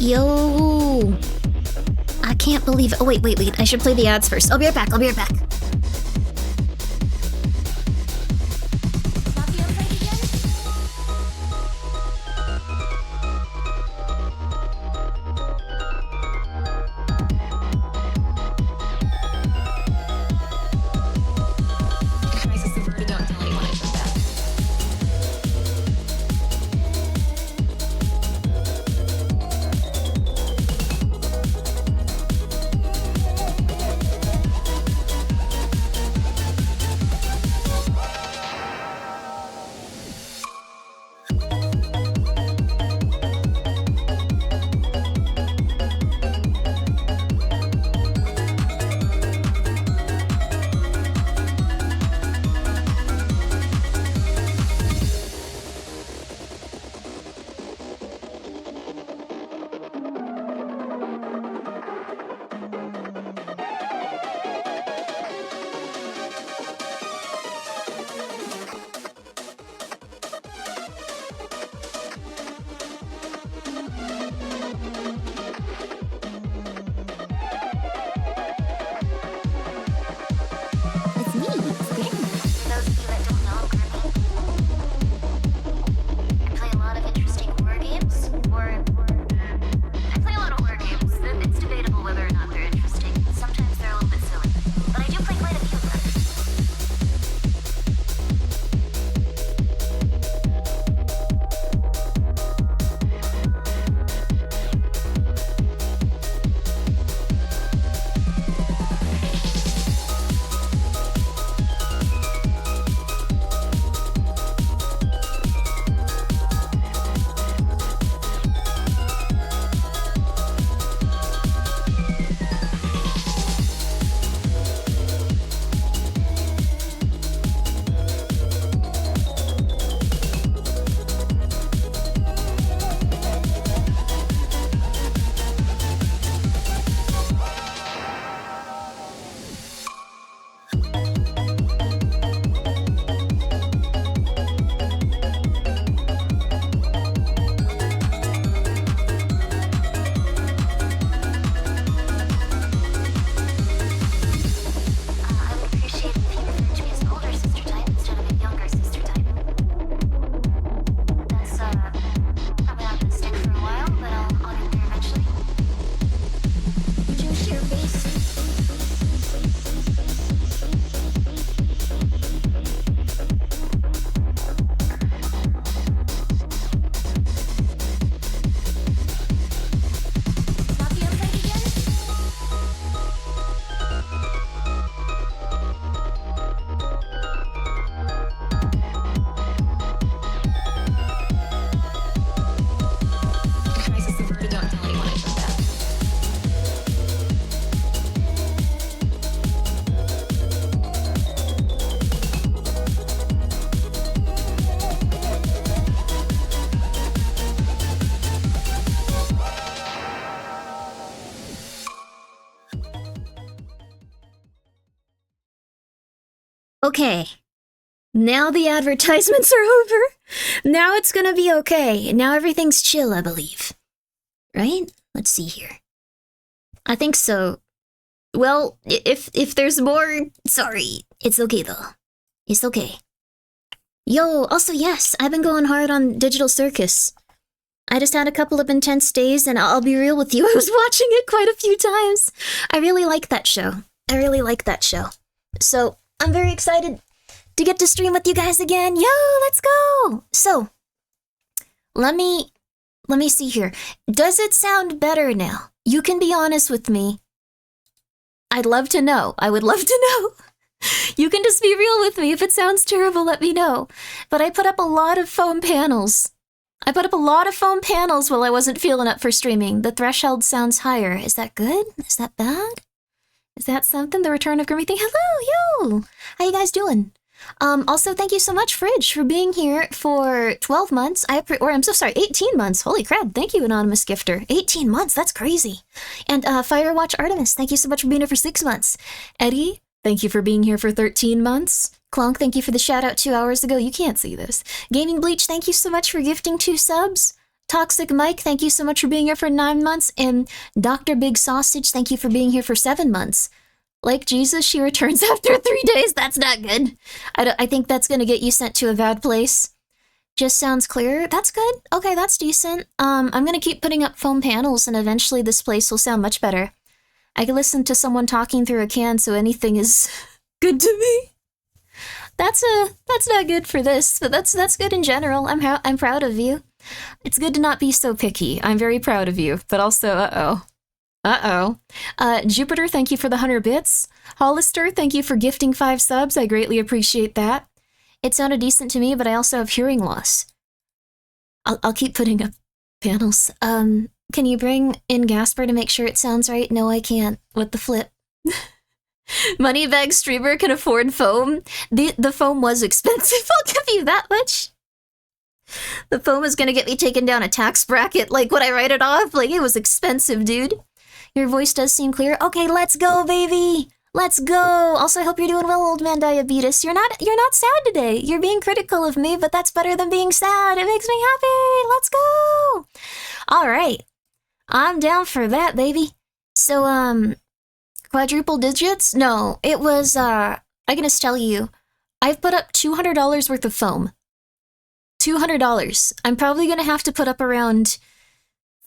Yo! I can't believe it. Oh, wait. I should play the ads first. I'll be right back. It's me, it's Grimmi. For those of you that don't know, Grimmi, I play a lot of interesting horror games, I play a lot of horror games. It's debatable whether or not they're interesting. Sometimes they're a little bit silly, but I do play quite a few of them. I would appreciate it if you referred to me as an older sister type instead of a younger sister type. That's probably not gonna stick for a while, but I'll get there eventually. Would you share base? Not the outside again? Crisis averted, don't tell anyone I said that. Okay. Now the advertisements are over. Now it's gonna be okay. Now everything's chill, I believe. Right? Let's see here. I think so. Well, if there's more, sorry. It's okay though. It's okay. Yo, also yes, I've been going hard on Digital Circus. I just had a couple of intense days, and I'll be real with you, I was watching it quite a few times. I really like that show. So, I'm very excited to get to stream with you guys again. Yo, let's go! So, let me see here. Does it sound better now? You can be honest with me. I'd love to know. I would love to know. You can just be real with me. If it sounds terrible, let me know. But I put up a lot of foam panels. While I wasn't feeling up for streaming. The threshold sounds higher. Is that good? Is that bad? Is that something? The return of Grimmi thing? Hello, yo! How you guys doing? Also, thank you so much, Fridge, for being here for 12 months. 18 months. Holy crap. Thank you, Anonymous Gifter. 18 months. That's crazy. And Firewatch Artemis, thank you so much for being here for 6 months. Eddie, thank you for being here for 13 months. Clonk, thank you for the shout out 2 hours ago. You can't see this. Gaming Bleach, thank you so much for gifting 2 subs. Toxic Mike, thank you so much for being here for 9 months. And Dr. Big Sausage, thank you for being here for 7 months. Like Jesus, she returns after 3 days. That's not good. I think that's gonna get you sent to a bad place. Just sounds clear. That's good. Okay, that's decent. I'm gonna keep putting up foam panels and eventually this place will sound much better. I can listen to someone talking through a can, so anything is good to me. That's not good for this, but that's good in general. I'm proud of you. It's good to not be so picky. I'm very proud of you, but also Jupiter, thank you for the 100 bits. Hollister, thank you for gifting 5 subs. I greatly appreciate that. It sounded decent to me, but I also have hearing loss. I'll keep putting up panels. Can you bring in Gasper to make sure it sounds right? No, I can't. What the flip? Moneybag streamer can afford foam. The foam was expensive, I'll give you that much. The foam is gonna get me taken down a tax bracket, like when I write it off. Like, it was expensive, dude. Your voice does seem clear. Okay, let's go, baby! Let's go! Also, I hope you're doing well, old man Diabetes. You're not sad today. You're being critical of me, but that's better than being sad. It makes me happy! Let's go! Alright. I'm down for that, baby. So, quadruple digits? No, it was, I can just tell you, I've put up $200 worth of foam. $200. I'm probably gonna have to put up around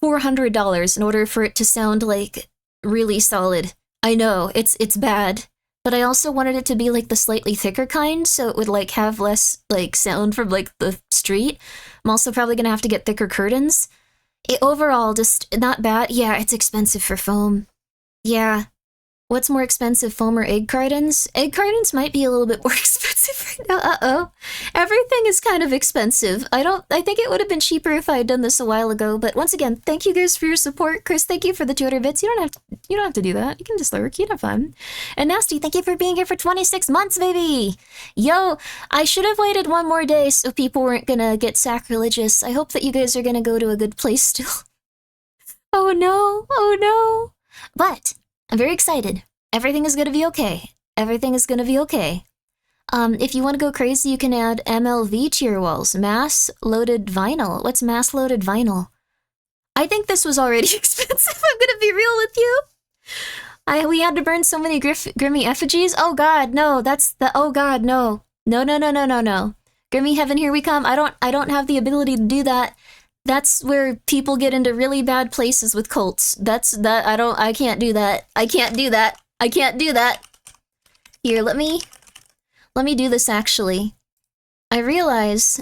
$400 in order for it to sound, like, really solid. I know, it's bad, but I also wanted it to be, like, the slightly thicker kind, so it would, like, have less, like, sound from, like, the street. I'm also probably gonna have to get thicker curtains. Overall, just not bad. Yeah, it's expensive for foam. Yeah. What's more expensive, foam or egg cartons? Egg cartons might be a little bit more expensive right now. Uh-oh. Everything is kind of expensive. I think it would have been cheaper if I had done this a while ago, but once again, thank you guys for your support. Chris, thank you for the 200 bits. You don't have to do that. You can just lurk. You have fun. And Nasty, thank you for being here for 26 months, baby! Yo, I should have waited 1 more day so people weren't gonna get sacrilegious. I hope that you guys are gonna go to a good place still. Oh no, oh no. But I'm very excited. Everything is gonna be okay. Everything is gonna be okay. If you want to go crazy, you can add MLV to your walls. Mass-loaded vinyl. What's mass-loaded vinyl? I think this was already expensive. I'm gonna be real with you. We had to burn so many Grimmi effigies. Oh god, no. Oh god, no. No. Grimmi heaven, here we come. I don't have the ability to do that. That's where people get into really bad places with cults. I can't do that. I can't do that. Here, let me do this actually. I realize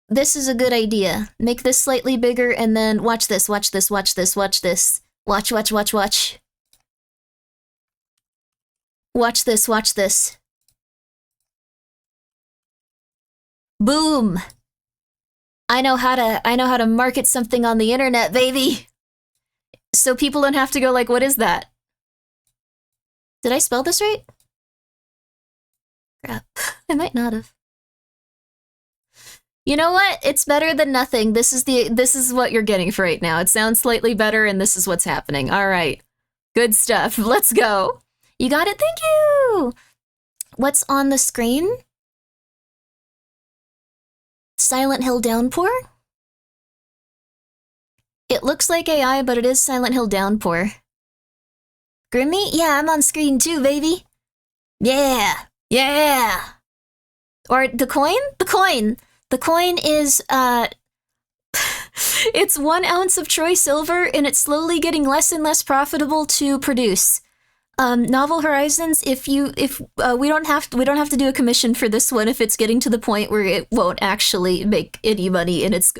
this is a good idea. Make this slightly bigger and then watch this. Watch. Watch. Watch this. Boom. I know how to market something on the internet, baby. So people don't have to go like, what is that? Did I spell this right? Crap. I might not have. You know what? It's better than nothing. This is what you're getting for right now. It sounds slightly better and this is what's happening. All right. Good stuff. Let's go. You got it? Thank you. What's on the screen? Silent Hill Downpour? It looks like AI, but it is Silent Hill Downpour. Grimmi? Yeah, I'm on screen too, baby. Yeah. Or the coin? The coin is, it's 1 ounce of Troy silver, and it's slowly getting less and less profitable to produce. Novel Horizons, we don't have to do a commission for this one if it's getting to the point where it won't actually make any money and it's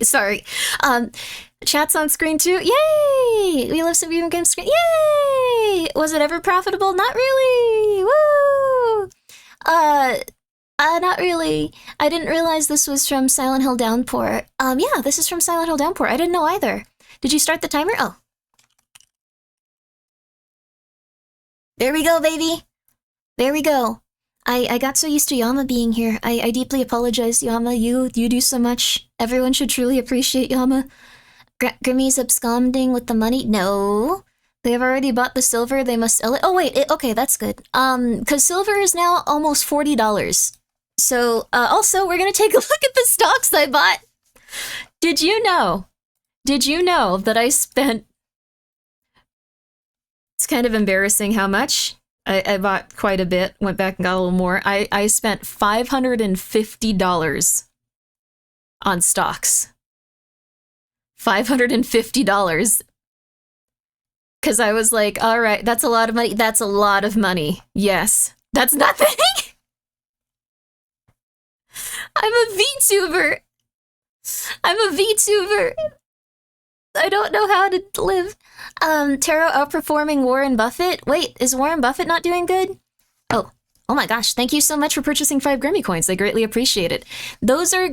sorry. Chat's on screen too. Yay! We love some video game screen. Yay! Was it ever profitable? Not really. Woo! Not really. I didn't realize this was from Silent Hill Downpour. Yeah, this is from Silent Hill Downpour. I didn't know either. Did you start the timer? Oh. There we go, baby. There we go. I got so used to Yama being here. I deeply apologize, Yama. You do so much. Everyone should truly appreciate Yama. Grimmi's absconding with the money? No. They have already bought the silver. They must sell it. Oh, wait. Okay, that's good. Because silver is now almost $40. So, also, we're gonna take a look at the stocks I bought. Did you know? Did you know that I spent... It's kind of embarrassing how much. I bought quite a bit, went back and got a little more. I spent $550 on stocks. $550. Because I was like, all right, that's a lot of money. That's a lot of money. Yes. That's nothing. I'm a VTuber. I'm a VTuber. I don't know how to live. Tarot outperforming Warren Buffett. Wait, is Warren Buffett not doing good? Oh my gosh. Thank you so much for purchasing 5 Grimmi coins. I greatly appreciate it. Those are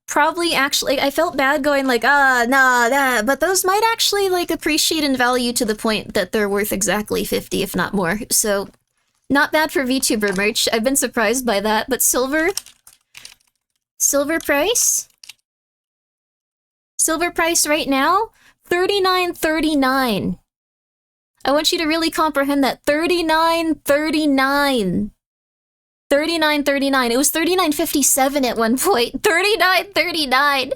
probably actually, I felt bad going like, but those might actually like appreciate in value to the point that they're worth exactly 50, if not more. So not bad for VTuber merch. I've been surprised by that, but silver price right now, $39.39. I want you to really comprehend that. $39.39. $39.39. It was $39.57 at one point. $39.39.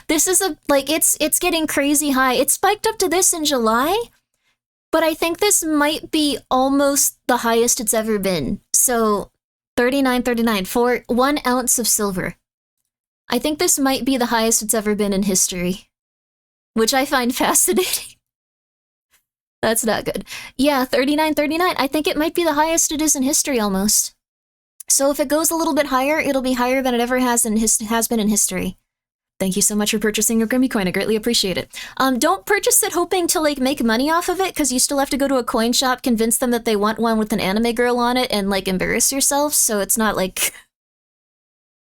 This is it's getting crazy high. It spiked up to this in July, but I think this might be almost the highest it's ever been. So $39.39 for 1 ounce of silver. I think this might be the highest it's ever been in history, which I find fascinating. That's not good. Yeah, $39.39. I think it might be the highest it is in history almost. So if it goes a little bit higher, it'll be higher than it ever has been in history. Thank you so much for purchasing your Grimmi coin. I greatly appreciate it. Don't purchase it hoping to like make money off of it, because you still have to go to a coin shop, convince them that they want one with an anime girl on it, and like embarrass yourself. So it's not like...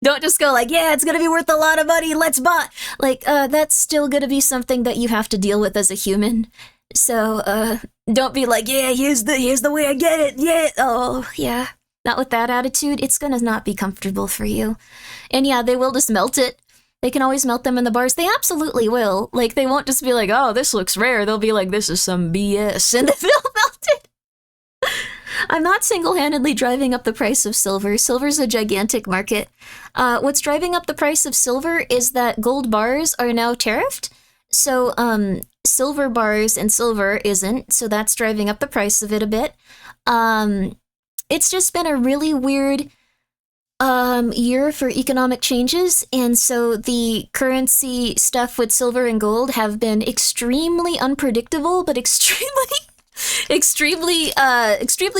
Don't just go like, yeah, it's gonna be worth a lot of money, let's buy. Like, that's still gonna be something that you have to deal with as a human. So, don't be like, yeah, here's the way I get it, yeah, oh, yeah. Not with that attitude, it's gonna not be comfortable for you. And yeah, they will just melt it. They can always melt them in the bars. They absolutely will. Like, they won't just be like, oh, this looks rare. They'll be like, this is some BS, and they'll melt it. I'm not single-handedly driving up the price of silver. Silver's a gigantic market. What's driving up the price of silver is that gold bars are now tariffed. So, silver bars and silver isn't, so that's driving up the price of it a bit. It's just been a really weird year for economic changes, and so the currency stuff with silver and gold have been extremely unpredictable, but extremely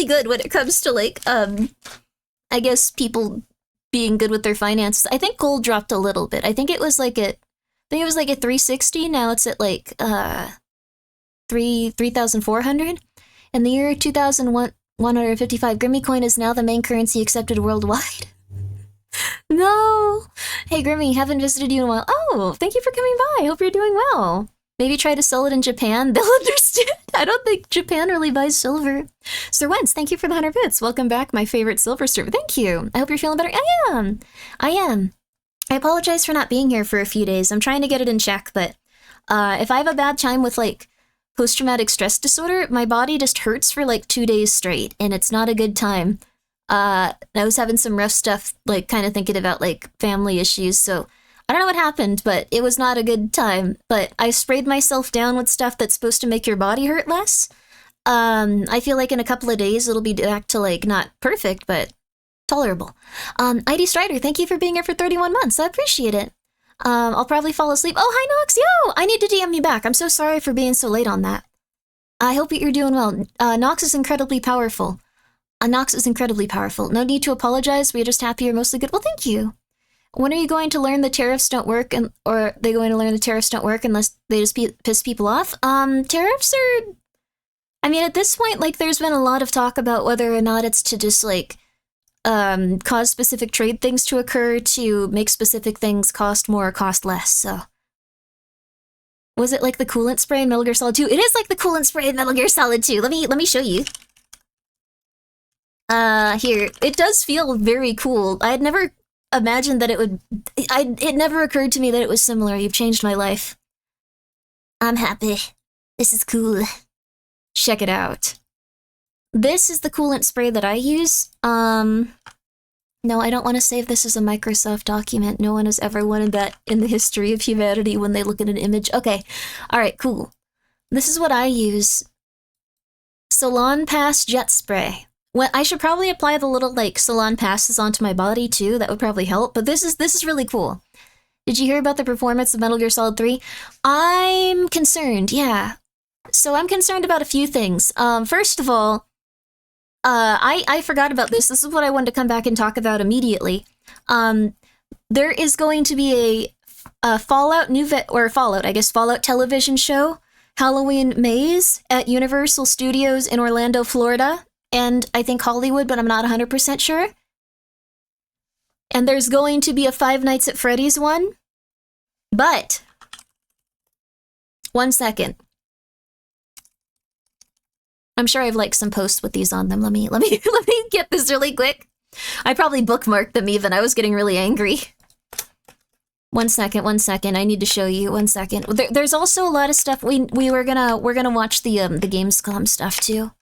good when it comes to like I guess people being good with their finances. I think gold dropped a little bit. I think it was like at 360. Now it's at like 3,400. And the year 2155 Grimmi coin is now the main currency accepted worldwide. No. Hey Grimmi, haven't visited you in a while. Oh, thank you for coming by. I hope you're doing well. Maybe try to sell it in Japan. They'll understand. I don't think Japan really buys silver. Sir Wentz, thank you for the 100 bits. Welcome back, my favorite silver server. Thank you. I hope you're feeling better. I am. I apologize for not being here for a few days. I'm trying to get it in check, but if I have a bad time with like post-traumatic stress disorder, my body just hurts for like 2 days straight, and it's not a good time. I was having some rough stuff, like kind of thinking about like family issues, so I don't know what happened, but it was not a good time. But I sprayed myself down with stuff that's supposed to make your body hurt less. I feel like in a couple of days it'll be back to like not perfect, but tolerable. ID Strider, thank you for being here for 31 months. I appreciate it. I'll probably fall asleep. Oh, hi Nox, yo! I need to DM you back. I'm so sorry for being so late on that. I hope you're doing well. Nox is incredibly powerful. Nox is incredibly powerful. No need to apologize. We're just happy you're mostly good. Well, thank you. When are you going to learn the tariffs don't work, or are they going to learn the tariffs don't work unless they just piss people off? Tariffs are... I mean, at this point, like, there's been a lot of talk about whether or not it's to just, like, cause specific trade things to occur to make specific things cost more or cost less, so... Was it like the coolant spray in Metal Gear Solid 2? It is like the coolant spray in Metal Gear Solid 2. Let me show you. Here. It does feel very cool. I had never imagined that it would... It never occurred to me that it was similar. You've changed my life. I'm happy. This is cool. Check it out. This is the coolant spray that I use. No, I don't want to save this as a Microsoft document. No one has ever wanted that in the history of humanity when they look at an image. Okay, alright, cool. This is what I use. Salon Pass Jet Spray. Well, I should probably apply the little, like, Salon Passes onto my body, too. That would probably help, but this is really cool. Did you hear about the performance of Metal Gear Solid 3? I'm concerned, yeah. So I'm concerned about a few things. First of all, I forgot about this. This is what I wanted to come back and talk about immediately. There is going to be a Fallout Fallout television show, Halloween Maze, at Universal Studios in Orlando, Florida, and I think Hollywood, but I'm not 100% sure. And there's going to be a Five Nights at Freddy's one. But, one second. I'm sure I've liked some posts with these on them. Let me get this really quick. I probably bookmarked them even. I was getting really angry. One second. I need to show you. 1 second. There's also a lot of stuff. We're gonna watch the Gamescom stuff too.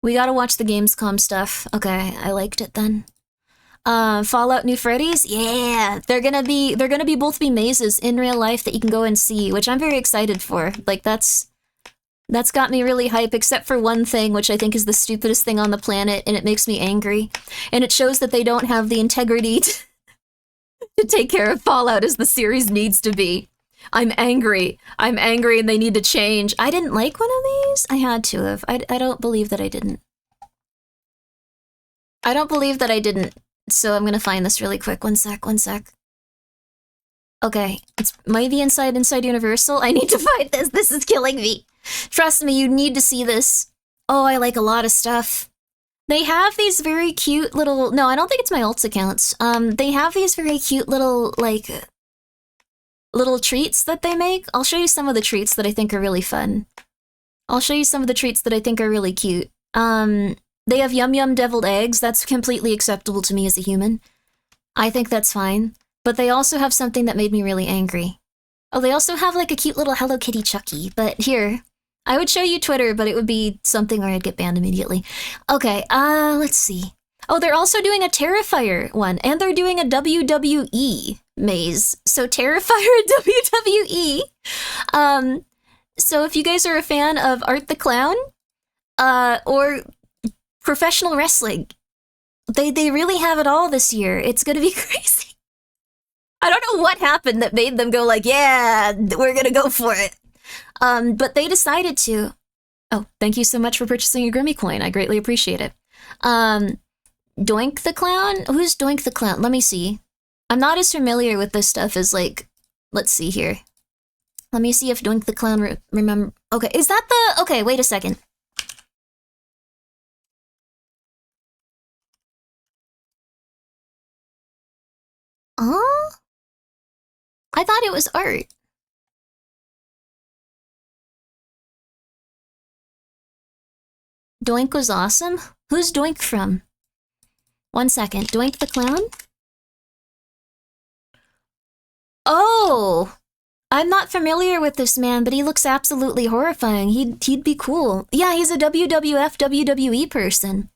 We gotta watch the Gamescom stuff. Okay, I liked it then. Fallout New Freddy's? Yeah! They're gonna be both mazes in real life that you can go and see, which I'm very excited for. Like, that's got me really hype, except for one thing, which I think is the stupidest thing on the planet, and it makes me angry. And it shows that they don't have the integrity to take care of Fallout as the series needs to be. I'm angry and they need to change. I didn't like one of these? I had to have. I don't believe that I didn't. I don't believe that I didn't. So I'm gonna find this really quick. One sec. Okay, it's maybe inside Universal. I need to find this. This is killing me. Trust me, you need to see this. Oh, I like a lot of stuff. They have these very cute little... No, I don't think it's my alts accounts. They have these very cute little, like... little treats that they make. I'll show you some of the treats that I think are really fun. I'll show you some of the treats that I think are really cute. They have Yum Yum deviled eggs. That's completely acceptable to me as a human. I think that's fine. But they also have something that made me really angry. Oh, they also have like a cute little Hello Kitty Chucky. But here, I would show you Twitter, but it would be something where I'd get banned immediately. Okay, let's see. Oh, they're also doing a Terrifier one, and they're doing a WWE maze. So Terrifier and WWE. So if you guys are a fan of Art the Clown, or professional wrestling, they really have it all this year. It's gonna be crazy. I don't know what happened that made them go like, yeah, we're gonna go for it. But they decided to. Oh, thank you so much for purchasing a Grimmi coin. I greatly appreciate it. Doink the Clown? Who's Doink the Clown? Let me see. I'm not as familiar with this stuff as, like, let's see here. Let me see if Doink the Clown remember. Okay, is that the... Okay, wait a second. Oh? I thought it was art. Doink was awesome? Who's Doink from? 1 second. Doink the Clown? Oh! I'm not familiar with this man, but he looks absolutely horrifying. He'd be cool. Yeah, he's a WWF, WWE person.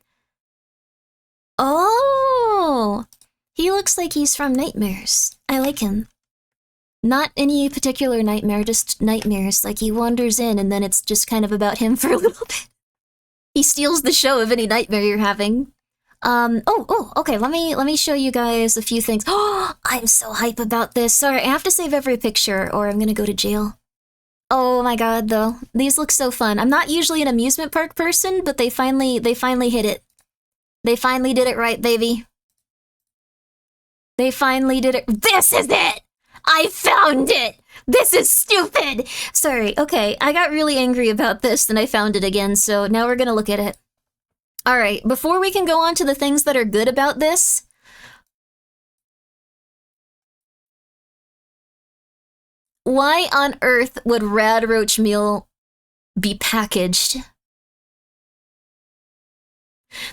Oh! He looks like he's from Nightmares. I like him. Not any particular nightmare, just nightmares. Like, he wanders in, and then it's just kind of about him for a little bit. He steals the show of any nightmare you're having. Okay, let me show you guys a few things. Oh, I'm so hype about this. Sorry, I have to save every picture, or I'm gonna go to jail. Oh my god, though. These look so fun. I'm not usually an amusement park person, but they finally hit it. They finally did it right, baby. They finally did it. This is it! I found it! This is stupid! Sorry, okay, I got really angry about this, and I found it again, so now we're gonna look at it. Alright, before we can go on to the things that are good about this... Why on earth would Rad Roach meal be packaged?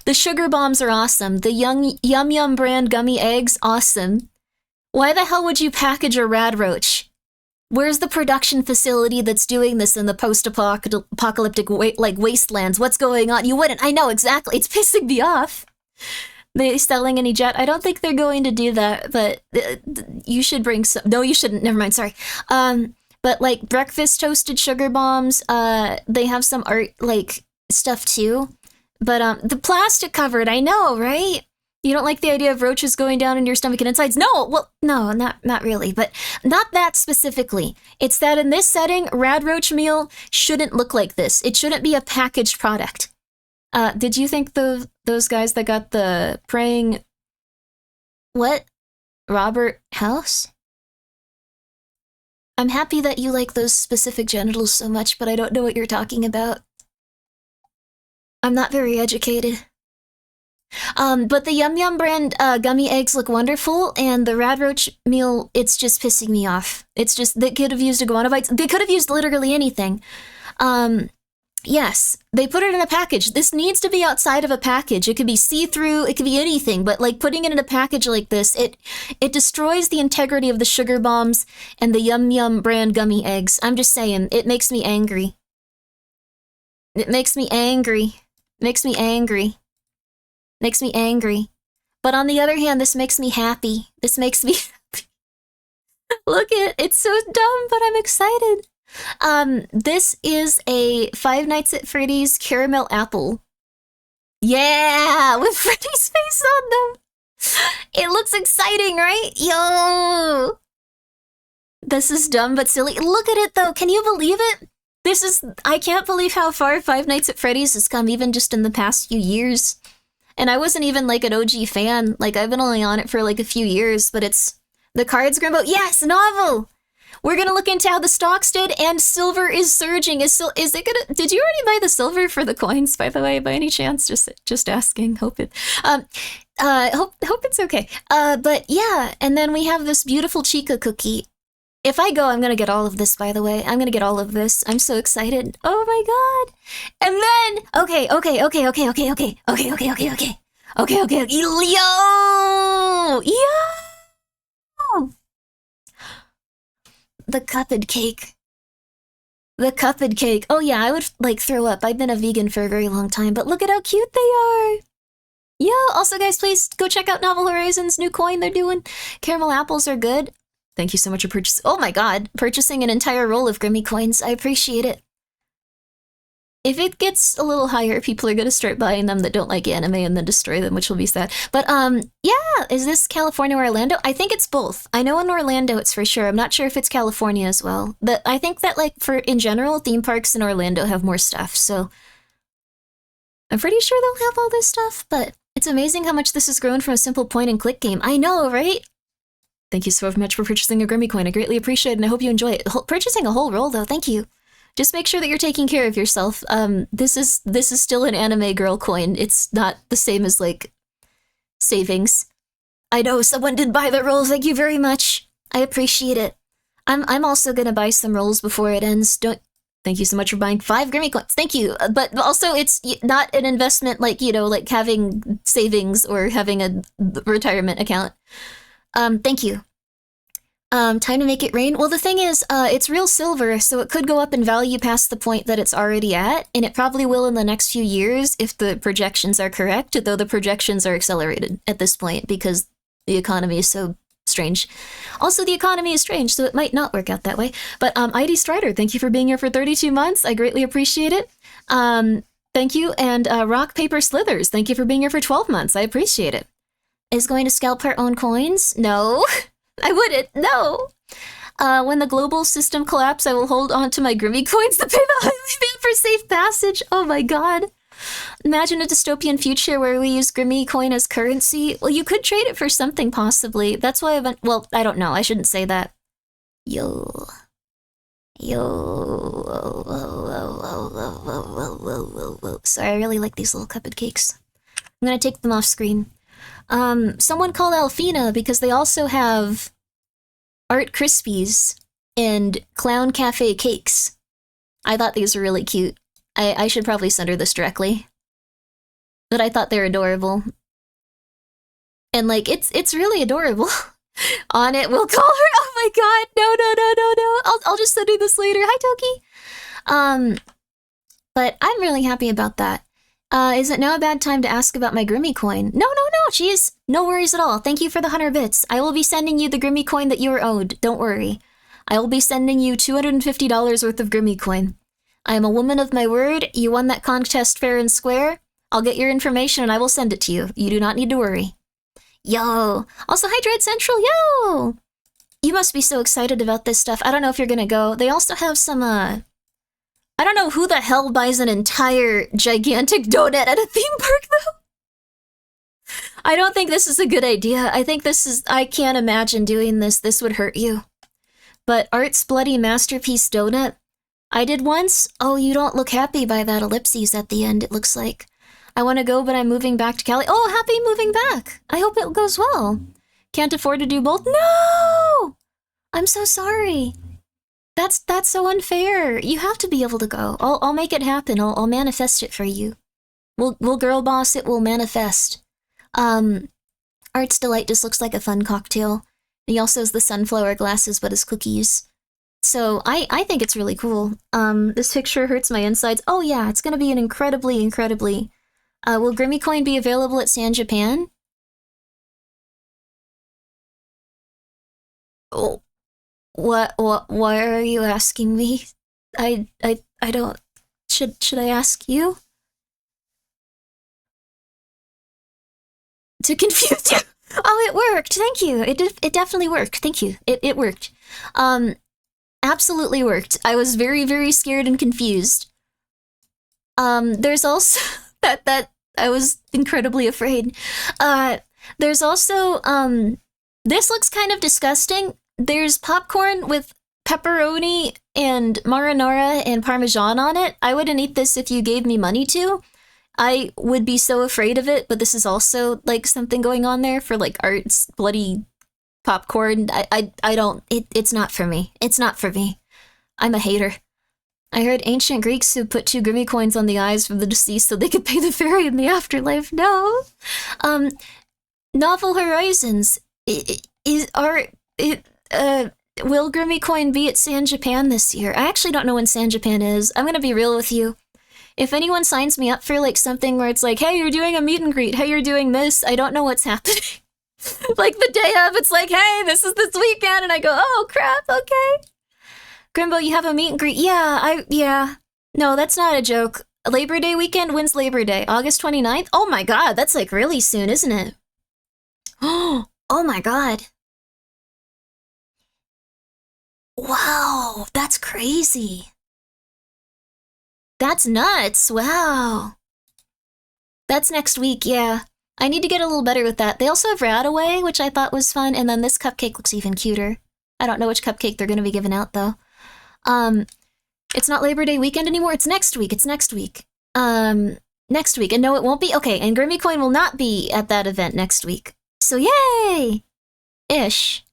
The sugar bombs are awesome. The Yum Yum brand gummy eggs, awesome. Why the hell would you package a Rad Roach? Where's the production facility that's doing this in the post-apocalyptic wastelands? What's going on? You wouldn't. I know, exactly. It's pissing me off. they selling any jet? I don't think they're going to do that, but you should bring some. No, you shouldn't. Never mind. Sorry. But like breakfast toasted sugar bombs, they have some art like stuff too. But the plastic covered, I know, right? You don't like the idea of roaches going down into your stomach and insides? No, well, no, not really, but not that specifically. It's that in this setting, Rad Roach meal shouldn't look like this. It shouldn't be a packaged product. Did you think those guys that got the praying... What? Robert House? I'm happy that you like those specific genitals so much, but I don't know what you're talking about. I'm not very educated. But the Yum Yum brand gummy eggs look wonderful, and the Rad Roach meal, it's just pissing me off. It's just, they could have used iguana bites. They could have used literally anything. Yes, they put it in a package. This needs to be outside of a package. It could be see-through, it could be anything, but like putting it in a package like this, it destroys the integrity of the sugar bombs and the Yum Yum brand gummy eggs. I'm just saying, it makes me angry. It makes me angry. Makes me angry. Makes me angry. But on the other hand, this makes me happy. This makes me happy. Look at it. It's so dumb, but I'm excited. This is a Five Nights at Freddy's caramel apple. Yeah, with Freddy's face on them. It looks exciting, right? Yo! This is dumb but silly. Look at it, though. Can you believe it? I can't believe how far Five Nights at Freddy's has come even just in the past few years. And I wasn't even like an OG fan. Like, I've been only on it for like a few years, but it's the cards Grimbo. Yes, novel! We're gonna look into how the stocks did, and silver is surging. Is it gonna? Did you already buy the silver for the coins, by the way, by any chance? Just asking. Hope it's okay. But yeah, and then we have this beautiful Chica cookie. If I go, I'm gonna get all of this, by the way. I'm gonna get all of this. I'm so excited. Oh my god. And then, okay. Yo! The cupid cake. The cupid cake. Oh yeah, I would like throw up. I've been a vegan for a very long time, but look at how cute they are. Yo, also guys, please go check out Novel Horizons' new coin they're doing. Caramel apples are good. Thank you so much for purchasing. Oh my god, purchasing an entire roll of Grimmi coins. I appreciate it. If it gets a little higher, people are gonna start buying them that don't like anime and then destroy them, which will be sad. But yeah, is this California or Orlando? I think it's both. I know in Orlando it's for sure. I'm not sure if it's California as well. But I think that like in general, theme parks in Orlando have more stuff, so I'm pretty sure they'll have all this stuff, but it's amazing how much this has grown from a simple point and click game. I know, right? Thank you so much for purchasing a Grimmi coin. I greatly appreciate it, and I hope you enjoy it. Purchasing a whole roll, though, thank you. Just make sure that you're taking care of yourself. This is still an anime girl coin. It's not the same as, like, savings. I know, someone did buy the roll. Thank you very much. I appreciate it. I'm also gonna buy some rolls before it ends. Thank you so much for buying 5 Grimmi coins. Thank you. But also, it's not an investment like, you know, like having savings or having a retirement account. Thank you. Time to make it rain. Well, the thing is, it's real silver, so it could go up in value past the point that it's already at, and it probably will in the next few years if the projections are correct, though the projections are accelerated at this point because the economy is so strange. Also, the economy is strange, so it might not work out that way. But, ID Strider, thank you for being here for 32 months. I greatly appreciate it. Thank you. And, Rock, Paper, Slithers, thank you for being here for 12 months. I appreciate it. Is going to scalp her own coins? No. I wouldn't. No. When the global system collapse, I will hold on to my Grimmi coins to pay the highly banned for safe passage. Oh my god. Imagine a dystopian future where we use Grimmi coin as currency. Well, you could trade it for something, possibly. That's why well, I don't know. I shouldn't say that. Yo. Sorry, I really like these little cupcake cakes. I'm gonna take them off screen. Someone called Alfina because they also have Art Krispies and Clown Cafe cakes. I thought these were really cute. I should probably send her this directly. But I thought they're adorable. And like, it's really adorable. On it, we'll call her. Oh my god, no. I'll just send her this later. Hi, Toki. But I'm really happy about that. Is it now a bad time to ask about my Grimmi coin? No, jeez. No worries at all. Thank you for the 100 bits. I will be sending you the Grimmi coin that you were owed. Don't worry. I will be sending you $250 worth of Grimmi coin. I am a woman of my word. You won that contest fair and square. I'll get your information and I will send it to you. You do not need to worry. Yo! Also, hi, Dread Central, yo! You must be so excited about this stuff. I don't know if you're gonna go. They also have some, I don't know who the hell buys an entire gigantic donut at a theme park, though. I don't think this is a good idea. I think I can't imagine doing this. This would hurt you. But Art's Bloody Masterpiece Donut, I did once. Oh, you don't look happy by that ellipses at the end, it looks like. I want to go, but I'm moving back to Cali. Oh, happy moving back. I hope it goes well. Can't afford to do both? No! I'm so sorry. That's so unfair. You have to be able to go. I'll make it happen. I'll manifest it for you. We'll girl boss it. We'll manifest. Art's Delight just looks like a fun cocktail. He also has the sunflower glasses, but his cookies. So I think it's really cool. This picture hurts my insides. Oh yeah, it's gonna be an incredibly. Will Grimmi Coin be available at San Japan? Oh. Why are you asking me? I don't... Should I ask you? To confuse you? Oh, it worked! Thank you! It definitely worked. Thank you. It worked. Absolutely worked. I was very scared and confused. There's also... that I was incredibly afraid. There's also, this looks kind of disgusting. There's popcorn with pepperoni and marinara and parmesan on it. I wouldn't eat this if you gave me money to. I would be so afraid of it, but this is also, like, something going on there for, like, Art's bloody popcorn. I don't, it's not for me. It's not for me. I'm a hater. I heard ancient Greeks who put 2 Grimmi coins on the eyes of the deceased so they could pay the ferry in the afterlife. No. Novel Horizons. Will Grimmi Coin be at San Japan this year? I actually don't know when San Japan is. I'm gonna be real with you. If anyone signs me up for, like, something where it's like, hey, you're doing a meet and greet, hey, you're doing this, I don't know what's happening. Like, the day of, it's like, hey, this is this weekend, and I go, oh, crap, okay. Grimbo, you have a meet and greet? Yeah. No, that's not a joke. Labor Day weekend? When's Labor Day? August 29th? Oh my god, that's like really soon, isn't it? Oh my god. Wow, that's crazy. That's nuts, wow. That's next week, yeah. I need to get a little better with that. They also have Radaway, which I thought was fun, and then this cupcake looks even cuter. I don't know which cupcake they're gonna be giving out, though. It's not Labor Day weekend anymore, it's next week, next week, and no, it won't be, okay, and Grimmi Coin will not be at that event next week. So yay! Ish.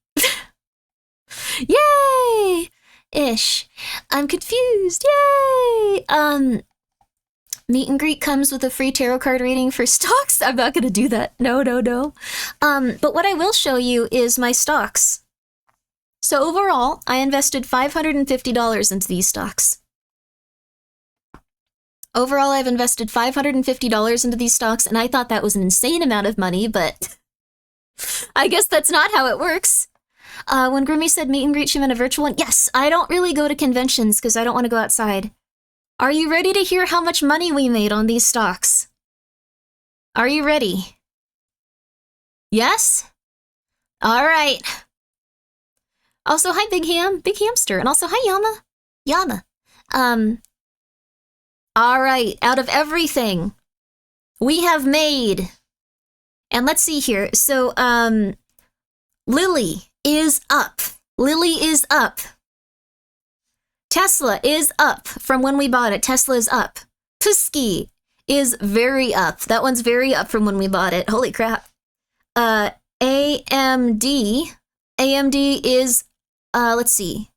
Yay! Ish. I'm confused, yay! Meet and greet comes with a free tarot card reading for stocks. I'm not gonna do that, no. But what I will show you is my stocks. So overall, I invested $550 into these stocks. Overall, I've invested $550 into these stocks, and I thought that was an insane amount of money, but I guess that's not how it works. When Grimmi said meet and greet, she meant a virtual one. Yes, I don't really go to conventions because I don't want to go outside. Are you ready to hear how much money we made on these stocks? Are you ready? Yes? All right. Also, hi, Big Hamster, and also, hi, Yama. All right, out of everything we have made, and let's see here, so, Lily is up. Tesla is up from when we bought it. Tesla is up. Tusky is very up. That one's very up from when we bought it. Holy crap. AMD is, let's see.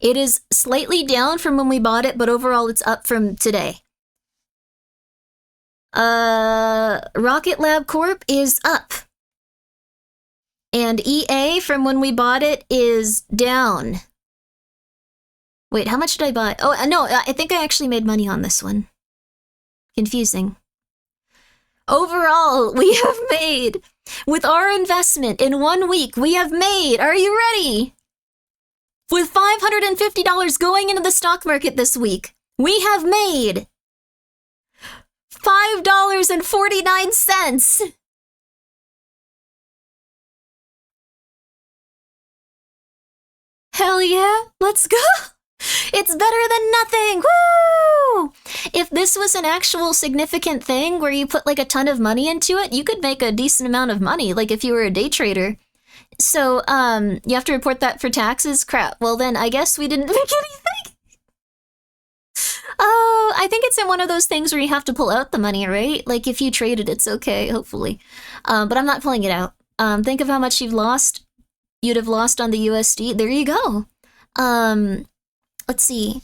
It is slightly down from when we bought it, but overall it's up from today. Rocket Lab Corp is up. And EA from when we bought it is down. Wait, how much did I buy? Oh, no, I think I actually made money on this one. Confusing. Overall, we have made, with our investment in 1 week, we have made, are you ready? With $550 going into the stock market this week, we have made $5.49. Hell yeah, let's go! It's better than nothing! Woo! If this was an actual significant thing where you put like a ton of money into it, you could make a decent amount of money, like if you were a day trader. So, you have to report that for taxes? Crap. Well then, I guess we didn't make anything. Oh, I think it's in one of those things where you have to pull out the money, right? Like if you traded, it's okay, hopefully. But I'm not pulling it out. Think of how much you've lost. You'd have lost on the USD. There you go. Let's see.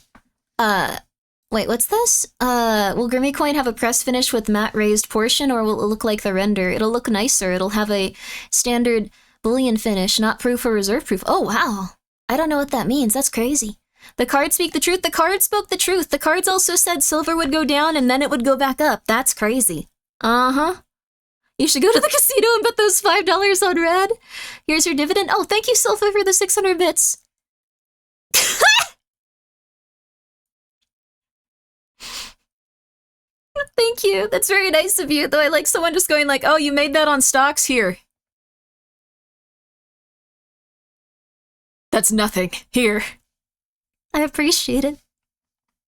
Wait, what's this? Will Grimmi coin have a press finish with matte raised portion, or will it look like the render? It'll look nicer. It'll have a standard bullion finish, not proof or reserve proof. Oh, wow. I don't know what that means. That's crazy. The cards speak the truth. The cards spoke the truth. The cards also said silver would go down and then it would go back up. That's crazy. Uh-huh. You should go to the casino and bet those $5 on red. Here's your dividend. Oh, thank you, Silva, for the 600 bits. Thank you. That's very nice of you, though I like someone just going like, oh, you made that on stocks? Here. That's nothing. Here. I appreciate it.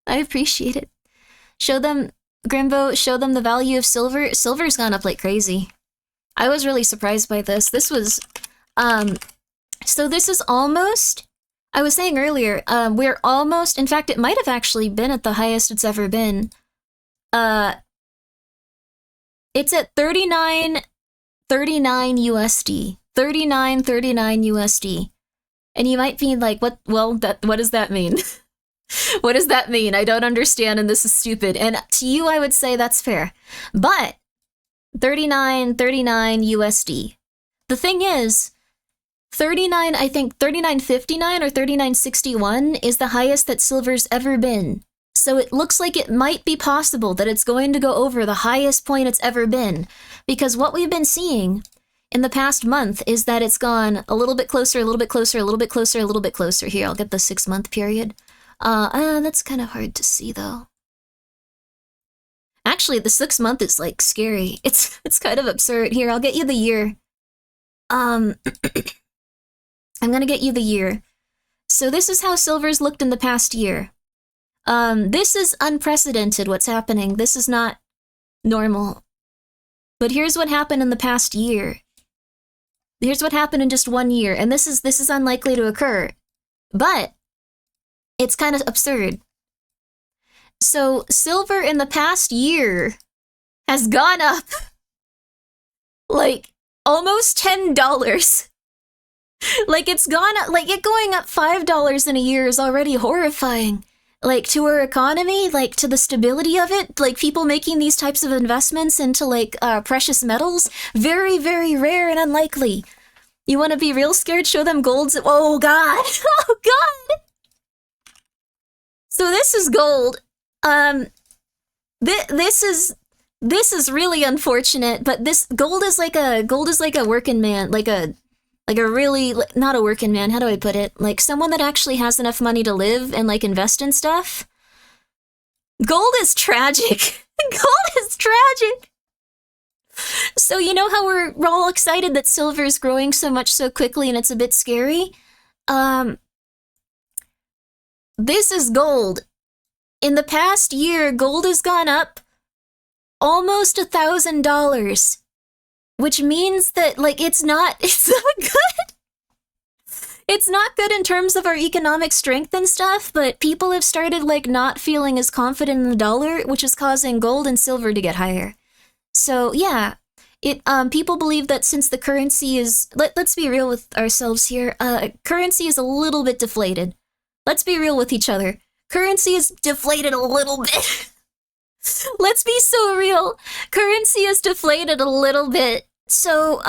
I appreciate it. Show them, Grimbo, show them the value of silver. Silver's gone up like crazy. I was really surprised by this. This was, so this is almost, I was saying earlier, we're almost, in fact, it might have actually been at the highest it's ever been. It's at 39.39 USD. 39.39 USD. And you might be like, what, well, what does that mean? What does that mean? I don't understand and this is stupid. And to you, I would say that's fair. But 39.39 USD. The thing is, 39, I think 39.59 or 39.61 is the highest that silver's ever been. So it looks like it might be possible that it's going to go over the highest point it's ever been. Because what we've been seeing in the past month is that it's gone a little bit closer, a little bit closer, a little bit closer, a little bit closer. Here, I'll get the 6-month period. That's kind of hard to see, though. Actually, the 6-month is, like, scary. It's kind of absurd. Here, I'll get you the year. I'm gonna get you the year. So this is how silver's looked in the past year. This is unprecedented, what's happening. This is not normal. But here's what happened in the past year. Here's what happened in just 1 year, and this is unlikely to occur. But it's kind of absurd. So silver in the past year has gone up like almost $10. Like it's gone up, like it going up $5 in a year is already horrifying. Like to our economy, like to the stability of it, like people making these types of investments into like precious metals, very, very rare and unlikely. You want to be real scared? Show them golds. Oh God! Oh God! So this is gold. This is really unfortunate. But this gold is like a working man, like a really, not a working man, how do I put it? Like someone that actually has enough money to live and like invest in stuff. Gold is tragic. Gold is tragic. So you know how we're all excited that silver is growing so much so quickly and it's a bit scary? This is gold. In the past year, gold has gone up almost $1,000. Which means that, like, it's not good. It's not good in terms of our economic strength and stuff, but people have started, like, not feeling as confident in the dollar, which is causing gold and silver to get higher. So, yeah, people believe that since the currency is, let's be real with ourselves here, currency is a little bit deflated. Let's be real with each other. Currency is deflated a little bit. Let's be so real. Currency is deflated a little bit. So,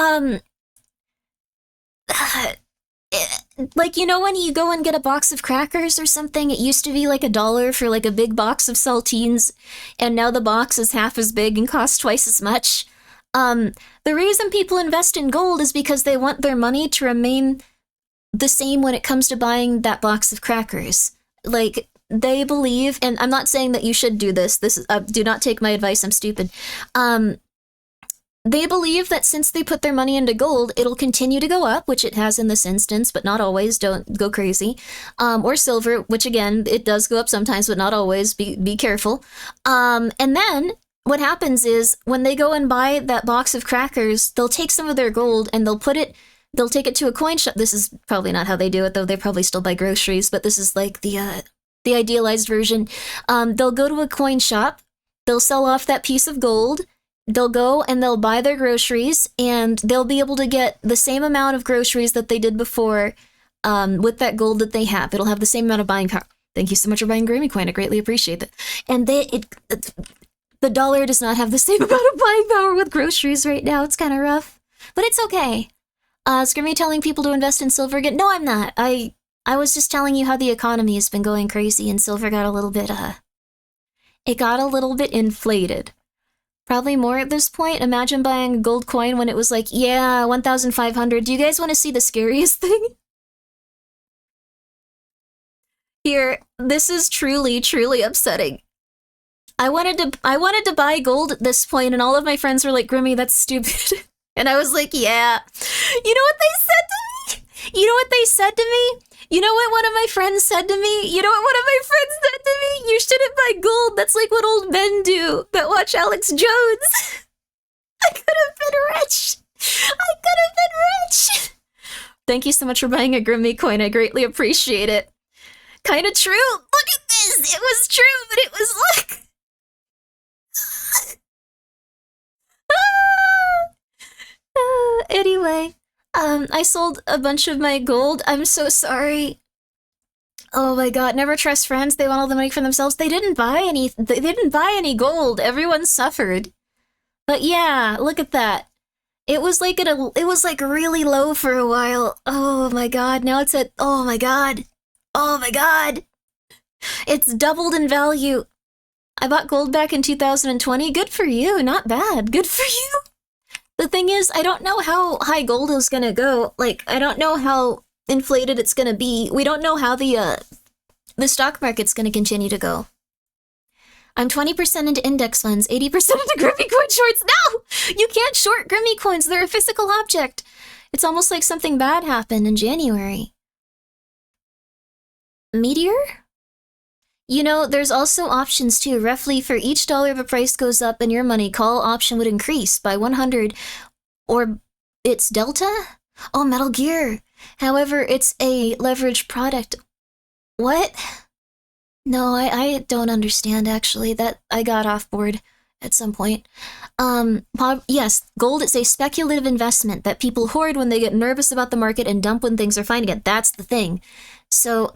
like, you know when you go and get a box of crackers or something, it used to be like $1 for like a big box of saltines, and now the box is half as big and costs twice as much. The reason people invest in gold is because they want their money to remain the same when it comes to buying that box of crackers. Like, they believe, and I'm not saying that you should do this. This is, do not take my advice. I'm stupid. They believe that since they put their money into gold, it'll continue to go up, which it has in this instance, but not always. Don't go crazy. Or silver, which again, it does go up sometimes, but not always. Be careful. And then what happens is when they go and buy that box of crackers, they'll take some of their gold and they'll take it to a coin shop. This is probably not how they do it, though. They probably still buy groceries, but this is like the idealized version. They'll go to a coin shop, they'll sell off that piece of gold, they'll go and they'll buy their groceries, and they'll be able to get the same amount of groceries that they did before with that gold that they have. It'll have the same amount of buying power. Thank you so much for buying Grimmi coin. I greatly appreciate that. And the dollar does not have the same amount of buying power with groceries right now. It's kind of rough, but it's okay. Is Grimmi telling people to invest in silver again? No, I'm not. I was just telling you how the economy has been going crazy, and silver got a little bit, it got a little bit inflated. Probably more at this point. Imagine buying a gold coin when it was like, yeah, 1,500. Do you guys want to see the scariest thing? Here, this is truly, truly upsetting. I wanted to buy gold at this point, and all of my friends were like, Grimmi, that's stupid. And I was like, yeah. You know what they said to me? You know what they said to me? You know what one of my friends said to me? You know what one of my friends said to me? You shouldn't buy gold. That's like what old men do that watch Alex Jones. I could have been rich. I could have been rich. Thank you so much for buying a Grimmi coin. I greatly appreciate it. Kind of true. Look at this. It was true, but it was like... Anyway, I sold a bunch of my gold. I'm so sorry. Oh my god, never trust friends. They want all the money for themselves. They didn't buy any gold. Everyone suffered. But yeah, look at that. It was like really low for a while. Oh my god, now it's at, oh my god. Oh my god. It's doubled in value. I bought gold back in 2020. Good for you, not bad. Good for you. The thing is, I don't know how high gold is gonna go. Like, I don't know how inflated it's gonna be. We don't know how the stock market's gonna continue to go. I'm 20% into index funds, 80% into Grimmi coin shorts. No! You can't short Grimmi coins. They're a physical object. It's almost like something bad happened in January. Meteor? You know, there's also options too. Roughly, for each dollar the price goes up in your money, call option would increase by 100. Or it's Delta? Oh, Metal Gear. However, it's a leveraged product. What? No, I don't understand, actually. That I got off board at some point. Yes, gold is a speculative investment that people hoard when they get nervous about the market and dump when things are fine again. That's the thing. So,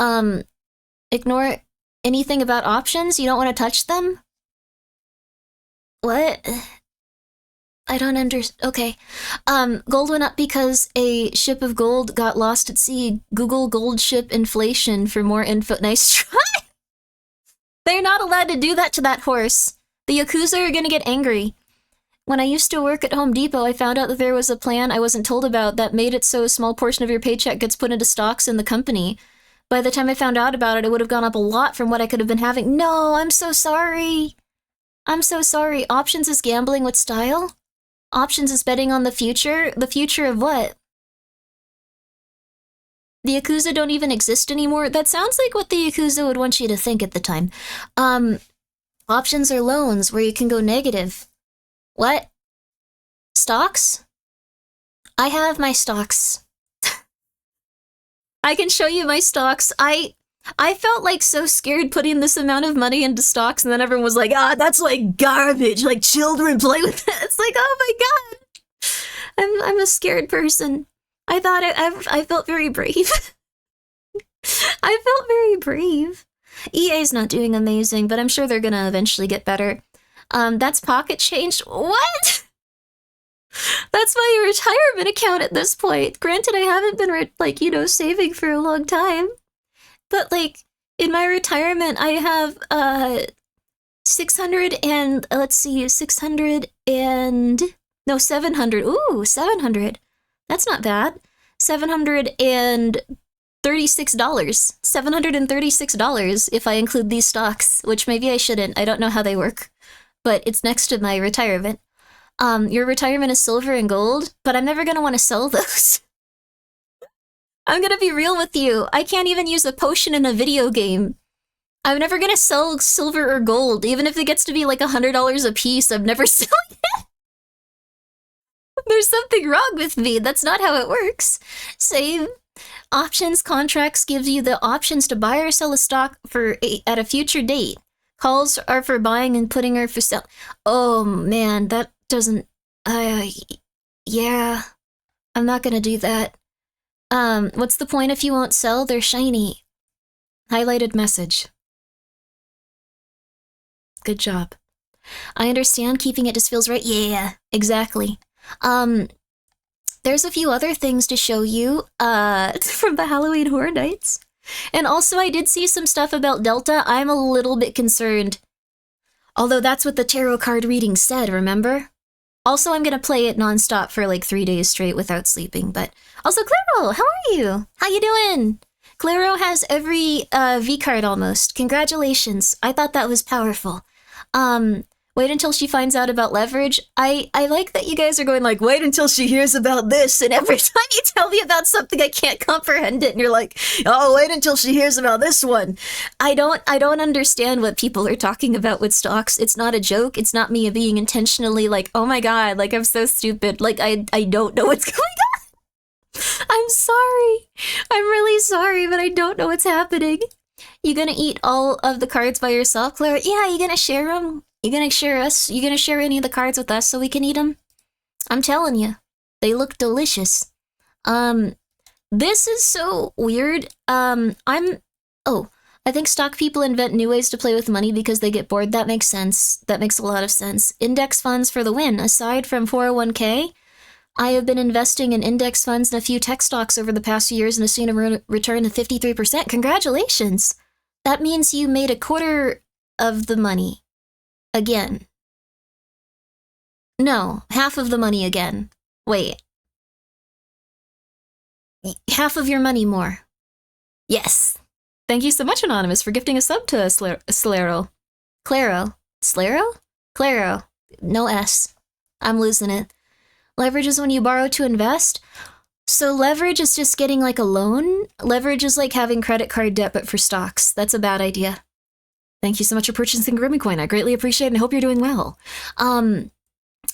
ignore anything about options? You don't want to touch them? What? I don't okay. Gold went up because a ship of gold got lost at sea. Google gold ship inflation for more info. Nice try! They're not allowed to do that to that horse. The Yakuza are gonna get angry. When I used to work at Home Depot, I found out that there was a plan I wasn't told about that made it so a small portion of your paycheck gets put into stocks in the company. By the time I found out about it, it would have gone up a lot from what I could have been having. No, I'm so sorry. I'm so sorry. Options is gambling with style? Options is betting on the future? The future of what? The Yakuza don't even exist anymore? That sounds like what the Yakuza would want you to think at the time. Options are loans where you can go negative. What? Stocks? I have my stocks. I can show you my stocks. I felt like so scared putting this amount of money into stocks, and then everyone was like, that's like garbage, like children play with it. It's like, oh my god. I'm a scared person. I thought I felt very brave. I felt very brave. EA's not doing amazing, but I'm sure they're gonna eventually get better. That's pocket change. What? That's my retirement account at this point. Granted, I haven't been, saving for a long time. But, in my retirement, I have, 600 and, let's see, 600 and, no, 700. Ooh, 700. That's not bad. $736. $736 if I include these stocks, which maybe I shouldn't. I don't know how they work. But it's next to my retirement. Your retirement is silver and gold, but I'm never gonna want to sell those. I'm gonna be real with you. I can't even use a potion in a video game. I'm never gonna sell silver or gold, even if it gets to be like $100 a piece. I'm never selling it. There's something wrong with me. That's not how it works. Same. Options contracts gives you the options to buy or sell a stock at a future date. Calls are for buying and putting her for sale. Oh man, that doesn't. Yeah, I'm not gonna do that. What's the point if you won't sell? They're shiny. Highlighted message. Good job. I understand keeping it just feels right. Yeah, exactly. There's a few other things to show you, from the Halloween Horror Nights. And also I did see some stuff about Delta. I'm a little bit concerned. Although that's what the tarot card reading said, remember? Also, I'm gonna play it nonstop for like 3 days straight without sleeping, but... Also, Claro, how are you? How you doing? Claro has every, V card almost. Congratulations. I thought that was powerful. Wait until she finds out about leverage. I like that you guys are going like, wait until she hears about this, and every time you tell me about something I can't comprehend it, and you're like, oh, wait until she hears about this one. I don't understand what people are talking about with stocks. It's not a joke. It's not me being intentionally like, oh my god, like I'm so stupid. Like I don't know what's going on. I'm sorry. I'm really sorry, but I don't know what's happening. You gonna eat all of the cards by yourself, Claire? Yeah, you gonna share them? You gonna share us? You gonna share any of the cards with us so we can eat them? I'm telling you, they look delicious. This is so weird. I think stock people invent new ways to play with money because they get bored. That makes sense. That makes a lot of sense. Index funds for the win. Aside from 401k, I have been investing in index funds and a few tech stocks over the past few years and have seen a return of 53%. Congratulations! That means you made a quarter of the money. Again. No, half of the money again. Wait. Half of your money more. Yes. Thank you so much, Anonymous, for gifting a sub to Slero. Claro. Slero? Claro. No S. I'm losing it. Leverage is when you borrow to invest. So leverage is just getting like a loan. Leverage is like having credit card debt, but for stocks. That's a bad idea. Thank you so much for purchasing Grimmi coin. I greatly appreciate it and hope you're doing well. I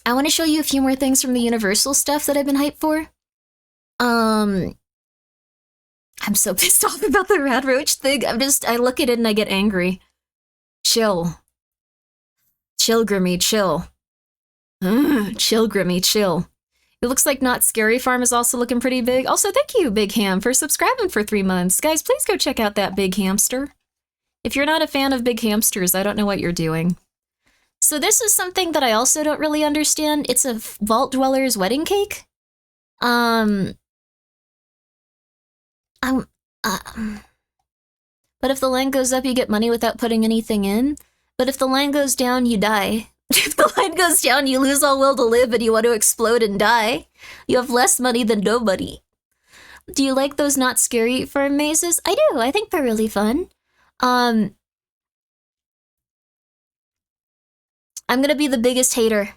want to show you a few more things from the Universal stuff that I've been hyped for. I'm so pissed off about the Rad Roach thing. I look at it and I get angry. Chill. Chill, Grimmi, chill. Chill, Grimmi, chill. It looks like Not Scary Farm is also looking pretty big. Also, thank you, Big Ham, for subscribing for 3 months. Guys, please go check out that big hamster. If you're not a fan of big hamsters, I don't know what you're doing. So this is something that I also don't really understand. It's a Vault Dweller's wedding cake. But if the land goes up, you get money without putting anything in. But if the land goes down, you die. If the land goes down, you lose all will to live and you want to explode and die. You have less money than nobody. Do you like those Not Scary Farm mazes? I do. I think they're really fun. I'm gonna be the biggest hater.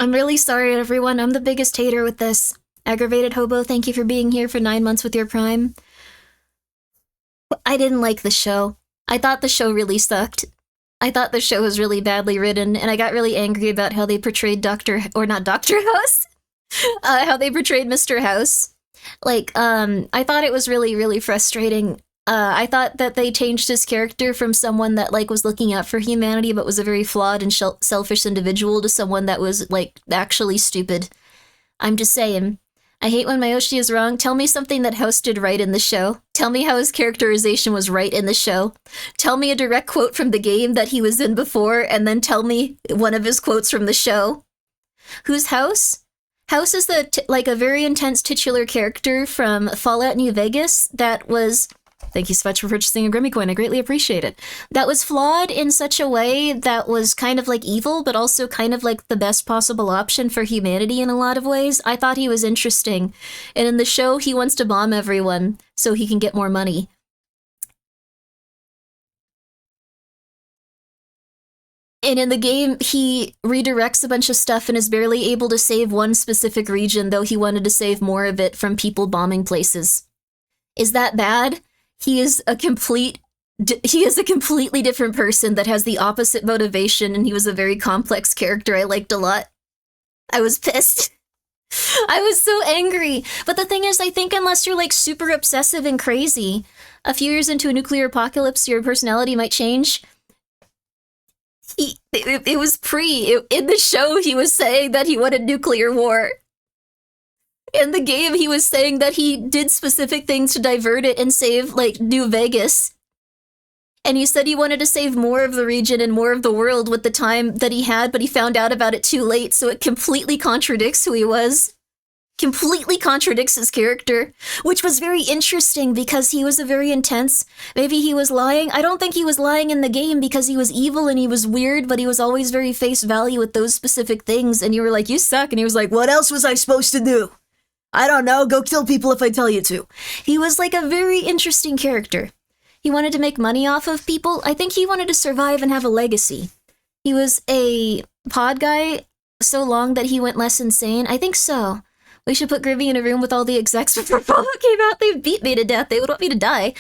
I'm really sorry, everyone. I'm the biggest hater with this. Aggravated Hobo, thank you for being here for 9 months with your Prime. I didn't like the show. I thought the show really sucked. I thought the show was really badly written, and I got really angry about how they portrayed not Dr. House, how they portrayed Mr. House. I thought it was really, really frustrating. I thought that they changed his character from someone that, was looking out for humanity but was a very flawed and selfish individual to someone that was, actually stupid. I'm just saying. I hate when Mayoshi is wrong. Tell me something that House did right in the show. Tell me how his characterization was right in the show. Tell me a direct quote from the game that he was in before, and then tell me one of his quotes from the show. whose House is like a very intense titular character from Fallout New Vegas that was... Thank you so much for purchasing a Grimmi coin. I greatly appreciate it. That was flawed in such a way that was kind of like evil, but also kind of like the best possible option for humanity in a lot of ways. I thought he was interesting. And in the show, he wants to bomb everyone so he can get more money. And in the game, he redirects a bunch of stuff and is barely able to save one specific region, though he wanted to save more of it from people bombing places. Is that bad? He is a completely different person that has the opposite motivation, and he was a very complex character I liked a lot. I was pissed. I was so angry. But the thing is, I think unless you're like super obsessive and crazy, a few years into a nuclear apocalypse, your personality might change. It was in the show, he was saying that he wanted nuclear war. In the game, he was saying that he did specific things to divert it and save, like, New Vegas. And he said he wanted to save more of the region and more of the world with the time that he had, but he found out about it too late, so it completely contradicts who he was. Completely contradicts his character, which was very interesting because he was a very intense... Maybe he was lying. I don't think he was lying in the game because he was evil and he was weird, but he was always very face value with those specific things, and you were like, you suck, and he was like, what else was I supposed to do? I don't know, go kill people if I tell you to. He was like a very interesting character. He wanted to make money off of people. I think he wanted to survive and have a legacy. He was a pod guy so long that he went less insane. I think so. We should put Grimmi in a room with all the execs before Fallout came out. They beat me to death. They would want me to die.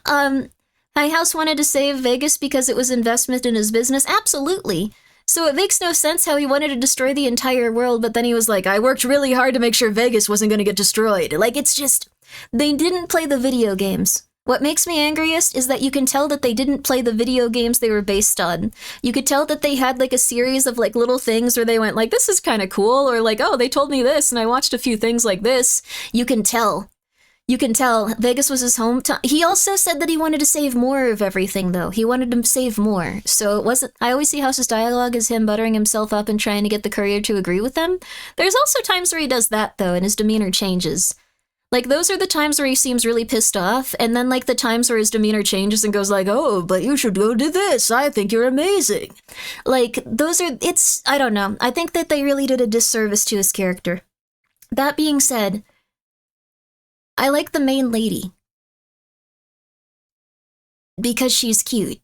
High House wanted to save Vegas because it was investment in his business. Absolutely. So it makes no sense how he wanted to destroy the entire world, but then he was like, I worked really hard to make sure Vegas wasn't going to get destroyed. Like, it's just... They didn't play the video games. What makes me angriest is that you can tell that they didn't play the video games they were based on. You could tell that they had, like, a series of, like, little things where they went, like, this is kind of cool, or like, oh, they told me this, and I watched a few things like this. You can tell. You can tell. Vegas was his hometown. He also said that he wanted to save more of everything, though. He wanted to save more. So it wasn't... I always see House's dialogue as him buttering himself up and trying to get the courier to agree with them. There's also times where he does that, though, and his demeanor changes. Like, those are the times where he seems really pissed off, and then, like, the times where his demeanor changes and goes like, oh, but you should go do this. I think you're amazing. Like, those are... It's... I don't know. I think that they really did a disservice to his character. That being said... I like the main lady. Because she's cute.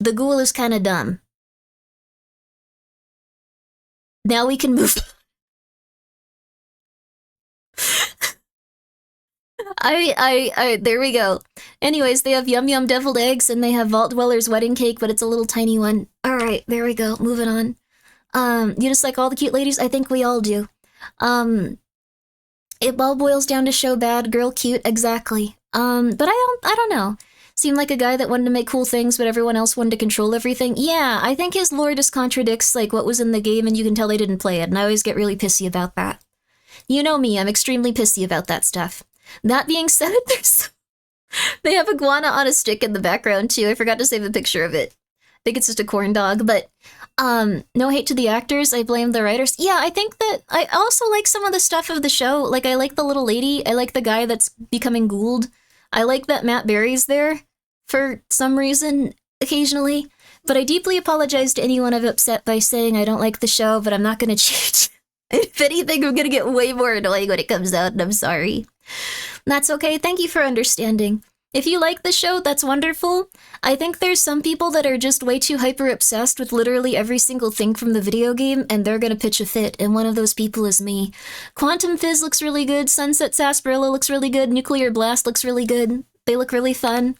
The ghoul is kinda dumb. Now we can move... there we go. Anyways, they have Yum Yum deviled eggs and they have Vault Dweller's wedding cake, but it's a little tiny one. Alright, there we go. Moving on. You just like all the cute ladies? I think we all do. It all boils down to show bad, girl cute, exactly. But I don't know. Seemed like a guy that wanted to make cool things, but everyone else wanted to control everything. Yeah, I think his lore just contradicts, like, what was in the game, and you can tell they didn't play it, and I always get really pissy about that. You know me, I'm extremely pissy about that stuff. That being said, they have iguana on a stick in the background, too. I forgot to save a picture of it. I think it's just a corn dog, but... no hate to the actors, I blame the writers. Yeah, I think that I also like some of the stuff of the show. Like, I like the little lady, I like the guy that's becoming ghouled. I like that Matt Berry's there, for some reason, occasionally. But I deeply apologize to anyone I've upset by saying I don't like the show, but I'm not gonna change. If anything, I'm gonna get way more annoying when it comes out, and I'm sorry. That's okay, thank you for understanding. If you like the show, that's wonderful. I think there's some people that are just way too hyper-obsessed with literally every single thing from the video game, and they're gonna pitch a fit, and one of those people is me. Quantum Fizz looks really good, Sunset Sarsaparilla looks really good, Nuclear Blast looks really good. They look really fun.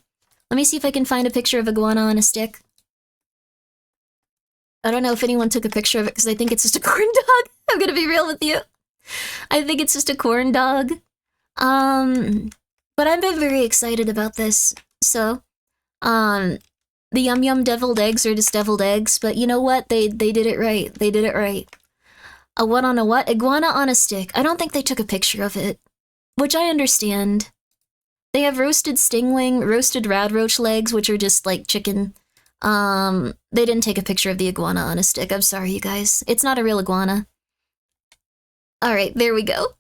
Let me see if I can find a picture of iguana on a stick. I don't know if anyone took a picture of it, because I think it's just a corn dog. I'm gonna be real with you. I think it's just a corn dog. But I've been very excited about this, so, the Yum Yum deviled eggs are just deviled eggs, but you know what? They did it right. They did it right. A what on a what? Iguana on a stick. I don't think they took a picture of it, which I understand. They have roasted stingwing, roasted radroach legs, which are just, like, chicken. They didn't take a picture of the iguana on a stick. I'm sorry, you guys. It's not a real iguana. Alright, there we go.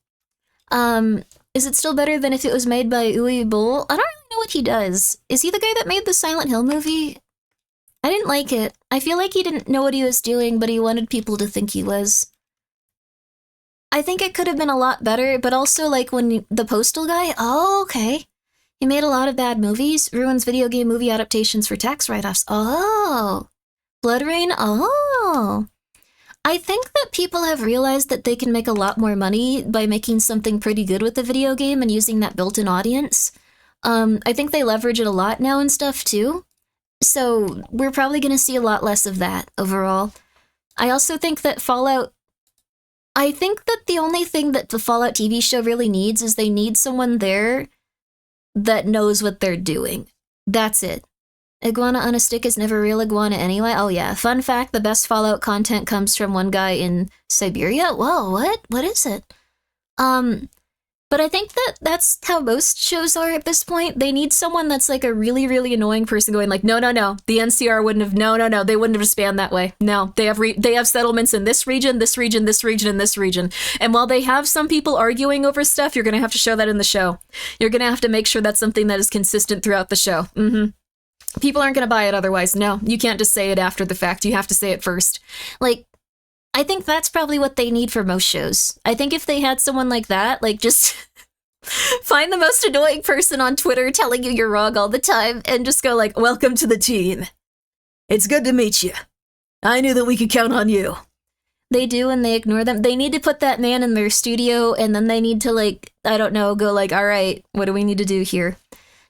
Is it still better than if it was made by Uwe Boll? I don't really know what he does. Is he the guy that made the Silent Hill movie? I didn't like it. I feel like he didn't know what he was doing, but he wanted people to think he was. I think it could have been a lot better, but also like when the Postal guy, oh, okay. He made a lot of bad movies, ruins video game movie adaptations for tax write-offs. Oh, Blood Rain, oh. I think that people have realized that they can make a lot more money by making something pretty good with the video game and using that built-in audience. I think they leverage it a lot now and stuff too. So we're probably going to see a lot less of that overall. I also think that I think that the only thing that the Fallout TV show really needs is they need someone there that knows what they're doing. That's it. Iguana on a stick is never real iguana anyway. Oh yeah, fun fact, the best Fallout content comes from one guy in Siberia. Whoa, what? What is it? But I think that that's how most shows are at this point. They need someone that's like a really, really annoying person going like, no, the NCR wouldn't have, no, they wouldn't have spanned that way. No, they have settlements in this region, this region, this region, and this region. And while they have some people arguing over stuff, you're going to have to show that in the show. You're going to have to make sure that's something that is consistent throughout the show. People aren't going to buy it otherwise. No, you can't just say it after the fact. You have to say it first. Like, I think that's probably what they need for most shows. I think if they had someone like that, like just find the most annoying person on Twitter telling you you're wrong all the time and just go like, welcome to the team. It's good to meet you. I knew that we could count on you. They do and they ignore them. They need to put that man in their studio and then they need to like, I don't know, go like, all right, what do we need to do here?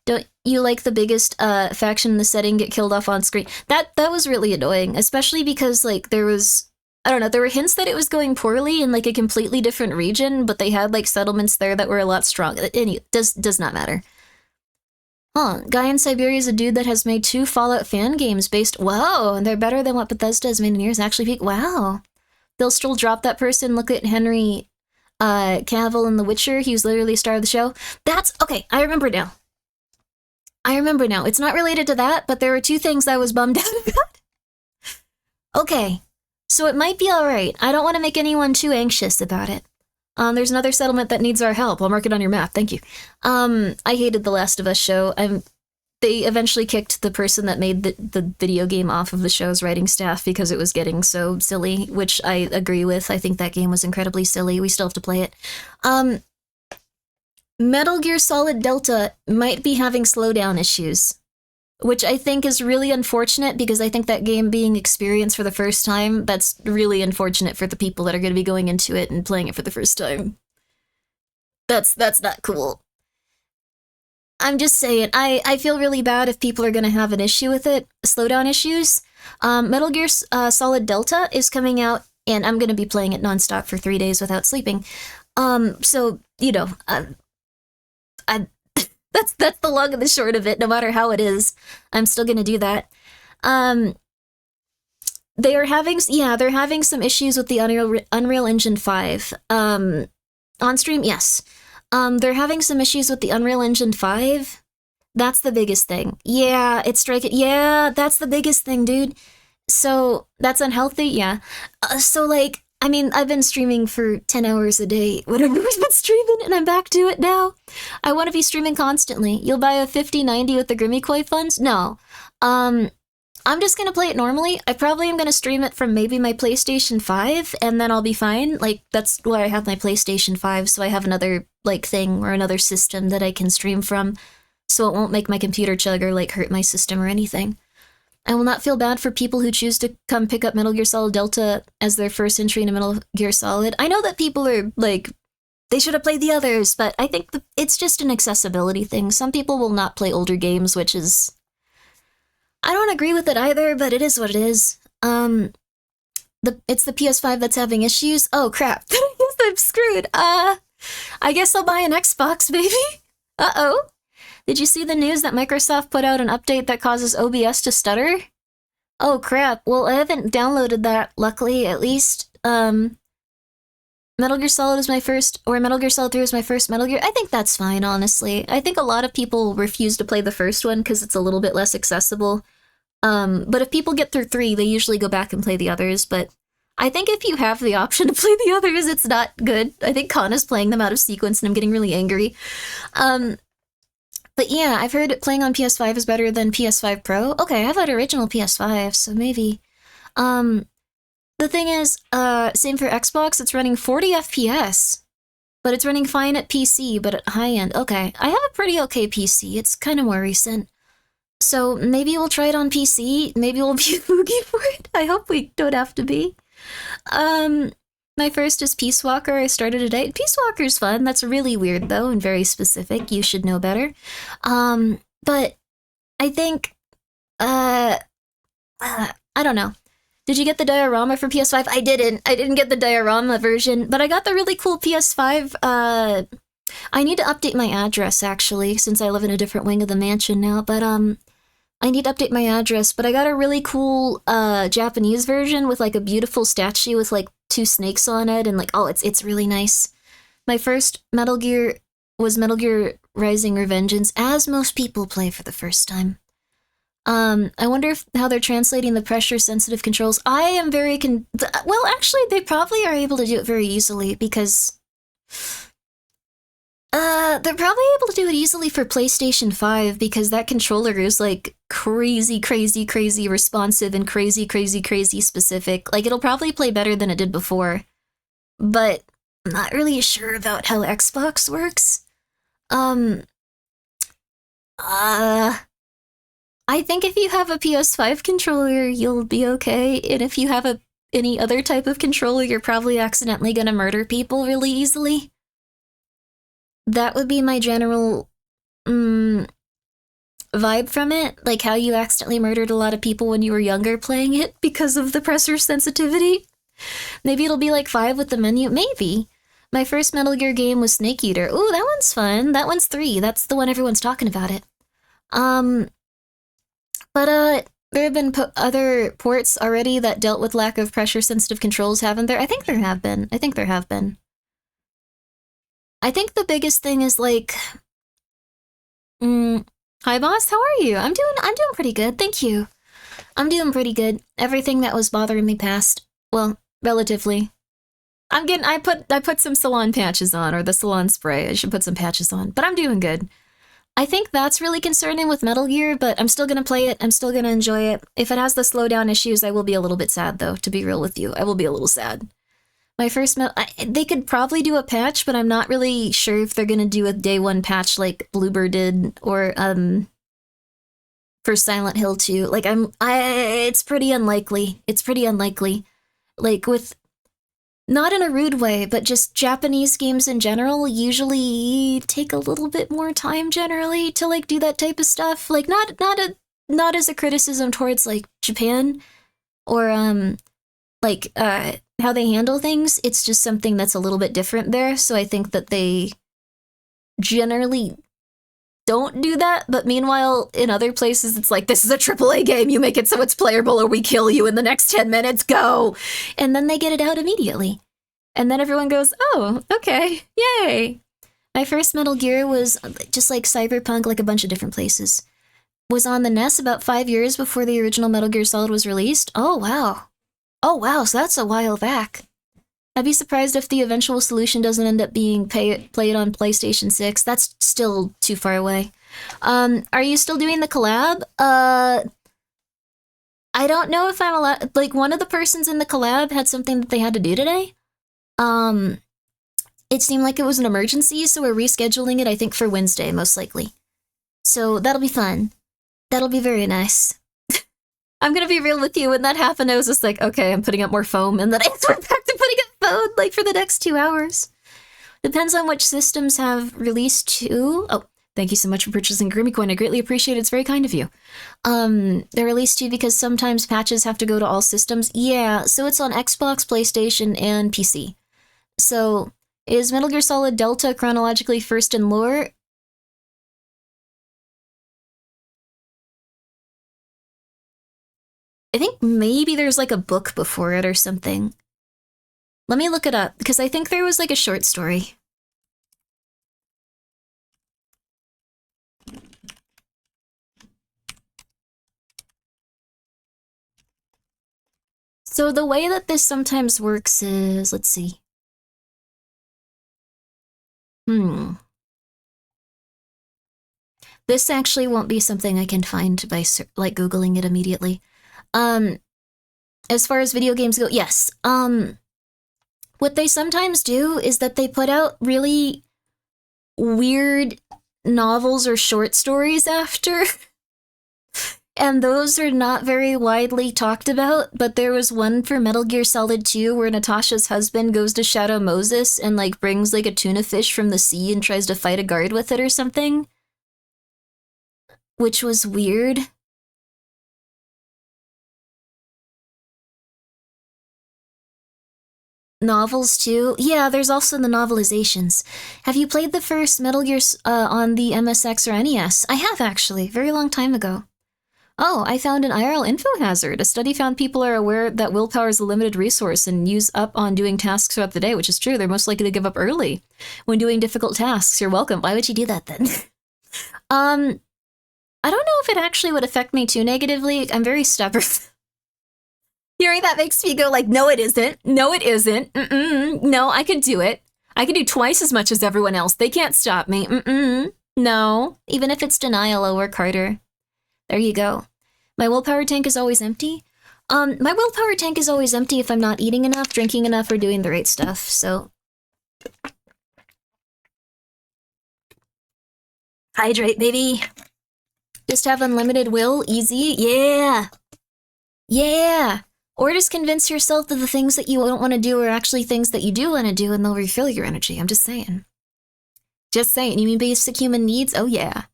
Don't you like the biggest faction in the setting get killed off on screen? That was really annoying, especially because like there was, I don't know, there were hints that it was going poorly in like a completely different region, but they had like settlements there that were a lot stronger. Anyway, does not matter. Guy in Siberia is a dude that has made 2 Fallout fan games based. Wow, and they're better than what Bethesda has made in years. Actually, wow. They'll still drop that person. Look at Henry Cavill in The Witcher. He was literally a star of the show. That's okay. I remember now. It's not related to that, but there were 2 things I was bummed out about. Okay. So it might be alright. I don't want to make anyone too anxious about it. There's another settlement that needs our help. I'll mark it on your map. Thank you. I hated The Last of Us show. They eventually kicked the person that made the video game off of the show's writing staff because it was getting so silly, which I agree with. I think that game was incredibly silly. We still have to play it. Metal Gear Solid Delta might be having slowdown issues, which I think is really unfortunate because I think that game being experienced for the first time, that's really unfortunate for the people that are going to be going into it and playing it for the first time. That's not cool. I'm just saying, I feel really bad if people are going to have an issue with it, slowdown issues. Metal Gear Solid Delta is coming out, and I'm going to be playing it nonstop for 3 days without sleeping. So, you know, that's the long and the short of it. No matter how it is, I'm still gonna do that. They're having some issues with the Unreal Engine 5. On stream, yes. They're having some issues with the Unreal Engine 5. That's the biggest thing. Yeah, it's striking. Yeah, that's the biggest thing, dude. So that's unhealthy. Yeah. So like, I mean, I've been streaming for 10 hours a day, whatever I've been streaming, and I'm back to it now. I want to be streaming constantly. You'll buy a 5090 with the Grimmi Koi funds? No. I'm just going to play it normally. I probably am going to stream it from maybe my PlayStation 5, and then I'll be fine. Like, that's why I have my PlayStation 5, so I have another, like, thing or another system that I can stream from, so it won't make my computer chug or, like, hurt my system or anything. I will not feel bad for people who choose to come pick up Metal Gear Solid Delta as their first entry into Metal Gear Solid. I know that people are, like, they should have played the others, but I think it's just an accessibility thing. Some people will not play older games, which is... I don't agree with it either, but it is what it is. It's the PS5 that's having issues. Oh, crap. I guess I'm screwed. I guess I'll buy an Xbox, baby. Uh-oh. Did you see the news that Microsoft put out an update that causes OBS to stutter? Oh crap, well I haven't downloaded that, luckily, at least. Metal Gear Solid is my first, or Metal Gear Solid 3 is my first Metal Gear. I think that's fine, honestly. I think a lot of people refuse to play the first one because it's a little bit less accessible. But if people get through 3, they usually go back and play the others, but I think if you have the option to play the others, it's not good. I think Kana's playing them out of sequence and I'm getting really angry. But yeah, I've heard playing on PS5 is better than PS5 Pro. Okay, I have that original PS5, so maybe. The thing is, same for Xbox, it's running 40 FPS. But it's running fine at PC, but at high end. Okay, I have a pretty okay PC. It's kind of more recent. So maybe we'll try it on PC. Maybe we'll be boogie for it. I hope we don't have to be. My first is Peace Walker. I started today. Peace Walker's fun. That's really weird, though, and very specific. You should know better. But I think, I don't know. Did you get the diorama for PS5? I didn't. I didn't get the diorama version, but I got the really cool PS5. I need to update my address, actually, since I live in a different wing of the mansion now, but, I need to update my address, but I got a really cool, Japanese version with, like, a beautiful statue with, like, 2 snakes on it, and, like, oh, it's really nice. My first Metal Gear was Metal Gear Rising Revengeance, as most people play for the first time. I wonder how they're translating the pressure-sensitive controls. I am very well, actually, they probably are able to do it very easily, because... they're probably able to do it easily for PlayStation 5, because that controller is, like, crazy, crazy, crazy responsive and crazy, crazy, crazy specific. Like, it'll probably play better than it did before. But I'm not really sure about how Xbox works. I think if you have a PS5 controller, you'll be okay, and if you have any other type of controller, you're probably accidentally gonna murder people really easily. That would be my general, vibe from it, like how you accidentally murdered a lot of people when you were younger playing it because of the pressure sensitivity. Maybe it'll be like 5 with the menu, maybe. My first Metal Gear game was Snake Eater. Ooh, that one's fun. That one's 3. That's the one everyone's talking about it. But there have been other ports already that dealt with lack of pressure-sensitive controls, haven't there? I think there have been. I think the biggest thing is, like... Hi, boss, how are you? I'm doing pretty good, thank you. I'm doing pretty good. Everything that was bothering me passed. Well, relatively. I put some salon patches on, or the salon spray. I should put some patches on, but I'm doing good. I think that's really concerning with Metal Gear, but I'm still gonna play it, I'm still gonna enjoy it. If it has the slowdown issues, I will be a little bit sad, though, to be real with you. I will be a little sad. My first they could probably do a patch, but I'm not really sure if they're gonna do a day 1 patch like Bloober did, or, for Silent Hill 2. Like, it's pretty unlikely. It's pretty unlikely. Like, with... Not in a rude way, but just Japanese games in general usually take a little bit more time generally to, like, do that type of stuff. Like, not as a criticism towards, like, Japan or, how they handle things. It's just something that's a little bit different there, so I think that they generally don't do that, but meanwhile, in other places, it's like, this is a AAA game, you make it so it's playable or we kill you in the next 10 minutes, go! And then they get it out immediately. And then everyone goes, oh, okay, yay! My first Metal Gear was just like Cyberpunk, like a bunch of different places. Was on the NES about 5 years before the original Metal Gear Solid was released. Oh, wow. Oh, wow, so that's a while back. I'd be surprised if the eventual solution doesn't end up being played on PlayStation 6. That's still too far away. Are you still doing the collab? I don't know if I'm allowed... Like, one of the persons in the collab had something that they had to do today. It seemed like it was an emergency, so we're rescheduling it, I think, for Wednesday, most likely. So that'll be fun. That'll be very nice. I'm gonna be real with you, when that happened, I was just like, okay, I'm putting up more foam, and then I went back to putting up foam, like, for the next 2 hours. Depends on which systems have released to... Oh, thank you so much for purchasing Grimmi Coin, I greatly appreciate it, it's very kind of you. They're released to because sometimes patches have to go to all systems. Yeah, so it's on Xbox, PlayStation, and PC. So, is Metal Gear Solid Delta chronologically first in lore? I think maybe there's like a book before it or something. Let me look it up, because I think there was like a short story. So the way that this sometimes works is, let's see. This actually won't be something I can find by like Googling it immediately. As far as video games go, yes. What they sometimes do is that they put out really weird novels or short stories after. And those are not very widely talked about, but there was one for Metal Gear Solid 2 where Natasha's husband goes to Shadow Moses and like brings like a tuna fish from the sea and tries to fight a guard with it or something. Which was weird. Novels too? Yeah, there's also the novelizations. Have you played the first Metal Gear on the MSX or NES? I have actually, very long time ago. Oh, I found an IRL info hazard. A study found people are aware that willpower is a limited resource and use up on doing tasks throughout the day, which is true. They're most likely to give up early when doing difficult tasks. You're welcome. Why would you do that then? I don't know if it actually would affect me too negatively. I'm very stubborn. Hearing that makes me go like, no, it isn't. No, it isn't. No, I could do it. I could do twice as much as everyone else. They can't stop me. No. Even if it's denial, I'll work harder. There you go. My willpower tank is always empty. My willpower tank is always empty if I'm not eating enough, drinking enough, or doing the right stuff, so... Hydrate, baby. Just have unlimited will, easy, yeah! Yeah! Or just convince yourself that the things that you don't want to do are actually things that you do want to do and they'll refill your energy, I'm just saying. Just saying, you mean basic human needs? Oh yeah.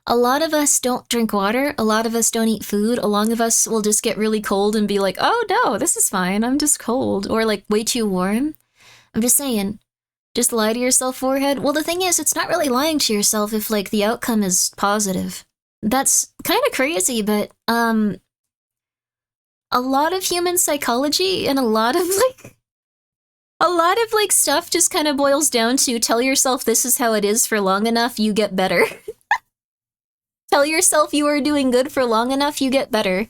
A lot of us don't drink water, a lot of us don't eat food, a lot of us will just get really cold and be like, oh no, this is fine, I'm just cold, or like way too warm. I'm just saying, just lie to yourself, forehead. Well, the thing is, it's not really lying to yourself if like the outcome is positive. That's kind of crazy, but a lot of human psychology and a lot of stuff just kind of boils down to tell yourself this is how it is for long enough, you get better. Tell yourself you are doing good for long enough, you get better.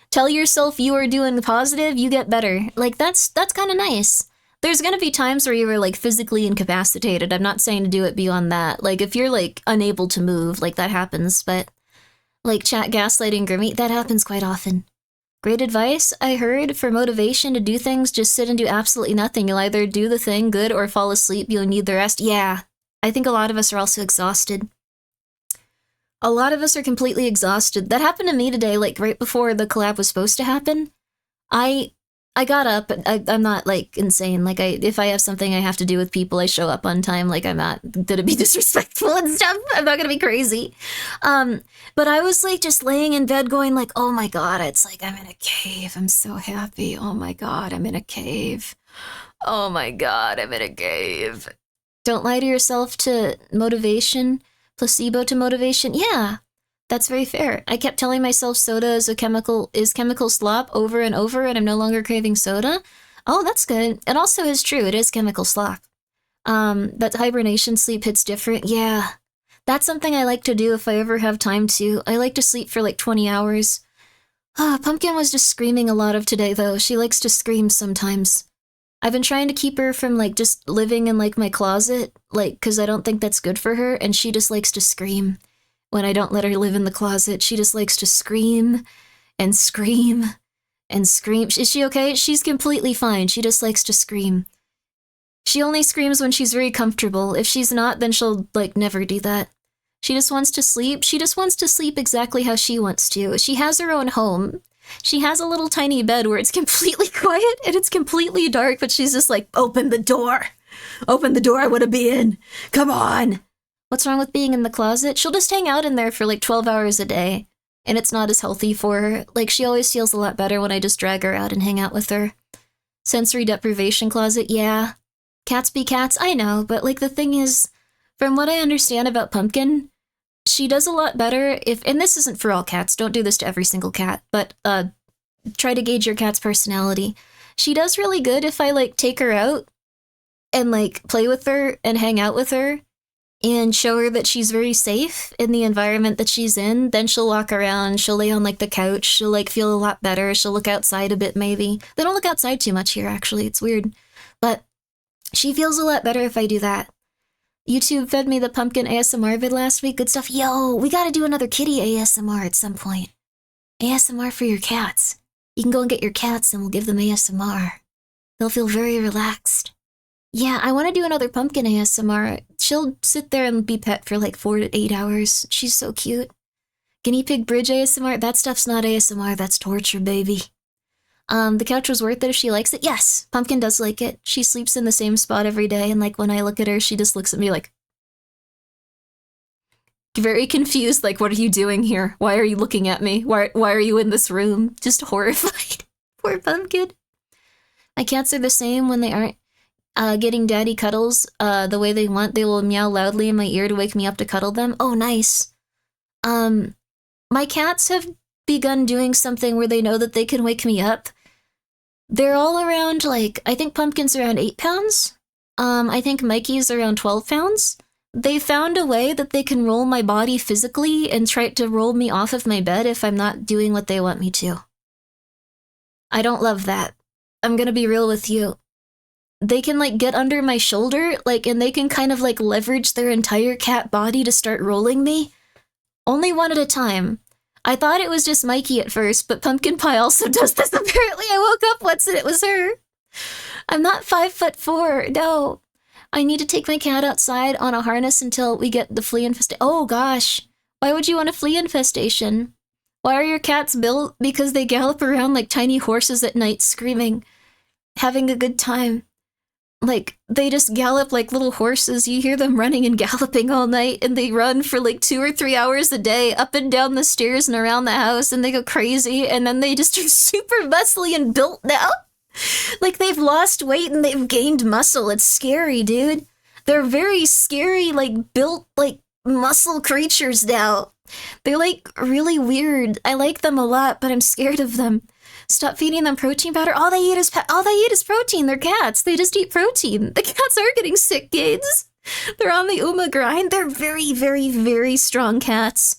Tell yourself you are doing positive, you get better. Like, that's kind of nice. There's gonna be times where you are, like, physically incapacitated. I'm not saying to do it beyond that. Like, if you're, like, unable to move, like, that happens. But, like, chat gaslighting Grimmi, that happens quite often. Great advice, I heard, for motivation to do things, just sit and do absolutely nothing. You'll either do the thing good or fall asleep. You'll need the rest. Yeah, I think a lot of us are also exhausted. A lot of us are completely exhausted. That happened to me today, like, right before the collab was supposed to happen. I got up, I'm not, like, insane. Like, if I have something I have to do with people, I show up on time. Like, I'm not gonna be disrespectful and stuff. I'm not gonna be crazy. But I was, like, just laying in bed going, like, oh my god, it's like, I'm in a cave. I'm so happy. Oh my god, I'm in a cave. Oh my god, I'm in a cave. Don't lie to yourself to motivation. Placebo to motivation? Yeah, that's very fair. I kept telling myself soda is chemical slop over and over, and I'm no longer craving soda. Oh, that's good. It also is true, it is chemical slop. That hibernation sleep hits different. Yeah, that's something I like to do if I ever have time to. I like to sleep for like 20 hours. Pumpkin was just screaming a lot of today, though. She likes to scream sometimes. I've been trying to keep her from, like, just living in, like, my closet, like, because I don't think that's good for her, and she just likes to scream. When I don't let her live in the closet, she just likes to scream and scream and scream. Is she okay? She's completely fine. She just likes to scream. She only screams when she's very comfortable. If she's not, then she'll, like, never do that. She just wants to sleep. She just wants to sleep exactly how she wants to. She has her own home. She has a little tiny bed where it's completely quiet and it's completely dark, but she's just like, open the door. Open the door, I want to be in. Come on. What's wrong with being in the closet? She'll just hang out in there for like 12 hours a day, and it's not as healthy for her. Like, she always feels a lot better when I just drag her out and hang out with her. Sensory deprivation closet, yeah. Cats be cats, I know, but like the thing is, from what I understand about Pumpkin, she does a lot better if, and this isn't for all cats, don't do this to every single cat, but try to gauge your cat's personality. She does really good if I, like, take her out and, like, play with her and hang out with her and show her that she's very safe in the environment that she's in, then she'll walk around, she'll lay on like the couch, she'll like feel a lot better, she'll look outside a bit maybe. They don't look outside too much here actually, it's weird. But she feels a lot better if I do that. YouTube fed me the pumpkin ASMR vid last week, good stuff. Yo, we gotta do another kitty ASMR at some point. ASMR for your cats. You can go and get your cats and we'll give them ASMR. They'll feel very relaxed. Yeah, I want to do another pumpkin ASMR. She'll sit there and be pet for like 4 to 8 hours. She's so cute. Guinea pig bridge ASMR? That stuff's not ASMR, that's torture, baby. The couch was worth it if she likes it. Yes, Pumpkin does like it. She sleeps in the same spot every day, and like when I look at her, she just looks at me like... very confused, like, what are you doing here? Why are you looking at me? Why are you in this room? Just horrified. Poor Pumpkin. My cats are the same when they aren't getting daddy cuddles the way they want. They will meow loudly in my ear to wake me up to cuddle them. Oh, nice. My cats have begun doing something where they know that they can wake me up. They're all around, like, I think Pumpkin's around 8 pounds. I think Mikey's around 12 pounds. They found a way that they can roll my body physically and try to roll me off of my bed if I'm not doing what they want me to. I don't love that. I'm gonna be real with you. They can, like, get under my shoulder, like, and they can kind of, like, leverage their entire cat body to start rolling me. Only one at a time. I thought it was just Mikey at first, but Pumpkin Pie also does this. Apparently I woke up once and it was her. I'm not 5'4", no. I need to take my cat outside on a harness until we get the flea infestation. Oh gosh, why would you want a flea infestation? Why are your cats built? Because they gallop around like tiny horses at night screaming, having a good time. Like, they just gallop like little horses. You hear them running and galloping all night, and they run for like 2 or 3 hours a day, up and down the stairs and around the house, and they go crazy, and then they just are super muscly and built now. Like, they've lost weight and they've gained muscle. It's scary, dude. They're very scary, like, built, like, muscle creatures now. They're, like, really weird. I like them a lot, but I'm scared of them. Stop feeding them protein powder. All they eat is protein. They're cats. They just eat protein. The cats are getting sick, kids. They're on the Uma grind. They're very, very, very strong cats.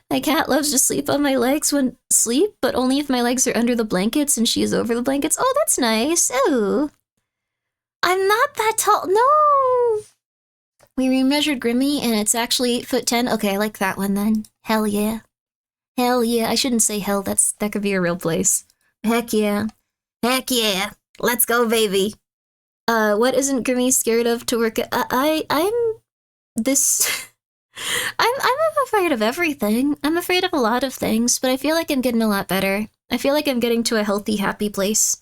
My cat loves to sleep on my legs when sleep, but only if my legs are under the blankets and she is over the blankets. Oh, that's nice. Oh. I'm not that tall. No. We remeasured Grimmi and it's actually 8'10". Okay, I like that one then. Hell yeah. Hell yeah. I shouldn't say hell. That could be a real place. Heck yeah. Heck yeah. Let's go, baby. What isn't Grimmi scared of to work at? I'm this... I'm afraid of everything. I'm afraid of a lot of things, but I feel like I'm getting a lot better. I feel like I'm getting to a healthy, happy place.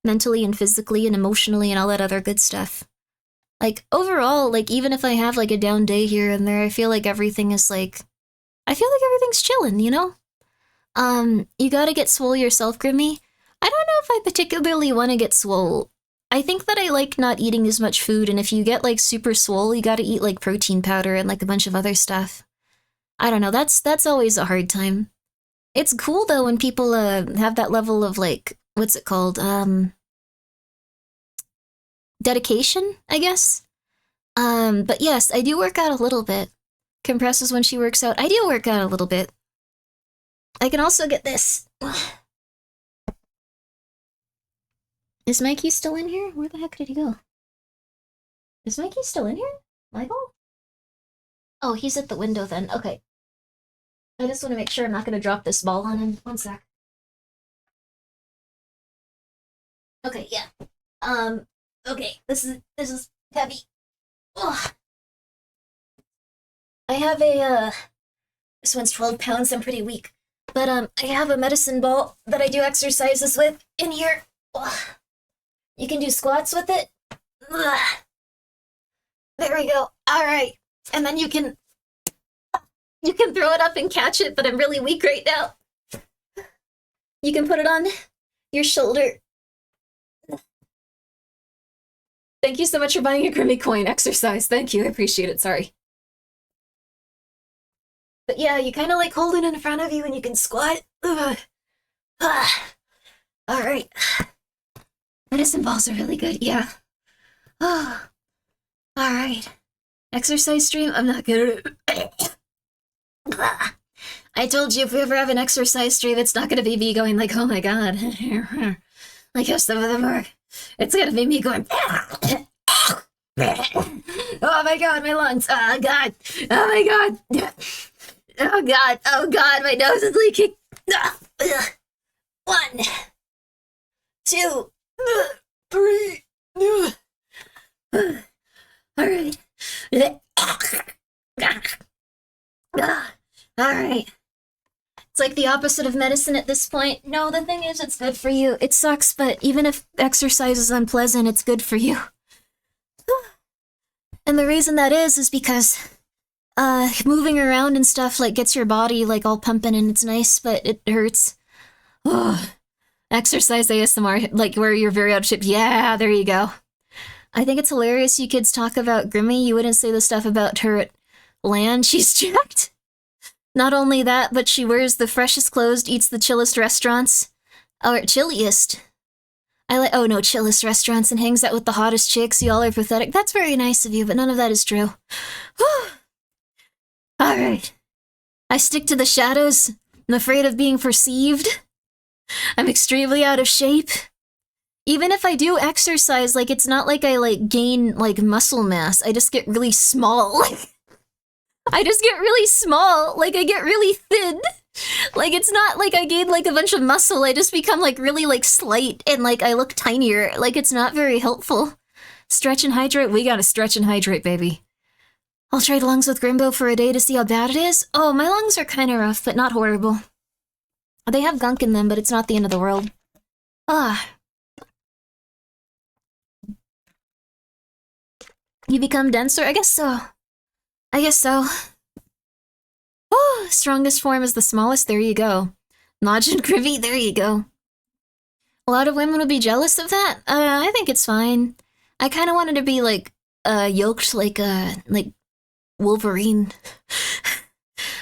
Mentally and physically and emotionally and all that other good stuff. Like, overall, like, even if I have, like, a down day here and there, I feel like everything is, like... I feel like everything's chillin', you know? You gotta get swole yourself, Grimmi. I don't know if I particularly want to get swole. I think that I like not eating as much food, and if you get, like, super swole, you gotta eat, like, protein powder and, like, a bunch of other stuff. I don't know, that's always a hard time. It's cool, though, when people, have that level of, like, what's it called, dedication, I guess? But yes, I do work out a little bit. Compresses when she works out. I do work out a little bit. I can also get this. Is Mikey still in here? Where the heck did he go? Is Mikey still in here? Michael? Oh, he's at the window then. Okay. I just want to make sure I'm not going to drop this ball on him. One sec. Okay, yeah. Okay, this is heavy. Ugh. I have a, this one's 12 pounds, I'm pretty weak. But, I have a medicine ball that I do exercises with in here. Ugh. You can do squats with it. Ugh. There we go. Alright. And then you can throw it up and catch it, but I'm really weak right now. You can put it on your shoulder. Thank you so much for buying a Grimmi coin exercise. Thank you, I appreciate it, sorry. But yeah, you kind of like hold it in front of you and you can squat. Alright. Medicine balls are really good, yeah. Alright. Exercise stream? I'm not gonna... I told you if we ever have an exercise stream, it's not gonna be me going like, oh my god. Like how some of them are. It's gonna be me going... Oh my god, my lungs. Oh god. Oh my god. Oh god. Oh god, my nose is leaking. 1, 2, 3. Alright. Alright. It's like the opposite of medicine at this point. No, the thing is, it's good for you. It sucks, but even if exercise is unpleasant, it's good for you. And the reason that is because moving around and stuff like gets your body like all pumping and it's nice, but it hurts. Oh, exercise ASMR, like where you're very out of shape. Yeah, there you go. I think it's hilarious you kids talk about Grimmi. You wouldn't say the stuff about her at LAN. She's jacked. Not only that, but she wears the freshest clothes, eats the chillest restaurants. Or chilliest. Oh no, chillest restaurants, and hangs out with the hottest chicks. Y'all are pathetic. That's very nice of you, but none of that is true. Alright. I stick to the shadows. I'm afraid of being perceived. I'm extremely out of shape. Even if I do exercise, like, it's not like I, like, gain, like, muscle mass. I just get really small. I just get really small. Like, I get really thin. Like, it's not like I gain, like, a bunch of muscle. I just become, like, really, like, slight and, like, I look tinier. Like, it's not very helpful. Stretch and hydrate? We gotta stretch and hydrate, baby. I'll trade lungs with Grimbo for a day to see how bad it is. Oh, my lungs are kinda rough, but not horrible. They have gunk in them, but it's not the end of the world. Ah. You become denser? I guess so. I guess so. Oh, strongest form is the smallest. There you go. Majin Grimmi, there you go. A lot of women would be jealous of that. I think it's fine. I kind of wanted to be like yoked like Wolverine.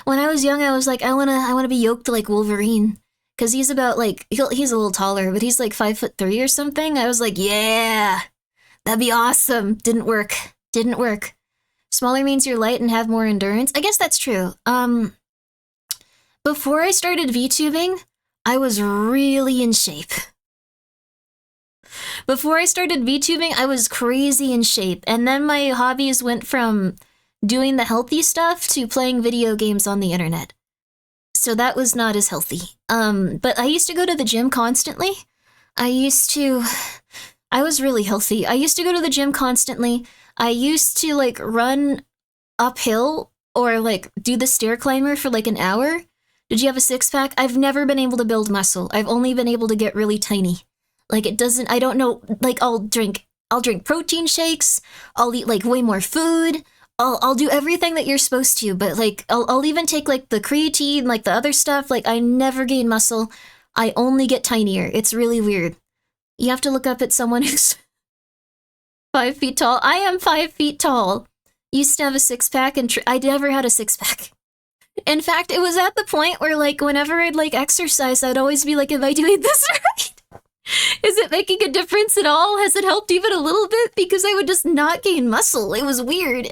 When I was young, I was like, I wanna be yoked like Wolverine, cause he's about like he's a little taller, but he's like 5'3" or something. I was like, yeah, that'd be awesome. Didn't work. Didn't work. Smaller means you're light and have more endurance. I guess that's true. Before I started VTubing, I was really in shape. Before I started VTubing, I was crazy in shape, and then my hobbies went from doing the healthy stuff to playing video games on the internet. So that was not as healthy. But I used to go to the gym constantly. I was really healthy. I used to go to the gym constantly. I used to, like, run uphill or, like, do the stair climber for, like, an hour. Did you have a six-pack? I've never been able to build muscle. I've only been able to get really tiny. Like, I don't know, like, I'll drink protein shakes, I'll eat, like, way more food, I'll do everything that you're supposed to, but, like, I'll even take, like, the creatine, like, the other stuff. Like, I never gain muscle. I only get tinier. It's really weird. You have to look up at someone who's 5 feet tall. I am 5 feet tall. Used to have a six-pack, and I never had a six-pack. In fact, it was at the point where, like, whenever I'd, like, exercise, I'd always be like, am I doing this right? Is it making a difference at all? Has it helped even a little bit? Because I would just not gain muscle. It was weird.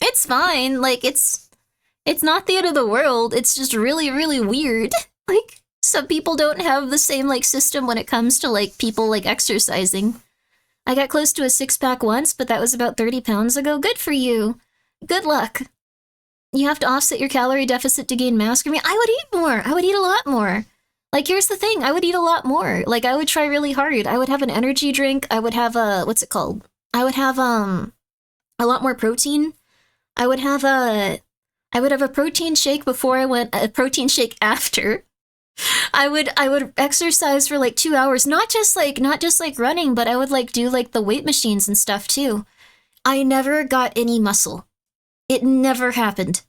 It's fine. Like, it's not the end of the world. It's just really, really weird. Like, some people don't have the same, like, system when it comes to, like, people, like, exercising. I got close to a six-pack once, but that was about 30 pounds ago. Good for you. Good luck. You have to offset your calorie deficit to gain mass. I mean, I would eat more. I would eat a lot more. Like, here's the thing. I would eat a lot more. Like, I would try really hard. I would have an energy drink. I would have what's it called? I would have, a lot more protein. I would have a protein shake before I went, a protein shake after. I would exercise for, like, 2 hours. Not just like running, but I would, like, do, like, the weight machines and stuff, too. I never got any muscle. It never happened.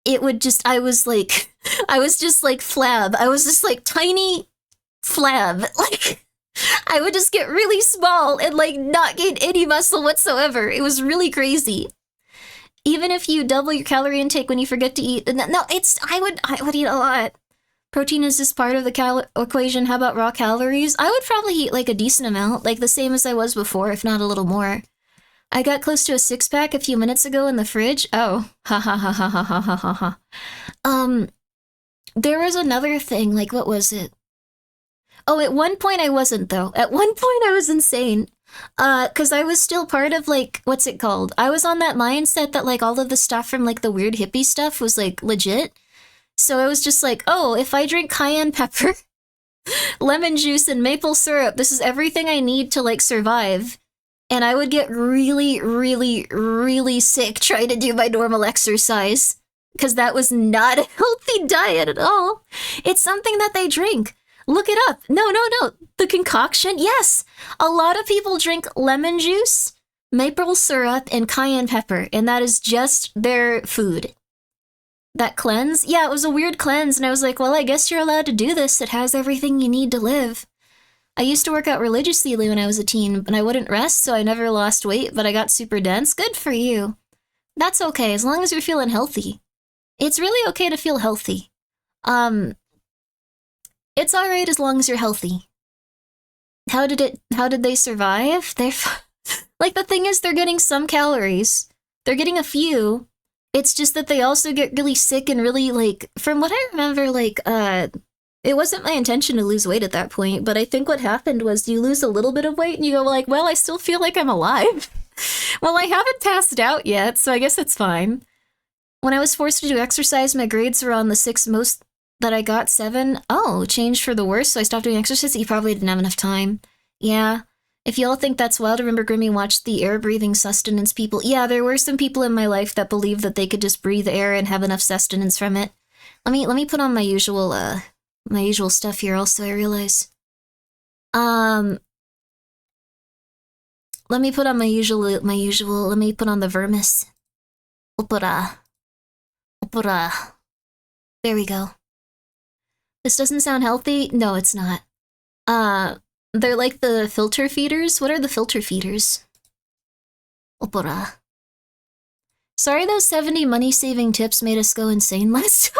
It would just, I was just like flab. I was just like tiny flab. Like, I would just get really small and like not gain any muscle whatsoever. It was really crazy. Even if you double your calorie intake when you forget to eat. No, I would eat a lot. Protein is just part of the equation. How about raw calories? I would probably eat like a decent amount, like the same as I was before, if not a little more. I got close to a 6-pack a few minutes ago in the fridge. Oh, ha ha ha ha ha ha ha ha ha. There was another thing, like, what was it? Oh, at one point I wasn't, though. At one point I was insane. Cause I was still part of, like, what's it called? I was on that mindset that, like, all of the stuff from, like, the weird hippie stuff was, like, legit. So I was just like, oh, if I drink cayenne pepper, lemon juice, and maple syrup, this is everything I need to, like, survive. And I would get really, really, really sick trying to do my normal exercise. Because that was not a healthy diet at all. It's something that they drink. Look it up. No. The concoction, yes. A lot of people drink lemon juice, maple syrup, and cayenne pepper, and that is just their food. That cleanse? Yeah, it was a weird cleanse, and I was like, well, I guess you're allowed to do this. It has everything you need to live. I used to work out religiously when I was a teen, and I wouldn't rest, so I never lost weight, but I got super dense. Good for you. That's okay, as long as you're feeling healthy. It's really okay to feel healthy. It's alright as long as you're healthy. How did they survive? Like, the thing is, they're getting some calories. They're getting a few. It's just that they also get really sick and really, like, from what I remember, like, it wasn't my intention to lose weight at that point, but I think what happened was you lose a little bit of weight and you go like, well, I still feel like I'm alive. Well, I haven't passed out yet, so I guess it's fine. When I was forced to do exercise, my grades were on the 6 most that I got 7. Oh, changed for the worse, so I stopped doing exercise. You probably didn't have enough time. Yeah. If y'all think that's wild, remember Grimmi watched the air-breathing sustenance people. Yeah, there were some people in my life that believed that they could just breathe air and have enough sustenance from it. Let me put on my usual stuff here also, I realize. Let me put on my usual, let me put on the vermis. Opera. There we go. This doesn't sound healthy? No, it's not. They're like the filter feeders. What are the filter feeders? Opera. Sorry those 70 money-saving tips made us go insane last time.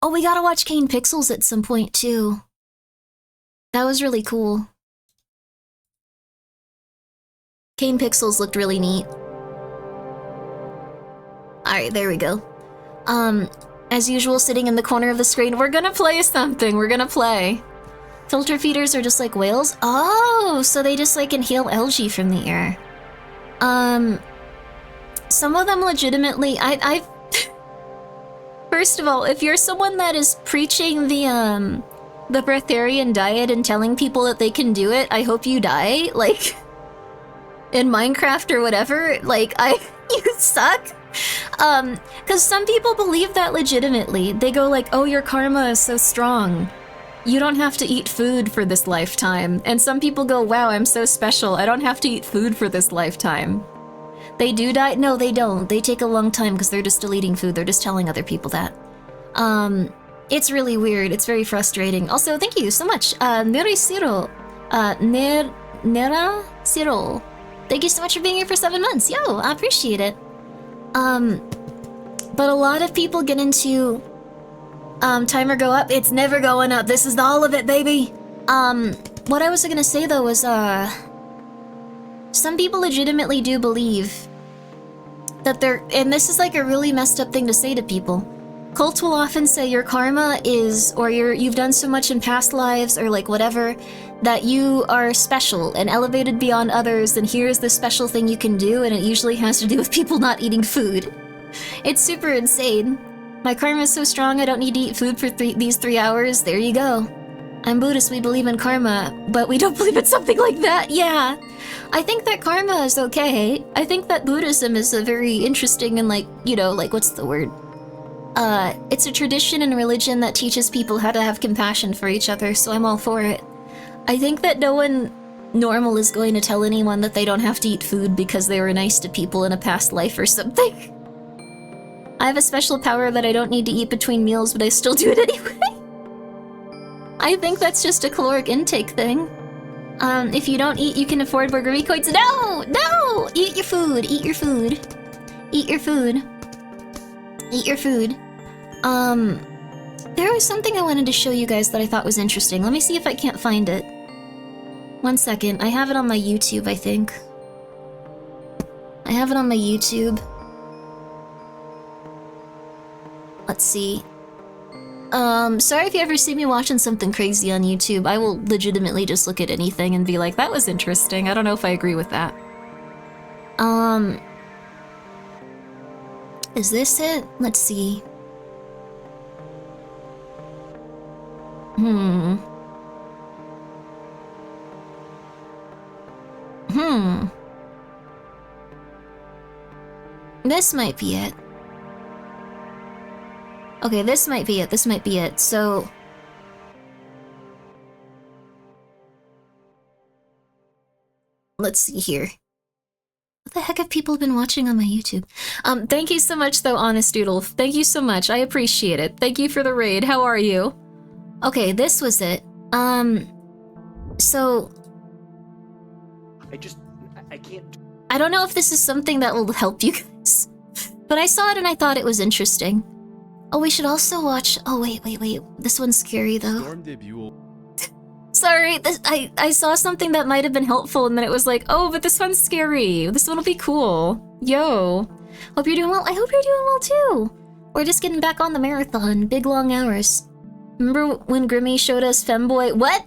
Oh, we gotta watch Kane Pixels at some point, too. That was really cool. Kane Pixels looked really neat. Alright, there we go. As usual, sitting in the corner of the screen, we're gonna play something, we're gonna play. Filter feeders are just like whales? Oh, so they just like inhale algae from the air. Some of them legitimately, First of all, if you're someone that is preaching the breatharian diet and telling people that they can do it, I hope you die, like, in Minecraft or whatever, like, you suck. Because some people believe that legitimately. They go like, oh, your karma is so strong. You don't have to eat food for this lifetime. And some people go, wow, I'm so special. I don't have to eat food for this lifetime. They do die? No, they don't. They take a long time because they're just still eating food. They're just telling other people that. It's really weird. It's very frustrating. Also, thank you so much. Nerisiro. Nera Ciro. Thank you so much for being here for 7 months. Yo, I appreciate it. But a lot of people get into, timer go up. It's never going up. This is all of it, baby. What I was gonna say though was, some people legitimately do believe that they're, and this is like a really messed up thing to say to people. Cults will often say your karma is, or you've done so much in past lives, or like whatever, that you are special and elevated beyond others, and here's the special thing you can do, and it usually has to do with people not eating food. It's super insane. My karma is so strong I don't need to eat food for these 3 hours. There you go. I'm Buddhist, we believe in karma, but we don't believe in something like that. Yeah. I think that karma is okay. I think that Buddhism is a very interesting and like, you know, like what's the word? It's a tradition and religion that teaches people how to have compassion for each other, so I'm all for it. I think that no one normal is going to tell anyone that they don't have to eat food because they were nice to people in a past life or something. I have a special power that I don't need to eat between meals, but I still do it anyway. I think that's just a caloric intake thing. If you don't eat, you can afford more Grimmi coins. No! No! Eat your food! Eat your food! Eat your food. Eat your food. There was something I wanted to show you guys that I thought was interesting. Let me see if I can't find it. 1 second. I have it on my YouTube, I think. have it on my YouTube. Let's see. Sorry if you ever see me watching something crazy on YouTube. I will legitimately just look at anything and be like, that was interesting. I don't know if I agree with that. Is this it? Let's see. This might be it. Okay, this might be it. This might be it. So... let's see here. What the heck have people been watching on my YouTube? Thank you so much, though, Honest Doodle. Thank you so much. I appreciate it. Thank you for the raid. How are you? Okay, this was it. So... I can't... I don't know if this is something that will help you guys. But I saw it and I thought it was interesting. Oh, we should also watch... oh, wait. This one's scary, though. Sorry, I saw something that might have been helpful and then it was like, oh, but this one's scary. This one will be cool. Yo. Hope you're doing well. I hope you're doing well, too. We're just getting back on the marathon. Big, long hours. Remember when Grimmi showed us Femboy? What?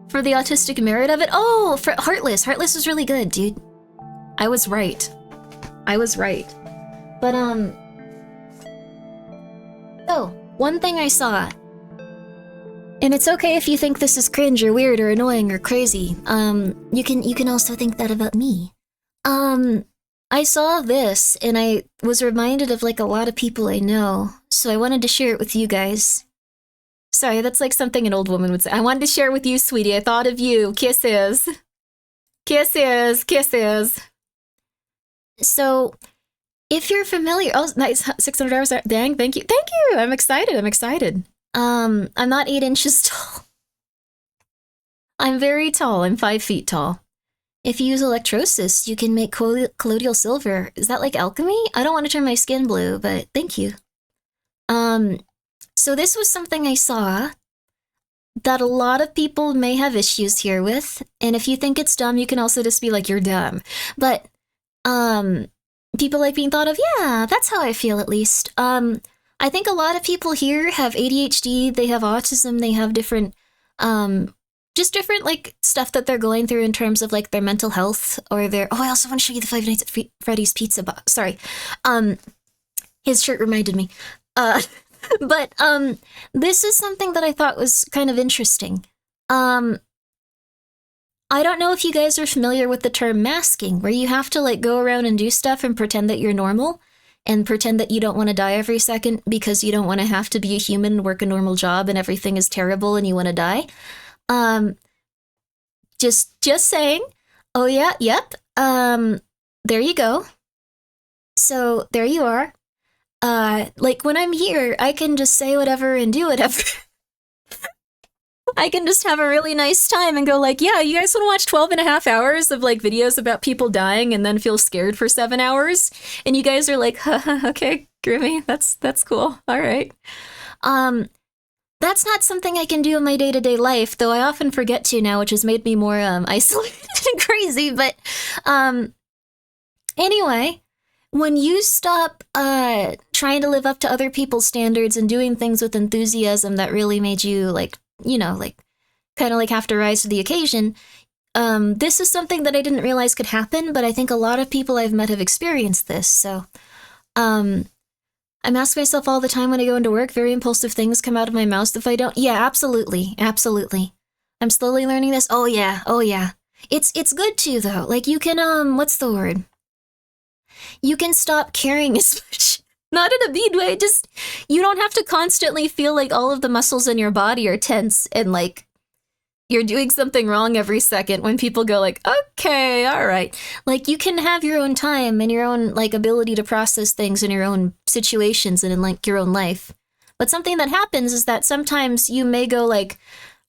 For the autistic merit of it? Oh, for Heartless. Heartless was really good, dude. I was right. But, oh, one thing I saw, and it's okay if you think this is cringe or weird or annoying or crazy. You can also think that about me. I saw this and I was reminded of like a lot of people I know, so I wanted to share it with you guys. Sorry, that's like something an old woman would say. I wanted to share with you, sweetie. I thought of you. Kisses. Kisses. Kisses. So, if you're familiar... oh, nice. 600 hours. Dang, thank you. Thank you! I'm excited. I'm not 8 inches tall. I'm very tall. I'm 5 feet tall. If you use electrosis, you can make colloidal silver. Is that like alchemy? I don't want to turn my skin blue, but thank you. So this was something I saw that a lot of people may have issues here with, and if you think it's dumb, you can also just be like, you're dumb. But, people like being thought of, yeah, that's how I feel at least. I think a lot of people here have ADHD, they have autism, they have different, just different, like, stuff that they're going through in terms of, like, their mental health, or their... oh, I also want to show you the Five Nights at Freddy's pizza box. Sorry. His shirt reminded me. But, this is something that I thought was kind of interesting. I don't know if you guys are familiar with the term masking, where you have to, like, go around and do stuff and pretend that you're normal, and pretend that you don't want to die every second because you don't want to have to be a human, work a normal job, and everything is terrible and you want to die. Just saying. Oh, yeah, yep. There you go. So, there you are. Like, when I'm here, I can just say whatever and do whatever. I can just have a really nice time and go like, yeah, you guys want to watch 12 and a half hours of, like, videos about people dying and then feel scared for 7 hours? And you guys are like, okay, Grimmi, that's cool, all right. That's not something I can do in my day-to-day life, though I often forget to now, which has made me more, isolated and crazy, but, anyway... when you stop trying to live up to other people's standards and doing things with enthusiasm that really made you, like, you know, like, kind of like have to rise to the occasion, this is something that I didn't realize could happen, but I think a lot of people I've met have experienced this, so, I'm asking myself all the time when I go into work, very impulsive things come out of my mouth if I don't... yeah, absolutely. I'm slowly learning this. Oh yeah. It's good too, though. Like, you can, what's the word? You can stop caring as much. Not in a mean way, just, you don't have to constantly feel like all of the muscles in your body are tense and, like, you're doing something wrong every second when people go like, okay, all right. Like, you can have your own time and your own, like, ability to process things in your own situations and in, like, your own life. But something that happens is that sometimes you may go like,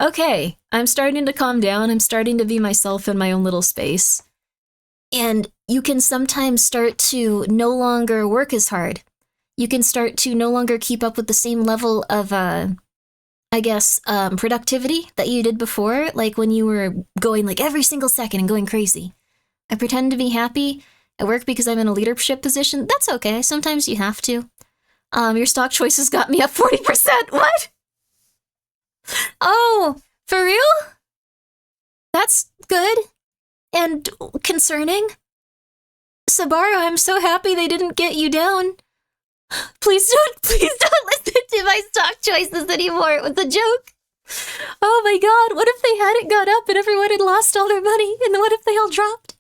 okay, I'm starting to calm down, I'm starting to be myself in my own little space. And you can sometimes start to no longer work as hard. You can start to no longer keep up with the same level of, productivity that you did before, like when you were going like every single second and going crazy. I pretend to be happy, I work because I'm in a leadership position. That's okay. Sometimes you have to. Your stock choices got me up 40%. What? Oh, for real? That's good. And concerning. Sabaru, I'm so happy they didn't get you down. Please don't listen to my stock choices anymore. It was a joke. Oh my god, what if they hadn't gone up and everyone had lost all their money? And what if they all dropped?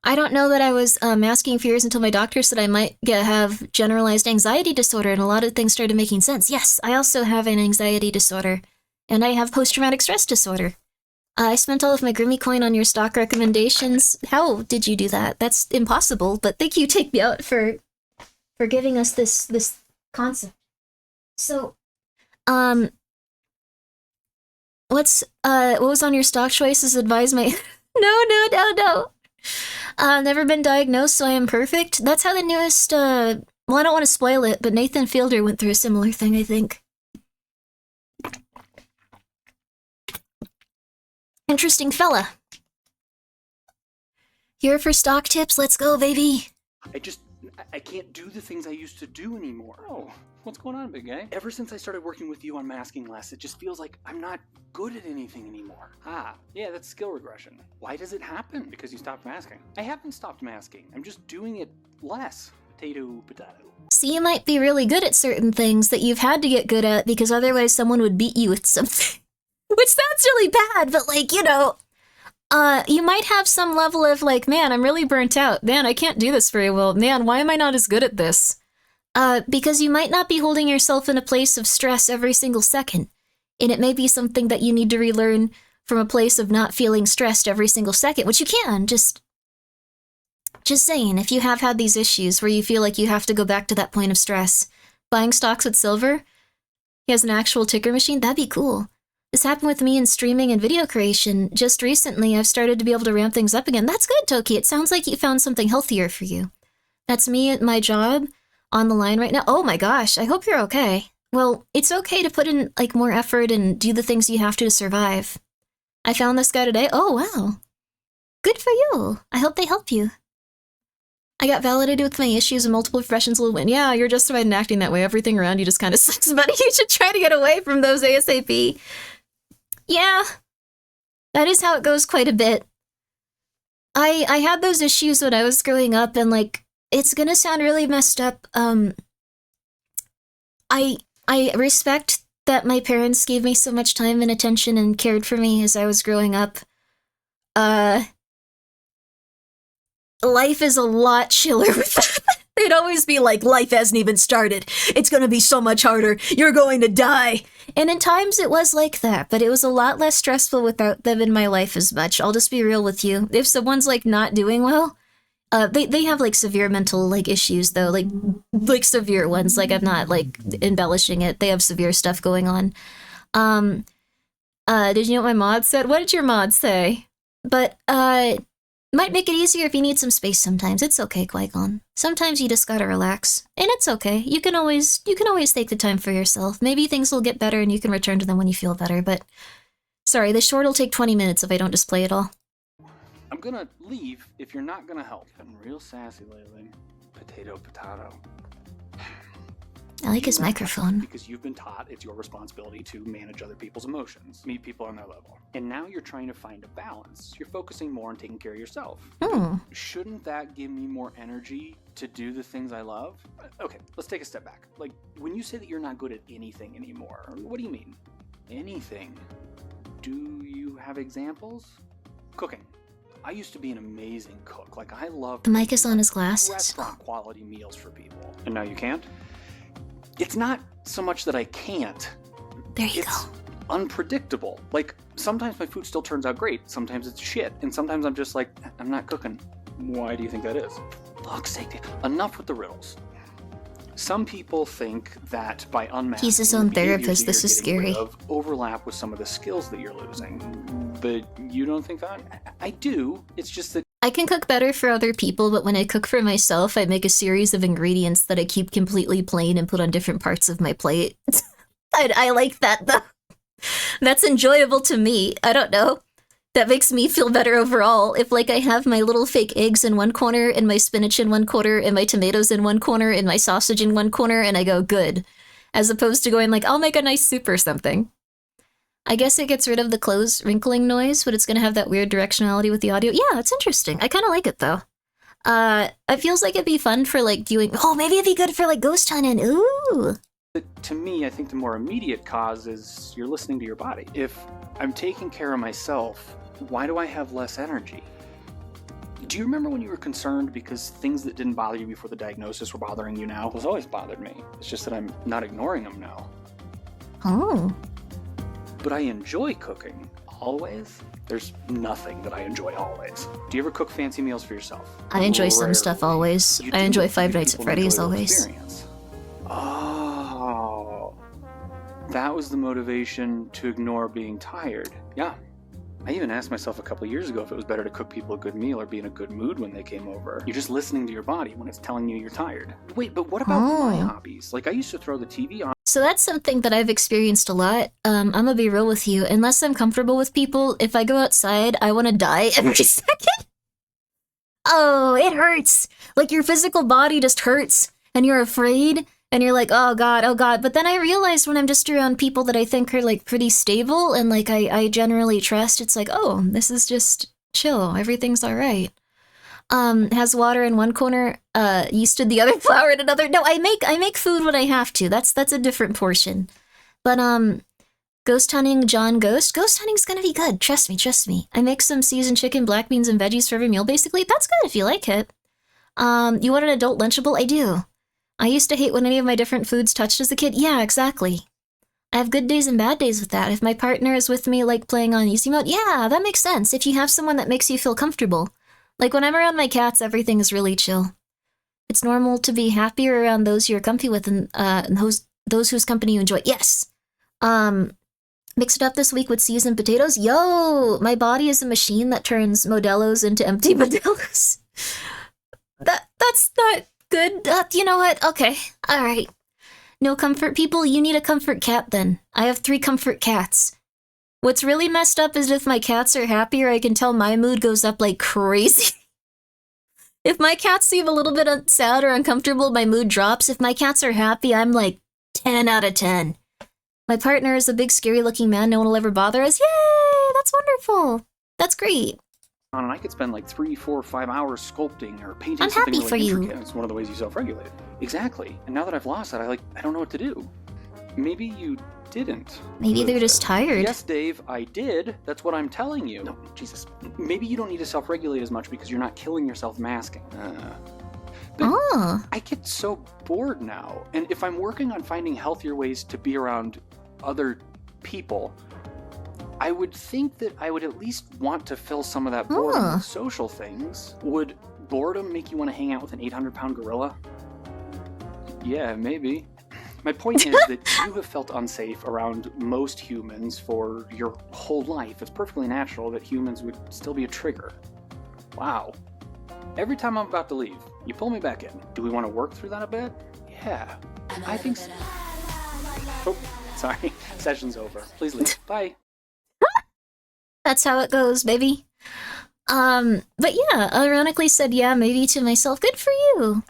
I don't know that I was masking fears until my doctor said I might have generalized anxiety disorder, and a lot of things started making sense. Yes, I also have an anxiety disorder, and I have post-traumatic stress disorder. I spent all of my Grimmi coin on your stock recommendations. How did you do that? That's impossible, but thank you, Take Me Out, for giving us this concept. So, what was on your stock choices? Advise my... No. Never been diagnosed, so I am perfect. That's how the newest, well, I don't want to spoil it, but Nathan Fielder went through a similar thing, I think. Interesting fella. Here for stock tips, let's go, baby. I can't do the things I used to do anymore. Oh, what's going on, big guy? Ever since I started working with you on masking less, it just feels like I'm not good at anything anymore. Yeah, that's skill regression. Why does it happen? Because you stopped masking. I haven't stopped masking. I'm just doing it less. Pt.2. See, you might be really good at certain things that you've had to get good at because otherwise someone would beat you with something. Which sounds really bad, but like, you know, you might have some level of like, man, I'm really burnt out. Man, I can't do this very well. Man, why am I not as good at this? Because you might not be holding yourself in a place of stress every single second. And it may be something that you need to relearn from a place of not feeling stressed every single second, which you can. Just saying, if you have had these issues where you feel like you have to go back to that point of stress, buying stocks with silver, he has an actual ticker machine, that'd be cool. This happened with me in streaming and video creation. Just recently, I've started to be able to ramp things up again. That's good, Toki. It sounds like you found something healthier for you. That's me at my job on the line right now. Oh my gosh, I hope you're okay. Well, it's okay to put in like more effort and do the things you have to survive. I found this guy today. Oh, wow. Good for you. I hope they help you. I got validated with my issues and multiple professions will win. Yeah, you're justified in acting that way. Everything around you just kind of sucks, buddy. You should try to get away from those ASAP. Yeah, that is how it goes quite a bit. I had those issues when I was growing up, and like, it's gonna sound really messed up. I respect that my parents gave me so much time and attention and cared for me as I was growing up. Life is a lot chiller with that. They'd always be like, life hasn't even started. It's gonna be so much harder. You're going to die. And in times it was like that, but it was a lot less stressful without them in my life as much. I'll just be real with you. If someone's like not doing well, they have like severe mental like issues though, like severe ones. Like I'm not like embellishing it. They have severe stuff going on. Did you know what my mod said? What did your mod say? But might make it easier if you need some space sometimes. It's okay, Qui-Gon. Sometimes you just gotta relax. And it's okay. You can always take the time for yourself. Maybe things will get better and you can return to them when you feel better, but... Sorry, the short will take 20 minutes if I don't display it all. I'm gonna leave if you're not gonna help. Been real sassy lately. Potato. I like his microphone. Because you've been taught it's your responsibility to manage other people's emotions, meet people on their level. And now you're trying to find a balance. You're focusing more on taking care of yourself. Shouldn't that give me more energy to do the things I love? Okay, let's take a step back. Like, when you say that you're not good at anything anymore, what do you mean? Anything? Do you have examples? Cooking. I used to be an amazing cook. Like, I loved... The mic is on his glasses. Restaurant quality meals for people. And now you can't? It's not so much that I can't. There you go. Unpredictable. Like, sometimes my food still turns out great. Sometimes it's shit. And sometimes I'm just like, I'm not cooking. Why do you think that is? Fuck's sake. Enough with the riddles. Some people think that by unmasking, he's his own therapist. This is scary. Overlap with some of the skills that you're losing. But you don't think that? I do. It's just that I can cook better for other people, but when I cook for myself, I make a series of ingredients that I keep completely plain and put on different parts of my plate. I like that, though. That's enjoyable to me. I don't know. that makes me feel better overall. If, like, I have my little fake eggs in one corner, and my spinach in one corner, and my tomatoes in one corner, and my sausage in one corner, and I go, good. As opposed to going like, I'll make a nice soup or something. I guess it gets rid of the clothes wrinkling noise, but it's gonna have that weird directionality with the audio. Yeah, it's interesting. I kind of like it, though. It feels like it'd be fun for, like, viewing. Oh, maybe it'd be good for, like, ghost hunting. Ooh! To me, I think the more immediate cause is you're listening to your body. If I'm taking care of myself, why do I have less energy? Do you remember when you were concerned because things that didn't bother you before the diagnosis were bothering you now? It's always bothered me. It's just that I'm not ignoring them now. Oh. But I enjoy cooking. Always. There's nothing that I enjoy always. Do you ever cook fancy meals for yourself? I enjoy some stuff always. I enjoy Five Nights at Freddy's always. Experience. Oh. That was the motivation to ignore being tired. Yeah. I even asked myself a couple years ago if it was better to cook people a good meal or be in a good mood when they came over. You're just listening to your body when it's telling you you're tired. Wait, but what about my hobbies? Like, I used to throw the TV on. So that's something that I've experienced a lot. I'm gonna be real with you. Unless I'm comfortable with people, if I go outside, I want to die every second. Oh, it hurts. Like, your physical body just hurts, and you're afraid, and you're like, oh god, oh god. But then I realize when I'm just around people that I think are, like, pretty stable, and, like, I generally trust, it's like, oh, this is just chill. Everything's alright. Has water in one corner, yeast in the other, flour in another. No, I make food when I have to. That's a different portion. But, ghost hunting, John Ghost. Ghost hunting's gonna be good. Trust me. I make some seasoned chicken, black beans, and veggies for every meal, basically. That's good if you like it. You want an adult Lunchable? I do. I used to hate when any of my different foods touched as a kid. Yeah, exactly. I have good days and bad days with that. If my partner is with me, like, playing on easy mode, yeah, that makes sense. If you have someone that makes you feel comfortable. Like, when I'm around my cats, everything is really chill. It's normal to be happier around those you're comfy with and those whose company you enjoy. Yes. Mix it up this week with seasoned potatoes. Yo, my body is a machine that turns Modelo's into empty Modelo's. That's not good. You know what? Okay. All right. No comfort people? You need a comfort cat then. I have 3 comfort cats. What's really messed up is if my cats are happier, I can tell my mood goes up like crazy. If my cats seem a little bit sad or uncomfortable, my mood drops. If my cats are happy, I'm like 10 out of 10. My partner is a big, scary-looking man no one will ever bother us. Yay! That's wonderful. That's great. And I could spend like 3, 4, 5 hours sculpting or painting I'm something happy really for you. intricate. It's one of the ways you self-regulate. Exactly. And now that I've lost that, I don't know what to do. Maybe you didn't. Maybe they're just tired. Yes, Dave, I did. That's what I'm telling you. No, Jesus. Maybe you don't need to self-regulate as much because you're not killing yourself masking. I get so bored now. And if I'm working on finding healthier ways to be around other people, I would think that I would at least want to fill some of that boredom with social things. Would boredom make you want to hang out with an 800-pound gorilla? Yeah, maybe. My point is that you have felt unsafe around most humans for your whole life. It's perfectly natural that humans would still be a trigger. Wow. Every time I'm about to leave, you pull me back in. Do we want to work through that a bit? Yeah, I think so. Oh, sorry. Session's over. Please leave. Bye. That's how it goes, baby. But yeah, ironically said yeah, maybe to myself. Good for you.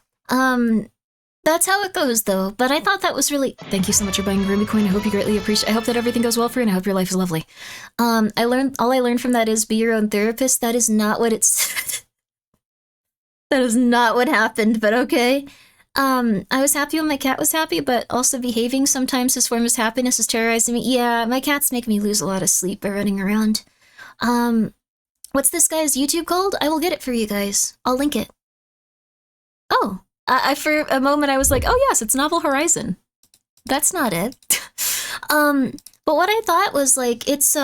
That's how it goes, though. But I thought that was really... Thank you so much for buying Grimmi coin. I hope you greatly appreciate... I hope that everything goes well for you, and I hope your life is lovely. All I learned from that is be your own therapist. That is not what it's... That is not what happened, but okay. I was happy when my cat was happy, but also behaving sometimes his form of happiness is terrorizing me. Yeah, my cats make me lose a lot of sleep by running around. What's this guy's YouTube called? I will get it for you guys. I'll link it. Oh. I for a moment I was like, oh yes, it's Novel Horizon. That's not it. But what I thought was like, it's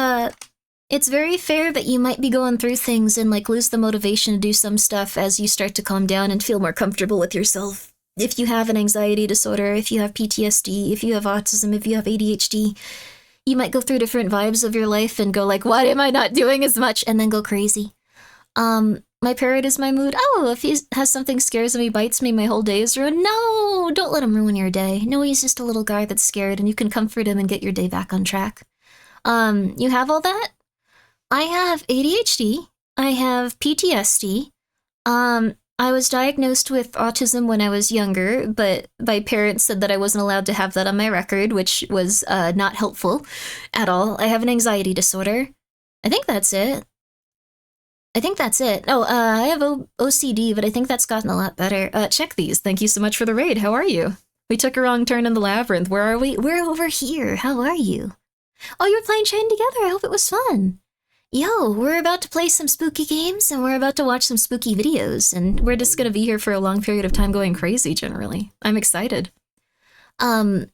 very fair that you might be going through things and like lose the motivation to do some stuff as you start to calm down and feel more comfortable with yourself. If you have an anxiety disorder, if you have PTSD, if you have autism, if you have ADHD, you might go through different vibes of your life and go like, why am I not doing as much? And then go crazy. My parrot is my mood. Oh, if he has something scares me, bites me, my whole day is ruined. No, don't let him ruin your day. No, he's just a little guy that's scared and you can comfort him and get your day back on track. You have all that? I have ADHD. I have PTSD. I was diagnosed with autism when I was younger, but my parents said that I wasn't allowed to have that on my record, which was not helpful at all. I have an anxiety disorder. I think that's it. Oh, I have OCD, but I think that's gotten a lot better. Check these. Thank you so much for the raid. How are you? We took a wrong turn in the labyrinth. Where are we? We're over here. How are you? Oh, you were playing Chain together. I hope it was fun. Yo, we're about to play some spooky games, and we're about to watch some spooky videos, and we're just gonna be here for a long period of time going crazy, generally. I'm excited. Aren't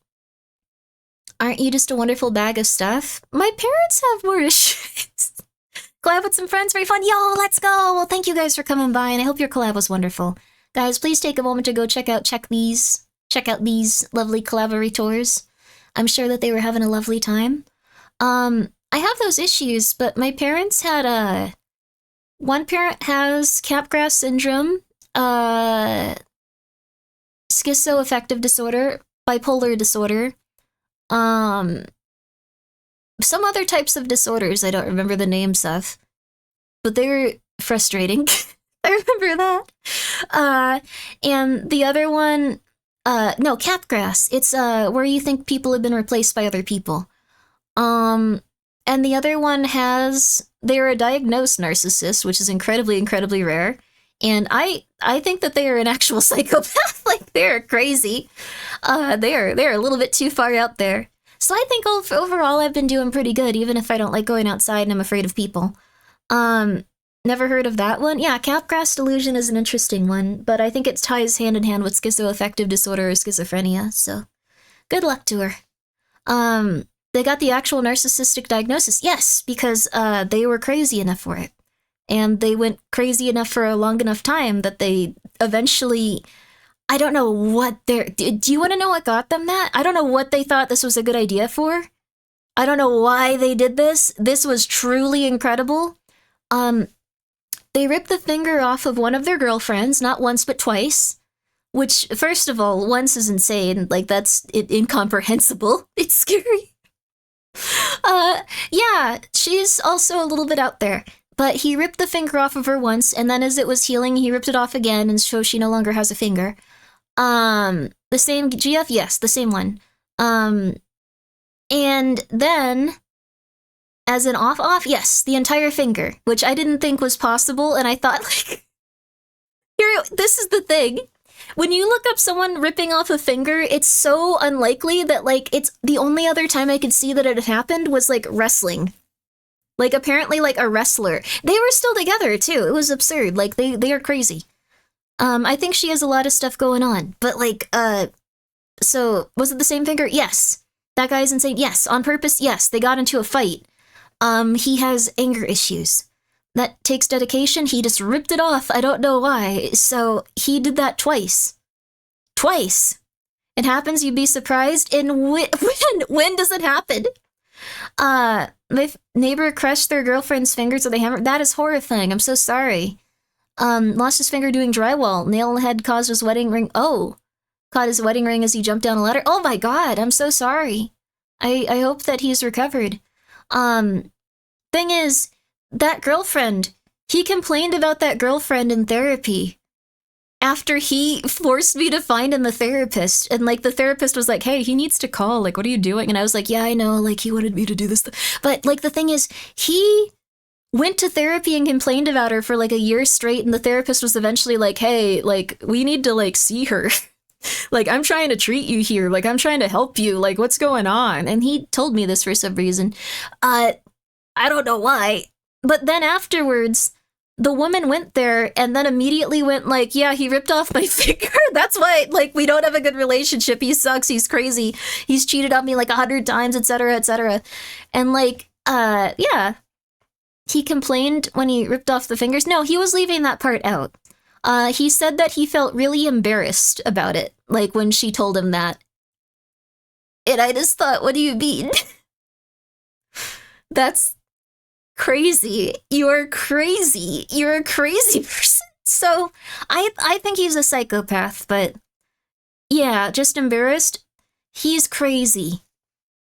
you just a wonderful bag of stuff? My parents have more issues. Collab with some friends, very fun. Yo, let's go! Well, thank you guys for coming by, and I hope your collab was wonderful. Guys, please take a moment to go check out these lovely collaborators. I'm sure that they were having a lovely time. I have those issues, but my parents had one parent has Capgras syndrome, schizoaffective disorder, bipolar disorder, some other types of disorders I don't remember the names of, but they were frustrating. I remember that. And the other one, no, Capgras. It's where you think people have been replaced by other people. And the other one they're a diagnosed narcissist, which is incredibly, incredibly rare. And I think that they are an actual psychopath. Like, they're crazy. They're a little bit too far out there. So I think overall I've been doing pretty good, even if I don't like going outside and I'm afraid of people. Never heard of that one? Yeah, Capgras delusion is an interesting one, but I think it ties hand in hand with schizoaffective disorder or schizophrenia, so good luck to her. They got the actual narcissistic diagnosis, yes, because they were crazy enough for it. And they went crazy enough for a long enough time that they eventually, I don't know what do you want to know what got them that? I don't know what they thought this was a good idea for. I don't know why they did this. This was truly incredible. They ripped the finger off of one of their girlfriends, not once but twice. Which, first of all, once is insane. Like, that's incomprehensible. It's scary. Yeah, she's also a little bit out there. But he ripped the finger off of her once, and then as it was healing, he ripped it off again, and so she no longer has a finger. The same GF? Yes, the same one. And then, as an off, yes, the entire finger, which I didn't think was possible, and I thought, like, here, this is the thing. When you look up someone ripping off a finger, it's so unlikely that, like, it's the only other time I could see that it had happened was, like, wrestling. Like, apparently, like, a wrestler. They were still together, too. It was absurd. Like, they are crazy. I think she has a lot of stuff going on. But, like, so, was it the same finger? Yes. That guy's insane. Yes. On purpose? Yes. They got into a fight. He has anger issues. That takes dedication. He just ripped it off. I don't know why. So he did that twice. Twice. It happens, you'd be surprised. And when does it happen? My neighbor crushed their girlfriend's fingers with a hammer. That is horrifying. I'm so sorry. Lost his finger doing drywall. Nail head caused his wedding ring. Oh. Caught his wedding ring as he jumped down a ladder. Oh my god, I'm so sorry. I hope that he's recovered. Thing is, that girlfriend, he complained about that girlfriend in therapy after he forced me to find him a therapist. And, like, the therapist was like, hey, he needs to call. Like, what are you doing? And I was like, yeah, I know. Like, he wanted me to do this. But, like, the thing is, he went to therapy and complained about her for, like, a year straight. And the therapist was eventually like, hey, like, we need to, like, see her. Like, I'm trying to treat you here. Like, I'm trying to help you. Like, what's going on? And he told me this for some reason. I don't know why. But then afterwards, the woman went there and then immediately went like, yeah, he ripped off my finger. That's why, like, we don't have a good relationship. He sucks. He's crazy. He's cheated on me like 100 times, etc., etc. And, like, yeah. He complained when he ripped off the fingers. No, he was leaving that part out. He said that he felt really embarrassed about it, like, when she told him that. And I just thought, what do you mean? That's crazy. You're crazy. You're a crazy person. So, I think he's a psychopath, but yeah, just embarrassed. He's crazy.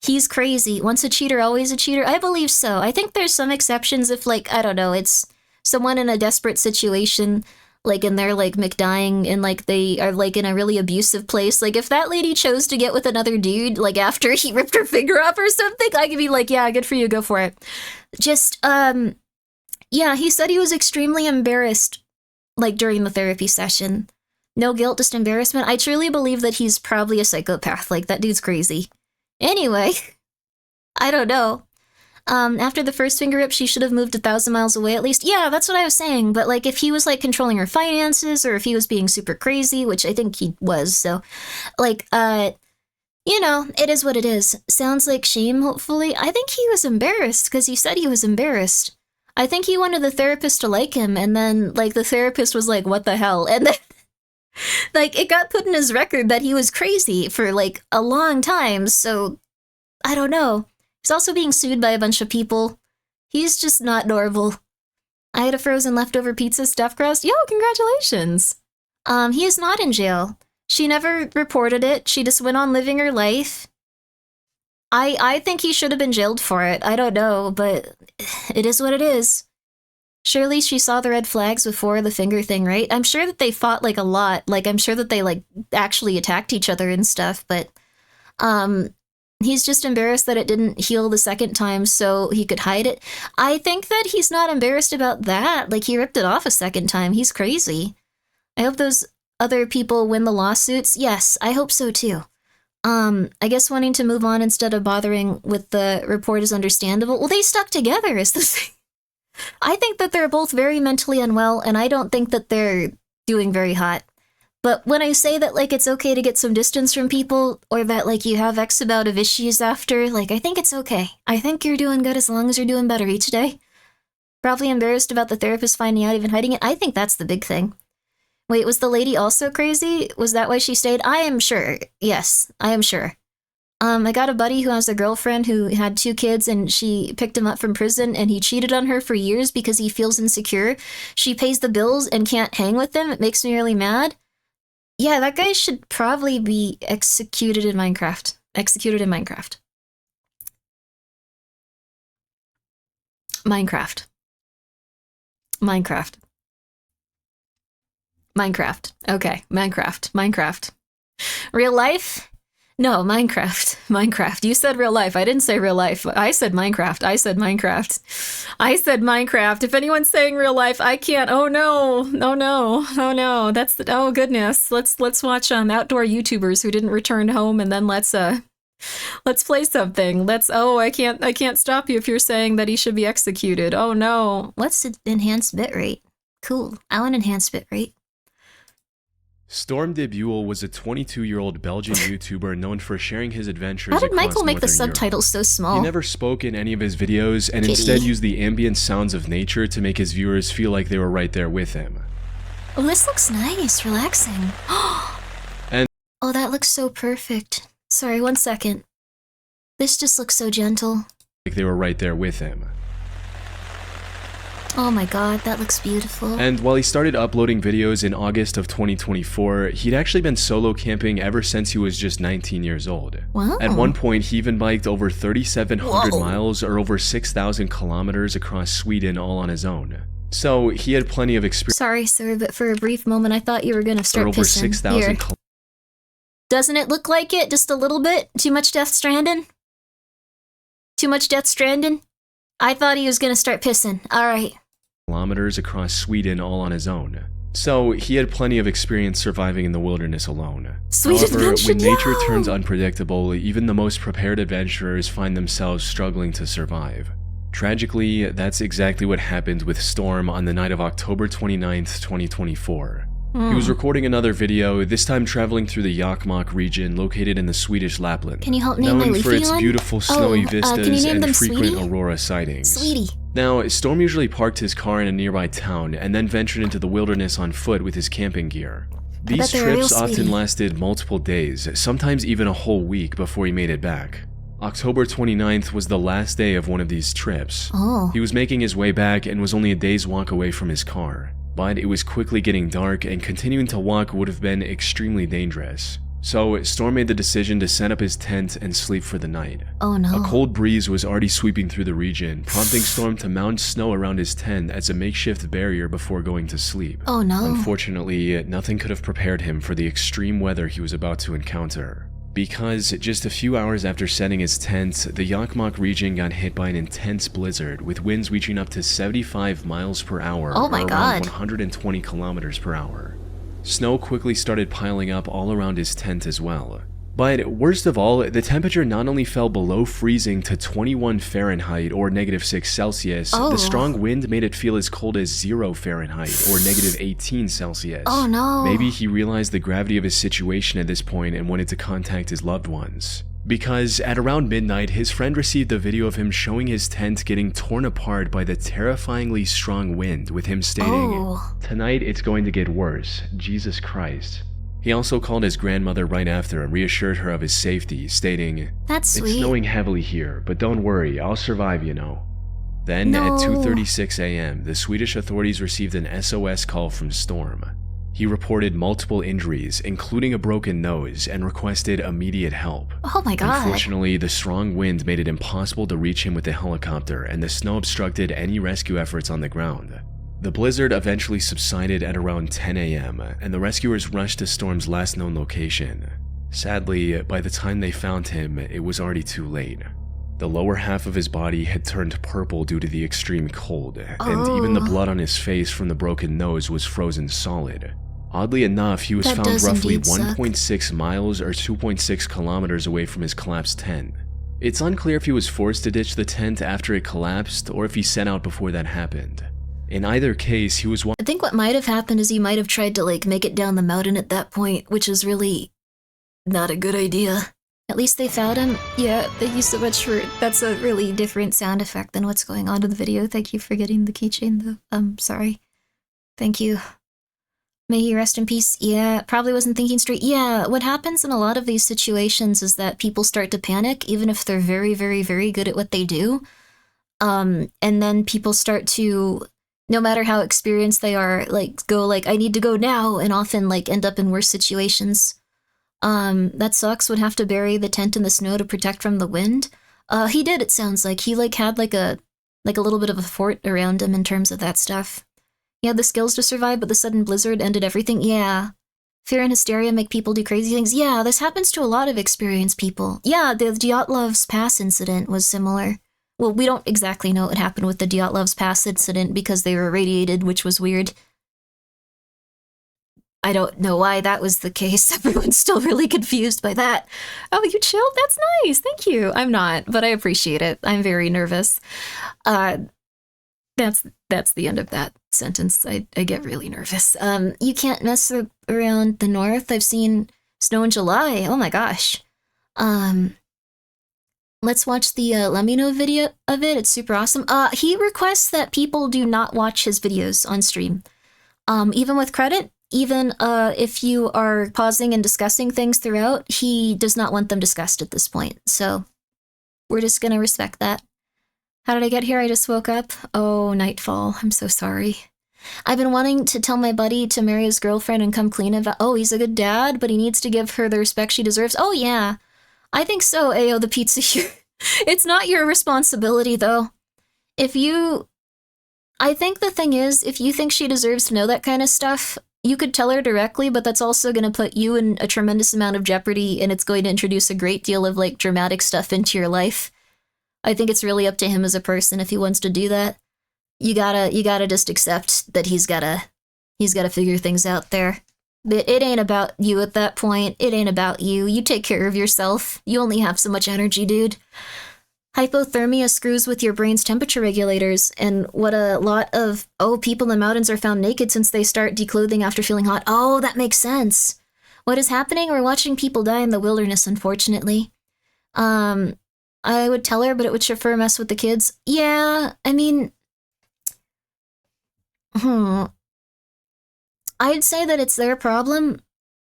he's crazy. Once a cheater, always a cheater. I believe so. I think there's some exceptions if, like, I don't know, it's someone in a desperate situation, like, and they're, like, McDying, and, like, they are, like, in a really abusive place. Like, if that lady chose to get with another dude, like, after he ripped her finger off or something, I could be like, yeah, good for you, go for it. Just, yeah, he said he was extremely embarrassed, like, during the therapy session. No guilt, just embarrassment. I truly believe that he's probably a psychopath. Like, that dude's crazy. Anyway, I don't know. After the first finger rip, she should have moved 1,000 miles away at least. Yeah, that's what I was saying. But, like, if he was, like, controlling her finances, or if he was being super crazy, which I think he was, so, like, you know, it is what it is. Sounds like shame, hopefully. I think he was embarrassed, because he said he was embarrassed. I think he wanted the therapist to like him, and then, like, the therapist was like, what the hell? And then, like, it got put in his record that he was crazy for, like, a long time, so, I don't know. He's also being sued by a bunch of people. He's just not normal. I had a frozen leftover pizza stuffed crust. Yo, congratulations! He is not in jail. She never reported it. She just went on living her life. I think he should have been jailed for it. I don't know, but it is what it is. Surely she saw the red flags before the finger thing, right? I'm sure that they fought, like, a lot. Like, I'm sure that they, like, actually attacked each other and stuff, but, he's just embarrassed that it didn't heal the second time, so he could hide it. I think that he's not embarrassed about that. Like, he ripped it off a second time. He's crazy. I hope those other people win the lawsuits. Yes, I hope so, too. I guess wanting to move on instead of bothering with the report is understandable. Well, they stuck together, is the thing. I think that they're both very mentally unwell, and I don't think that they're doing very hot. But when I say that, like, it's okay to get some distance from people, or that, like, you have X amount of issues after, like, I think it's okay. I think you're doing good as long as you're doing better each day. Probably embarrassed about the therapist finding out, even hiding it. I think that's the big thing. Wait, was the lady also crazy? Was that why she stayed? I am sure. Yes, I am sure. I got a buddy who has a girlfriend who had 2 kids, and she picked him up from prison, and he cheated on her for years because he feels insecure. She pays the bills and can't hang with him. It makes me really mad. Yeah, that guy should probably be executed in Minecraft. Executed in Minecraft. Minecraft. Minecraft. Minecraft. Okay, Minecraft. Minecraft. Real life? No, Minecraft. Minecraft. You said real life. I didn't say real life. I said Minecraft. I said Minecraft. I said Minecraft. If anyone's saying real life, I can't. Oh no. Oh no. Oh no. That's the, oh goodness. Let's watch outdoor YouTubers who didn't return home, and then let's play something. I can't stop you if you're saying that he should be executed. Oh no. Let's enhance bitrate. Cool. I want enhanced bitrate. Storm Debuel was a 22-year-old Belgian YouTuber known for sharing his adventures across across Michael make the Northern subtitles Europe. so small? He never spoke in any of his videos, and Kitty. instead used the ambient sounds of nature to make his viewers feel like they were right there with him. Oh, this looks nice, relaxing. And oh, that looks so perfect. Sorry, 1 second. This just looks so gentle. like they were right there with him. Oh my god, that looks beautiful. And while he started uploading videos in August of 2024, he'd actually been solo camping ever since he was just 19 years old. Wow. At one point, he even biked over 3,700 Whoa. miles or over 6,000 kilometers across Sweden all on his own. So he had plenty of experience. Sorry, sir, but for a brief moment I thought you were gonna start over pissing. 6,000 Here. Doesn't it look like it? Just a little bit? Too much Death Stranding? Too much Death Stranding? I thought he was gonna start pissing. Alright. kilometers across Sweden all on his own. So he had plenty of experience surviving in the wilderness alone. Sweet However, adventure, when nature yo! turns unpredictable, even the most prepared adventurers find themselves struggling to survive. Tragically, that's exactly what happened with Storm on the night of October 29th, 2024. He was recording another video, this time traveling through the Jokkmokk region located in the Swedish Lapland, Can you help name my known leafy for its one? beautiful snowy can you vistas name them and frequent Sweetie? aurora sightings. Sweetie. Now, Storm usually parked his car in a nearby town and then ventured into the wilderness on foot with his camping gear. These bet they're a trips real often sweetie. lasted multiple days, sometimes even a whole week before he made it back. October 29th was the last day of one of these trips. Oh. He was making his way back and was only a day's walk away from his car. But it was quickly getting dark, and continuing to walk would have been extremely dangerous. So Storm made the decision to set up his tent and sleep for the night. Oh no. A cold breeze was already sweeping through the region, prompting Storm to mount snow around his tent as a makeshift barrier before going to sleep. Oh no. Unfortunately, nothing could have prepared him for the extreme weather he was about to encounter. Because just a few hours after setting his tent, the Yakmak region got hit by an intense blizzard with winds reaching up to 75 miles per hour, Oh my or around God. 120 kilometers per hour. Snow quickly started piling up all around his tent as well. But worst of all, the temperature not only fell below freezing to 21 Fahrenheit or -6 Celsius, Oh. the strong wind made it feel as cold as 0 Fahrenheit or -18 Celsius. Oh no. Maybe he realized the gravity of his situation at this point and wanted to contact his loved ones. Because at around midnight, his friend received a video of him showing his tent getting torn apart by the terrifyingly strong wind, with him stating, Oh. "Tonight it's going to get worse, Jesus Christ." He also called his grandmother right after and reassured her of his safety, stating, That's "It's sweet. snowing heavily here, but don't worry, I'll survive, you know." Then No. at 2:36 a.m., the Swedish authorities received an SOS call from Storm. He reported multiple injuries, including a broken nose, and requested immediate help. Oh my God. Unfortunately, the strong wind made it impossible to reach him with the helicopter, and the snow obstructed any rescue efforts on the ground. The blizzard eventually subsided at around 10 a.m., and the rescuers rushed to Storm's last known location. Sadly, by the time they found him, it was already too late. The lower half of his body had turned purple due to the extreme cold, and even the blood on his face from the broken nose was frozen solid. Oddly enough, he was That found does roughly indeed suck. 1.6 miles or 2.6 kilometers away from his collapsed tent. It's unclear if he was forced to ditch the tent after it collapsed or if he set out before that happened. In either case, he was I think what might have happened is he might have tried to make it down the mountain at that point, which is really not a good idea. At least they found him. Yeah, thank you so much for... That's a really different sound effect than what's going on in the video. Thank you for getting the keychain, though. Sorry. Thank you. May he rest in peace. Yeah, probably wasn't thinking straight. Yeah, what happens in a lot of these situations is that people start to panic, even if they're very, very, very good at what they do. And then people start to, no matter how experienced they are, go I need to go now, and often end up in worse situations. That sucks. Would have to bury the tent in the snow to protect from the wind. He did, it sounds like. He had a little bit of a fort around him in terms of that stuff. He had the skills to survive, but the sudden blizzard ended everything. Yeah. Fear and hysteria make people do crazy things. Yeah, this happens to a lot of experienced people. Yeah, the Dyatlov's Pass incident was similar. Well, we don't exactly know what happened with the Dyatlov's Pass incident because they were irradiated, which was weird. I don't know why that was the case. Everyone's still really confused by that. Oh, you chilled? That's nice. Thank you. I'm not, but I appreciate it. I'm very nervous. That's the end of that sentence. I get really nervous. You can't mess around the north. I've seen snow in July. Oh my gosh. Let's watch the Lemino video of it. It's super awesome. He requests that people do not watch his videos on stream. Even with credit, even if you are pausing and discussing things throughout, he does not want them discussed at this point. So we're just gonna respect that. How did I get here? I just woke up. Oh, nightfall. I'm so sorry. I've been wanting to tell my buddy to marry his girlfriend and come clean about, oh, he's a good dad, but he needs to give her the respect she deserves. Oh, yeah. I think so, Ayo the pizza here. It's not your responsibility, though. I think the thing is, if you think she deserves to know that kind of stuff, you could tell her directly, but that's also going to put you in a tremendous amount of jeopardy, and it's going to introduce a great deal of, dramatic stuff into your life. I think it's really up to him as a person if he wants to do that. You gotta just accept that he's gotta figure things out there. It ain't about you at that point. It ain't about you. You take care of yourself. You only have so much energy, dude. Hypothermia screws with your brain's temperature regulators, and what a lot of, people in the mountains are found naked since they start declothing after feeling hot. Oh, that makes sense. What is happening? We're watching people die in the wilderness, unfortunately. I would tell her, but it would sure mess with the kids. Yeah, I mean... I'd say that it's their problem.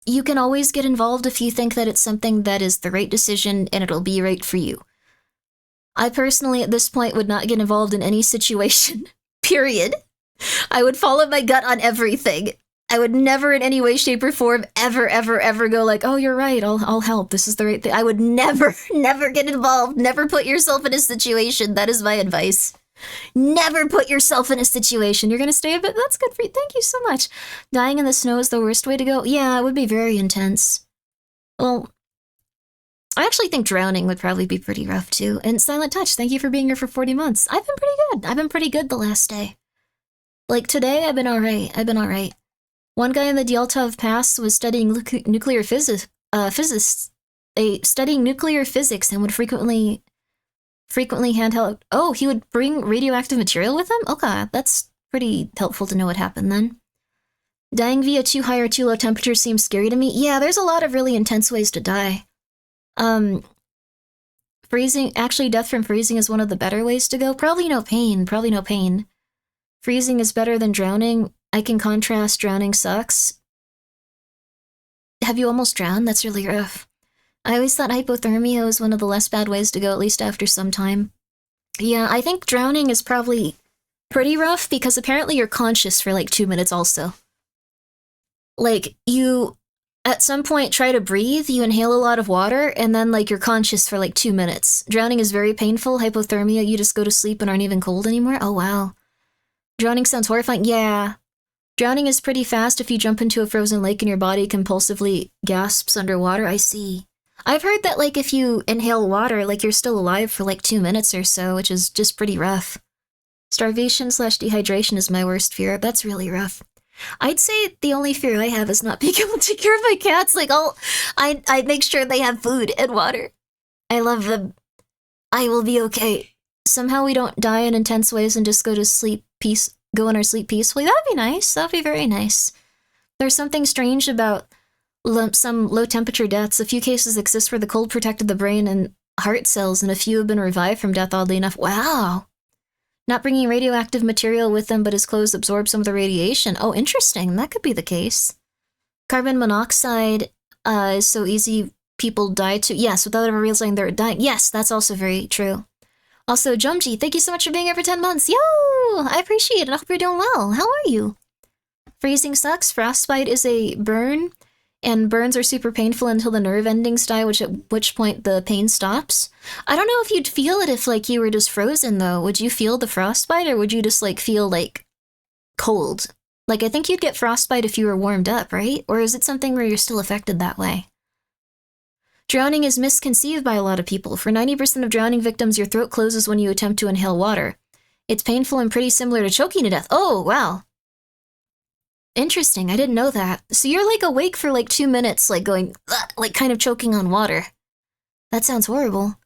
You can always get involved if you think that it's something that is the right decision and it'll be right for you. I personally, at this point, would not get involved in any situation. Period. I would follow my gut on everything. I would never in any way, shape, or form ever go like, oh, you're right, I'll help. This is the right thing. I would never get involved. Never put yourself in a situation. That is my advice. Never put yourself in a situation. You're gonna stay a bit. That's good for you. Thank you so much. Dying in the snow is the worst way to go. Yeah, it would be very intense. Well, I actually think drowning would probably be pretty rough too. And Silent Touch, thank you for being here for 40 months. I've been pretty good. I've been pretty good the last day. Like today, I've been alright. One guy in the Dyaltov Pass was studying nuclear physics, studying nuclear physics and would frequently handheld. Oh, he would bring radioactive material with him? Okay, that's pretty helpful to know what happened then. Dying via too high or too low temperatures seems scary to me. Yeah, there's a lot of really intense ways to die. Freezing, actually death from freezing is one of the better ways to go. Probably no pain. Freezing is better than drowning. I can contrast drowning sucks. Have you almost drowned? That's really rough. I always thought hypothermia was one of the less bad ways to go, at least after some time. Yeah, I think drowning is probably pretty rough because apparently you're conscious for like 2 minutes also. Like, you, at some point, try to breathe, you inhale a lot of water, and then like you're conscious for like 2 minutes. Drowning is very painful. Hypothermia, you just go to sleep and aren't even cold anymore. Oh, wow. Drowning sounds horrifying. Yeah. Drowning is pretty fast if you jump into a frozen lake and your body compulsively gasps underwater. I see. I've heard that, like, if you inhale water, like, you're still alive for, like, 2 minutes or so, which is just pretty rough. Starvation/dehydration is my worst fear. That's really rough. I'd say the only fear I have is not being able to take care of my cats. Like, I make sure they have food and water. I love them. I will be okay. Somehow we don't die in intense ways and just go to sleep go in our sleep peacefully. That'd be nice. That'd be very nice. There's something strange about some low-temperature deaths. A few cases exist where the cold protected the brain and heart cells, and a few have been revived from death, oddly enough. Wow! Not bringing radioactive material with them, but his clothes absorb some of the radiation. Oh, interesting. That could be the case. Carbon monoxide is so easy people die too. Yes, without ever realizing they're dying. Yes, that's also very true. Also, Jumji, thank you so much for being here for 10 months. Yo! I appreciate it. I hope you're doing well. How are you? Freezing sucks. Frostbite is a burn, and burns are super painful until the nerve endings die, at which point the pain stops. I don't know if you'd feel it if, like, you were just frozen, though. Would you feel the frostbite, or would you just, like, feel, like, cold? Like, I think you'd get frostbite if you were warmed up, right? Or is it something where you're still affected that way? Drowning is misconceived by a lot of people. For 90% of drowning victims, your throat closes when you attempt to inhale water. It's painful and pretty similar to choking to death. Oh, wow. Interesting, I didn't know that. So you're, like, awake for, like, 2 minutes, like, going, like, kind of choking on water. That sounds horrible.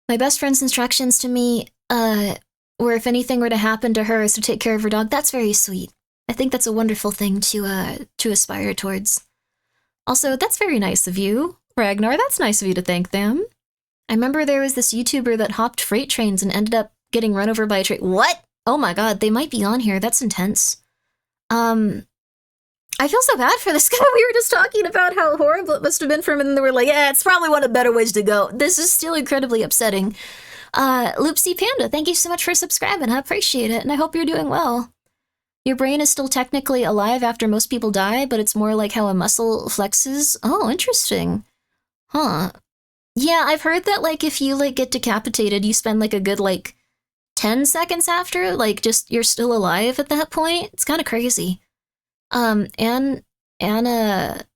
My best friend's instructions to me, were if anything were to happen to her is to take care of her dog. That's very sweet. I think that's a wonderful thing to aspire towards. Also, that's very nice of you, Ragnar. That's nice of you to thank them. I remember there was this YouTuber that hopped freight trains and ended up getting run over by a train. What? Oh my god, they might be on here. That's intense. I feel so bad for this guy. We were just talking about how horrible it must have been for him, and they were like, yeah, it's probably one of the better ways to go. This is still incredibly upsetting. Loopsy Panda, thank you so much for subscribing. I appreciate it, and I hope you're doing well. Your brain is still technically alive after most people die, but it's more like how a muscle flexes. Oh, interesting. Huh. Yeah, I've heard that, like, if you, like, get decapitated, you spend, like, a good, like, 10 seconds after, like, just, you're still alive at that point. It's kind of crazy. Anna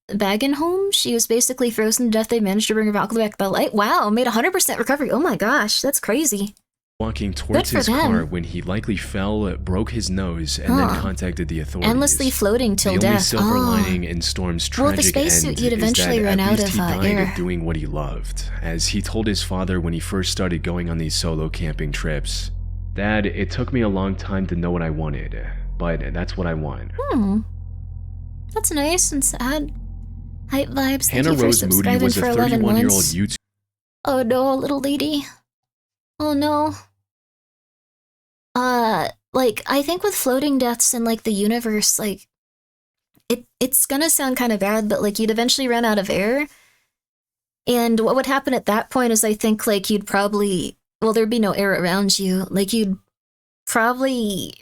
Bagenholm, she was basically frozen to death. They managed to bring her back to the light. Wow, made 100% recovery. Oh my gosh, that's crazy. Walking towards his car when he likely fell, broke his nose, and then contacted the authorities. Endlessly floating till death. The only silver lining in Storm's tragic end is that at least he died doing what he loved, as he told his father when he first started going on these solo camping trips. Dad, it took me a long time to know what I wanted, but that's what I want. That's nice and sad. Hype vibes. Hannah Rose Moody was a 31-year-old YouTuber. Oh no, little lady. Oh no. Like, I think with floating deaths in, like, the universe, like, it's gonna sound kind of bad, but, like, you'd eventually run out of air. And what would happen at that point is, I think, like, you'd probably, well, there'd be no air around you. Like, you'd probably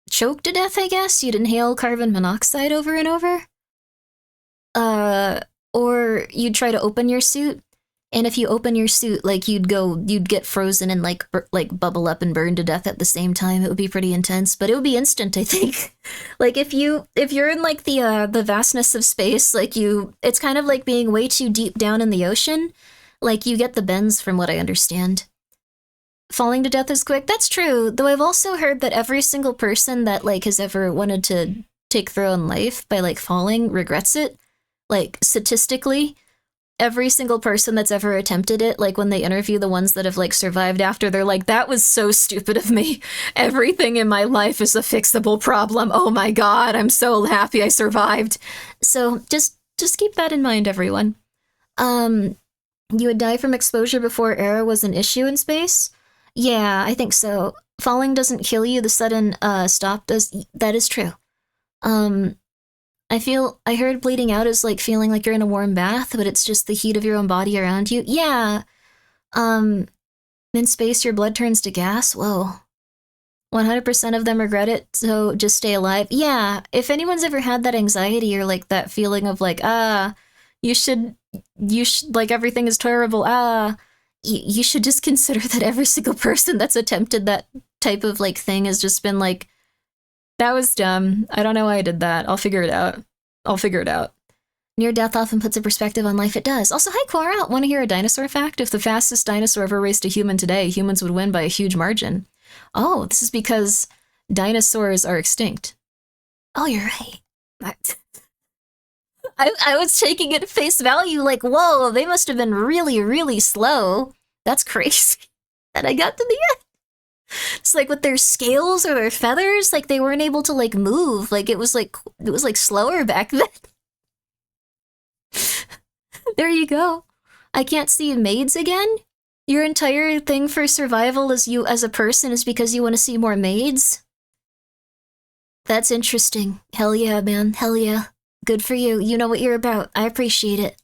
choke to death, I guess. You'd inhale carbon monoxide over and over. Or you'd try to open your suit. And if you open your suit, like, you'd get frozen and, like, bubble up and burn to death at the same time. It would be pretty intense, but it would be instant, I think. Like, if you're in, like, the vastness of space, like, it's kind of like being way too deep down in the ocean. Like, you get the bends, from what I understand. Falling to death is quick. That's true, though I've also heard that every single person that, like, has ever wanted to take their own life by, like, falling regrets it. Like, statistically, every single person that's ever attempted it, like, when they interview the ones that have, like, survived after, they're like, that was so stupid of me. Everything in my life is a fixable problem. Oh my god, I'm so happy I survived. So just keep that in mind, everyone. You would die from exposure before air was an issue in space? Yeah, I think so. Falling doesn't kill you, the sudden stop does. That is true. I heard bleeding out is like feeling like you're in a warm bath, but it's just the heat of your own body around you. Yeah. In space, your blood turns to gas. Whoa. 100% of them regret it, so just stay alive. Yeah, if anyone's ever had that anxiety or like that feeling of like, you should, like, everything is terrible, you should just consider that every single person that's attempted that type of, like, thing has just been like, that was dumb. I don't know why I did that. I'll figure it out. Near death often puts a perspective on life. It does. Also, hi, Cora. Want to hear a dinosaur fact? If the fastest dinosaur ever raced a human today, humans would win by a huge margin. Oh, this is because dinosaurs are extinct. Oh, you're right. I was taking it at face value, like, whoa, they must have been really, really slow. That's crazy. And I got to the end. It's like with their scales or their feathers, like, they weren't able to, like, move. Like, it was like slower back then. There you go. I can't see maids again? Your entire thing for survival as you as a person is because you want to see more maids? That's interesting. Hell yeah, man. Hell yeah. Good for you. You know what you're about. I appreciate it.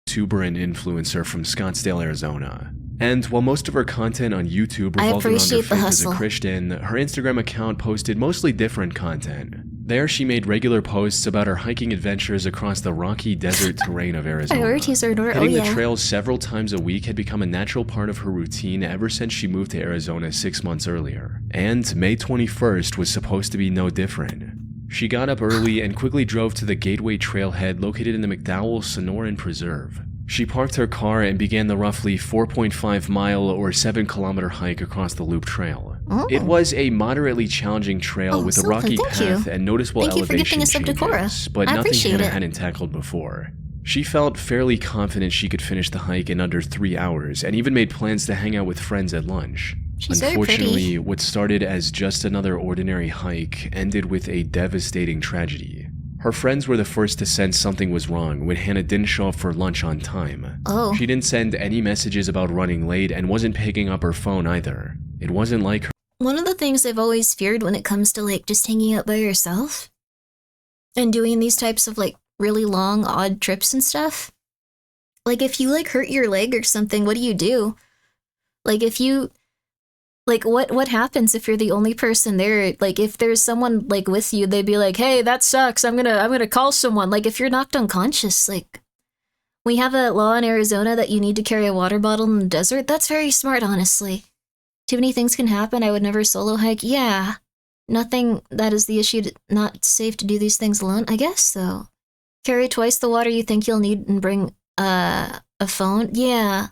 YouTuber and influencer from Scottsdale, Arizona. And while most of her content on YouTube revolved around her faith as a Christian, her Instagram account posted mostly different content. There, she made regular posts about her hiking adventures across the rocky desert terrain of Arizona. Hitting the trails several times a week had become a natural part of her routine ever since she moved to Arizona 6 months earlier. And May 21st was supposed to be no different. She got up early and quickly drove to the Gateway Trailhead located in the McDowell Sonoran Preserve. She parked her car and began the roughly 4.5-mile or 7-kilometer hike across the Loop Trail. Oh. It was a moderately challenging trail with a rocky path and noticeable elevation changes, but nothing Hannah hadn't tackled before. She felt fairly confident she could finish the hike in under 3 hours and even made plans to hang out with friends at lunch. Unfortunately, what started as just another ordinary hike ended with a devastating tragedy. Her friends were the first to sense something was wrong when Hannah didn't show up for lunch on time. Oh. She didn't send any messages about running late and wasn't picking up her phone either. It wasn't like her. One of the things I've always feared when it comes to, like, just hanging out by yourself and doing these types of, like, really long, odd trips and stuff. Like, if you, like, hurt your leg or something, what do? Like, if you... Like, what happens if you're the only person there? Like, if there's someone, like, with you, they'd be like, hey, that sucks, I'm gonna call someone. Like, if you're knocked unconscious, like, we have a law in Arizona that you need to carry a water bottle in the desert. That's very smart, honestly. Too many things can happen. I would never solo hike. Yeah. Nothing that is the issue. Not safe to do these things alone, I guess, so. Carry twice the water you think you'll need and bring, a phone? Yeah.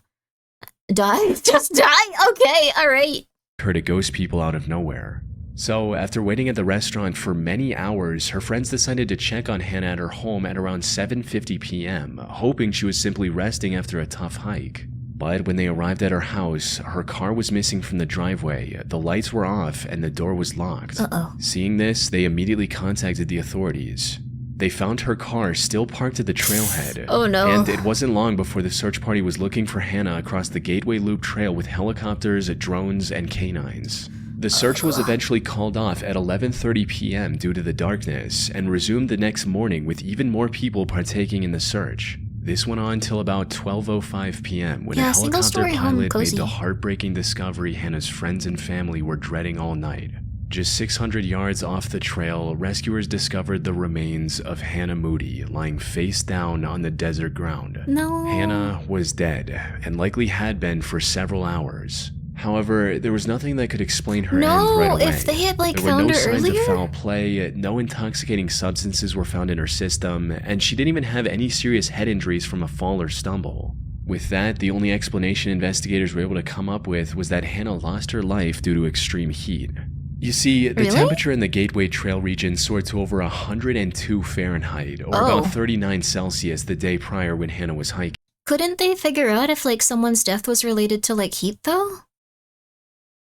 Die? Just die? Okay, alright. Her to ghost people out of nowhere. So, after waiting at the restaurant for many hours, her friends decided to check on Hannah at her home at around 7:50 p.m., hoping she was simply resting after a tough hike. But when they arrived at her house, her car was missing from the driveway, the lights were off, and the door was locked. Seeing this, they immediately contacted the authorities. They found her car still parked at the trailhead. Oh no. And it wasn't long before the search party was looking for Hannah across the Gateway Loop Trail with helicopters, drones, and canines. The search was eventually called off at 11:30 p.m. due to the darkness, and resumed the next morning with even more people partaking in the search. This went on till about 12:05 p.m. when a helicopter pilot made the heartbreaking discovery Hannah's friends and family were dreading all night. Just 600 yards off the trail, rescuers discovered the remains of Hannah Moody lying face down on the desert ground. No. Hannah was dead, and likely had been for several hours. However, there was nothing that could explain her end right away. No, if they had like There were found no her signs earlier. of foul play, no intoxicating substances were found in her system, and she didn't even have any serious head injuries from a fall or stumble. With that, the only explanation investigators were able to come up with was that Hannah lost her life due to extreme heat. You see, the Really? temperature in the Gateway Trail region soared to over 102 Fahrenheit, or Oh. about 39 Celsius the day prior when Hannah was hiking. Couldn't they figure out if like someone's death was related to like heat though?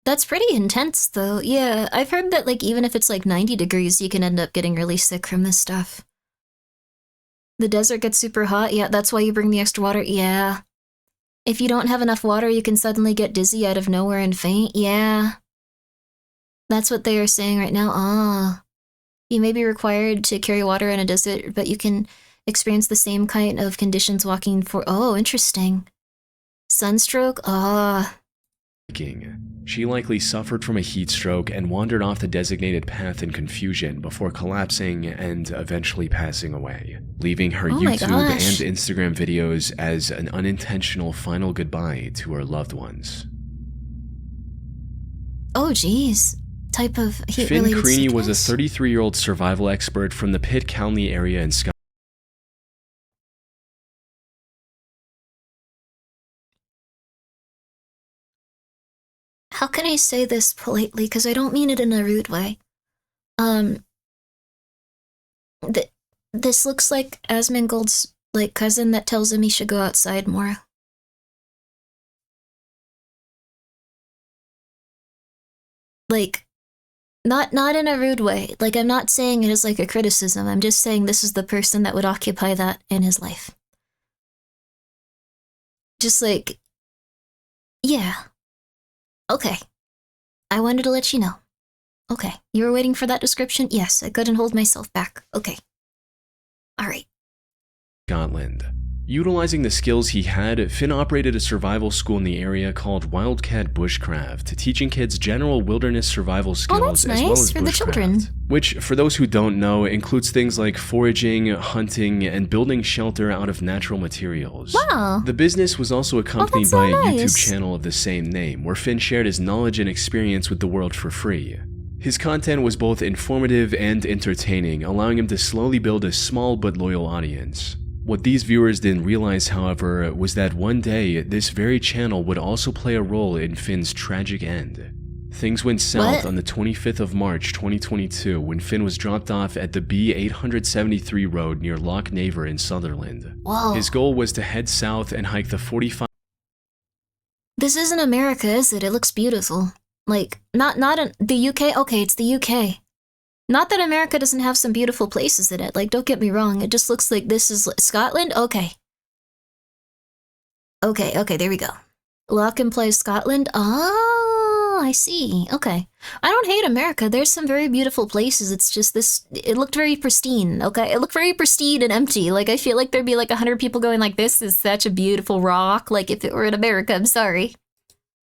That's pretty intense though. Yeah, I've heard that like even if it's like 90 degrees, you can end up getting really sick from this stuff. The desert gets super hot. Yeah, that's why you bring the extra water. Yeah. If you don't have enough water, you can suddenly get dizzy out of nowhere and faint. Yeah. That's what they are saying right now. Ah. You may be required to carry water in a desert, but you can experience the same kind of conditions walking for... Oh, interesting. Sunstroke? Ah. She likely suffered from a heat stroke and wandered off the designated path in confusion before collapsing and eventually passing away, leaving her Oh my YouTube gosh. and Instagram videos as an unintentional final goodbye to her loved ones. Oh, geez. Type of Finn heat-related Creaney was a sickness? 33-year-old survival expert from the Pitt County area in Scotland. How can I say this politely? Because I don't mean it in a rude way. This looks like Asmongold's like cousin that tells him he should go outside more. Like, not in a rude way. Like, I'm not saying it as like a criticism. I'm just saying this is the person that would occupy that in his life. Just like, yeah. Okay. I wanted to let you know. Okay. You were waiting for that description? Yes, I couldn't hold myself back. Okay. Alright. Scotland. Utilizing the skills he had, Finn operated a survival school in the area called Wildcat Bushcraft, teaching kids general wilderness survival skills that's as well nice as for the bushcraft, children. which, for those who don't know, includes things like foraging, hunting, and building shelter out of natural materials. Wow. The business was also accompanied that's so by a YouTube nice. channel of the same name, where Finn shared his knowledge and experience with the world for free. His content was both informative and entertaining, allowing him to slowly build a small but loyal audience. What these viewers didn't realize, however, was that one day, this very channel would also play a role in Finn's tragic end. Things went south What? on the 25th of March 2022 when Finn was dropped off at the B873 road near Loch Naver in Sutherland. Whoa. His goal was to head south and hike the 45 This isn't America, is it? It looks beautiful. Like, not in the UK? Okay, it's the UK. Not that America doesn't have some beautiful places in it. Like, don't get me wrong. It just looks like this is Scotland? Okay. Okay, there we go. Loch implies Scotland? Oh, I see. Okay. I don't hate America. There's some very beautiful places. It's just this, it looked very pristine, okay? It looked very pristine and empty. Like, I feel like there'd be like 100 people going like, this is such a beautiful rock. Like, if it were in America, I'm sorry.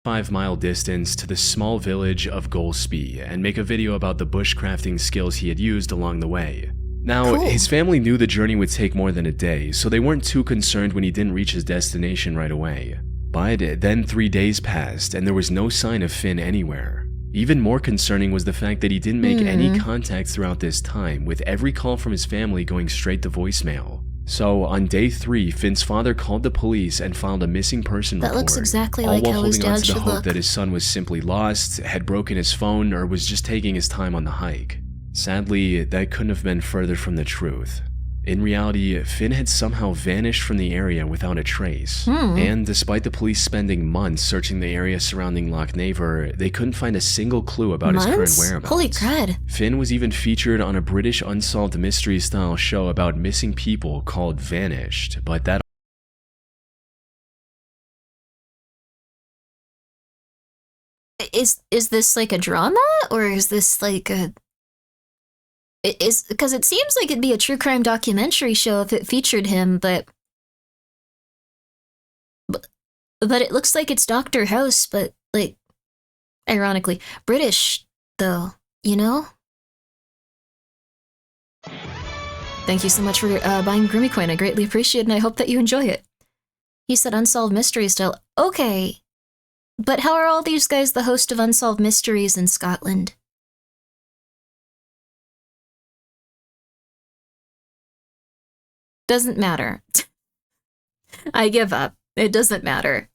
5-mile distance to the small village of Golspie and make a video about the bushcrafting skills he had used along the way. Now, Cool. his family knew the journey would take more than a day, so they weren't too concerned when he didn't reach his destination right away. But then 3 days passed and there was no sign of Finn anywhere. Even more concerning was the fact that he didn't make any contact throughout this time, with every call from his family going straight to voicemail. So, on day 3, Finn's father called the police and filed a missing person That report. looks exactly all like while how his holding on dad to the should hope look. that his son was simply lost, had broken his phone, or was just taking his time on the hike. Sadly, that couldn't have been further from the truth. In reality, Finn had somehow vanished from the area without a trace. And despite the police spending months searching the area surrounding Loch Naver, they couldn't find a single clue about his current Months? whereabouts. Holy crud. Finn was even featured on a British unsolved mystery-style show about missing people called Vanished, but that Is this like a drama, or is this like a... Is because it seems like it'd be a true crime documentary show if it featured him, but it looks like it's Dr. House, but like, ironically, British though. You know? Thank you so much for buying Grimmi Coin. I greatly appreciate it, and I hope that you enjoy it. He said Unsolved Mysteries style. Okay. But how are all these guys the host of Unsolved Mysteries in Scotland? Doesn't matter. I give up. It doesn't matter.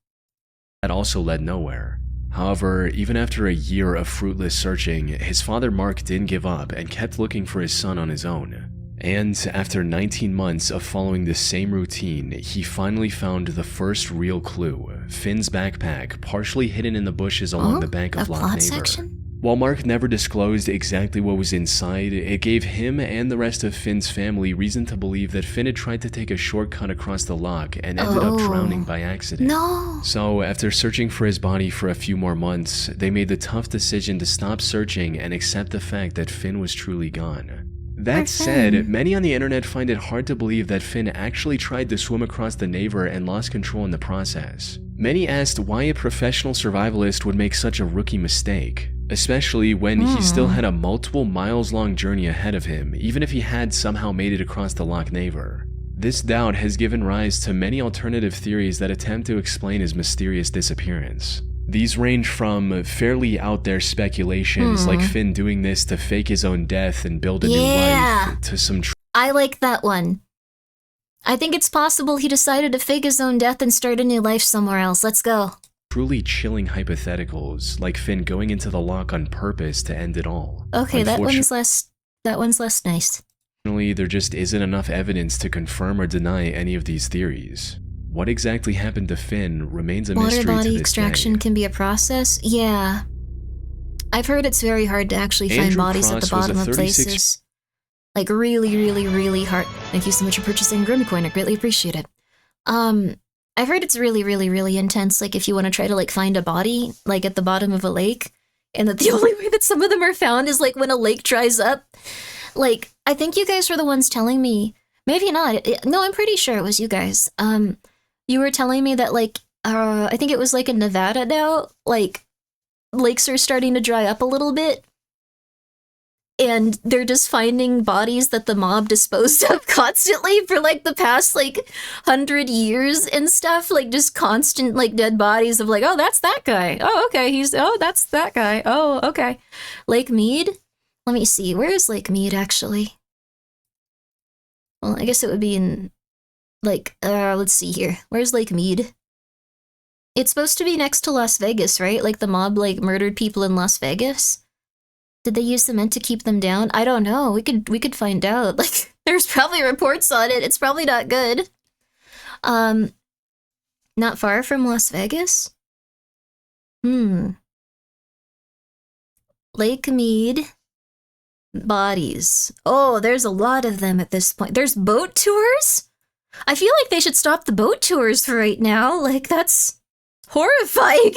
That also led nowhere. However, even after a year of fruitless searching, his father Mark didn't give up and kept looking for his son on his own. And after 19 months of following the same routine, he finally found the first real clue, Finn's backpack, partially hidden in the bushes along the bank of Loch Navor. While Mark never disclosed exactly what was inside, it gave him and the rest of Finn's family reason to believe that Finn had tried to take a shortcut across the loch and ended up drowning by accident. No! So, after searching for his body for a few more months, they made the tough decision to stop searching and accept the fact that Finn was truly gone. That said, many on the internet find it hard to believe that Finn actually tried to swim across the Navor and lost control in the process. Many asked why a professional survivalist would make such a rookie mistake, especially when he still had a multiple miles-long journey ahead of him, even if he had somehow made it across the Loch Navor. This doubt has given rise to many alternative theories that attempt to explain his mysterious disappearance. These range from fairly out there speculations like Finn doing this to fake his own death and build a new life, to some I like that one. I think it's possible he decided to fake his own death and start a new life somewhere else. Let's go. truly chilling hypotheticals, like Finn going into the loch on purpose to end it all. Okay, that one's less nice. Unfortunately, there just isn't enough evidence to confirm or deny any of these theories. What exactly happened to Finn remains a mystery to this day. Water body extraction can be a process? Yeah. I've heard it's very hard to actually find bodies at the bottom of places. Like really, really, really hard. Thank you so much for purchasing Grimmi Coin. I greatly appreciate it. I've heard it's really, really, really intense. Like if you want to try to like find a body like at the bottom of a lake, and that the only way that some of them are found is like when a lake dries up. Like I think you guys were the ones telling me. Maybe not. No, I'm pretty sure it was you guys. You were telling me that like I think it was like in Nevada now, like lakes are starting to dry up a little bit. And they're just finding bodies that the mob disposed of constantly for like the past like 100 years and stuff. Like just constant like dead bodies of like, oh, that's that guy. Oh, okay. That's that guy. Oh, okay. Lake Mead? Let me see. Where is Lake Mead actually? Well, I guess it would be in like, let's see here. Where's Lake Mead? It's supposed to be next to Las Vegas, right? Like the mob like murdered people in Las Vegas. Did they use cement to keep them down? I don't know. We could find out. Like, there's probably reports on it. It's probably not good. Not far from Las Vegas? Lake Mead. Bodies. Oh, there's a lot of them at this point. There's boat tours? I feel like they should stop the boat tours for right now. Like, that's horrifying.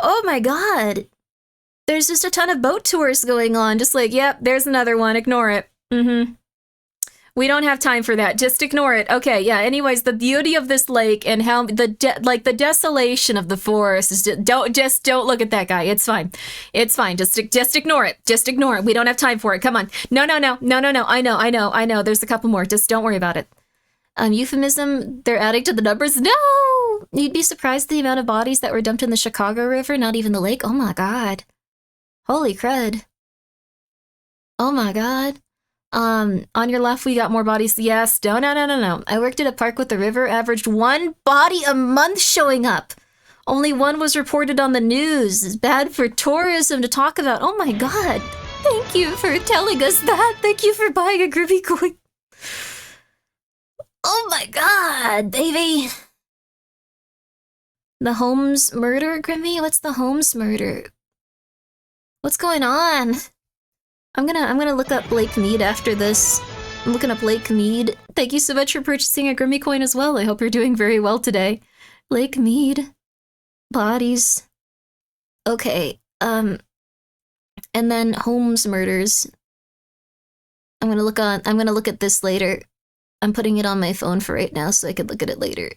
Oh my god. There's just a ton of boat tours going on. Just like, yep, there's another one. Ignore it. We don't have time for that. Just ignore it. Okay, yeah. Anyways, the beauty of this lake and how the desolation of the forest is just don't look at that guy. It's fine. It's fine. Just ignore it. Just ignore it. We don't have time for it. Come on. No. I know. There's a couple more. Just don't worry about it. Euphemism. They're adding to the numbers. No. You'd be surprised the amount of bodies that were dumped in the Chicago River. Not even the lake. Oh my god. Holy crud. Oh my god. On your left, we got more bodies. Yes. No. I worked at a park with the river, averaged one body a month showing up. Only one was reported on the news. It's bad for tourism to talk about. Oh my god. Thank you for telling us that. Thank you for buying a Grimmi Coin. Oh my god, baby. The Holmes murder, Grimmi? What's the Holmes murder? What's going on? I'm gonna look up Lake Mead after this. I'm looking up Lake Mead. Thank you so much for purchasing a Grimmi Coin as well. I hope you're doing very well today. Lake Mead. Bodies. Okay, and then Holmes murders. I'm gonna look at this later. I'm putting it on my phone for right now so I could look at it later.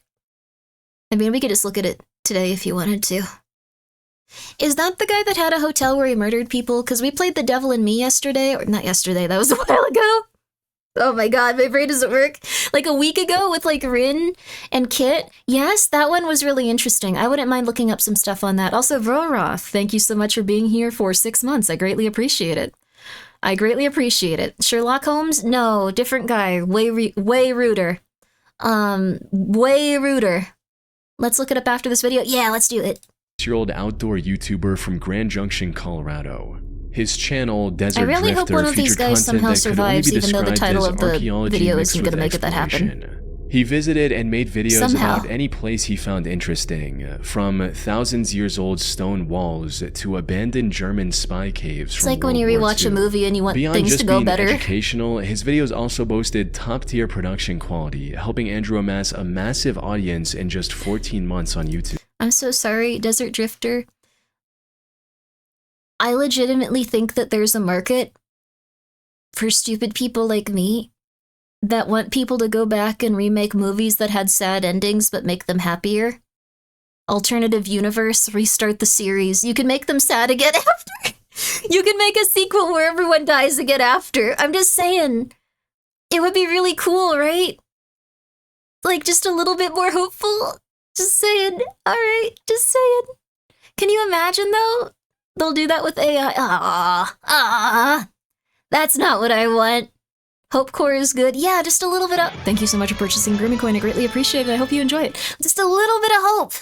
I mean, we could just look at it today if you wanted to. Is that the guy that had a hotel where he murdered people? Because we played The Devil in Me yesterday, or not yesterday, that was a while ago. Oh my god, my brain doesn't work. Like a week ago with like Rin and Kit. Yes, that one was really interesting. I wouldn't mind looking up some stuff on that. Also, Vroroth, thank you so much for being here for 6 months. I greatly appreciate it. I greatly appreciate it. Sherlock Holmes? No, different guy. Way ruder. Way ruder. Let's look it up after this video. Yeah, let's do it. Year-old outdoor YouTuber from Grand Junction, Colorado. His channel, Desert I really Drifter, hope one of these featured guys content somehow that could only be survives, even though the described title as of the archaeology video mixed isn't with gonna make it that happen. exploration. He visited and made videos Somehow. about any place he found interesting, from thousands-years-old stone walls to abandoned German spy caves. It's like when you rewatch a movie and you want Beyond things just to go being better. educational, his videos also boasted top-tier production quality, helping Andrew amass a massive audience in just 14 months on YouTube. I'm so sorry, Desert Drifter. I legitimately think that there's a market for stupid people like me that want people to go back and remake movies that had sad endings but make them happier. Alternative universe, restart the series. You can make them sad again after. You can make a sequel where everyone dies again after. I'm just saying. It would be really cool, right? Like, just a little bit more hopeful. Just saying. Alright, just saying. Can you imagine, though? They'll do that with AI. That's not what I want. Hopecore is good. Yeah, just a little bit of... Thank you so much for purchasing Grimmi Coin. I greatly appreciate it. I hope you enjoy it. Just a little bit of hope.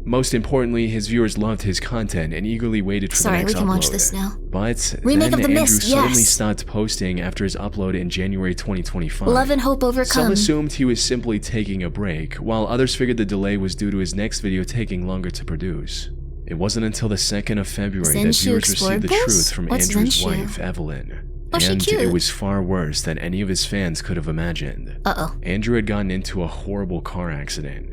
Most importantly, his viewers loved his content and eagerly waited for the next upload. Sorry, we can watch this now. But Remake then of The Andrew Mist, suddenly yes. stopped posting after his upload in January 2025. Love and hope overcome. Some assumed he was simply taking a break, while others figured the delay was due to his next video taking longer to produce. It wasn't until the 2nd of February that viewers received the truth from Andrew's wife, Evelyn. And it was far worse than any of his fans could have imagined. Andrew had gotten into a horrible car accident.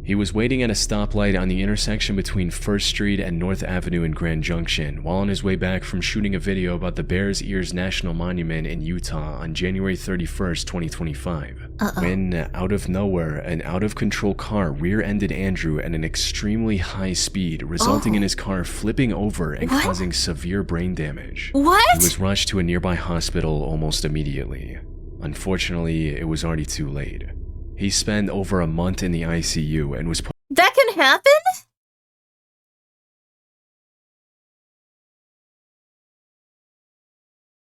He was waiting at a stoplight on the intersection between 1st Street and North Avenue in Grand Junction while on his way back from shooting a video about the Bears Ears National Monument in Utah on January 31st, 2025. When, out of nowhere, an out-of-control car rear-ended Andrew at an extremely high speed, resulting in his car flipping over and causing severe brain damage. He was rushed to a nearby hospital almost immediately. Unfortunately, it was already too late. He spent over a month in the ICU and was put— That can happen?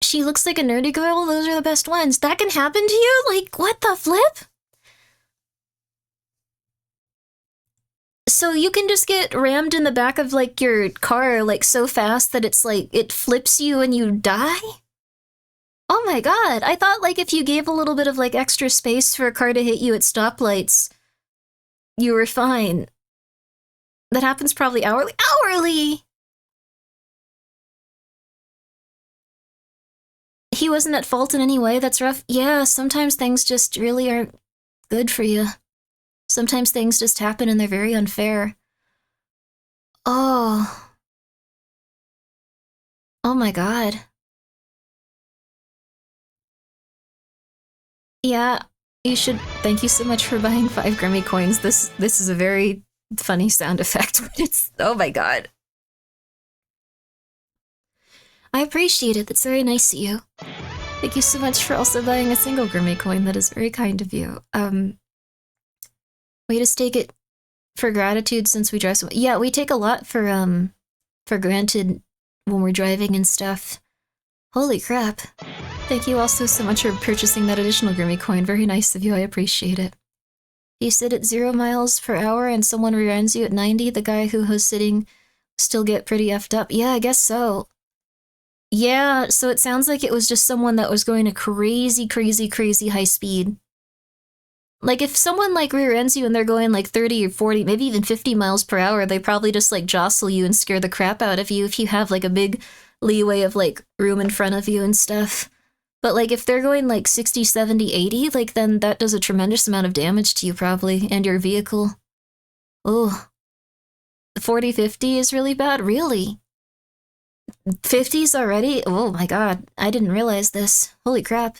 She looks like a nerdy girl. Those are the best ones. That can happen to you? Like, what the flip? So you can just get rammed in the back of, like, your car, like, so fast that it's, like, it flips you and you die? Oh my god, I thought, like, if you gave a little bit of, like, extra space for a car to hit you at stoplights, you were fine. That happens probably hourly. Hourly! He wasn't at fault in any way, that's rough. Yeah, sometimes things just really aren't good for you. Sometimes things just happen and they're very unfair. Oh. Oh my god. Yeah, you should. Thank you so much for buying 5 Grimmi coins. This is a very funny sound effect, but it's, oh my god. I appreciate it. That's very nice of you. Thank you so much for also buying a single Grimmi coin. That is very kind of you. We just take it for gratitude since we drive so. Yeah, we take a lot for granted when we're driving and stuff. Holy crap. Thank you also so much for purchasing that additional Grimmi coin. Very nice of you, I appreciate it. You sit at 0 miles per hour and someone rear-ends you at 90, the guy who was sitting still get pretty effed up? Yeah, I guess so. Yeah, so it sounds like it was just someone that was going a crazy high speed. Like, if someone, like, rear-ends you and they're going, like, 30 or 40, maybe even 50 miles per hour, they probably just, like, jostle you and scare the crap out of you if you have, like, a big leeway of, like, room in front of you and stuff. But, like, if they're going, like, 60, 70, 80, like, then that does a tremendous amount of damage to you, probably, and your vehicle. Oh. 40, 50 is really bad? Really? 50s already? Oh my god, I didn't realize this. Holy crap.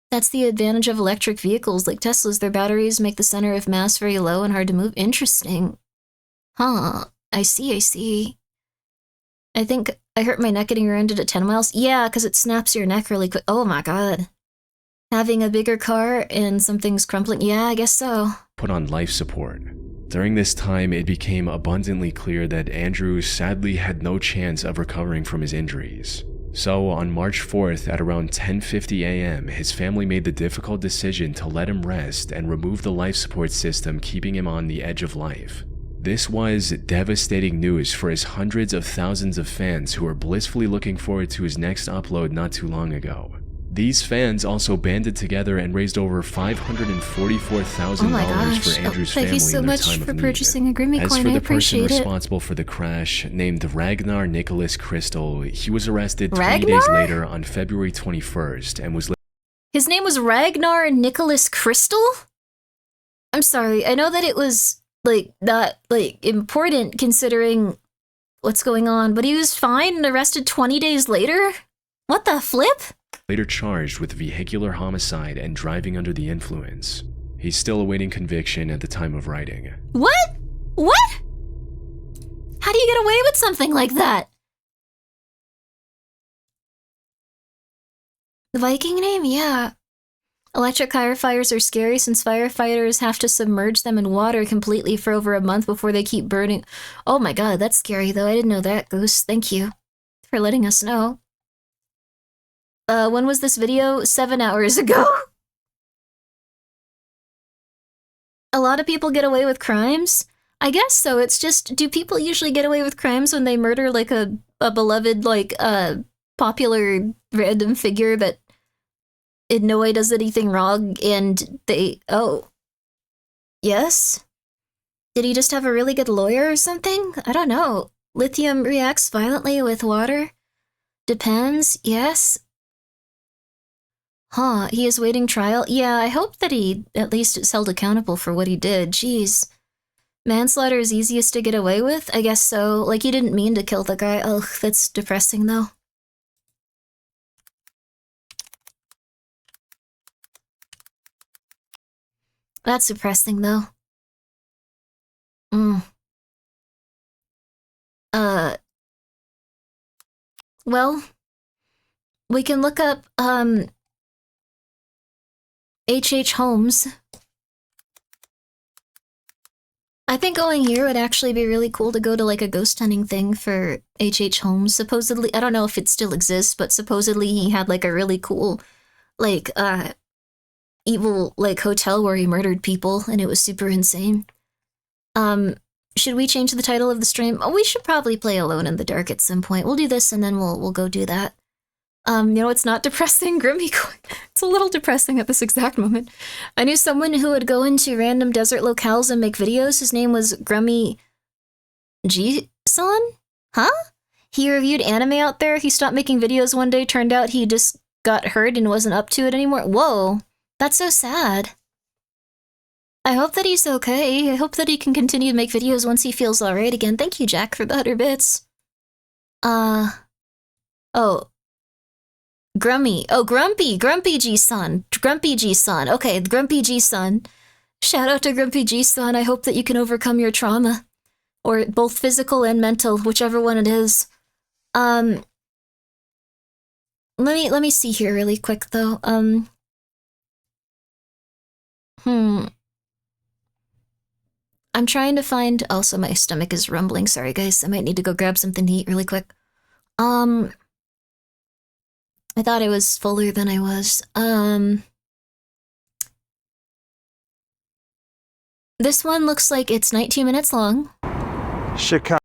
That's the advantage of electric vehicles like Teslas. Their batteries make the center of mass very low and hard to move. Interesting. Huh. I see. I think I hurt my neck getting rear-ended at 10 miles. Yeah, because it snaps your neck really quick. Oh my god. Having a bigger car and something's crumpling. Yeah, I guess so. Put on life support. During this time, it became abundantly clear that Andrew sadly had no chance of recovering from his injuries. So, on March 4th at around 10:50 a.m., his family made the difficult decision to let him rest and remove the life support system keeping him on the edge of life. This was devastating news for his hundreds of thousands of fans who were blissfully looking forward to his next upload not too long ago. These fans also banded together and raised over $544,000 for Andrew's family in their time of need. Thank you so much for purchasing a Grimmi coin. I appreciate it. As for the person responsible for the crash, named Ragnar Nicholas Crystal, he was arrested 20 days later on February 21st and was... His name was Ragnar Nicholas Crystal? I'm sorry, I know that it was, not, important considering what's going on, but he was fine and arrested 20 days later? What the flip? Later charged with vehicular homicide and driving under the influence. He's still awaiting conviction at the time of writing. What? What? How do you get away with something like that? The Viking name? Yeah. Electric firefighters are scary since firefighters have to submerge them in water completely for over a month before they keep burning. Oh my god, that's scary though. I didn't know that, Goose. Thank you for letting us know. When was this video? 7 hours ago. A lot of people get away with crimes? I guess so. It's just, do people usually get away with crimes when they murder, a beloved, popular random figure that in no way does anything wrong and they... Oh. Yes? Did he just have a really good lawyer or something? I don't know. Lithium reacts violently with water? Depends, yes. Huh, he is waiting trial? Yeah, I hope that he at least is held accountable for what he did. Jeez. Manslaughter is easiest to get away with? I guess so. Like, you didn't mean to kill the guy. Ugh, that's depressing, though. That's depressing, though. Well, we can look up, H.H. Holmes. I think going here would actually be really cool to go to, a ghost hunting thing for H.H. Holmes. Supposedly, I don't know if it still exists, but supposedly he had, a really cool, evil, hotel where he murdered people, and it was super insane. Should we change the title of the stream? Oh, we should probably play Alone in the Dark at some point. We'll do this, and then we'll go do that. It's not depressing, Grimmi. It's a little depressing at this exact moment. I knew someone who would go into random desert locales and make videos. His name was Grimmi G-san? Huh? He reviewed anime out there. He stopped making videos one day. Turned out he just got hurt and wasn't up to it anymore. Whoa, that's so sad. I hope that he's okay. I hope that he can continue to make videos once he feels alright again. Thank you, Jack, for the 100 bits. Oh. Grummy. Oh, Grumpy G-san. Grumpy G-san. Okay, Grumpy G-san. Shout out to Grumpy G-san. I hope that you can overcome your trauma. Or both physical and mental, whichever one it is. Let me see here really quick, though. I'm trying to find... Also, my stomach is rumbling. Sorry, guys. I might need to go grab something to eat really quick. I thought I was fuller than I was. This one looks like it's 19 minutes long. Chicago.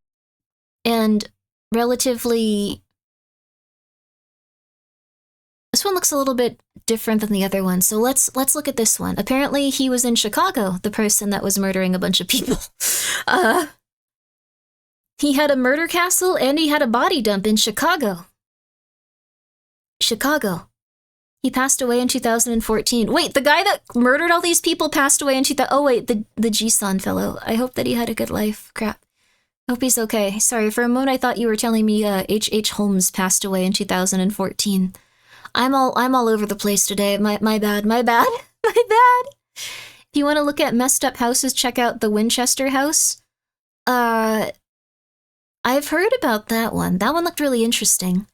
And relatively... This one looks a little bit different than the other one, so let's look at this one. Apparently he was in Chicago, the person that was murdering a bunch of people. He had a murder castle and he had a body dump in Chicago. Chicago. He passed away in 2014. Wait, the guy that murdered all these people passed away in 2000. Oh wait, the G-san fellow. I hope that he had a good life. Crap. Hope he's okay. Sorry, for a moment I thought you were telling me H.H. Holmes passed away in 2014. I'm all over the place today. My bad. If you want to look at messed up houses, check out the Winchester house. I've heard about that one. That one looked really interesting.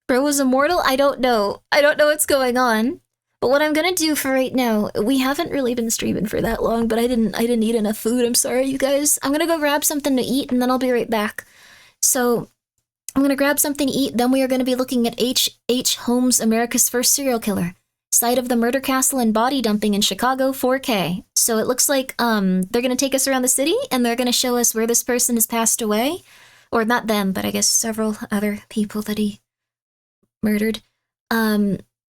Bro was immortal? I don't know. I don't know what's going on. But what I'm gonna do for right now, we haven't really been streaming for that long, but I didn't eat enough food. I'm sorry, you guys. I'm gonna go grab something to eat, and then I'll be right back. So, I'm gonna grab something to eat, then we are gonna be looking at H. Holmes' America's First Serial Killer. Site of the murder castle and body dumping in Chicago, 4K. So it looks like they're gonna take us around the city, and they're gonna show us where this person has passed away. Or not them, but I guess several other people that he murdered.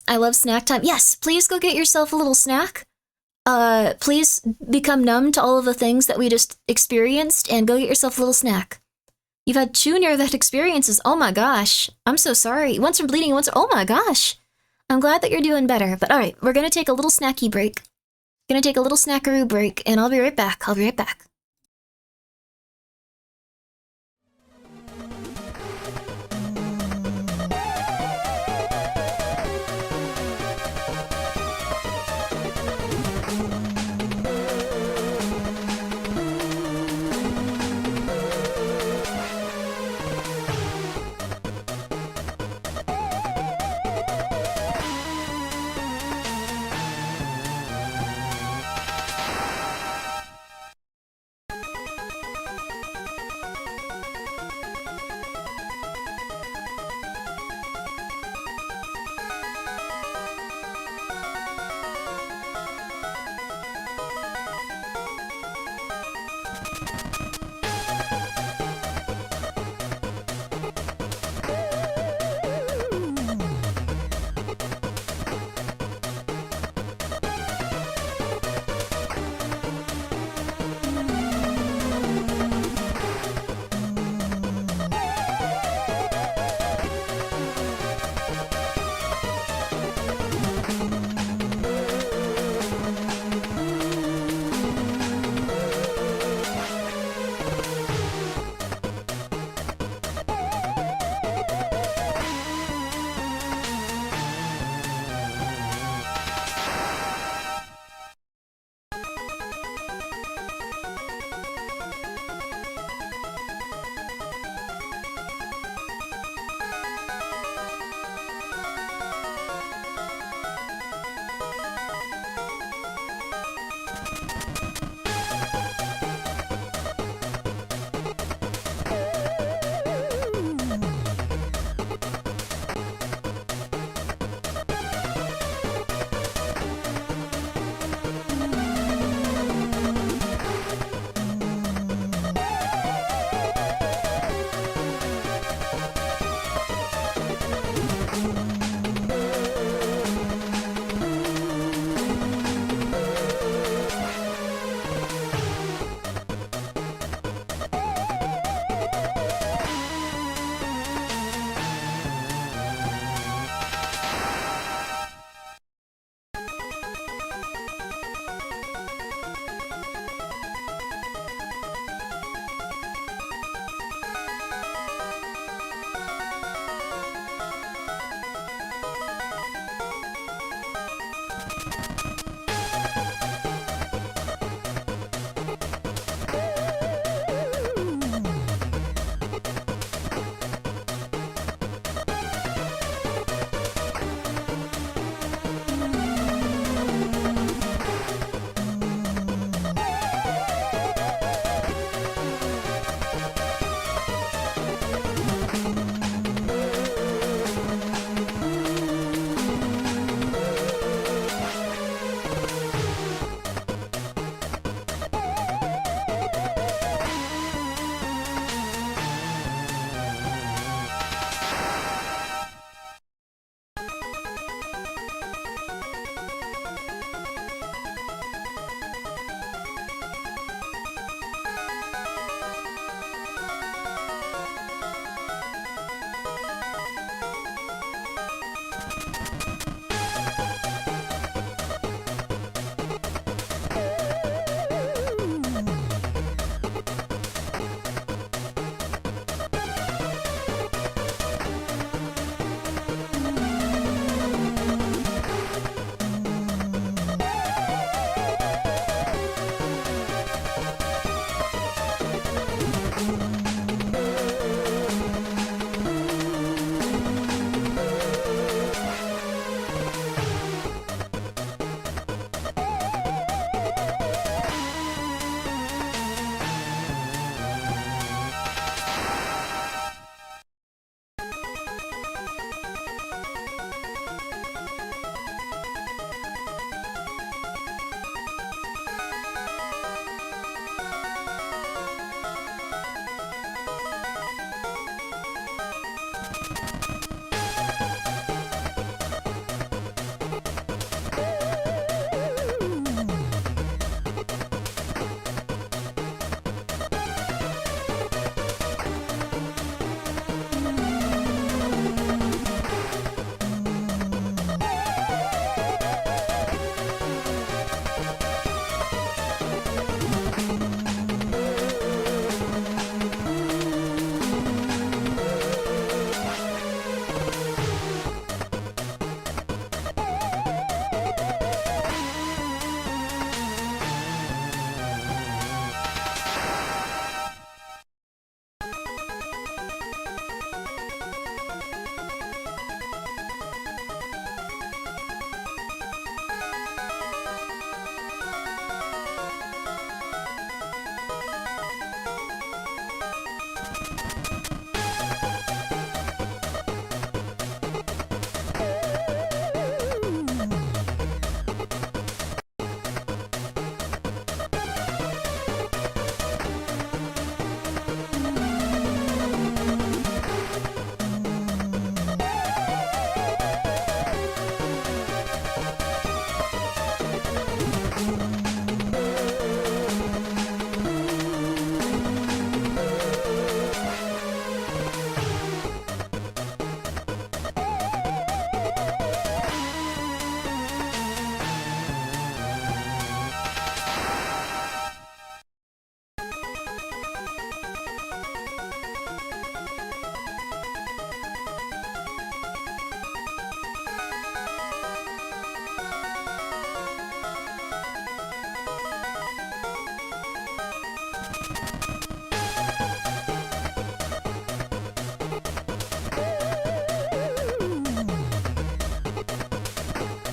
I love snack time. Yes, please go get yourself a little snack. Please become numb to all of the things that we just experienced and go get yourself a little snack. You've had 2 near-death experiences. Oh my gosh. I'm so sorry. Once from bleeding, once... Oh my gosh. I'm glad that you're doing better. But alright, we're gonna take a little snacky break. Gonna take a little snackaroo break, and I'll be right back. I'll be right back.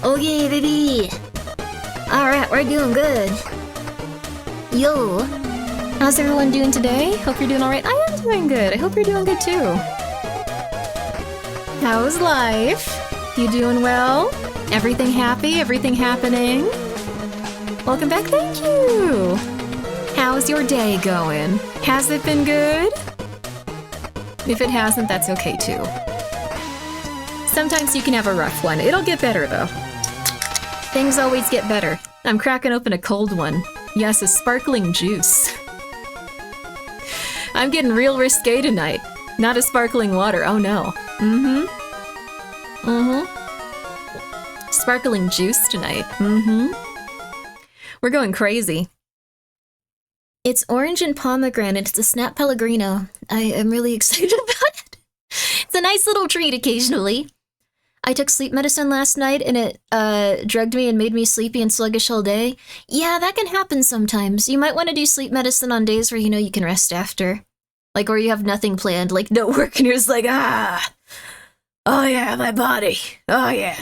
Okay, baby. Alright, we're doing good. Yo. How's everyone doing today? Hope you're doing alright. I am doing good. I hope you're doing good too. How's life? You doing well? Everything happy? Everything happening? Welcome back. Thank you. How's your day going? Has it been good? If it hasn't, that's okay too. Sometimes you can have a rough one. It'll get better though. Things always get better. I'm cracking open a cold one. Yes, a sparkling juice. I'm getting real risque tonight. Not a sparkling water, oh no. Sparkling juice tonight, We're going crazy. It's orange and pomegranate, it's a Snap Pellegrino. I am really excited about it. It's a nice little treat occasionally. I took sleep medicine last night and it drugged me and made me sleepy and sluggish all day. Yeah, that can happen sometimes. You might want to do sleep medicine on days where you know you can rest after. Like where you have nothing planned, like no work, and you're just like, oh yeah, my body, oh yeah.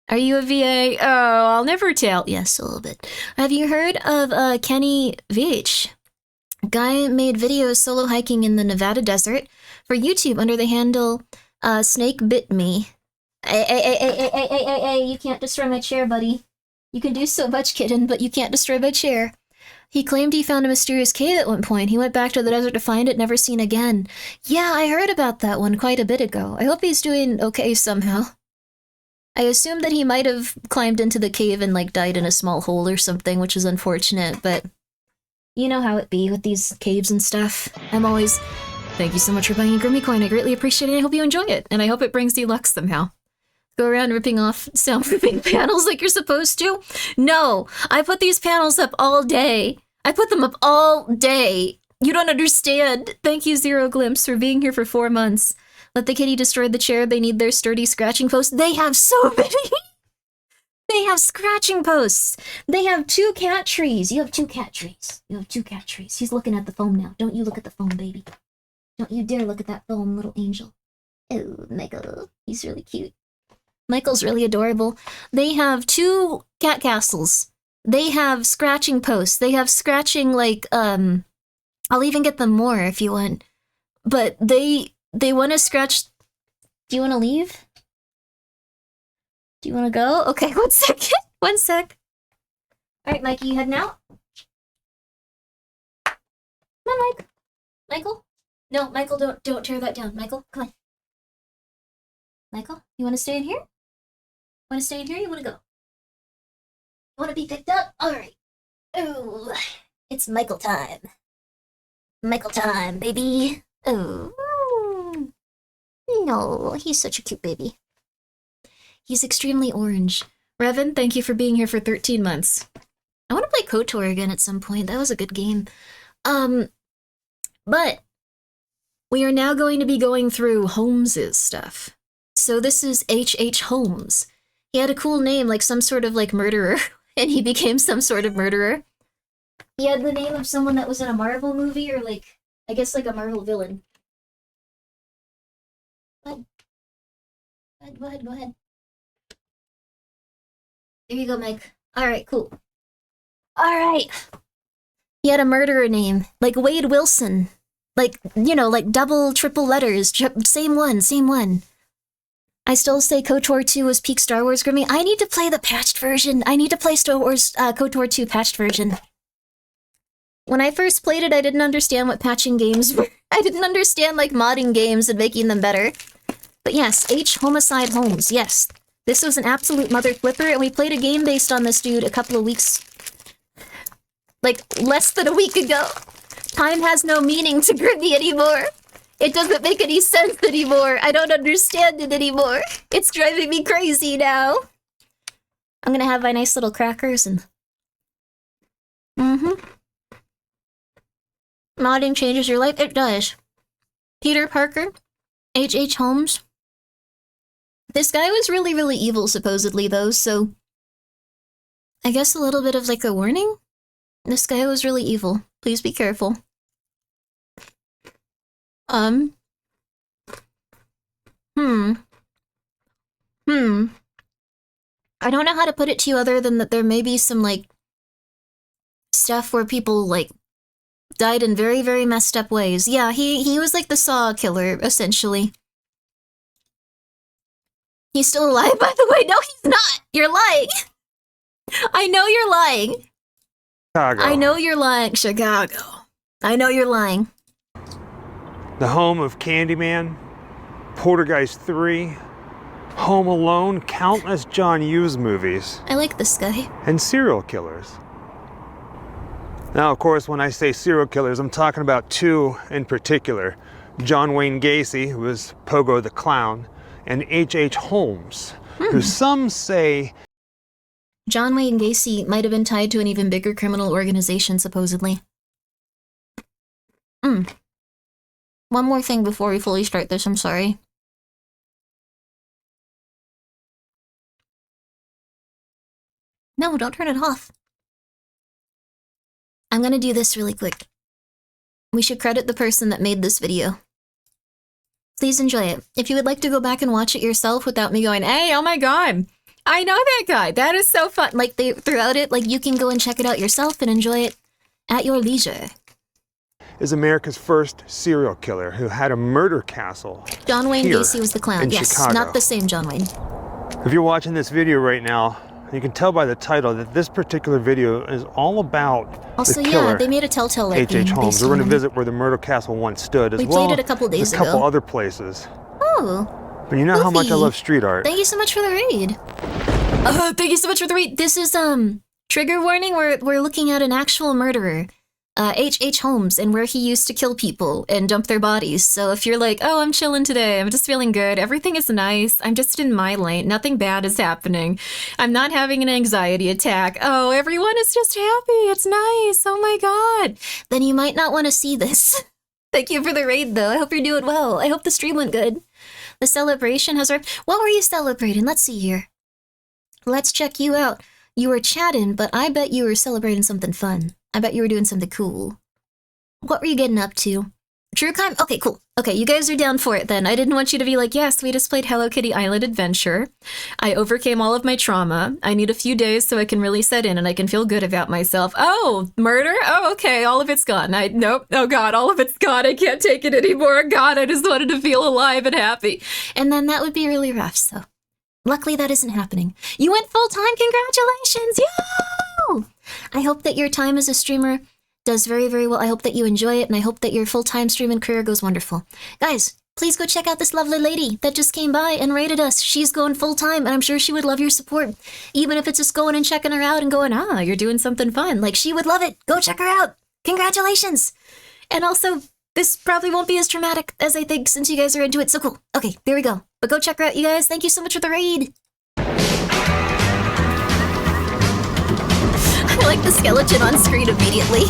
Are you a VA? Oh, I'll never tell. Yes, a little bit. Have you heard of Kenny VH? Guy made videos solo hiking in the Nevada desert for YouTube under the handle Snake Bit Me. Hey, you can't destroy my chair, buddy. You can do so much, kitten, but you can't destroy my chair. He claimed he found a mysterious cave at one point. He went back to the desert to find it, never seen again. Yeah, I heard about that one quite a bit ago. I hope he's doing okay somehow. I assume that he might have climbed into the cave and, like, died in a small hole or something, which is unfortunate, but you know how it be with these caves and stuff. I'm always... Thank you so much for buying a Grimmi coin. I greatly appreciate it. I hope you enjoy it, and I hope it brings you luck somehow. Go around ripping off soundproofing panels like you're supposed to? No! I put these panels up all day. I put them up all day. You don't understand. Thank you, Zero Glimpse, for being here for 4 months. Let the kitty destroy the chair. They need their sturdy scratching posts. They have so many! They have scratching posts. They have 2 cat trees. You have 2 cat trees. You have 2 cat trees. He's looking at the phone now. Don't you look at the phone, baby. Don't you dare look at that phone, little angel. Oh, Michael. He's really cute. Michael's really adorable. They have 2 cat castles. They have scratching posts. They have scratching, like, I'll even get them more if you want. But they want to scratch... Do you want to leave? Do you want to go? Okay, 1 second. 1 sec. Alright, Mikey, you heading out? Come on, Mike. Michael? No, Michael, don't tear that down. Michael, come on. Michael, you want to stay in here? Want to stay in here? You want to go? Want to be picked up? All right. Oh, it's Michael time. Michael time, baby. Oh, no, he's such a cute baby. He's extremely orange. Revan, thank you for being here for 13 months. I want to play KOTOR again at some point. That was a good game. But we are now going to be going through Holmes's stuff. So this is H.H. Holmes. He had a cool name, like some sort of like murderer, and he became some sort of murderer. He had the name of someone that was in a Marvel movie, or like, I guess like a Marvel villain. Go ahead. There you go, Mike. Alright, cool. Alright. He had a murderer name, like Wade Wilson. Like, you know, like double, triple letters. Same one. I still say KOTOR 2 was peak Star Wars Grimmi. I need to play the patched version. I need to play Star Wars KOTOR 2 patched version. When I first played it, I didn't understand what patching games were. I didn't understand, like, modding games and making them better. But yes, H. Homicide Holmes, yes. This was an absolute mother flipper, and we played a game based on this dude a couple of weeks... like, less than a week ago. Time has no meaning to Grimmi anymore. It doesn't make any sense anymore. I don't understand it anymore. It's driving me crazy now. I'm gonna have my nice little crackers and... Modding changes your life? It does. Peter Parker? H.H. Holmes? This guy was really, really evil, supposedly, though, so... I guess a little bit of, like, a warning? This guy was really evil. Please be careful. I don't know how to put it to you other than that there may be some, like, stuff where people, like, died in very, very messed up ways. Yeah, he was like the Saw killer, essentially. He's still alive, by the way. No, he's not! You're lying! I know you're lying! Chicago. I know you're lying, Chicago. I know you're lying. The home of Candyman, Poltergeist 3, Home Alone, countless John Hughes movies, I like this guy. and serial killers. Now, of course, when I say serial killers, I'm talking about two in particular. John Wayne Gacy, who was Pogo the Clown, and H.H. Holmes, who some say... John Wayne Gacy might have been tied to an even bigger criminal organization, supposedly. One more thing before we fully start this, I'm sorry. No, don't turn it off. I'm gonna do this really quick. We should credit the person that made this video. Please enjoy it. If you would like to go back and watch it yourself without me going, hey, oh my god, I know that guy, that is so fun. Like, throughout it, like, you can go and check it out yourself and enjoy it at your leisure. is America's first serial killer who had a murder castle. John Wayne here Gacy was the clown. in Yes, Chicago. not the same John Wayne. If you're watching this video right now, you can tell by the title that this particular video is all about Also, the killer, yeah, they made a Telltale like H.H. game Holmes. based We're going on to him. visit where the murder castle once stood, as We well played it a couple days as a couple ago. other places. Oh, But you know how much I Goofy. love street art. thank you so much for the raid. Thank you so much for the raid. This is trigger warning. We're looking at an actual murderer, H.H. Holmes, and where he used to kill people and dump their bodies. So if you're like, oh, I'm chilling today, I'm just feeling good, everything is nice, I'm just in my lane, nothing bad is happening, I'm not having an anxiety attack, oh, everyone is just happy, it's nice, oh my god, then you might not want to see this. Thank you for the raid, though. I hope you're doing well. I hope the stream went good. The celebration has arrived. What were you celebrating? Let's see here. Let's check you out. You were chatting, but I bet you were celebrating something fun. I bet you were doing something cool. What were you getting up to? True crime? Okay, cool. Okay, you guys are down for it then. I didn't want you to be like, yes, we just played Hello Kitty Island Adventure. I overcame all of my trauma. I need a few days so I can really set in and I can feel good about myself. Oh, murder? Oh, okay, all of it's gone. Nope. Oh god, all of it's gone. I can't take it anymore. God, I just wanted to feel alive and happy. And then that would be really rough, so. Luckily that isn't happening. You went full-time, congratulations! Yo! I hope that your time as a streamer does very, very well. I hope that you enjoy it, and I hope that your full-time streaming career goes wonderful. Guys, please go check out this lovely lady that just came by and rated us. She's going full time, and I'm sure she would love your support. Even if it's just going and checking her out and going, you're doing something fun. Like, she would love it. Go check her out. Congratulations. And also, this probably won't be as traumatic as I think since you guys are into it. So cool. Okay, there we go. But go check her out, you guys. Thank you so much for the raid. I like the skeleton on screen immediately.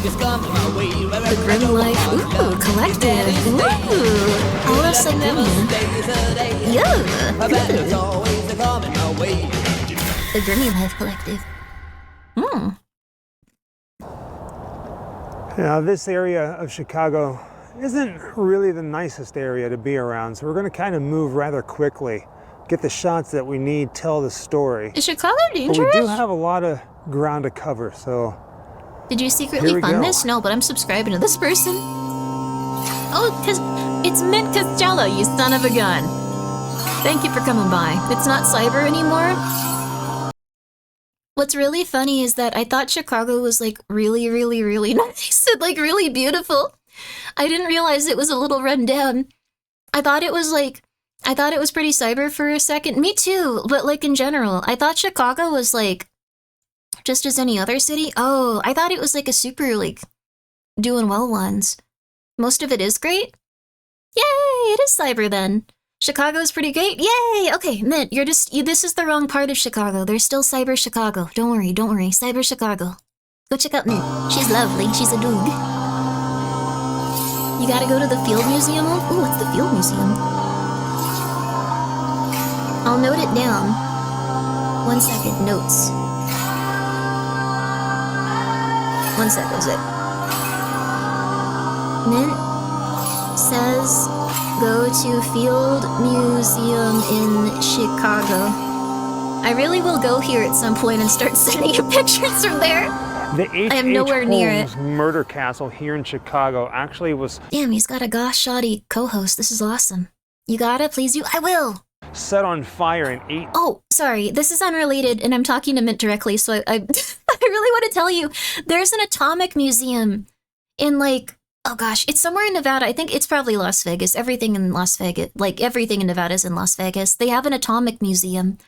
The Grim Life. Ooh, collective. Ooh. I love some Grimmi. Yeah. Good. The Grimmi Life collective. Now, this area of Chicago isn't really the nicest area to be around, so we're going to kind of move rather quickly, get the shots that we need, tell the story. Is Chicago dangerous? But we do have a lot of ground to cover, so... Did you secretly fund this? No, but I'm subscribing to this person. Oh, because it's Mint Costello, you son of a gun. Thank you for coming by. It's not cyber anymore. What's really funny is that I thought Chicago was like really, really, really nice and like really beautiful. I didn't realize it was a little run down. I thought it was pretty cyber for a second. Me too, but like in general. I thought Chicago was like just as any other city. Oh, I thought it was like a super like doing well ones. Most of it is great. Yay, it is cyber then. Chicago's pretty great. Yay! Okay, Mint, this is the wrong part of Chicago. There's still Cyber Chicago. Don't worry. Cyber Chicago. Go check out Mint. She's lovely. She's a doog. You gotta go to the Field Museum. Ooh, what's the Field Museum? I'll note it down. 1 second. Notes. 1 sec, was it? Mint says... go to Field Museum in Chicago. I really will go here at some point and start sending you pictures from there. The I am nowhere near it. Murder Castle here in Chicago actually was... Damn, he's got a gosh shoddy co-host. This is awesome. You gotta, please you. I will. Set on fire in 8... Oh, sorry. This is unrelated, and I'm talking to Mint directly, so I really want to tell you. There's an atomic museum in, like... oh gosh, it's somewhere in Nevada. I think it's probably Las Vegas. Everything in Las Vegas, like everything in Nevada is in Las Vegas. They have an atomic museum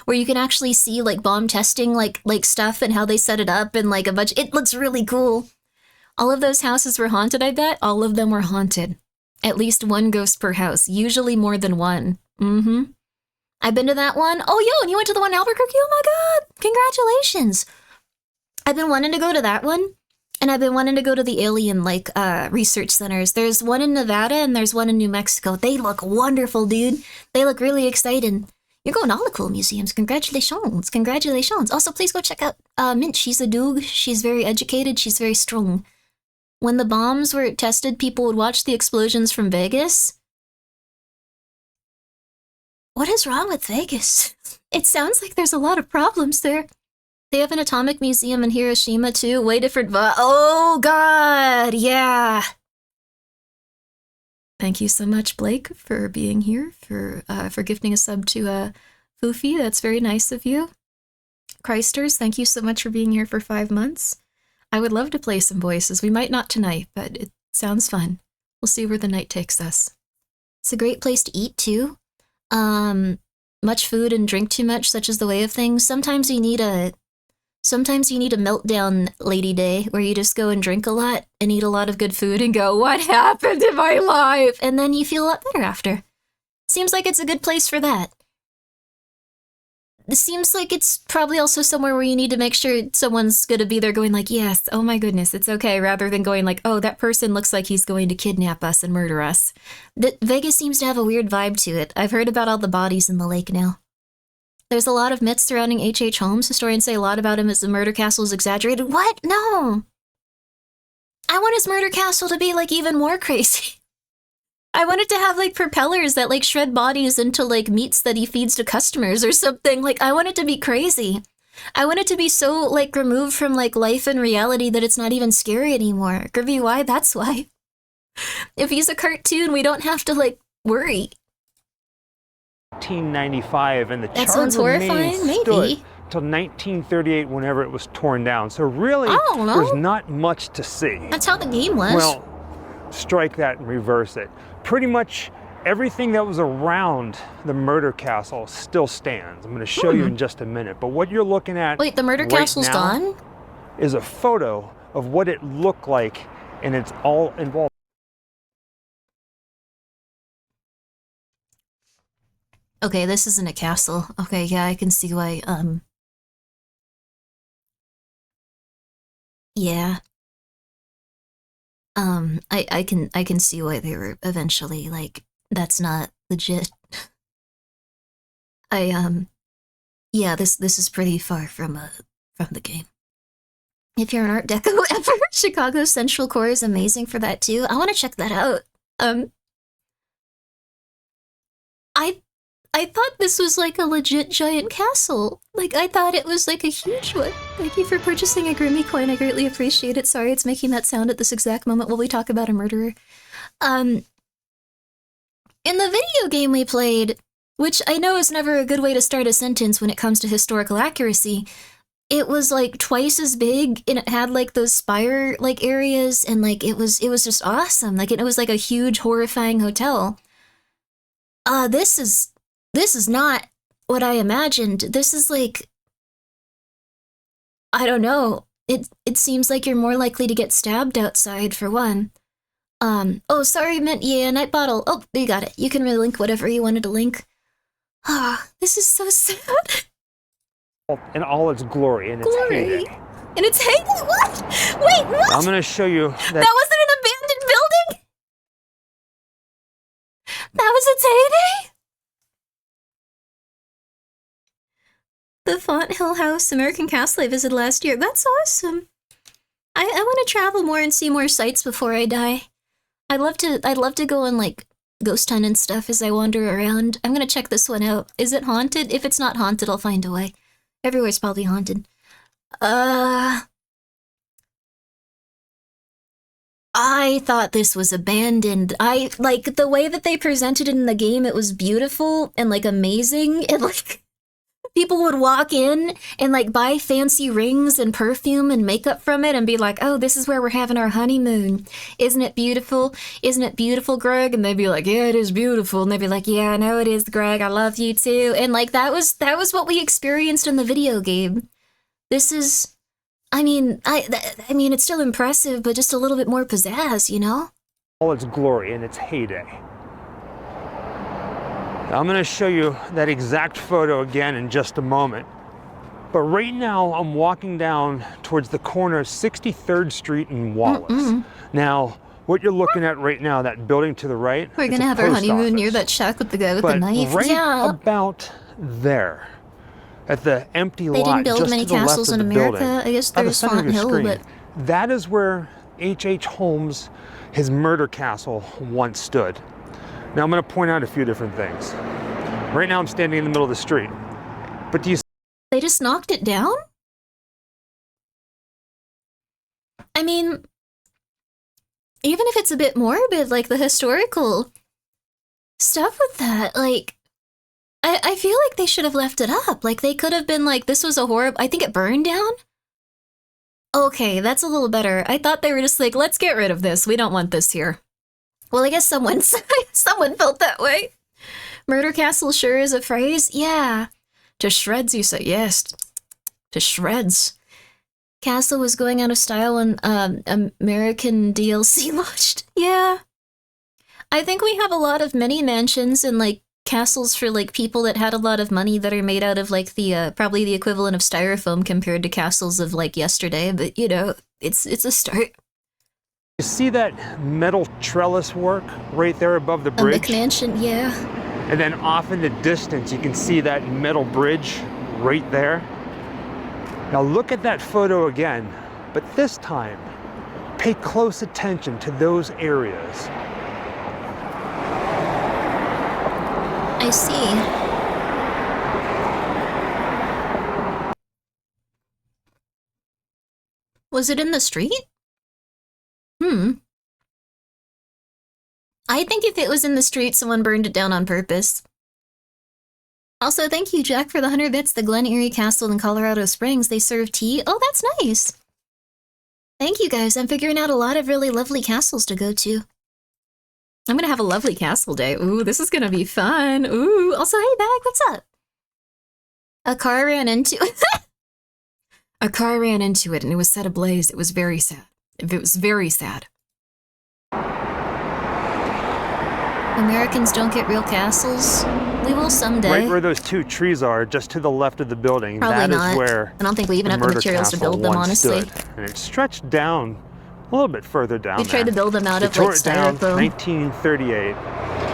where you can actually see like bomb testing, like stuff and how they set it up and like a bunch. It looks really cool. All of those houses were haunted, I bet. All of them were haunted. At least one ghost per house, usually more than one. I've been to that one. Oh, yo, and you went to the one in Albuquerque? Oh my God, congratulations. I've been wanting to go to that one. And I've been wanting to go to the alien, like, research centers. There's one in Nevada and there's one in New Mexico. They look wonderful, dude. They look really exciting. You're going to all the cool museums. Congratulations. Congratulations. Also, please go check out Mint. She's a doog. She's very educated. She's very strong. When the bombs were tested, people would watch the explosions from Vegas. What is wrong with Vegas? It sounds like there's a lot of problems there. They have an atomic museum in Hiroshima, too. Way different oh, God, yeah. Thank you so much, Blake, for being here, for gifting a sub to Foofy. That's very nice of you. Christers, thank you so much for being here for 5 months. I would love to play some voices. We might not tonight, but it sounds fun. We'll see where the night takes us. It's a great place to eat, too. Much food and drink too much, such is the way of things. Sometimes you need a meltdown lady day where you just go and drink a lot and eat a lot of good food and go, what happened in my life? And then you feel a lot better after. Seems like it's a good place for that. It seems like it's probably also somewhere where you need to make sure someone's going to be there going like, yes, oh my goodness, it's okay, rather than going like, oh, that person looks like he's going to kidnap us and murder us. Vegas seems to have a weird vibe to it. I've heard about all the bodies in the lake now. There's a lot of myths surrounding H.H. Holmes. Historians say a lot about him as the murder castle is exaggerated. What? No! I want his murder castle to be, like, even more crazy. I want it to have, like, propellers that, like, shred bodies into, like, meats that he feeds to customers or something. Like, I want it to be crazy. I want it to be so, like, removed from, like, life and reality that it's not even scary anymore. Grimmi, why? That's why. If he's a cartoon, we don't have to, like, worry. 1995, and the that charge horrifying. stood until 1938, whenever it was torn down. So really, there's not much to see. That's how the game was. Well, strike that and reverse it. Pretty much everything that was around the murder castle still stands. I'm going to show you in just a minute. But what you're looking at Wait, the murder right castle's now gone? is a photo of what it looked like, and it's all involved. Okay, this isn't a castle. Okay, yeah, I can see why, yeah. I can see why they were eventually like, that's not legit. Yeah, this is pretty far from the game. If you're an Art Deco ever, Chicago Central Core is amazing for that too. I want to check that out. I thought this was like a legit giant castle. Like, I thought it was like a huge one. Thank you for purchasing a Grimmi coin. I greatly appreciate it. Sorry, it's making that sound at this exact moment while we talk about a murderer. In the video game we played, which I know is never a good way to start a sentence when it comes to historical accuracy, it was like twice as big, and it had like those spire like areas, and like it was just awesome. Like it was like a huge horrifying hotel. This is not what I imagined. This is like, I don't know. It seems like you're more likely to get stabbed outside for one. Oh, sorry, meant yeah, night bottle. Oh, you got it. You can relink whatever you wanted to link. Ah, this is so sad. In all its glory and its heyday. And it's heyday? What? Wait, what? I'm going to show you that. That wasn't an abandoned building? That was its heyday? The Font Hill House American Castle I visited last year. That's awesome. I want to travel more and see more sights before I die. I'd love to go and like ghost hunt and stuff as I wander around. I'm gonna check this one out. Is it haunted? If it's not haunted, I'll find a way. Everywhere's probably haunted. I thought this was abandoned. I like the way that they presented it in the game. It was beautiful and like amazing, and like people would walk in and like buy fancy rings and perfume and makeup from it and be like, oh, this is where we're having our honeymoon. Isn't it beautiful? Isn't it beautiful, Greg? And they'd be like, yeah, it is beautiful. And they'd be like, yeah, I know it is, Greg. I love you too. And like that was what we experienced in the video game. This is, I mean, it's still impressive, but just a little bit more pizzazz, you know? All its glory and its heyday. I'm going to show you that exact photo again in just a moment. But right now, I'm walking down towards the corner of 63rd Street and Wallace. Now, what you're looking at right now, that building to the right, we're going to have our honeymoon near that shack with the guy with the knife. Right about there, at the empty lot, they didn't build just many to the castles left in of the America. building, I guess at the there's center of Font your Hill, screen, but that is where H.H. Holmes, his murder castle, once stood. Now I'm going to point out a few different things. Right now I'm standing in the middle of the street. But do you see? They just knocked it down? I mean, even if it's a bit morbid, like the historical stuff with that, like, I feel like they should have left it up. Like, they could have been like, this was a horrible, I think it burned down? Okay, that's a little better. I thought they were just like, let's get rid of this. We don't want this here. Well, I guess someone felt that way. Murder castle sure is a phrase. Yeah. To shreds, you say. Yes. To shreds. Castle was going out of style when American DLC launched. Yeah. I think we have a lot of mini mansions and like castles for like people that had a lot of money that are made out of like the probably the equivalent of styrofoam compared to castles of like yesterday, but you know, it's a start. You see that metal trellis work right there above the bridge? A McMansion, yeah. And then off in the distance, you can see that metal bridge right there. Now look at that photo again, but this time, pay close attention to those areas. I see. Was it in the street? I think if it was in the street, someone burned it down on purpose. Also, thank you, Jack, for the 100 bits. The Glen Erie Castle in Colorado Springs, they serve tea. Oh, that's nice. Thank you, guys. I'm figuring out a lot of really lovely castles to go to. I'm gonna have a lovely castle day. Ooh, this is gonna be fun. Ooh, also, hey, Bag, what's up? A car ran into it. A car ran into it and it was set ablaze. It was very sad. It was very sad. Americans don't get real castles. We will someday. Right where those two trees are, just to the left of the building, Probably that not. is where I don't think we even have the murder materials to castle build them, once honestly. stood. And it stretched down a little bit further down We tried to build them out They of tore like it down styrofoam, 1938.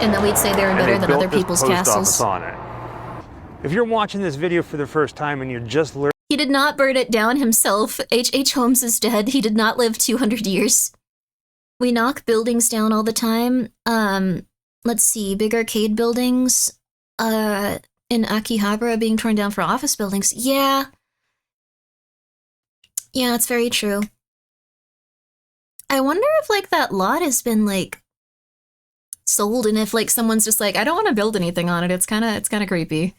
and then we'd say they were and better they than built other this people's post castles. office on it. If you're watching this video for the first time and you're just learning, He did not burn it down himself. H.H. Holmes is dead. He did not live 200 years. We knock buildings down all the time. Let's see, big arcade buildings. In Akihabara being torn down for office buildings. Yeah. Yeah, it's very true. I wonder if, like, that lot has been, like, sold, and if, like, someone's just like, I don't want to build anything on it. It's kind of creepy.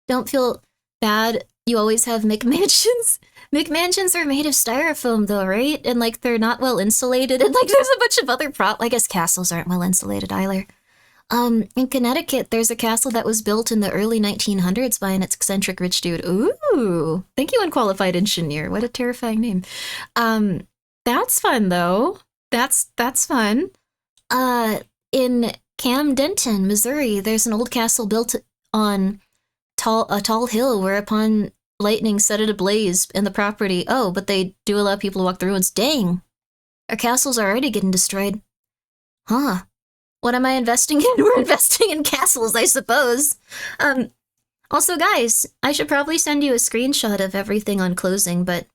Don't feel bad. You always have McMansions. McMansions are made of styrofoam, though, right? And, like, they're not well insulated. And, like, there's a bunch of other I guess castles aren't well insulated either. In Connecticut, there's a castle that was built in the early 1900s by an eccentric rich dude. Ooh, thank you, unqualified engineer. What a terrifying name. That's fun, though. That's fun. In Camdenton, Missouri, there's an old castle built on a tall hill whereupon lightning set it ablaze in the property. Oh, but they do allow people to walk the ruins. Dang. Our castle's already getting destroyed. Huh. What am I investing in? We're investing in castles, I suppose. Also, guys, I should probably send you a screenshot of everything on closing, but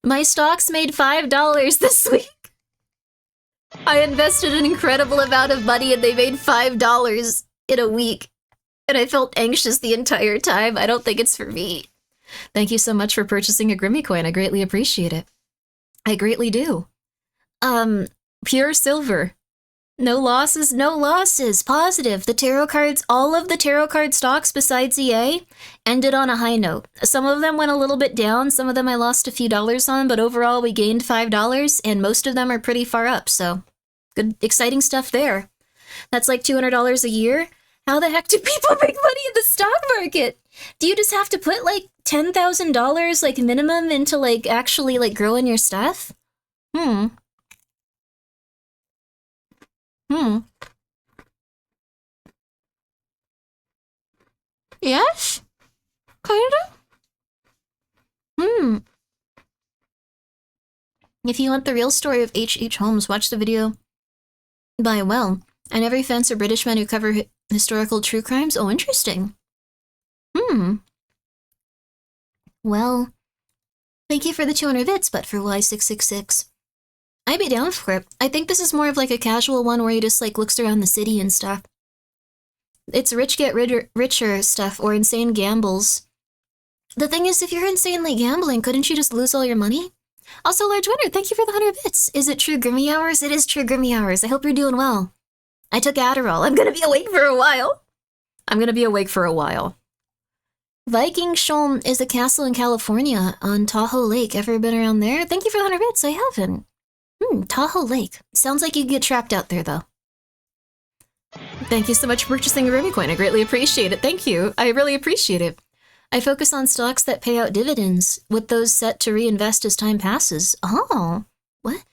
my stocks made $5 this week. I invested an incredible amount of money and they made $5 in a week. And I felt anxious the entire time. I don't think it's for me. Thank you so much for purchasing a Grimmi coin. I greatly appreciate it. I greatly do. Pure silver. No losses, no losses. Positive. The tarot cards, all of the tarot card stocks besides EA, ended on a high note. Some of them went a little bit down. Some of them I lost a few dollars on, but overall we gained $5, and most of them are pretty far up, so good, exciting stuff there. That's like $200 a year. How the heck do people make money in the stock market? Do you just have to put like $10,000 like minimum into like actually like growing your stuff? Yes? Kinda? If you want the real story of H.H. Holmes, watch the video by Well. I never fence or British men who cover historical true crimes. Oh, interesting. Well, thank you for the 200 bits, but for Y666. I'd be down for it. I think this is more of like a casual one where he just like looks around the city and stuff. It's rich get richer stuff or insane gambles. The thing is, if you're insanely gambling, couldn't you just lose all your money? Also, Large Winner, thank you for the 100 bits. Is it true Grimmi hours? It is true Grimmi hours. I hope you're doing well. I took Adderall. I'm gonna be awake for a while. Viking Sholm is a castle in California on Tahoe Lake. Ever been around there? Thank you for the 100 bits. I haven't. Tahoe Lake. Sounds like you get trapped out there, though. Thank you so much for purchasing a Grimmi coin. I greatly appreciate it. Thank you. I really appreciate it. I focus on stocks that pay out dividends, with those set to reinvest as time passes. Oh, what?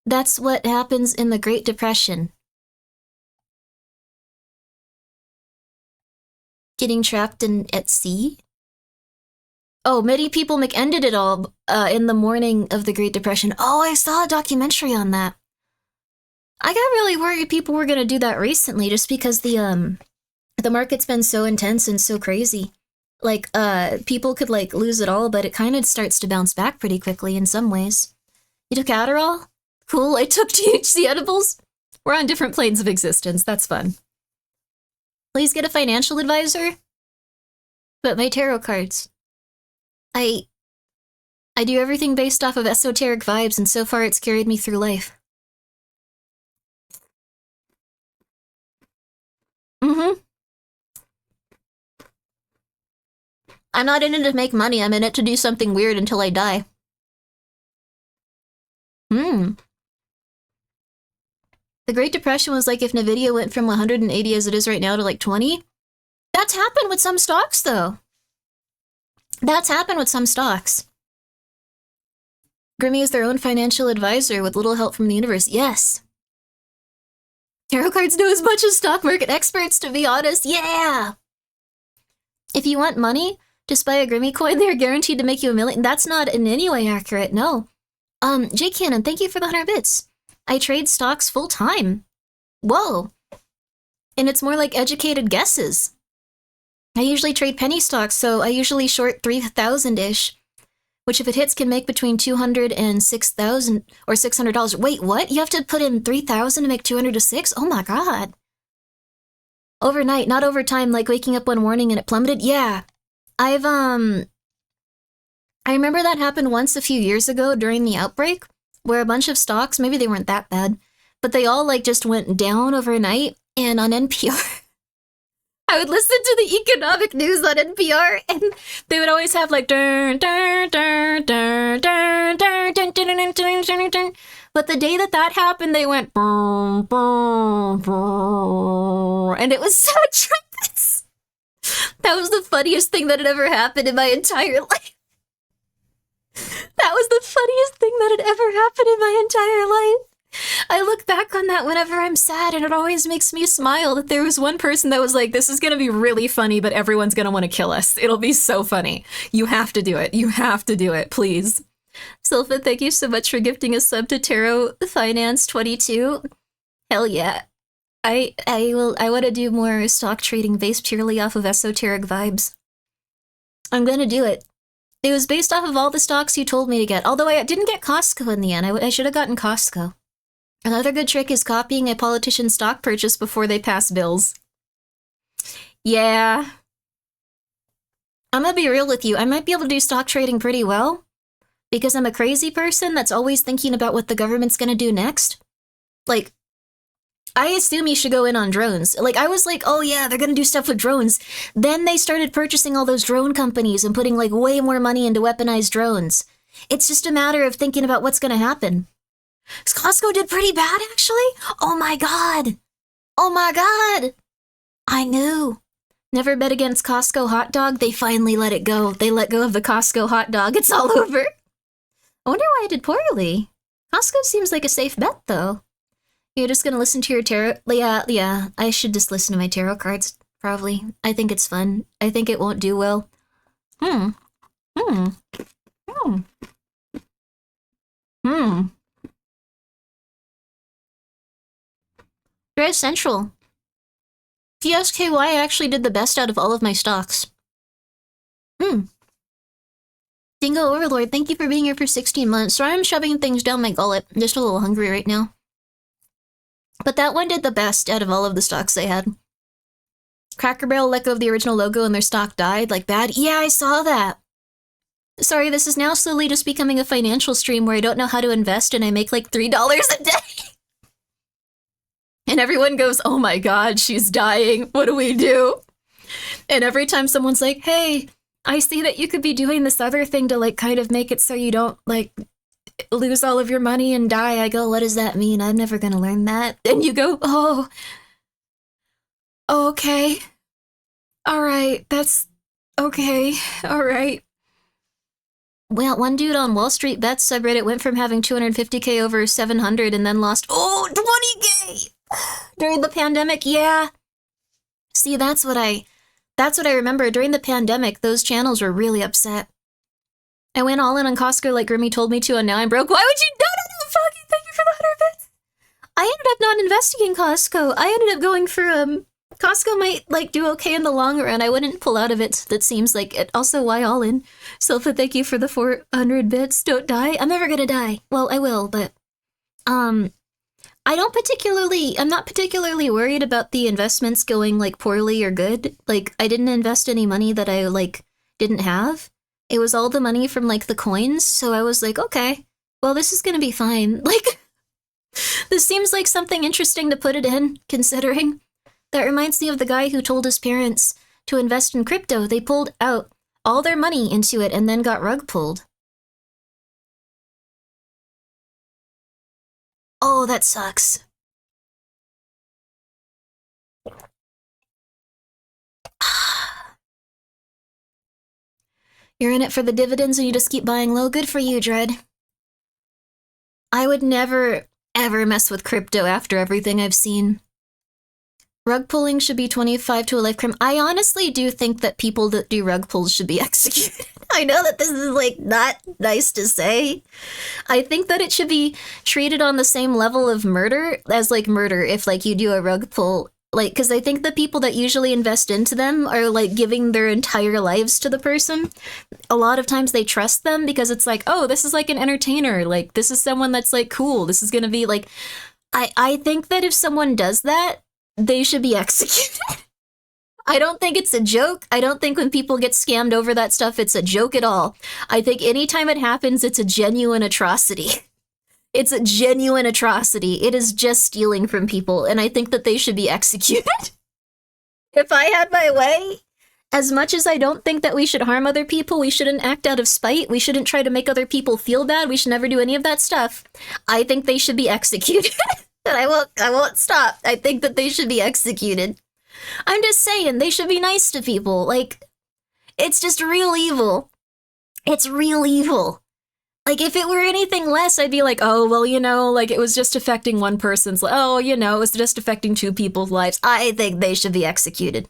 That's what happens in the Great Depression. Getting trapped at sea? Oh, many people ended it all in the morning of the Great Depression. Oh, I saw a documentary on that. I got really worried people were going to do that recently just because the market's been so intense and so crazy. Like, people could, like, lose it all, but it kind of starts to bounce back pretty quickly in some ways. You took Adderall? Cool, I took THC edibles. We're on different planes of existence. That's fun. Please get a financial advisor. But my tarot cards. I do everything based off of esoteric vibes, and so far it's carried me through life. I'm not in it to make money, I'm in it to do something weird until I die. The Great Depression was like if Nvidia went from 180 as it is right now to like 20. That's happened with some stocks, though. That's happened with some stocks. Grimmi is their own financial advisor with little help from the universe. Yes. Tarot cards know as much as stock market experts, to be honest. Yeah! If you want money, just buy a Grimmi coin. They're guaranteed to make you $1 million. That's not in any way accurate, no. J Cannon, thank you for the 100 bits. I trade stocks full time. Whoa. And it's more like educated guesses. I usually trade penny stocks, so I usually short 3,000-ish, which if it hits can make between 200 and 6,000 or $600. Wait, what? You have to put in 3,000 to make 200 to 6? Oh my god. Overnight, not overtime, like waking up one morning and it plummeted? Yeah. I remember that happened once a few years ago during the outbreak, where a bunch of stocks, maybe they weren't that bad, but they all like just went down overnight, and on NPR, I would listen to the economic news on NPR, and they would always have like dun dun dun dun dun dun dun dun dun dun dun. But the day that happened, they went boom boom boom, and it was so trumpets. That was the funniest thing that had ever happened in my entire life. That was the funniest thing that had ever happened in my entire life. I look back on that whenever I'm sad, and it always makes me smile that there was one person that was like, this is going to be really funny, but everyone's going to want to kill us. It'll be so funny. You have to do it. You have to do it, please. Sylpha, thank you so much for gifting a sub to Tarot Finance 22. Hell yeah. I want to do more stock trading based purely off of esoteric vibes. I'm going to do it. It was based off of all the stocks you told me to get, although I didn't get Costco in the end. I should have gotten Costco. Another good trick is copying a politician's stock purchase before they pass bills. Yeah. I'm gonna be real with you. I might be able to do stock trading pretty well, because I'm a crazy person that's always thinking about what the government's gonna do next. Like, I assume you should go in on drones. Like, I was like, oh yeah, they're gonna do stuff with drones. Then they started purchasing all those drone companies and putting like way more money into weaponized drones. It's just a matter of thinking about what's gonna happen. Costco did pretty bad, actually? Oh my god. Oh my god. I knew. Never bet against Costco hot dog. They finally let it go. They let go of the Costco hot dog. It's all over. I wonder why I did poorly. Costco seems like a safe bet, though. You're just gonna listen to your tarot? Yeah, I should just listen to my tarot cards, probably. I think it's fun. I think it won't do well. Drive Central. PSKY actually did the best out of all of my stocks. Dingo Overlord, thank you for being here for 16 months. Sorry I'm shoving things down my gullet. I'm just a little hungry right now. But that one did the best out of all of the stocks they had. Cracker Barrel let go of the original logo and their stock died, like bad. Yeah, I saw that. Sorry, this is now slowly just becoming a financial stream where I don't know how to invest and I make like $3 a day. And everyone goes, oh my god, she's dying. What do we do? And every time someone's like, hey, I see that you could be doing this other thing to like kind of make it so you don't like lose all of your money and die. I go, what does that mean? I'm never gonna learn that. And you go, oh, okay. All right, that's okay. All right. Well, one dude on Wall Street Bets subreddit went from having 250k over 700 and then lost, 20k during the pandemic. Yeah. See, that's what I remember. During the pandemic, those channels were really upset. I went all in on Costco like Grimmi told me to, and now I'm broke. Why would you? No, fucking thank you for the 100 bits. I ended up not investing in Costco. I ended up going for, Costco might, like, do okay in the long run. I wouldn't pull out of it. That seems like it. Also, why all in? Sylpha, thank you for the 400 bits. Don't die. I'm never gonna die. Well, I will, but, I'm not particularly worried about the investments going, like, poorly or good. Like, I didn't invest any money that I, like, didn't have. It was all the money from, like, the coins, so I was like, okay, well, this is gonna be fine. Like, this seems like something interesting to put it in, considering. That reminds me of the guy who told his parents to invest in crypto. They pulled out all their money into it and then got rug pulled. Oh, that sucks. You're in it for the dividends and you just keep buying low. Good for you, Dread. I would never, ever mess with crypto after everything I've seen. Rug pulling should be 25 to a life crime. I honestly do think that people that do rug pulls should be executed. I know that this is, like, not nice to say. I think that it should be treated on the same level of murder as, like, murder if, like, you do a rug pull. Like, because I think the people that usually invest into them are, like, giving their entire lives to the person. A lot of times they trust them because it's like, oh, this is, like, an entertainer. Like, this is someone that's, like, cool. This is gonna be, like... I think that if someone does that, they should be executed. I don't think it's a joke. I don't think when people get scammed over that stuff, it's a joke at all. I think anytime it happens, it's a genuine atrocity. It's a genuine atrocity. It is just stealing from people, and I think that they should be executed. If I had my way, as much as I don't think that we should harm other people, we shouldn't act out of spite, we shouldn't try to make other people feel bad, we should never do any of that stuff. I think they should be executed. And I won't stop. I think that they should be executed. I'm just saying, they should be nice to people. Like, it's just real evil. It's real evil. Like, if it were anything less, I'd be like, oh, well, you know, like, it was just affecting one person's life. Oh, you know, it was just affecting 2 people's lives. I think they should be executed.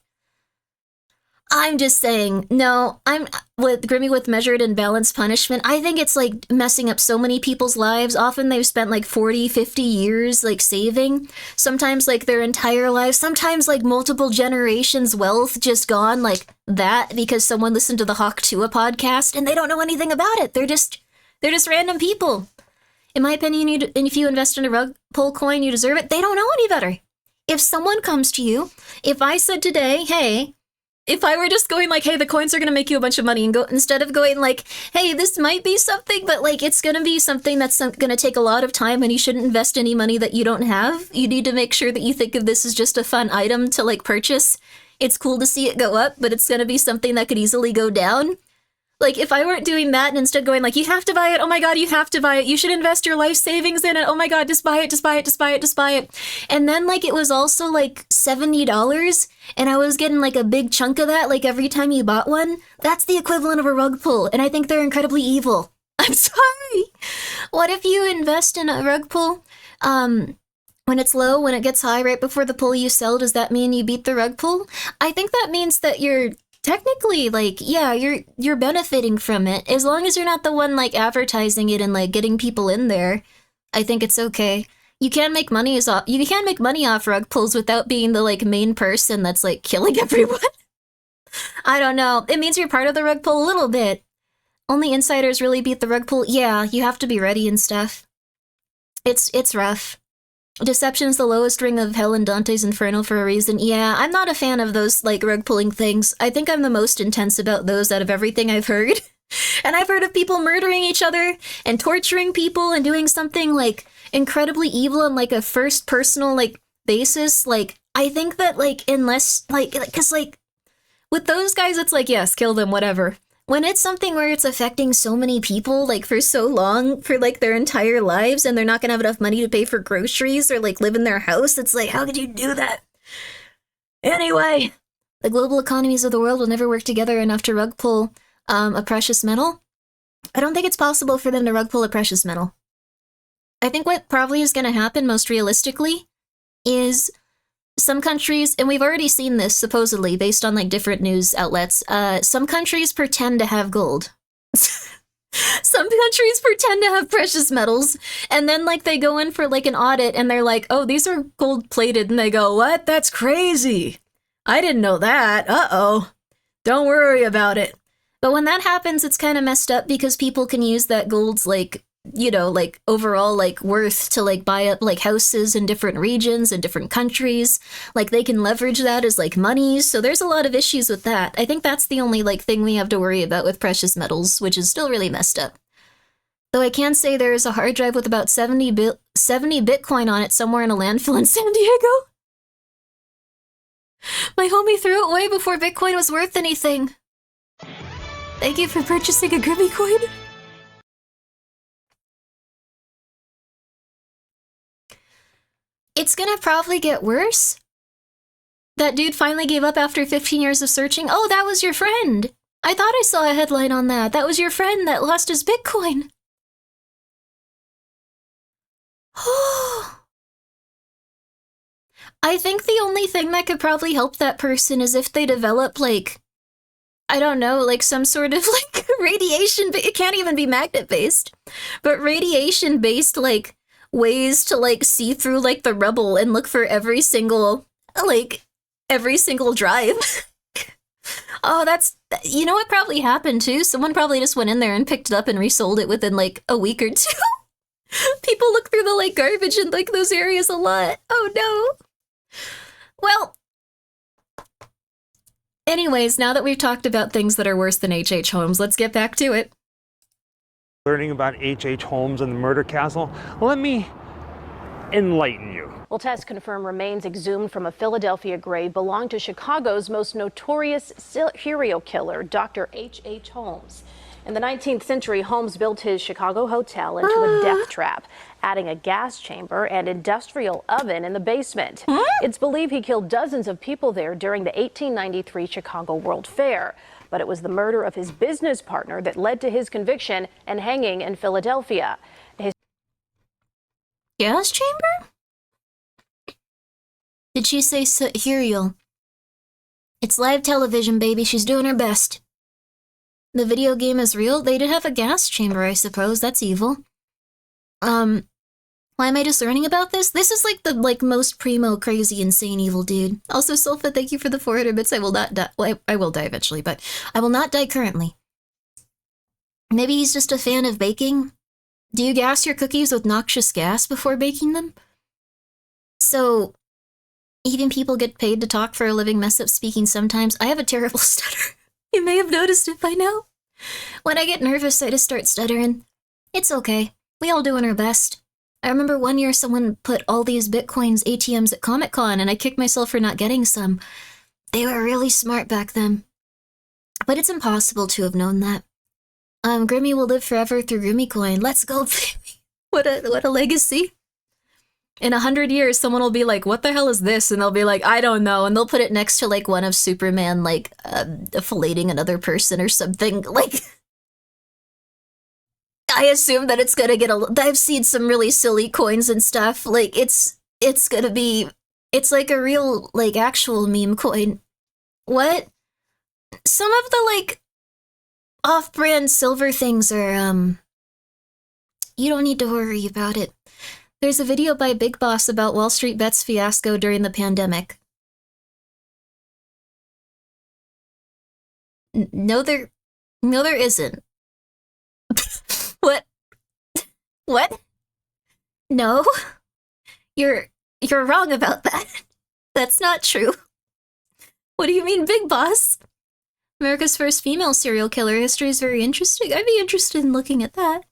I'm just saying, no, I'm with Grimmi with measured and balanced punishment. I think it's like messing up so many people's lives. Often they've spent like 40, 50 years like saving. Sometimes like their entire life. Sometimes like multiple generations' wealth just gone like that because someone listened to the Hawk Tua podcast and they don't know anything about it. They're just random people. In my opinion, if you invest in a rug pull coin, you deserve it. They don't know any better. If someone comes to you, if I said today, hey, if I were just going like, hey, the coins are going to make you a bunch of money, and go instead of going like, hey, this might be something, but like it's going to be something that's going to take a lot of time and you shouldn't invest any money that you don't have. You need to make sure that you think of this as just a fun item to like purchase. It's cool to see it go up, but it's going to be something that could easily go down. Like, if I weren't doing that and instead going like, you have to buy it, oh my god, you have to buy it, you should invest your life savings in it, oh my god, just buy it, just buy it, just buy it, just buy it. And then, like, it was also, like, $70, and I was getting, like, a big chunk of that, like, every time you bought one. That's the equivalent of a rug pull, and I think they're incredibly evil. I'm sorry! What if you invest in a rug pull, when it's low, when it gets high, right before the pull you sell, does that mean you beat the rug pull? I think that means that you're technically, like, yeah, you're benefiting from it. As long as you're not the one, like, advertising it and, like, getting people in there, I think it's okay. You can make money off rug pulls without being the, like, main person that's, like, killing everyone. I don't know. It means you're part of the rug pull a little bit. Only insiders really beat the rug pull. Yeah, you have to be ready and stuff. It's rough. Deception's the lowest ring of hell in Dante's Inferno for a reason. Yeah, I'm not a fan of those, like, rug-pulling things. I think I'm the most intense about those out of everything I've heard. And I've heard of people murdering each other and torturing people and doing something, like, incredibly evil on, like, a first personal, like, basis. Like, I think that, like, unless, like, because, like, with those guys, it's like, yes, kill them, whatever. When it's something where it's affecting so many people, like, for so long, for, like, their entire lives, and they're not gonna have enough money to pay for groceries or, like, live in their house, it's like, how could you do that? Anyway, the global economies of the world will never work together enough to rug pull a precious metal. I don't think it's possible for them to rug pull a precious metal. I think what probably is gonna happen most realistically is some countries, and we've already seen this supposedly based on like different news outlets, some countries pretend to have gold. Some countries pretend to have precious metals, and then like they go in for like an audit and they're like, oh, these are gold plated, and they go, what? That's crazy. I didn't know that. Uh-oh. Don't worry about it. But when that happens, it's kind of messed up because people can use that gold's like, you know, like overall like worth to like buy up like houses in different regions and different countries. Like they can leverage that as like money. So there's a lot of issues with that. I think that's the only like thing we have to worry about with precious metals, which is still really messed up. Though I can say there is a hard drive with about 70 Bitcoin on it somewhere in a landfill in San Diego. My homie threw it away before Bitcoin was worth anything. Thank you for purchasing a Grimmi coin. It's gonna probably get worse. That dude finally gave up after 15 years of searching. Oh, that was your friend. I thought I saw a headline on that. That was your friend that lost his Bitcoin. I think the only thing that could probably help that person is if they develop, like, I don't know, like some sort of, like, radiation, but it can't even be magnet-based, but radiation-based, like, ways to, like, see through, like, the rubble and look for every single drive. Oh, you know what probably happened, too? Someone probably just went in there and picked it up and resold it within, like, a week or two. People look through the, like, garbage in, like, those areas a lot. Oh, no. Well, anyways, now that we've talked about things that are worse than H.H. Holmes, let's get back to it. Learning about H.H. Holmes and the murder castle, let me enlighten you. Well, tests confirm remains exhumed from a Philadelphia grave belong to Chicago's most notorious serial killer, Dr. H.H. Holmes. In the 19th century, Holmes built his Chicago hotel into a death trap, adding a gas chamber and industrial oven in the basement. It's believed he killed dozens of people there during the 1893 Chicago World Fair. But it was the murder of his business partner that led to his conviction and hanging in Philadelphia. Gas chamber? Did she say serial? It's live television, baby. She's doing her best. The video game is real? They did have a gas chamber, I suppose. That's evil. Why am I just learning about this? This is like the most primo, crazy, insane, evil dude. Also, Sulfa, thank you for the 400 bits. I will not die. Well, I will die eventually, but I will not die currently. Maybe he's just a fan of baking. Do you gas your cookies with noxious gas before baking them? So, even people get paid to talk for a living, mess up speaking sometimes. I have a terrible stutter. You may have noticed it by now. When I get nervous, I just start stuttering. It's okay. We all doing our best. I remember one year someone put all these Bitcoins ATMs at Comic-Con, and I kicked myself for not getting some. They were really smart back then. But it's impossible to have known that. Grimmi will live forever through Grimmi coin. Let's go, baby. What a legacy. In 100 years, someone will be like, what the hell is this? And they'll be like, I don't know. And they'll put it next to, like, one of Superman, like, filleting another person or something. Like, I assume that it's gonna get I've seen some really silly coins and stuff. Like, it's gonna be... It's like a real, like, actual meme coin. What? Some of the, like, off-brand silver things are, you don't need to worry about it. There's a video by Big Boss about Wall Street Bets fiasco during the pandemic. No, there isn't. What? What? No? You're wrong about that. That's not true. What do you mean, Big Boss? America's first female serial killer history is very interesting. I'd be interested in looking at that.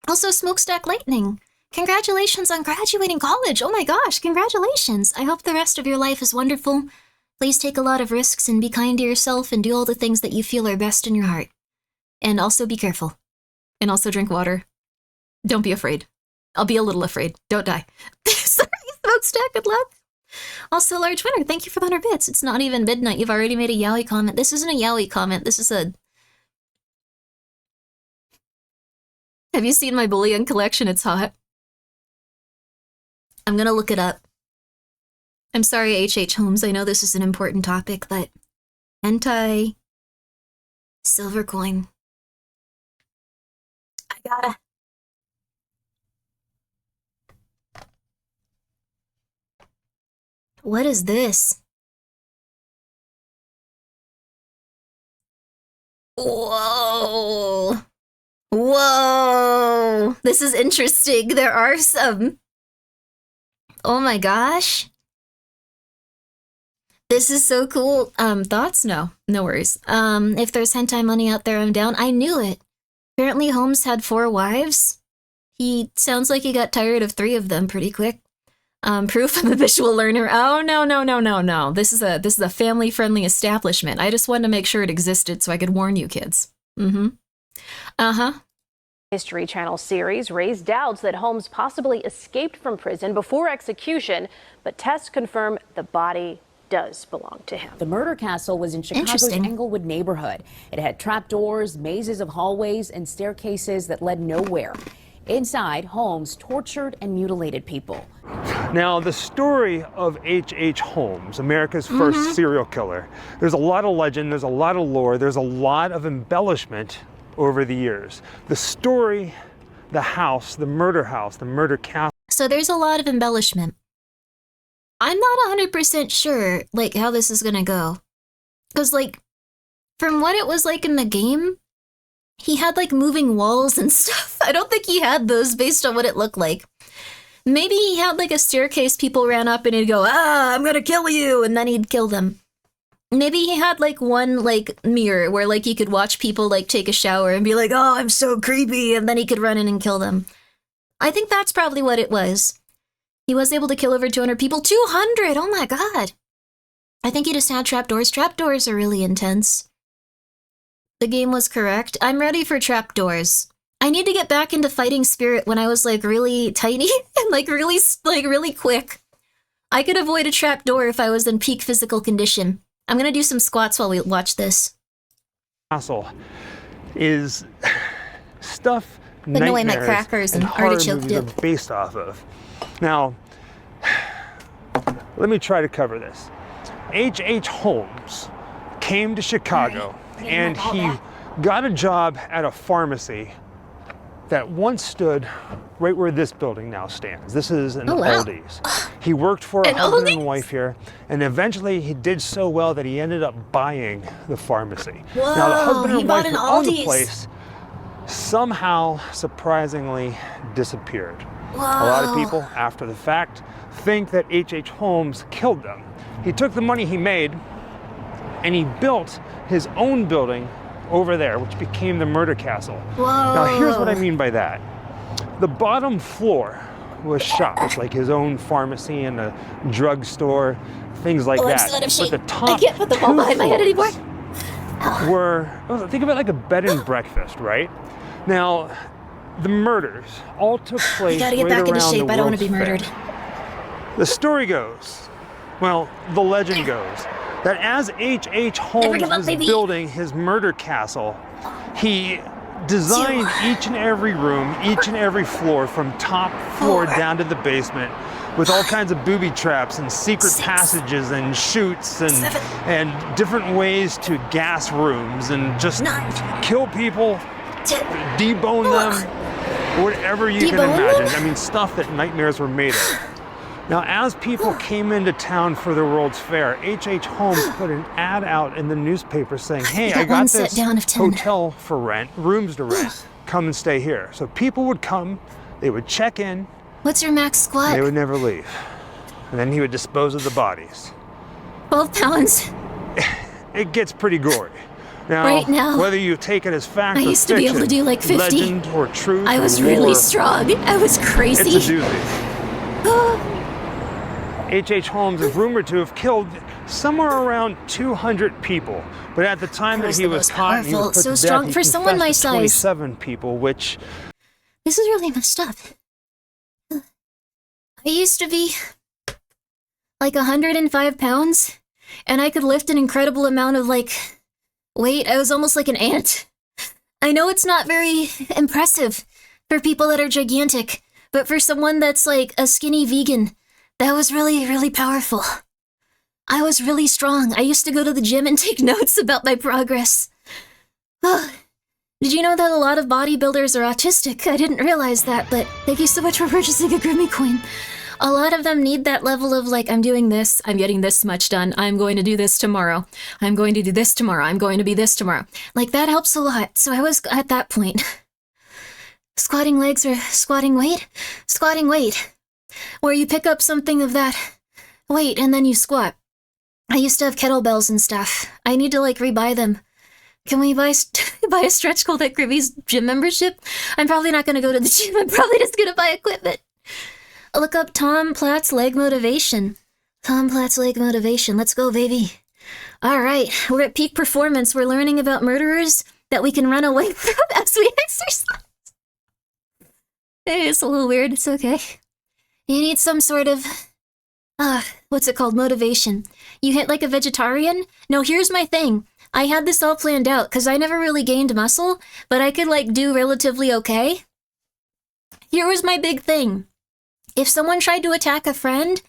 Also, Smokestack Lightning. Congratulations on graduating college. Oh my gosh, congratulations. I hope the rest of your life is wonderful. Please take a lot of risks and be kind to yourself and do all the things that you feel are best in your heart. And also be careful. And also drink water. Don't be afraid. I'll be a little afraid. Don't die. Sorry, Smokestack, good luck. Also, Large Winner, thank you for the 100 bits. It's not even midnight. You've already made a yaoi comment. This isn't a yaoi comment. This is a... Have you seen my bullion collection? It's hot. I'm gonna look it up. I'm sorry, H.H. Holmes. I know this is an important topic, but... Hentai... Silver coin. I gotta... What is this? Whoa! Whoa! This is interesting. There are some... Oh my gosh. This is so cool. Thoughts? No. No worries. If there's hentai money out there, I'm down. I knew it. Apparently Holmes had 4 wives. He sounds like he got tired of 3 of them pretty quick. Proof I'm a visual learner. Oh, no. This is a family-friendly establishment. I just wanted to make sure it existed so I could warn you kids. History Channel series raised doubts that Holmes possibly escaped from prison before execution, but tests confirm the body does belong to him. The murder castle was in Chicago's Englewood neighborhood. It had trapdoors, mazes of hallways, and staircases that led nowhere. Inside, Holmes tortured and mutilated people. Now, the story of H.H. Holmes, America's first serial killer, there's a lot of legend, there's a lot of lore, there's a lot of embellishment over the years. The story, the house, the murder castle. So there's a lot of embellishment. I'm not 100% sure, like, how this is gonna go. Because, like, from what it was like in the game, he had, like, moving walls and stuff. I don't think he had those based on what it looked like. Maybe he had, like, a staircase people ran up and he'd go, I'm gonna kill you, and then he'd kill them. Maybe he had, like, one, like, mirror where, like, he could watch people, like, take a shower and be like, oh, I'm so creepy, and then he could run in and kill them. I think that's probably what it was. He was able to kill over 200 people. 200! Oh my god! I think he just had trapdoors. Trapdoors are really intense. The game was correct. I'm ready for trapdoors. I need to get back into fighting spirit when I was, like, really tiny and, like, really quick. I could avoid a trapdoor if I was in peak physical condition. I'm gonna do some squats while we watch this. Castle is stuff Putting away my nightmares crackers and horror artichoke movies are dip. based off of. Now, let me try to cover this. H.H. Holmes came to Chicago and he got a job at a pharmacy that once stood right where this building now stands. This is an Aldi's. He worked for a husband and wife here, and eventually he did so well that he ended up buying the pharmacy. Whoa, now the husband he and bought wife an who owned the Aldi's. place somehow surprisingly disappeared. Whoa. A lot of people, after the fact, think that H.H. Holmes killed them. He took the money he made and he built his own building over there, which became the murder castle. Whoa. Now here's what I mean by that. The bottom floor was shops, like his own pharmacy and a drugstore, things like I'm that. still out of shape. But the top I can't put the ball behind my head anymore. think of it like a bed and breakfast, right? Now, the murders all took place I gotta get right back into around shape. the I don't want to World's be Fair. murdered. The story goes, well, the legend goes, that as H.H. Holmes give up, was baby. building his murder castle, he designed each and every room, each and every floor, from top floor down to the basement, with all kinds of booby traps and secret passages and chutes and different ways to gas rooms and just kill people, debone them, whatever you can Debone imagine. them? I mean, stuff that nightmares were made of. Now, as people came into town for the World's Fair, H.H. Holmes put an ad out in the newspaper saying, hey, I got set this down of 10. hotel for rent, rooms to rent. Come and stay here. So people would come, they would check in, What's your max squat? they would never leave. And then he would dispose of the bodies. 12 pounds. It gets pretty gory. Now, Right now, whether you take it as fact I or used to be able to fiction, do like 50. legend or truth I was or really lore, strong. I was crazy. it's a doozy. H.H. Holmes is rumored to have killed somewhere around 200 people, but at the time that was he the was most caught and he was powerful, put so to strong death, for he someone my confessed to size. 27 people, which This is really messed up. I used to be like 105 pounds, and I could lift an incredible amount of like weight. I was almost like an ant. I know it's not very impressive for people that are gigantic, but for someone that's like a skinny vegan, that was really, really powerful. I was really strong. I used to go to the gym and take notes about my progress. Did you know that a lot of bodybuilders are autistic? I didn't realize that, but thank you so much for purchasing a Grimmi coin. A lot of them need that level of like, I'm doing this, I'm getting this much done, I'm going to do this tomorrow, I'm going to do this tomorrow, I'm going to be this tomorrow. Like, that helps a lot. So I was at that point. Squatting legs or squatting weight? Squatting weight. Where you pick up something of that weight and then you squat. I used to have kettlebells and stuff. I need to like rebuy them. Can we buy a stretch goal at Grimmi's gym membership? I'm probably not going to go to the gym. I'm probably just going to buy equipment. Look up Tom Platt's leg motivation. Tom Platt's leg motivation. Let's go, baby. All right, we're at peak performance. We're learning about murderers that we can run away from as we exercise. It's a little weird. It's okay. You need some sort of... what's it called? Motivation. You hit like a vegetarian? No, here's my thing. I had this all planned out because I never really gained muscle, but I could like do relatively okay. Here was my big thing. If someone tried to attack a friend,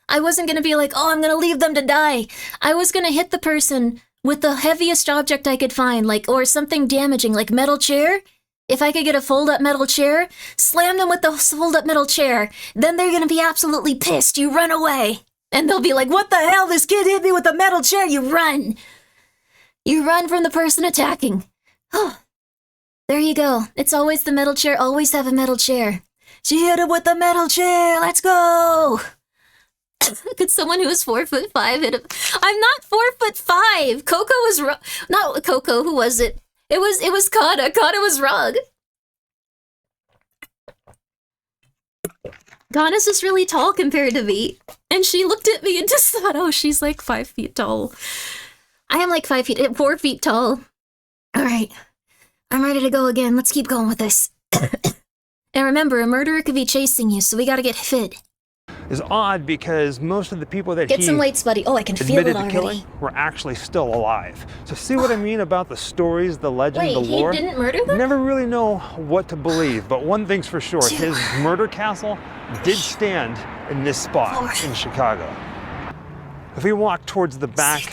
I wasn't going to be like, oh, I'm going to leave them to die. I was going to hit the person with the heaviest object I could find, like, or something damaging, like metal chair. If I could get a fold-up metal chair, slam them with the fold-up metal chair. Then they're going to be absolutely pissed. You run away. And they'll be like, what the hell? This kid hit me with a metal chair. You run. You run from the person attacking. Oh, there you go. It's always the metal chair. Always have a metal chair. She hit him with the metal chair. Let's go. Could someone who was 4'5" hit him? I'm not 4'5". Coco was wrong. Not Coco. Who was it? It was Kana. Kana was wrong. Kana's just really tall compared to me. And she looked at me and just thought, oh, she's like 5 feet tall. I am like 4 feet tall. All right. I'm ready to go again. Let's keep going with this. And remember, a murderer could be chasing you, so we gotta get fit. Is odd because most of the people that Get some weights, buddy. Oh, I can feel it admitted to already. killing were actually still alive. So see what I mean about the stories, the legend, Wait, the lore? he didn't murder them? Never really know what to believe, but one thing's for sure, his murder castle did stand in this spot in Chicago. If we walk towards the back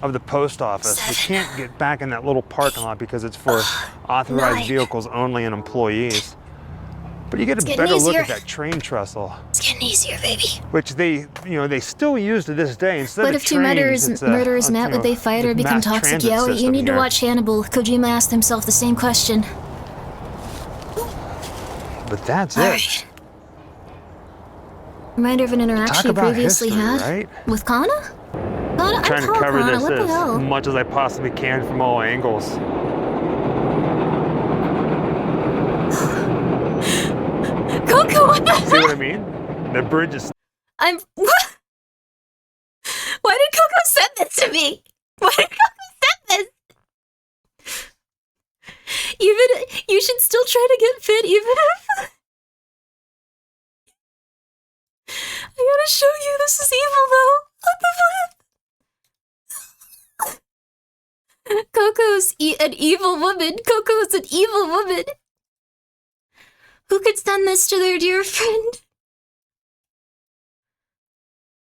of the post office, we can't get back in that little parking lot because it's for authorized vehicles only and employees. But you get a better look at that train trestle. It's getting easier, baby. Which they still use to this day. Instead But of if two murderers met, would they fight or become toxic? Yeah, you need to watch Hannibal. Kojima asked himself the same question. But that's All it. right. Reminder of an interaction you previously had right? with Kana? Kana, Trying to cover Kana. this What the as hell? much as I possibly can from all angles. Coco, what the See hell? what I mean? The bridge is Why did Coco send this to me? Why did Coco send this? You should still try to get fit, even if... I gotta show you, this is evil, though. What the fuck? Coco's an evil woman. Coco's an evil woman. Who could send this to their dear friend?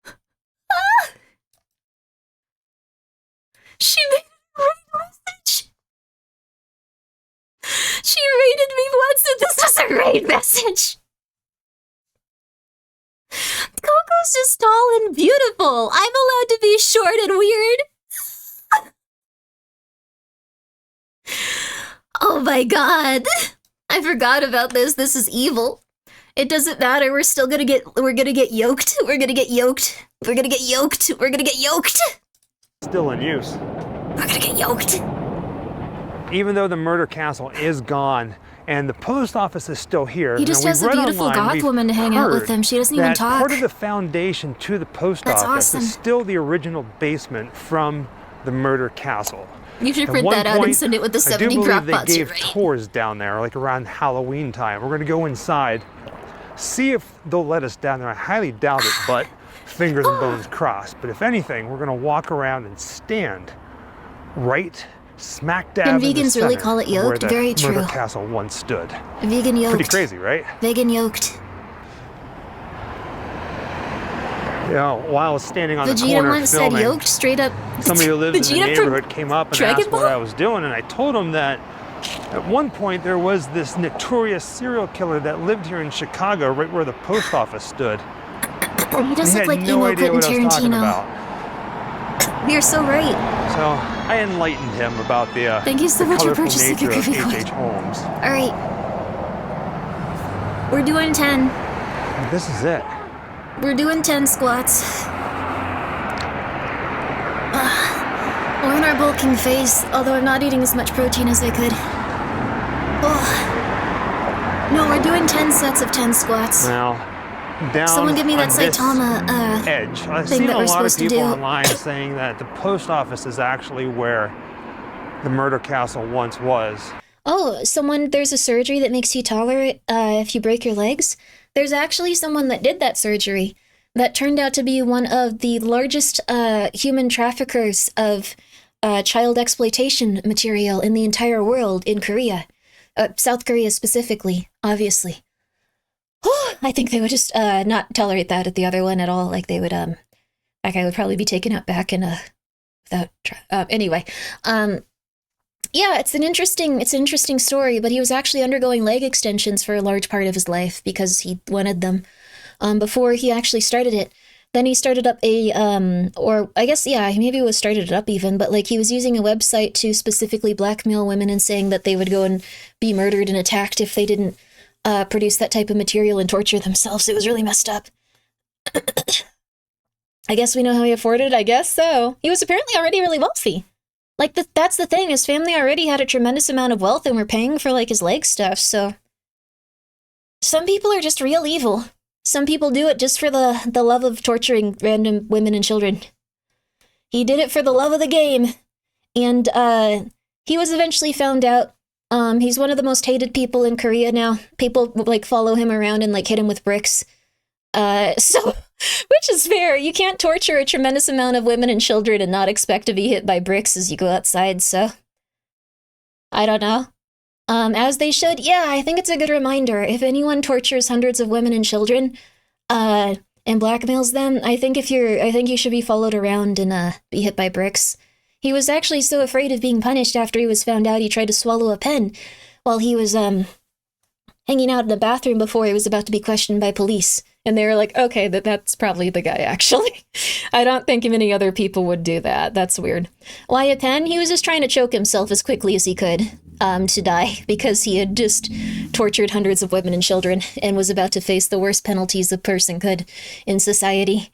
Ah! She made a raid message. She raided me once and this was a raid message. Coco's just tall and beautiful. I'm allowed to be short and weird. Oh my god. I forgot about this. This is evil. It doesn't matter. We're gonna get yoked. We're gonna get yoked. We're gonna get yoked. We're gonna get yoked. still in use. We're gonna get yoked. Even though the murder castle is gone and the post office is still here. He just has a beautiful goth woman to hang out with him. She doesn't even talk. Part of the foundation to the post office is still the original basement from the murder castle. You should print that out and send it with the 70 drop bots. I do believe they gave tours down there, like around Halloween time. We're gonna go inside, see if they'll let us down there. I highly doubt it, but fingers and bones crossed. But if anything, we're gonna walk around and stand right smack dab Can in the vegans really center call it yoked? where the Very true. murder castle once stood. Vegan yoked. Pretty crazy, right? Vegan yoked. You know, while I was standing on the Vegeta corner once filming, said yoked straight up. somebody who lives in the neighborhood came up and Dragon asked what Ball? I was doing, and I told him that at one point there was this notorious serial killer that lived here in Chicago, right where the post office stood. He does He look had like no emo idea what I Quentin was talking Tarantino. about. You're so right. So I enlightened him about the, Thank you so the much for colorful purchasing nature your of Grimmi H.H. Holmes. All right. We're doing 10. This is it. We're doing 10 squats. We're in our bulking phase, although I'm not eating as much protein as I could. Oh. No, we're doing 10 sets of 10 squats. Now, down Someone give me that on this Saitama edge. I've thing seen that a we're lot of supposed to people do. online saying that the post office is actually where the murder castle once was. Oh, there's a surgery that makes you taller if you break your legs. There's actually someone that did that surgery. that turned out to be one of the largest human traffickers of child exploitation material in the entire world in Korea. South Korea specifically, obviously. I think they would just not tolerate that at the other one at all. Like they would, that guy would probably be taken out back in without. Anyway, yeah, it's an interesting story. But he was actually undergoing leg extensions for a large part of his life because he wanted them before he actually started it. Then he started up or I guess, yeah, maybe it was started it up even, but like he was using a website to specifically blackmail women and saying that they would go and be murdered and attacked if they didn't produce that type of material and torture themselves. It was really messed up. I guess we know how he afforded it. I guess so. He was apparently already really wealthy. Like, that's the thing. His family already had a tremendous amount of wealth and were paying for, like, his leg stuff, so... Some people are just real evil. Some people do it just for the love of torturing random women and children. He did it for the love of the game. And, he was eventually found out. He's one of the most hated people in Korea now. People, like, follow him around and, like, hit him with bricks. Which is fair. You can't torture a tremendous amount of women and children and not expect to be hit by bricks as you go outside, so... I don't know. As they should, yeah, I think it's a good reminder. If anyone tortures hundreds of women and children, and blackmails them, I think you should be followed around and, be hit by bricks. He was actually so afraid of being punished after he was found out he tried to swallow a pen while he was, hanging out in the bathroom before he was about to be questioned by police. And they were like, okay, that's probably the guy, actually. I don't think many other people would do that. That's weird. Why a pen? He was just trying to choke himself as quickly as he could, to die, because he had just tortured hundreds of women and children and was about to face the worst penalties a person could in society,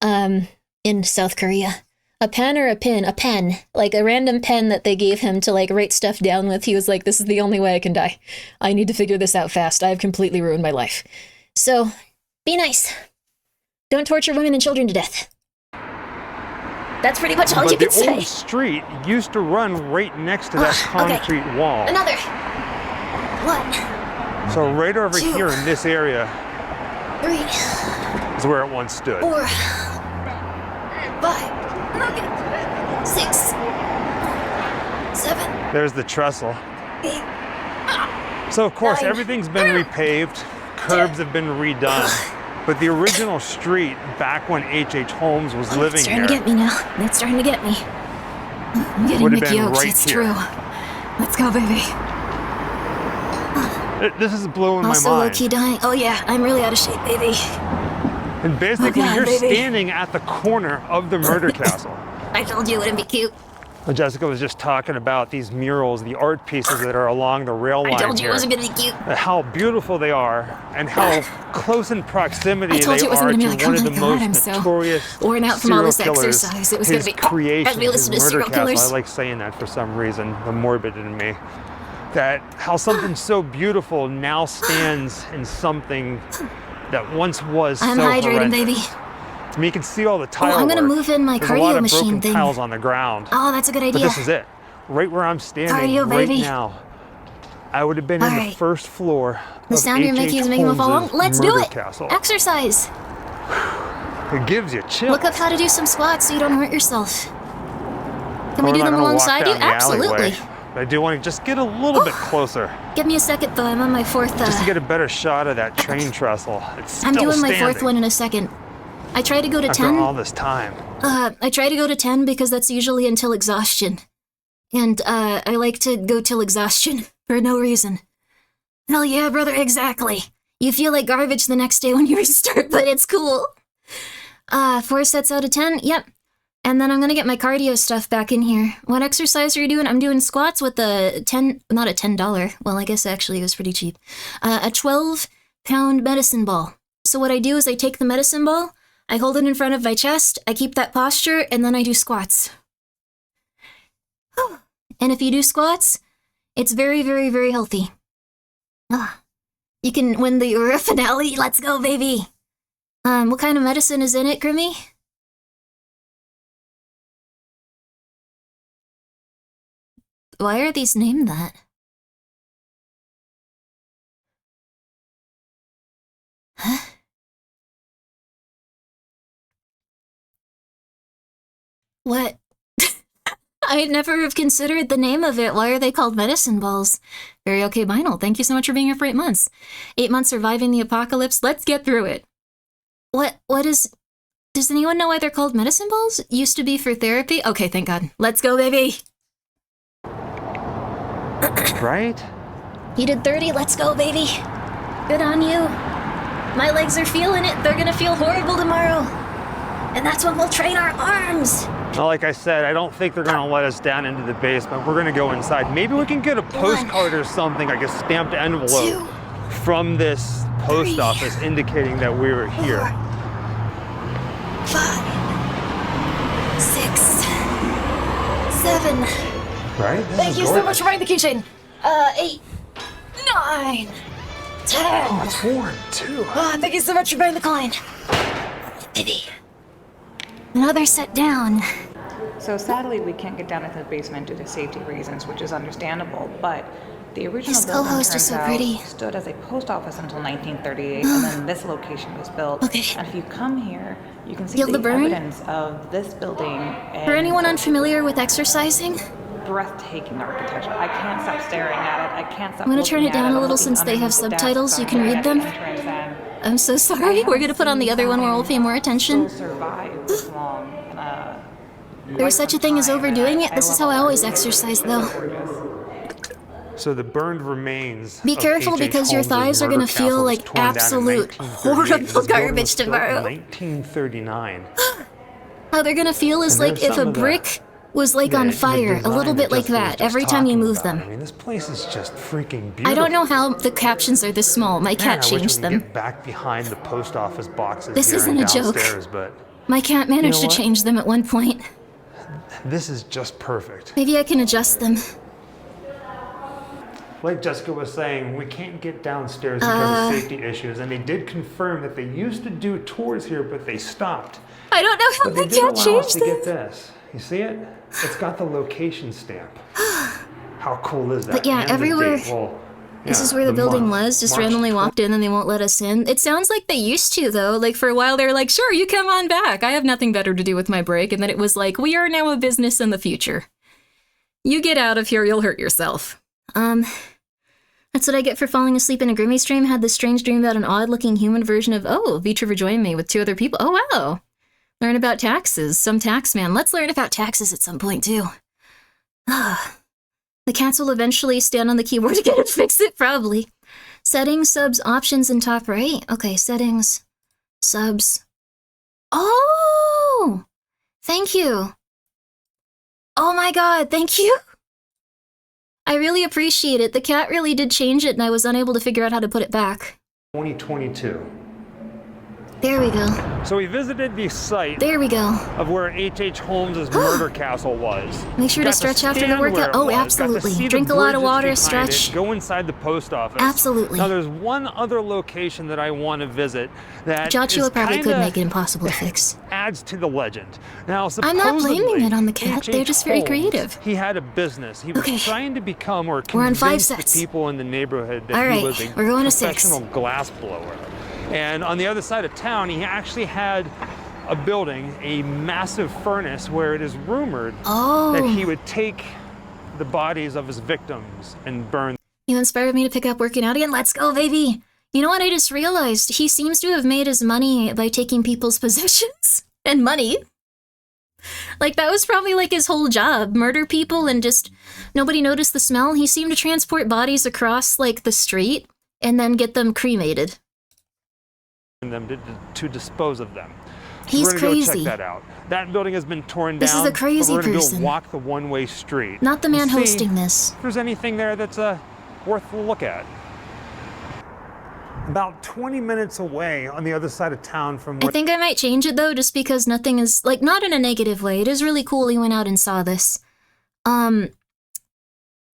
in South Korea. A pen or a pin? A pen. Like a random pen that they gave him to, like, write stuff down with. He was like, this is the only way I can die. I need to figure this out fast. I've completely ruined my life. So... be nice. Don't torture women and children to death. That's pretty much all you can say. But the old street used to run right next to that concrete wall. Another. 1. So right over 2, here in this area 3. is where it once stood. 4. 5. 6. 7. There's the trestle. 8. So of course 9. everything's been repaved, curbs have been redone, but the original street back when H.H. Holmes was living here. It's starting to get me now. That's starting to get me. I'm getting Would've Mickey been Oaks, right it's here. true. Let's go, baby. This is blowing my Also mind. low-key dying. Oh yeah, I'm really out of shape, baby. And basically God, you're baby. standing at the corner of the murder castle. I told you it wouldn't be cute. Jessica was just talking about these murals, the art pieces that are along the rail line I told you here. it wasn't gonna be cute. How beautiful they are, and how close in proximity I told they you it wasn't are gonna to be like, one oh of my the God, I'm most so notorious worn out from all this serial killers. exercise. It was His gonna be creation, as we listen his to murder serial castle. killers. I like saying that for some reason, the morbid in me. That how something so beautiful now stands in something that once was I'm so hydrating, horrendous. baby. I mean, you can see all the tile I'm gonna work. move in my There's a lot cardio of machine broken thing. tiles on the ground. Oh, that's a good But idea. this is it. Right where I'm standing Cardio, right baby. now. I would have been in the Alright. first floor The of sound you're H.H. making is making me fall along. Holmes's Let's do murder it. castle. Exercise. It gives you chills. Look up how to do some squats so you don't hurt yourself. Can we We're do not them gonna walk alongside you? down the alleyway, Absolutely. but I do want to just get a little bit closer, Give me a second though. I'm on my 4th. just to get a better shot of that train trestle. It's still I'm doing my standing 4th one in a second. I try to go to after 10. all this time. I try to go to 10 because that's usually until exhaustion. And, I like to go till exhaustion for no reason. Hell yeah, brother, exactly. You feel like garbage the next day when you restart, but it's cool. 4 sets out of 10, yep. And then I'm gonna get my cardio stuff back in here. What exercise are you doing? I'm doing squats with not a $10, well, I guess actually it was pretty cheap. A 12-pound medicine ball. So what I do is I take the medicine ball, I hold it in front of my chest, I keep that posture, and then I do squats. And if you do squats, it's very, very, very healthy. You can win the Ura finale. Let's go, baby. What kind of medicine is in it, Grimmi? Why are these named that? Huh? What? I'd never have considered the name of it. Why are they called medicine balls? Very okay, Vinyl. Thank you so much for being here for 8 months. 8 months surviving the apocalypse. Let's get through it. What is... Does anyone know why they're called medicine balls? Used to be for therapy? Okay, thank God. Let's go, baby! Right? You did 30, let's go, baby! Good on you. My legs are feeling it. They're gonna feel horrible tomorrow. And that's when we'll train our arms! Well, like I said, I don't think they're gonna let us down into the basement. We're gonna go inside. Maybe we can get a postcard or something, like a stamped envelope from this post office indicating that we were here. 5, 6, 7. Right? Thank you so much for buying the keychain. 8, 9, 10. It's warm, too. Thank you so much for buying the coin. Baby. Another set down. So sadly, we can't get down into the basement due to safety reasons, which is understandable, but the original building, co-host is turns so out, pretty. stood as a post office until 1938, and then this location was built. Okay. And if you come here, you can see Feel the burn? evidence of this building. For anyone unfamiliar with exercising, breathtaking architecture. I can't stop staring at it. I can't stop. I'm gonna turn it down a little looking since they have underneath the desk, subtitles. You can looking read at them. the entrance, and I'm so sorry. We're gonna put on the other one where we'll pay more attention. still survive this long. There's such a thing as overdoing it. This is how I always exercise, though. So the burned remains. Be careful of H.H. because your Holmes' thighs are gonna murder feel castle was like torn down in absolute 1938. horrible This building garbage was built in tomorrow. 1939. How they're gonna feel is And like there's if some a of the- brick was like on the fire, a design little bit like Jessica was that, just every time you talking move about. them. I mean, this place is just freaking beautiful. I don't know how the captions are this small. My Man, cat I wish we changed could them. Get back behind the post office boxes This here isn't and a joke. downstairs, but My cat managed know to what? change them at one point. this is just perfect. Maybe I can adjust them. Like Jessica was saying, we can't get downstairs because of safety issues, and they did confirm that they used to do tours here, but they stopped. I don't know how But my they did cat allow us changed to them. get this. You see it? It's got the location stamp. How cool is that? But yeah, And the everywhere- date. Well, This yeah, is where the building month, was. Just March randomly walked in and they won't let us in. It sounds like they used to, though. Like, for a while, they were like, sure, you come on back. I have nothing better to do with my break. And then it was like, we are now a business in the future. You get out of here, you'll hurt yourself. That's what I get for falling asleep in a Grimmi stream. Had this strange dream about an odd-looking human version of, Vitra rejoined me with 2 other people. Oh, wow. Learn about taxes. Some tax man. Let's learn about taxes at some point, too. The cats will eventually stand on the keyboard again and fix it, probably. Settings, subs, options, and top right. Okay, settings, subs. Oh! Thank you. Oh my god, thank you. I really appreciate it. The cat really did change it, and I was unable to figure out how to put it back. 2022. There we go. So we visited the site There we go. of where H.H. Holmes' murder castle was. Make sure to Got stretch after the stand where workout. it Oh, was. Got to absolutely. see the Drink a lot of bridges water, behind stretch. it, go inside the post office. Absolutely. Now there's one other location that I want to visit that Joshua is probably could kinda make it impossible to fix. adds to the legend. Now, I'm not blaming supposedly, it on the cat. They're H.H. just very Holmes, creative. He had a business. He was Okay. trying to become or We're on 5 convince the sets. people in the neighborhood that All he right, was a we're going to 6. professional glass blower. And on the other side of town, he actually had a building, a massive furnace where it is rumored that he would take the bodies of his victims and burn. You inspired me to pick up working out again. Let's go, baby. You know what? I just realized he seems to have made his money by taking people's possessions and money. Like, that was probably like his whole job. Murder people and just nobody noticed the smell. He seemed to transport bodies across like the street and then get them cremated. Them to dispose of them. He's we're gonna crazy. Go check that out. That building has been torn This down. is a crazy but we're gonna person. Go walk the one-way street. Not the man and see hosting this. If there's anything there that's worth a look at. About 20 minutes away on the other side of town from I where think I might change it though, just because nothing is, like, not in a negative way. It is really cool he went out and saw this.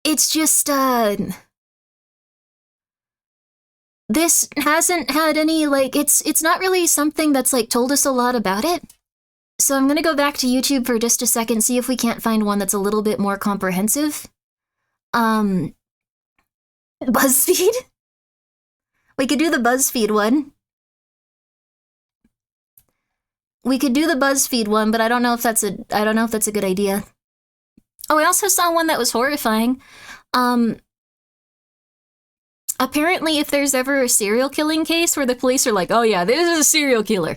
It's just, this hasn't had any, like, it's not really something that's, like, told us a lot about it. So I'm gonna go back to YouTube for just a second, see if we can't find one that's a little bit more comprehensive. BuzzFeed? We could do the BuzzFeed one. We could do the BuzzFeed one, but I don't know if that's a good idea. Oh, I also saw one that was horrifying. Apparently, if there's ever a serial killing case where the police are like, oh yeah, this is a serial killer.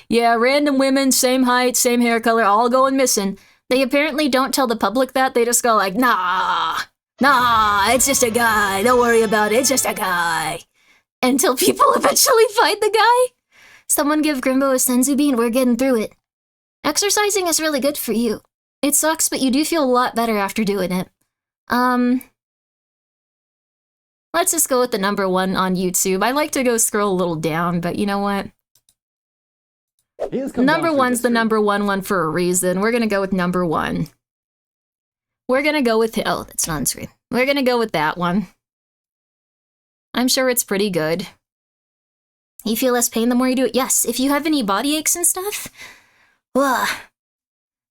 Yeah, random women, same height, same hair color, all going missing. They apparently don't tell the public that. They just go like, nah, it's just a guy. Don't worry about it. It's just a guy. Until people eventually find the guy. Someone give Grimbo a senzu bean. We're getting through it. Exercising is really good for you. It sucks, but you do feel a lot better after doing it. Let's just go with the number 1 on YouTube. I like to go scroll a little down, but you know what? Number 1's the number 1 for a reason. We're gonna go with number 1. We're gonna go with... Oh, that's not on screen. We're gonna go with that one. I'm sure it's pretty good. You feel less pain the more you do it? Yes. If you have any body aches and stuff... Ugh.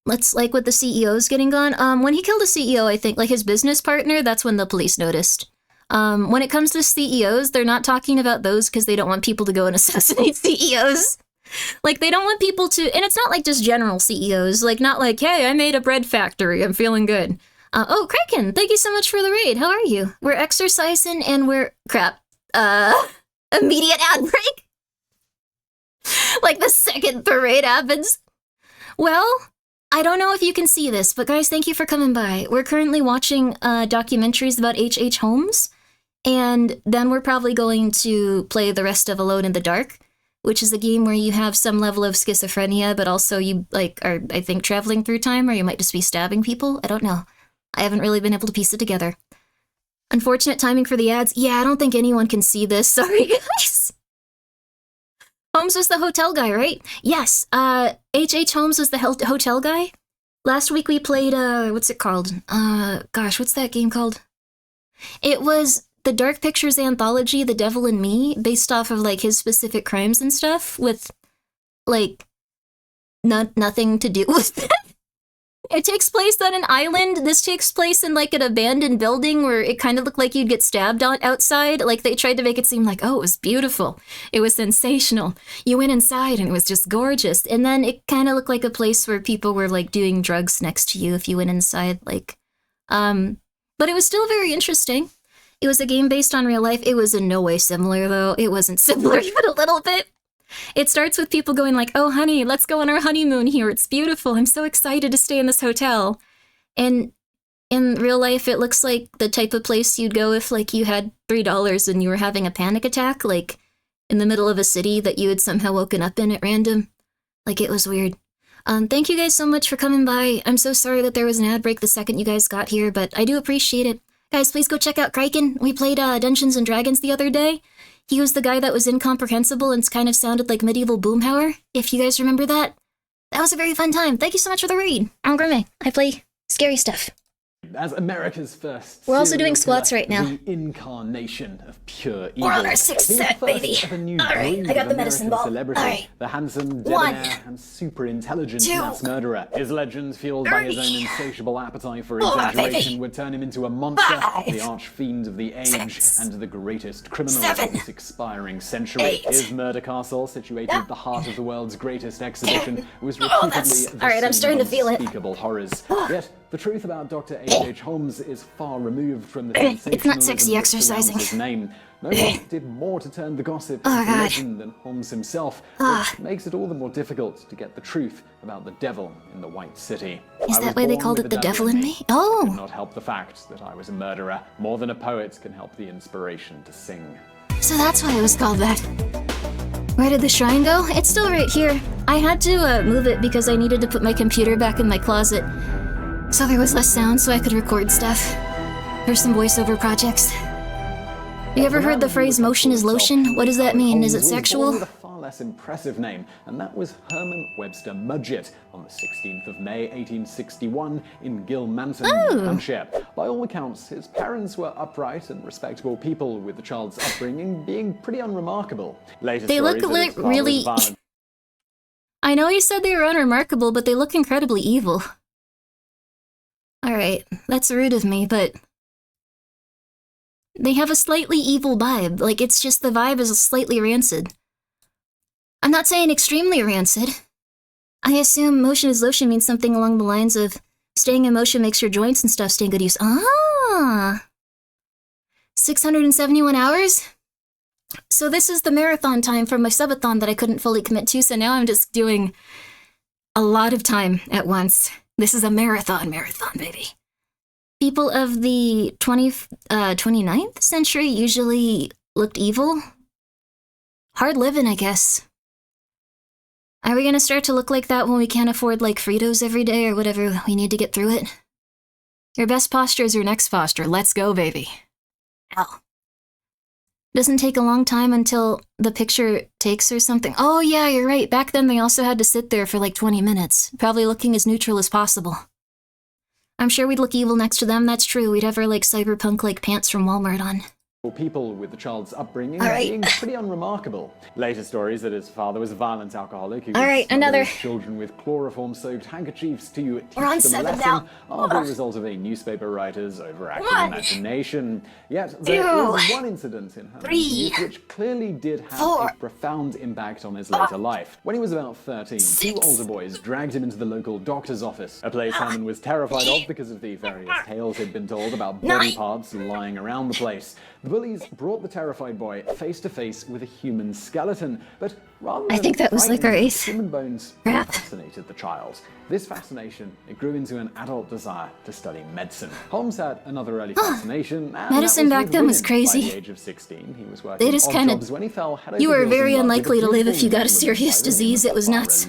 Let's, like, with the CEO's getting gone. When he killed a CEO, I think, like his business partner, that's when the police noticed. When it comes to CEOs, they're not talking about those because they don't want people to go and assassinate CEOs. Like, they don't want people to, and it's not like just general CEOs, like, not like, hey, I made a bread factory, I'm feeling good. Oh, Kraken, thank you so much for the raid, how are you? We're exercising and we're, crap, immediate ad break? Like, the second the raid happens. Well, I don't know if you can see this, but guys, thank you for coming by. We're currently watching documentaries about H.H. Holmes, and then we're probably going to play the rest of Alone in the Dark, which is a game where you have some level of schizophrenia, but also you, like, are, I think, traveling through time, or you might just be stabbing people. I don't know. I haven't really been able to piece it together. Unfortunate timing for the ads. Yeah, I don't think anyone can see this. Sorry, guys. Holmes was the hotel guy, right? Yes, H.H. Holmes was the hotel guy. Last week we played, what's it called? Gosh, what's that game called? It was the Dark Pictures anthology, The Devil in Me, based off of, like, his specific crimes and stuff, with, like, nothing to do with it. It takes place on an island. This takes place in, like, an abandoned building where it kind of looked like you'd get stabbed outside. Like, they tried to make it seem like, oh, it was beautiful. It was sensational. You went inside and it was just gorgeous. And then it kind of looked like a place where people were, like, doing drugs next to you if you went inside, like, but it was still very interesting. It was a game based on real life. It was in no way similar, though. It wasn't similar even a little bit. It starts with people going like, oh, honey, let's go on our honeymoon here. It's beautiful. I'm so excited to stay in this hotel. And in real life, it looks like the type of place you'd go if, like, you had $3 and you were having a panic attack, like, in the middle of a city that you had somehow woken up in at random. Like, it was weird. Thank you guys so much for coming by. I'm so sorry that there was an ad break the second you guys got here, but I do appreciate it. Guys, please go check out Kraken. We played Dungeons & Dragons the other day. He was the guy that was incomprehensible and kind of sounded like medieval Boomhauer, if you guys remember that. That was a very fun time. Thank you so much for the raid. I'm Grimmi. I play scary stuff. As America's first We're also doing squats right now. The incarnation of pure evil. We're on our 6th set, baby. Alright, I got the medicine ball. Alright. The handsome, debonair, and super intelligent mass murderer. His legend, fueled by his own insatiable appetite for exaggeration, would turn him into a monster, the arch-fiend of the age, and the greatest criminal of this expiring century. His murder castle, situated at the heart of the world's greatest exhibition, was repeatedly the scene of unspeakable horrors. Yet, the truth about Dr. H.H. Holmes is far removed from the sensationalism it's not sexy exercising. His name. No one did more to turn the gossip into legend than Holmes himself, which makes it all the more difficult to get the truth about the devil in the White City. Is that why they called it the devil in me? Oh! It could not help the fact that I was a murderer, more than a poet can help the inspiration to sing. So that's why it was called that. Where did the shrine go? It's still right here. I had to move it because I needed to put my computer back in my closet. So there was less sound so I could record stuff. For some voiceover projects. You ever heard the phrase motion is lotion? What does that mean? Is it sexual? With a far less impressive name, and that was Herman Webster Mudgett on the 16th of May 1861 in Gilmanton, New Hampshire. By all accounts, his parents were upright and respectable people, with the child's upbringing being pretty unremarkable. Later they look like really... I know you said they were unremarkable, but they look incredibly evil. Alright, that's rude of me, but... they have a slightly evil vibe. Like, it's just the vibe is slightly rancid. I'm not saying extremely rancid. I assume motion is lotion means something along the lines of staying in motion makes your joints and stuff stay in good use. Ah! 671 hours? So this is the marathon time for my subathon that I couldn't fully commit to, so now I'm just doing a lot of time at once. This is a marathon, baby. People of the 29th century usually looked evil. Hard living, I guess. Are we gonna start to look like that when we can't afford, like, Fritos every day or whatever we need to get through it? Your best posture is your next posture. Let's go, baby. Ow. Doesn't take a long time until the picture takes or something. Oh yeah, you're right. Back then they also had to sit there for like 20 minutes, probably looking as neutral as possible. I'm sure we'd look evil next to them, that's true. We'd have our like cyberpunk-like pants from Walmart on. People with the child's upbringing being pretty unremarkable. Later stories that his father was a violent alcoholic who would smother his children with chloroform-soaked handkerchiefs to teach them a lesson are the result of a newspaper writer's overactive imagination. Yet there is one incident in Herman's youth which clearly did have a profound impact on his later life. When he was about 13, two older boys dragged him into the local doctor's office, a place Herman was terrified of because of the various tales he'd been told about body parts lying around the place. The bullies brought the terrified boy face to face with a human skeleton, but rather than I think that was like our 8th. Human bones fascinated the child. This fascination, it grew into an adult desire to study medicine. Holmes had another early fascination. Medicine back then was crazy. By the age of 16, he was working they just kind of. You were very unlikely to live if you got a serious disease. It was nuts.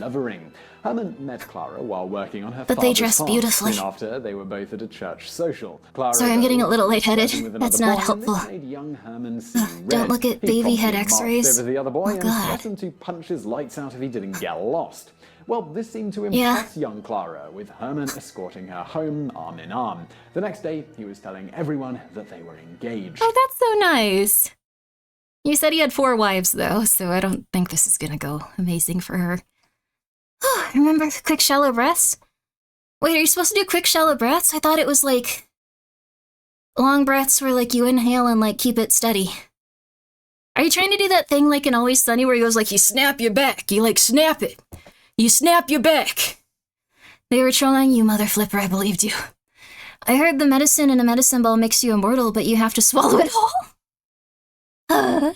Herman met Clara while working on her but they dress beautifully. Soon after, they were both at a church social. Clara, sorry, I'm getting a little lightheaded. That's not helpful. Young Herman don't look at baby head x-rays. The other boy oh, God. And threatened to punch his lights out if he didn't get lost. Well, this seemed to impress young Clara, with Herman escorting her home arm in arm. The next day, he was telling everyone that they were engaged. Oh, that's so nice. You said he had 4 wives, though, so I don't think this is gonna go amazing for her. Oh, remember quick shallow breaths? Wait, are you supposed to do quick shallow breaths? I thought it was like long breaths where like you inhale and like keep it steady. Are you trying to do that thing like in Always Sunny where he goes like you snap your back, you like snap it. You snap your back. They were trolling you, mother flipper, I believed you. I heard the medicine in a medicine ball makes you immortal, but you have to swallow it all.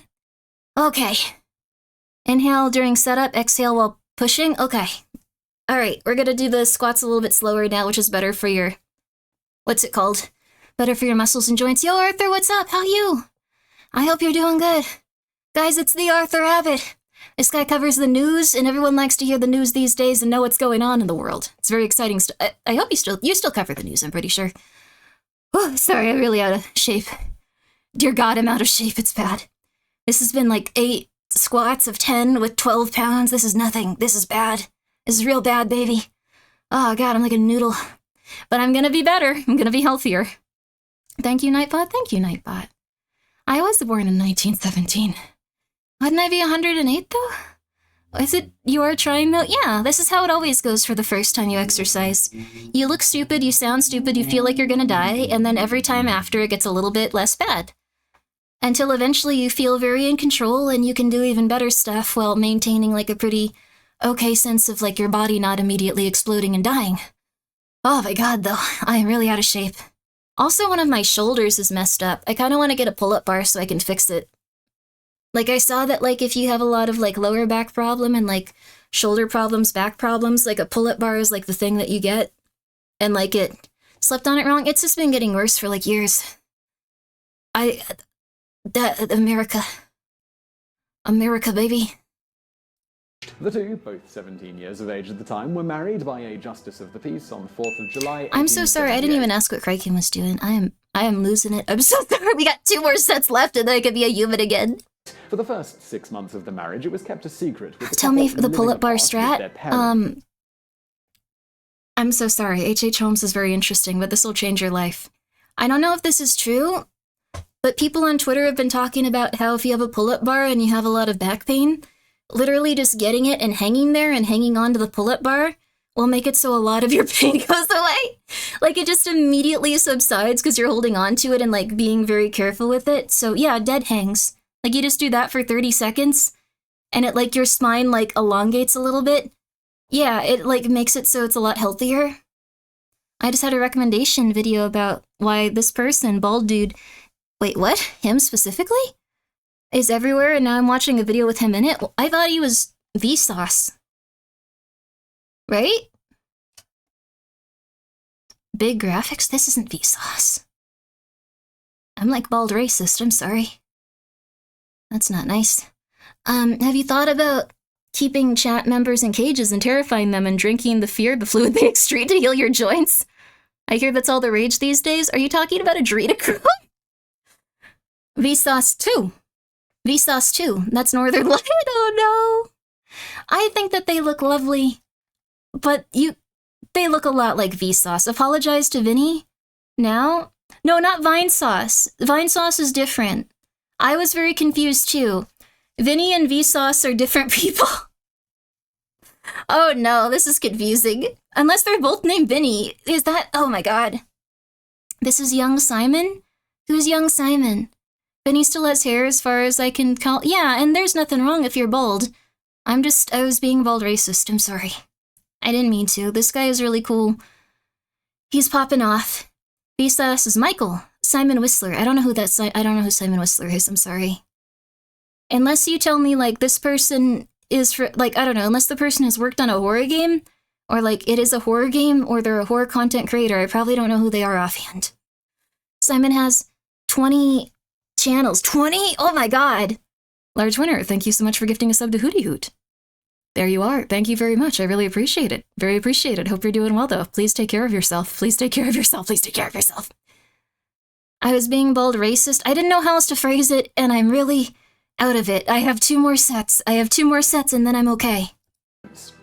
Okay. Inhale during setup, exhale while pushing? Okay. Alright, we're gonna do the squats a little bit slower now, which is better for your... What's it called? Better for your muscles and joints. Yo, Arthur, what's up? How you? I hope you're doing good. Guys, it's the Arthur Abbott. This guy covers the news, and everyone likes to hear the news these days and know what's going on in the world. It's very exciting stuff. I hope you still cover the news, I'm pretty sure. Oh, sorry, I'm really out of shape. Dear God, I'm out of shape. It's bad. This has been like 8 squats of 10 with 12 pounds. This is nothing. This is bad. This is real bad, baby. Oh, God, I'm like a noodle. But I'm gonna be better. I'm gonna be healthier. Thank you, Nightbot. Thank you, Nightbot. I was born in 1917. Wouldn't I be 108, though? Is it you are trying, though? Yeah, this is how it always goes for the first time you exercise. You look stupid, you sound stupid, you feel like you're gonna die, and then every time after it gets a little bit less bad. Until eventually you feel very in control and you can do even better stuff while maintaining like a pretty okay sense of like your body not immediately exploding and dying. Oh my God, though, I am really out of shape. Also, one of my shoulders is messed up. I kind of want to get a pull-up bar so I can fix it. Like, I saw that, like, if you have a lot of, like, lower back problem and, like, shoulder problems, back problems, like, a pull-up bar is, like, the thing that you get. And, like, it slept on it wrong. It's just been getting worse for, like, years. America, baby. The two, both 17 years of age at the time, were married by a justice of the peace on the 4th of July. I'm so sorry, I didn't even ask what Kraken was doing. I am losing it. I'm so sorry, we got 2 more sets left and then I could be a human again. For the first 6 months of the marriage, it was kept a secret. Tell me the pull-up bar strat. I'm so sorry, H.H. Holmes is very interesting, but this will change your life. I don't know if this is true, but people on Twitter have been talking about how if you have a pull-up bar and you have a lot of back pain, literally just getting it and hanging there and hanging onto the pull-up bar will make it so a lot of your pain goes away. Like, it just immediately subsides because you're holding on to it and, like, being very careful with it. So, yeah, dead hangs. Like, you just do that for 30 seconds, and it, like, your spine, like, elongates a little bit. Yeah, it like makes it so it's a lot healthier. I just had a recommendation video about why this person, bald dude, wait, what? Him specifically? Is everywhere, and now I'm watching a video with him in it? Well, I thought he was Vsauce. Right? Big graphics? This isn't Vsauce. I'm like bald racist, I'm sorry. That's not nice. Have you thought about keeping chat members in cages and terrifying them and drinking the fluid they excrete to heal your joints? I hear that's all the rage these days. Are you talking about Adrenochrome? Vsauce 2. Vsauce 2. That's Northern Light. Oh no. I think that they look lovely, but they look a lot like Vsauce. Apologize to Vinny now? No, not Vine Sauce. Vine Sauce is different. I was very confused too. Vinny and Vsauce are different people. Oh no, this is confusing. Unless they're both named Vinny. Is that... Oh my god. This is young Simon? Who's young Simon? Vinny still has hair as far as I can call... Yeah, and there's nothing wrong if you're bald. I was being bald racist, I'm sorry. I didn't mean to. This guy is really cool. He's popping off. Vsauce is Michael. Simon Whistler. I don't know who Simon Whistler is, I'm sorry. Unless you tell me, like, this person is for... Like, I don't know, unless the person has worked on a horror game, or, like, it is a horror game, or they're a horror content creator, I probably don't know who they are offhand. Simon has 20 channels. 20? Oh my god! Large winner, thank you so much for gifting a sub to Hootie Hoot. There you are. Thank you very much. I really appreciate it. Very appreciated. Hope you're doing well, though. Please take care of yourself. Please take care of yourself. Please take care of yourself. I was being bald racist. I didn't know how else to phrase it, and I'm really out of it. I have 2 more sets. And then I'm okay.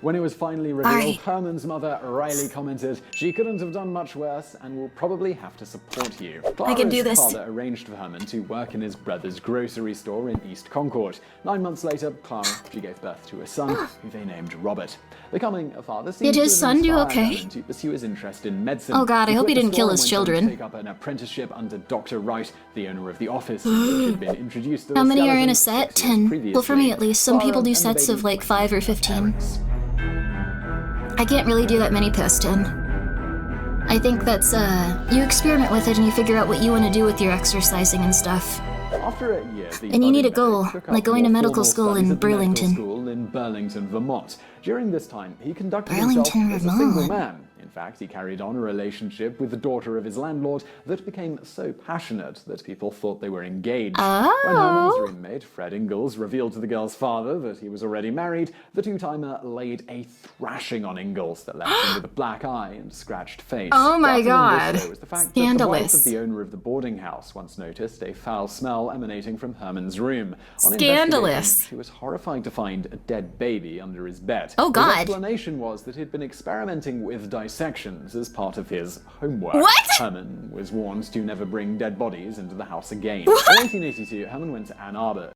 When it was finally revealed, Herman's mother, Riley, commented, "She couldn't have done much worse and will probably have to support you." I can do this. Father arranged for Herman to work in his brother's grocery store in East Concord. 9 months later, she gave birth to a son, who they named Robert. Becoming a father seemed Did his son do inspire okay? Herman to pursue his interest in medicine. Oh god, I hope he didn't kill his children. Take up an apprenticeship under Dr. Wright, the owner of the office, which had been introduced to How the many are in a skeleton set? 10. Well, for me previously. at least. Some people do Clara and sets the of like baby 5 or went to their 15. parents. I can't really do that many past 10. I think that's, you experiment with it and you figure out what you want to do with your exercising and stuff. After a year, the And you need a budding goal, medic took up like going to more medical formal school studies in at the medical Burlington. School in Burlington, Vermont. During this time, he conducted Burlington, himself as a single Vermont. man. In fact, he carried on a relationship with the daughter of his landlord that became so passionate that people thought they were engaged. When Herman's roommate, Fred Ingalls, revealed to the girl's father that he was already married, the two-timer laid a thrashing on Ingalls that left him with a black eye and scratched face. Oh my god. Was the fact Scandalous. That the wife of the owner of the boarding house once noticed a foul smell emanating from Herman's room. On Scandalous. investigation, she was horrified to find a dead baby under his bed. Oh god. His explanation was that he'd been experimenting with dissections as part of his homework. What? Herman was warned to never bring dead bodies into the house again. What? In 1982, Herman went to Ann Arbor.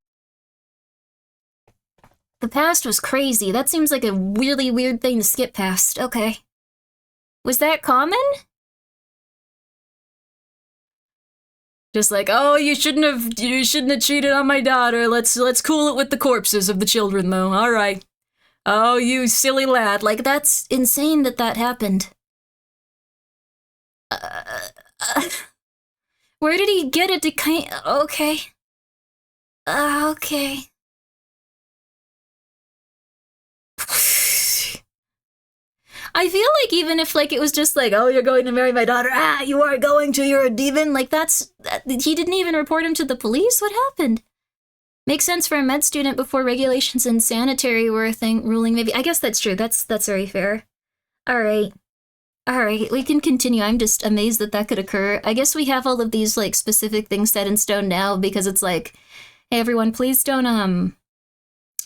The past was crazy. That seems like a really weird thing to skip past. Okay. Was that common? Just like, oh, you shouldn't have cheated on my daughter. Let's cool it with the corpses of the children, though. All right. Oh, you silly lad. Like, that's insane that happened. Where did he get it to kind... Okay. Okay. I feel like even if, like, it was just like, oh, you're going to marry my daughter, you are going to, you're a demon, like, he didn't even report him to the police? What happened? Makes sense for a med student before regulations and sanitary were a thing, ruling maybe. I guess that's true, that's very fair. Alright, we can continue. I'm just amazed that could occur. I guess we have all of these, like, specific things set in stone now, because it's like, hey everyone, please don't,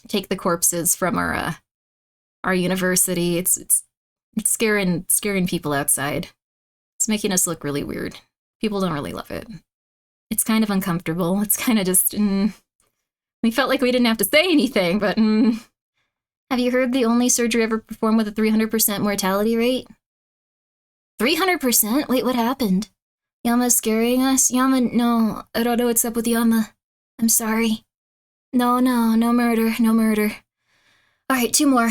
take the corpses from our university. It's scaring people outside. It's making us look really weird. People don't really love it. It's kind of uncomfortable. It's kind of just, we felt like we didn't have to say anything, but, Have you heard the only surgery ever performed with a 300% mortality rate? 300%? Wait, what happened? Yama's scaring us? Yama, no, I don't know what's up with Yama. I'm sorry. No murder. Alright, 2 more.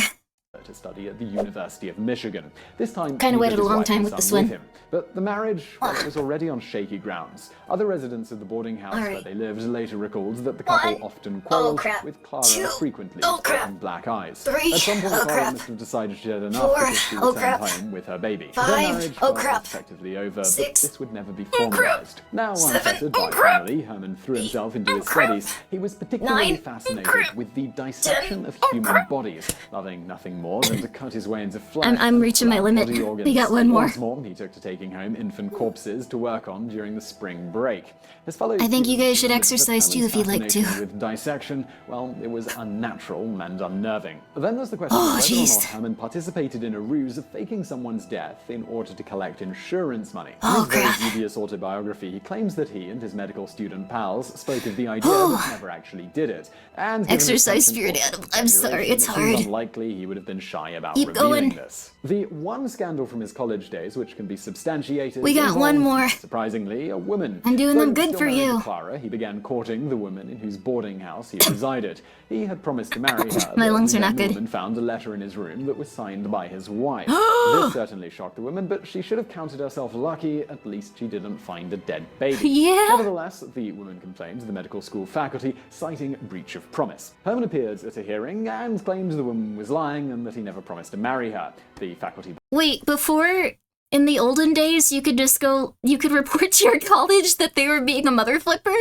to study at the University of Michigan. This time, Kinda he waited took a long his wife time and with the son swim. him. But the marriage was already on shaky grounds. Other residents of the boarding house where they lived later recalled that the couple often quarreled, with Clara frequently having black eyes. At some point, Clara must have decided she had enough because she returned home with her baby. Their marriage was effectively over, but this would never be formalized. Now unfettered by family, Herman threw himself into his studies. He was particularly fascinated with the dissection of human bodies, loving nothing more than to cut his way into flesh. I'm reaching my limit. We got one more. Once more, he took to taking home infant corpses to work on during the spring break. His fellow I think you students guys should noted exercise that too if you'd like to. fascination with dissection, well, it was unnatural and unnerving. Then there's the question Oh, of whether or jeez. not Herman participated in a ruse of faking someone's death in order to collect insurance money. Oh, in his crap. very dubious autobiography, he claims that he and his medical student pals spoke of the idea but never actually did it. And given his Exercise constant spirit force of animal. I'm sorry, exaggeration, it's it seems hard. unlikely he would have been shy about Keep revealing going. this. The one scandal from his college days which can be substantiated We got one involved, more. surprisingly, a woman. I'm doing Though them good still for married to you. Clara, he began courting the woman in whose boarding house he resided. He had promised to marry her. My but lungs the are not young good. woman found a letter in his room that was signed by his wife. This certainly shocked the woman, but she should have counted herself lucky. At least she didn't find a dead baby. Yeah. Nevertheless, the woman complained to the medical school faculty, citing breach of promise. Herman appeared at a hearing and claimed the woman was lying and that he never promised to marry her. The faculty Wait, before, in the olden days, you could report to your college that they were being a mother flipper?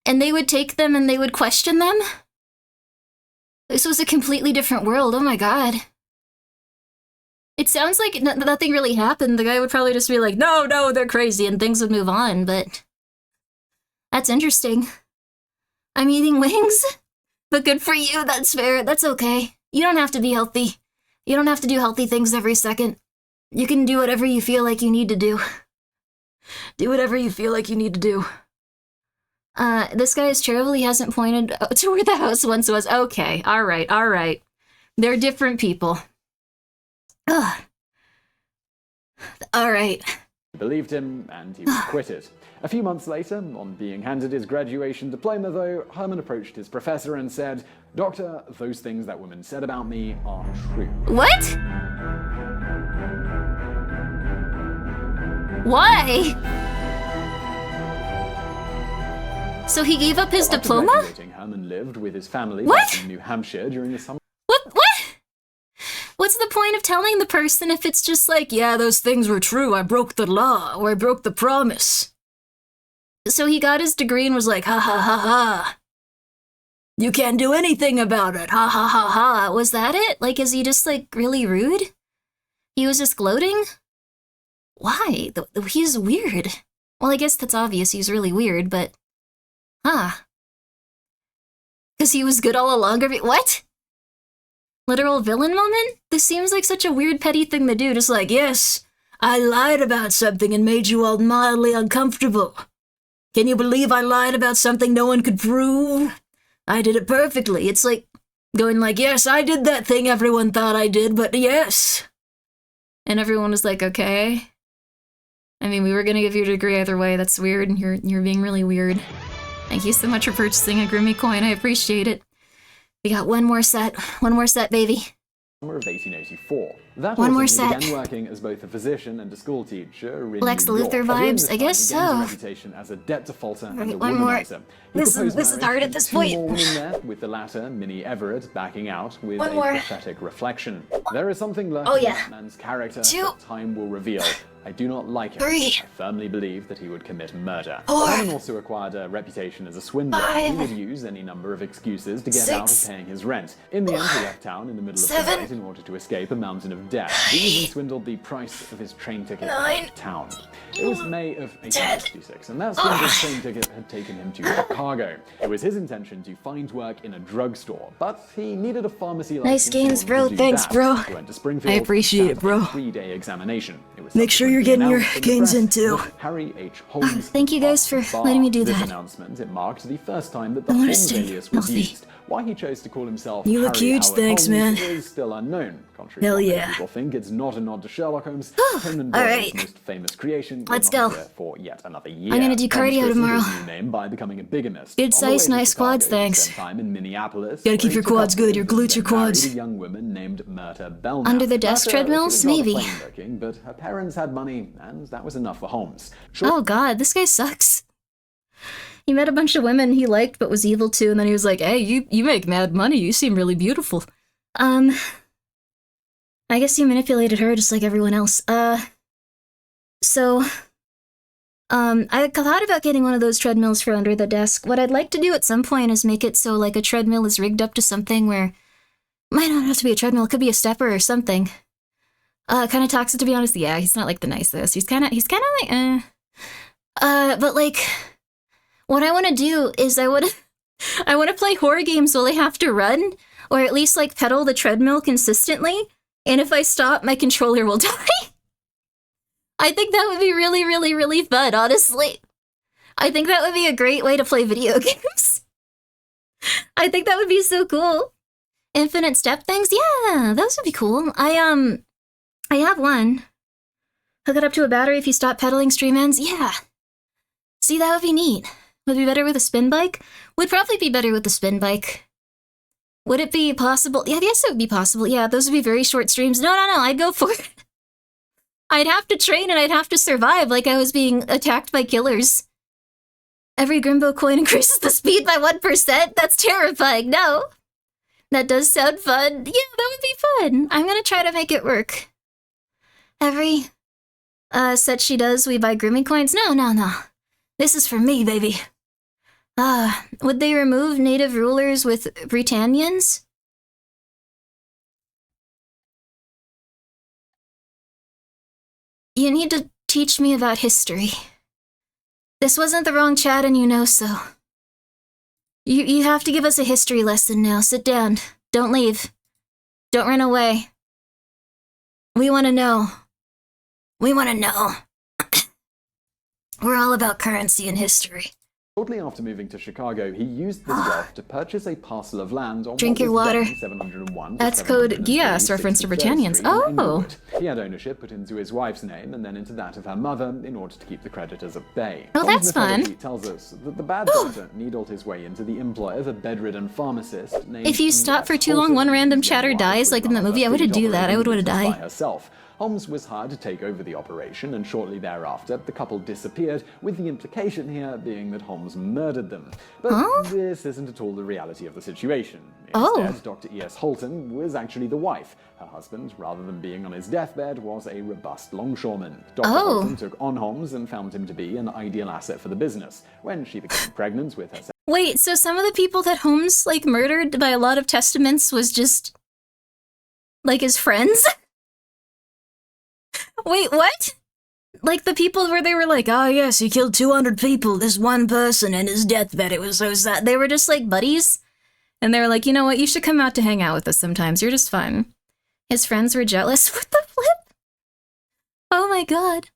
And they would take them and they would question them? This was a completely different world, oh my god. It sounds like nothing really happened. The guy would probably just be like, no, they're crazy, and things would move on, but... That's interesting. I'm eating wings? But good for you, that's fair, that's okay. You don't have to be healthy. You don't have to do healthy things every second. You can do whatever you feel like you need to do. Do whatever you feel like you need to do. This guy is terrible. He hasn't pointed to where the house once was. Okay, alright. They're different people. Ugh. Alright. believed him, and he was acquitted. A few months later, on being handed his graduation diploma though, Herman approached his professor and said, "Doctor, those things that woman said about me are true." What? Why? So he gave up his After diploma? graduating, Herman lived with his family What? back in New Hampshire during the summer. What? What's the point of telling the person if it's just like, yeah, those things were true, I broke the law, or I broke the promise? So he got his degree and was like, ha ha ha ha. You can't do anything about it, ha ha ha ha. Was that it? Like, is he just like really rude? He was just gloating? Why? He's weird. Well, I guess that's obvious, he's really weird, but... Huh. Because he was good all along? What? Literal villain moment? This seems like such a weird petty thing to do, just like, yes, I lied about something and made you all mildly uncomfortable. Can you believe I lied about something no one could prove? I did it perfectly. It's like going like, yes, I did that thing everyone thought I did, but yes. And everyone was like, okay. I mean, we were gonna give you a degree either way. That's weird, and you're being really weird. Thank you so much for purchasing a Grimmi coin. I appreciate it. We got one more set, baby. Summer of 1884. That One more autumn, he set. began working as both a physician and a school teacher in Lex New York. Luthor During vibes? this I guess time, he gained so. a reputation as a debt defaulter and a one more. womanizer. He This proposed is marriage hard at with this 2 point. more women there, with the latter, Minnie Everett, backing out with One a more. pathetic reflection. There is something lurking Oh, in yeah. this man's character 2. that time will reveal. I do not like him. 3. I firmly believe that he would commit murder. 4. Herman also acquired a reputation as a swindler. 5. He would use any number of excuses to get 6. out of paying his rent. In the end, he left town in the middle of the 7. night in order to escape a mountain of debt. He even swindled the price of his train ticket 9. to town. It was May of 1866, and that swindled train ticket had taken him to Chicago. It was his intention to find work in a drugstore, but he needed a pharmacy license. Nice gains, in bro. order to do Thanks, that. bro. He went to Springfield, I appreciate sat it, bro. a 3-day examination. It was Make sure you're subsequently getting your announced in the gains press in, too. that Harry H. Holmes. Thank you guys for passed the bar. letting me do This that. announcement, it marked the first time that the I wanna Holmes stay alias was healthy. used. Why he chose to call himself You look Harry huge, Howard thanks, Holmes man. is still unknown. Contrary Hell to what many yeah. people think, it's not a nod to Sherlock Holmes. Conan All Doyle's right. most famous creation. Let's would not go. appear for yet another year. I'm gonna do Holmes cardio christened tomorrow. his new name by becoming a bigamist. Good On the size, way to nice Chicago, quads, he thanks. spent time in Minneapolis. Gotta keep where he your took up quads good, your with and glutes, your then married quads. a young woman named Myrta Belknap. Under the desk Myrta, treadmills? she was rather Maybe. plain looking, but her parents had money, and that was enough for Holmes. Oh god, this guy sucks. He met a bunch of women he liked but was evil to, and then he was like, hey, you make mad money, you seem really beautiful. I guess he manipulated her just like everyone else. I thought about getting one of those treadmills for under the desk. What I'd like to do at some point is make it so like a treadmill is rigged up to something where, might not have to be a treadmill, it could be a stepper or something. Kind of toxic, to be honest. Yeah, he's not like the nicest. He's kind of like, but like, what I want to do is I want to play horror games while I have to run, or at least like pedal the treadmill consistently. And if I stop, my controller will die. I think that would be really, really, really fun, honestly. I think that would be a great way to play video games. I think that would be so cool. Infinite step things? Yeah, those would be cool. I have one. Hook it up to a battery if you stop pedaling, stream ends. Yeah. See, that would be neat. Would it be better with a spin bike? Would probably be better with the spin bike. Would it be possible? Yeah, yes, it would be possible. Yeah, those would be very short streams. No, I'd go for it. I'd have to train and I'd have to survive like I was being attacked by killers. Every Grimbo coin increases the speed by 1%? That's terrifying. No. That does sound fun. Yeah, that would be fun. I'm gonna try to make it work. Every set she does, we buy Grimmi coins? No. This is for me, baby. Would they remove native rulers with Britannians? You need to teach me about history. This wasn't the wrong chat and you know so. You have to give us a history lesson now. Sit down. Don't leave. Don't run away. We want to know. We want to know. We're all about currency and history. Shortly after moving to Chicago, he used this wealth to purchase a parcel of land on Drink what your was water. then 701 That's code GIAS, reference to Britannians. Oh. Inglewood. He had ownership put into his wife's name and then into that of her mother in order to keep the creditors at bay. Oh, that's fun. He tells us that the bad doctor needled his way into the employ of a bedridden pharmacist named If you stop for too long, one random chatter dies, like in that movie. I would've do that. I would have died. Herself. Holmes was hired to take over the operation, and shortly thereafter, the couple disappeared, with the implication here being that Holmes murdered them. But this isn't at all the reality of the situation. Instead, Dr. E.S. Holton was actually the wife. Her husband, rather than being on his deathbed, was a robust longshoreman. Dr. Holton took on Holmes and found him to be an ideal asset for the business. When she became pregnant with her... Wait, so some of the people that Holmes, like, murdered by a lot of testaments was just, like, his friends? Wait, what? Like the people where they were like, oh yes, he killed 200 people, this one person in his deathbed, it was so sad. They were just like buddies? And they were like, you know what, you should come out to hang out with us sometimes, you're just fun. His friends were jealous? What the flip? Oh my god.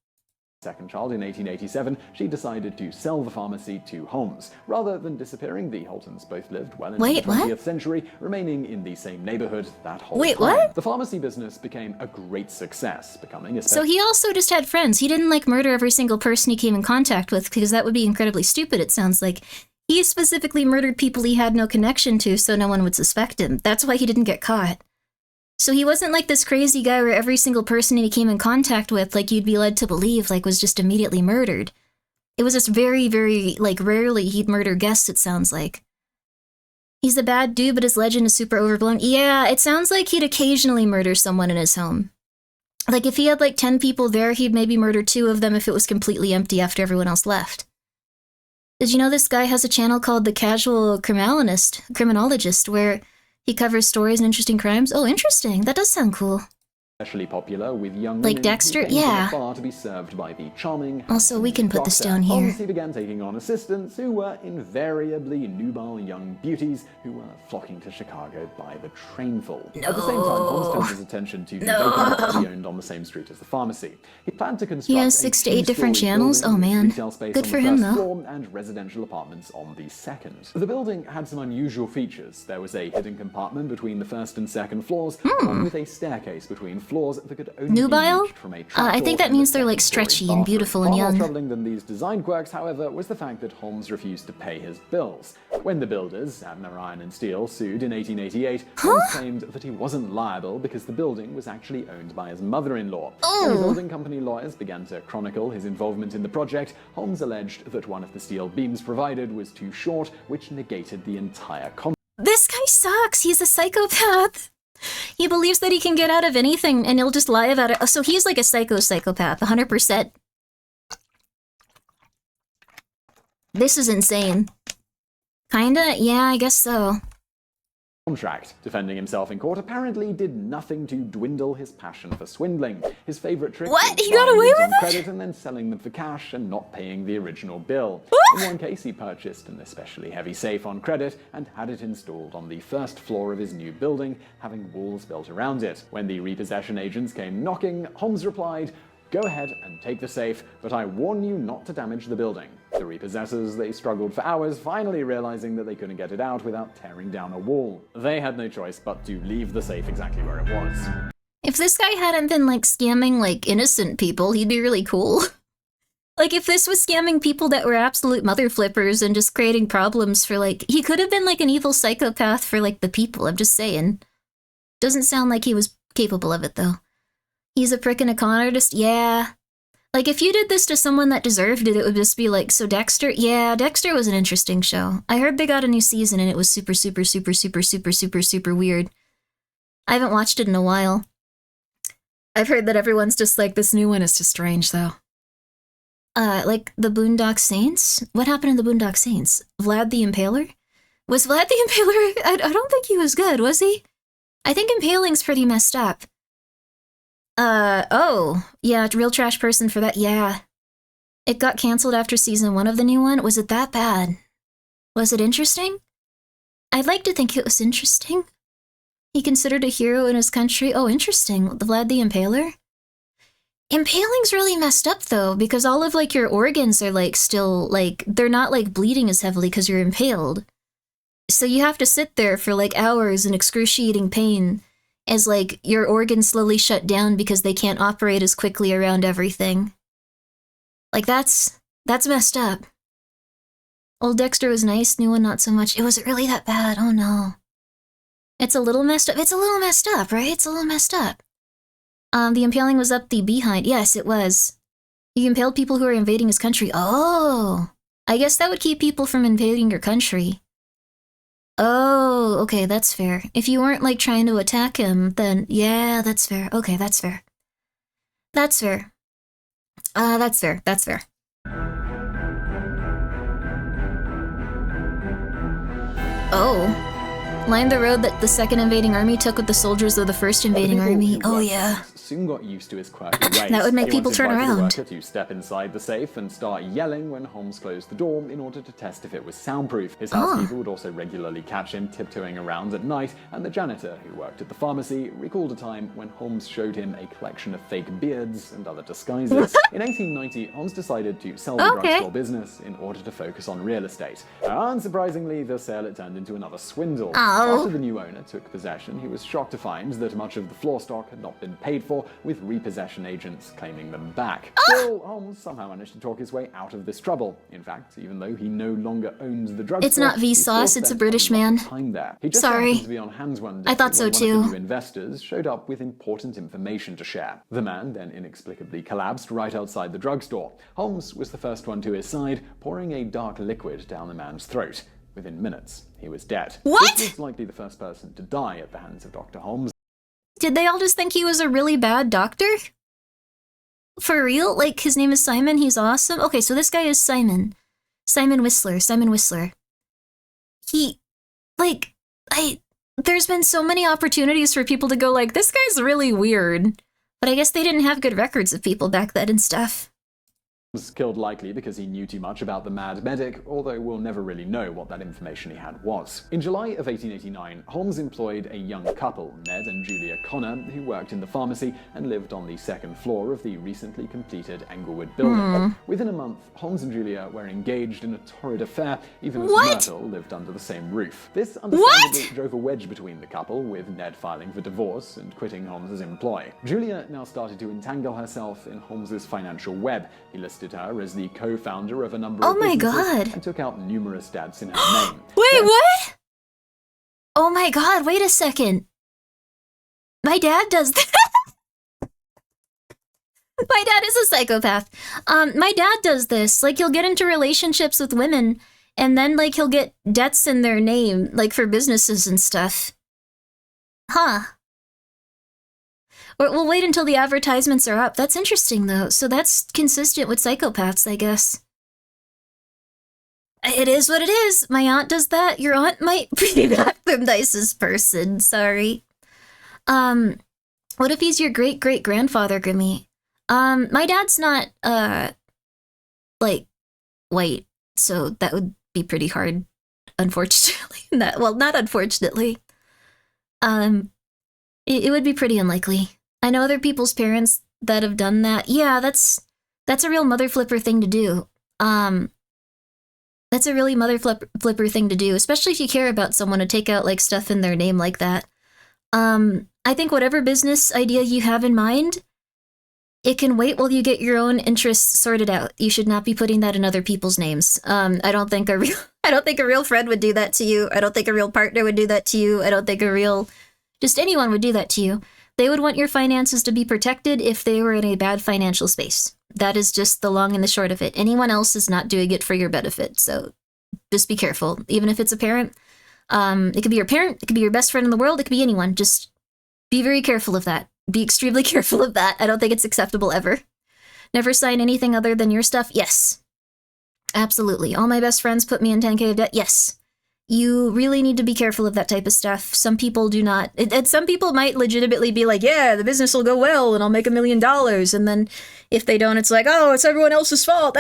Second child in 1887, she decided to sell the pharmacy to Holmes. Rather than disappearing, the Holtons both lived well into the 20th century, remaining in the same neighborhood that whole time. What? The pharmacy business became a great success, becoming a... So he also just had friends. He didn't, like, murder every single person he came in contact with, because that would be incredibly stupid, it sounds like. He specifically murdered people he had no connection to, so no one would suspect him. That's why he didn't get caught. So he wasn't like this crazy guy where every single person he came in contact with, like you'd be led to believe, like was just immediately murdered. It was just very, very, like rarely he'd murder guests, it sounds like. He's a bad dude, but his legend is super overblown. Yeah, it sounds like he'd occasionally murder someone in his home. Like if he had like 10 people there, he'd maybe murder 2 of them if it was completely empty after everyone else left. Did you know this guy has a channel called The Casual Criminologist, where he covers stories and interesting crimes? Oh, interesting. That does sound cool. especially popular with young like women Dexter. who came Yeah. from afar to be served by the charming. Also, we can put this doctor. down here. Holmes, he began taking on assistants who were invariably nubile young beauties who were flocking to Chicago by the trainful. No. At the same time, Holmes turned his attention to the vacant property owned on the same street as the pharmacy. He planned to construct He has 6 to 8 different channels. Oh man, good for him though. And residential apartments on the second. The building had some unusual features. There was a hidden compartment between the first and second floors, along with a staircase between floors that could only Nubile? be reached from a I think that means they're like stretchy and beautiful and Far young. more troubling than these design quirks, however, was the fact that Holmes refused to pay his bills. When the builders, Abner Iron and Steel, sued in 1888, Holmes claimed that he wasn't liable because the building was actually owned by his mother-in-law. When the building company lawyers began to chronicle his involvement in the project, Holmes alleged that one of the steel beams provided was too short, which negated the entire contract. This guy sucks. He's a psychopath. He believes that he can get out of anything and he'll just lie about it. So he's like a psychopath, 100%. This is insane. Kinda? Yeah, I guess so. Contract. Defending himself in court apparently did nothing to dwindle his passion for swindling. His favorite trick What? was He got buying away goods with on it? credit and then selling them for cash and not paying the original bill. In one case, he purchased an especially heavy safe on credit and had it installed on the first floor of his new building, having walls built around it. When the repossession agents came knocking, Holmes replied, "Go ahead and take the safe, but I warn you not to damage the building." The repossessors, they struggled for hours, finally realizing that they couldn't get it out without tearing down a wall. They had no choice but to leave the safe exactly where it was. If this guy hadn't been like scamming like innocent people, he'd be really cool. Like if this was scamming people that were absolute mother flippers and just creating problems for like, he could have been like an evil psychopath for like the people, I'm just saying. Doesn't sound like he was capable of it though. He's a prick and a con artist? Yeah. Like, if you did this to someone that deserved it, it would just be like, so Dexter? Yeah, Dexter was an interesting show. I heard they got a new season and it was super weird. I haven't watched it in a while. I've heard that everyone's just like, this new one is just strange, though. Like, the Boondock Saints? What happened in the Boondock Saints? Vlad the Impaler? Was Vlad the Impaler? I don't think he was good, was he? I think impaling's pretty messed up. Oh, yeah, real trash person for that, yeah. It got cancelled after season 1 of the new one. Was it that bad? Was it interesting? I'd like to think it was interesting. He considered a hero in his country. Oh, interesting. The Vlad the Impaler? Impaling's really messed up, though, because all of, like, your organs are, like, still, like, they're not, like, bleeding as heavily because you're impaled. So you have to sit there for, like, hours in excruciating pain as, like, your organs slowly shut down because they can't operate as quickly around everything. Like, that's messed up. Old Dexter was nice, new one not so much. It wasn't really that bad, oh no. It's a little messed up. It's a little messed up, right? It's a little messed up. The impaling was up the behind. Yes, it was. He impaled people who are invading his country. Oh! I guess that would keep people from invading your country. Oh, okay, that's fair. If you weren't, like, trying to attack him, then, yeah, that's fair. Okay, that's fair. That's fair. That's fair. That's fair. Oh. Line the road that the second invading army took with the soldiers of the first invading army. Oh, yeah. Soon got used to his quirky ways. That would make He people once turn invited a around. worker to step inside the safe and start yelling when Holmes closed the door in order to test if it was soundproof. His housekeeper would also regularly catch him tiptoeing around at night, and the janitor, who worked at the pharmacy, recalled a time when Holmes showed him a collection of fake beards and other disguises. In 1890, Holmes decided to sell the drugstore business in order to focus on real estate. Unsurprisingly, the sale it turned into another swindle. After the new owner took possession, he was shocked to find that much of the floor stock had not been paid for, with repossession agents claiming them back. Still, Holmes somehow managed to talk his way out of this trouble. In fact, even though he no longer owns the drugstore, It's not Vsauce, it's a British man. He just Sorry. happened to be on hand one day I thought so when too. one of the new investors showed up with important information to share. The man then inexplicably collapsed right outside the drugstore. Holmes was the first one to his side, pouring a dark liquid down the man's throat. Within minutes, he was dead. What? This was likely the first person to die at the hands of Dr. Holmes. Did they all just think he was a really bad doctor? For real? Like, his name is Simon, he's awesome? Okay, so this guy is Simon. Simon Whistler. He, like, there's been so many opportunities for people to go like, this guy's really weird. But I guess they didn't have good records of people back then and stuff. Was killed likely because he knew too much about the mad medic, although we'll never really know what that information he had was. In July of 1889, Holmes employed a young couple, Ned and Julia Connor, who worked in the pharmacy and lived on the second floor of the recently completed Englewood building. Within a month, Holmes and Julia were engaged in a torrid affair, even as Myrtle lived under the same roof. This understandably drove a wedge between the couple, with Ned filing for divorce and quitting Holmes's employ. Julia now started to entangle herself in Holmes's financial web. He listed her as the co-founder of a number of businesses and took out numerous debts in her name. Wait, what? Oh my god, wait a second. My dad does that. My dad is a psychopath. My dad does this. Like, he'll get into relationships with women, and then, like, he'll get debts in their name, like, for businesses and stuff. Huh. Or we'll wait until the advertisements are up. That's interesting, though. So that's consistent with psychopaths, I guess. It is what it is. My aunt does that. Your aunt might be not the nicest person. Sorry. What if he's your great-great-grandfather, Grimmi? My dad's not, like, white, so that would be pretty hard, unfortunately. Not unfortunately. It would be pretty unlikely. I know other people's parents that have done that. Yeah, that's a real mother flipper thing to do. That's a really mother flipper thing to do, especially if you care about someone, to take out, like, stuff in their name like that. I think whatever business idea you have in mind, it can wait while you get your own interests sorted out. You should not be putting that in other people's names. I don't think a real friend would do that to you. I don't think a real partner would do that to you. I don't think just anyone would do that to you. They would want your finances to be protected if they were in a bad financial space. That is just the long and the short of it. Anyone else is not doing it for your benefit, so just be careful. Even if it's a parent, it could be your parent, it could be your best friend in the world, it could be anyone. Just be very careful of that. Be extremely careful of that. I don't think it's acceptable ever. Never sign anything other than your stuff? Yes. Absolutely. All my best friends put me in 10K of debt? Yes. You really need to be careful of that type of stuff. Some people do not. And some people might legitimately be like, yeah, the business will go well and I'll make $1 million. And then if they don't, it's like, oh, it's everyone else's fault.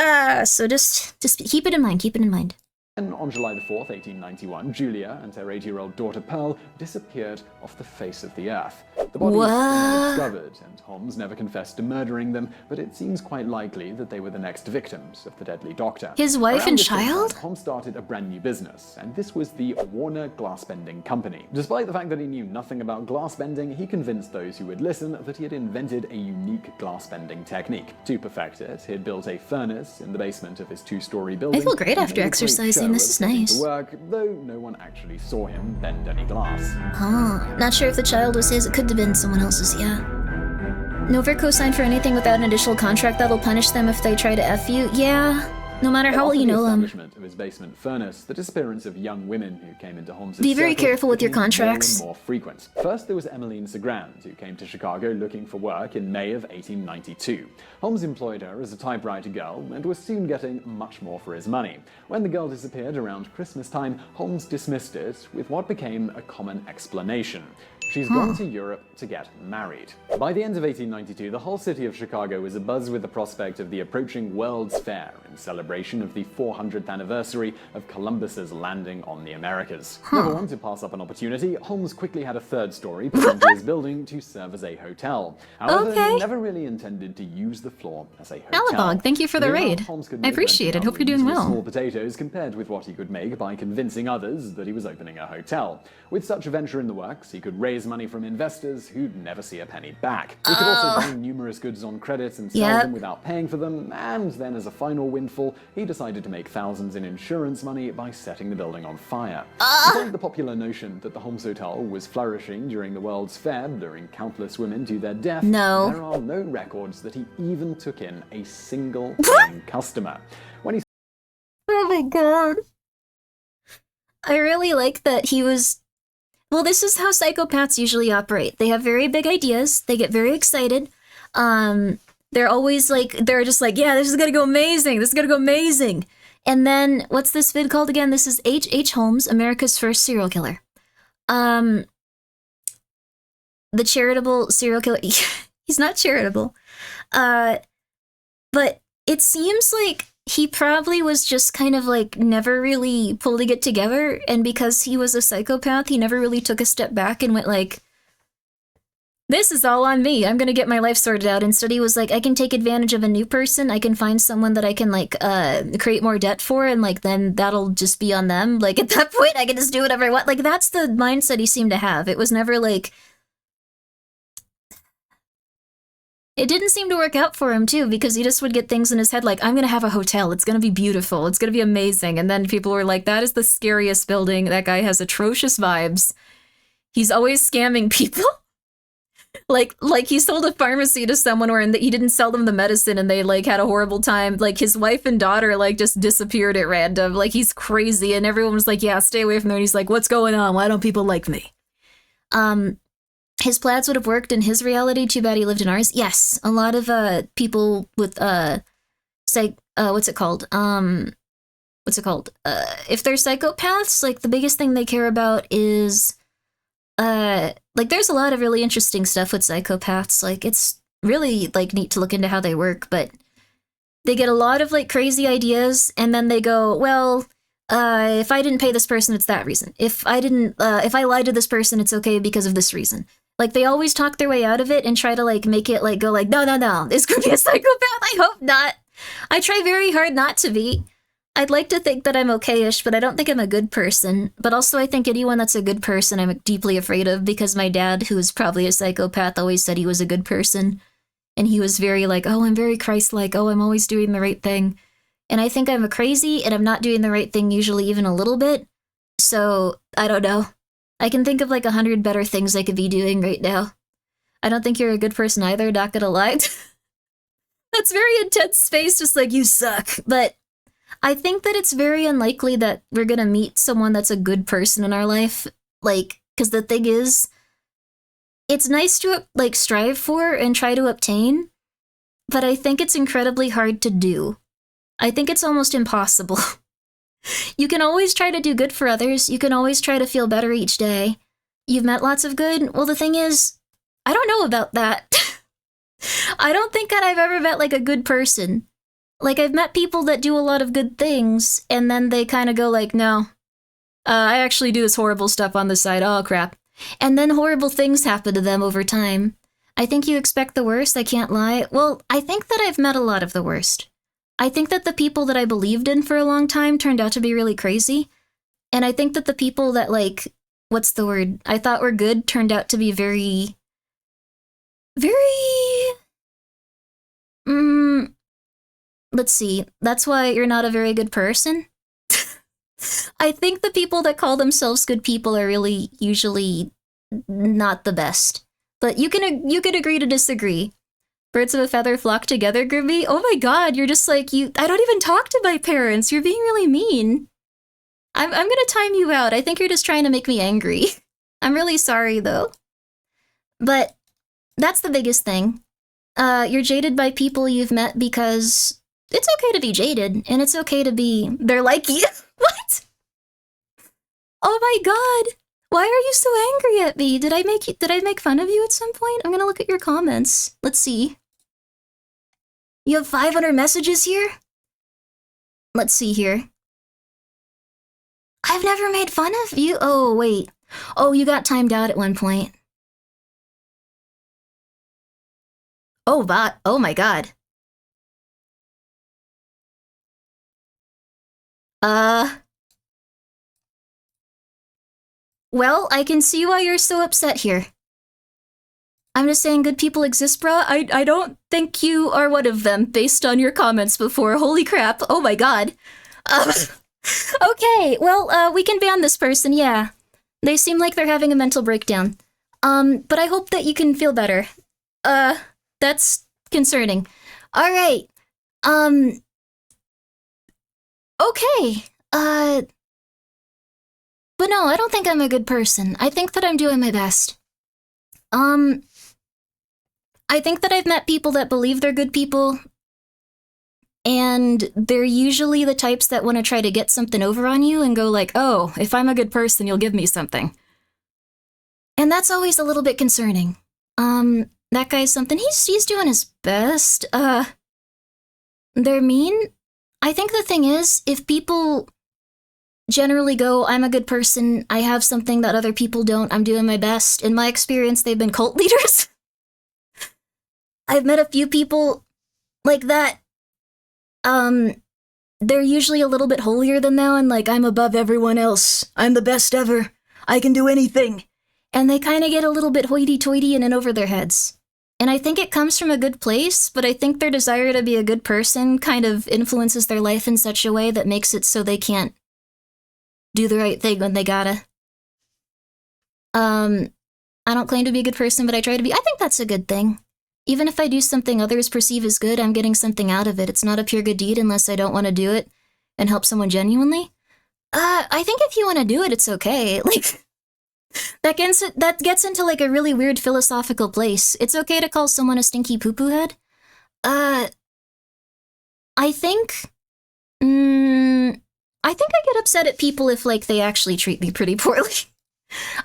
So just keep it in mind. Keep it in mind. And on July the 4th, 1891, Julia and her 8-year-old daughter Pearl disappeared off the face of the earth. The bodies were discovered, and Holmes never confessed to murdering them, but it seems quite likely that they were the next victims of the deadly doctor. His wife Around and this child? time, Holmes started a brand new business, and this was the Warner Glassbending Company. Despite the fact that he knew nothing about glassbending, he convinced those who would listen that he had invented a unique glassbending technique. To perfect it, he had built a furnace in the basement of his 2-story building. I feel great after exercising. This is nice. Work, though no one actually saw him bend any glass. Huh. Not sure if the child was his. It could have been someone else's, yeah. Never co-sign for anything without an additional contract that'll punish them if they try to F you. Yeah. No matter how well you know them. The establishment of his basement furnace, the disappearance of young women who came into Holmes' Be very circle careful with your became contracts. More and more frequent. First, there was Emmeline Segrand, who came to Chicago looking for work in May of 1892. Holmes employed her as a typewriter girl and was soon getting much more for his money. When the girl disappeared around Christmas time, Holmes dismissed it with what became a common explanation. She's gone to Europe to get married. By the end of 1892, the whole city of Chicago was abuzz with the prospect of the approaching World's Fair in celebration of the 400th anniversary of Columbus's landing on the Americas. Never one to pass up an opportunity, Holmes quickly had a third story put onto his building to serve as a hotel. However, he never really intended to use the floor as a hotel. Alabog, thank you for the raid. I appreciate it. Hope you're doing well. Small potatoes compared with what he could make by convincing others that he was opening a hotel. With such a venture in the works, he could raise money from investors who'd never see a penny back. He could also buy numerous goods on credit and sell them without paying for them, and then as a final windfall, he decided to make thousands in insurance money by setting the building on fire. Despite the popular notion that the Holmes Hotel was flourishing during the World's Fair, luring countless women to their death, there are no records that he even took in a single paying customer. When he Oh my god. I really like that he was... Well, this is how psychopaths usually operate. They have very big ideas. They get very excited. They're always like, they're just like, yeah, this is gonna go amazing. This is gonna go amazing. And then, what's this vid called again? This is H.H. Holmes, America's First Serial Killer. The charitable serial killer... He's not charitable. But it seems like he probably was just kind of like never really pulling it together, and because he was a psychopath, he never really took a step back and went like, this is all on me, I'm gonna get my life sorted out. Instead, he was like, I can take advantage of a new person, I can find someone that I can like create more debt for, and like then that'll just be on them. Like at that point, I can just do whatever I want. Like that's the mindset he seemed to have. It was never like, it didn't seem to work out for him too, because he just would get things in his head like, I'm gonna have a hotel, it's gonna be beautiful, it's gonna be amazing, and then people were like, that is the scariest building, that guy has atrocious vibes, he's always scamming people. Like he sold a pharmacy to someone where he didn't sell them the medicine and they like had a horrible time. Like his wife and daughter like just disappeared at random. Like he's crazy, and everyone was like, yeah, stay away from there. And he's like, what's going on? Why don't people like me? His plans would have worked in his reality. Too bad he lived in ours. Yes, a lot of people with what's it called? If they're psychopaths, like the biggest thing they care about is like there's a lot of really interesting stuff with psychopaths. Like it's really like neat to look into how they work, but they get a lot of like crazy ideas and then they go, well, if I didn't pay this person, it's that reason. If I lied to this person, it's okay because of this reason. Like they always talk their way out of it and try to like make it like go like, no, this could be a psychopath. I hope not. I try very hard not to be. I'd like to think that I'm okay-ish, but I don't think I'm a good person. But also I think anyone that's a good person I'm deeply afraid of, because my dad, who is probably a psychopath, always said he was a good person. And he was very like, oh, I'm very Christ-like, oh, I'm always doing the right thing. And I think I'm a crazy, and I'm not doing the right thing usually even a little bit. So, I don't know. I can think of like 100 better things I could be doing right now. I don't think you're a good person either, not gonna lie. That's very intense space, just like, you suck. But I think that it's very unlikely that we're gonna meet someone that's a good person in our life. Like, because the thing is, it's nice to like strive for and try to obtain, but I think it's incredibly hard to do. I think it's almost impossible. You can always try to do good for others. You can always try to feel better each day. You've met lots of good. Well, the thing is, I don't know about that. I don't think that I've ever met like a good person. Like I've met people that do a lot of good things and then they kind of go like, no, I actually do this horrible stuff on the side. Oh, crap. And then horrible things happen to them over time. I think you expect the worst. I can't lie. Well, I think that I've met a lot of the worst. I think that the people that I believed in for a long time turned out to be really crazy. And I think that the people that, like, what's the word? I thought were good turned out to be very... let's see. That's why you're not a very good person. I think the people that call themselves good people are really usually not the best. But you can agree to disagree. Birds of a feather flock together, Grimmi. Oh my god, you're just like, I don't even talk to my parents. You're being really mean. I'm gonna time you out. I think you're just trying to make me angry. I'm really sorry, though. But that's the biggest thing. You're jaded by people you've met because it's okay to be jaded, and it's okay to be... They're like you. What? Oh my god. Why are you so angry at me? Did I make fun of you at some point? I'm gonna look at your comments. Let's see. You have 500 messages here? Let's see here. I've never made fun of you. Oh, wait. Oh, you got timed out at one point. Oh, oh my god. Well, I can see why you're so upset here. I'm just saying good people exist, bruh. I don't think you are one of them, based on your comments before. Holy crap. Oh my god. Okay, well, we can ban this person, yeah. They seem like they're having a mental breakdown. But I hope that you can feel better. That's concerning. Alright. Okay. But no, I don't think I'm a good person. I think that I'm doing my best. I think that I've met people that believe they're good people, and they're usually the types that want to try to get something over on you and go like, oh, if I'm a good person, you'll give me something. And that's always a little bit concerning. that guy's something. He's doing his best. They're mean. I think the thing is, if people generally go, I'm a good person, I have something that other people don't, I'm doing my best, in my experience, they've been cult leaders. I've met a few people like that. They're usually a little bit holier than thou and like, I'm above everyone else. I'm the best ever. I can do anything. And they kind of get a little bit hoity-toity and in over their heads. And I think it comes from a good place, but I think their desire to be a good person kind of influences their life in such a way that makes it so they can't do the right thing when they gotta. I don't claim to be a good person, but I try to be. I think that's a good thing. Even if I do something others perceive as good, I'm getting something out of it. It's not a pure good deed unless I don't want to do it and help someone genuinely. I think if you want to do it, it's okay. Like, that gets into like a really weird philosophical place. It's okay to call someone a stinky poo-poo head. I think I get upset at people if like they actually treat me pretty poorly.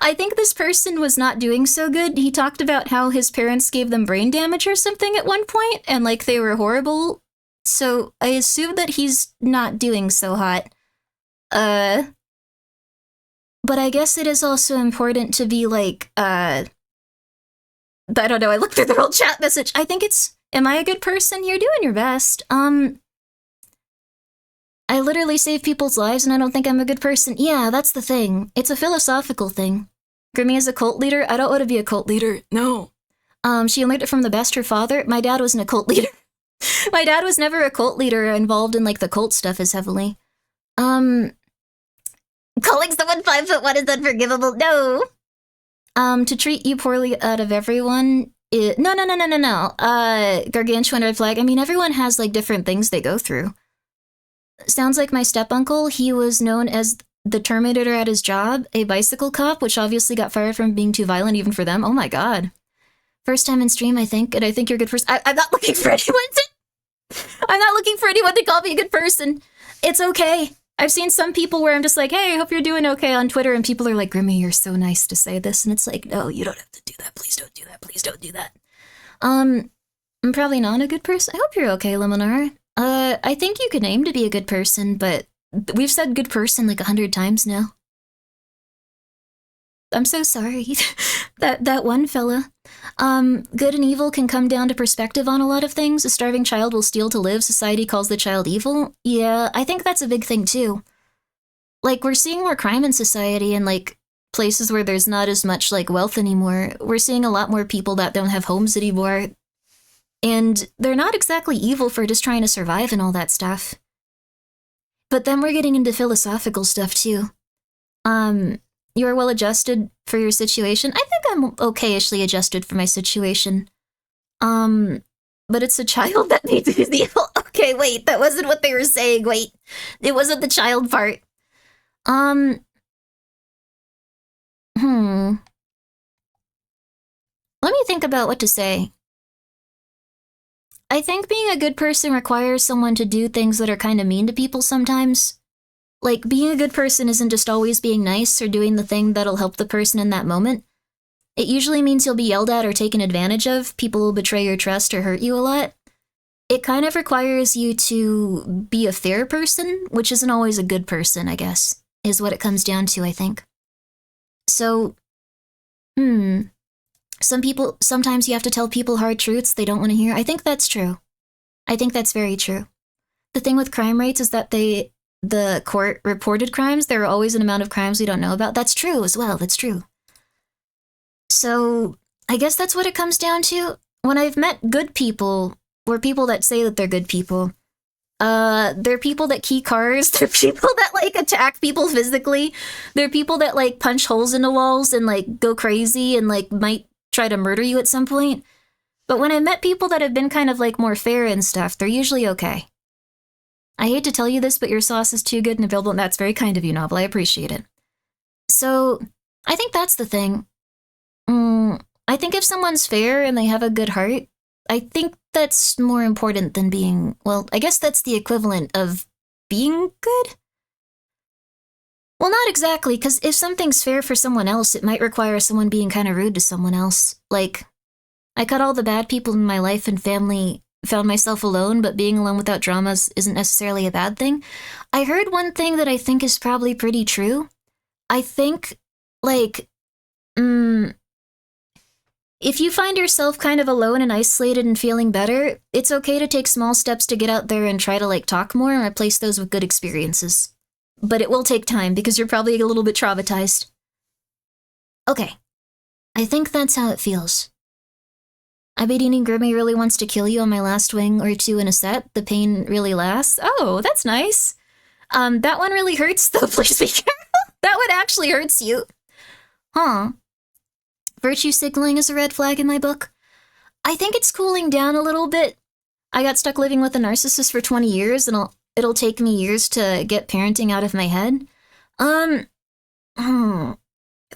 I think this person was not doing so good. He talked about how his parents gave them brain damage or something at one point, and like they were horrible. So I assume that he's not doing so hot. But I guess it is also important to be like, I don't know, I looked through the whole chat message. I think it's, am I a good person? You're doing your best. I literally save people's lives and I don't think I'm a good person. Yeah, that's the thing. It's a philosophical thing. Grimmi is a cult leader. I don't want to be a cult leader. No. She learned it from the best, her father. My dad wasn't a cult leader. My dad was never a cult leader involved in like the cult stuff as heavily. Calling someone 5'1" is unforgivable. No. To treat you poorly out of everyone. No. Gargantuan red flag. I mean, everyone has like different things they go through. Sounds like my step-uncle. He was known as the Terminator at his job, a bicycle cop, which obviously got fired from being too violent even for them. Oh my god. First time in stream, I think, and I think you're a good person. I'm not looking for anyone to call me a good person. It's okay. I've seen some people where I'm just like, hey, I hope you're doing okay on Twitter, and people are like, Grimmi, you're so nice to say this, and it's like, no, you don't have to do that. Please don't do that. Please don't do that. I'm probably not a good person. I hope you're okay, Liminar. I think you could aim to be a good person, but we've said good person like 100 times now. I'm so sorry. that one fella. Good and evil can come down to perspective on a lot of things. A starving child will steal to live. Society calls the child evil. Yeah, I think that's a big thing too. Like, we're seeing more crime in society and like places where there's not as much like wealth anymore. We're seeing a lot more people that don't have homes anymore. And they're not exactly evil for just trying to survive and all that stuff. But then we're getting into philosophical stuff too. You are well adjusted for your situation. I think I'm okay-ishly adjusted for my situation. But it's a child that needs to be evil. Okay, wait, that wasn't what they were saying. Wait, it wasn't the child part. Let me think about what to say. I think being a good person requires someone to do things that are kind of mean to people sometimes. Like, being a good person isn't just always being nice or doing the thing that'll help the person in that moment. It usually means you'll be yelled at or taken advantage of, people will betray your trust or hurt you a lot. It kind of requires you to be a fair person, which isn't always a good person, I guess, is what it comes down to, I think. So, sometimes you have to tell people hard truths they don't want to hear. I think that's true. I think that's very true. The thing with crime rates is that the court reported crimes. There are always an amount of crimes we don't know about. That's true as well. That's true. So I guess that's what it comes down to. When I've met good people, or people that say that they're good people, they're people that key cars. They're people that like attack people physically. They're people that like punch holes into walls and like go crazy and like might try to murder you at some point. But when I met people that have been kind of like more fair and stuff, they're usually okay. I hate to tell you this, but your sauce is too good and available, and that's very kind of you, Novel. I appreciate it. So, I think that's the thing. I think if someone's fair and they have a good heart, I think that's more important than being, well, I guess that's the equivalent of being good? Well, not exactly, because if something's fair for someone else, it might require someone being kind of rude to someone else. Like, I cut all the bad people in my life and family, found myself alone, but being alone without dramas isn't necessarily a bad thing. I heard one thing that I think is probably pretty true. I think, like, if you find yourself kind of alone and isolated and feeling better, it's okay to take small steps to get out there and try to, like, talk more and replace those with good experiences. But it will take time because you're probably a little bit traumatized. Okay. I think that's how it feels. I bet eating Grimmi really wants to kill you on my last wing or two in a set. The pain really lasts. Oh, that's nice. That one really hurts though, please be careful. That one actually hurts you. Huh. Virtue signaling is a red flag in my book. I think it's cooling down a little bit. I got stuck living with a narcissist for 20 years and it'll take me years to get parenting out of my head.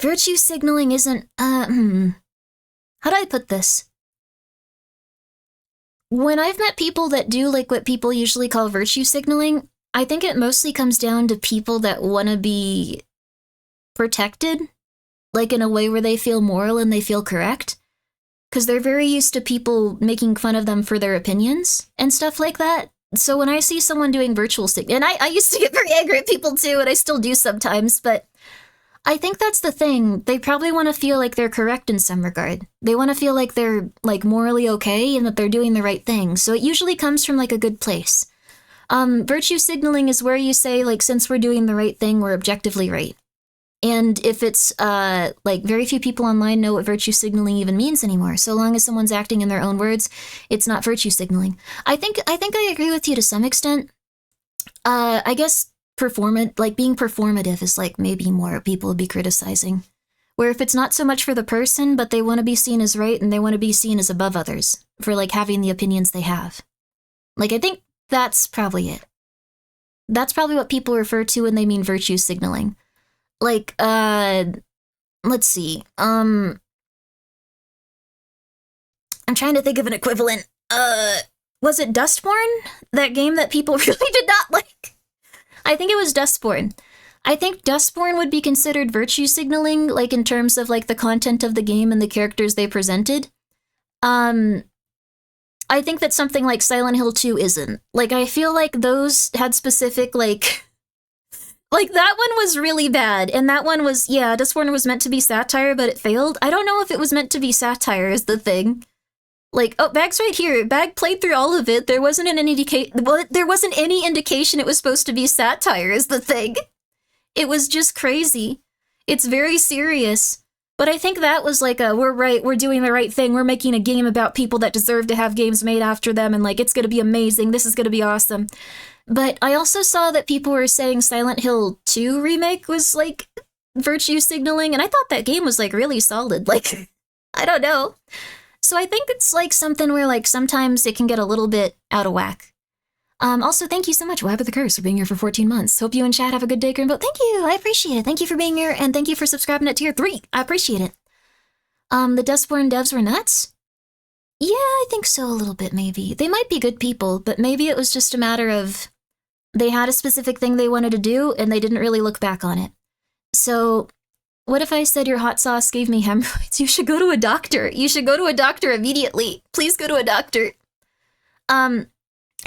Virtue signaling isn't, how do I put this? When I've met people that do like what people usually call virtue signaling, I think it mostly comes down to people that want to be protected, like in a way where they feel moral and they feel correct, because they're very used to people making fun of them for their opinions and stuff like that. So when I see someone doing virtual signaling, and I used to get very angry at people too, and I still do sometimes, but I think that's the thing. They probably want to feel like they're correct in some regard. They want to feel like they're, like, morally okay and that they're doing the right thing. So it usually comes from, like, a good place. Virtue signaling is where you say, like, since we're doing the right thing, we're objectively right. And if it's, like, very few people online know what virtue signaling even means anymore. So long as someone's acting in their own words, it's not virtue signaling. I think I agree with you to some extent. I guess being performative is like maybe more people would be criticizing. Where if it's not so much for the person, but they want to be seen as right and they want to be seen as above others for like having the opinions they have. Like, I think that's probably it. That's probably what people refer to when they mean virtue signaling. Like, let's see. I'm trying to think of an equivalent. Was it Dustborn? That game that people really did not like? I think it was Dustborn. I think Dustborn would be considered virtue signaling, like in terms of like the content of the game and the characters they presented. I think that something like Silent Hill 2 isn't. Like, I feel like those had specific, like that one was really bad, and that one was, yeah, Dustborn was meant to be satire, but it failed. I don't know if it was meant to be satire is the thing. Like, oh, Bag's right here. Bag played through all of it. There wasn't there wasn't any indication it was supposed to be satire is the thing. It was just crazy. It's very serious. But I think that was like we're right, we're doing the right thing. We're making a game about people that deserve to have games made after them, and like, it's gonna be amazing. This is gonna be awesome. But I also saw that people were saying Silent Hill 2 remake was like virtue signaling, and I thought that game was like really solid. Like, I don't know. So I think it's like something where like sometimes it can get a little bit out of whack. Also, thank you so much, Web of the Curse, for being here for 14 months. Hope you and chat have a good day, Grimbo. Thank you, I appreciate it. Thank you for being here, and thank you for subscribing at tier 3. I appreciate it. The Dustborn devs were nuts? Yeah, I think so a little bit, maybe. They might be good people, but maybe it was just a matter of they had a specific thing they wanted to do, and they didn't really look back on it. So, what if I said your hot sauce gave me hemorrhoids? You should go to a doctor. You should go to a doctor immediately. Please go to a doctor.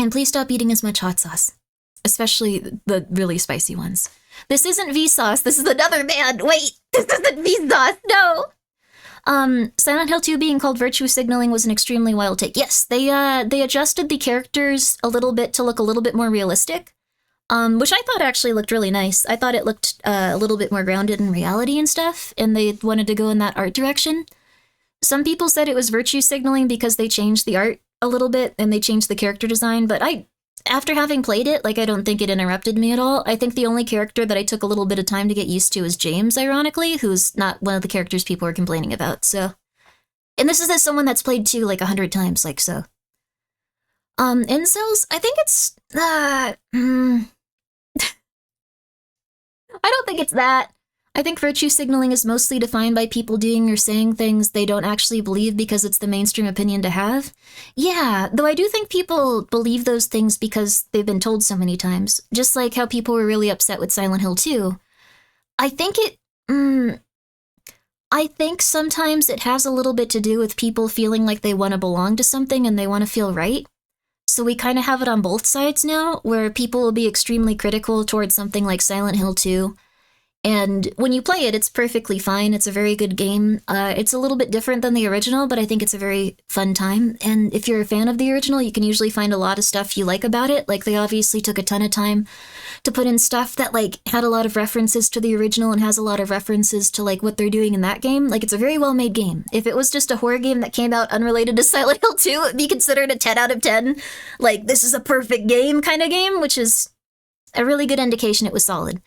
And please stop eating as much hot sauce. Especially the really spicy ones. This isn't Vsauce. This is another man. Wait, this isn't Vsauce. No. Silent Hill 2 being called virtue signaling was an extremely wild take. Yes, they adjusted the characters a little bit to look a little bit more realistic. Which I thought actually looked really nice. I thought it looked a little bit more grounded in reality and stuff, and they wanted to go in that art direction. Some people said it was virtue signaling because they changed the art a little bit and they changed the character design, but after having played it, like, I don't think it interrupted me at all. I think the only character that I took a little bit of time to get used to is James, ironically, who's not one of the characters people are complaining about, so. And this is as someone that's played 2 like 100 times, like so. Incels, I think it's, I don't think it's that. I think virtue signaling is mostly defined by people doing or saying things they don't actually believe because it's the mainstream opinion to have. Yeah, though I do think people believe those things because they've been told so many times, just like how people were really upset with Silent Hill 2. I think I think sometimes it has a little bit to do with people feeling like they want to belong to something and they want to feel right. So we kind of have it on both sides now, where people will be extremely critical towards something like Silent Hill 2. And when you play it, it's perfectly fine. It's a very good game. It's a little bit different than the original, but I think it's a very fun time. And if you're a fan of the original, you can usually find a lot of stuff you like about it. Like, they obviously took a ton of time to put in stuff that, like, had a lot of references to the original and has a lot of references to, like, what they're doing in that game. Like, it's a very well-made game. If it was just a horror game that came out unrelated to Silent Hill 2, it'd be considered a 10 out of 10. Like, this is a perfect game kind of game, which is a really good indication it was solid.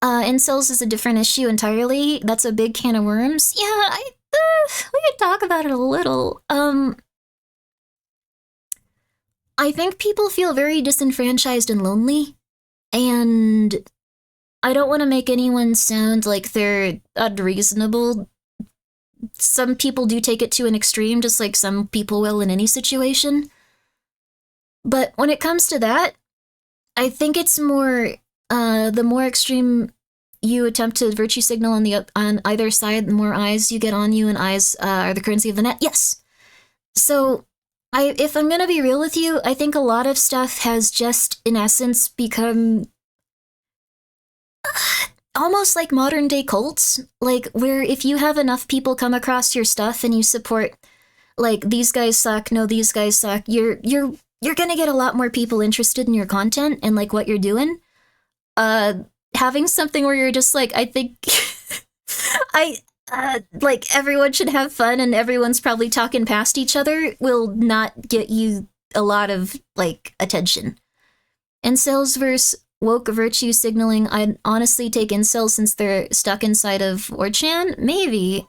Incels is a different issue entirely. That's a big can of worms. Yeah, we could talk about it a little. I think people feel very disenfranchised and lonely, and I don't want to make anyone sound like they're unreasonable. Some people do take it to an extreme, just like some people will in any situation. But when it comes to that, I think it's more, the more extreme you attempt to virtue signal on either side, the more eyes you get on you, and eyes are the currency of the net. Yes! So, if I'm gonna be real with you, I think a lot of stuff has just, in essence, become almost like modern day cults. Like, where if you have enough people come across your stuff and you support, like, these guys suck, no, these guys suck, you're gonna get a lot more people interested in your content and, like, what you're doing. Having something where you're just like, I think, like, everyone should have fun and everyone's probably talking past each other will not get you a lot of, like, attention. Incels versus woke virtue signaling, I'd honestly take incels since they're stuck inside of 4chan. Maybe.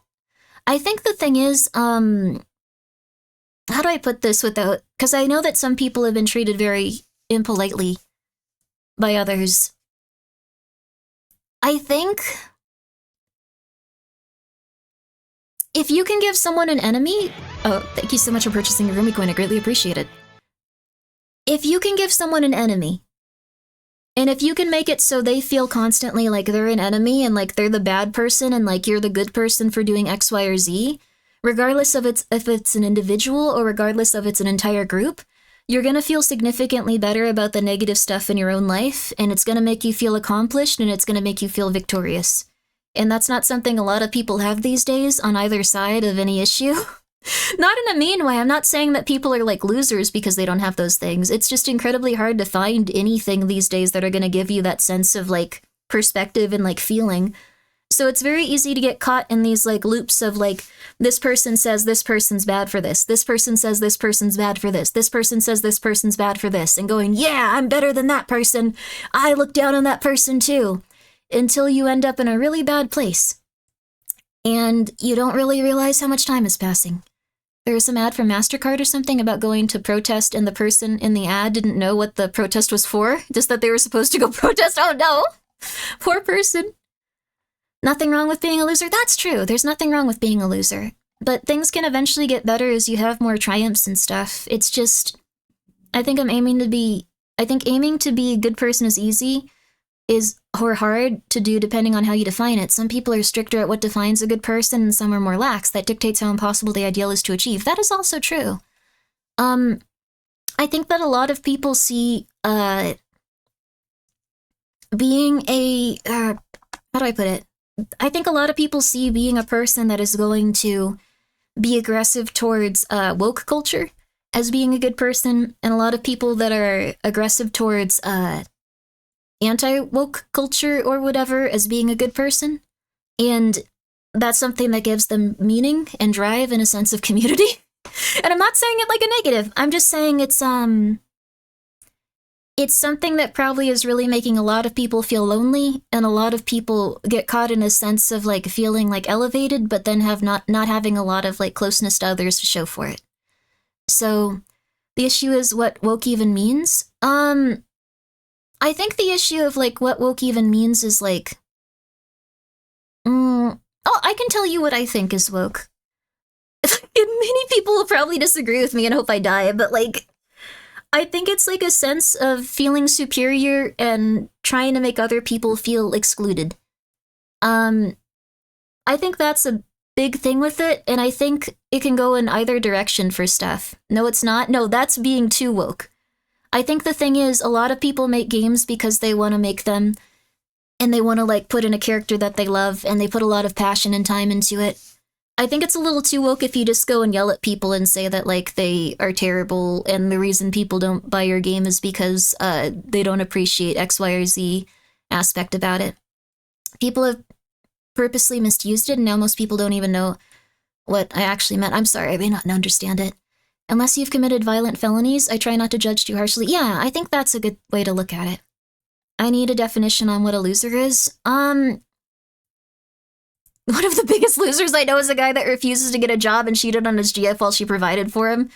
I think the thing is, how do I put this without, because I know that some people have been treated very impolitely by others. I think if you can give someone an enemy... Oh, thank you so much for purchasing your Grimmi coin, I greatly appreciate it. If you can give someone an enemy, and if you can make it so they feel constantly like they're an enemy and like they're the bad person and like you're the good person for doing X, Y, or Z, regardless of if it's an individual or regardless of it's an entire group, you're gonna feel significantly better about the negative stuff in your own life, and it's gonna make you feel accomplished, and it's gonna make you feel victorious. And that's not something a lot of people have these days on either side of any issue. Not in a mean way, I'm not saying that people are like losers because they don't have those things. It's just incredibly hard to find anything these days that are gonna give you that sense of like perspective and like feeling. So it's very easy to get caught in these like loops of like, this person says this person's bad for this person says this person's bad for this person says this person's bad for this, and going, yeah, I'm better than that person, I look down on that person too, until you end up in a really bad place. And you don't really realize how much time is passing. There was some ad from MasterCard or something about going to protest, and the person in the ad didn't know what the protest was for, just that they were supposed to go protest. Oh no! Poor person. Nothing wrong with being a loser? That's true, there's nothing wrong with being a loser. But things can eventually get better as you have more triumphs and stuff. It's just, I think aiming to be a good person is easy, or hard to do depending on how you define it. Some people are stricter at what defines a good person, and some are more lax. That dictates how impossible the ideal is to achieve. That is also true. I think that a lot of people see, being a, how do I put it? I think a lot of people see being a person that is going to be aggressive towards woke culture as being a good person, and a lot of people that are aggressive towards anti-woke culture or whatever as being a good person. And that's something that gives them meaning and drive and a sense of community. And I'm not saying it like a negative. I'm just saying it's something that probably is really making a lot of people feel lonely, and a lot of people get caught in a sense of like feeling like elevated, but then have not having a lot of like closeness to others to show for it. So the issue is what woke even means. I think the issue of like what woke even means is like, I can tell you what I think is woke. Many people will probably disagree with me and hope I die, but like, I think it's like a sense of feeling superior and trying to make other people feel excluded. I think that's a big thing with it, and I think it can go in either direction for stuff. No, it's not. No, that's being too woke. I think the thing is, a lot of people make games because they want to make them, and they want to, like, put in a character that they love, and they put a lot of passion and time into it. I think it's a little too woke if you just go and yell at people and say that, like, they are terrible, and the reason people don't buy your game is because they don't appreciate X, Y, or Z aspect about it. People have purposely misused it, and now most people don't even know what I actually meant. I'm sorry, I may not understand it. Unless you've committed violent felonies, I try not to judge too harshly. Yeah, I think that's a good way to look at it. I need a definition on what a loser is. One of the biggest losers I know is a guy that refuses to get a job and cheated on his GF while she provided for him.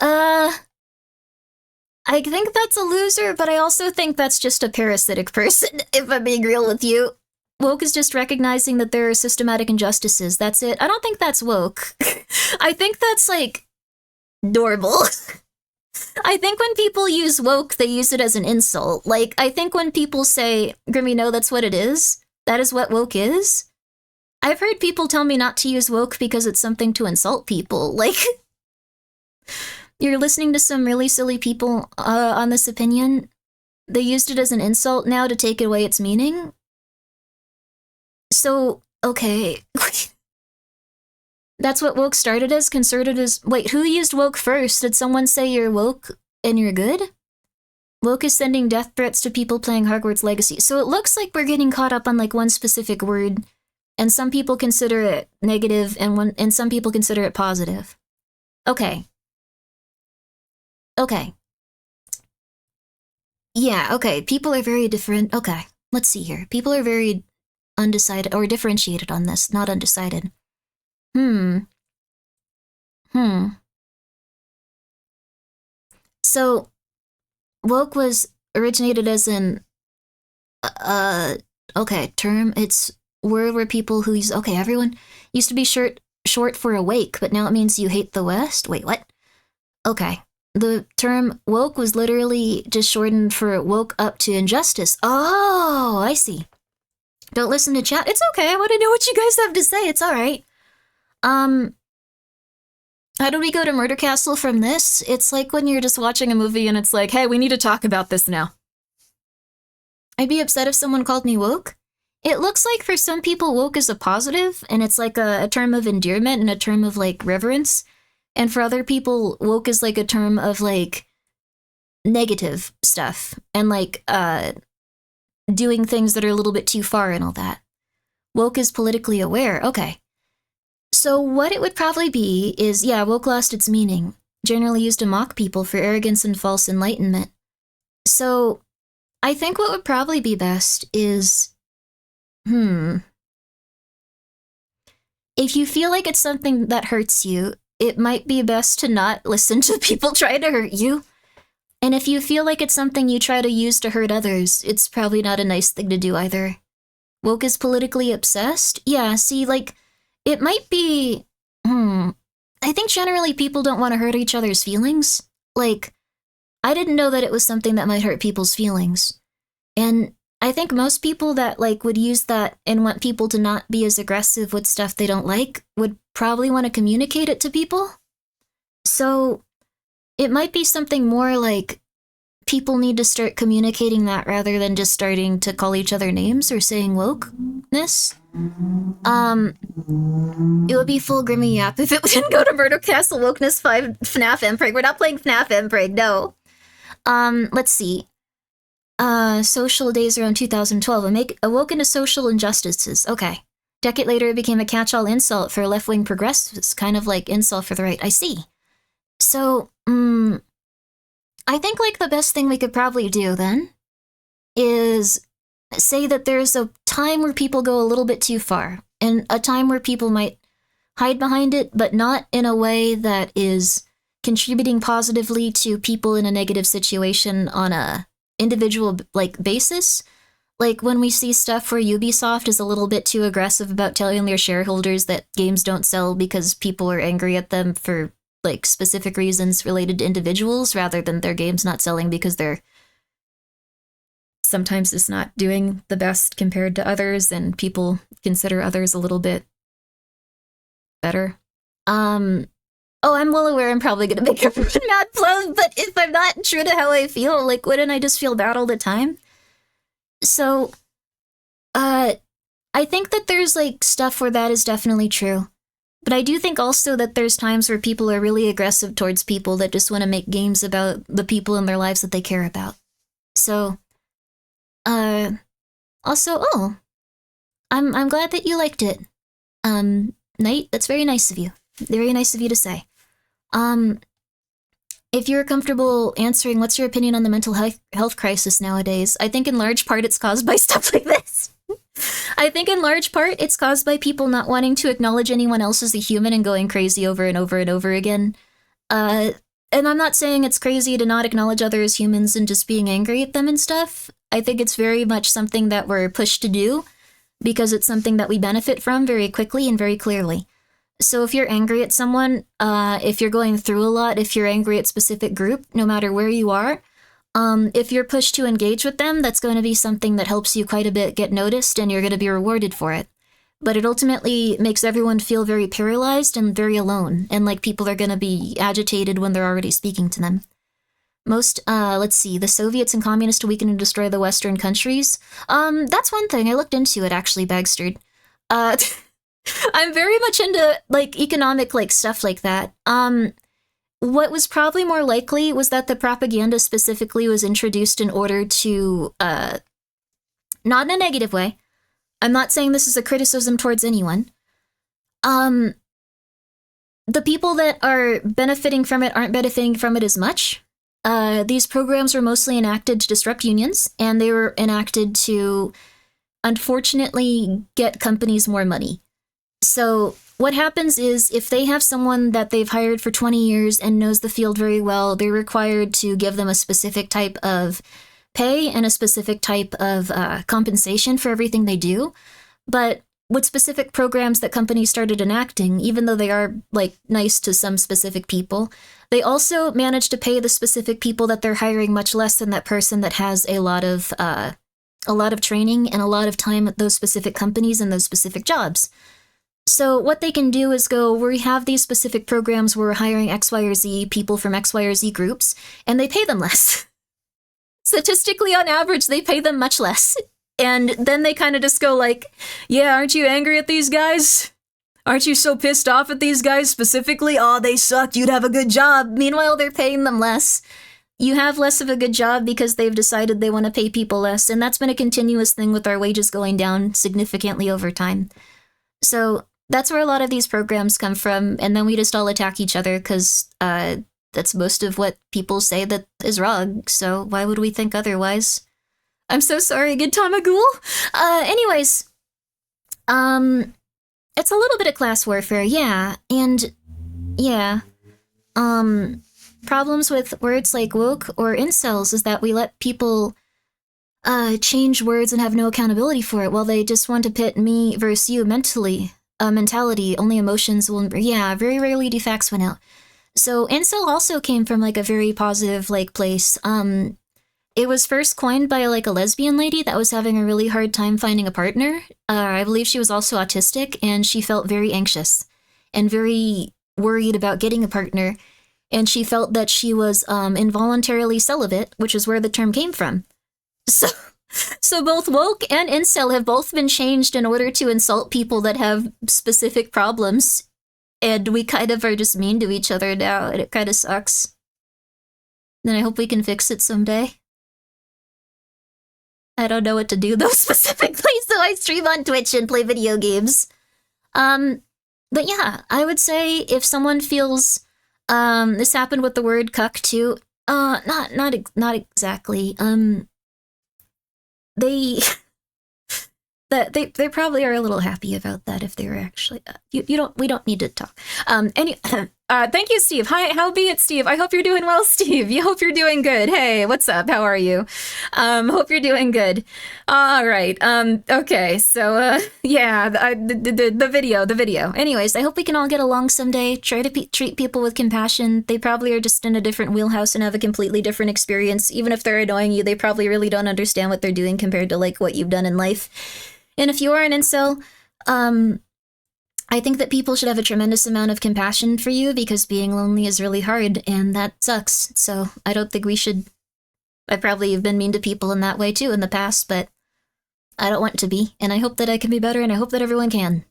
I think that's a loser, but I also think that's just a parasitic person, if I'm being real with you. Woke is just recognizing that there are systematic injustices. That's it. I don't think that's woke. I think that's, like, normal. I think when people use woke, they use it as an insult. Like, I think when people say, Grimmi, no, that's what it is. That is what woke is. I've heard people tell me not to use woke because it's something to insult people. Like, you're listening to some really silly people on this opinion. They used it as an insult now to take away its meaning. So, okay. That's what woke started as? Concerted as... Wait, who used woke first? Did someone say you're woke and you're good? Woke is sending death threats to people playing Hogwarts Legacy. So it looks like we're getting caught up on, like, one specific word, and some people consider it negative, and some people consider it positive. Okay. Okay. Yeah, okay. People are very different. Okay, let's see here. People are very undecided, or differentiated on this, not undecided. So, woke was originated as an, okay, term. It's word where people who use, okay, everyone used to be short for awake, but now it means you hate the West? Wait, what? Okay. The term woke was literally just shortened for woke up to injustice. Oh, I see. Don't listen to chat. It's okay. I want to know what you guys have to say. It's all right. How do we go to Murder Castle from this? It's like when you're just watching a movie and it's like, hey, we need to talk about this now. I'd be upset if someone called me woke. It looks like for some people woke is a positive, and it's like a term of endearment and a term of, like, reverence. And for other people, woke is like a term of, like, negative stuff, and, like, doing things that are a little bit too far and all that. Woke is politically aware. Okay. So what it would probably be is, yeah, woke lost its meaning, generally used to mock people for arrogance and false enlightenment. So I think what would probably be best is, if you feel like it's something that hurts you, it might be best to not listen to people try to hurt you. And if you feel like it's something you try to use to hurt others, it's probably not a nice thing to do either. Woke is politically obsessed? Yeah, see, like, it might be... I think generally people don't want to hurt each other's feelings. Like, I didn't know that it was something that might hurt people's feelings. And I think most people that, like, would use that and want people to not be as aggressive with stuff they don't like would probably want to communicate it to people. So it might be something more like people need to start communicating that rather than just starting to call each other names or saying wokeness. It would be full Grimmi Yap if it didn't go to Murder Castle Wokeness 5 FNAF Mpreg. We're not playing FNAF Mpreg, no. Let's see. Social days around 2012. Awoken to social injustices. Okay. Decade later, it became a catch-all insult for left-wing progressives, kind of like insult for the right. I see. So, I think, like, the best thing we could probably do, then, is say that there's a time where people go a little bit too far, and a time where people might hide behind it, but not in a way that is contributing positively to people in a negative situation on a individual, like, basis. Like, when we see stuff where Ubisoft is a little bit too aggressive about telling their shareholders that games don't sell because people are angry at them for, like, specific reasons related to individuals rather than their games not selling because they're sometimes is not doing the best compared to others, and people consider others a little bit better. Oh, I'm well aware I'm probably gonna make everyone mad, Plum, but if I'm not true to how I feel, like, wouldn't I just feel bad all the time? So, I think that there's, like, stuff where that is definitely true. But I do think also that there's times where people are really aggressive towards people that just want to make games about the people in their lives that they care about. So, also, oh, I'm glad that you liked it. Knight, that's very nice of you. Very nice of you to say. If you're comfortable answering, what's your opinion on the mental health crisis nowadays? I think in large part it's caused by stuff like this. I think in large part it's caused by people not wanting to acknowledge anyone else as a human and going crazy over and over and over again. And I'm not saying it's crazy to not acknowledge others as humans and just being angry at them and stuff. I think it's very much something that we're pushed to do because it's something that we benefit from very quickly and very clearly. So if you're angry at someone, if you're going through a lot, if you're angry at a specific group, no matter where you are, if you're pushed to engage with them, that's going to be something that helps you quite a bit get noticed, and you're going to be rewarded for it. But it ultimately makes everyone feel very paralyzed and very alone, and like people are going to be agitated when they're already speaking to them. Most, let's see, the Soviets and communists weaken and destroy the Western countries. That's one thing. I looked into it, actually, Bagstead. I'm very much into, like, economic, like, stuff like that. What was probably more likely was that the propaganda specifically was introduced in order to, not in a negative way. I'm not saying this is a criticism towards anyone. The people that are benefiting from it aren't benefiting from it as much. These programs were mostly enacted to disrupt unions, and they were enacted to, unfortunately, get companies more money. So what happens is if they have someone that they've hired for 20 years and knows the field very well, they're required to give them a specific type of pay and a specific type of compensation for everything they do. But with specific programs that companies started enacting, even though they are, like, nice to some specific people, they also manage to pay the specific people that they're hiring much less than that person that has a lot of training and a lot of time at those specific companies and those specific jobs. So what they can do is go, we have these specific programs where we're hiring X, Y, or Z people from X, Y, or Z groups, and they pay them less. Statistically, on average, they pay them much less. And then they kind of just go like, yeah, aren't you angry at these guys? Aren't you so pissed off at these guys specifically? Oh, they suck, you'd have a good job. Meanwhile, they're paying them less. You have less of a good job because they've decided they want to pay people less, and that's been a continuous thing with our wages going down significantly over time. So that's where a lot of these programs come from, and then we just all attack each other because that's most of what people say that is wrong, so why would we think otherwise? I'm so sorry, good Tamagool. Anyways, it's a little bit of class warfare, yeah, and yeah, problems with words like woke or incels is that we let people change words and have no accountability for it. Well, they just want to pit me versus you mentality, only emotions will, yeah, very rarely do facts win out. So incel also came from, like, a very positive, like, place. It was first coined by, like, a lesbian lady that was having a really hard time finding a partner. I believe she was also autistic, and she felt very anxious and very worried about getting a partner, and she felt that she was involuntarily celibate, which is where the term came from. So both woke and incel have both been changed in order to insult people that have specific problems, and we kind of are just mean to each other now, and it kind of sucks. And I hope we can fix it someday. I don't know what to do though specifically, so I stream on Twitch and play video games. But yeah, I would say if someone feels this happened with the word cuck too. Not exactly. They probably are a little happy about that if they were actually we don't need to talk. All Thank you, Steve. Hi, how be it, Steve? I hope you're doing well, Steve. You hope you're doing good. Hey, what's up? How are you? Hope you're doing good. All right. Okay. So, yeah, the video. Anyways, I hope we can all get along someday. Try to treat people with compassion. They probably are just in a different wheelhouse and have a completely different experience. Even if they're annoying you, they probably really don't understand what they're doing compared to like what you've done in life. And if you are an incel, I think that people should have a tremendous amount of compassion for you because being lonely is really hard and that sucks. So I don't think we should. I probably have been mean to people in that way too in the past, but I don't want to be. And I hope that I can be better and I hope that everyone can.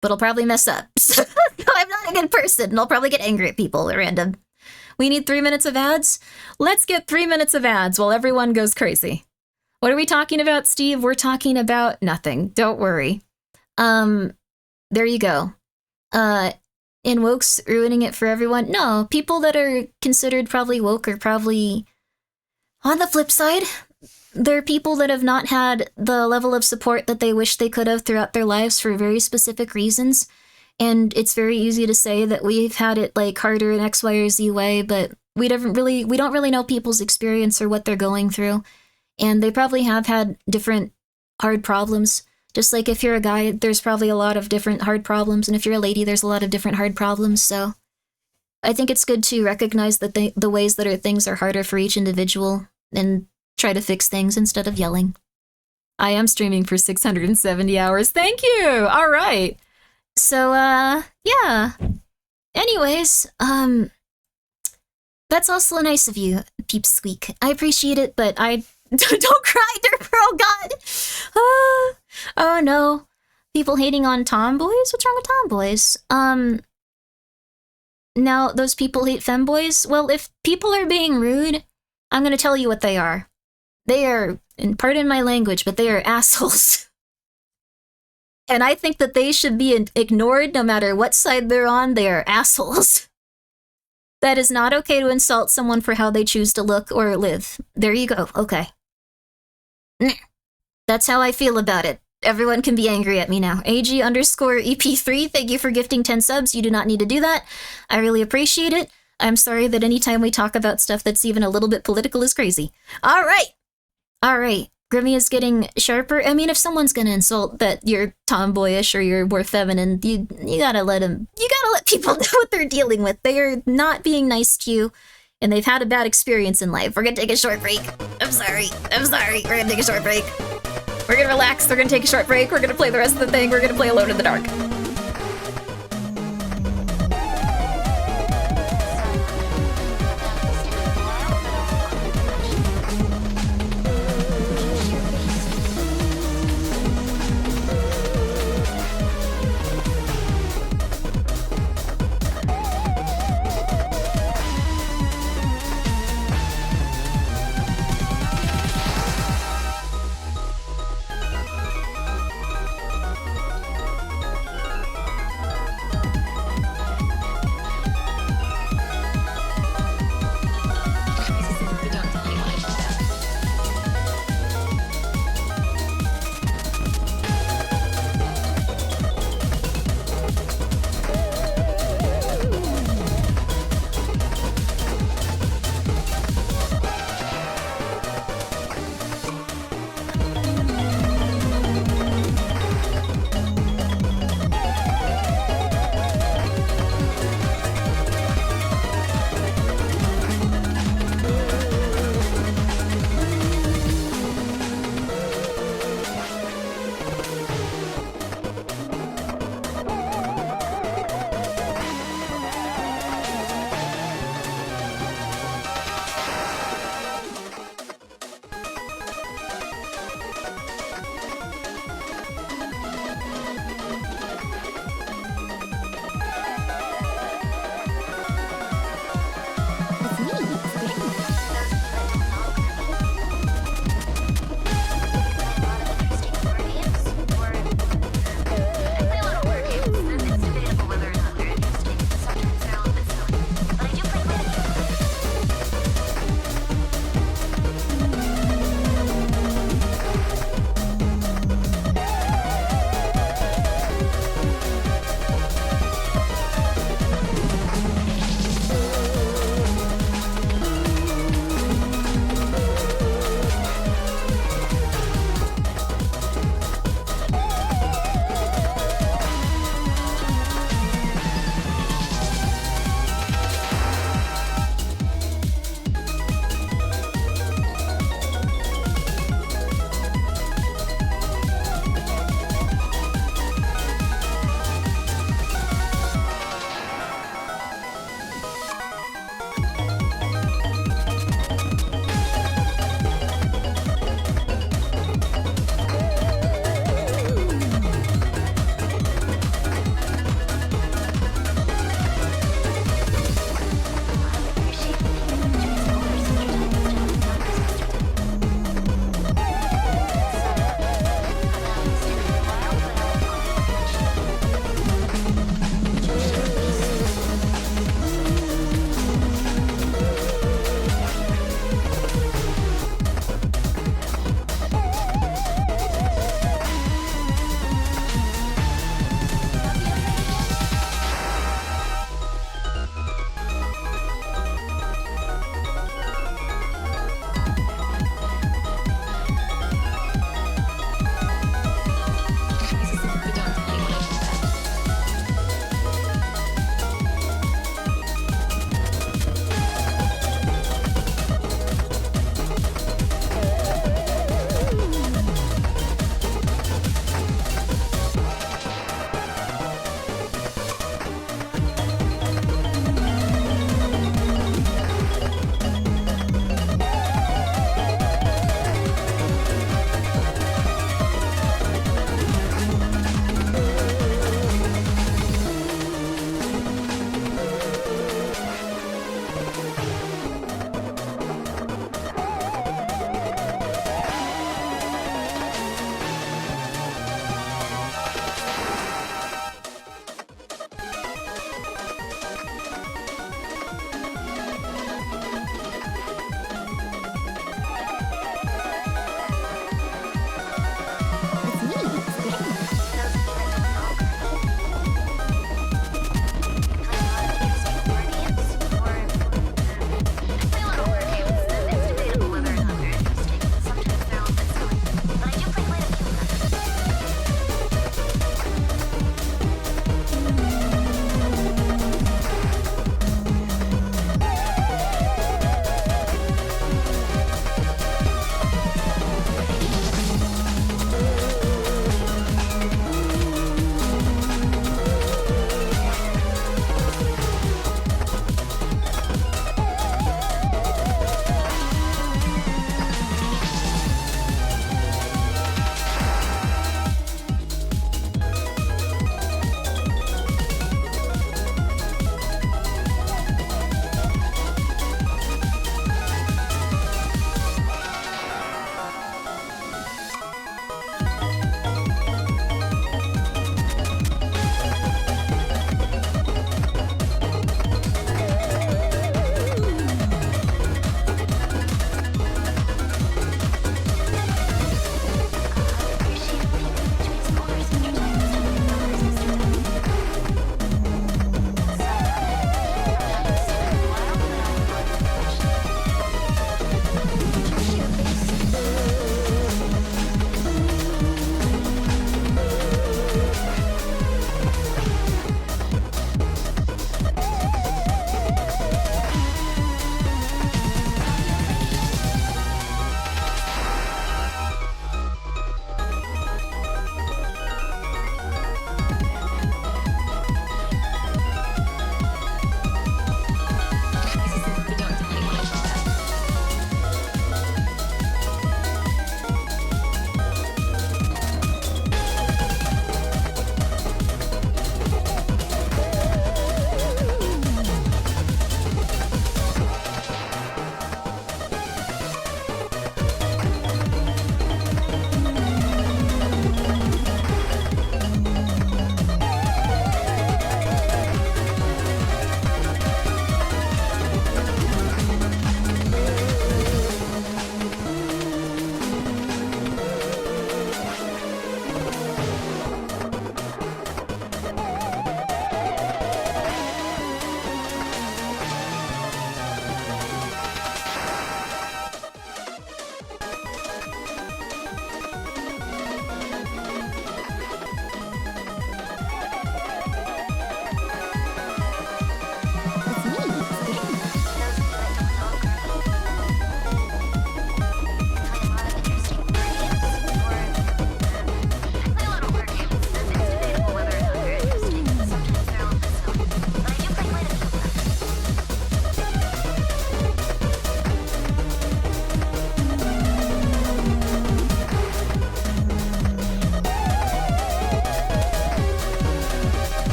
But I'll probably mess up. So I'm not a good person and I'll probably get angry at people at random. We need 3 minutes of ads? Let's get 3 minutes of ads while everyone goes crazy. What are we talking about, Steve? We're talking about nothing. Don't worry. There you go. In woke's ruining it for everyone? No, people that are considered probably woke are probably, on the flip side, they're people that have not had the level of support that they wish they could have throughout their lives for very specific reasons. And it's very easy to say that we've had it like harder in X, Y, or Z way, but we don't really know people's experience or what they're going through. And they probably have had different hard problems. Just like if you're a guy, there's probably a lot of different hard problems, and if you're a lady, there's a lot of different hard problems, so I think it's good to recognize that the ways that things are harder for each individual and try to fix things instead of yelling. I am streaming for 670 hours. Thank you! Alright. So, yeah. Anyways, that's also nice of you, Peep Squeak. I appreciate it, but I... Don't cry, Derper, oh god! Oh no. People hating on tomboys? What's wrong with tomboys? Now those people hate femboys? Well, if people are being rude, I'm gonna tell you what they are. They are, and pardon my language, but they are assholes. And I think that they should be ignored no matter what side they're on. They are assholes. That is not okay to insult someone for how they choose to look or live. There you go, okay. That's how I feel about it. Everyone can be angry at me now. AG_EP3, thank you for gifting 10 subs. You do not need to do that. I really appreciate it. I'm sorry that anytime we talk about stuff that's even a little bit political is crazy. Alright! Alright. Grimmi is getting sharper. I mean, if someone's gonna insult that you're tomboyish or you're more feminine, you gotta let people know what they're dealing with. They are not being nice to you. And they've had a bad experience in life. We're gonna take a short break. I'm sorry. We're gonna take a short break. We're gonna relax. We're gonna take a short break. We're gonna play the rest of the thing. We're gonna play Alone in the Dark.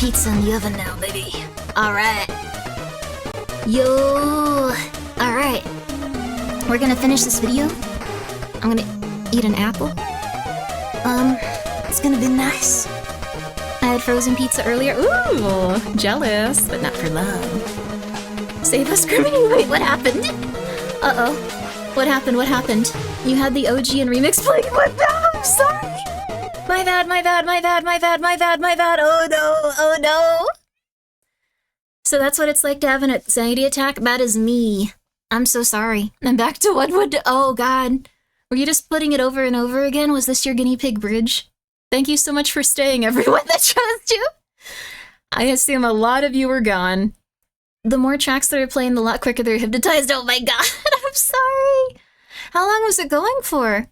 pizza in the oven now, baby. Alright. Yo! Alright. We're gonna finish this video. I'm gonna eat an apple. It's gonna be nice. I had frozen pizza earlier. Ooh! Jealous, but not for long. Save us, Grimmi! Wait, what happened? Uh-oh. What happened? What happened? You had the OG and remix playing? What? No! I'm sorry! My bad, my bad, my bad, my bad, my bad, my bad. Oh no, oh no. So that's what it's like to have an anxiety attack? That is me. I'm so sorry. I'm back to what would... Oh god. Were you just putting it over and over again? Was this your guinea pig bridge? Thank you so much for staying, everyone that chose you. I assume a lot of you were gone. The more tracks that are playing, the lot quicker they're hypnotized. Oh my god, I'm sorry. How long was it going for?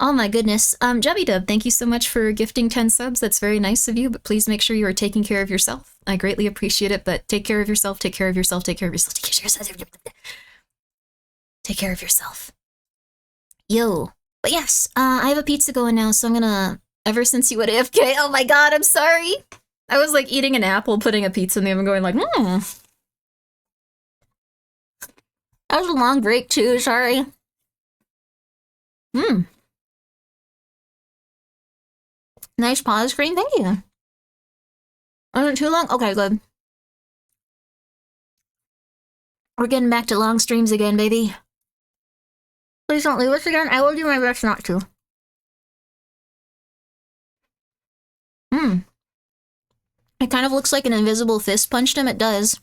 Oh my goodness. Jubby Dub, thank you so much for gifting 10 subs. That's very nice of you, but please make sure you are taking care of yourself. I greatly appreciate it, but take care of yourself, take care of yourself, take care of yourself, take care of yourself. Take care of yourself. Yo. But yes, I have a pizza going now, so I'm gonna... Ever since you went AFK, oh my god, I'm sorry! I was like eating an apple, putting a pizza in the oven, going like, That was a long break too, sorry. Nice pause screen, thank you. Wasn't too long? Okay, good. We're getting back to long streams again, baby. Please don't leave us again. I will do my best not to. It kind of looks like an invisible fist punched him. It does.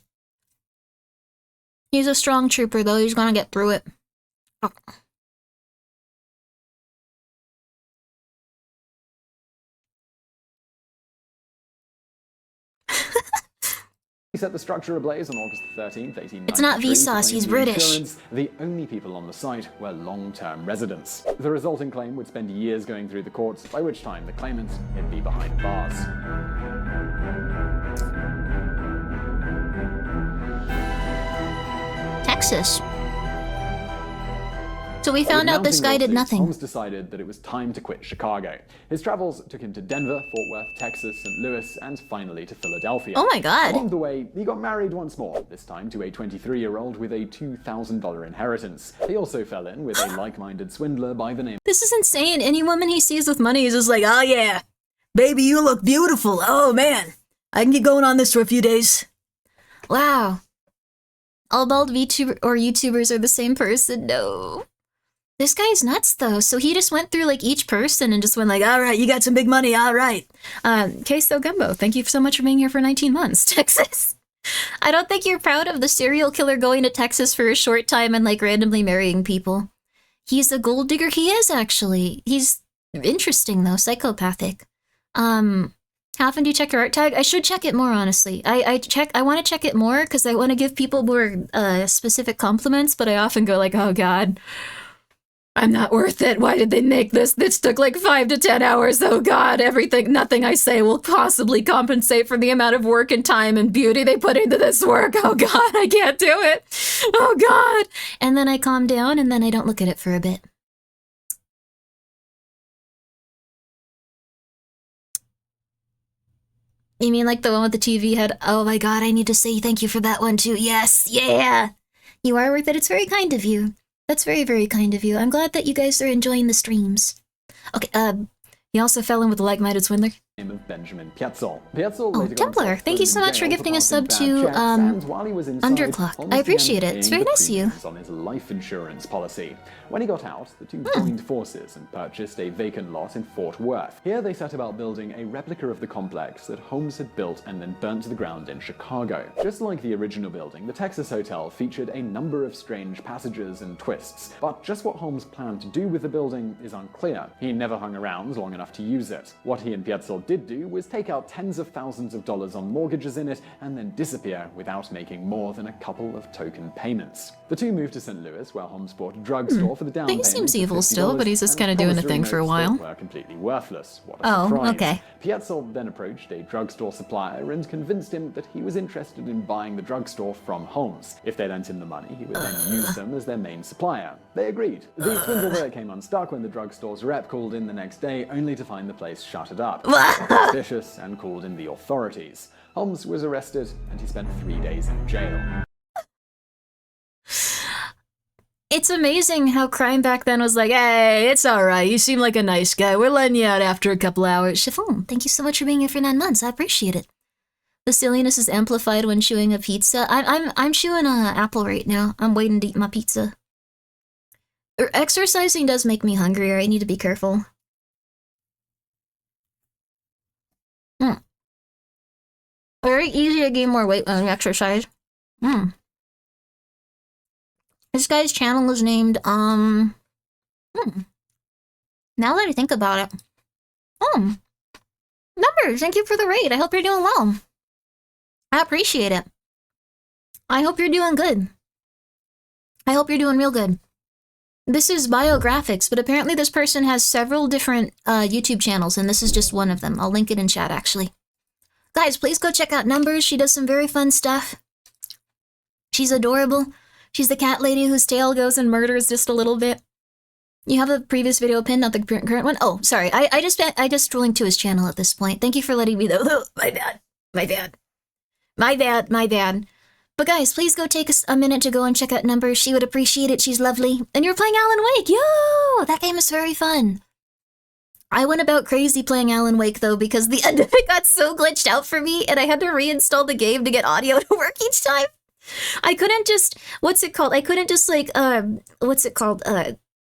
He's a strong trooper, though. He's gonna get through it. Oh. He set the structure ablaze on August 13th, 1893. It's not Vsauce, he's British. The only people on the site were long-term residents. The resulting claim would spend years going through the courts, by which time the claimant would be behind bars. Texas. So we found out this guy did nothing. Holmes decided that it was time to quit Chicago. His travels took him to Denver, Fort Worth, Texas, St. Louis, and finally to Philadelphia. Oh my god. Along the way, he got married once more, this time to a 23-year-old with a $2,000 inheritance. He also fell in with a like-minded swindler by the name... This is insane. Any woman he sees with money is just like, oh yeah, baby, you look beautiful. Oh man, I can get going on this for a few days. Wow. All bald VTuber or YouTubers are the same person? No. This guy's nuts, though. So he just went through, like, each person and just went like, all right, you got some big money, all right. Queso Gumbo, thank you so much for being here for 19 months, Texas. I don't think you're proud of the serial killer going to Texas for a short time and, like, randomly marrying people. He's a gold digger. He is, actually. He's interesting, though. Psychopathic. How often do you check your art tag? I should check it more, honestly. I want to check it more because I want to give people more specific compliments, but I often go like, oh god, I'm not worth it. Why did they make this? This took like 5 to 10 hours. Oh god, nothing I say will possibly compensate for the amount of work and time and beauty they put into this work. Oh god, I can't do it. Oh god. And then I calm down and then I don't look at it for a bit. You mean like the one with the TV head? Oh my god, I need to say thank you for that one too. Yes, yeah. You are worth it. It's very kind of you. That's very, very kind of you. I'm glad that you guys are enjoying the streams. Okay, he also fell in with a like-minded swindler. Name of Benjamin Pietzel. Oh, Templar, thank you so much for gifting a sub to, Underclock. I appreciate it. It's very nice of you. On his life insurance policy. When he got out, the two joined forces and purchased a vacant lot in Fort Worth. Here they set about building a replica of the complex that Holmes had built and then burnt to the ground in Chicago. Just like the original building, the Texas Hotel featured a number of strange passages and twists, but just what Holmes planned to do with the building is unclear. He never hung around long enough to use it. What he and Pietzel did do was take out tens of thousands of dollars on mortgages in it and then disappear without making more than a couple of token payments. The two moved to St. Louis, where Holmes bought a drugstore for the down payment. He seems evil still, but he's just kind of doing the thing for a while. Were completely worthless. What a surprise. Okay. Pietzel then approached a drugstore supplier and convinced him that he was interested in buying the drugstore from Holmes. If they lent him the money, he would then use them as their main supplier. They agreed. The swindle there came unstuck when the drugstore's rep called in the next day, only to find the place shuttered up. suspicious and called in the authorities. Holmes was arrested and he spent 3 days in jail. It's amazing how crime back then was like, hey, it's alright, you seem like a nice guy, we're letting you out after a couple hours. Chiffon, thank you so much for being here for 9 months, I appreciate it. The silliness is amplified when chewing a pizza. I'm chewing an apple right now. I'm waiting to eat my pizza. Exercising does make me hungrier, I need to be careful. Very easy to gain more weight when you exercise. This guy's channel is named, Now that I think about it. Numbers, thank you for the raid. I hope you're doing well. I appreciate it. I hope you're doing good. I hope you're doing real good. This is biographics, but apparently this person has several different YouTube channels, and this is just one of them. I'll link it in chat, actually. Guys, please go check out Numbers. She does some very fun stuff. She's adorable. She's the cat lady whose tail goes and murders just a little bit. You have a previous video pinned, not the current one? Oh, sorry. I just linked to his channel at this point. Thank you for letting me know. My bad. My bad. My bad. My bad. But guys, please go take a minute to go and check out Numbers. She would appreciate it. She's lovely. And you're playing Alan Wake. Yo! That game is very fun. I went about crazy playing Alan Wake, though, because the end of it got so glitched out for me, and I had to reinstall the game to get audio to work each time. I couldn't just, what's it called? I couldn't just, like,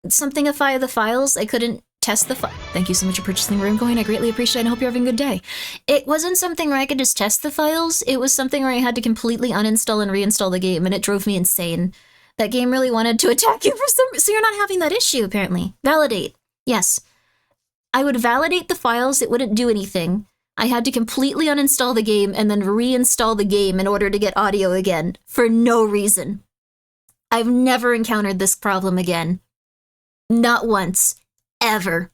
somethingify the files. I couldn't test the file. Thank you so much for purchasing Room Coin. I greatly appreciate it. I hope you're having a good day. It wasn't something where I could just test the files. It was something where I had to completely uninstall and reinstall the game, and it drove me insane. That game really wanted to attack you for some reason. So you're not having that issue, apparently. Validate. Yes. I would validate the files, it wouldn't do anything. I had to completely uninstall the game and then reinstall the game in order to get audio again, for no reason. I've never encountered this problem again. Not once. Ever.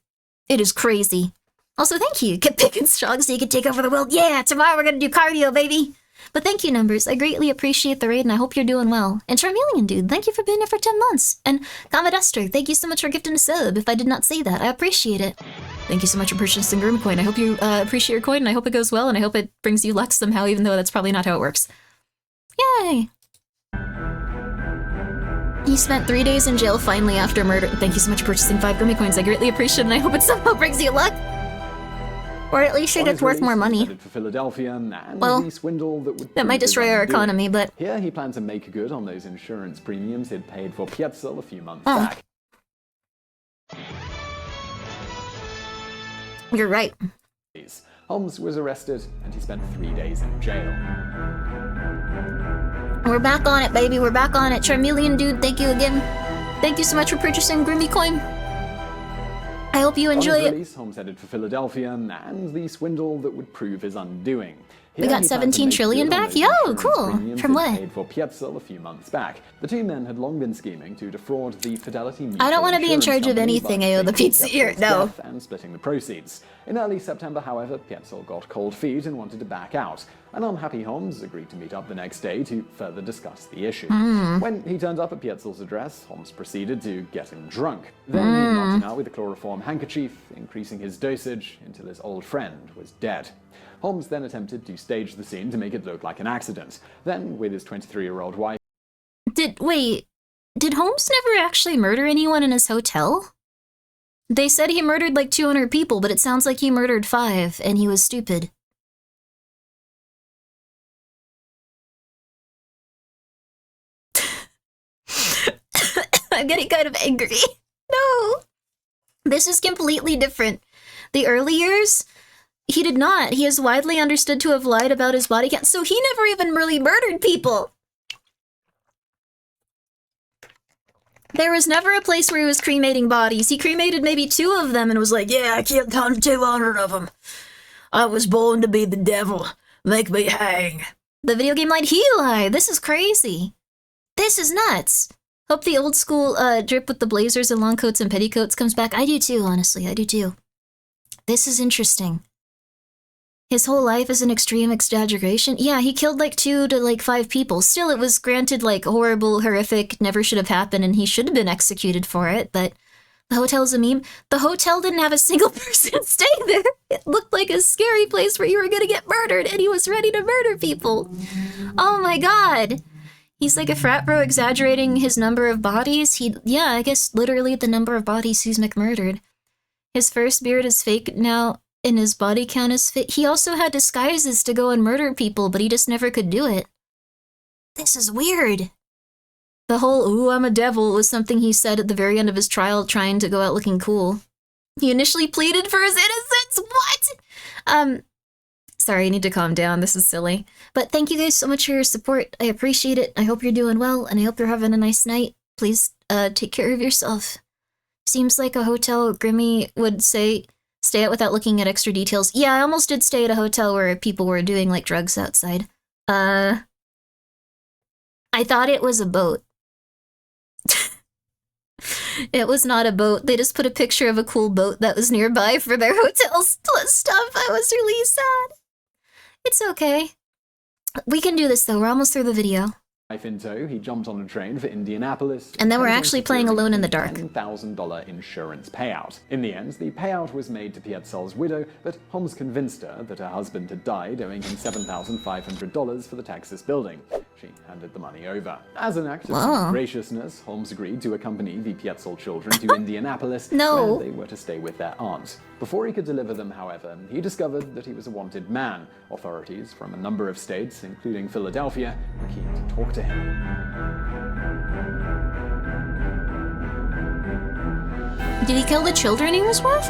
It is crazy. Also, thank you. Get big and strong so you can take over the world. Yeah, tomorrow we're gonna do cardio, baby! But thank you, Numbers. I greatly appreciate the raid, and I hope you're doing well. And Charmeleon Dude, thank you for being here for 10 months. And Commodester, thank you so much for gifting a sub. If I did not say that, I appreciate it. Thank you so much for purchasing Grimmi coin. I hope you appreciate your coin, and I hope it goes well, and I hope it brings you luck somehow, even though that's probably not how it works. Yay! He spent 3 days in jail finally after murder. Thank you so much for purchasing 5 Grimmi coins. I greatly appreciate it, and I hope it somehow brings you luck. Or at least it gets worth more money. For Philadelphia and well, the swindle that might destroy our economy, but... Here he planned to make good on those insurance premiums he'd paid for Pietzel a few months back. You're right. Holmes was arrested and he spent 3 days in jail. We're back on it, baby. We're back on it. Charmeleon Dude, thank you again. Thank you so much for purchasing Grimmi coin. I hope you enjoy it. Release, Holmes headed for Philadelphia and the swindle that would prove his undoing. We got 17 trillion back? Yo, cool. From what? Paid for Pietzel a few months back. The two men had long been scheming to defraud the Fidelity Mutual I don't want to be in charge of anything, Ayo the pizza here. No. And splitting the proceeds. In early September, however, Pietzel got cold feet and wanted to back out. An unhappy Holmes agreed to meet up the next day to further discuss the issue. When he turned up at Pietzel's address, Holmes proceeded to get him drunk. Then he knocked him out with a chloroform handkerchief, increasing his dosage until his old friend was dead. Holmes then attempted to stage the scene to make it look like an accident. Then, with his 23-year-old wife... Did Holmes never actually murder anyone in his hotel? They said he murdered like 200 people, but it sounds like he murdered 5, and he was stupid. I'm getting kind of angry. No! This is completely different. The early years, he did not. He is widely understood to have lied about his body count, so he never even really murdered people. There was never a place where he was cremating bodies. He cremated maybe 2 of them and was like, yeah, I killed 200 of them. I was born to be the devil. Make me hang. The video game lied, he lied. This is crazy. This is nuts. Hope the old school drip with the blazers and long coats and petticoats comes back. I do too, honestly. I do too. This is interesting. His whole life is an extreme exaggeration. Yeah, he killed like 2 to like 5 people. Still, it was granted like horrible, horrific, never should have happened, and he should have been executed for it, but The hotel's a meme. The hotel didn't have a single person stay there. It looked like a scary place where you were gonna get murdered, and he was ready to murder people. Oh my god. He's like a frat bro exaggerating his number of bodies. Yeah, I guess literally the number of bodies he's McMurdered. His first beard is fake now, and his body count is fake. He also had disguises to go and murder people, but he just never could do it. This is weird. The whole, ooh, I'm a devil, was something he said at the very end of his trial, trying to go out looking cool. He initially pleaded for his innocence. What? Sorry, I need to calm down. This is silly. But thank you guys so much for your support. I appreciate it. I hope you're doing well, and I hope you're having a nice night. Please, take care of yourself. Seems like a hotel Grimmi would say, stay at without looking at extra details. Yeah, I almost did stay at a hotel where people were doing, like, drugs outside. I thought it was a boat. It was not a boat. They just put a picture of a cool boat that was nearby for their hotel stuff. I was really sad. It's okay. We can do this, though. We're almost through the video. Life in tow, he jumped on a train for Indianapolis. And then we're actually playing Alone in the Dark. $10,000 insurance payout. In the end, the payout was made to Pietzel's widow, but Holmes convinced her that her husband had died, owing him $7,500 for the Texas building. She handed the money over. As an act of graciousness, Holmes agreed to accompany the Pietzel children to Indianapolis, where they were to stay with their aunt. Before he could deliver them, however, he discovered that he was a wanted man. Authorities from a number of states, including Philadelphia, were keen to talk to him. Did he kill the children he was with?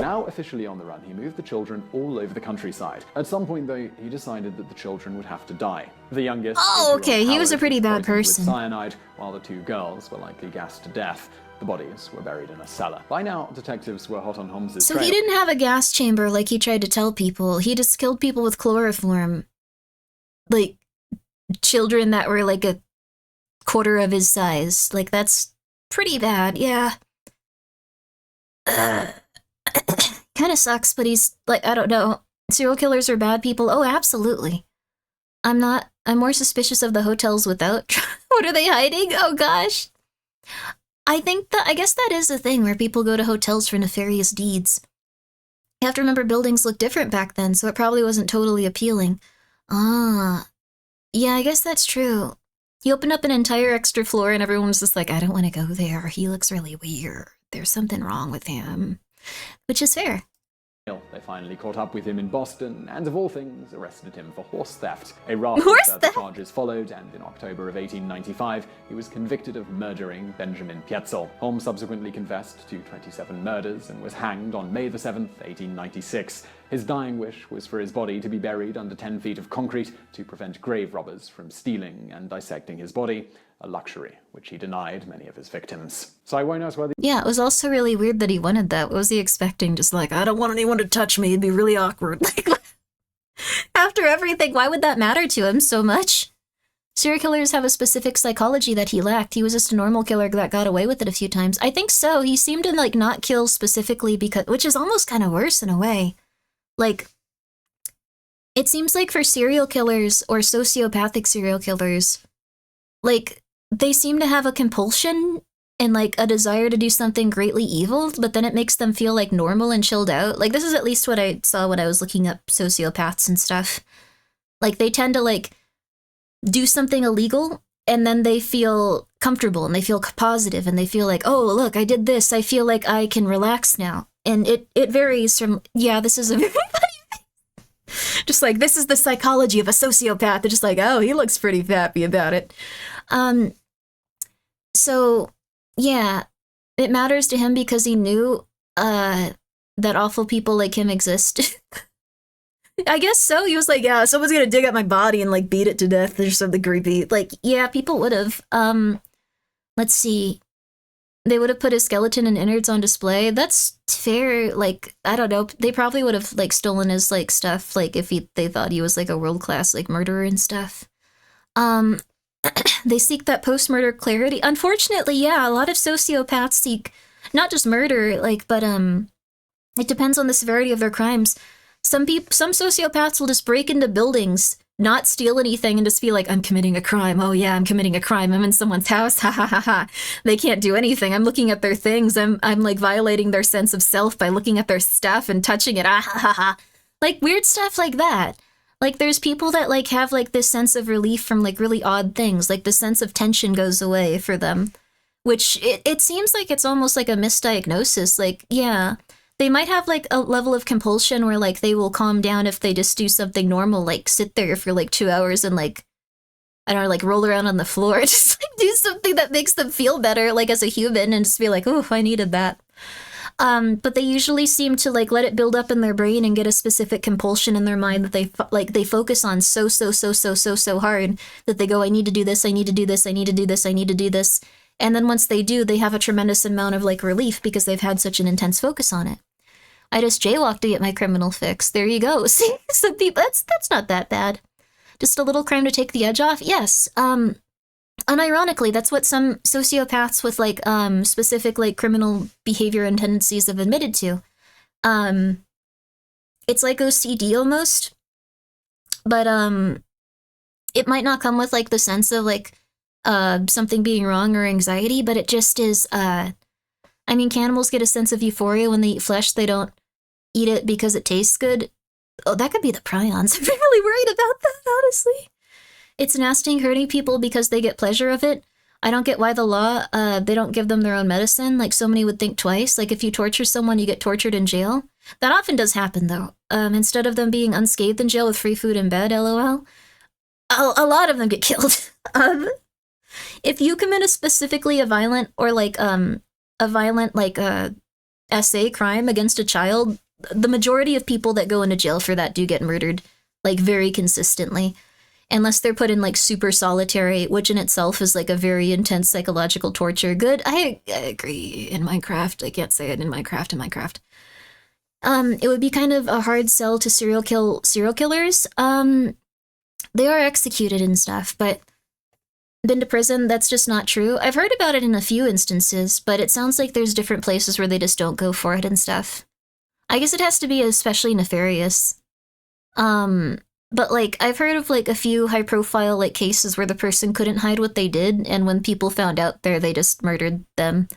Now officially on the run, he moved the children all over the countryside. At some point, though, he decided that the children would have to die. The youngest, he was a pretty bad person. With cyanide, while the two girls were likely gassed to death. The bodies were buried in a cellar. By now, detectives were hot on Holmes's trail. So he didn't have a gas chamber like he tried to tell people. He just killed people with chloroform. Like, children that were like a quarter of his size. Like, that's pretty bad, yeah. Kind of sucks, but he's, like, I don't know. Serial killers are bad people? Oh, absolutely. I'm more suspicious of the hotels without. What are they hiding? Oh, gosh. I guess that is a thing where people go to hotels for nefarious deeds. You have to remember buildings looked different back then, so it probably wasn't totally appealing. Yeah, I guess that's true. He opened up an entire extra floor and everyone was just like, I don't want to go there. He looks really weird. There's something wrong with him. Which is fair. They finally caught up with him in Boston and, of all things, arrested him for horse theft. A raft of further charges followed, and in October of 1895, he was convicted of murdering Benjamin Pietzel. Holmes subsequently confessed to 27 murders and was hanged on May 7, 1896. His dying wish was for his body to be buried under 10 feet of concrete to prevent grave robbers from stealing and dissecting his body, a luxury which he denied many of his victims. So I won't ask whether... Yeah, it was also really weird that he wanted that. What was he expecting? Just like, I don't want anyone to touch me. It'd be really awkward. Like, after everything, why would that matter to him so much? Serial killers have a specific psychology that he lacked. He was just a normal killer that got away with it a few times. I think so. He seemed to, like, not kill specifically because... Which is almost kind of worse in a way. Like, it seems like for serial killers or sociopathic serial killers, like, they seem to have a compulsion and, like, a desire to do something greatly evil, but then it makes them feel, like, normal and chilled out. Like, this is at least what I saw when I was looking up sociopaths and stuff. Like, they tend to, like, do something illegal, and then they feel comfortable, and they feel positive, and they feel like, oh, look, I did this, I feel like I can relax now. And it varies from, yeah, this is a very just like, this is the psychology of a sociopath. They're just like, oh, he looks pretty happy about it. So, yeah, it matters to him because he knew that awful people like him exist. I guess so. He was like, yeah, someone's gonna dig up my body and, like, beat it to death or something creepy. Like, yeah, people would have. Let's see. They would have put his skeleton and innards on display. That's fair. Like, I don't know. They probably would have, like, stolen his, like, stuff, like, if they thought he was, like, a world-class, like, murderer and stuff. They seek that post-murder clarity. Unfortunately, yeah, a lot of sociopaths seek not just murder, like, but, it depends on the severity of their crimes. Some sociopaths will just break into buildings not steal anything and just be like, I'm committing a crime. Oh yeah, I'm committing a crime. I'm in someone's house. Ha ha ha ha. They can't do anything. I'm looking at their things. I'm like violating their sense of self by looking at their stuff and touching it. Ah ha ha ha. Like weird stuff like that. Like there's people that like have like this sense of relief from like really odd things. Like the sense of tension goes away for them, which it seems like it's almost like a misdiagnosis. Like, yeah, they might have like a level of compulsion where like they will calm down if they just do something normal, like sit there for like 2 hours and like, I don't know, like roll around on the floor, just like do something that makes them feel better, like as a human, and just be like, oh, I needed that. But they usually seem to like let it build up in their brain and get a specific compulsion in their mind that they focus on so hard that they go, I need to do this, I need to do this, I need to do this, I need to do this. And then once they do, they have a tremendous amount of like relief because they've had such an intense focus on it. I just jaywalked to get my criminal fix. There you go. See, some people, that's not that bad. Just a little crime to take the edge off. Yes. Unironically, that's what some sociopaths with like specific like criminal behavior and tendencies have admitted to. It's like OCD almost, but it might not come with like the sense of like something being wrong or anxiety, but it just is. I mean, cannibals get a sense of euphoria when they eat flesh. They don't eat it because it tastes good. Oh, that could be the prions. I'm really worried about that, honestly. It's nasty and hurting people because they get pleasure of it. I don't get why the law, they don't give them their own medicine. Like, so many would think twice. Like, if you torture someone, you get tortured in jail. That often does happen, though. Instead of them being unscathed in jail with free food in bed, LOL, a lot of them get killed. If you commit a specifically a violent or, like, SA crime against a child, the majority of people that go into jail for that do get murdered, like, very consistently. Unless they're put in, like, super solitary, which in itself is, like, a very intense psychological torture. Good. I agree. In Minecraft. I can't say it in Minecraft. It would be kind of a hard sell to serial killers. They are executed and stuff, but been to prison, that's just not true. I've heard about it in a few instances, but it sounds like there's different places where they just don't go for it and stuff. I guess it has to be especially nefarious. But, like, I've heard of, like, a few high-profile, like, cases where the person couldn't hide what they did, and when people found out there, they just murdered them.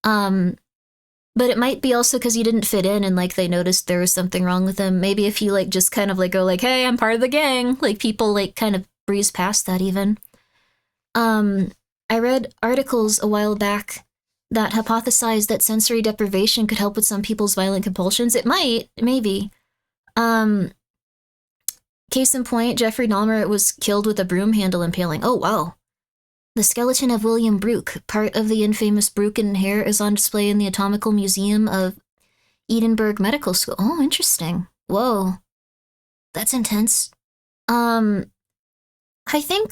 But it might be also because you didn't fit in, and, like, they noticed there was something wrong with them. Maybe if you, like, just kind of, like, go, like, hey, I'm part of the gang. Like, people, like, kind of breeze past that, even. I read articles a while back that hypothesized that sensory deprivation could help with some people's violent compulsions. It might, maybe. Case in point, Jeffrey Dahmer was killed with a broom handle impaling. Oh, wow. The skeleton of William Brooke, part of the infamous Brooken hair, is on display in the Anatomical Museum of Edinburgh Medical School. Oh, interesting. Whoa. That's intense. I think,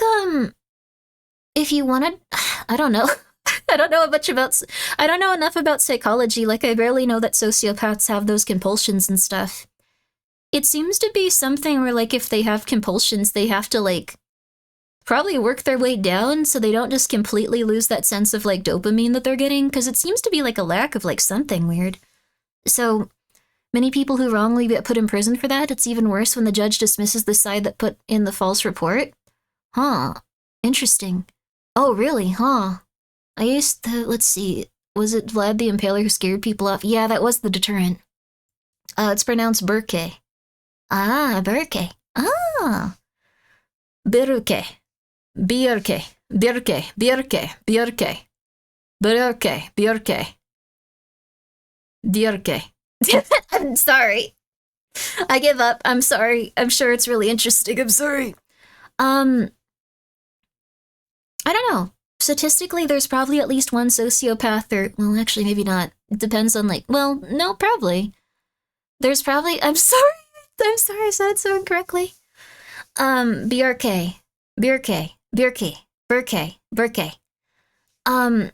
if you wanted, I don't know. I don't know enough about psychology. Like, I barely know that sociopaths have those compulsions and stuff. It seems to be something where, like, if they have compulsions, they have to, like, probably work their way down so they don't just completely lose that sense of, like, dopamine that they're getting, because it seems to be, like, a lack of, like, something weird. So, many people who wrongly get put in prison for that, it's even worse when the judge dismisses the side that put in the false report. Huh. Interesting. Oh, really? Huh. I used to, let's see, was it Vlad the Impaler who scared people off? Yeah, that was the deterrent. It's pronounced Burke. Ah, Burke. Ah. Birke. Björke. Björke. Björke. Björke. Björke. Björke. Björke. I'm sorry. I give up. I'm sorry. I'm sure it's really interesting. I'm sorry. I don't know. Statistically, there's probably at least one sociopath or, well, actually, maybe not. It depends on, like, well, no, probably. There's probably, I'm sorry, I said it so incorrectly. Björke. Björke. Björke. Burke. Burke. I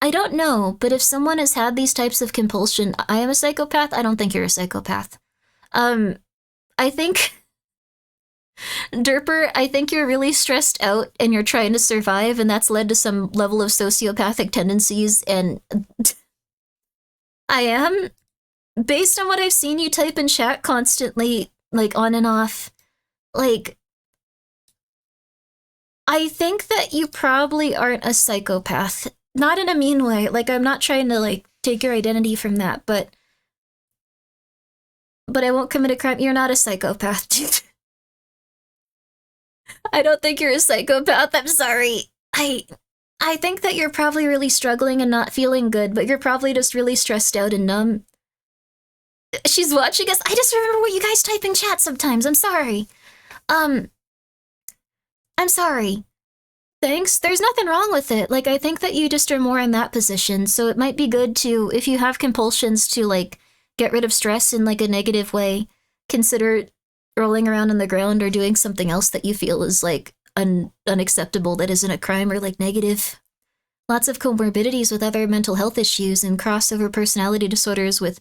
don't know, but if someone has had these types of compulsion, I am a psychopath. I don't think you're a psychopath. I think... Derper, I think you're really stressed out and you're trying to survive, and that's led to some level of sociopathic tendencies, and I am, based on what I've seen you type in chat constantly, like on and off. Like, I think that you probably aren't a psychopath. Not in a mean way. Like, I'm not trying to, like, take your identity from that, but I won't commit a crime. You're not a psychopath, dude. I don't think you're a psychopath. I'm sorry. I think that you're probably really struggling and not feeling good, but you're probably just really stressed out and numb. She's watching us. I just remember what you guys type in chat sometimes. I'm sorry. I'm sorry. Thanks. There's nothing wrong with it. Like, I think that you just are more in that position, so it might be good to, if you have compulsions to, like, get rid of stress in, like, a negative way, consider rolling around on the ground or doing something else that you feel is, like, unacceptable, that isn't a crime or, like, negative. Lots of comorbidities with other mental health issues and crossover personality disorders with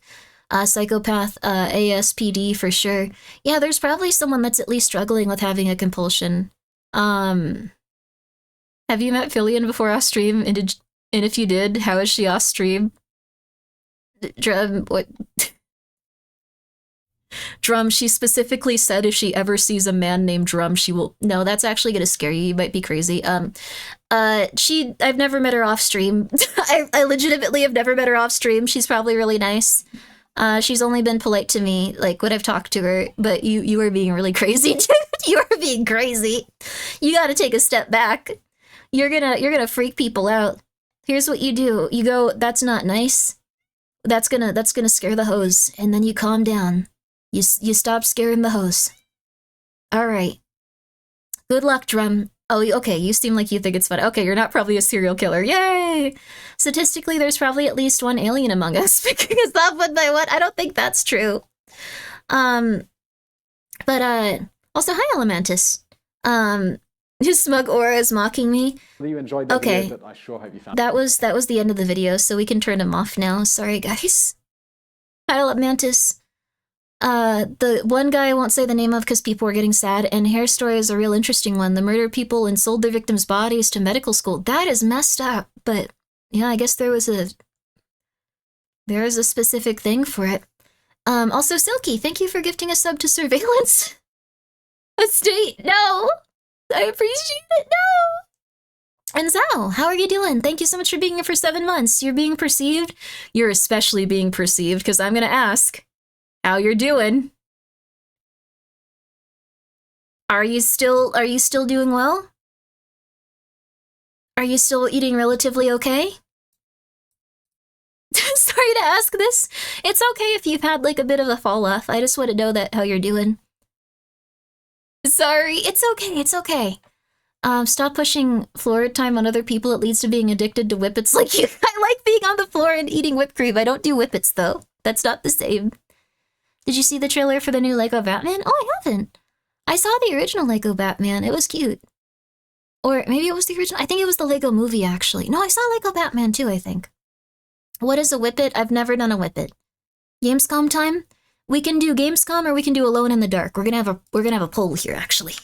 psychopath, ASPD for sure. Yeah, there's probably someone that's at least struggling with having a compulsion. Have you met Fillion before off stream? And if you did, how is she off stream? Drum, what? Drum, she specifically said if she ever sees a man named Drum, she will... No, that's actually gonna scare you. You might be crazy. I've never met her off stream. I legitimately have never met her off stream. She's probably really nice. She's only been polite to me, like, when I've talked to her, but you are being really crazy, dude. You are being crazy. You gotta take a step back. You're gonna freak people out. Here's what you do. You go, that's not nice. That's gonna scare the hoes, and then you calm down. You stop scaring the hoes. Alright. Good luck, Drum. Oh, okay, you seem like you think it's fun. Okay, you're not probably a serial killer. Yay! Statistically, there's probably at least one alien among us picking us off one by one. I don't think that's true. Also, hi, Elementus. His smug aura is mocking me. You enjoyed that video, but I sure hope you found that was the end of the video, so we can turn him off now. Sorry, guys. Hi, Elementus. The one guy I won't say the name of because people are getting sad, and Hair Story is a real interesting one. The murdered people and sold their victims' bodies to medical school. That is messed up, but yeah, I guess there is a specific thing for it. Also, Silky, thank you for gifting a sub to Surveillance. Estate, no! I appreciate it, no! And Zal, how are you doing? Thank you so much for being here for 7 months. You're being perceived. You're especially being perceived, because I'm gonna ask how you're doing. Are you still doing well? Are you still eating relatively okay? Sorry to ask this. It's okay if you've had, like, a bit of a fall off. I just want to know that how you're doing. Sorry, it's okay, it's okay. Stop pushing floor time on other people. It leads to being addicted to whippets like you. I like being on the floor and eating whipped cream. I don't do whippets, though. That's not the same. Did you see the trailer for the new Lego Batman? Oh, I haven't. I saw the original Lego Batman. It was cute. Or maybe it was the original. I think it was the Lego movie, actually. No, I saw Lego Batman, too, I think. What is a whippet? I've never done a whippet. Gamescom time? We can do Gamescom or we can do Alone in the Dark. We're gonna have a poll here, actually.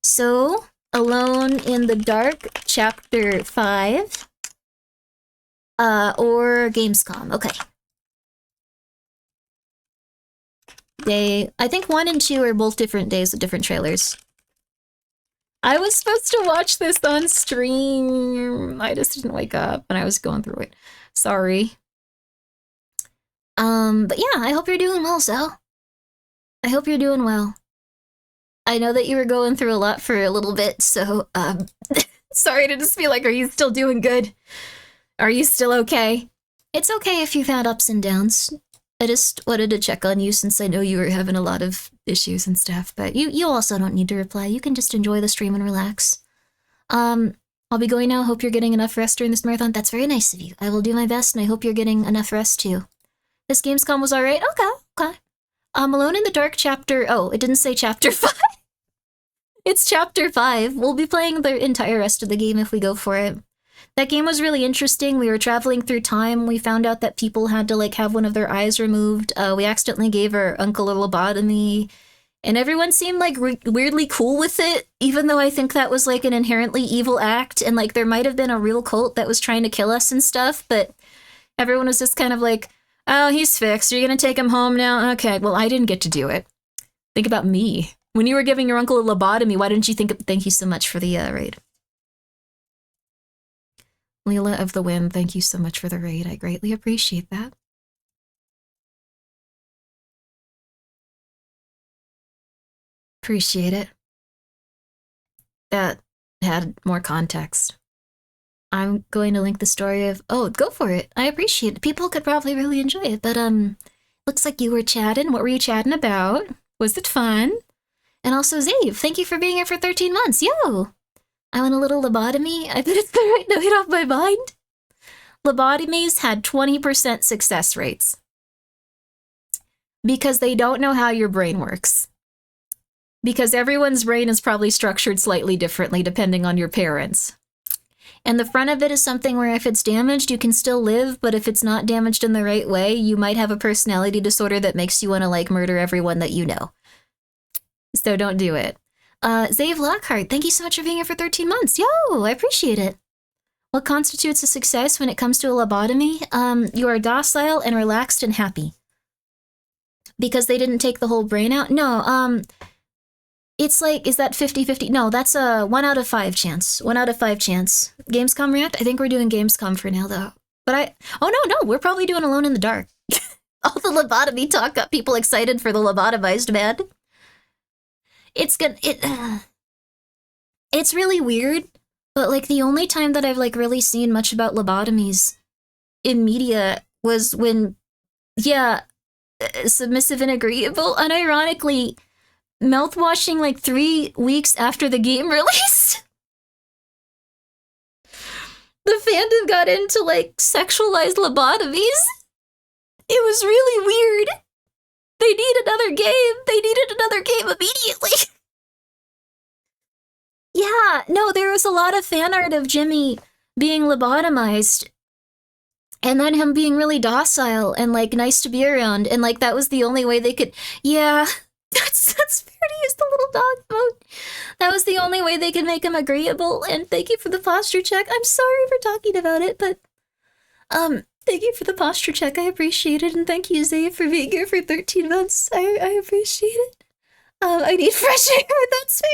So, Alone in the Dark, Chapter 5. Or Gamescom. Okay. I think 1 and 2 are both different days with different trailers. I was supposed to watch this on stream. I just didn't wake up and I was going through it. Sorry. But yeah, I hope you're doing well, Zal. I hope you're doing well. I know that you were going through a lot for a little bit, so, sorry to just be like, are you still doing good? Are you still okay? It's okay if you've had ups and downs. I just wanted to check on you since I know you were having a lot of issues and stuff, but you also don't need to reply. You can just enjoy the stream and relax. I'll be going now. Hope you're getting enough rest during this marathon. That's very nice of you. I will do my best, and I hope you're getting enough rest too. This Gamescom was alright? Okay. Alone in the Dark chapter... Oh, it didn't say chapter 5. It's chapter 5. We'll be playing the entire rest of the game if we go for it. That game was really interesting. We were traveling through time. We found out that people had to, like, have one of their eyes removed. We accidentally gave our uncle a lobotomy. And everyone seemed, like, weirdly cool with it, even though I think that was, like, an inherently evil act. And, like, there might have been a real cult that was trying to kill us and stuff, but everyone was just kind of like, Oh, he's fixed. You're gonna take him home now? Okay, well, I didn't get to do it. Think about me. When you were giving your uncle a lobotomy, why didn't you think of... Thank you so much for the raid. Leela of the Whim, thank you so much for the raid. I greatly appreciate that. Appreciate it. That had more context. I'm going to link the story of... Oh, go for it. I appreciate it. People could probably really enjoy it, but, looks like you were chatting. What were you chatting about? Was it fun? And also, Zave, thank you for being here for 13 months. Yo! I want a little lobotomy. I bet it's the right note off my mind. Lobotomies had 20% success rates. Because they don't know how your brain works. Because everyone's brain is probably structured slightly differently depending on your parents. And the front of it is something where if it's damaged, you can still live, but if it's not damaged in the right way, you might have a personality disorder that makes you want to, like, murder everyone that you know. So don't do it. Zave Lockhart, thank you so much for being here for 13 months. Yo, I appreciate it. What constitutes a success when it comes to a lobotomy? You are docile and relaxed and happy. Because they didn't take the whole brain out? No, it's like, is that 50-50? No, that's a 1 out of 5 chance. 1 out of 5 chance. Gamescom React? I think we're doing Gamescom for now, though. But oh, no, we're probably doing Alone in the Dark. All the lobotomy talk got people excited for the lobotomized man. It's really weird, but, like, the only time that I've, like, really seen much about lobotomies in media was when, yeah, Submissive and Agreeable, unironically, mouthwashing like 3 weeks after the game release. The fandom got into, like, sexualized lobotomies. It was really weird. They need another game. They needed another game immediately. Yeah, no, there was a lot of fan art of Jimmy being lobotomized. And then him being really docile and, like, nice to be around. And, like, that was the only way they could... Yeah, that's fair to use the little dog vote. That was the only way they could make him agreeable. And thank you for the posture check. I'm sorry for talking about it, but... Thank you for the posture check. I appreciate it. And thank you, Zay, for being here for 13 months. I appreciate it. I need fresh air. That's fair.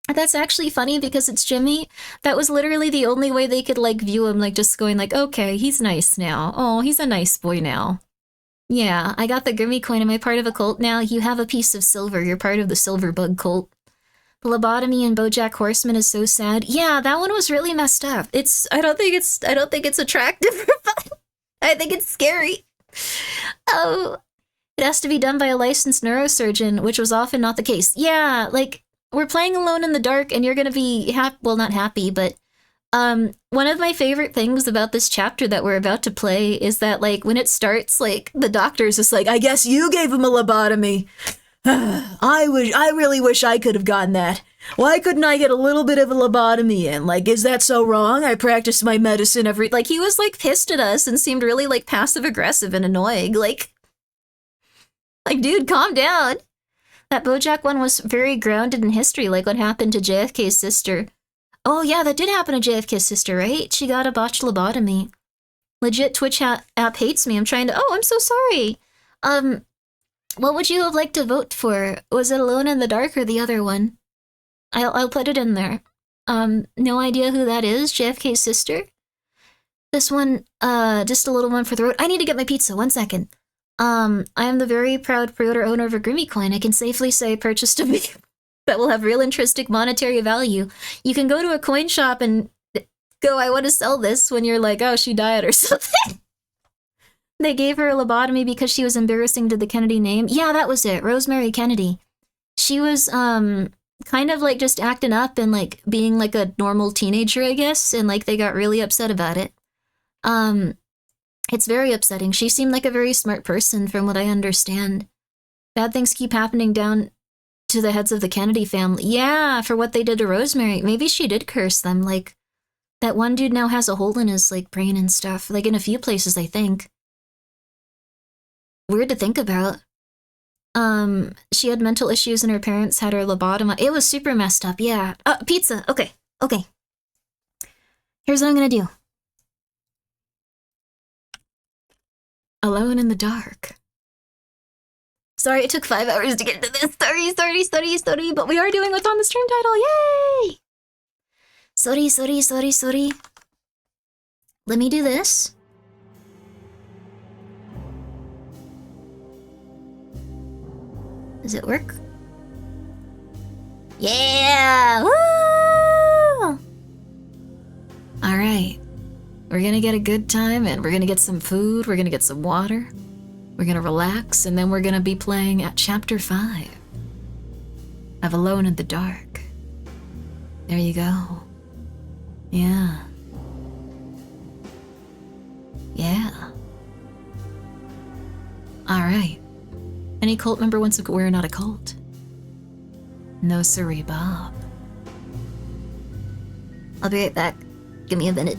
That's actually funny because it's Jimmy. That was literally the only way they could, like, view him, like, just going, like, okay, he's nice now. Oh, he's a nice boy now. Yeah, I got the Grimmi coin. Am I part of a cult now? You have a piece of silver. You're part of the Silver Bug cult. The lobotomy in BoJack Horseman is so sad. Yeah, that one was really messed up. I don't think it's attractive. I think it's scary. Oh, it has to be done by a licensed neurosurgeon, which was often not the case. Yeah, like, we're playing Alone in the Dark, and you're gonna be well, not happy, but one of my favorite things about this chapter that we're about to play is that, like, when it starts, like, the doctor's just like, I guess you gave him a lobotomy. I really wish I could have gotten that. Why couldn't I get a little bit of a lobotomy in? Like, is that so wrong? I practice my medicine like, he was, like, pissed at us and seemed really, like, passive-aggressive and annoying. Like, dude, calm down. That BoJack one was very grounded in history, like what happened to JFK's sister. Oh, yeah, that did happen to JFK's sister, right? She got a botched lobotomy. Legit Twitch app hates me. I'm trying to... Oh, I'm so sorry. What would you have liked to vote for? Was it Alone in the Dark or the other one? I'll put it in there. No idea who that is. JFK's sister? This one, just a little one for the road. I need to get my pizza. 1 second. I am the very proud pre-order owner of a Grimmi coin. I can safely say I purchased a meme that will have real intrinsic monetary value. You can go to a coin shop and go, I want to sell this, when you're like, oh, she died or something. They gave her a lobotomy because she was embarrassing to the Kennedy name. Yeah, that was it. Rosemary Kennedy. She was, kind of, like, just acting up and, like, being, like, a normal teenager, I guess, and, like, they got really upset about it. It's very upsetting. She seemed like a very smart person, from what I understand. Bad things keep happening down to the heads of the Kennedy family. Yeah, for what they did to Rosemary. Maybe she did curse them. Like, that one dude now has a hole in his, like, brain and stuff. Like, in a few places, I think. Weird to think about. She had mental issues and her parents had her lobotomized. It was super messed up, yeah. Pizza. Okay. Here's what I'm gonna do. Alone in the dark. Sorry it took 5 hours to get to this. Sorry, but we are doing what's on the stream title. Yay! Sorry. Let me do this. Does it work? Yeah! Woo! Alright. We're gonna get a good time and we're gonna get some food, we're gonna get some water, we're gonna relax, and then we're gonna be playing at Chapter 5 of Alone in the Dark. There you go. Yeah. Alright. Any cult member wants to we're not a cult? No siree, Bob. I'll be right back. Give me a minute.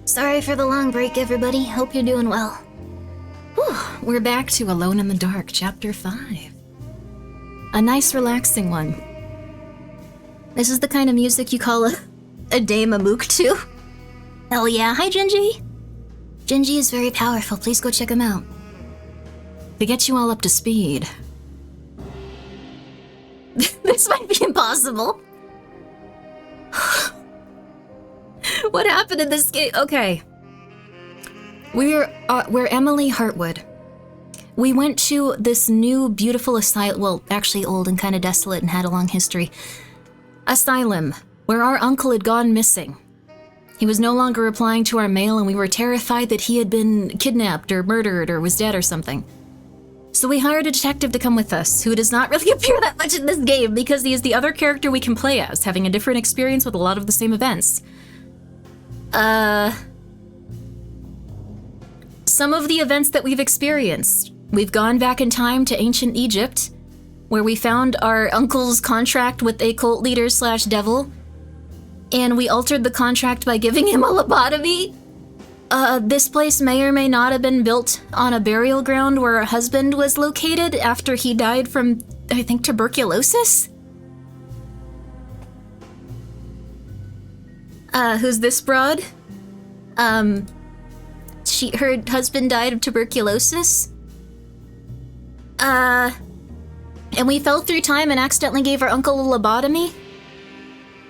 Sorry for the long break, everybody. Hope you're doing well. Whew, we're back to Alone in the Dark, Chapter 5. A nice, relaxing one. This is the kind of music you call a dame a mook to. Hell yeah. Hi, Genji. Genji is very powerful. Please go check him out. To get you all up to speed. This might be impossible. What happened in this game? Okay. We're Emily Hartwood. We went to this new, beautiful asylum. Well, actually old and kind of desolate and had a long history. Asylum, where our uncle had gone missing. He was no longer replying to our mail, and we were terrified that he had been kidnapped or murdered or was dead or something. So we hired a detective to come with us, who does not really appear that much in this game because he is the other character we can play as, having a different experience with a lot of the same events. Some of the events that we've experienced. We've gone back in time to ancient Egypt, where we found our uncle's contract with a cult leader / devil, and we altered the contract by giving him a lobotomy. This place may or may not have been built on a burial ground where her husband was located after he died from, I think, tuberculosis? Who's this broad? Her husband died of tuberculosis. And we fell through time and accidentally gave our uncle a lobotomy.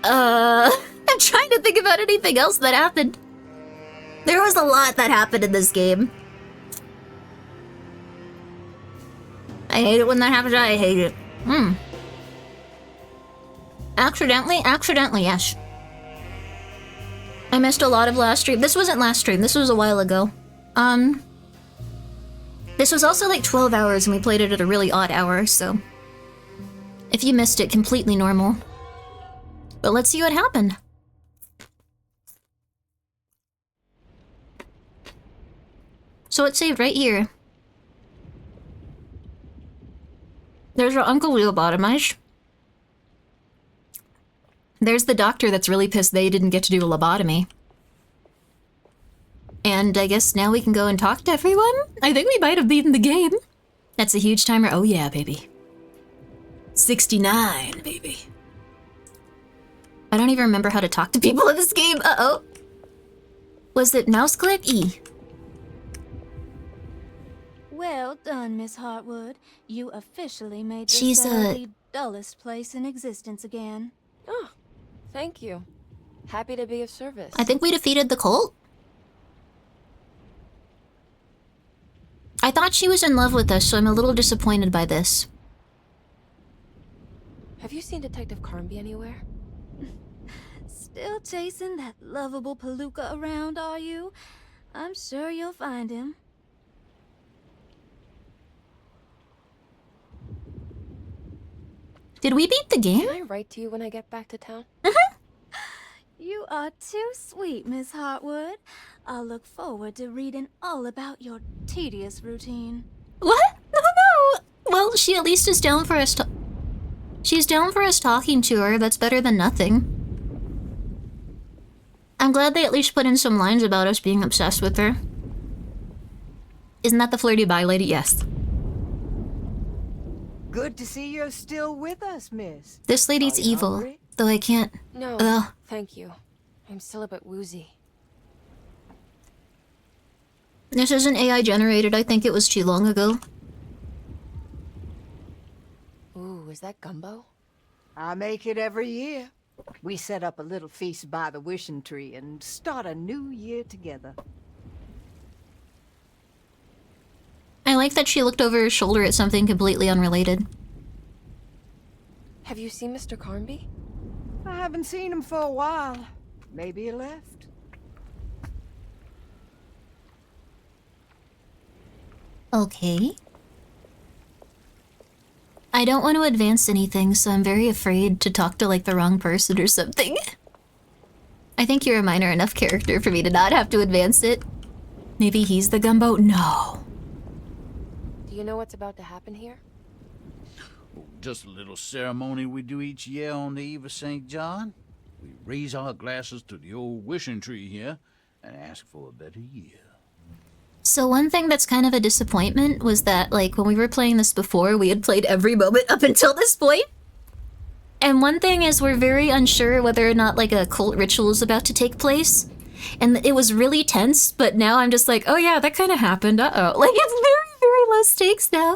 I'm trying to think about anything else that happened. There was a lot that happened in this game. I hate it when that happens. I hate it. Accidentally, yes. I missed a lot of last stream. This wasn't last stream. This was a while ago. This was also like 12 hours and we played it at a really odd hour, so... If you missed it, completely normal. But let's see what happened. So it's saved right here. There's our Uncle lobotomized. There's the doctor that's really pissed they didn't get to do a lobotomy. And I guess now we can go and talk to everyone? I think we might have beaten the game. That's a huge timer. Oh yeah, baby. 69, baby. I don't even remember how to talk to people in this game. Uh-oh. Was it mouse click? E. Well done, Miss Hartwood. You officially made this the dullest place in existence again. Oh, thank you. Happy to be of service. I think we defeated the cult. I thought she was in love with us, so I'm a little disappointed by this. Have you seen Detective Carnby anywhere? Still chasing that lovable palooka around, are you? I'm sure you'll find him. Did we beat the game? Can I write to you when I get back to town? You are too sweet, Miss Hartwood. I'll look forward to reading all about your tedious routine. What? No. Well, she at least is down for us. She's down for us talking to her. That's better than nothing. I'm glad they at least put in some lines about us being obsessed with her. Isn't that the flirty bi lady? Yes. Good to see you're still with us, miss. This lady's evil, hungry? though I can't. No, thank you. I'm still a bit woozy. This isn't AI generated. I think it was too long ago. Ooh, is that gumbo? I make it every year. We set up a little feast by the wishing tree and start a new year together. I like that she looked over her shoulder at something completely unrelated. Have you seen Mr. Carnby? I haven't seen him for a while. Maybe he left. Okay. I don't want to advance anything, so I'm very afraid to talk to, like, the wrong person or something. I think you're a minor enough character for me to not have to advance it. Maybe he's the gumbo? No. Do you know what's about to happen here? Just a little ceremony we do each year on the eve of St. John. We raise our glasses to the old wishing tree here and ask for a better year. So one thing that's kind of a disappointment was that, like, when we were playing this before, we had played every moment up until this point. And one thing is we're very unsure whether or not, like, a cult ritual is about to take place. And it was really tense, but now I'm just like, oh yeah, that kind of happened, uh-oh. Like, it's very, very low stakes now.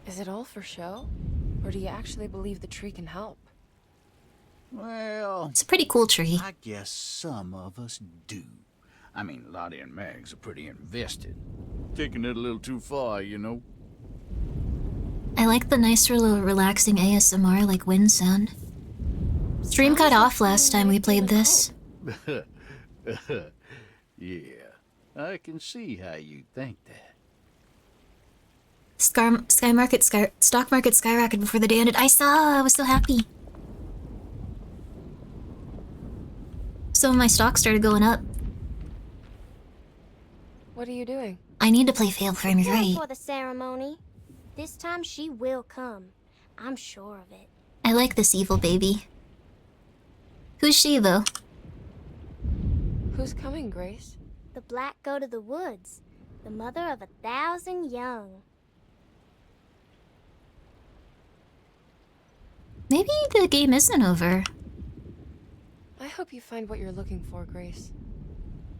Is it all for show? Or do you actually believe the tree can help? Well... It's a pretty cool tree. I guess some of us do. I mean, Lottie and Megs are pretty invested. Taking it a little too far, you know. I like the nicer little relaxing ASMR, like wind sound. Stream cut off last time we played this. Yeah, I can see how you think that. Stock market skyrocketed before the day ended. I saw, I was so happy. Some of my stocks started going up. What are you doing? I need to play Fail Frame, you're right. For the ceremony. This time she will come. I'm sure of it. I like this evil baby. Who's she, though? Who's coming, Grace? The black go to the woods. The mother of 1,000 young. Maybe the game isn't over. I hope you find what you're looking for, Grace.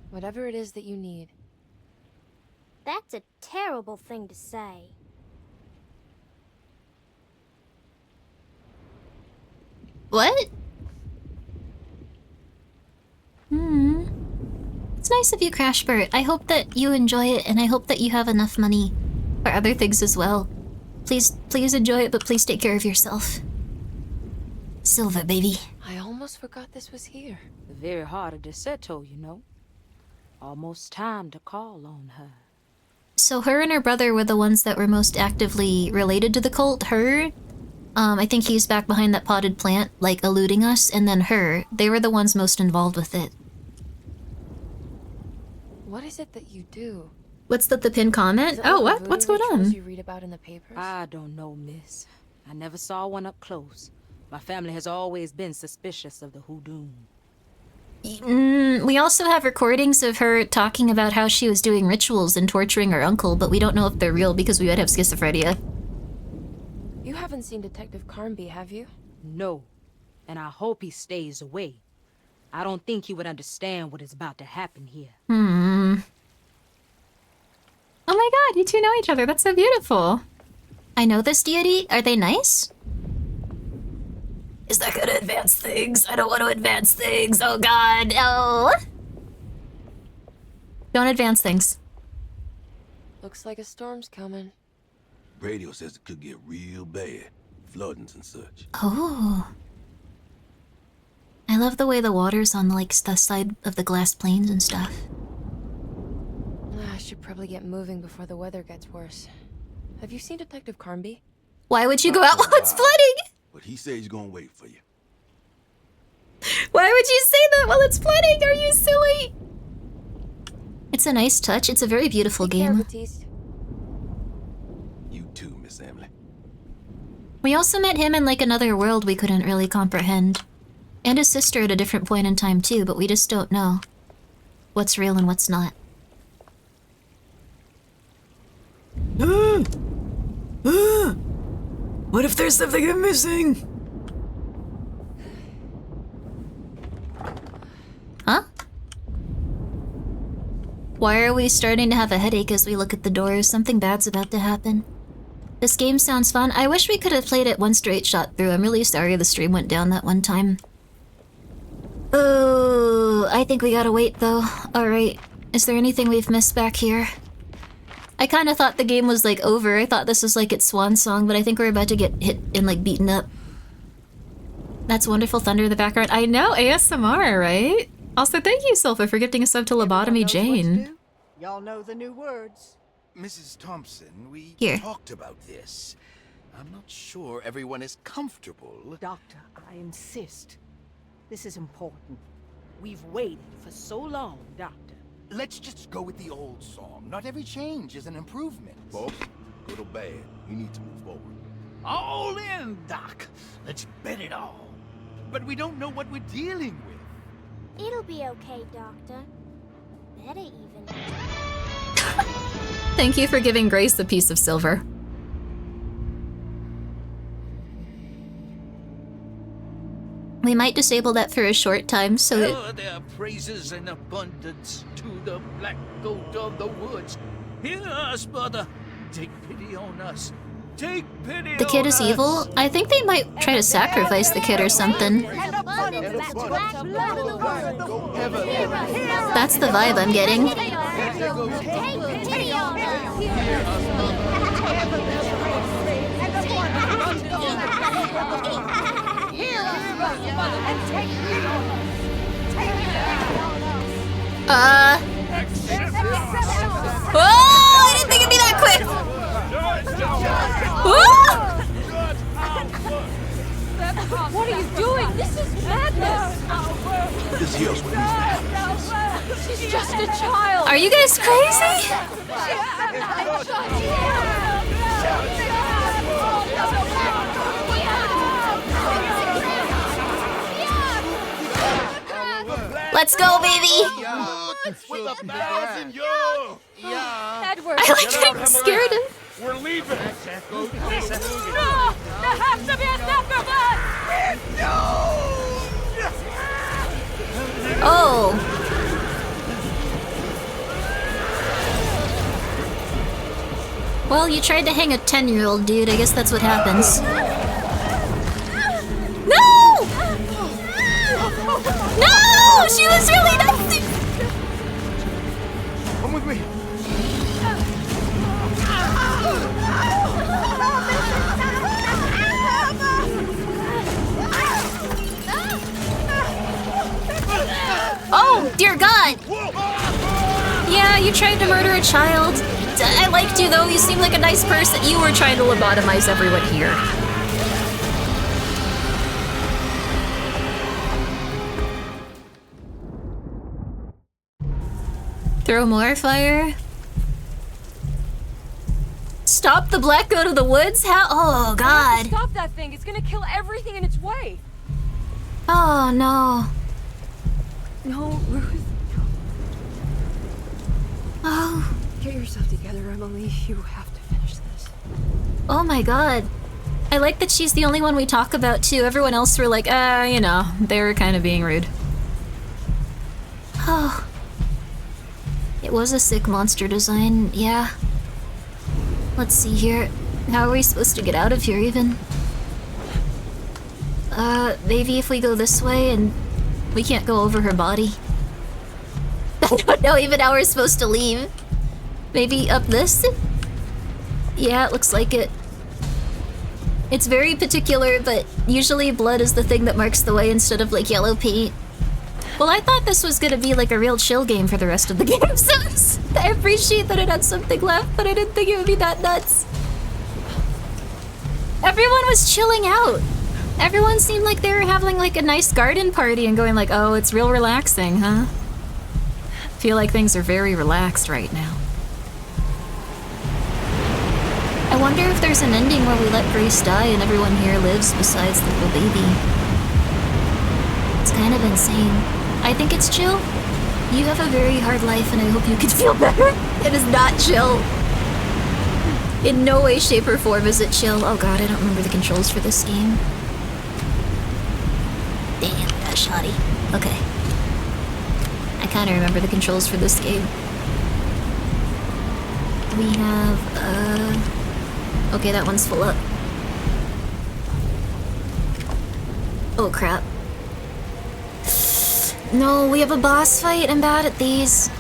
Whatever it is that you need. That's a terrible thing to say. What? It's nice of you, Crashbert. I hope that you enjoy it, and I hope that you have enough money for other things as well. Please enjoy it, but please take care of yourself. Silver, baby. I almost forgot this was here. The very heart of Deseto, you know. Almost time to call on her. So her and her brother were the ones that were most actively related to the cult. Her, I think he's back behind that potted plant, like, eluding us, and then her, they were the ones most involved with it. What is it that you do? What's the pinned comment? Oh, what? What's going on? You read about in the papers? I don't know, miss. I never saw one up close. My family has always been suspicious of the hoodoo. We also have recordings of her talking about how she was doing rituals and torturing her uncle, but we don't know if they're real because we would have schizophrenia. You haven't seen Detective Carnby, have you? No, and I hope he stays away. I don't think he would understand what is about to happen here. Oh my god, you two know each other. That's so beautiful. I know this deity. Are they nice? Is that gonna advance things? I don't want to advance things. Oh god, no. Don't advance things. Looks like a storm's coming. Radio says it could get real bad. Floodings and such. Oh. I love the way the water's on like the side of the glass planes and stuff. I should probably get moving before the weather gets worse. Have you seen Detective Carnby? Why would you go out while it's flooding? But he said he's gonna wait for you. Why would you say that while it's flooding? Are you silly? It's a nice touch. It's a very beautiful game. You too, Miss Emily. We also met him in like another world we couldn't really comprehend. And his sister at a different point in time too, but we just don't know what's real and what's not. What if there's something I'm missing? Huh? Why are we starting to have a headache as we look at the doors? Something bad's about to happen. This game sounds fun. I wish we could have played it one straight shot through. I'm really sorry the stream went down that one time. Oh, I think we gotta wait though. Alright. Is there anything we've missed back here? I kinda thought the game was like over. I thought this was like its swan song, but I think we're about to get hit and like beaten up. That's wonderful thunder in the background. I know, ASMR, right? Also, thank you, Sulfur, for gifting a sub to Lobotomy Jane. Y'all know the new words. Mrs. Thompson, we Here. talked about this. I'm not sure everyone is comfortable. Doctor, I insist. This is important. We've waited for so long, Doctor. Let's just go with the old song. Not every change is an improvement. Boss, good or bad, we need to move forward. All in, Doc. Let's bet it all. But we don't know what we're dealing with. It'll be okay, Doctor. Better even. Thank you for giving Grace a piece of silver. We might disable that for a short time, so it... Oh, there are praises in abundance to the black goat of the woods. Hear us, mother. Take pity on us. Take pity The kid on is us. evil? I think they might try to sacrifice the kid or something. That's the vibe I'm getting. Oh, I didn't think it'd be that quick! Oh! What are you doing? This is madness! This here's what needs to happen. She's just a child! Are you guys crazy? Let's go, baby! Edward! I like getting scared of... We're leaving! No! There has to be a sacrifice! Oh. Well, you tried to hang a 10-year-old dude. I guess that's what happens. No! No! She was really nice! Come with me. Oh, dear God! Yeah, you tried to murder a child. I liked you, though. You seemed like a nice person. You were trying to lobotomize everyone here. Throw more fire? Stop the black goat of the woods? How? Oh, God. Stop that thing! It's gonna kill everything in its way! Oh, no. No, Ruth. Oh. Get yourself together, Emily. You have to finish this. Oh my God. I like that she's the only one we talk about, too. Everyone else were like, you know, they were kind of being rude. Oh. It was a sick monster design, yeah. Let's see here. How are we supposed to get out of here, even? Maybe if we go this way and we can't go over her body. I don't know even how we're supposed to leave. Maybe up this? Yeah, it looks like it. It's very particular, but usually blood is the thing that marks the way instead of like yellow paint. Well, I thought this was gonna be like a real chill game for the rest of the game, so I appreciate that it had something left, but I didn't think it would be that nuts. Everyone was chilling out. Everyone seemed like they were having like a nice garden party and going like, oh, it's real relaxing, huh? Feel like things are very relaxed right now. I wonder if there's an ending where we let Grace die and everyone here lives besides the little baby. It's kind of insane. I think it's chill. You have a very hard life and I hope you can feel better. It is not chill. In no way, shape, or form is it chill. Oh god, I don't remember the controls for this game. Damn, that's shoddy. Okay. I kind of remember the controls for this game. We have, okay, that one's full up. Oh crap. No, we have a boss fight. I'm bad at these.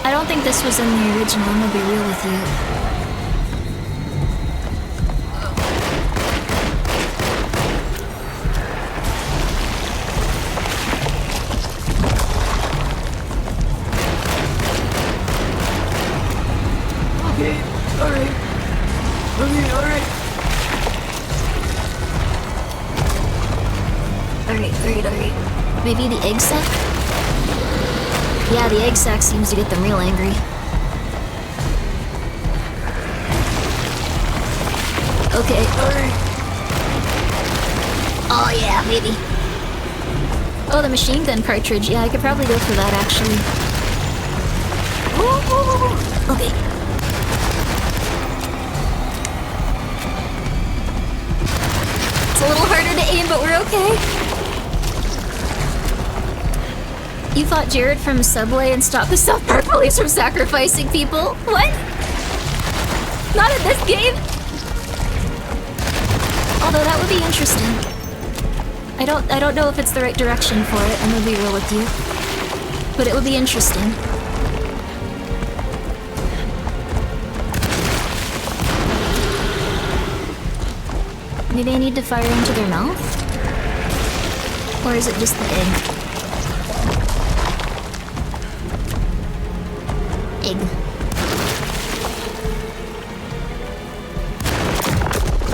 I don't think this was in the original, I'm gonna be real with you. Okay, alright. Okay, alright. Alright. Maybe the egg sack? Yeah, the egg sack seems to get them real angry. Okay, alright. Oh yeah, maybe. Oh, the machine gun cartridge. Yeah, I could probably go for that actually. Okay. It's a little harder to aim, but we're okay. You fought Jared from Subway and stopped the South Park police from sacrificing people? What? Not in this game? Although that would be interesting. I don't know if it's the right direction for it, I'm gonna be real with you. But it would be interesting. Maybe I need to fire into their mouth? Or is it just the egg? Egg.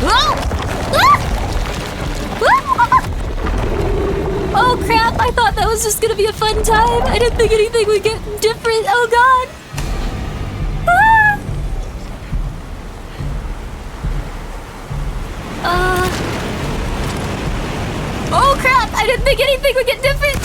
Whoa! Oh crap, I thought that was just gonna be a fun time. I didn't think anything would get different. Oh god. Oh crap, I didn't think anything would get different.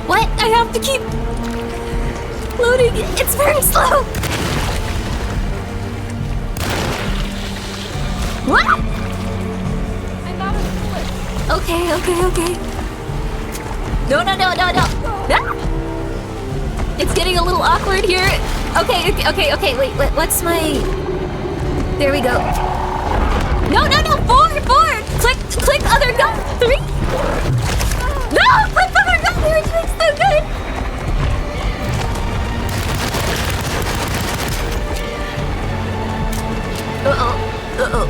What? I have to keep loading. It's very slow. What? I'm out of bullets. Okay. No. Ah! It's getting a little awkward here. Okay. Wait. What's my? There we go. No. 4. Click other gun. 3. No, click other gun. You're doing so good. Uh-oh.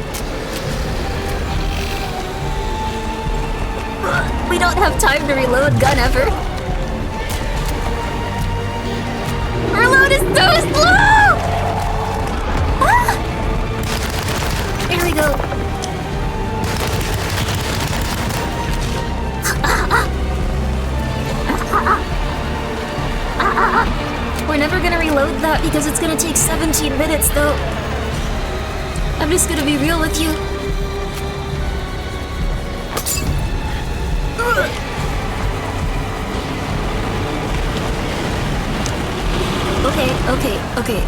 We don't have time to reload gun ever. Reload is so slow! Ah! Here we go. We're never gonna reload that because it's gonna take 17 minutes though. I'm just gonna be real with you.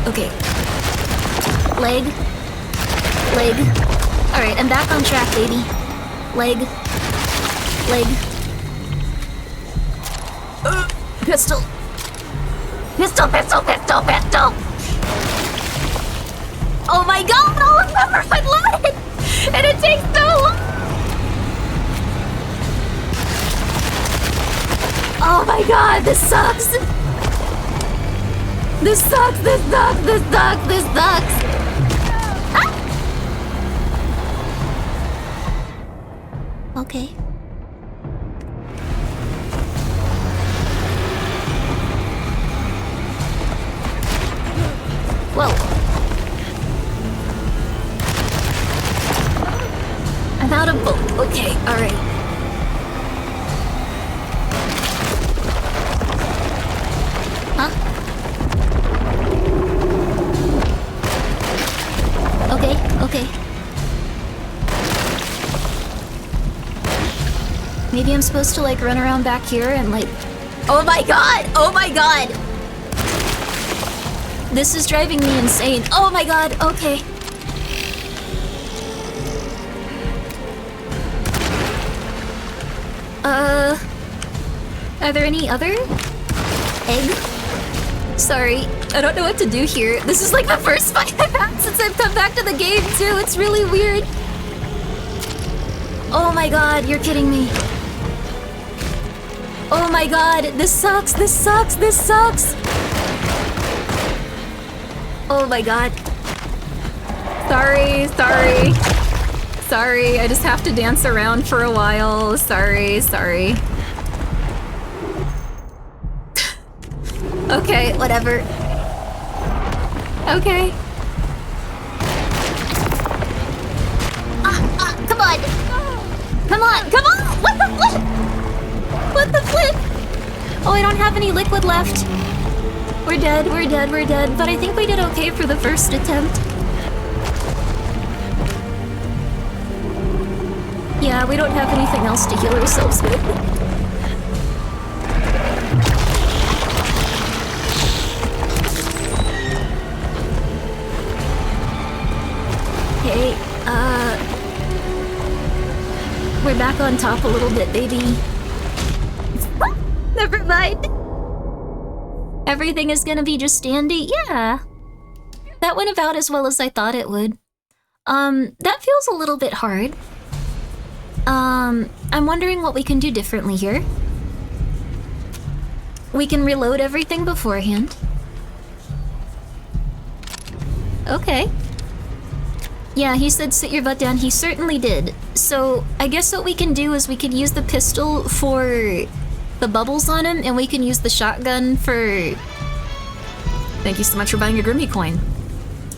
Okay. Leg. Alright, I'm back on track, baby. Leg. Pistol. Oh my god, all of them are unloaded! And it takes so long! Oh my god, this sucks! This sucks, this sucks, this sucks, this sucks! Ah! Okay. Whoa. I'm out of bulk. Okay, alright. Huh? Okay, okay. Maybe I'm supposed to like run around back here and like... Oh my god! Oh my god! This is driving me insane. Oh my god, okay. Are there any other? Egg? Sorry, I don't know what to do here. This is like the first fight I've had since I've come back to the game too. It's really weird. Oh my god, you're kidding me. Oh my god, this sucks, this sucks, this sucks. Oh my god. Sorry, sorry. Sorry, I just have to dance around for a while. Sorry, sorry. Okay, whatever. Okay. Come on! Come on, come on! What the flip? What the flip? Oh, I don't have any liquid left. We're dead, we're dead, we're dead. But I think we did okay for the first attempt. Yeah, we don't have anything else to heal ourselves with. Okay, we're back on top a little bit, baby. Never mind. Everything is gonna be just dandy. Yeah. That went about as well as I thought it would. That feels a little bit hard. I'm wondering what we can do differently here. We can reload everything beforehand. Okay. Yeah, he said sit your butt down. He certainly did. So, I guess what we can do is we can use the pistol for the bubbles on him, and we can use the shotgun for... Thank you so much for buying a Grimmi coin.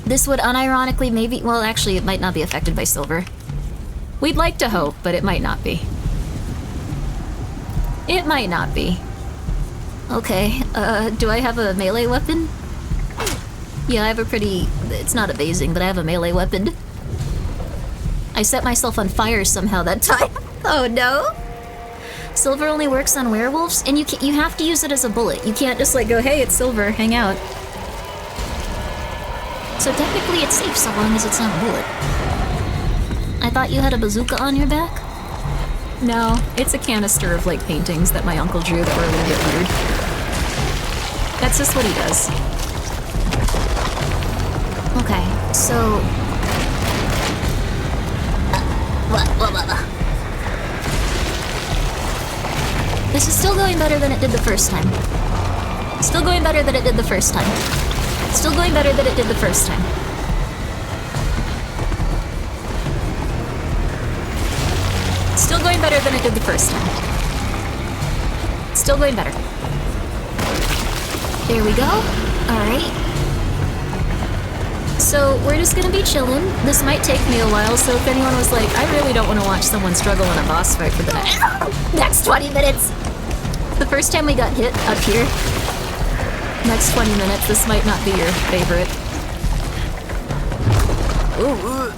This would unironically maybe... Well, actually, it might not be affected by silver. We'd like to hope, but it might not be. It might not be. Okay, do I have a melee weapon? Yeah, I have a pretty... It's not evasing, but I have a melee weapon. I set myself on fire somehow that time. Oh no! Silver only works on werewolves, and you have to use it as a bullet. You can't just like go, hey, it's silver, hang out. So technically it's safe so long as it's not a bullet. I thought you had a bazooka on your back? No, it's a canister of like paintings that my uncle drew that were a little bit weird. That's just what he does. Okay, so... This is still going better than it did the first time. Still going better than it did the first time. Still going better than it did the first time. Still going better than it did the first time. Still going better. There we go. Alright. So, we're just gonna be chilling. This might take me a while, so if anyone was like, I really don't want to watch someone struggle in a boss fight for the next 20 minutes! The first time we got hit up here. Next 20 minutes, this might not be your favorite. Ooh.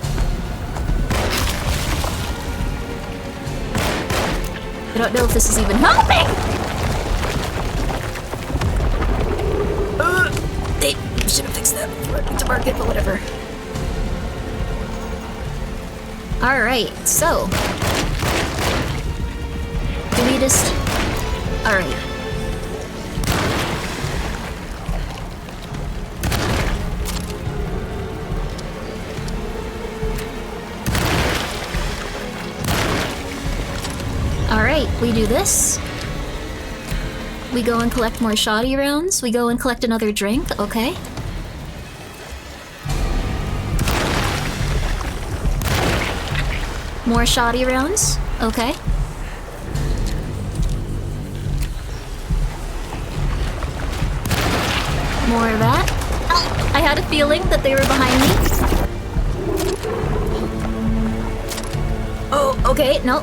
I don't know if this is even helping! They should have fixed that before I went to market, but whatever. Alright, so... Do we just... Alright. Alright, we do this. We go and collect more shoddy rounds. We go and collect another drink, okay. More shoddy rounds, okay. More of that. Oh, I had a feeling that they were behind me. Oh, okay, no.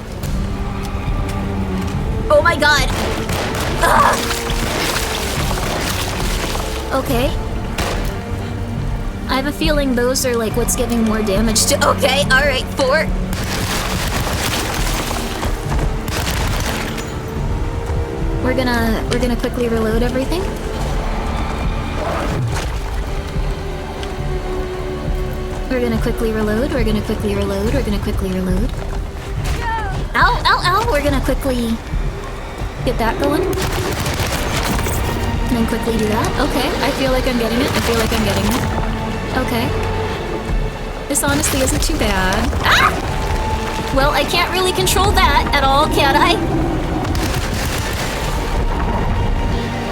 Oh my god. Ugh. Okay. I have a feeling those are like what's giving more damage to— okay, alright, 4. We're gonna quickly reload everything. We're gonna quickly reload, we're gonna quickly reload, we're gonna quickly reload. Ow, ow, ow! We're gonna quickly get that going. And then quickly do that. Okay, I feel like I'm getting it. I feel like I'm getting it. Okay. This honestly isn't too bad. Ah! Well, I can't really control that at all, can I?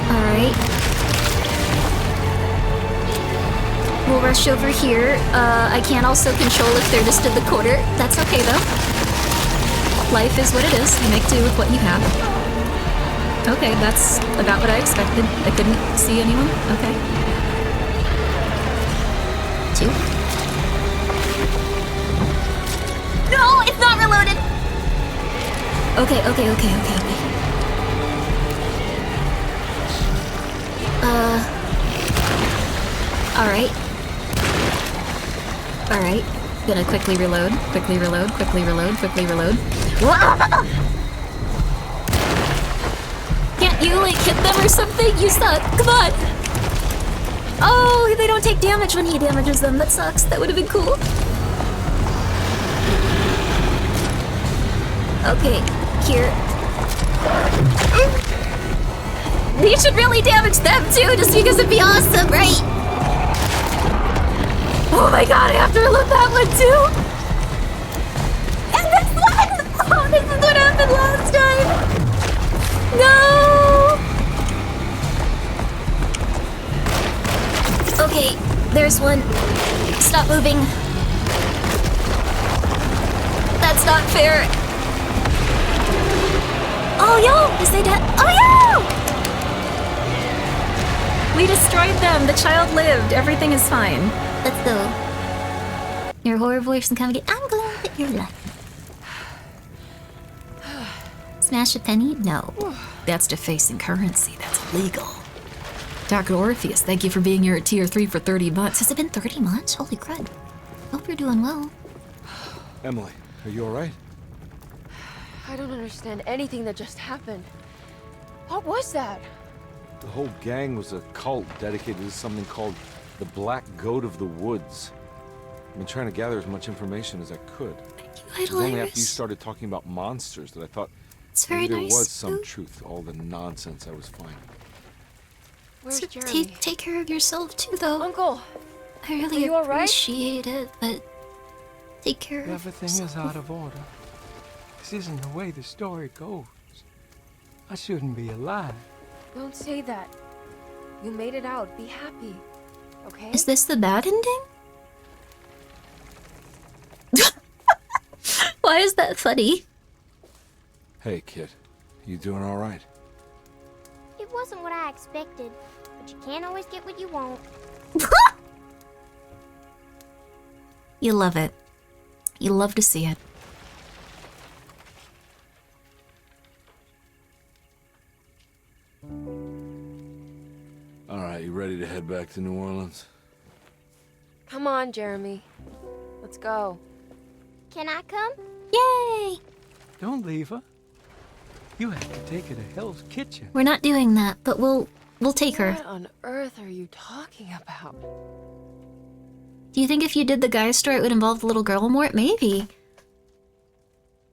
Alright. We'll rush over here. I can't also control if they're just in the corner. That's okay though. Life is what it is. You make do with what you have. Okay, that's about what I expected. I couldn't see anyone. Okay. 2. No, it's not reloaded! Okay, okay, okay, okay, okay. Alright. Alright. Gonna quickly reload, quickly reload, quickly reload, quickly reload. Can't you, like, hit them or something? You suck. Come on! Oh, they don't take damage when he damages them. That sucks. That would have been cool. Okay, here. We should really damage them too, just because it'd be awesome, right? Oh my god, I have to reload that one too! And this one! Oh, this is what happened last time! No! Okay, there's one. Stop moving. That's not fair. Oh, yo! Is they dead? Oh, yo! We destroyed them. The child lived. Everything is fine. Let's go. Your horror voice and come again. I'm glad that you're lucky. Smash a penny? No. That's defacing currency. That's illegal. Dr. Orpheus, thank you for being here at Tier 3 for 30 months. Has it been 30 months? Holy crud. Hope you're doing well. Emily, are you alright? I don't understand anything that just happened. What was that? The whole gang was a cult dedicated to something called the Black Goat of the Woods. I've been trying to gather as much information as I could. It was only after you started talking about monsters that I thought maybe there was some truth to all the nonsense I was finding. Where's Jeremy? Take care of yourself too, though. Uncle! I really appreciate it, but take care of Everything is out of order. This isn't the way the story goes. I shouldn't be alive. Don't say that. You made it out. Be happy. Okay? Is this the bad ending? Why is that funny? Hey, kid. You doing alright? It wasn't what I expected, but you can't always get what you want. You love it. You love to see it. Alright, you ready to head back to New Orleans? Come on, Jeremy. Let's go. Can I come? Yay! Don't leave her. You have to take her to Hell's Kitchen. We're not doing that, but we'll take her. What on earth are you talking about? Do you think if you did the guy story it would involve the little girl more? Maybe.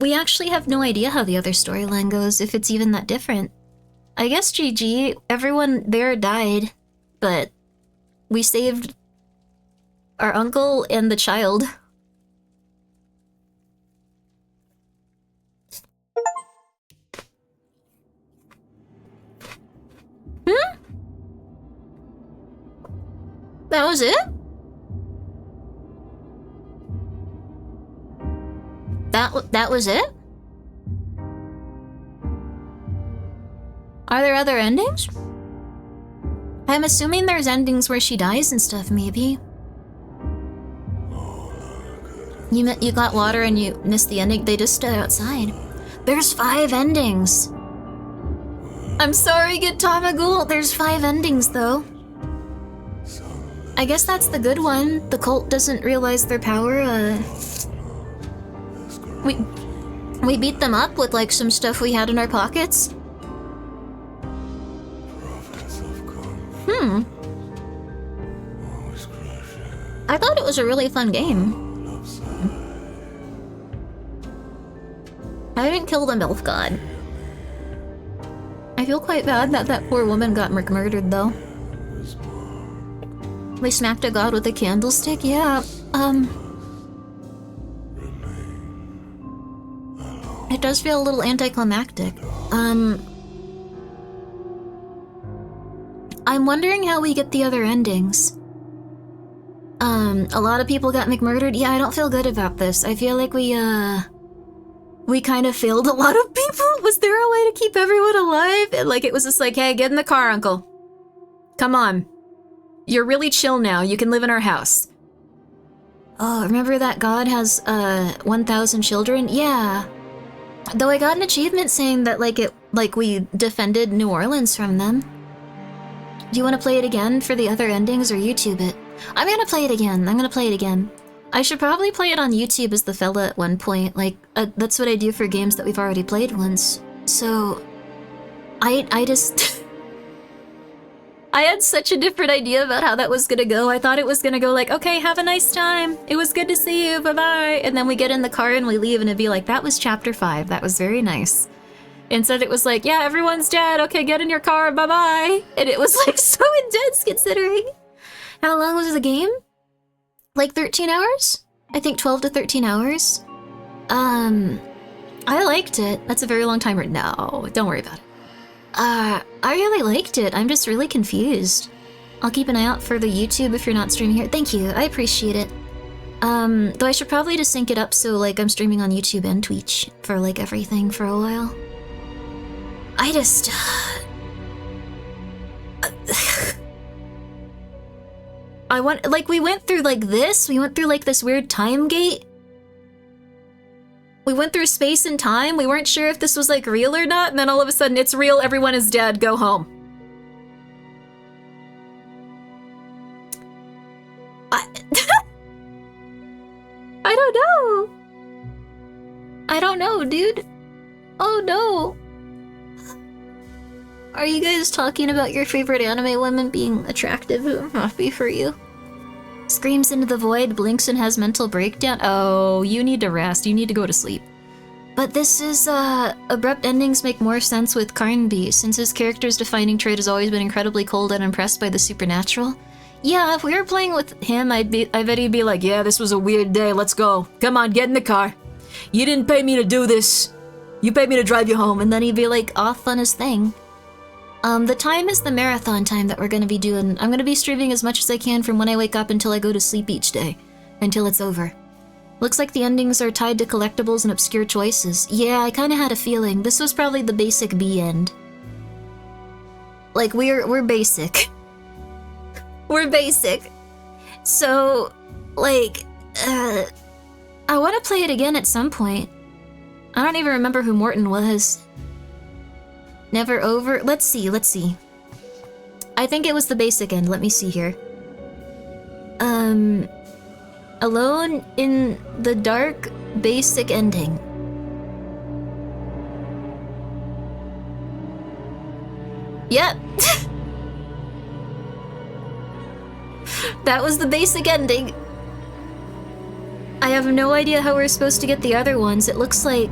We actually have no idea how the other storyline goes, if it's even that different. I guess GG, everyone there died, but we saved our uncle and the child. That was it? That was it? Are there other endings? I'm assuming there's endings where she dies and stuff, maybe. You got water and you missed the ending. They just stood outside. There's 5 endings. I'm sorry, Gitamagul. There's 5 endings, though. I guess that's the good one. The cult doesn't realize their power. We beat them up with, like, some stuff we had in our pockets. I thought it was a really fun game. I didn't kill the MILF god. I feel quite bad that that poor woman got murdered, though. They smacked a god with a candlestick? Yeah, it does feel a little anticlimactic. I'm wondering how we get the other endings. A lot of people got McMurdered. Yeah, I don't feel good about this. I feel like we kind of failed a lot of people. Was there a way to keep everyone alive? And, like, it was just like, hey, get in the car, uncle. Come on. You're really chill now. You can live in our house. Oh, remember that god has, 1,000 children? Yeah. Though I got an achievement saying that, like, we defended New Orleans from them. Do you want to play it again for the other endings or YouTube it? I'm gonna play it again. I should probably play it on YouTube as the fella at one point. Like, that's what I do for games that we've already played once. So, I just... I had such a different idea about how that was gonna go. I thought it was gonna go like, okay, have a nice time. It was good to see you, bye-bye. And then we get in the car and we leave and it'd be like, that was chapter 5. That was very nice. Instead it was like, yeah, everyone's dead. Okay, get in your car, bye-bye. And it was like so intense considering. How long was the game? Like 13 hours? I think 12 to 13 hours. I liked it. That's a very long time. No, don't worry about it. I really liked it. I'm just really confused. I'll keep an eye out for the YouTube if you're not streaming here. Thank you, I appreciate it. Though I should probably just sync it up so, like, I'm streaming on YouTube and Twitch for, like, everything for a while. I just... we went through, like, this. We went through, like, this weird time gate. We went through space and time. We weren't sure if this was, like, real or not. And then all of a sudden, it's real. Everyone is dead. Go home. I don't know. I don't know, dude. Oh, no. Are you guys talking about your favorite anime women being attractive and happy for you? Screams into the void, blinks and has mental breakdown. Oh, you need to rest. You need to go to sleep. But this is, abrupt endings make more sense with Carnby, since his character's defining trait has always been incredibly cold and impressed by the supernatural. Yeah, if we were playing with him, I bet he'd be like, yeah, this was a weird day, let's go. Come on, get in the car. You didn't pay me to do this. You paid me to drive you home. And then he'd be like, off on his thing. The time is the marathon time that we're gonna be doing. I'm gonna be streaming as much as I can from when I wake up until I go to sleep each day. Until it's over. Looks like the endings are tied to collectibles and obscure choices. Yeah, I kinda had a feeling. This was probably the basic B end. Like, we're basic. We're basic. So, like, I wanna play it again at some point. I don't even remember who Morton was. Never over? Let's see. I think it was the basic end. Let me see here. Alone in the dark, basic ending. Yep. That was the basic ending. I have no idea how we're supposed to get the other ones. It looks like...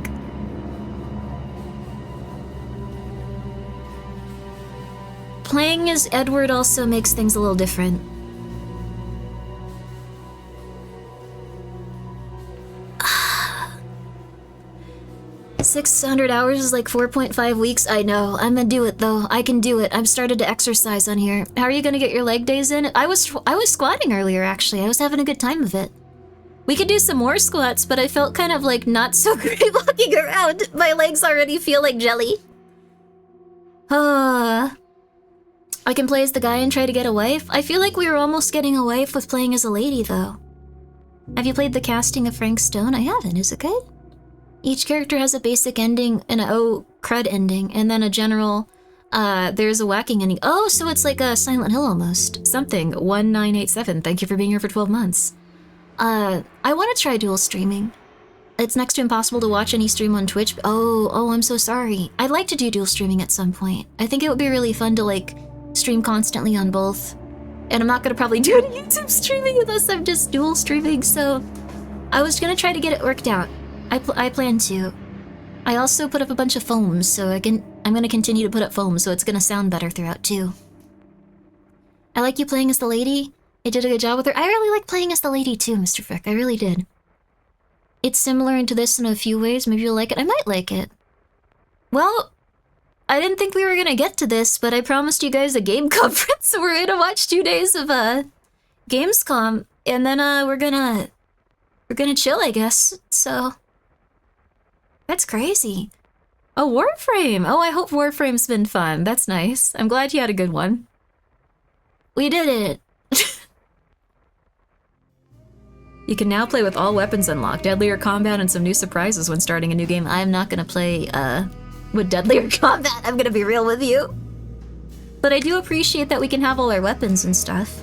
Playing as Edward also makes things a little different. 600 hours is like 4.5 weeks. I know. I'm gonna do it though. I can do it. I've started to exercise on here. How are you gonna get your leg days in? I was squatting earlier actually. I was having a good time of it. We could do some more squats, but I felt kind of like not so great walking around. My legs already feel like jelly. I can play as the guy and try to get a wife. I feel like we were almost getting a wife with playing as a lady though. Have you played the casting of Frank Stone? I haven't. Is it good? Each character has a basic ending and a crud ending, and then a general, there's a whacking ending. Oh, so it's like a Silent Hill almost. Something, 1987, thank you for being here for 12 months. I want to try dual streaming. It's next to impossible to watch any stream on Twitch. Oh, I'm so sorry. I'd like to do dual streaming at some point. I think it would be really fun to, like, stream constantly on both. And I'm not gonna probably do any YouTube streaming unless I'm just dual streaming, so... I was gonna try to get it worked out. I plan to. I also put up a bunch of foams, so I'm gonna continue to put up foams, so it's gonna sound better throughout too. I like you playing as the lady. I did a good job with her. I really like playing as the lady too, Mr. Frick. I really did. It's similar into this in a few ways. Maybe you'll like it. I might like it. Well, I didn't think we were gonna get to this, but I promised you guys a game conference, so we're gonna watch 2 days of Gamescom, and then we're gonna chill, I guess. So that's crazy. Oh, Warframe! Oh, I hope Warframe's been fun. That's nice. I'm glad you had a good one. We did it! You can now play with all weapons unlocked, deadlier combat, and some new surprises when starting a new game. I'm not gonna play, with deadlier combat, I'm gonna be real with you. But I do appreciate that we can have all our weapons and stuff.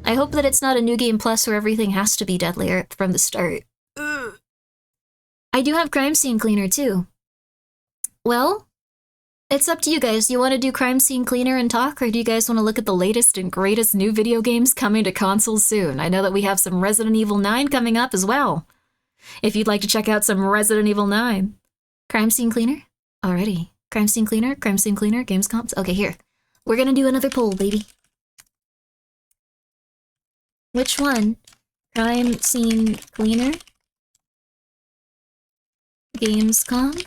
I hope that it's not a new game plus where everything has to be deadlier from the start. Ugh. I do have Crime Scene Cleaner too. Well, it's up to you guys. Do you want to do Crime Scene Cleaner and talk, or do you guys want to look at the latest and greatest new video games coming to consoles soon? I know that we have some Resident Evil 9 coming up as well. If you'd like to check out some Resident Evil 9. Crime Scene Cleaner? Alrighty. Crime Scene Cleaner, Gamescom. Okay, here. We're gonna do another poll, baby. Which one? Crime Scene Cleaner? Gamescom?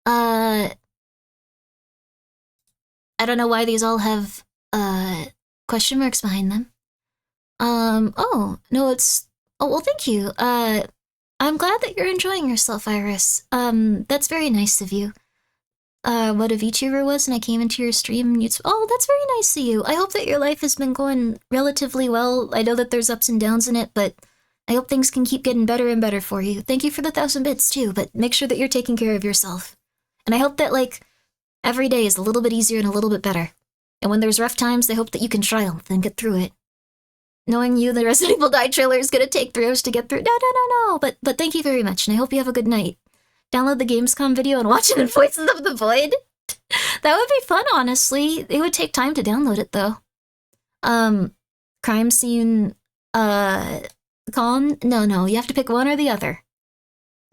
I don't know why these all have, question marks behind them. Oh, no, it's... Oh, well, thank you. I'm glad that you're enjoying yourself, Iris. That's very nice of you. What a VTuber was, and I came into your stream and oh, that's very nice of you. I hope that your life has been going relatively well. I know that there's ups and downs in it, but I hope things can keep getting better and better for you. Thank you for the 1,000 bits, too, but make sure that you're taking care of yourself. And I hope that, like, every day is a little bit easier and a little bit better. And when there's rough times, I hope that you can triumph and get through it. Knowing you, the Resident Evil 9 trailer is gonna take 3 hours to get through. No. But thank you very much, and I hope you have a good night. Download the Gamescom video and watch it in Voices of the Void. That would be fun, honestly. It would take time to download it, though. Crime Scene, Con? No, you have to pick one or the other.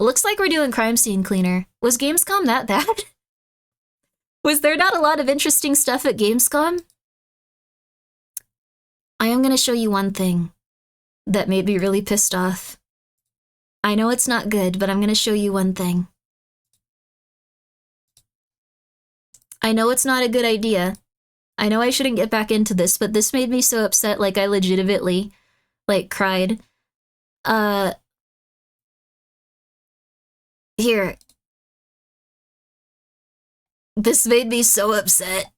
Looks like we're doing Crime Scene Cleaner. Was Gamescom that bad? Was there not a lot of interesting stuff at Gamescom? I am gonna show you one thing that made me really pissed off. I know it's not good, but I'm gonna show you one thing. I know it's not a good idea. I know I shouldn't get back into this, but this made me so upset, like I legitimately, like, cried. Here. This made me so upset.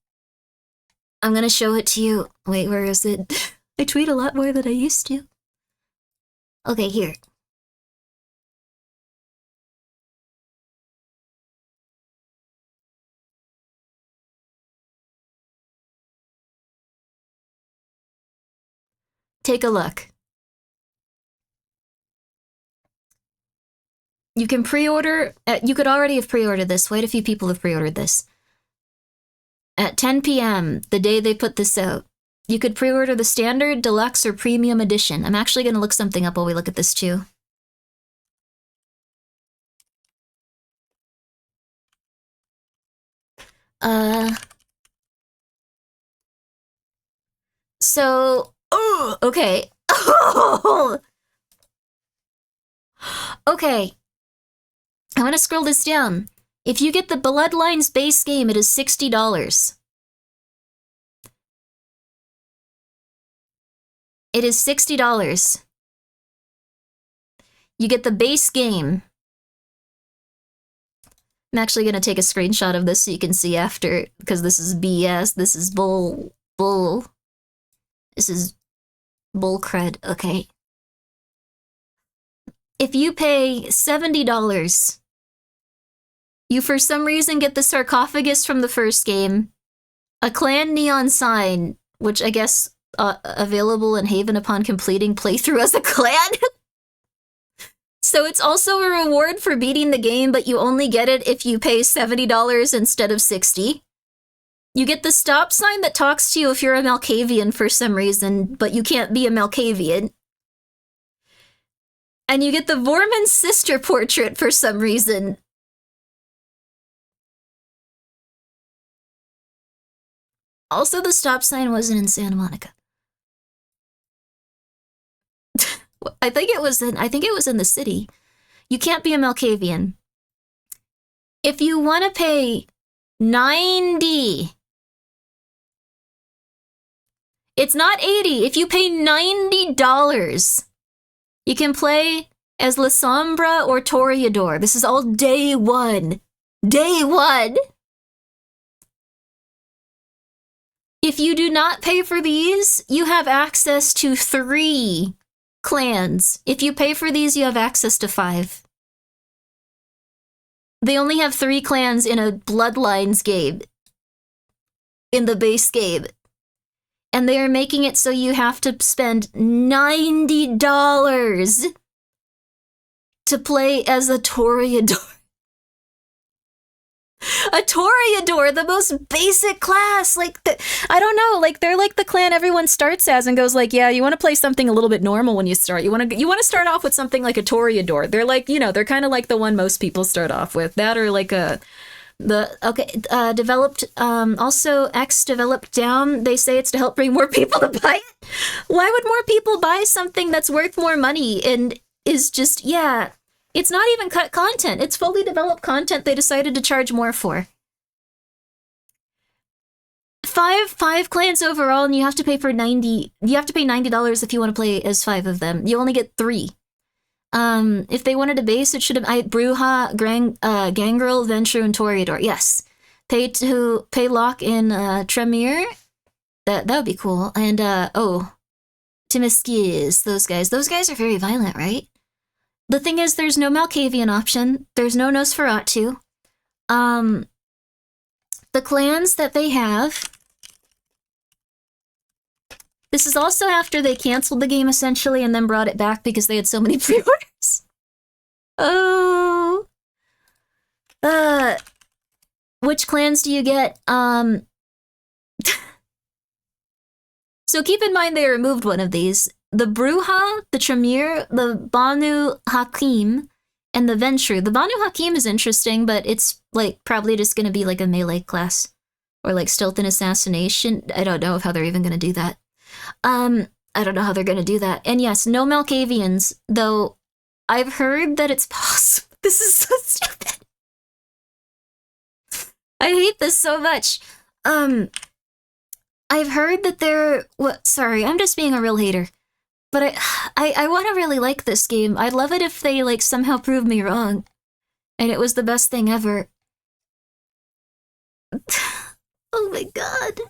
I'm gonna show it to you. Wait, where is it? I tweet a lot more than I used to. Okay, here. Take a look. You can pre-order, you could already have pre-ordered this. Quite a few people have pre-ordered this. At 10 p.m., the day they put this out, you could pre-order the standard, deluxe, or premium edition. I'm actually going to look something up while we look at this too. So, okay. Okay. I want to scroll this down. If you get the Bloodlines base game, it is $60. It is $60. You get the base game. I'm actually going to take a screenshot of this so you can see after, because this is BS. This is bull. This is bull cred, okay? If you pay $70, you for some reason get the sarcophagus from the first game, a clan neon sign, which I guess available in Haven upon completing playthrough as a clan. So it's also a reward for beating the game, but you only get it if you pay $70 instead of $60. You get the stop sign that talks to you if you're a Malkavian for some reason, but you can't be a Malkavian. And you get the Vorman's sister portrait for some reason. Also, the stop sign wasn't in Santa Monica. I think it was in the city. You can't be a Malkavian. If you want to pay $90, it's not $80. If you pay $90, you can play as La Sombra or Toreador. This is all day one. Day one! If you do not pay for these, you have access to 3 clans. If you pay for these, you have access to 5. They only have 3 clans in a Bloodlines game. In the base game. And they are making it so you have to spend $90 to play as a Toreador. A Toreador, the most basic class. Like, I don't know, like, they're like the clan everyone starts as and goes like, yeah, you want to play something a little bit normal when you start. You want to start off with something like a Toreador. They're like, you know, they're kind of like the one most people start off with. That or like developed, also X developed down. They say it's to help bring more people to buy it. Why would more people buy something that's worth more money and is just, yeah, it's not even cut content. It's fully developed content they decided to charge more for. 5 clans overall, and you have to pay for $90. You have to pay $90 if you want to play as 5 of them. You only get 3. If they wanted a base, it should have Bruja, Gangrel, Venture, and Toreador. Yes. Pay lock in Tremere. That would be cool. And Timiskis, those guys. Those guys are very violent, right? The thing is, there's no Malkavian option. There's no Nosferatu. The clans that they have... This is also after they canceled the game, essentially, and then brought it back because they had so many pre-orders. Oh. Which clans do you get? So keep in mind they removed one of these. The Bruja, the Tremere, the Banu Hakim, and the Venture. The Banu Hakim is interesting, but it's like probably just going to be like a melee class. Or like stealth and assassination. I don't know how they're even going to do that. I don't know how they're going to do that. And yes, no Malkavians, though I've heard that it's possible. This is so stupid. I hate this so much. I've heard that sorry, I'm just being a real hater. But I want to really like this game. I'd love it if they like somehow prove me wrong. And it was the best thing ever. Oh my god.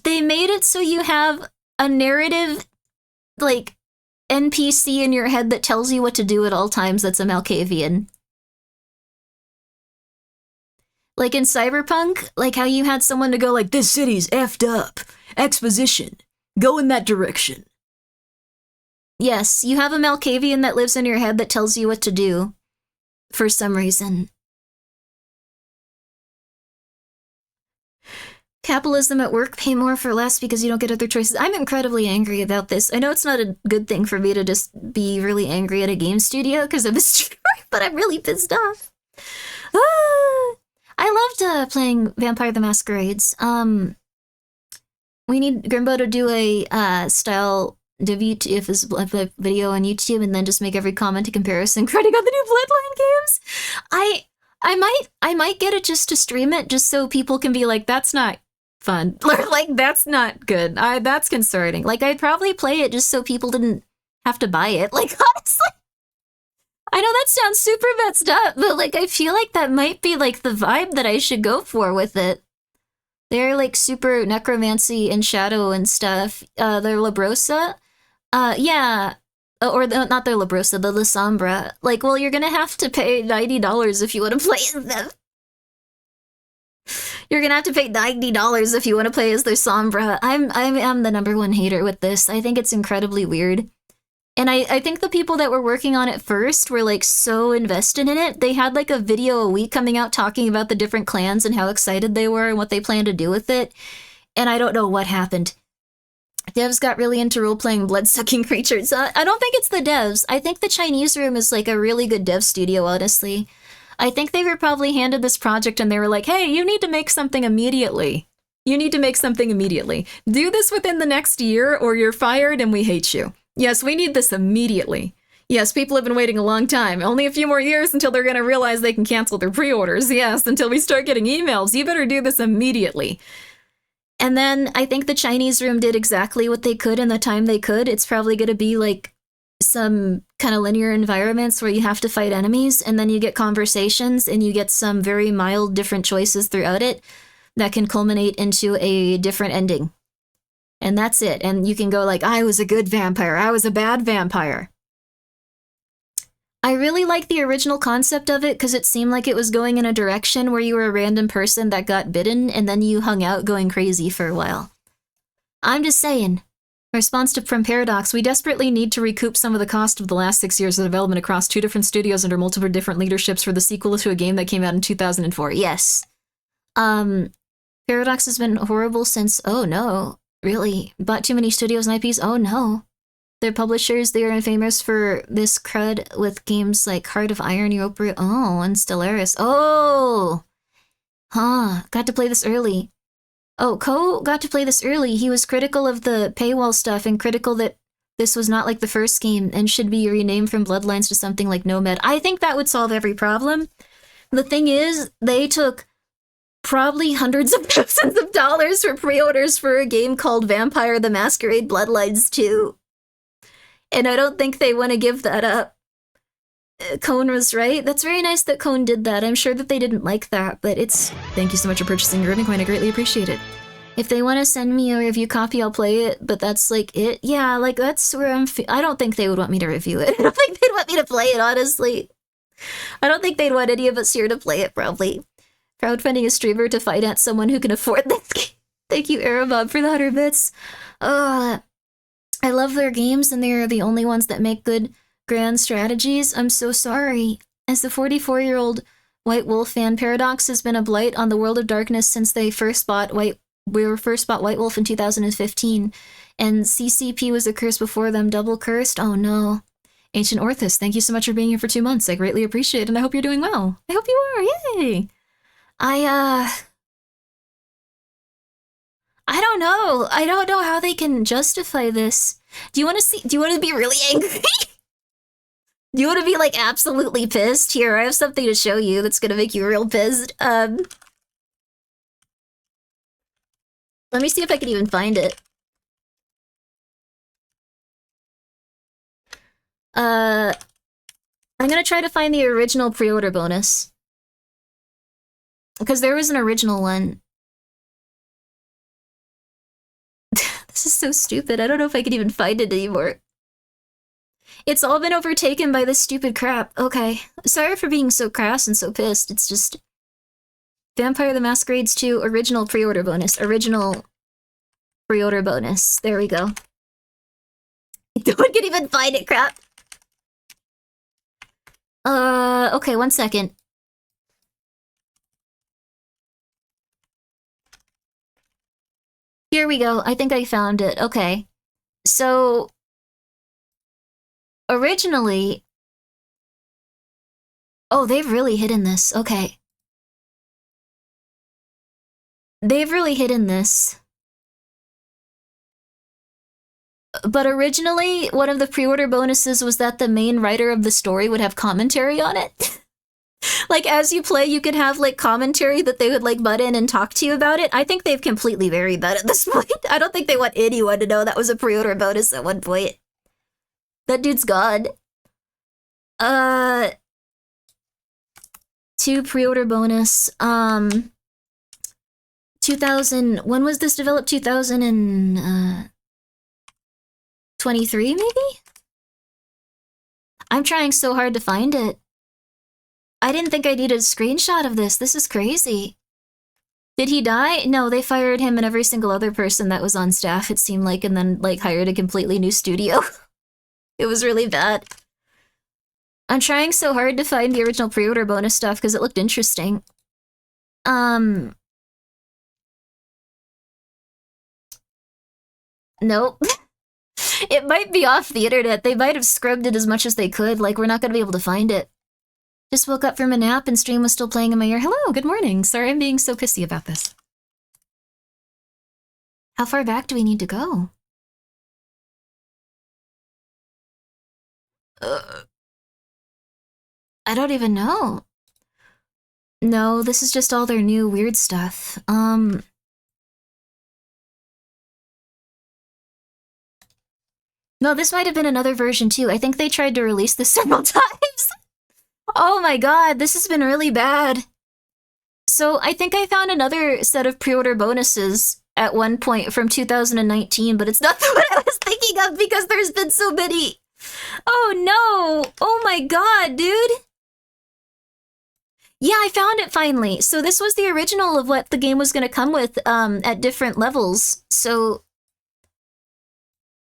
They made it so you have a narrative, like, NPC in your head that tells you what to do at all times that's a Malkavian. Like in Cyberpunk, like how you had someone to go like, this city's effed up. Exposition. Go in that direction. Yes, you have a Malkavian that lives in your head that tells you what to do. For some reason. Capitalism at work, pay more for less because you don't get other choices. I'm incredibly angry about this. I know it's not a good thing for me to just be really angry at a game studio because I'm a streamer, but I'm really pissed off. I loved playing Vampire the Masquerades. We need Grimbo to do a style WTF is a video on YouTube and then just make every comment a comparison credit on the new Bloodline games. I might get it just to stream it, just so people can be like, that's not fun. Or like, that's not good. That's concerning. Like, I'd probably play it just so people didn't have to buy it. Like, honestly. I know that sounds super messed up, but like, I feel like that might be like the vibe that I should go for with it. They're like super necromancy and shadow and stuff. They're Labrosa. Yeah. Not their Labrosa, the La Sombra. Like, well, you're gonna have to pay $90 if you want to play as them. You're gonna have to pay $90 if you want to play as their Sombra. I'm the #1 hater with this. I think it's incredibly weird. And I think the people that were working on it first were like so invested in it. They had like a video a week coming out talking about the different clans and how excited they were and what they plan to do with it. And I don't know what happened. Devs got really into role-playing blood-sucking creatures. I don't think it's the devs. I think the Chinese room is like a really good dev studio, honestly. I think they were probably handed this project and they were like, hey, you need to make something immediately. You need to make something immediately. Do this within the next year or you're fired and we hate you. Yes, we need this immediately. Yes, people have been waiting a long time. Only a few more years until they're going to realize they can cancel their pre-orders. Yes, until we start getting emails. You better do this immediately. And then I think the Chinese room did exactly what they could in the time they could. It's probably going to be like some kind of linear environments where you have to fight enemies, and then you get conversations, and you get some very mild different choices throughout it that can culminate into a different ending. And that's it. And you can go like, I was a good vampire. I was a bad vampire. I really like the original concept of it because it seemed like it was going in a direction where you were a random person that got bitten and then you hung out going crazy for a while. I'm just saying. Response from Paradox, we desperately need to recoup some of the cost of the last 6 years of development across 2 different studios under multiple different leaderships for the sequel to a game that came out in 2004. Yes. Paradox has been horrible since, oh no. Really? Bought too many studios and IPs? Oh no. Their publishers, they are famous for this crud with games like Heart of Iron, Europa, and Stellaris. Oh! Huh. Got to play this early. Oh, Ko got to play this early. He was critical of the paywall stuff and critical that this was not like the first game and should be renamed from Bloodlines to something like Nomad. I think that would solve every problem. The thing is, they took probably hundreds of thousands of dollars for pre-orders for a game called Vampire the Masquerade Bloodlines 2. And I don't think they want to give that up. Cone was right. That's very nice that Cone did that. I'm sure that they didn't like that, but it's... Thank you so much for purchasing your Grimmi coin. I greatly appreciate it. If they want to send me a review copy, I'll play it, but that's like it. Yeah, like that's where I don't think they would want me to review it. I don't think they'd want me to play it, honestly. I don't think they'd want any of us here to play it, probably. Crowdfunding a streamer to finance someone who can afford this game. Thank you, Arabob, for the 100 bits. I love their games, and they are the only ones that make good grand strategies. I'm so sorry. As the 44-year-old White Wolf fan, Paradox has been a blight on the World of Darkness since they first bought White Wolf in 2015, and CCP was a curse before them, double cursed. Oh no. Ancient Orthus, thank you so much for being here for 2 months. I greatly appreciate it, and I hope you're doing well. I hope you are. Yay. I don't know. I don't know how they can justify this. Do you want to be really angry? Do you want to be like absolutely pissed? Here, I have something to show you that's gonna make you real pissed. Let me see if I can even find it. I'm gonna try to find the original pre-order bonus. Because there was an original one. This is so stupid. I don't know if I can even find it anymore. It's all been overtaken by this stupid crap. Okay. Sorry for being so crass and so pissed. It's just... Vampire the Masquerades 2 original pre-order bonus. Original pre-order bonus. There we go. No one can even find it, crap. Okay, 1 second. Here we go. I think I found it. Okay. So, originally... Oh, they've really hidden this. Okay. They've really hidden this. But originally, one of the pre-order bonuses was that the main writer of the story would have commentary on it. Like, as you play, you could have, like, commentary that they would, like, butt in and talk to you about it. I think they've completely varied that at this point. I don't think they want anyone to know that was a pre-order bonus at one point. That dude's gone. 2 pre-order bonus. 2000... When was this developed? 2023, maybe? I'm trying so hard to find it. I didn't think I needed a screenshot of this. This is crazy. Did he die? No, they fired him and every single other person that was on staff, it seemed like, and then, like, hired a completely new studio. It was really bad. I'm trying so hard to find the original pre-order bonus stuff because it looked interesting. Nope. It might be off the internet. They might have scrubbed it as much as they could. Like, we're not going to be able to find it. Just woke up from a nap and stream was still playing in my ear. Hello, good morning. Sorry I'm being so pissy about this. How far back do we need to go? I don't even know. No, this is just all their new weird stuff. No, this might have been another version too. I think they tried to release this several times. Oh my god, this has been really bad. So I think I found another set of pre-order bonuses at one point from 2019, but it's not the one I was thinking of because there's been so many. Oh no! Oh my god, dude! Yeah, I found it finally. So this was the original of what the game was going to come with at different levels. So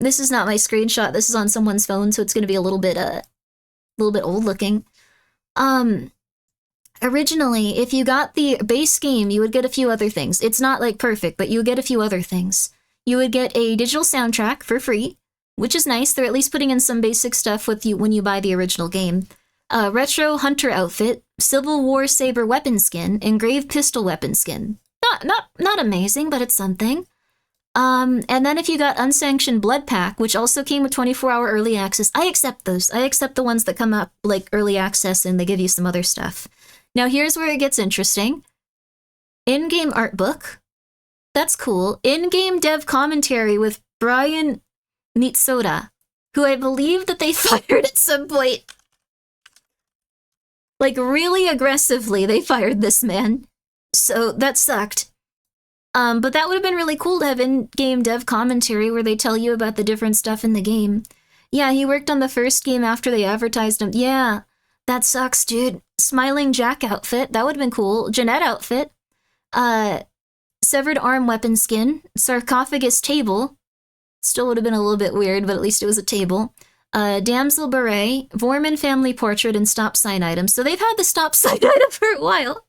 this is not my screenshot. This is on someone's phone, so it's going to be a little bit old looking. Originally, if you got the base game, you would get a few other things. It's not like perfect, but you would get a few other things. You would get a digital soundtrack for free, which is nice. They're at least putting in some basic stuff with you when you buy the original game. Retro hunter outfit, Civil War saber weapon skin, engraved pistol weapon skin. Not amazing, but it's something. And then if you got unsanctioned blood pack, which also came with 24-hour early access, I accept those. I accept the ones that come up like early access and they give you some other stuff. Now here's where it gets interesting. In-game art book. That's cool. In-game dev commentary with Brian Mitsoda, who I believe that they fired at some point. Like, really aggressively, they fired this man. So, that sucked. But that would have been really cool to have in-game dev commentary where they tell you about the different stuff in the game. Yeah, he worked on the first game after they advertised him. Yeah, that sucks, dude. Smiling Jack outfit, that would have been cool. Jeanette outfit. Severed arm weapon skin. Sarcophagus table. Still would have been a little bit weird, but at least it was a table. Damsel beret, Vorman family portrait, and stop sign items. So they've had the stop sign item for a while.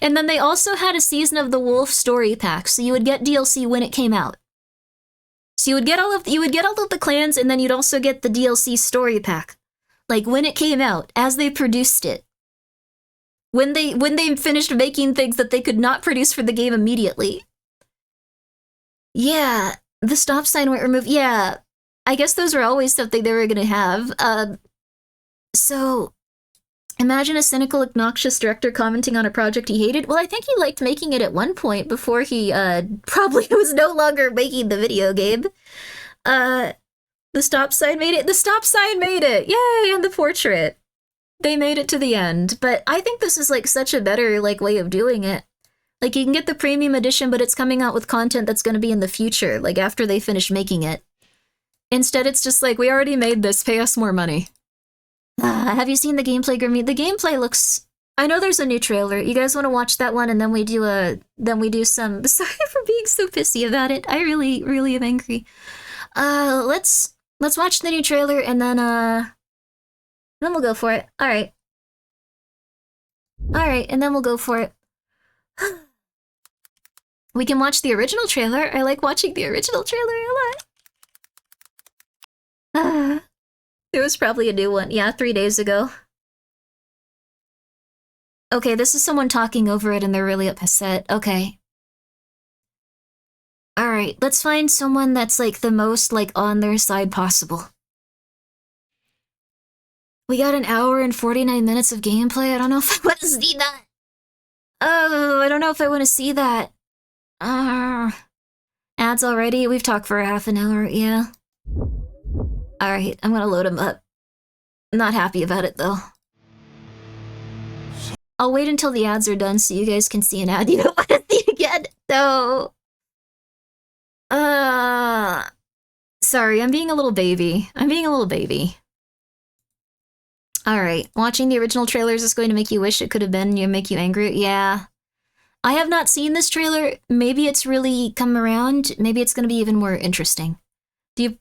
And then they also had a Season of the Wolf story pack, so you would get DLC when it came out. So you would get all of the clans, and then you'd also get the DLC story pack, like when it came out, as they produced it. When they finished making things that they could not produce for the game immediately. Yeah, the stop sign went removed. Yeah, I guess those were always something they were gonna have. So imagine a cynical, obnoxious director commenting on a project he hated. Well, I think he liked making it at one point before he probably was no longer making the video game. The stop sign made it. The stop sign made it. Yay! And the portrait. They made it to the end. But I think this is like such a better like way of doing it. Like you can get the premium edition, but it's coming out with content that's going to be in the future, like after they finish making it. Instead, it's just like, we already made this, pay us more money. Have you seen the gameplay, Grimmi? The gameplay looks... I know there's a new trailer. You guys want to watch that one, and then we do some... Sorry for being so pissy about it. I really, really am angry. Let's watch the new trailer, and then we'll go for it. Alright. Alright, and then we'll go for it. We can watch the original trailer. I like watching the original trailer a lot. There was probably a new one. Yeah, 3 days ago. Okay, this is someone talking over it and they're really upset. Okay. Alright, let's find someone that's like the most like on their side possible. We got an hour and 49 minutes of gameplay. I don't know if I want to see that. Oh, I don't know if I want to see that. Ads already? We've talked for a half an hour, yeah. Alright, I'm gonna load them up. Not happy about it though. I'll wait until the ads are done so you guys can see an ad you don't want to see again. No. Sorry, I'm being a little baby. Alright, watching the original trailers is going to make you wish it could have been, make you angry. Yeah. I have not seen this trailer. Maybe it's really come around. Maybe it's going to be even more interesting. Do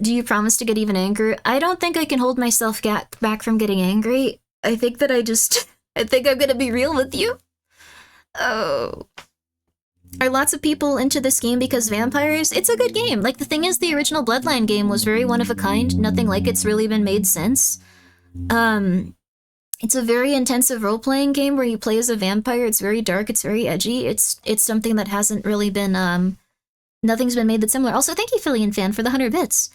you promise to get even angrier? I don't think I can hold myself back from getting angry. I think that I think I'm going to be real with you. Oh. Are lots of people into this game because vampires? It's a good game. Like, the thing is, the original Bloodline game was very one of a kind. Nothing like it's really been made since. It's a very intensive role-playing game where you play as a vampire. It's very dark, it's very edgy. It's something that hasn't really been, nothing's been made that's similar. Also, thank you, Phillian Fan, for the 100 bits.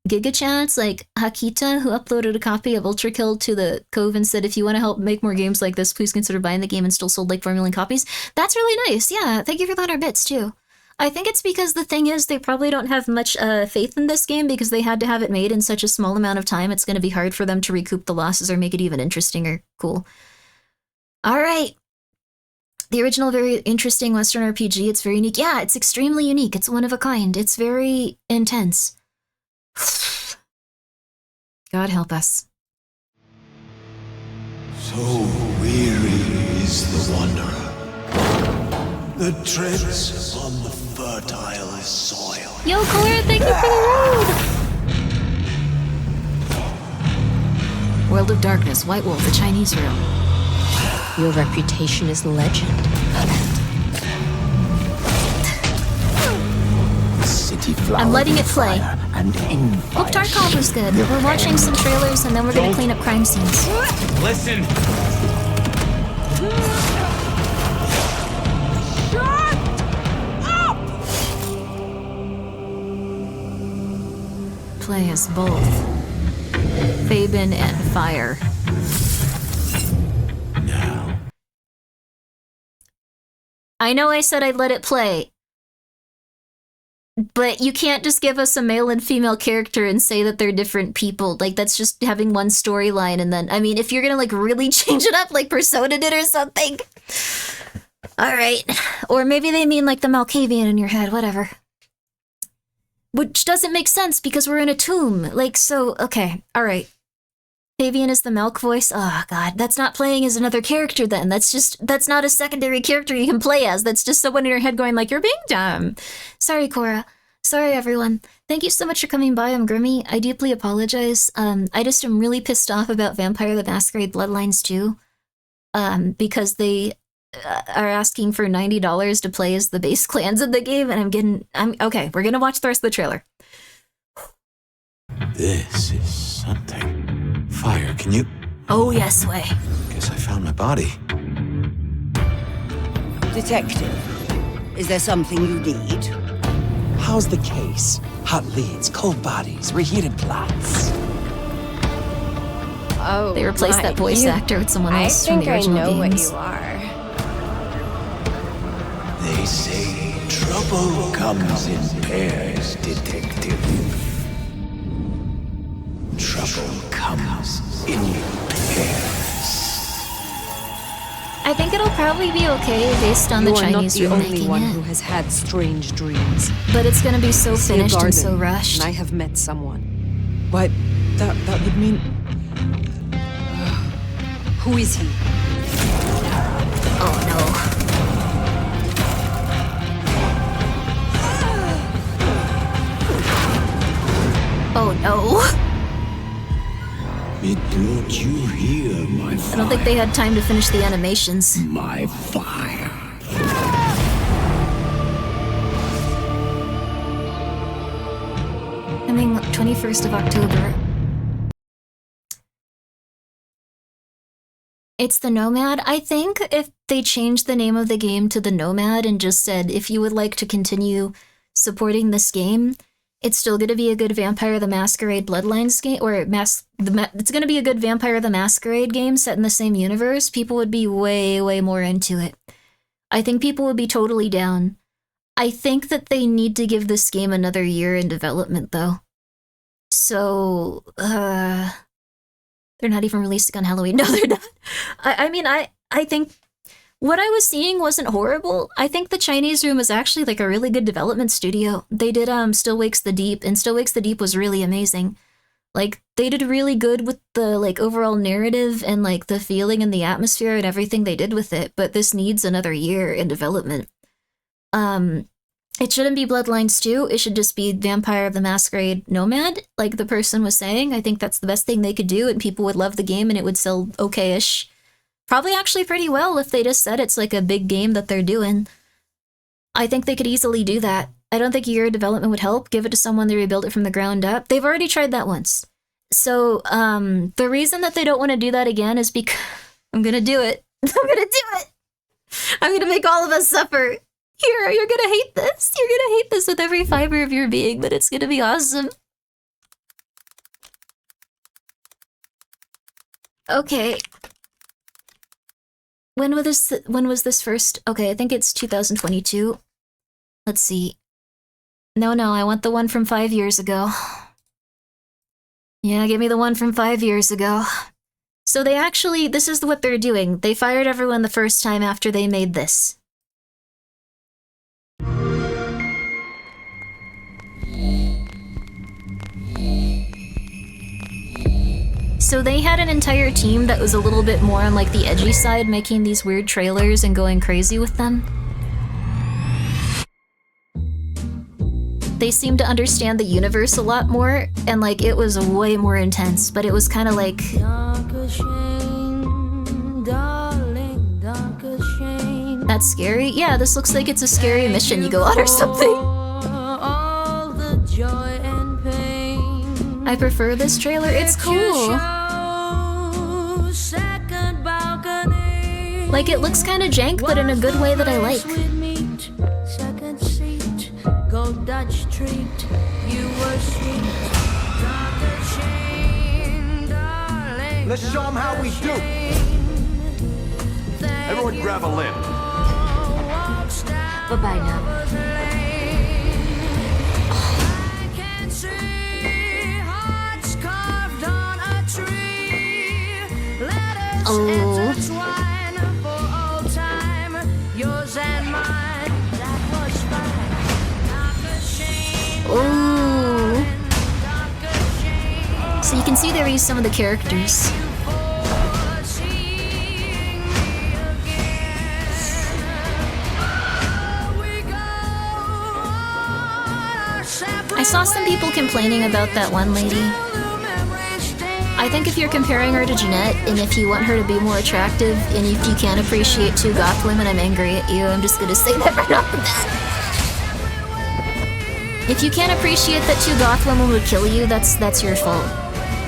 Giga chats like Hakita, who uploaded a copy of Ultra Kill to the Cove and said, if you want to help make more games like this, please consider buying the game, and still sold like 4 million copies. That's really nice. Yeah, thank you for the 100 bits too. I think it's because the thing is they probably don't have much faith in this game because they had to have it made in such a small amount of time. It's going to be hard for them to recoup the losses or make it even interesting or cool. All right. The original, very interesting Western RPG. It's very unique. Yeah, it's extremely unique. It's one of a kind. It's very intense. God help us. So weary is the wanderer that treads on the fertile soil. Yo, Cora, thank you for the road! World of Darkness, White Wolf, the Chinese room. Your reputation is legend. I'm letting it play. Hope Tarkov was good. We're watching some trailers and then we're gonna clean up crime scenes. Listen! Shut up! Play as both Fabin and Fire. Now. I know I said I'd let it play. But you can't just give us a male and female character and say that they're different people. Like, that's just having one storyline and then... I mean, if you're gonna, like, really change it up like Persona did or something... Alright. Or maybe they mean, like, the Malkavian in your head, whatever. Which doesn't make sense because we're in a tomb. Like, so... Okay, alright. Fabian is the Malk voice? Oh, God. That's not playing as another character, then. That's not a secondary character you can play as. That's just someone in your head going like, you're being dumb. Sorry, Cora. Sorry, everyone. Thank you so much for coming by. I'm Grimmi. I deeply apologize. I just am really pissed off about Vampire the Masquerade Bloodlines 2. Because they are asking for $90 to play as the base clans in the game, and okay, we're gonna watch the rest of the trailer. This is something. Fire, can you? Oh, yes, way. Guess I found my body. Detective, is there something you need? How's the case? Hot leads, cold bodies, reheated plots. Oh, they replaced that voice actor with someone else from the original games. I think I know what you are. They say trouble comes in pairs, detective. Trouble comes in pairs. I think it'll probably be okay based on the Chinese You are not the remaking only one it. who has had strange dreams. But it's gonna be so finished and so rushed. And I have met someone. Why, that would mean... Who is he? Oh no. Oh no. Don't you hear my fire? I don't think they had time to finish the animations. My fire. Coming 21st of October. It's the Nomad. I think if they changed the name of the game to the Nomad and just said, if you would like to continue supporting this game, it's still going to be a good Vampire the Masquerade Bloodlines game, or it's going to be a good Vampire the Masquerade game set in the same universe, people would be way, way more into it. I think people would be totally down. I think that they need to give this game another year in development, though. So, they're not even releasing on Halloween. No, they're not. I mean, I think what I was seeing wasn't horrible. I think the Chinese room is actually like a really good development studio. They did Still Wakes the Deep, and Still Wakes the Deep was really amazing. Like, they did really good with the, like, overall narrative and, like, the feeling and the atmosphere and everything they did with it, but this needs another year in development. It shouldn't be Bloodlines 2, it should just be Vampire the Masquerade Nomad, like the person was saying. I think that's the best thing they could do, and people would love the game, and it would sell okay-ish. Probably actually pretty well if they just said it's like a big game that they're doing. I think they could easily do that. I don't think a year of development would help. Give it to someone to rebuild it from the ground up. They've already tried that once. So, the reason that they don't want to do that again is because... I'm gonna do it. I'm gonna do it! I'm gonna make all of us suffer. Here, you're gonna hate this. You're gonna hate this with every fiber of your being, but it's gonna be awesome. Okay. When was this first? Okay, I think it's 2022. Let's see. No, I want the one from 5 years ago. Yeah, give me the one from 5 years ago. So they actually, this is what they're doing. They fired everyone the first time after they made this. So they had an entire team that was a little bit more on like the edgy side, making these weird trailers and going crazy with them. They seemed to understand the universe a lot more, and like it was way more intense, but it was kind of like... That's scary? Yeah, this looks like it's a scary mission you go on or something. I prefer this trailer, it's cool. Like, it looks kind of jank, but in a good way that I like. Let's show them how we do. Everyone grab a limb. Bye-bye now. Oh. Ooh. So you can see they reused some of the characters. I saw some people complaining about that one lady. I think if you're comparing her to Jeanette, and if you want her to be more attractive, and if you can't appreciate two goth women, I'm angry at you. I'm just gonna say that right off the bat. If you can't appreciate that two goth women would kill you, that's your fault.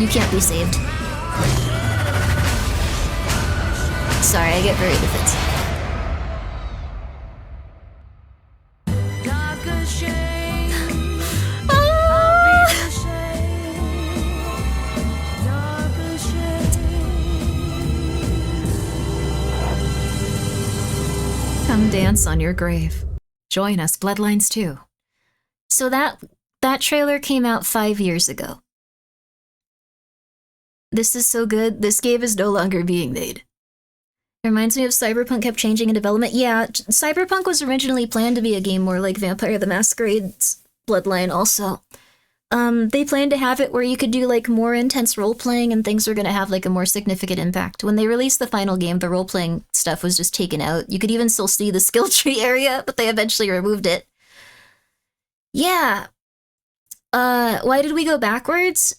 You can't be saved. Sorry, I get very defensive. Come dance on your grave. Join us, Bloodlines 2. So that trailer came out 5 years ago. This is so good. This game is no longer being made. It reminds me of Cyberpunk kept changing in development. Yeah, Cyberpunk was originally planned to be a game more like Vampire the Masquerade's Bloodline also. They planned to have it where you could do like more intense role-playing and things were going to have like a more significant impact. When they released the final game, the role-playing stuff was just taken out. You could even still see the skill tree area, but they eventually removed it. Yeah. Why did we go backwards?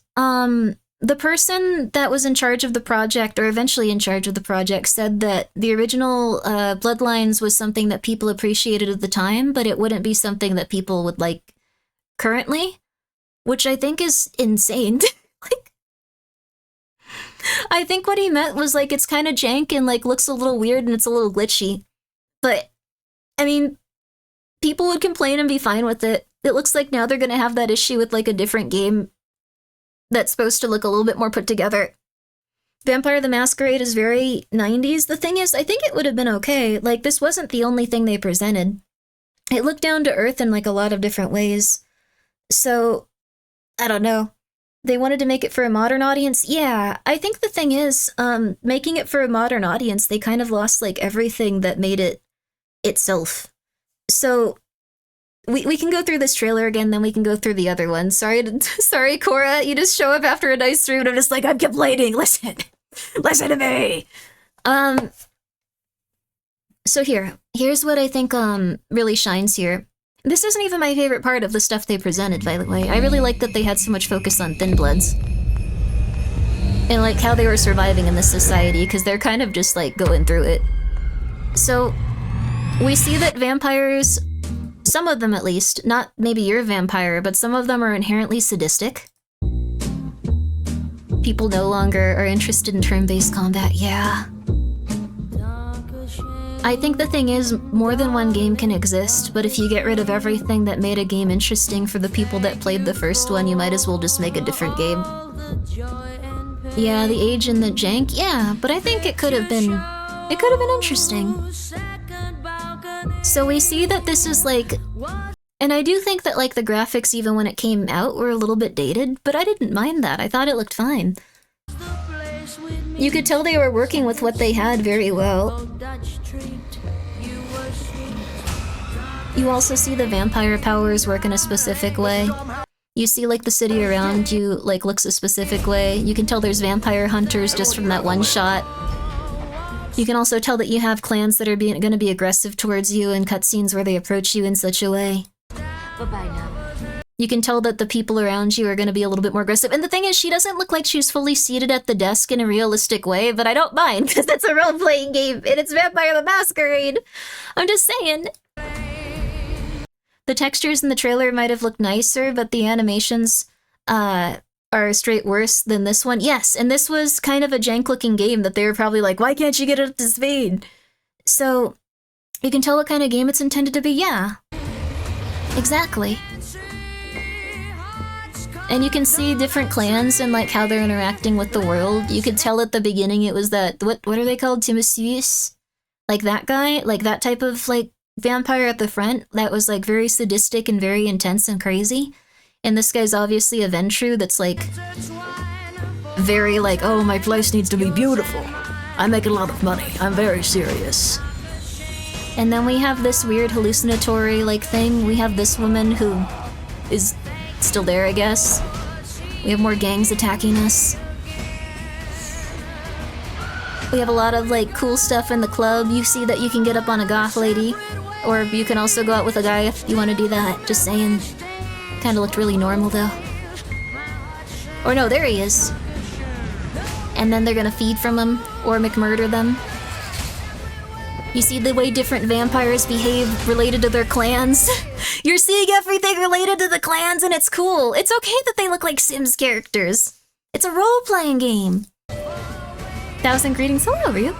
The person that was in charge of the project, or eventually in charge of the project, said that the original Bloodlines was something that people appreciated at the time, but it wouldn't be something that people would like currently. Which I think is insane. Like, I think what he meant was like it's kind of jank and like looks a little weird and it's a little glitchy. But I mean, people would complain and be fine with it. It looks like now they're gonna have that issue with like a different game that's supposed to look a little bit more put together. Vampire the Masquerade is very 90s. The thing is, I think it would have been okay. Like, this wasn't the only thing they presented. It looked down to earth in like a lot of different ways. So, I don't know. They wanted to make it for a modern audience? Yeah, I think the thing is, making it for a modern audience, they kind of lost like everything that made it itself. So, we can go through this trailer again, then we can go through the other one. Sorry, Cora, you just show up after a nice stream and I'm just like, I'm complaining, listen to me. So here's what I think really shines here. This isn't even my favorite part of the stuff they presented, by the way. I really like that they had so much focus on Thin Bloods. And like how they were surviving in this society, because they're kind of just like going through it. So, we see that vampires, some of them at least, not maybe your vampire, but some of them are inherently sadistic. People no longer are interested in turn-based combat, yeah. I think the thing is, more than one game can exist, but if you get rid of everything that made a game interesting for the people that played the first one, you might as well just make a different game. Yeah, the age and the jank, yeah, but I think it could have been interesting. So we see that this is like, and I do think that like the graphics even when it came out were a little bit dated, but I didn't mind that. I thought it looked fine. You could tell they were working with what they had very well. You also see the vampire powers work in a specific way. You see like the city around you like looks a specific way. You can tell there's vampire hunters just from that one shot. You can also tell that you have clans that are going to be aggressive towards you in cutscenes where they approach you in such a way. Bye-bye now. You can tell that the people around you are going to be a little bit more aggressive. And the thing is, she doesn't look like she's fully seated at the desk in a realistic way, but I don't mind, because that's a role-playing game, and it's Vampire the Masquerade. I'm just saying. The textures in the trailer might have looked nicer, but the animations are straight worse than this one. Yes, and this was kind of a jank-looking game that they were probably like, why can't you get it up to speed? So, you can tell what kind of game it's intended to be, yeah. Exactly. And you can see different clans and like how they're interacting with the world. You could tell at the beginning it was that, what are they called? Timotheus? Like that guy? Like that type of like vampire at the front that was like very sadistic and very intense and crazy. And this guy's obviously a Ventru that's like very like, oh, my place needs to be beautiful. I make a lot of money. I'm very serious. And then we have this weird hallucinatory like thing. We have this woman who is still there, I guess. We have more gangs attacking us. We have a lot of like cool stuff in the club. You see that you can get up on a goth lady, or you can also go out with a guy if you want to do that. Just saying. Kind of looked really normal though. Or no, there he is. And then they're gonna feed from him or McMurder them. You see the way different vampires behave related to their clans? You're seeing everything related to the clans and it's cool. It's okay that they look like Sims characters. It's a role-playing game. 1,000 greetings. Hello, how are you?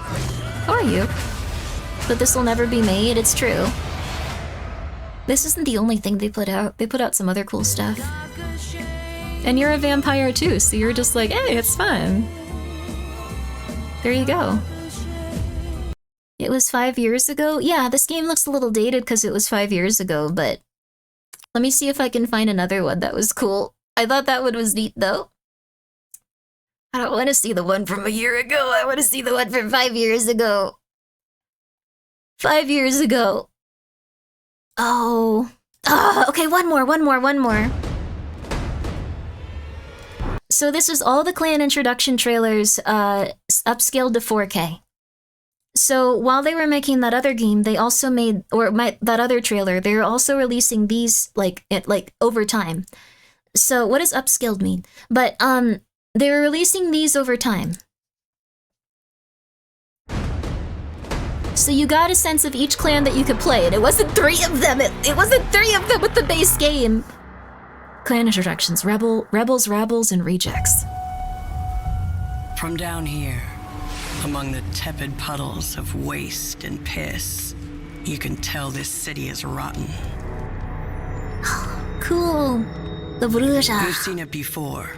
How are you? But this will never be made, it's true. This isn't the only thing they put out. They put out some other cool stuff. And you're a vampire too, so you're just like, hey, it's fun. There you go. It was 5 years ago? Yeah, this game looks a little dated because it was 5 years ago, but let me see if I can find another one that was cool. I thought that one was neat, though. I don't want to see the one from a year ago. I want to see the one from 5 years ago. 5 years ago. Oh. Okay, one more. So this is all the clan introduction trailers, upscaled to 4K. So while they were making that other game, they also made, that other trailer, they're also releasing these like over time. So what does upscaled mean? But they were releasing these over time. So you got a sense of each clan that you could play, and it wasn't 3 of them. It wasn't 3 of them with the base game. Clan introductions: Rebels, Rabbles, and Rejects. From down here, among the tepid puddles of waste and piss, you can tell this city is rotten. Cool. The Bruja. We've seen it before.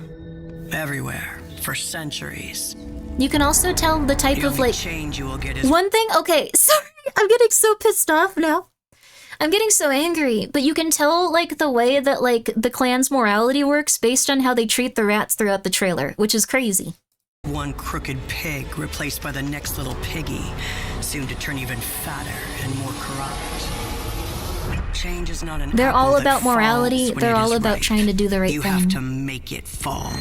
Everywhere. For centuries. You can also tell the type The of only like change you will get is one thing. Okay, sorry, I'm getting so pissed off now. I'm getting so angry, but you can tell like the way that like the clan's morality works based on how they treat the rats throughout the trailer, which is crazy. one crooked pig replaced by the next little piggy, soon to turn even fatter and more corrupt. Change is not an They're apple all that about morality. falls when They're it all is about ripe. trying to do the right You thing. have to make it fall.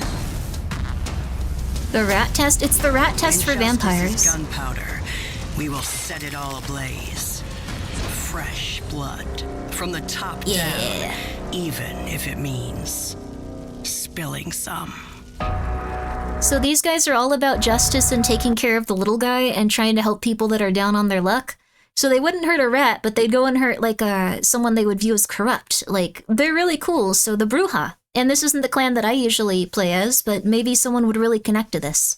The rat test. It's the rat test for Injustice vampires. is gunpowder. We will set it all ablaze. Fresh blood from the top down, even if it means spilling some. So these guys are all about justice and taking care of the little guy and trying to help people that are down on their luck. So they wouldn't hurt a rat, but they'd go and hurt like someone they would view as corrupt. Like, they're really cool. So the Bruja. And this isn't the clan that I usually play as, but maybe someone would really connect to this.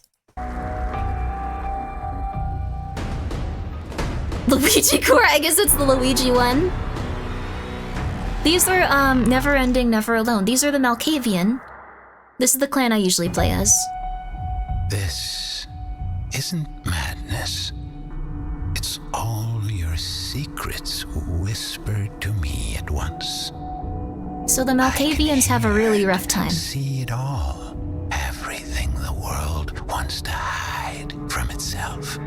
Luigi Core, I guess it's the Luigi one. These are Never Ending, Never Alone. These are the Malkavian. This is the clan I usually play as. This isn't madness. It's all your secrets whispered to me at once. So the Malkavians have a really rough time. See it all. Everything the world wants to hide from itself.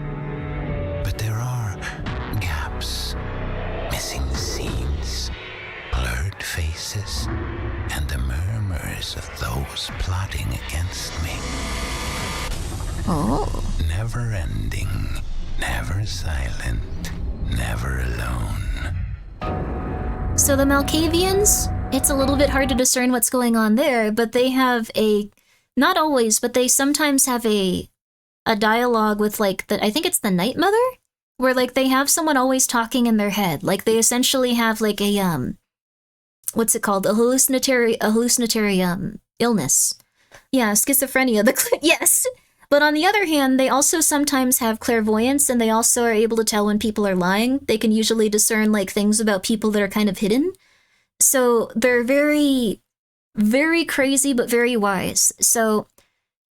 But there are gaps, missing scenes, blurred faces, and the murmurs of those plotting against me. Oh. Never ending, never silent, never alone. So the Malkavians, it's a little bit hard to discern what's going on there, but they have a, not always, but they sometimes have a dialogue with like, I think it's the Night Mother? Where like they have someone always talking in their head. Like they essentially have like a, what's it called? A hallucinatory illness. Yeah, schizophrenia, yes! But on the other hand, they also sometimes have clairvoyance, and they also are able to tell when people are lying. They can usually discern like things about people that are kind of hidden. So they're very, very crazy, but very wise. So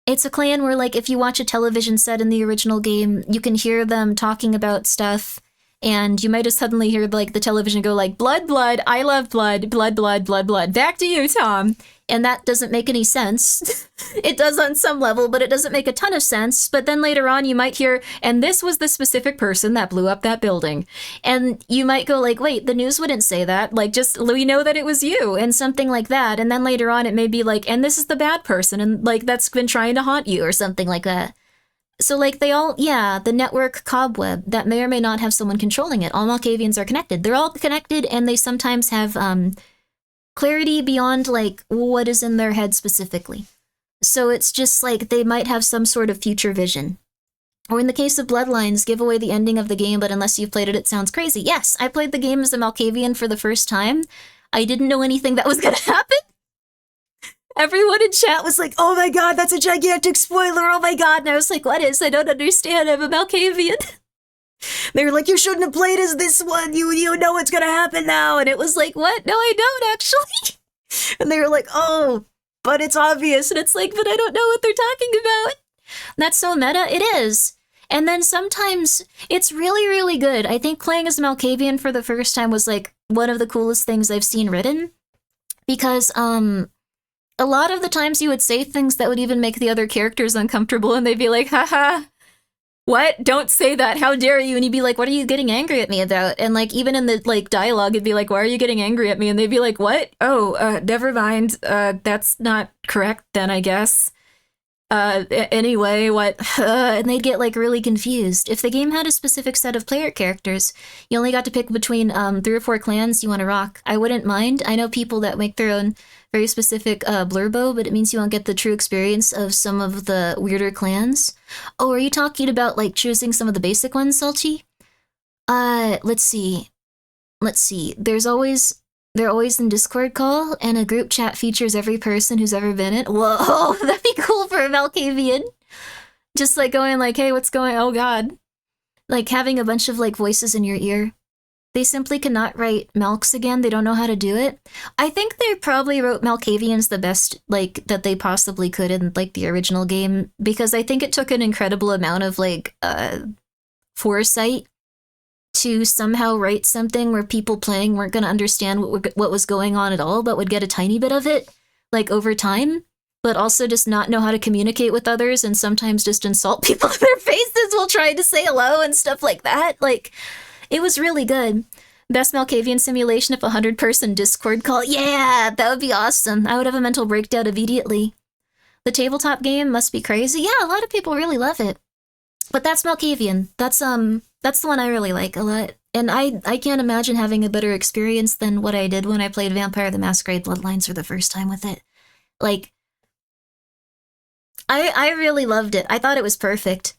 it's a clan where like if you watch a television set in the original game, you can hear them talking about stuff, and you might just suddenly hear like the television go like, blood, blood, I love blood, blood, blood, blood, blood. Back to you, Tom. And that doesn't make any sense. It does on some level, but it doesn't make a ton of sense. But then later on you might hear, and this was the specific person that blew up that building. And you might go like, wait, the news wouldn't say that. Like, just, we know that it was you, and something like that. And then later on it may be like, and this is the bad person, and like that's been trying to haunt you, or something like that. So like they all, yeah, the network cobweb that may or may not have someone controlling it. All Malkavians are connected. They're all connected, and they sometimes have clarity beyond like what is in their head specifically. So it's just like they might have some sort of future vision. Or in the case of Bloodlines, give away the ending of the game, but unless you've played it, it sounds crazy. Yes, I played the game as a Malkavian for the first time. I didn't know anything that was gonna happen. Everyone in chat was like, oh my god, that's a gigantic spoiler, oh my god. And I was like, what is? I don't understand, I'm a Malkavian. They were like, you shouldn't have played as this one, you know what's gonna happen now. And it was like, what? No, I don't actually. And they were like, oh, but it's obvious. And it's like, but I don't know what they're talking about. That's so meta, it is. And then sometimes it's really, really good. I think playing as a Malkavian for the first time was like one of the coolest things I've seen written. Because, a lot of the times you would say things that would even make the other characters uncomfortable, and they'd be like, haha, what? Don't say that, how dare you? And you'd be like, what are you getting angry at me about? And like, even in the like dialogue, it'd be like, why are you getting angry at me? And they'd be like, what? Oh, never mind, that's not correct then, I guess. Anyway, what? And they'd get like really confused. If the game had a specific set of player characters, you only got to pick between 3 or 4 clans you want to rock. I wouldn't mind. I know people that make their own very specific blurbo, but it means you won't get the true experience of some of the weirder clans. Oh, are you talking about like choosing some of the basic ones, Salty? Let's see. They're always in Discord call, and a group chat features every person who's ever been in. Whoa, that'd be cool for a Malkavian. Just like going like, hey, what's going, oh god. Like having a bunch of like voices in your ear. They simply cannot write Malks again. They don't know how to do it. I think they probably wrote Malkavians the best, like, that they possibly could in, like, the original game, because I think it took an incredible amount of, like, foresight to somehow write something where people playing weren't going to understand what was going on at all, but would get a tiny bit of it, like, over time, but also just not know how to communicate with others and sometimes just insult people to their faces while trying to say hello and stuff like that. Like, it was really good. Best Malkavian simulation if a 100-person Discord call. Yeah, that would be awesome. I would have a mental breakdown immediately. The tabletop game must be crazy. Yeah, a lot of people really love it. But that's Malkavian. That's the one I really like a lot. And I can't imagine having a better experience than what I did when I played Vampire the Masquerade Bloodlines for the first time with it. Like, I really loved it. I thought it was perfect.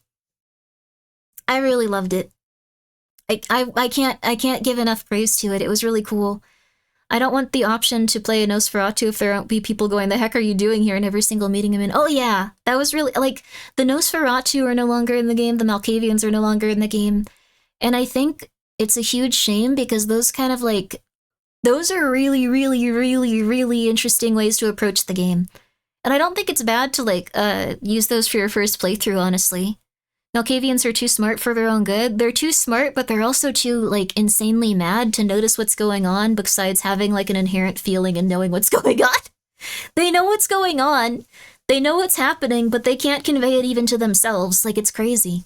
I really loved it. I can't give enough praise to it. It was really cool. I don't want the option to play a Nosferatu if there won't be people going, the heck are you doing here in every single meeting I'm in? Oh yeah, that was really, like, the Nosferatu are no longer in the game, the Malkavians are no longer in the game, and I think it's a huge shame because those kind of, like, those are really, really, really, really interesting ways to approach the game. And I don't think it's bad to, like, use those for your first playthrough, honestly. Malkavians are too smart for their own good. They're too smart, but they're also too, like, insanely mad to notice what's going on besides having, like, an inherent feeling and knowing what's going on. They know what's going on. They know what's happening, but they can't convey it even to themselves. Like, it's crazy.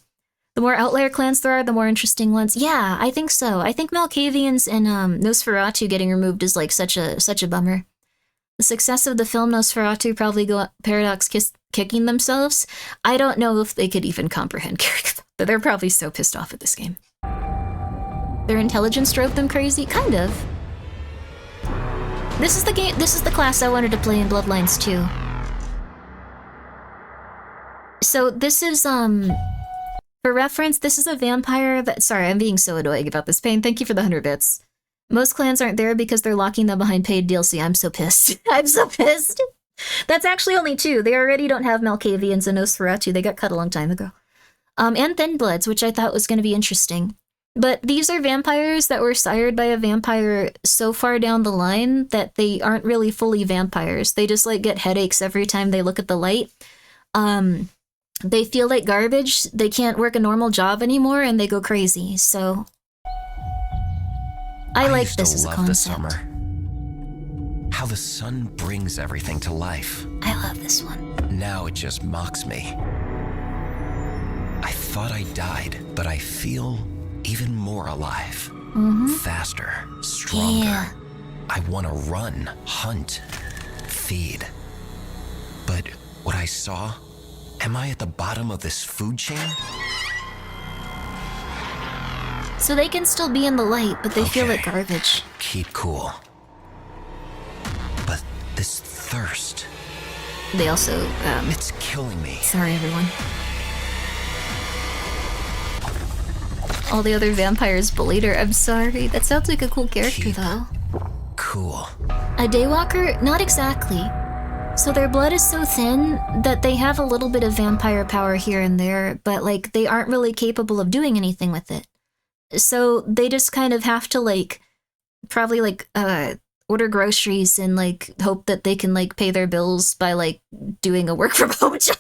The more outlier clans there are, the more interesting ones. Yeah, I think so. I think Malkavians and Nosferatu getting removed is, like, such a bummer. The success of the film Nosferatu probably got Paradox kicking themselves. I don't know if they could even comprehend character, but they're probably so pissed off at this game. Their intelligence drove them crazy? Kind of. This is the class I wanted to play in Bloodlines 2. So this is, for reference, this is a vampire that, sorry, I'm being so annoying about this pain. Thank you for the 100 bits. Most clans aren't there because they're locking them behind paid DLC. I'm so pissed. I'm so pissed. That's actually only 2. They already don't have Malkavians and Nosferatu. They got cut a long time ago. And Thin Bloods, which I thought was going to be interesting. But these are vampires that were sired by a vampire so far down the line that they aren't really fully vampires. They just, like, get headaches every time they look at the light. They feel like garbage. They can't work a normal job anymore, and they go crazy. So I like this as a concept. The summer. How the sun brings everything to life. I love this one. Now it just mocks me. I thought I died, but I feel even more alive. Faster, stronger. Yeah. I want to run, hunt, feed. But what I saw, am I at the bottom of this food chain? So they can still be in the light, but they feel like garbage. Keep cool. But this thirst... They also, it's killing me. Sorry, everyone. All the other vampires bullied her. I'm sorry. That sounds like a cool character, though. Cool. A Daywalker? Not exactly. So their blood is so thin that they have a little bit of vampire power here and there, but, like, they aren't really capable of doing anything with it. So they just kind of have to, like, probably, like, order groceries and, like, hope that they can, like, pay their bills by, like, doing a work from home job.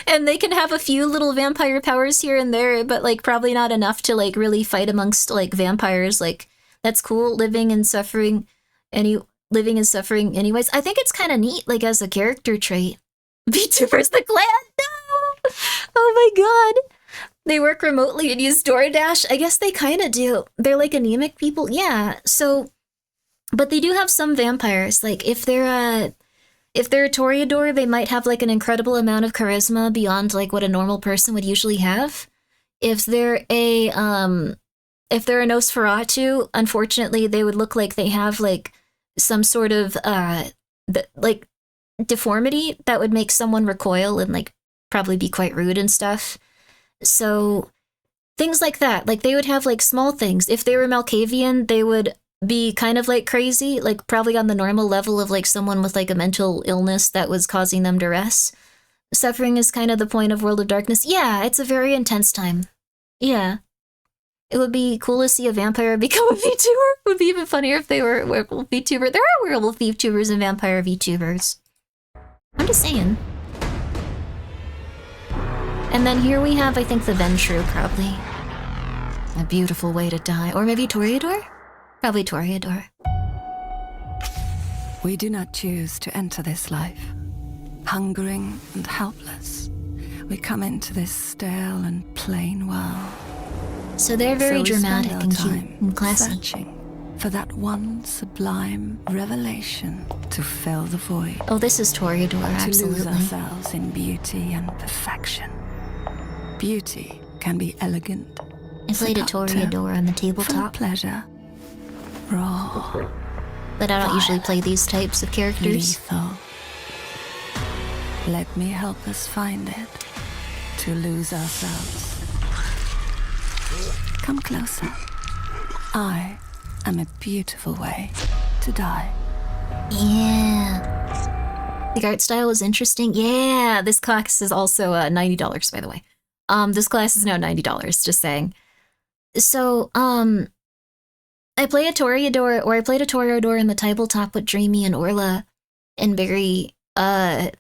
And they can have a few little vampire powers here and there, but, like, probably not enough to, like, really fight amongst, like, vampires. Like, that's cool, living and suffering anyways. I think it's kind of neat, like, as a character trait. VTubers the clan? No! Oh my god! They work remotely and use DoorDash? I guess they kind of do. They're, like, anemic people? Yeah, so... But they do have some vampires. Like, if they're a Toreador, they might have, like, an incredible amount of charisma beyond, like, what a normal person would usually have. If they're a Nosferatu, unfortunately, they would look like they have, like, some sort of, like, deformity that would make someone recoil and, like, probably be quite rude and stuff. So, things like that. Like, they would have, like, small things. If they were Malkavian, they would be kind of, like, crazy, like, probably on the normal level of, like, someone with, like, a mental illness that was causing them duress. Suffering is kind of the point of World of Darkness. Yeah, it's a very intense time. Yeah. It would be cool to see a vampire become a VTuber. It would be even funnier if they were werewolf VTuber. There are werewolf VTubers and vampire VTubers. I'm just saying. And then here we have, I think, the Ventru, probably. A beautiful way to die. Or maybe Toreador? Probably Toreador. We do not choose to enter this life. Hungering and helpless, we come into this stale and plain world. So they're very dramatic and cute and classy. Searching for that one sublime revelation to fill the void. Oh, this is Toreador, absolutely. To lose ourselves in beauty and perfection. Beauty can be elegant. I played a Toreador on the tabletop. Pleasure. Raw. But I don't usually play these types of characters. Lethal. Let me help us find it. To lose ourselves. Come closer. I am a beautiful way to die. Yeah. The art style is interesting. Yeah, this class is also $90, by the way. This class is now $90, just saying. So, I play a Toreador, or I played a Toreador in the tabletop with Dreamy and Orla and Barry, but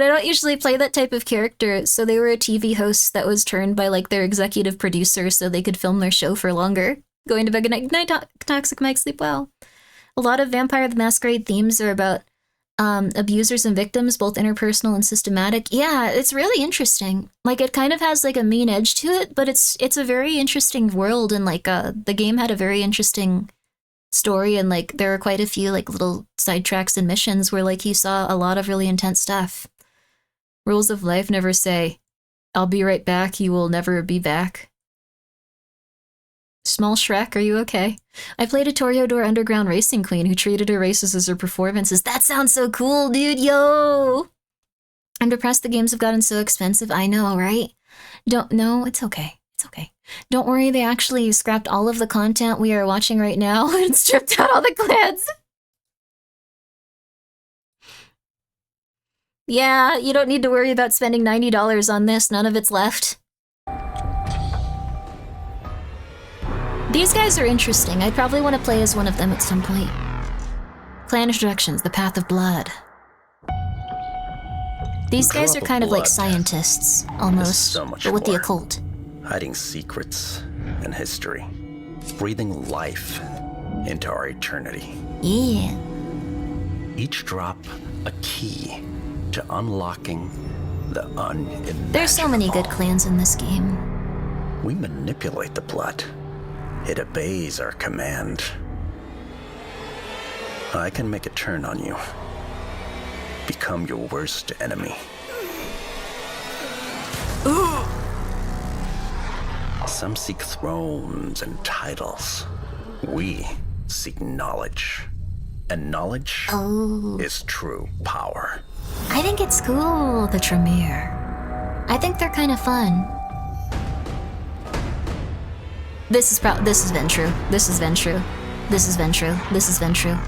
I don't usually play that type of character, so they were a TV host that was turned by, like, their executive producer so they could film their show for longer. Going to bed, good night, Toxic Mike, sleep well. A lot of Vampire the Masquerade themes are about abusers and victims, both interpersonal and systematic. Yeah, it's really interesting. Like, it kind of has, like, a mean edge to it, but it's a very interesting world, and, like, the game had a very interesting story, and, like, there were quite a few, like, little sidetracks and missions where, like, you saw a lot of really intense stuff. Rules of life never say, "I'll be right back, you will never be back." Small Shrek, are you okay? I played a Toreador underground racing queen who treated her races as her performances. That sounds so cool, dude, yo! I'm depressed the games have gotten so expensive. I know, right? No, it's okay. It's okay. Don't worry, they actually scrapped all of the content we are watching right now and stripped out all the clans. Yeah, you don't need to worry about spending $90 on this. None of it's left. These guys are interesting. I probably want to play as one of them at some point. Clan introductions, the Path of Blood. These guys are kind of like scientists, almost, but with the occult. Hiding secrets and history. Breathing life into our eternity. Yeah. Each drop a key to unlocking the unimaginable. There's so many good clans in this game. We manipulate the blood. It obeys our command. I can make it turn on you. Become your worst enemy. Some seek thrones and titles. We seek knowledge. And knowledge is true power. I think it's cool, the Tremere. I think they're kind of fun. This is Ventru. This is Ventru. This is Ventru. This is Ventru.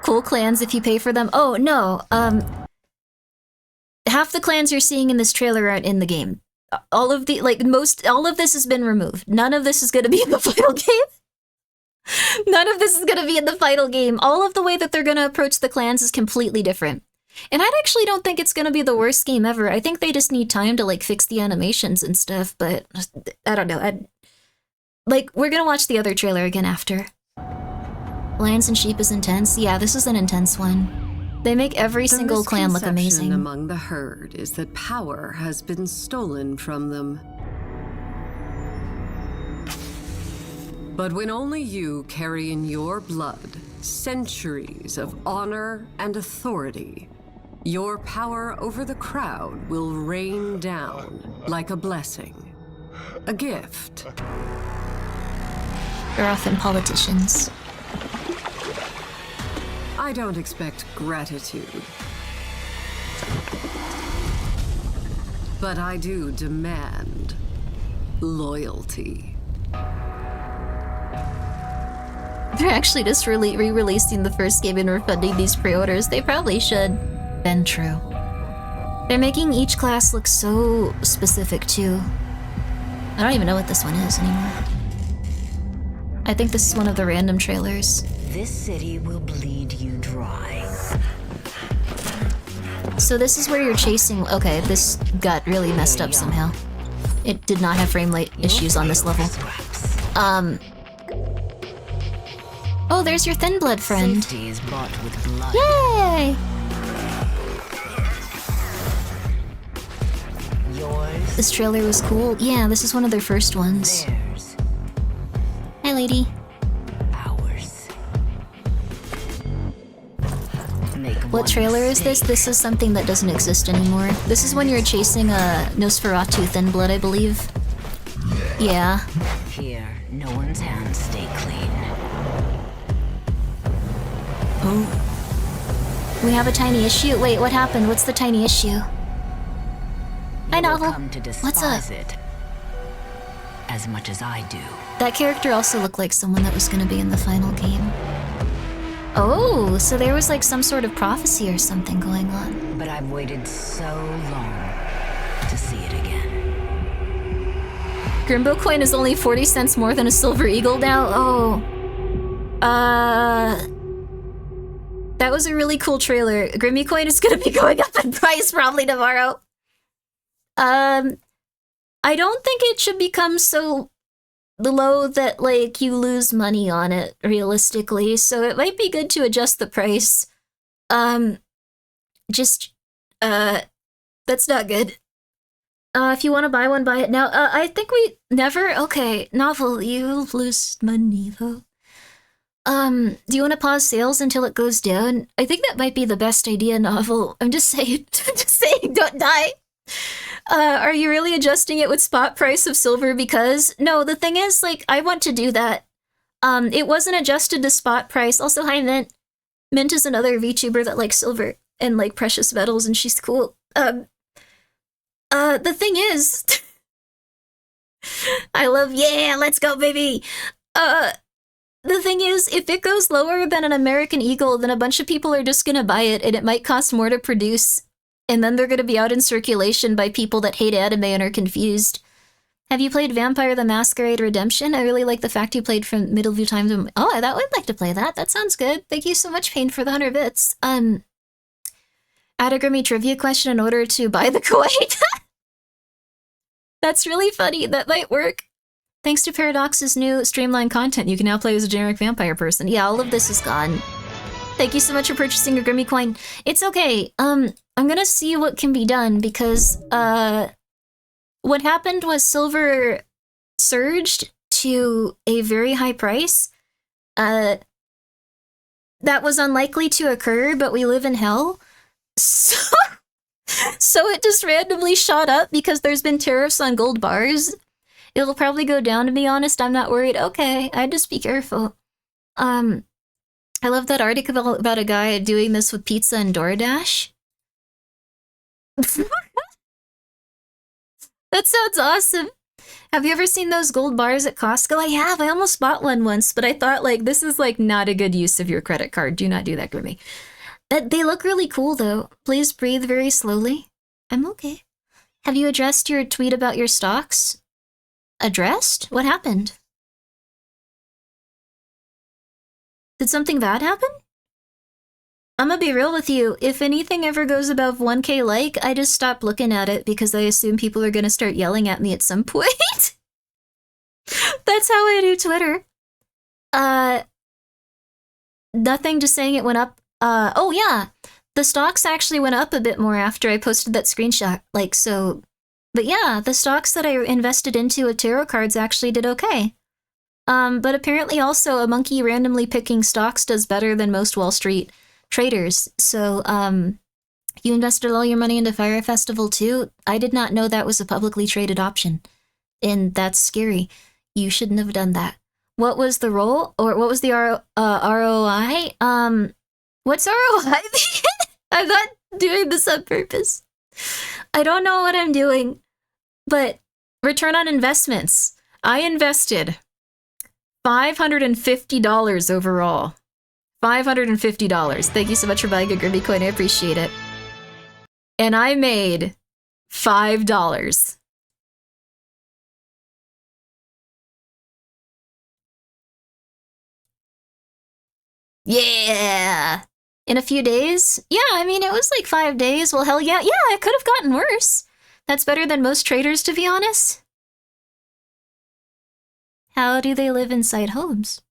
Cool clans if you pay for them. Oh, no. Half the clans you're seeing in this trailer aren't in the game. All of this has been removed. None of this is going to be in the final game. None of this is going to be in the final game. All of the way that they're going to approach the clans is completely different. And I actually don't think it's going to be the worst game ever. I think they just need time to, like, fix the animations and stuff, but I don't know. We're going to watch the other trailer again after. Lions and Sheep is intense. Yeah, this is an intense one. They make every single clan look amazing. The misconception among the herd is that power has been stolen from them. But when only you carry in your blood centuries of honor and authority, your power over the crowd will rain down like a blessing, a gift. They're often politicians. I don't expect gratitude, but I do demand loyalty. They're actually just re-releasing the first game and refunding these pre-orders. They probably should. Been true. They're making each class look so specific, too. I don't even know what this one is anymore. I think this is one of the random trailers. This city will bleed you dry. So this is where you're chasing... Okay, this got really messed up somehow. It did not have frame rate issues on this level. Oh, there's your thin blood friend. Safety is bought with blood. Yay! Yours. This trailer was cool. Yeah, this is one of their first ones. Theirs. Hi, lady. Ours. What trailer is this? This is something that doesn't exist anymore. This is when you're chasing a Nosferatu thin blood, I believe. Yeah. Here, no one's hands stay clean. Oh. We have a tiny issue? Wait, what happened? What's the tiny issue? Hi, Novel. What's up? It as much as I do. That character also looked like someone that was gonna be in the final game. Oh, so there was like some sort of prophecy or something going on. But I've waited so long to see it again. Grimbo coin is only 40 cents more than a silver eagle now? Oh. That was a really cool trailer. Grimmi coin is gonna be going up in price probably tomorrow. I don't think it should become so low that, like, you lose money on it, realistically, so it might be good to adjust the price. That's not good. If you want to buy one, buy it now. I think we never... Okay, Novel, you lose money, though. Do you want to pause sales until it goes down? I think that might be the best idea, Novel. I'm just saying, don't die. Are you really adjusting it with spot price of silver? Because, no, the thing is, like, I want to do that. It wasn't adjusted to spot price. Also, hi, Mint. Mint is another VTuber that likes silver and, like, precious metals, and she's cool. The thing is... I love, yeah, let's go, baby! The thing is, if it goes lower than an American Eagle, then a bunch of people are just gonna buy it, and it might cost more to produce. And then they're gonna be out in circulation by people that hate anime and are confused. Have you played Vampire the Masquerade Redemption? I really like the fact you played from Middleview Times. Oh, I would like to play that. That sounds good. Thank you so much, Payne, for the 100 bits. Add a Grimmi trivia question in order to buy the coin. That's really funny. That might work. Thanks to Paradox's new streamlined content, you can now play as a generic vampire person. Yeah, all of this is gone. Thank you so much for purchasing your Grimmi coin. It's okay. I'm gonna see what can be done because, what happened was silver surged to a very high price. That was unlikely to occur, but we live in hell. So it just randomly shot up because there's been tariffs on gold bars. It'll probably go down, to be honest. I'm not worried. Okay, I'd just be careful. I love that article about a guy doing this with pizza and DoorDash. That sounds awesome. Have you ever seen those gold bars at Costco? I have. I almost bought one once, but I thought, like, this is, like, not a good use of your credit card. Do not do that, Grimmi. They look really cool, though. Please breathe very slowly. I'm okay. Have you addressed your tweet about your stocks? Addressed? What happened? Did something bad happen? I'm gonna be real with you. If anything ever goes above 1K like, I just stop looking at it because I assume people are gonna start yelling at me at some point. That's how I do Twitter. Nothing, just saying it went up. Oh yeah, the stocks actually went up a bit more after I posted that screenshot. Like, so, but yeah, the stocks that I invested into with tarot cards actually did okay. But apparently also a monkey randomly picking stocks does better than most Wall Street traders. So, you invested all your money into Fire Festival too? I did not know that was a publicly traded option. And that's scary. You shouldn't have done that. What was the role? Or what was the ROI? What's ROI? I'm not doing this on purpose. I don't know what I'm doing. But return on investments. I invested $550 overall. $550. Thank you so much for buying a Grimmi coin. I appreciate it. And I made $5. Yeah. In a few days? Yeah, I mean, it was like 5 days. Well, hell yeah. Yeah, it could have gotten worse. That's better than most traders, to be honest. How do they live inside homes?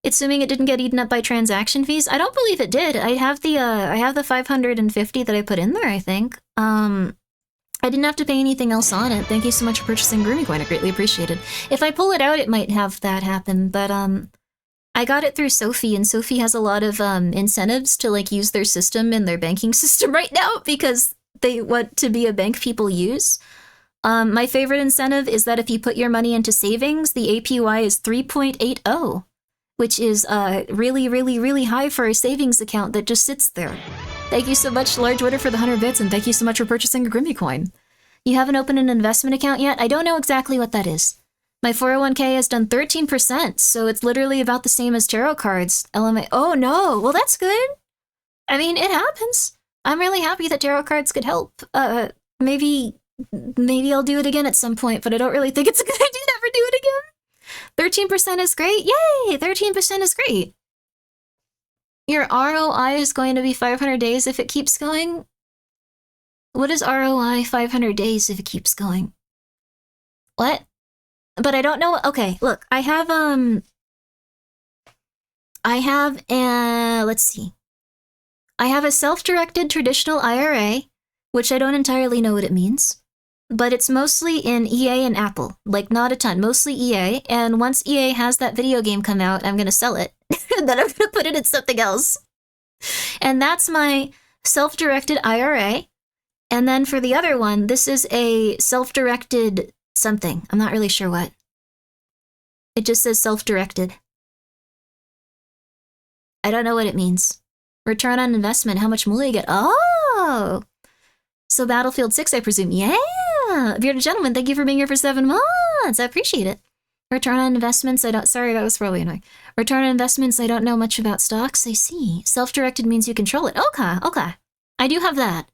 Assuming it didn't get eaten up by transaction fees? I don't believe it did. I have the 550 that I put in there, I think. I didn't have to pay anything else on it. Thank you so much for purchasing Grimmi coin. I greatly appreciate it. If I pull it out, it might have that happen, but I got it through Sophie, and Sophie has a lot of incentives to like use their system in their banking system right now because they want to be a bank people use. My favorite incentive is that if you put your money into savings, the APY is 3.80, which is really, really, really high for a savings account that just sits there. Thank you so much, Large Witter, for the 100 bits, and thank you so much for purchasing a Grimmi coin. You haven't opened an investment account yet? I don't know exactly what that is. My 401k has done 13%, so it's literally about the same as tarot cards. LMA. Oh no, well that's good. I mean, it happens. I'm really happy that tarot cards could help. Maybe I'll do it again at some point, but I don't really think it's a good idea to ever do it again. 13% is great. Yay! 13% is great. Your ROI is going to be 500 days if it keeps going. What is ROI 500 days if it keeps going? What? But I don't know. Okay, look, I have, let's see. I have a self-directed traditional IRA, which I don't entirely know what it means, but it's mostly in EA and Apple, like not a ton, mostly EA, and once EA has that video game come out, I'm gonna sell it, and then I'm gonna put it in something else. And that's my self-directed IRA, and then for the other one, this is a self-directed something. I'm not really sure what. It just says self-directed. I don't know what it means. Return on investment, how much will you get? Oh! So Battlefield 6, I presume. Yeah! Bearded Gentleman, thank you for being here for 7 months. I appreciate it. Return on investments, sorry, that was probably annoying. Return on investments, I don't know much about stocks. I see. Self-directed means you control it. Okay. I do have that.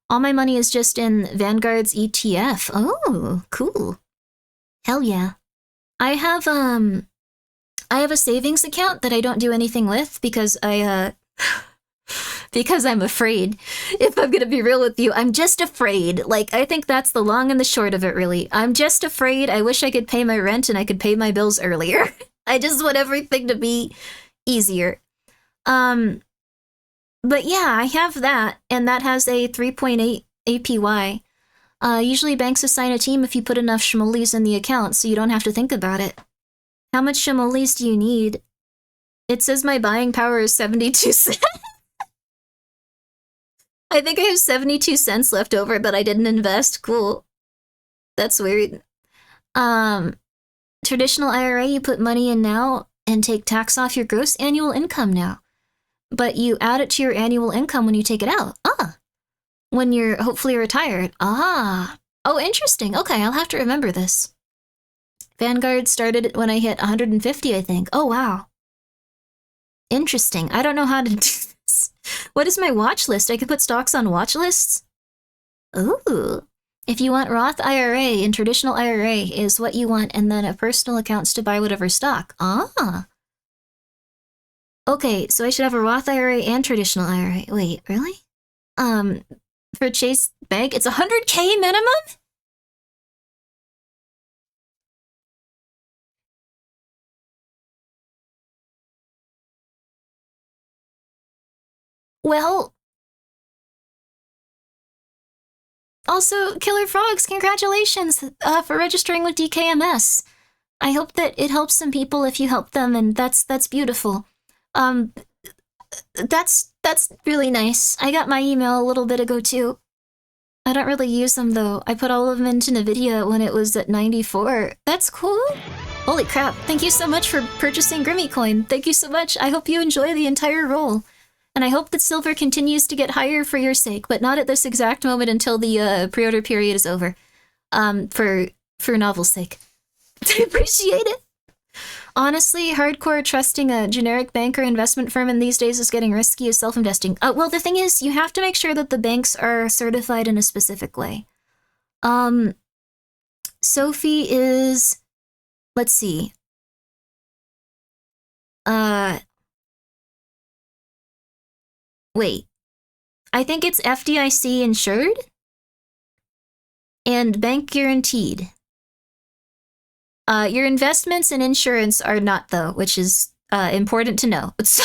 All my money is just in Vanguard's ETF. Oh, cool. Hell yeah. I have a savings account that I don't do anything with because because I'm afraid. If I'm gonna be real with you, I'm just afraid. Like, I think that's the long and the short of it, really. I'm just afraid. I wish I could pay my rent and I could pay my bills earlier. I just want everything to be easier. But yeah, I have that, and that has a 3.8 APY. Usually banks assign a team if you put enough shmolies in the account, so you don't have to think about it. How much shmolies do you need? It says my buying power is 72 cents. I think I have 72 cents left over, but I didn't invest. Cool. That's weird. Traditional IRA, you put money in now and take tax off your gross annual income now. But you add it to your annual income when you take it out. When you're hopefully retired. Oh, interesting. Okay, I'll have to remember this. Vanguard started when I hit 150, I think. Oh, wow. Interesting. I don't know how to do this. What is my watch list? I could put stocks on watch lists? Ooh. If you want Roth IRA and traditional IRA is what you want, and then a personal accounts to buy whatever stock. Okay, so I should have a Roth IRA and traditional IRA. Wait, really? For Chase Bank, it's 100K minimum? Well, also, Killer Frogs, congratulations for registering with DKMS. I hope that it helps some people if you help them, and that's beautiful. That's really nice. I got my email a little bit ago too. I don't really use them though. I put all of them into NVIDIA when it was at 94. That's cool. Holy crap. Thank you so much for purchasing Grimmi coin. Thank you so much. I hope you enjoy the entire roll. And I hope that silver continues to get higher for your sake, but not at this exact moment until the pre-order period is over. For Novel's sake. I appreciate it. Honestly, hardcore trusting a generic bank or investment firm in these days is getting risky as self-investing. Well, the thing is, you have to make sure that the banks are certified in a specific way. Sophie is... Let's see. Wait. I think it's FDIC insured? And bank guaranteed. Your investments and insurance are not, though, which is important to know. So,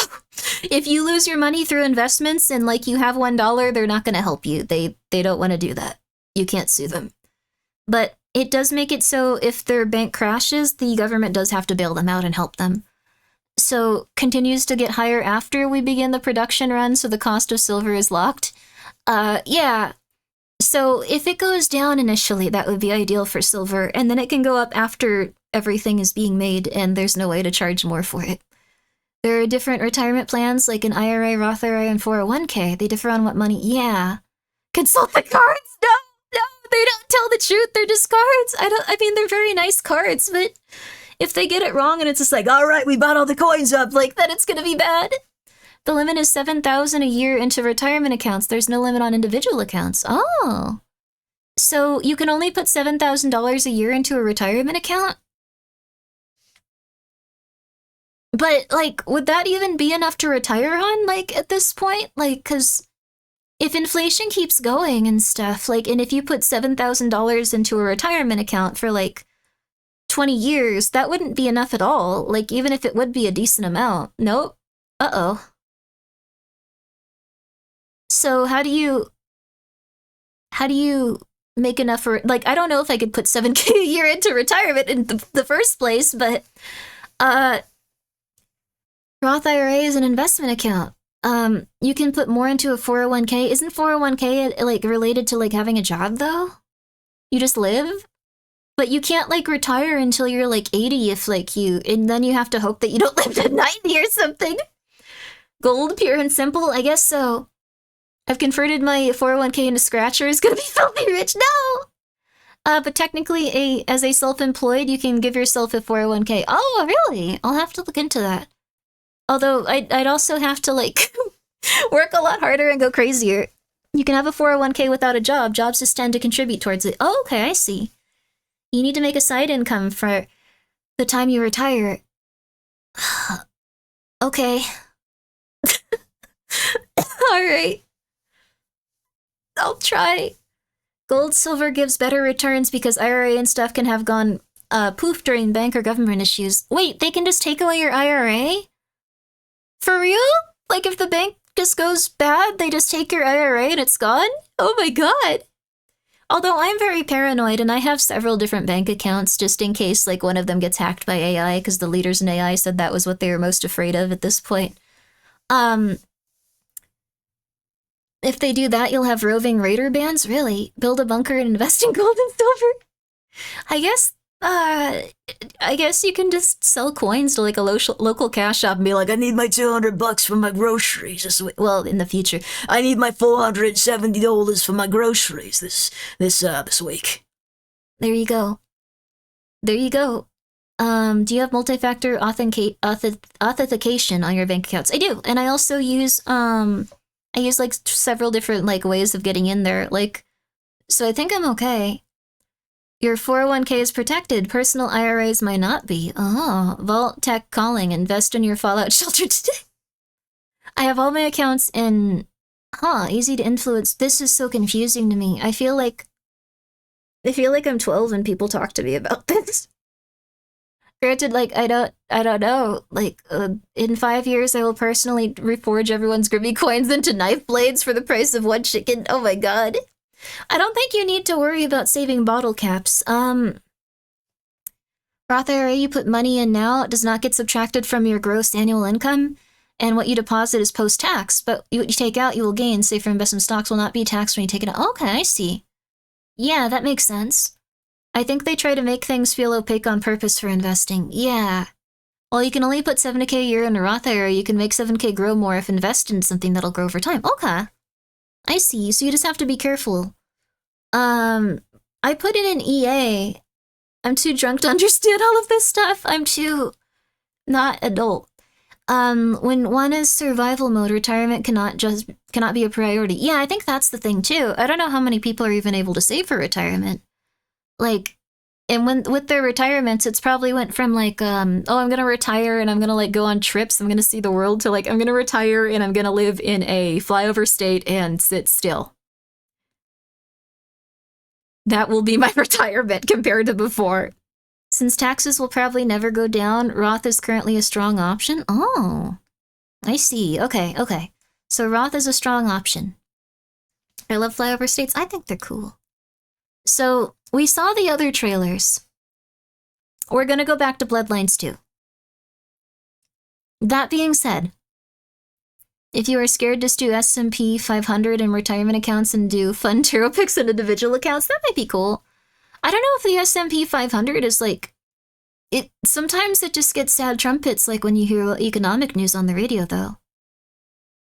if you lose your money through investments and, like, you have $1, they're not going to help you. They don't want to do that. You can't sue them. But it does make it so if their bank crashes, the government does have to bail them out and help them. So, continues to get higher after we begin the production run, so the cost of silver is locked. Yeah. So, if it goes down initially, that would be ideal for silver, and then it can go up after everything is being made and there's no way to charge more for it. There are different retirement plans, like an IRA, Roth IRA, and 401k. They differ on what money... Yeah. Consult the cards! No! They don't tell the truth, they're just cards! I mean, they're very nice cards, but if they get it wrong and it's just like, alright, we bought all the coins up, like, then it's gonna be bad. The limit is $7,000 a year into retirement accounts. There's no limit on individual accounts. Oh. So you can only put $7,000 a year into a retirement account? But, like, would that even be enough to retire on, like, at this point? Like, because if inflation keeps going and stuff, like, and if you put $7,000 into a retirement account for, like, 20 years, that wouldn't be enough at all. Like, even if it would be a decent amount. Nope. Uh-oh. So how do you make enough for, like, I don't know if I could put $7,000 a year into retirement in the first place, but, Roth IRA is an investment account. You can put more into a 401k. Isn't 401k, like, related to, like, having a job, though? You just live? But you can't, like, retire until you're, like, 80 if, like, and then you have to hope that you don't live to 90 or something. Gold, pure and simple? I guess so. I've converted my 401k into Scratchers. Gonna be filthy rich? No! But technically, as a self-employed, you can give yourself a 401k. Oh, really? I'll have to look into that. Although, I'd also have to, like, work a lot harder and go crazier. You can have a 401k without a job. Jobs just tend to contribute towards it. Oh, okay, I see. You need to make a side income for the time you retire. Okay. Alright. I'll try. Gold, silver gives better returns because IRA and stuff can have gone poof during bank or government issues. Wait, they can just take away your IRA? For real? Like, if the bank just goes bad, they just take your IRA and it's gone? Oh my god! Although I'm very paranoid and I have several different bank accounts just in case, like, one of them gets hacked by AI, because the leaders in AI said that was what they were most afraid of at this point. If they do that, you'll have roving raider bands? Really? Build a bunker and invest in gold and silver? I guess you can just sell coins to, like, a local cash shop and be like, I need my $200 for my groceries this week. Well, in the future. I need my $470 for my groceries this week. There you go. There you go. Do you have multi-factor authentication on your bank accounts? I do, and I also use, like, several different, like, ways of getting in there, like, so I think I'm okay. Your 401k is protected. Personal IRAs might not be. Oh, Vault Tech calling. Invest in your Fallout shelter today. I have all my accounts in... easy to influence. This is so confusing to me. I feel like I'm 12 when people talk to me about this. Granted, like, I don't know. Like, in 5 years, I will personally reforge everyone's Grimmi coins into knife blades for the price of one chicken. Oh my god. I don't think you need to worry about saving bottle caps. Roth IRA you put money in now does not get subtracted from your gross annual income, and what you deposit is post-tax, but what you take out you will gain. Say for investment stocks will not be taxed when you take it out. Okay, I see. Yeah, that makes sense. I think they try to make things feel opaque on purpose for investing. Yeah. While you can only put $7,000 a year in a Roth IRA, you can make $7,000 grow more if invested in something that'll grow over time. Okay. I see, so you just have to be careful. I put it in EA. I'm too drunk to understand all of this stuff. I'm too not adult. When one is survival mode, retirement cannot be a priority. Yeah, I think that's the thing too. I don't know how many people are even able to save for retirement. Like, and when with their retirements, it's probably went from like, oh, I'm gonna retire and I'm gonna like go on trips, I'm gonna see the world, to like, I'm gonna retire and I'm gonna live in a flyover state and sit still. That will be my retirement compared to before. Since taxes will probably never go down, Roth is currently a strong option. Oh, I see. Okay, okay. So Roth is a strong option. I love flyover states. I think they're cool. So we saw the other trailers. We're gonna go back to Bloodlines 2. That being said, if you are scared, just do S&P 500 and retirement accounts and do fun tarot picks and individual accounts. That might be cool. I don't know if the S&P 500 is like... Sometimes it just gets sad trumpets, like when you hear economic news on the radio, though.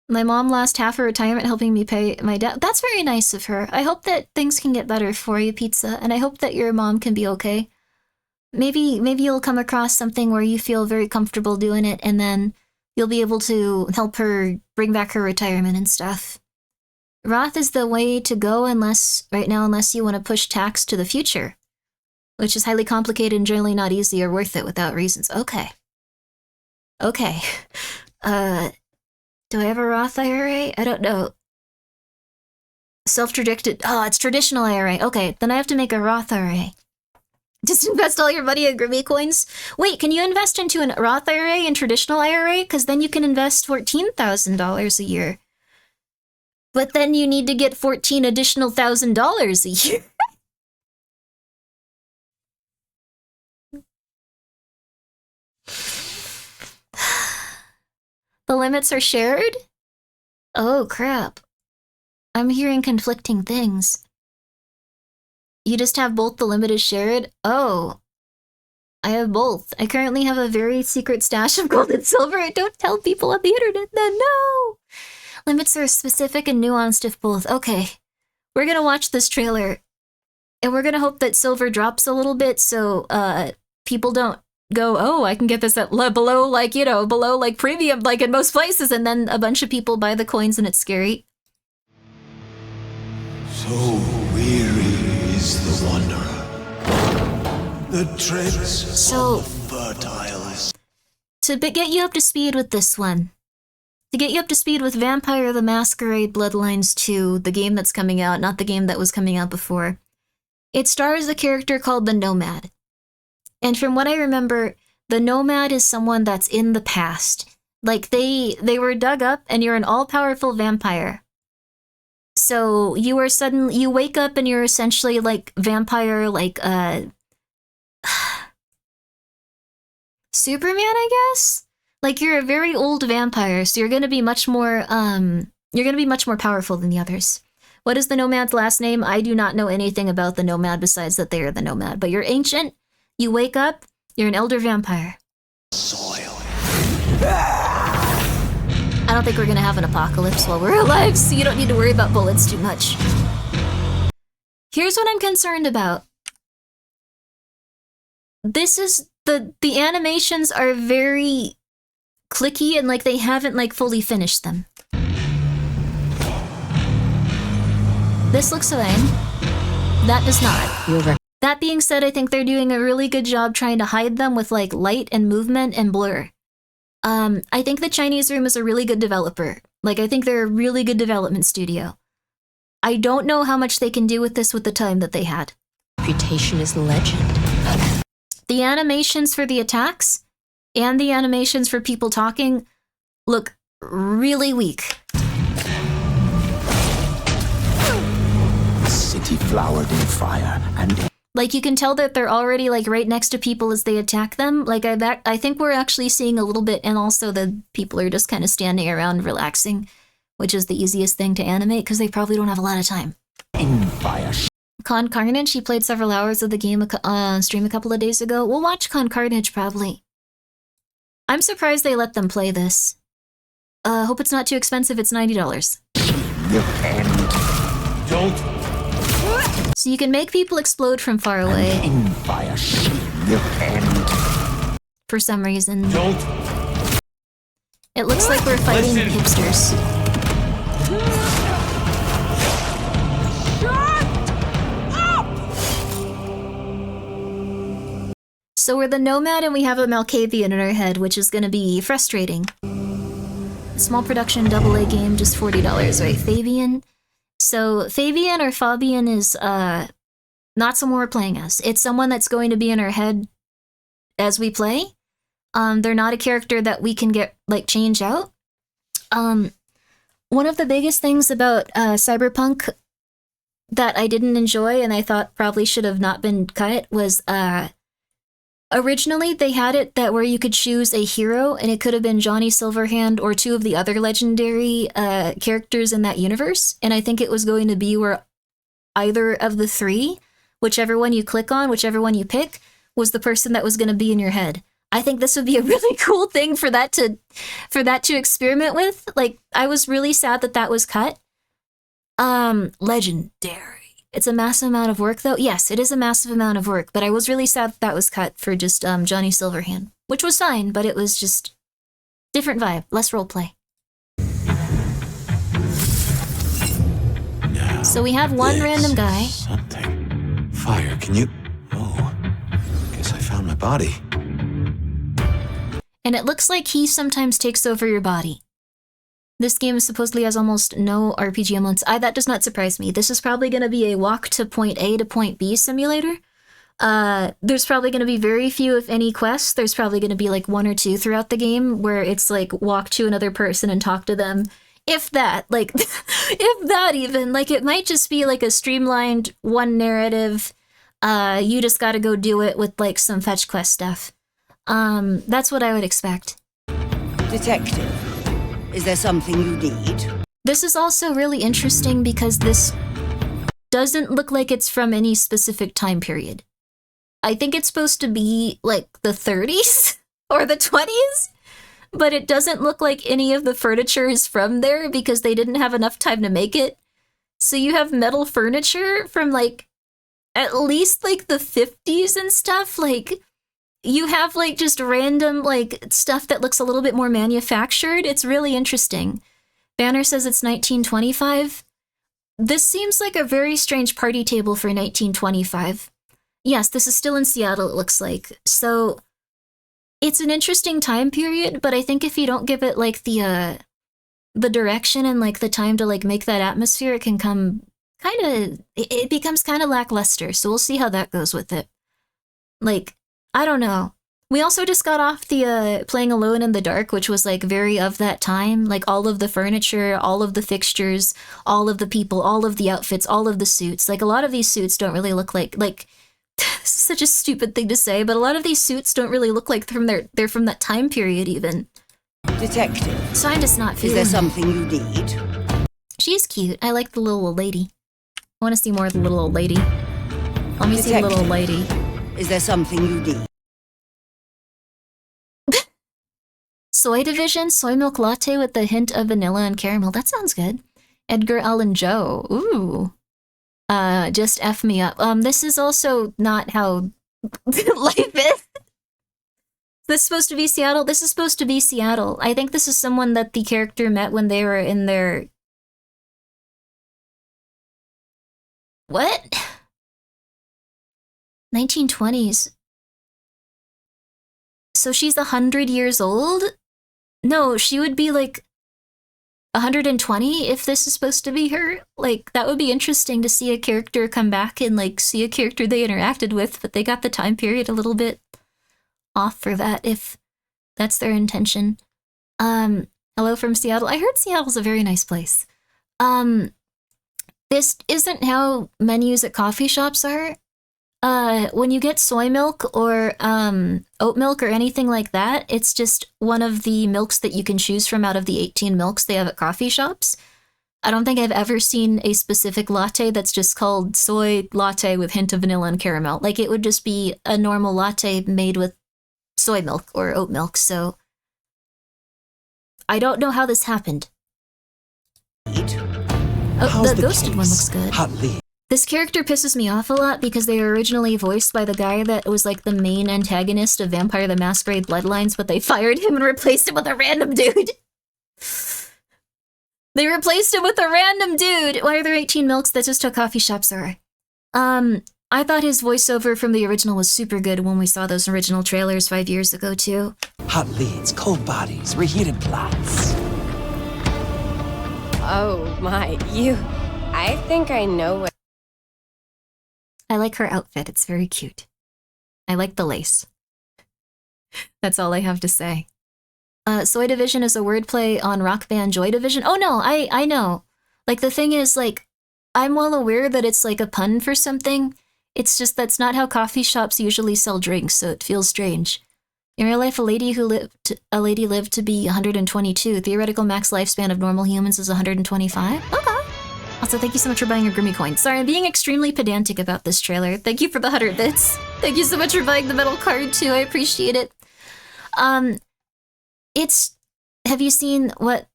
My mom lost half her retirement helping me pay my debt. That's very nice of her. I hope that things can get better for you, Pizza, and I hope that your mom can be okay. Maybe you'll come across something where you feel very comfortable doing it, and then you'll be able to help her bring back her retirement and stuff. Roth is the way to go unless you want to push tax to the future, which is highly complicated and generally not easy or worth it without reasons. Okay. Okay. Do I have a Roth IRA? I don't know. Self-tradicted. Oh, it's traditional IRA. Okay, then I have to make a Roth IRA. Just invest all your money in Grimmi coins? Wait, can you invest into a Roth IRA and traditional IRA? Because then you can invest $14,000 a year. But then you need to get $14 additional $1,000 a year. The limits are shared? Oh, crap. I'm hearing conflicting things. You just have both the limit is shared? Oh. I have both. I currently have a very secret stash of gold and silver. I don't tell people on the internet then, no! Limits are specific and nuanced if both. Okay. We're gonna watch this trailer. And we're gonna hope that silver drops a little bit so, people don't go, oh, I can get this at below, like, you know, below, like, premium, like, in most places, and then a bunch of people buy the coins and it's scary. So weary is the wanderer. The treads So, of the fertiles. To get you up to speed with this one, to get you up to speed with Vampire the Masquerade Bloodlines 2, the game that's coming out, not the game that was coming out before, it stars a character called the Nomad. And from what I remember, the Nomad is someone that's in the past. Like, they were dug up and you're an all-powerful vampire. So you wake up and you're essentially like vampire, like, Superman, I guess? Like, you're a very old vampire, so you're gonna be much more powerful than the others. What is the Nomad's last name? I do not know anything about the Nomad besides that they are the Nomad, but you're ancient. You wake up, you're an elder vampire. Soil. I don't think we're gonna have an apocalypse while we're alive, so you don't need to worry about bullets too much. Here's what I'm concerned about. This is the animations are very clicky and like they haven't like fully finished them. This looks fine. That does not. That being said, I think they're doing a really good job trying to hide them with like light and movement and blur. I think the Chinese Room is a really good developer. Like, I think they're a really good development studio. I don't know how much they can do with this with the time that they had. Reputation is legend. The animations for the attacks and the animations for people talking look really weak. The city flowered in fire and... Like, you can tell that they're already, like, right next to people as they attack them. Like, I think we're actually seeing a little bit, and also the people are just kind of standing around relaxing, which is the easiest thing to animate, because they probably don't have a lot of time. In fire. Con Carnage, he played several hours of the game on stream a couple of days ago. We'll watch Con Carnage, probably. I'm surprised they let them play this. Hope it's not too expensive, it's $90. Don't. So you can make people explode from far away. for some reason. Don't. It looks like we're fighting hipsters. So we're the Nomad and we have a Malkavian in our head, which is gonna be frustrating. Small production AA game, just $40, right? Fabian. So Fabian or Fabian is not someone we're playing as. It's someone that's going to be in our head as we play. They're not a character that we can get like change out. One of the biggest things about Cyberpunk that I didn't enjoy and I thought probably should have not been cut was originally they had it that where you could choose a hero and it could have been Johnny Silverhand or two of the other legendary characters in that universe, and I think it was going to be where either of the three, whichever one you click on, whichever one you pick, was the person that was going to be in your head. I think this would be a really cool thing for that to experiment with. Like, I was really sad that that was cut. Legendary. It's a massive amount of work, though. Yes, it is a massive amount of work, but I was really sad that was cut for just Johnny Silverhand, which was fine, but it was just different vibe, less roleplay. So we have one random guy. Something. Fire, can you... Oh, guess I found my body. And it looks like he sometimes takes over your body. This game supposedly has almost no RPG elements. That does not surprise me. This is probably going to be a walk to point A to point B simulator. There's probably going to be very few, if any, quests. There's probably going to be like one or two throughout the game where it's like walk to another person and talk to them. If that, like, if that even. Like, it might just be like a streamlined one narrative. You just got to go do it with like some fetch quest stuff. That's what I would expect. Detective, is there something you need? This is also really interesting because this doesn't look like it's from any specific time period. I think it's supposed to be like the 30s or the 20s, but it doesn't look like any of the furniture is from there because they didn't have enough time to make it. So you have metal furniture from like at least like the 50s and stuff. Like, you have like just random like stuff that looks a little bit more manufactured. It's really interesting. Banner says it's 1925. This seems like a very strange party table for 1925. Yes, this is still in Seattle, it looks like. So it's an interesting time period, but I think if you don't give it like the direction and like the time to like make that atmosphere, it can come kind of, it becomes kind of lackluster. So we'll see how that goes with it. Like, I don't know. We also just got off the playing Alone in the Dark, which was like very of that time. Like all of the furniture, all of the fixtures, all of the people, all of the outfits, all of the suits. Like a lot of these suits don't really look like this is such a stupid thing to say, but a lot of these suits don't really look like they're from that time period even. Detective. So I'm just not feeling. Is there something you need? She's cute. I like the little old lady. I want to see more of the little old lady. Let me see the little old lady. Is there something you need? Soy Division, soy milk latte with a hint of vanilla and caramel. That sounds good. Edgar Allan Joe. Ooh. Just F me up. This is also not how life is. This is supposed to be Seattle? This is supposed to be Seattle. I think this is someone that the character met when they were in their... What? 1920s. So she's 100 years old? No, she would be like 120 if this is supposed to be her. Like, that would be interesting to see a character come back and like see a character they interacted with, but they got the time period a little bit off for that, if that's their intention. Hello from Seattle. I heard Seattle's a very nice place. This isn't how menus at coffee shops are. When you get soy milk or oat milk or anything like that, it's just one of the milks that you can choose from out of the 18 milks they have at coffee shops. I don't think I've ever seen a specific latte that's just called soy latte with hint of vanilla and caramel. Like, it would just be a normal latte made with soy milk or oat milk, so I don't know how this happened. Oh, the ghosted one looks good. Hot lead. This character pisses me off a lot because they were originally voiced by the guy that was like the main antagonist of Vampire the Masquerade Bloodlines, but they fired him and replaced him with a random dude. They replaced him with a random dude! Why are there 18 milks? That's just how coffee shops are. I thought his voiceover from the original was super good when we saw those original trailers 5 years ago, too. Hot leads, cold bodies, reheated plots. Oh my, I think I know what. I like her outfit, it's very cute. I like the lace. That's all I have to say. Soy Division is a wordplay on rock band Joy Division. Oh no, I know. Like, the thing is, like, I'm well aware that it's like a pun for something. It's just that's not how coffee shops usually sell drinks, so it feels strange. In real life, a lady lived to be 122. Theoretical max lifespan of normal humans is 125. Okay. Also, thank you so much for buying a Grimmi coin. Sorry, I'm being extremely pedantic about this trailer. Thank you for the 100 bits. Thank you so much for buying the metal card, too. I appreciate it. Have you seen what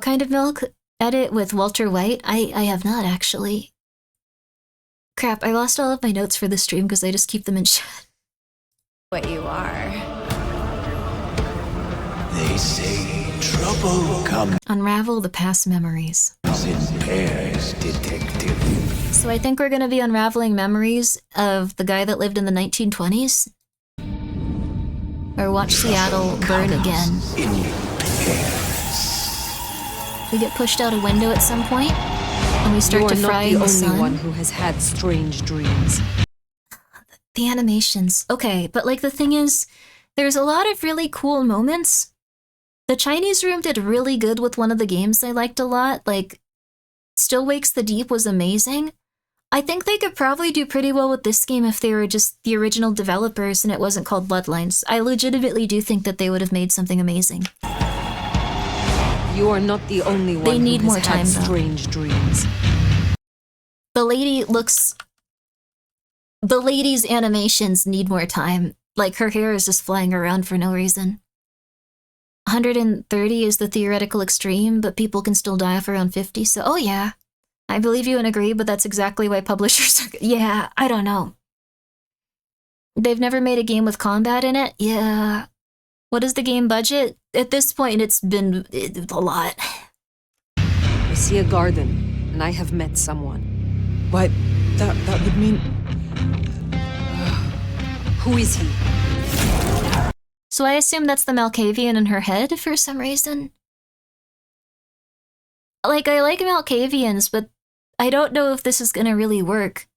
kind of milk edit with Walter White? I have not, actually. Crap, I lost all of my notes for the stream because I just keep them in chat. What you are. They say trouble comes Unravel the past memories. in pairs, detective. So I think we're gonna be unraveling memories of the guy that lived in the 1920s. Or watch Seattle burn again. In pairs. We get pushed out a window at some point, and we start to fry in the sun. You are not the only one who has had strange dreams. The animations. Okay, but like the thing is, there's a lot of really cool moments. The Chinese room did really good with one of the games I liked a lot, like Still Wakes the Deep was amazing. I think they could probably do pretty well with this game if they were just the original developers and it wasn't called Bloodlines. I legitimately do think that they would have made something amazing. You are not the only one they need who has more time, had strange dreams. The lady's animations need more time. Like, her hair is just flying around for no reason. 130 is the theoretical extreme, but people can still die off around 50, so oh yeah. I believe you and agree, but that's exactly why publishers are... Yeah, I don't know. They've never made a game with combat in it? Yeah. What is the game budget? At this point, it's been a lot. I see a garden, and I have met someone. Why, that would mean... Who is he? So I assume that's the Malkavian in her head for some reason? Like, I like Malkavians, but I don't know if this is gonna really work.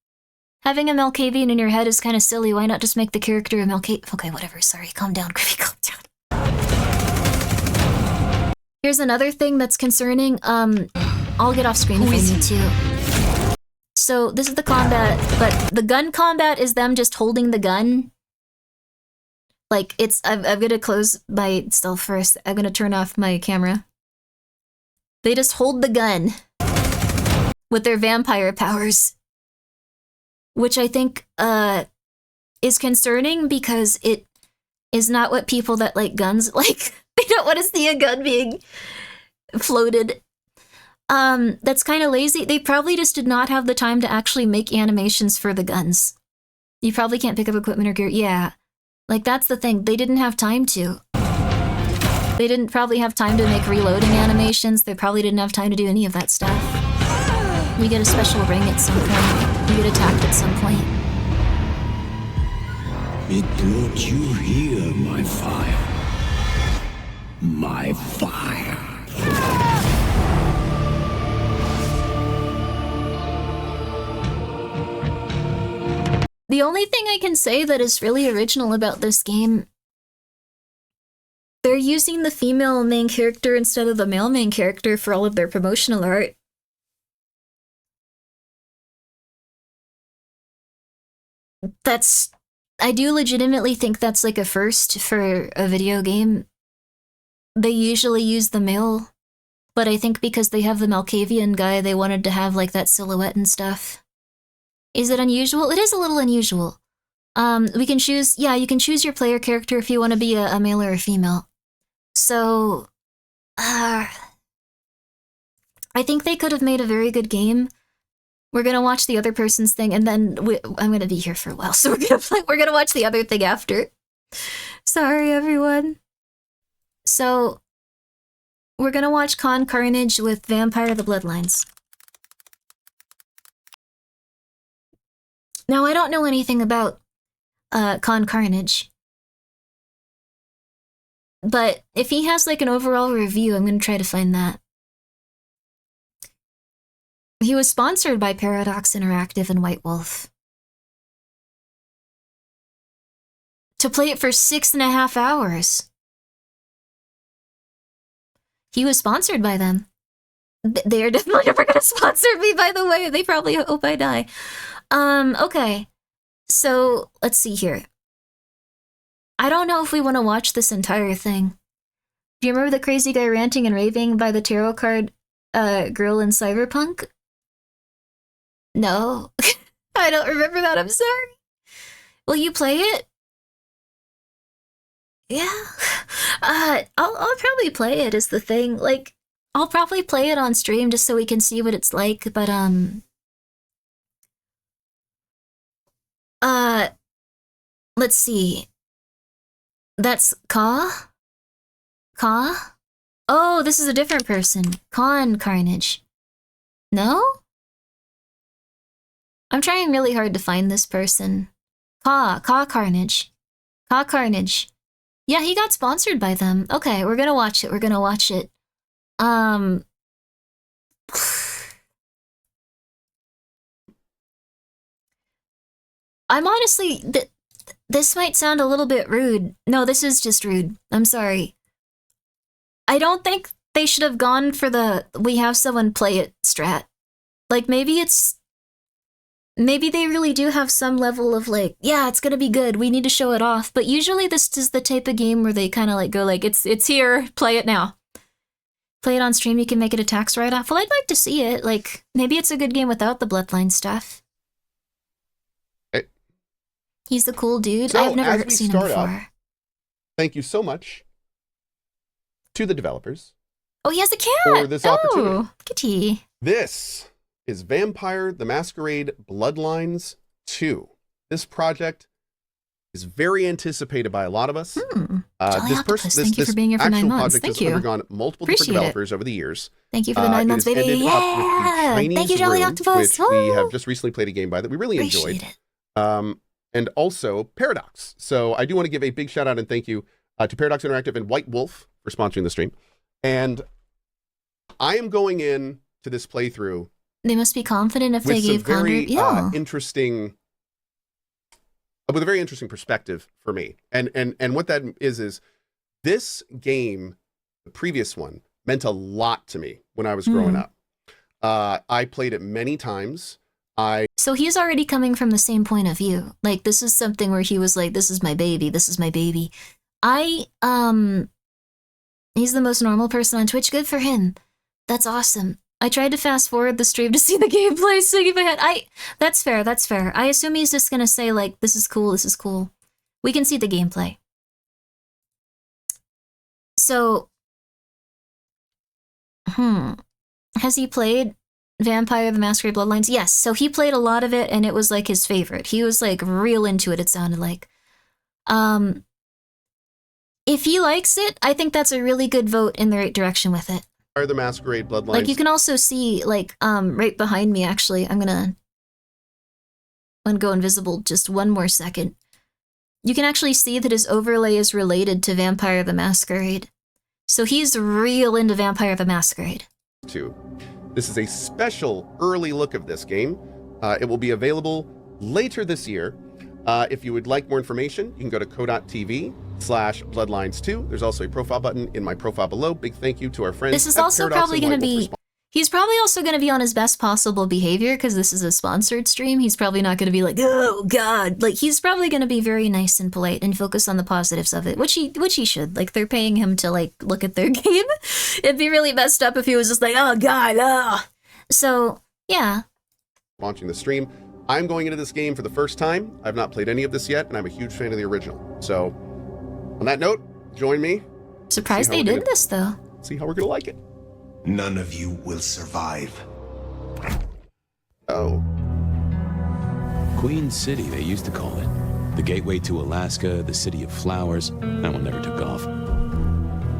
Having a Malkavian in your head is kind of silly. Why not just make the character a Malkavian? Okay, whatever. Sorry. Calm down, Grimmi. Calm down. Here's another thing that's concerning. I'll get off screen if I need to. So, this is the combat, but the gun combat is them just holding the gun. Like, I'm gonna close my stealth first. I'm gonna turn off my camera. They just hold the gun with their vampire powers, which I think is concerning because it is not what people that like guns like. They don't want to see a gun being floated. That's kind of lazy. They probably just did not have the time to actually make animations for the guns. You probably can't pick up equipment or gear. Yeah, like that's the thing. They didn't have time to. They didn't probably have time to make reloading animations. They probably didn't have time to do any of that stuff. You get a special ring at some point. You get attacked at some point. It brought you here, my fire. My fire. The only thing I can say that is really original about this game, they're using the female main character instead of the male main character for all of their promotional art. I do legitimately think that's like a first for a video game. They usually use the male, but I think because they have the Malkavian guy, they wanted to have like that silhouette and stuff. Is it unusual? It is a little unusual. We can choose, yeah, you can choose your player character if you want to be a male or a female. So, I think they could have made a very good game We're gonna watch the other person's thing, and then I'm gonna be here for a while, so we're gonna watch the other thing after. Sorry, everyone. So, we're gonna watch Con Carnage with Vampire the Bloodlines. Now, I don't know anything about Con Carnage, but if he has like an overall review, I'm gonna try to find that. He was sponsored by Paradox Interactive and White Wolf. To play it for 6.5 hours. He was sponsored by them. They are definitely never gonna sponsor me, by the way. They probably hope I die. Okay. So, let's see here. I don't know if we want to watch this entire thing. Do you remember the crazy guy ranting and raving by the tarot card girl in Cyberpunk? No. I don't remember that, I'm sorry. Will you play it? Yeah. I'll probably play it is the thing. Like, I'll probably play it on stream just so we can see what it's like, but let's see. That's Ka? Ka? Oh, this is a different person. Con Carnage. No? I'm trying really hard to find this person. Ka Carnage. Ka Carnage. Yeah, he got sponsored by them. Okay, we're gonna watch it. We're gonna watch it. I'm honestly... This might sound a little bit rude. No, this is just rude. I'm sorry. I don't think they should have gone for the we have someone play it strat. Like, maybe they really do have some level of like, yeah, it's gonna be good, we need to show it off. But usually this is the type of game where they kind of like go like, it's here, play it now. Play it on stream, you can make it a tax write-off. Well, I'd like to see it. Like, maybe it's a good game without the Bloodline stuff. He's the cool dude. So, I've never seen him before. Thank you so much to the developers. Oh, he has a cat! For this opportunity. Kitty. This is Vampire the Masquerade Bloodlines 2. This project is very anticipated by a lot of us. Thank you for being here for 9 months. Project has undergone multiple different developers over the years. Thank you for the 9 months, baby. Yeah! Thank you, Jolly Octopus. Which we have just recently played a game by that we really enjoyed. And also Paradox. So I do want to give a big shout out and thank you to Paradox Interactive and White Wolf for sponsoring the stream. And I am going in to this playthrough. They must be confident if they gave with a very interesting perspective for me. And what that is this game, the previous one, meant a lot to me when I was growing up. I played it many times. So he's already coming from the same point of view. Like, this is something where he was like, this is my baby, this is my baby. He's the most normal person on Twitch. Good for him. That's awesome. I tried to fast forward the stream to see the gameplay, so if I had, that's fair, that's fair. I assume he's just gonna say, like, this is cool, this is cool. We can see the gameplay. So, has he played Vampire the Masquerade Bloodlines? Yes, so he played a lot of it, and it was, like, his favorite. He was, like, real into it sounded like. If he likes it, I think that's a really good vote in the right direction with it. The Masquerade Bloodlines. Like, you can also see, like, right behind me, actually, I'm gonna go invisible just one more second. You can actually see that his overlay is related to Vampire the Masquerade. So he's real into Vampire the Masquerade. 2. This is a special early look of this game. It will be available later this year. If you would like more information, you can go to ko.tv/bloodlines2. There's also a profile button in my profile below. Big thank you to our friends. This is also probably going to be... He's probably also going to be on his best possible behavior because this is a sponsored stream. He's probably not going to be like, oh, God. Like, he's probably going to be very nice and polite and focus on the positives of it, which he should. Like, they're paying him to, like, look at their game. It'd be really messed up if he was just like, oh, God, ah. So, yeah. Launching the stream. I'm going into this game for the first time. I've not played any of this yet, and I'm a huge fan of the original. So, on that note, join me. Surprised they did this, though. See how we're going to like it. None of you will survive. Oh. Queen City, they used to call it. The gateway to Alaska, the city of flowers. That one never took off.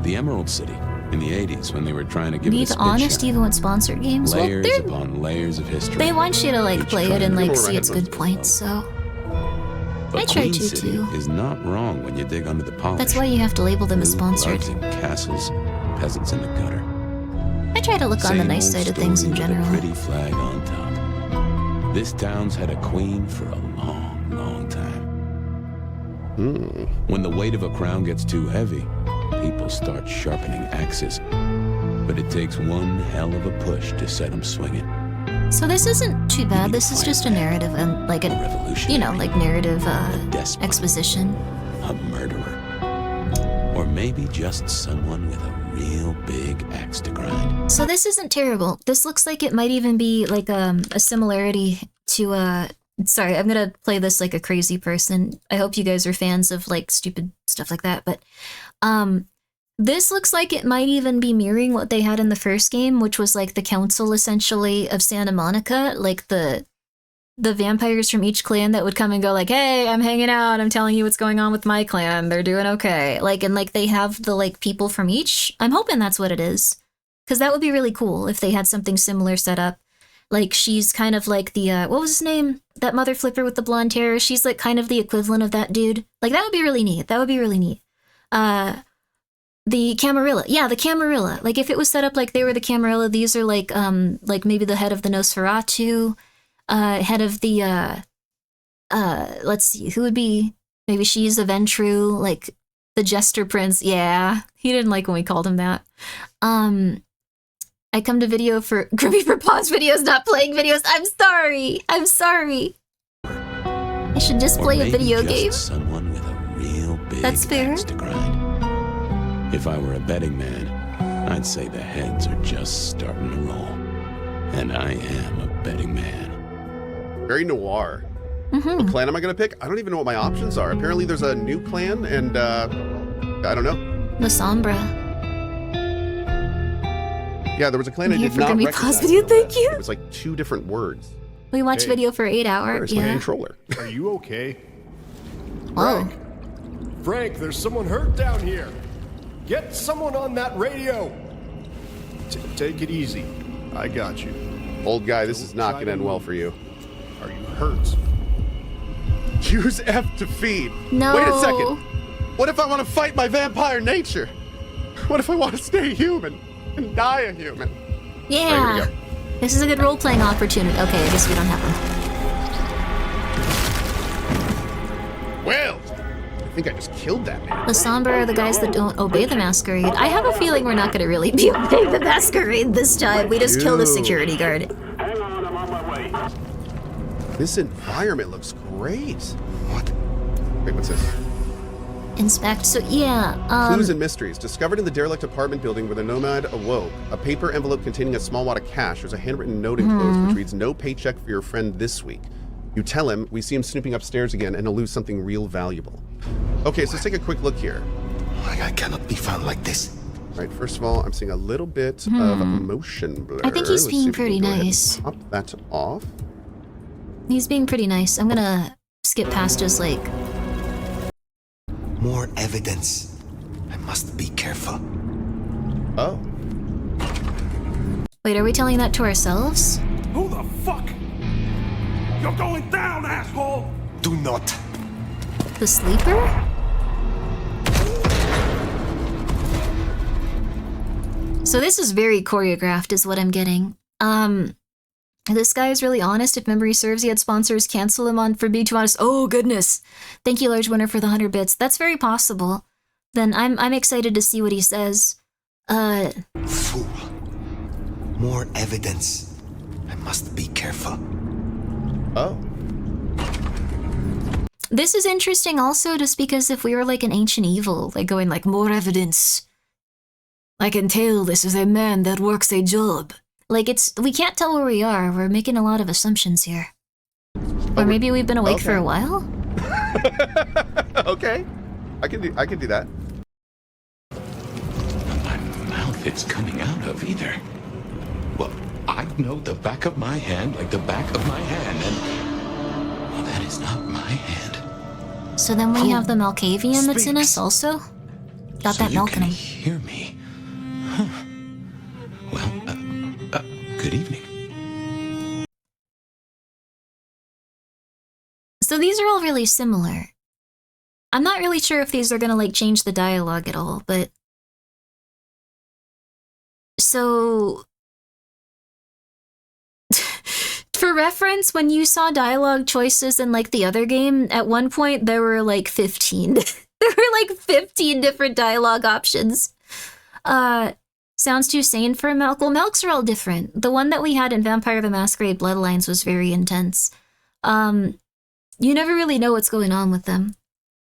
The Emerald City, in the 80s, when they were trying to give it a Need spit honest shine. even with sponsored games. Layers Well, upon layers of history. they want you to like Each play it trying and to like get see more its good points. So But I try Queen to City too. is not wrong when you dig under the polish. That's why you have to label them as Blue sponsored. bloods and castles, peasants in the gutter. I try to look on the Same nice old side of things in story with general. a pretty flag on top. This town's had a queen for a long, long time. When the weight of a crown gets too heavy, people start sharpening axes. But it takes one hell of a push to set them swinging. So this isn't too bad. This is just a narrative and like a you know, like narrative exposition. A murderer. Or maybe just someone with a real big axe to grind. So this isn't terrible. This looks like it might even be like a similarity to sorry, I'm gonna play this like a crazy person. I hope you guys are fans of like stupid stuff like that, but this looks like it might even be mirroring what they had in the first game, which was like the council essentially of Santa Monica, like the vampires from each clan that would come and go like, hey, I'm hanging out, I'm telling you what's going on with my clan, they're doing okay. Like, and like they have the like people from each. I'm hoping that's what it is. Because that would be really cool if they had something similar set up. Like she's kind of like the, what was his name? That mother flipper with the blonde hair. She's like kind of the equivalent of that dude. Like that would be really neat. That would be really neat. The Camarilla. Yeah, the Camarilla. Like if it was set up like they were the Camarilla, these are like maybe the head of the Nosferatu, head of the, let's see, who would be, maybe she's a Ventru, like the Jester Prince. Yeah, he didn't like when we called him that. I come to video for Grimmi for pause videos, not playing videos. I'm sorry. I'm sorry. I should just Or play a maybe video just game. someone with a real big That's fair. axe to grind. If I were a betting man, I'd say the heads are just starting to roll. And I am a betting man. Very noir. What clan am I going to pick? I don't even know what my options are. Apparently there's a new clan and, I don't know. The Sombra. Yeah, there was a clan I Here did for not Grimmi recognize. pause video, thank you. It was like 2 different words. We watched video for 8 hours. Where's my Yeah. controller? Are you okay? Whoa. Frank, there's someone hurt down here. Get someone on that radio. Take it easy. I got you. Old guy, this is not going to end well for you. Are you hurt? Use F to feed. No. Wait a second. What if I want to fight my vampire nature? What if I want to stay human and die a human? Yeah. Right, here we go. This is a good role-playing opportunity. Okay, I guess we don't have one. Well, I think I just killed that man. The Sombra are the guys that don't obey the masquerade. I have a feeling we're not going to really be obeying the masquerade this time. We just killed a security guard. This environment looks great. What? Wait, what's this? Inspect. So yeah. Clues and mysteries. Discovered in the derelict apartment building where the nomad awoke. A paper envelope containing a small wad of cash. There's a handwritten note enclosed which reads, "No paycheck for your friend this week." You tell him, we see him snooping upstairs again, and he'll lose something real valuable. Okay, so let's take a quick look here. I cannot be found like this. All right, first of all, I'm seeing a little bit of motion blur. I think he's Let's being see if we pretty can go ahead and nice. Pop that off. He's being pretty nice. I'm gonna skip past his like. More evidence. I must be careful. Oh. Wait, are we telling that to ourselves? Who the fuck? You're going down, asshole! Do not. The sleeper? So this is very choreographed is what I'm getting. This guy is really honest. If memory serves, he had sponsors cancel him on for being too honest. Oh goodness. Thank you, large winner, for the 100 bits. That's very possible. Then I'm excited to see what he says. Fool. More evidence. I must be careful. Oh. This is interesting also just because if we were like an ancient evil, like going like, more evidence. I can tell this is a man that works a job. Like we can't tell where we are. We're making a lot of assumptions here. Or maybe we've been awake for a while? Okay. I can do that. My mouth it's coming out of either. Well, I know the back of my hand like the back of my hand, and well, that is not my hand. So then we have the Malkavian that's in us also? Got So that you milk in can him. hear me. Huh. Well, good evening. So these are all really similar. I'm not really sure if these are gonna like change the dialogue at all, but... So... For reference, when you saw dialogue choices in like the other game, at one point there were like 15. There were like 15 different dialogue options. Sounds too sane for a Melk. Well, Melks are all different. The one that we had in Vampire the Masquerade Bloodlines was very intense. You never really know what's going on with them.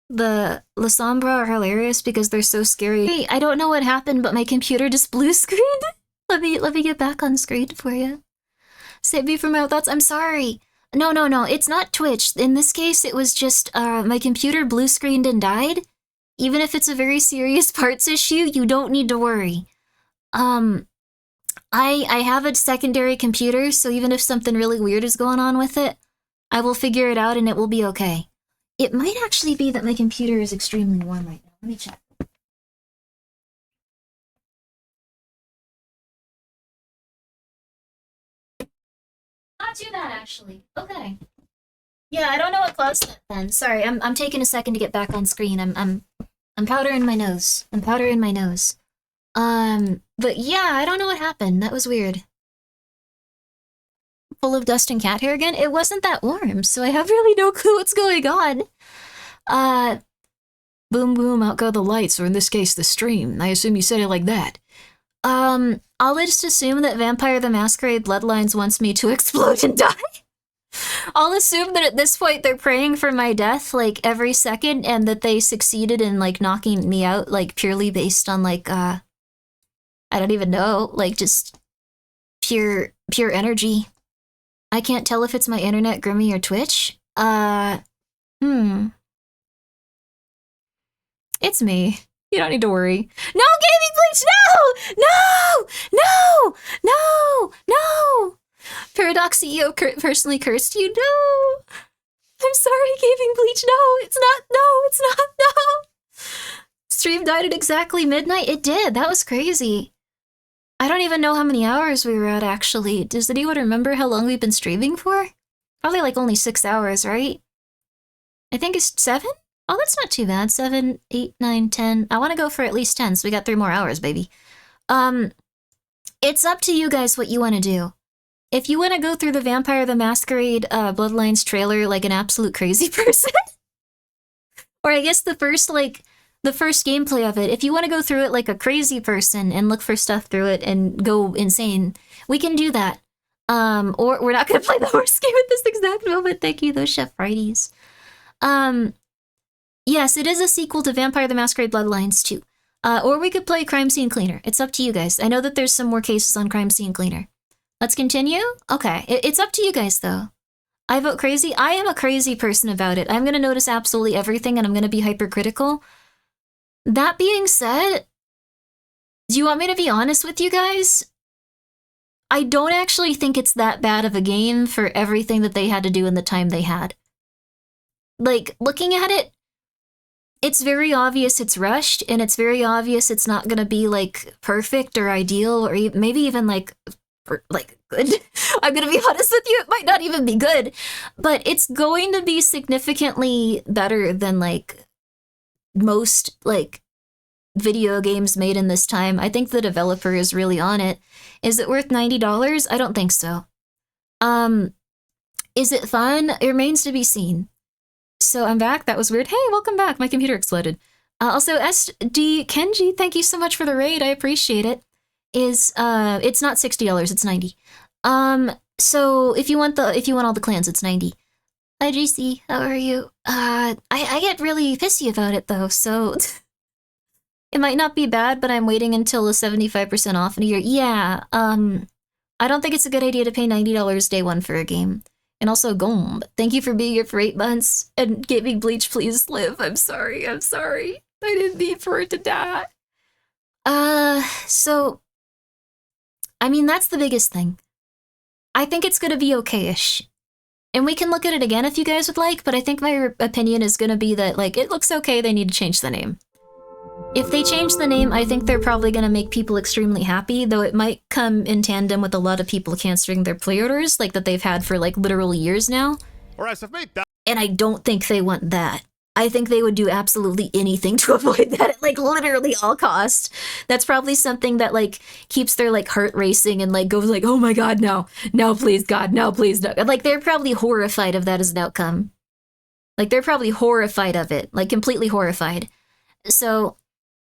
The La Sombra are hilarious because they're so scary. Hey, I don't know what happened, but my computer just blue screened. Let me get back on screen for you. Save me from my thoughts. I'm sorry. No, it's not Twitch. In this case, it was just my computer blue screened and died. Even if it's a very serious parts issue, you don't need to worry. I have a secondary computer, so even if something really weird is going on with it, I will figure it out and it will be okay. It might actually be that my computer is extremely warm right now. Let me check. Not too bad, actually. Okay. Yeah, I don't know what caused that then. Sorry, I'm taking a second to get back on screen. I'm powdering my nose. I'm powdering my nose. But yeah, I don't know what happened. That was weird. Full of dust and cat hair again? It wasn't that warm, so I have really no clue what's going on. Boom boom, out go the lights, or in this case, the stream. I assume you said it like that. I'll just assume that Vampire the Masquerade Bloodlines wants me to explode and die. I'll assume that at this point they're praying for my death, like, every second, and that they succeeded in, like, knocking me out, like, purely based on, like, I don't even know, like, just pure energy. I can't tell if it's my internet, Grimmi, or Twitch. It's me. You don't need to worry. No, Gaming Bleach, no! Paradox CEO personally cursed you, no! I'm sorry, Gaming Bleach, it's not, no! Stream died at exactly midnight? It did, that was crazy. I don't even know how many hours we were at, actually. Does anyone remember how long we've been streaming for? Probably like only 6 hours, right? I think it's 7? Oh, that's not too bad. 7, 8, 9, 10. I want to go for at least 10, so we got 3 more hours, baby. It's up to you guys what you want to do. If you want to go through the Vampire the Masquerade Bloodlines trailer like an absolute crazy person, or I guess the first gameplay of it, if you want to go through it like a crazy person and look for stuff through it and go insane, we can do that. Or we're not going to play the horse game at this exact moment. Thank you, those Chef Fridays. Yes, it is a sequel to Vampire the Masquerade Bloodlines 2. Or we could play Crime Scene Cleaner. It's up to you guys. I know that there's some more cases on Crime Scene Cleaner. Let's continue? Okay, it's up to you guys, though. I vote crazy. I am a crazy person about it. I'm going to notice absolutely everything, and I'm going to be hypercritical. That being said, do you want me to be honest with you guys? I don't actually think it's that bad of a game for everything that they had to do in the time they had. Like, looking at it, it's very obvious it's rushed, and it's very obvious it's not gonna be, like, perfect or ideal, or maybe even, like, good. I'm gonna be honest with you, it might not even be good, but it's going to be significantly better than, like, most, like, video games made in this time. I think the developer is really on it. Is it worth $90? I don't think so. Is it fun? It remains to be seen. So I'm back. That was weird. Hey, welcome back. My computer exploded. Also, SD Kenji, thank you so much for the raid. I appreciate it. It's not $60, it's $90. So if you want all the clans, it's $90. Hi GC, how are you? I get really pissy about it though, so it might not be bad, but I'm waiting until a 75% off in a year. Yeah, I don't think it's a good idea to pay $90 day one for a game. And also, Gomb, thank you for being here for 8 months. And Gaming Bleach, please live. I'm sorry. I didn't mean for it to die. So, I mean, that's the biggest thing. I think it's gonna be okay-ish. And we can look at it again if you guys would like, but I think my opinion is gonna be that, like, it looks okay, they need to change the name. If they change the name, I think they're probably gonna make people extremely happy, though it might come in tandem with a lot of people canceling their pre-orders, like that they've had for, like, literal years now. And I don't think they want that. I think they would do absolutely anything to avoid that at, like, literally all cost. That's probably something that, like, keeps their, like, heart racing and, like, goes like, oh my god, no, please, God, no, please, no. Like, they're probably horrified of that as an outcome. Like, they're probably horrified of it, like, completely horrified. So,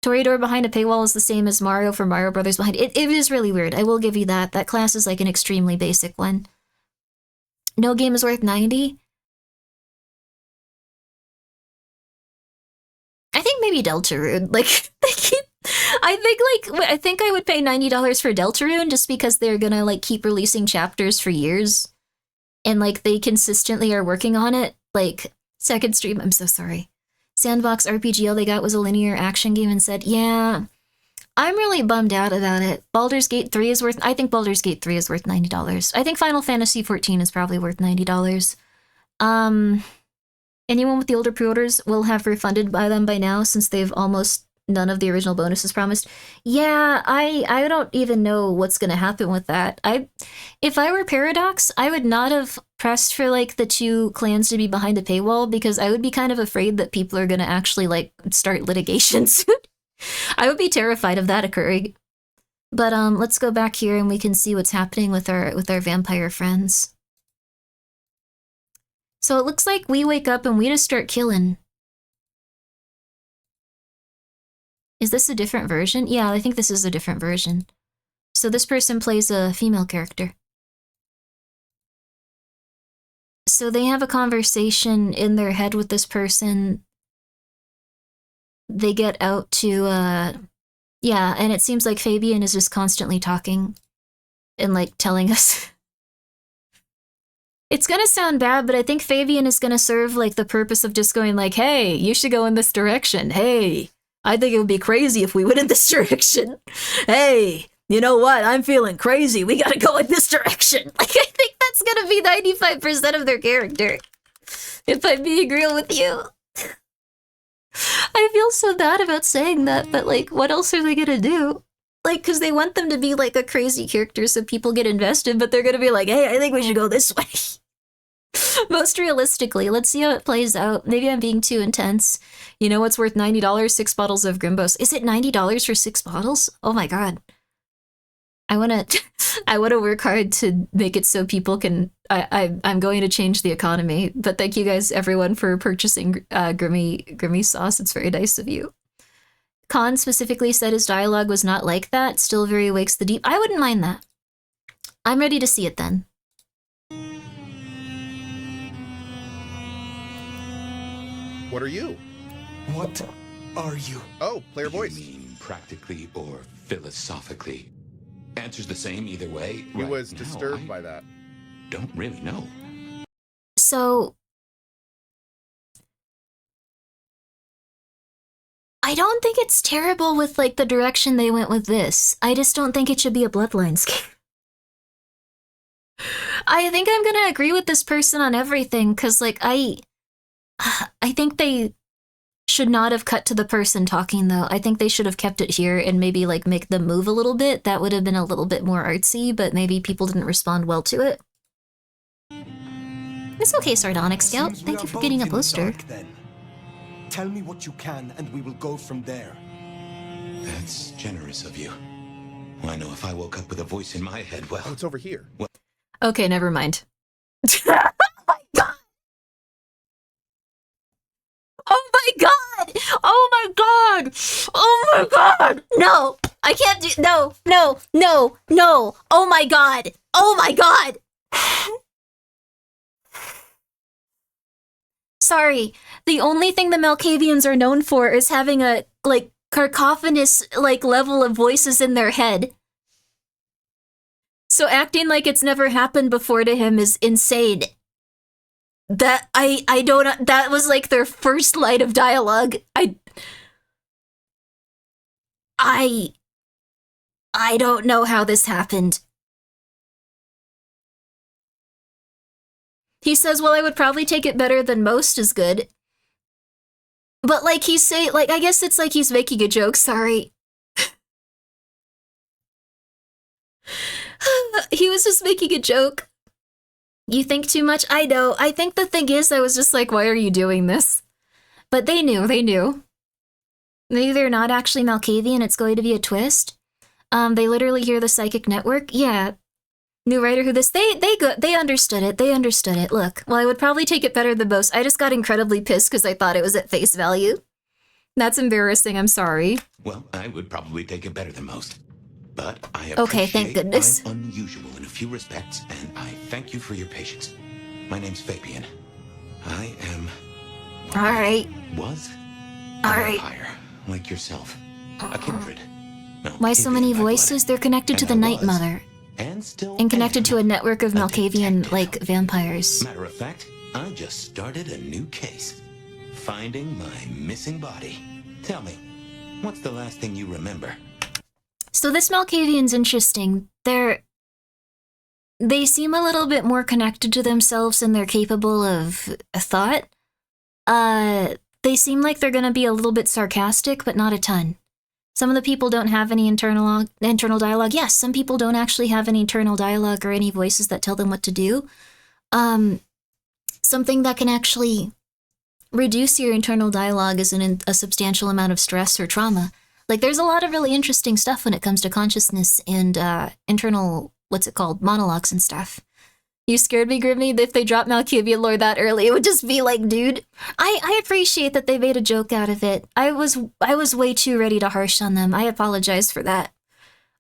Toreador behind a paywall is the same as Mario for Mario Brothers behind it. It is really weird, I will give you that. That class is, like, an extremely basic one. No game is worth 90. I think maybe Deltarune. Like, I think I would pay $90 for Deltarune just because they're gonna, like, keep releasing chapters for years. And, like, they consistently are working on it. Like, second stream, I'm so sorry. Sandbox RPG, all they got was a linear action game and said, yeah, I'm really bummed out about it. Baldur's Gate 3 is worth, I think Baldur's Gate 3 is worth $90. I think Final Fantasy 14 is probably worth $90. Anyone with the older pre-orders will have refunded by them by now since they've almost none of the original bonuses promised. Yeah, I don't even know what's gonna happen with that. If I were Paradox, I would not have pressed for, like, the 2 clans to be behind the paywall because I would be kind of afraid that people are gonna actually, like, start litigation soon. I would be terrified of that occurring. But let's go back here and we can see what's happening with our vampire friends. So it looks like we wake up and we just start killing. Is this a different version? Yeah, I think this is a different version. So this person plays a female character. So they have a conversation in their head with this person. They get out to, yeah, and it seems like Fabian is just constantly talking and, like, telling us. It's gonna sound bad, but I think Fabian is gonna serve, like, the purpose of just going like, hey, you should go in this direction. Hey, I think it would be crazy if we went in this direction. Hey, you know what? I'm feeling crazy. We gotta go in this direction. Like, I think that's gonna be 95% of their character. If I'm being real with you. I feel so bad about saying that, but, like, what else are they gonna do? Like, because they want them to be, like, a crazy character so people get invested, but they're gonna be like, hey, I think we should go this way. Most realistically, let's see how it plays out. Maybe I'm being too intense. You know what's worth $90? 6 bottles of Grimbos. Is it $90 for 6 bottles? Oh my god. I wanna work hard to make it so people can... I'm going to change the economy. But thank you guys, everyone, for purchasing Grimmi sauce. It's very nice of you. Khan specifically said his dialogue was not like that. Still very wakes the deep. I wouldn't mind that. I'm ready to see it then. What are you? What are you? Oh, player voice. You mean practically or philosophically? Answer's the same either way. He was disturbed by that. Don't really know. So... I don't think it's terrible with, like, the direction they went with this. I just don't think it should be a Bloodlines game. I think I'm gonna agree with this person on everything, because, like, I think they should not have cut to the person talking, though. I think they should have kept it here and maybe, like, make them move a little bit. That would have been a little bit more artsy, but maybe people didn't respond well to it. It's okay, Sardonic Scout. Thank you for getting a poster. Tell me what you can, and we will go from there. That's generous of you. Well, I know if I woke up with a voice in my head, well... Oh, it's over here. Well, okay, never mind. Oh my god! Oh my god! Oh my god! No! I can't do... No! No! No! No! Oh my god! Oh my god! Sorry, the only thing the Malkavians are known for is having a, like, cacophonous, like, level of voices in their head. So acting like it's never happened before to him is insane. That, I don't, that was, like, their first line of dialogue. I don't know how this happened. He says, well, I would probably take it better than most is good. But like he's saying, like, I guess it's like he's making a joke, sorry. He was just making a joke. You think too much? I know. I think the thing is, I was just like, why are you doing this? But they knew. Maybe they're not actually Malkavian, it's going to be a twist. They literally hear the psychic network. Yeah. New writer who this, they understood it. They understood it. Look, well, I would probably take it better than most. I just got incredibly pissed because I thought it was at face value. That's embarrassing. I'm sorry. Well, I would probably take it better than most. But I appreciate okay, thank goodness. I'm unusual in a few respects, and I thank you for your patience. My name's Fabian. I am... All right. Was? All a right. vampire, like yourself. A kindred. Why so many voices? They're connected to the Night Mother. And connected to a network of Malkavian, like, vampires. Matter of fact, I just started a new case. Finding my missing body. Tell me, what's the last thing you remember? So this Malkavian's interesting. They seem a little bit more connected to themselves and they're capable of thought. They seem like they're gonna be a little bit sarcastic, but not a ton. Some of the people don't have any internal dialogue. Yes, some people don't actually have any internal dialogue or any voices that tell them what to do. Something that can actually reduce your internal dialogue is a substantial amount of stress or trauma. Like, there's a lot of really interesting stuff when it comes to consciousness and internal, monologues and stuff. You scared me, Grimmi. If they dropped Malkavian lore that early, it would just be like, dude. I appreciate that they made a joke out of it. I was way too ready to harsh on them. I apologize for that.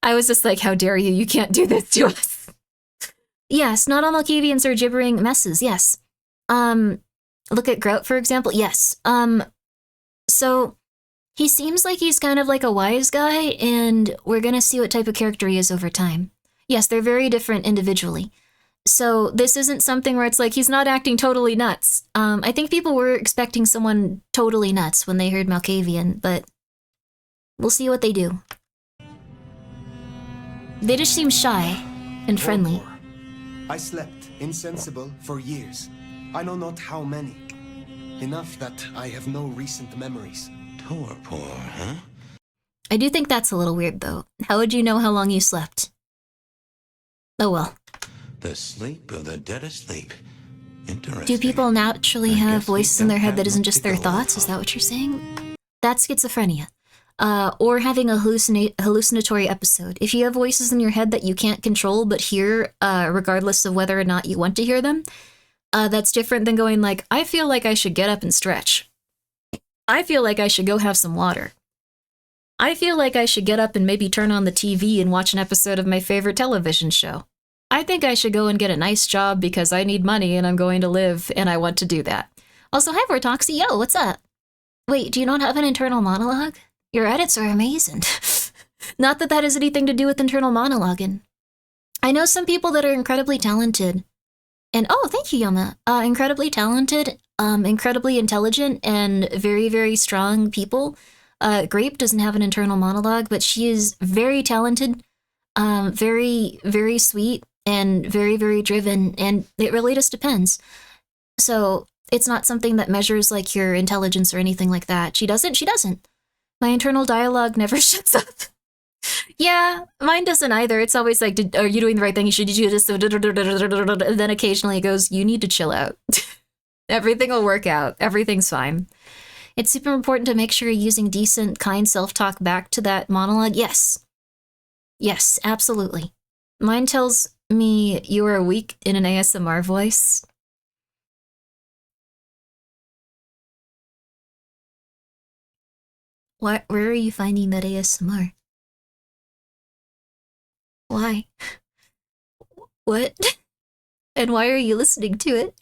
I was just like, how dare you? You can't do this to us. Yes, not all Malkavians are gibbering messes, yes. Look at Grout, for example. Yes. So he seems like he's kind of like a wise guy, and we're gonna see what type of character he is over time. Yes, they're very different individually. So this isn't something where it's like he's not acting totally nuts. I think people were expecting someone totally nuts when they heard Malkavian, but we'll see what they do. They just seem shy and friendly. I slept insensible for years. I know not how many. Enough that I have no recent memories. Torpor, huh? I do think that's a little weird, though. How would you know how long you slept? Oh well. The sleep of the dead asleep. Interesting. Do people naturally have voices in their head that isn't just their thoughts? Is that what you're saying? That's schizophrenia. Or having a hallucinatory episode. If you have voices in your head that you can't control but hear, regardless of whether or not you want to hear them, that's different than going like, I feel like I should get up and stretch. I feel like I should go have some water. I feel like I should get up and maybe turn on the TV and watch an episode of my favorite television show. I think I should go and get a nice job because I need money and I'm going to live and I want to do that. Also, hi Vortoxy, yo, what's up? Wait, do you not have an internal monologue? Your edits are amazing. Not that that has anything to do with internal monologuing. I know some people that are incredibly talented. And oh, thank you, Yama. Incredibly talented, incredibly intelligent, and very, very strong people. Grape doesn't have an internal monologue, but she is very talented, very, very sweet, and very, very driven, and it really just depends. So it's not something that measures like your intelligence or anything like that. She doesn't. My internal dialogue never shuts up. Yeah, mine doesn't either. It's always like, are you doing the right thing? You should do this. And then occasionally it goes, you need to chill out. Everything will work out. Everything's fine. It's super important to make sure you're using decent, kind self-talk back to that monologue. Yes. Yes, absolutely. Mine tells me you are weak in an ASMR voice. Where are you finding that ASMR? Why? What? And why are you listening to it?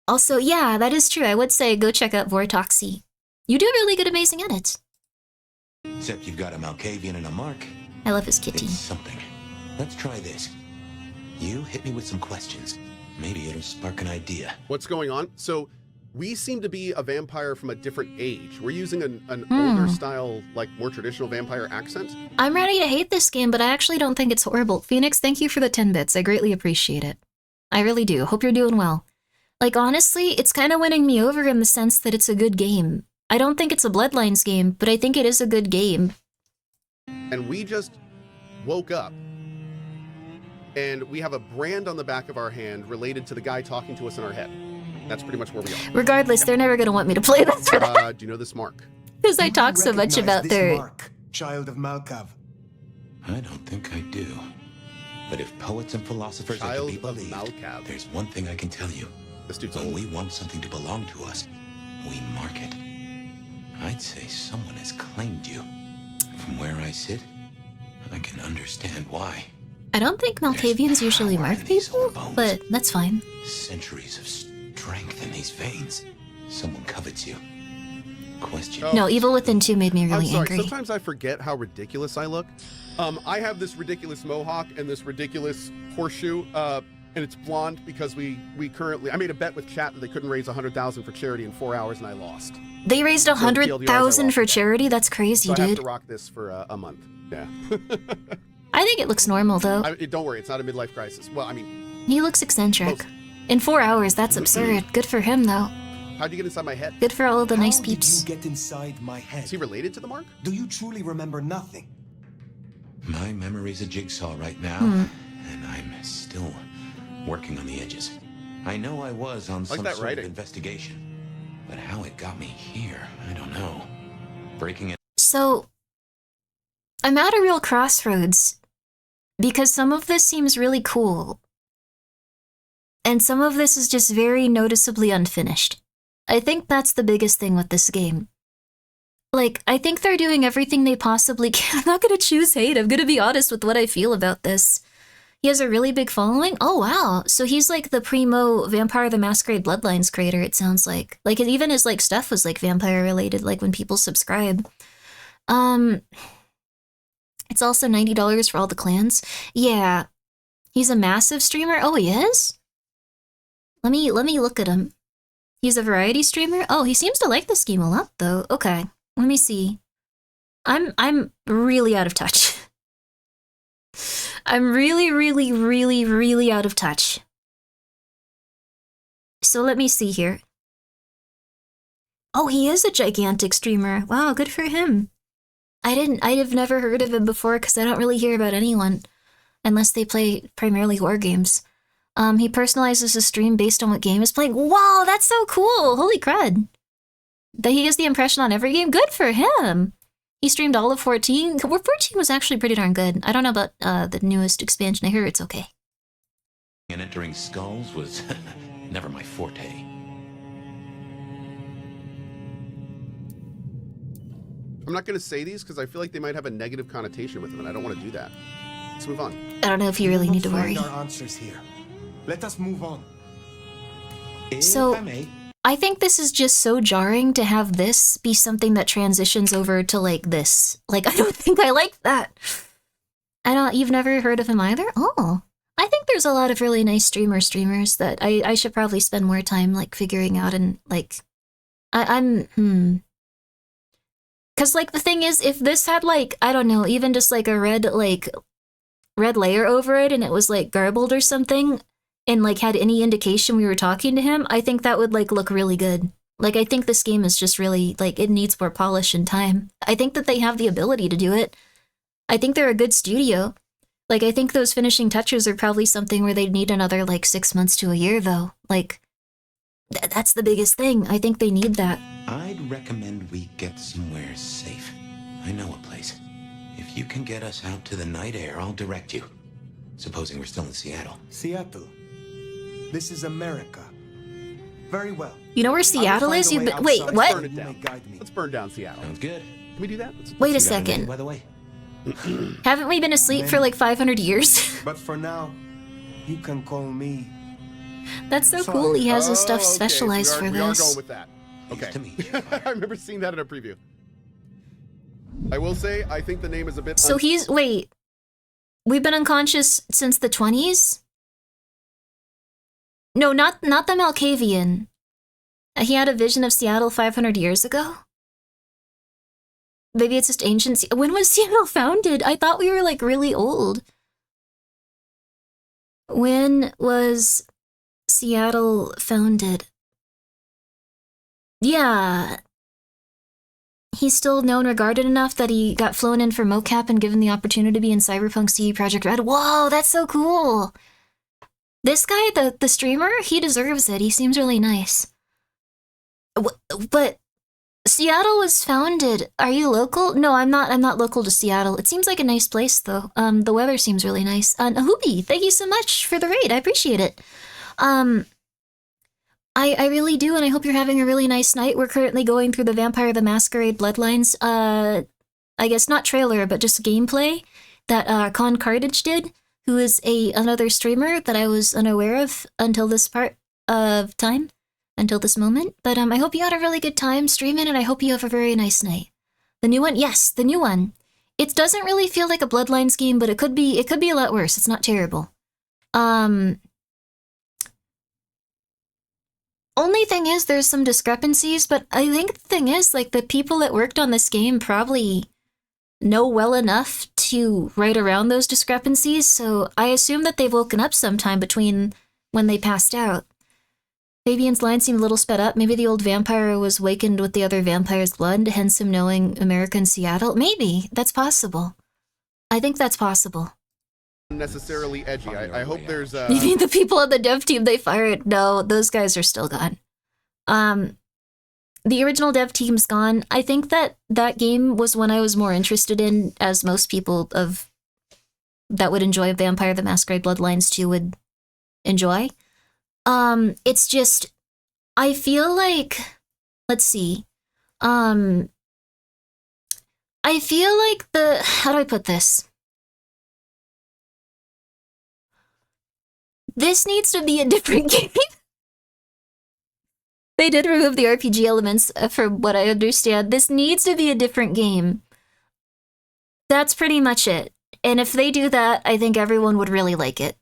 Also, yeah, that is true. I would say go check out Vortoxy. You do really good, amazing edits. Except you've got a Malkavian and a Mark. I love his kitty. It's something. Let's try this. You hit me with some questions. Maybe it'll spark an idea. What's going on? So we seem to be a vampire from a different age. We're using an older style, like more traditional vampire accent. I'm ready to hate this game, but I actually don't think it's horrible. Phoenix, thank you for the 10 bits. I greatly appreciate it. I really do. Hope you're doing well. Like, honestly, it's kind of winning me over in the sense that it's a good game. I don't think it's a Bloodlines game, but I think it is a good game. And we just woke up, and we have a brand on the back of our hand related to the guy talking to us in our head. That's pretty much where we are. Regardless, they're never going to want me to play this. Do you know this mark? Because I talk so much about their... Mark, child of Malkav? I don't think I do. But if poets and philosophers are to be believed, there's one thing I can tell you. This dude's when we want something to belong to us, we mark it. I'd say someone has claimed you. From where I sit, I can understand why. I don't think Malkavians usually mark people, but that's fine. Centuries of strength in these veins. Someone covets you. Question. No, Evil Within 2 made me really I'm sorry. angry. Sometimes I forget how ridiculous I look. I have this ridiculous mohawk and this ridiculous horseshoe, and it's blonde because we currently... I made a bet with chat that they couldn't raise 100,000 for charity in 4 hours, and I lost. They raised 100,000 for charity? That's crazy, so dude. I have to rock this for a month. Yeah. I think it looks normal, though. Don't worry, it's not a midlife crisis. Well, I mean... He looks eccentric. In 4 hours, that's absurd. Good for him, though. How'd you get inside my head? Good for all of the nice peeps. How did you get inside my head? Is he related to the mark? Do you truly remember nothing? My memory's a jigsaw right now, and I'm still working on the edges. I know I was on some sort of investigation, but how it got me here, I don't know. Breaking it. So, I'm at a real crossroads, because some of this seems really cool, and some of this is just very noticeably unfinished. I think that's the biggest thing with this game. Like, I think they're doing everything they possibly can. I'm not gonna choose hate, I'm gonna be honest with what I feel about this. He has a really big following? Oh wow, so he's like the primo Vampire the Masquerade Bloodlines creator, it sounds like. Like, even his like stuff was like vampire related, like when people subscribe. It's also $90 for all the clans. Yeah, he's a massive streamer. Oh, he is? Let me look at him. He's a variety streamer? Oh, he seems to like this game a lot, though. Okay, let me see. I'm really out of touch. I'm really out of touch. So let me see here. Oh, he is a gigantic streamer. Wow, good for him. I've never heard of him before because I don't really hear about anyone unless they play primarily horror games. He personalizes his stream based on what game is playing. Wow, that's so cool! Holy crud. That he gets the impression on every game? Good for him! He streamed all of 14. 14 was actually pretty darn good. I don't know about the newest expansion. I hear it's okay. And entering skulls was never my forte. I'm not going to say these because I feel like they might have a negative connotation with them, and I don't want to do that. Let's move on. I don't know if you really need to worry. Find our answers here. Let us move on. So, I think this is just so jarring to have this be something that transitions over to, like, this. Like, I don't think I like that. You've never heard of him either? Oh. I think there's a lot of really nice streamers that I should probably spend more time, like, figuring out and, like... Because, like, the thing is, if this had, like, I don't know, even just, like, a red layer over it and it was, like, garbled or something... and, like, had any indication we were talking to him, I think that would, like, look really good. Like, I think this game is just really, like, it needs more polish and time. I think that they have the ability to do it. I think they're a good studio. Like, I think those finishing touches are probably something where they'd need another, like, 6 months to a year, though. Like, that's the biggest thing. I think they need that. I'd recommend we get somewhere safe. I know a place. If you can get us out to the night air, I'll direct you. Supposing we're still in Seattle. Seattle. This is America. Very well. You know where Seattle is? Wait, what? Let's burn down Seattle. Sounds good. Can we do that? Wait a second. By the way. Haven't we been asleep for like 500 years? But for now, you can call me. That's so cool. He has his stuff specialized for this. We are going with that. Okay. I remember seeing that in a preview. I will say, I think the name is a bit... So wait. We've been unconscious since the 20s? No, not the Malkavian. He had a vision of Seattle 500 years ago? Maybe it's just ancient. When was Seattle founded? I thought we were like really old. When was Seattle founded? Yeah. He's still known, regarded enough that he got flown in for mocap and given the opportunity to be in Cyberpunk CD Projekt Red. Whoa, that's so cool! This guy, the streamer, he deserves it. He seems really nice. But Seattle was founded. Are you local? No, I'm not local to Seattle. It seems like a nice place, though. The weather seems really nice. Hoopy, thank you so much for the raid. I appreciate it. I really do, and I hope you're having a really nice night. We're currently going through the Vampire the Masquerade Bloodlines, I guess not trailer, but just gameplay that Con Cartage did, who is another streamer that I was unaware of until this part of time, until this moment. But I hope you had a really good time streaming, and I hope you have a very nice night. The new one? Yes, the new one. It doesn't really feel like a Bloodlines game, but it could be a lot worse. It's not terrible. Only thing is, there's some discrepancies, but I think the thing is, like, the people that worked on this game probably know well enough to write around those discrepancies, so I assume that they've woken up sometime between when they passed out. Fabian's line seemed a little sped up. Maybe the old vampire was wakened with the other vampire's blood, hence him knowing America and Seattle. Maybe. That's possible. I think that's possible. Necessarily edgy. I hope there's You mean the people on the dev team they fired? No, those guys are still gone. The original dev team's gone. I think that game was one I was more interested in, as most people that would enjoy Vampire the Masquerade Bloodlines 2 would enjoy. It's just, I feel like, let's see. I feel like how do I put this? This needs to be a different game. They did remove the RPG elements, from what I understand. This needs to be a different game. That's pretty much it. And if they do that, I think everyone would really like it.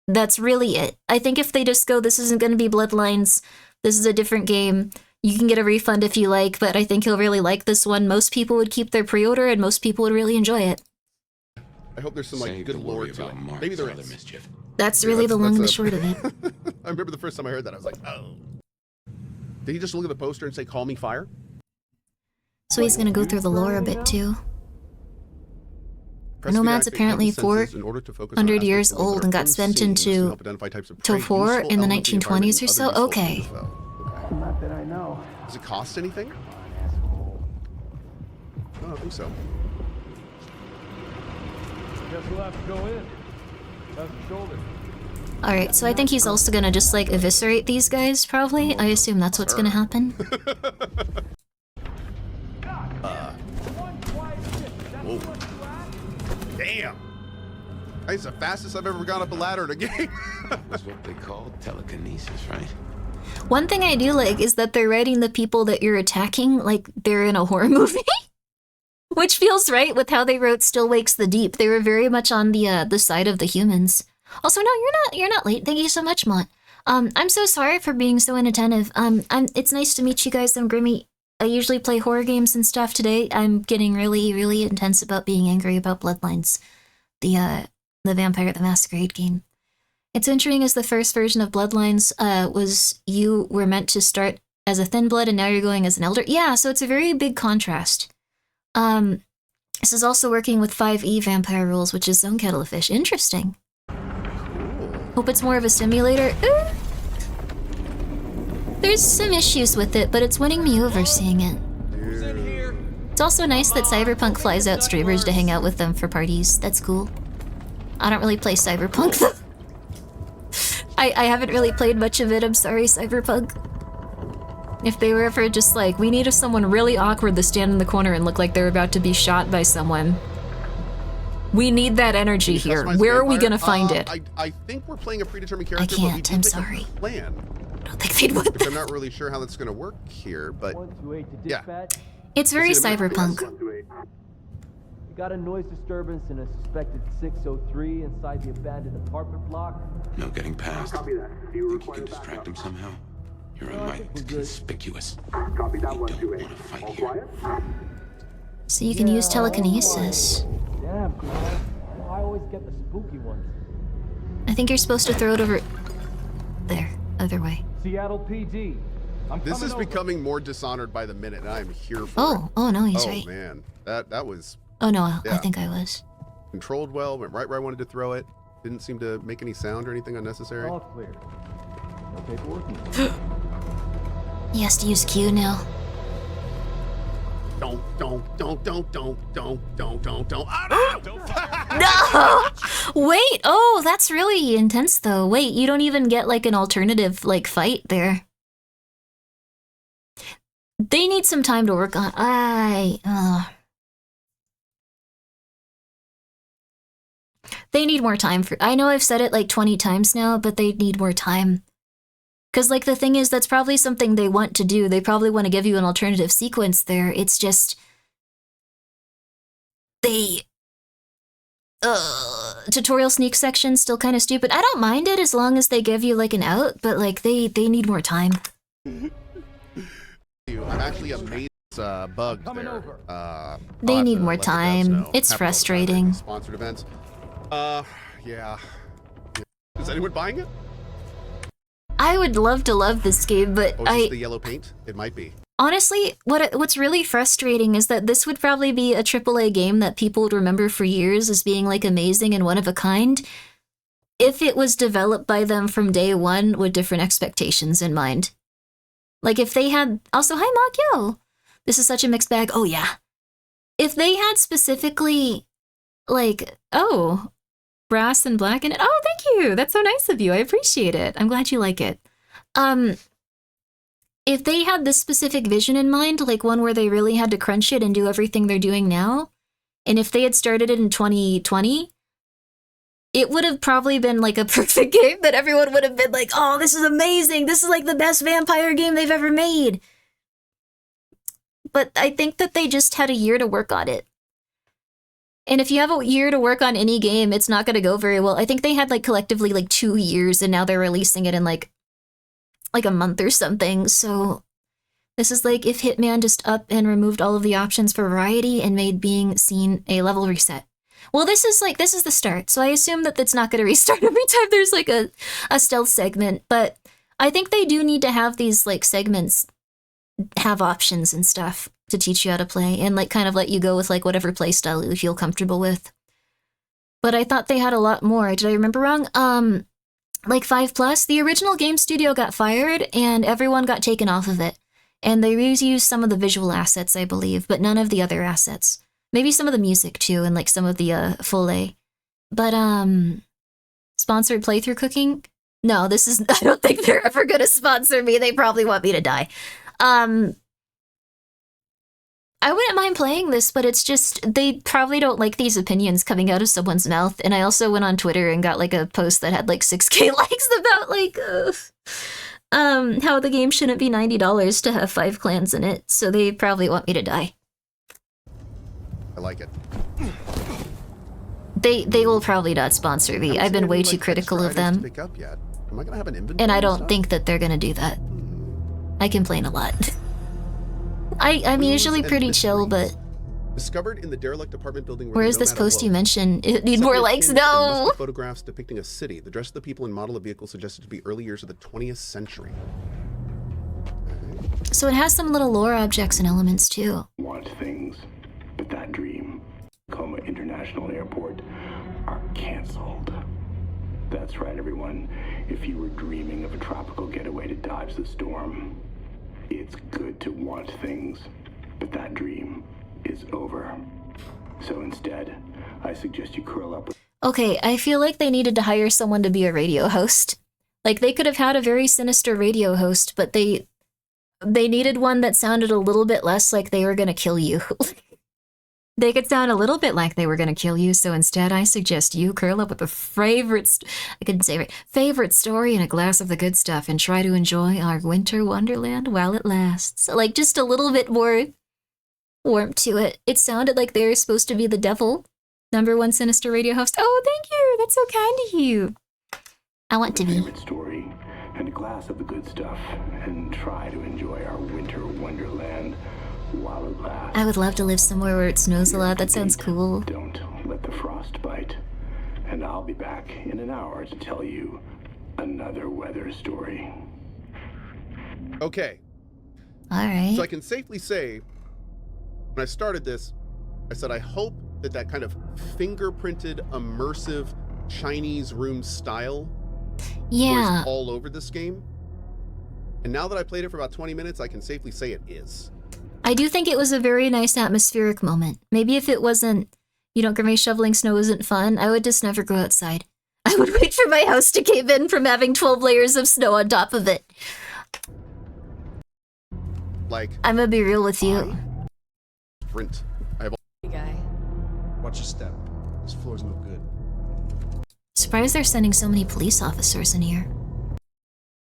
That's really it. I think if they just go, this isn't going to be Bloodlines, this is a different game, you can get a refund if you like, but I think you'll really like this one. Most people would keep their pre-order, and most people would really enjoy it. I hope there's some good lore to it. Maybe there is. Mischief. That's really the long and the short of it. I remember the first time I heard that, I was like, oh. Did he just look at the poster and say, call me fire? So he's going to go through the lore a bit, too. Nomad's apparently 400 years old and got sent into Tofor in the 1920s or so? Okay. Not that I know. Does it cost anything? I don't think so. Guess we'll have to go in. How's the shoulder? Alright, so I think he's also gonna just, like, eviscerate these guys, probably. I assume that's what's gonna happen. Whoa. Damn! That's the fastest I've ever gone up a ladder in a game. That's what they call telekinesis, right? One thing I do like is that they're writing the people that you're attacking like they're in a horror movie. Which feels right with how they wrote Still Wakes the Deep. They were very much on the side of the humans. Also, no, you're not late. Thank you so much, Mont. I'm so sorry for being so inattentive. It's nice to meet you guys. I'm Grimmi. I usually play horror games and stuff. Today, I'm getting really, really intense about being angry about Bloodlines, the Vampire the Masquerade game. It's interesting as the first version of Bloodlines was you were meant to start as a thin blood and now you're going as an elder. Yeah, so it's a very big contrast. This is also working with 5e vampire rules, which is Zone Kettlefish. Interesting. Hope it's more of a simulator. There's some issues with it, but it's winning me over seeing it. It's also nice that Cyberpunk flies out streamers to hang out with them for parties. That's cool. I don't really play Cyberpunk though. I haven't really played much of it. I'm sorry, Cyberpunk. If they were ever just like, we need someone really awkward to stand in the corner and look like they're about to be shot by someone. We need that energy here. Where are we gonna find it? I think we're playing a predetermined character. I can't, I'm sorry. Plan. I don't think they'd want that. I'm not really sure how that's gonna work here, but yeah. It's very Cyberpunk. We got a noise disturbance in a suspected 603 inside the abandoned apartment block. No getting past. Think you can distract him somehow? You're a mite conspicuous. Copy that one, 2-8. Want to fight here? So you can use telekinesis. Damn, Grimmi. I always get the spooky ones. I think you're supposed to throw it over... There. Other way. Seattle PD. This is becoming more Dishonored by the minute, and I'm here for it. Oh no, he's right. Oh, man. That was... Oh, no, I yeah. think I was. Controlled well, went right where I wanted to throw it. Didn't seem to make any sound or anything unnecessary. All clear. No paperwork. He has to use Q now. Don't. No! Wait! Oh, that's really intense, though. Wait, you don't even get, like, an alternative, like, fight there. They need some time to work on... They need more time for... I know I've said it, like, 20 times now, but they need more time. Because, like, the thing is, that's probably something they want to do. They probably want to give you an alternative sequence there. It's just... They... tutorial sneak section still kind of stupid. I don't mind it as long as they give you, like, an out, but, like, they need more time. I'm actually amazed bug there. They need more time. It's frustrating. Sponsored events. Yeah. Is anyone buying it? I would love to love this game, but is this the yellow paint? It might be. Honestly, what's really frustrating is that this would probably be a AAA game that people would remember for years as being, like, amazing and one of a kind if it was developed by them from day one with different expectations in mind. Like, if they had... Also, hi, Makyo! This is such a mixed bag. Oh, yeah. If they had specifically, like, oh, brass and black in it. Oh, thank you! That's so nice of you. I appreciate it. I'm glad you like it. If they had this specific vision in mind, like one where they really had to crunch it and do everything they're doing now, and if they had started it in 2020, it would have probably been like a perfect game that everyone would have been like, oh, this is amazing. This is like the best vampire game they've ever made. But I think that they just had a year to work on it. And if you have a year to work on any game, it's not going to go very well. I think they had like collectively like 2 years, and now they're releasing it in like a month or something. So this is like if Hitman just up and removed all of the options for variety and made being seen a level reset. Well, this is the start. So I assume that it's not going to restart every time there's like a stealth segment. But I think they do need to have these like segments have options and stuff to teach you how to play and like kind of let you go with like whatever playstyle you feel comfortable with. But I thought they had a lot more. Did I remember wrong? Like 5+, the original game studio got fired and everyone got taken off of it. And they reused some of the visual assets, I believe, but none of the other assets. Maybe some of the music too, and like some of the full A. But sponsored playthrough cooking? No, I don't think they're ever gonna sponsor me. They probably want me to die. I wouldn't mind playing this, but it's just, they probably don't like these opinions coming out of someone's mouth. And I also went on Twitter and got like a post that had like 6K likes about like, how the game shouldn't be $90 to have 5 clans in it. So they probably want me to die. I like it. They will probably not sponsor me. I've been way too critical of them. Pick up yet? Am I gonna have an inventory And I don't think that they're gonna do that. I complain a lot. I'm usually pretty chill, but... Discovered in the derelict apartment building where is this post you mentioned? It need more likes? No! Photographs depicting a city. The dress of the people and model of vehicles suggested to be early years of the 20th century. So it has some little lore objects and elements too. Want things, but that dream, Tacoma International Airport, are canceled. That's right, everyone. If you were dreaming of a tropical getaway to dodge the storm, it's good to want things, but that dream is over. So instead, I suggest you curl up with... Okay, I feel like they needed to hire someone to be a radio host. Like, they could have had a very sinister radio host, but they needed one that sounded a little bit less like they were gonna kill you. They could sound a little bit like they were gonna kill you, so instead I suggest you curl up with a favorite story and a glass of the good stuff and try to enjoy our winter wonderland while it lasts. Like, just a little bit more warmth to it. It sounded like they were supposed to be the devil. #1 sinister radio host. Oh, thank you! That's so kind of you. I want to be. Story and a glass of the good stuff and try to enjoy our winter wonderland while it lasts. I would love to live somewhere where it snows a lot. That sounds cool. Don't let the frost bite. And I'll be back in an hour to tell you another weather story. Okay. All right. So I can safely say, when I started this, I said I hope that that kind of fingerprinted, immersive Chinese room style was all over this game. And now that I played it for about 20 minutes, I can safely say it is. I do think it was a very nice atmospheric moment. Maybe if it wasn't, you know, Grimmi, shoveling snow isn't fun, I would just never go outside. I would wait for my house to cave in from having 12 layers of snow on top of it. Like, I'm gonna be real with you. Sprint. I have Hey, guy. Watch your step. This floor's no good. Surprised they're sending so many police officers in here.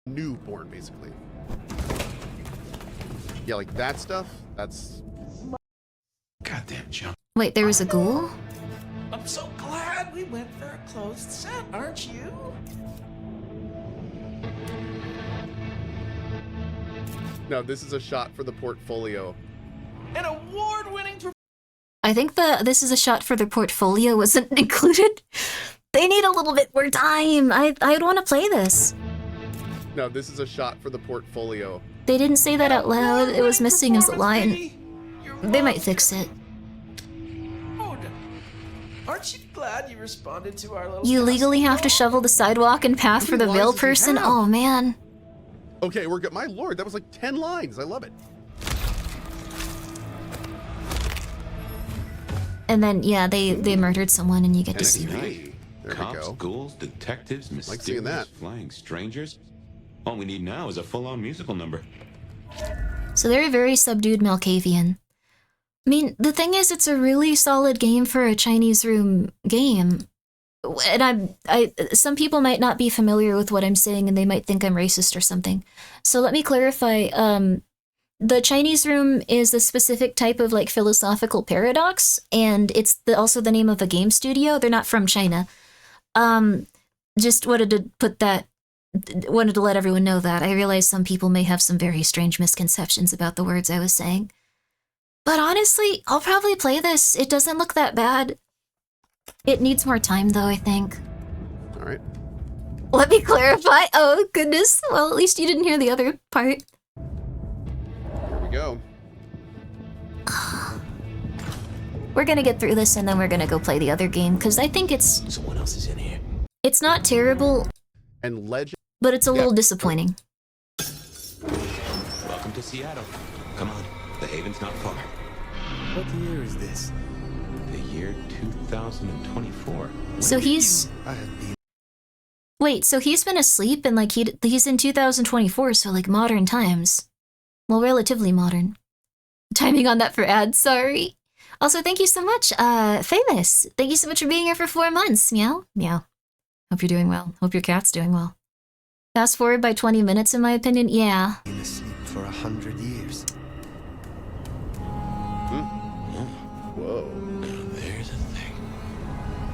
newborn, basically. Yeah, like that stuff, that's... Goddamn junk. Wait, there was a ghoul? I'm so glad we went for a closed set, aren't you? No, this is a shot for the portfolio. An award-winning I think this is a shot for their portfolio wasn't included. They need a little bit more time. I'd want to play this. No, this is a shot for the portfolio. They didn't say that out loud. It was missing as a line. They might fix it. Aren't you glad you responded to our little... You legally have to shovel the sidewalk and path for the veiled person? Oh, man. Okay, we're good. My lord, that was like 10 lines. I love it. And then, yeah, they murdered someone and you get to see that. There Cops, we go. ghouls, detectives, Like seeing mysterious that. flying strangers. All we need now is a full-on musical number. So they're a very subdued Malkavian. I mean, the thing is, it's a really solid game for a Chinese room game. And some people might not be familiar with what I'm saying and they might think I'm racist or something. So let me clarify. The Chinese room is a specific type of like philosophical paradox, and it's also the name of a game studio. They're not from China. Just wanted to let everyone know that. I realize some people may have some very strange misconceptions about the words I was saying. But honestly, I'll probably play this. It doesn't look that bad. It needs more time though, I think. All right. Let me clarify. Oh, goodness. Well, at least you didn't hear the other part. Here we go. We're gonna get through this and then we're gonna go play the other game, because I think it's... Someone else is in here. It's not terrible, And legend. but it's a little disappointing. Welcome to Seattle. Come on, the haven's not far. What year is this? The year 2024. So he's... Wait, so he's been asleep and like he's in 2024, so like modern times. Well, relatively modern. Timing on that for ads, sorry. Also, thank you so much, Famous. Thank you so much for being here for 4 months. Meow, meow. Hope you're doing well. Hope your cat's doing well. Fast forward by 20 minutes, in my opinion, yeah. Been asleep for 100 years. Whoa. Now there's a thing.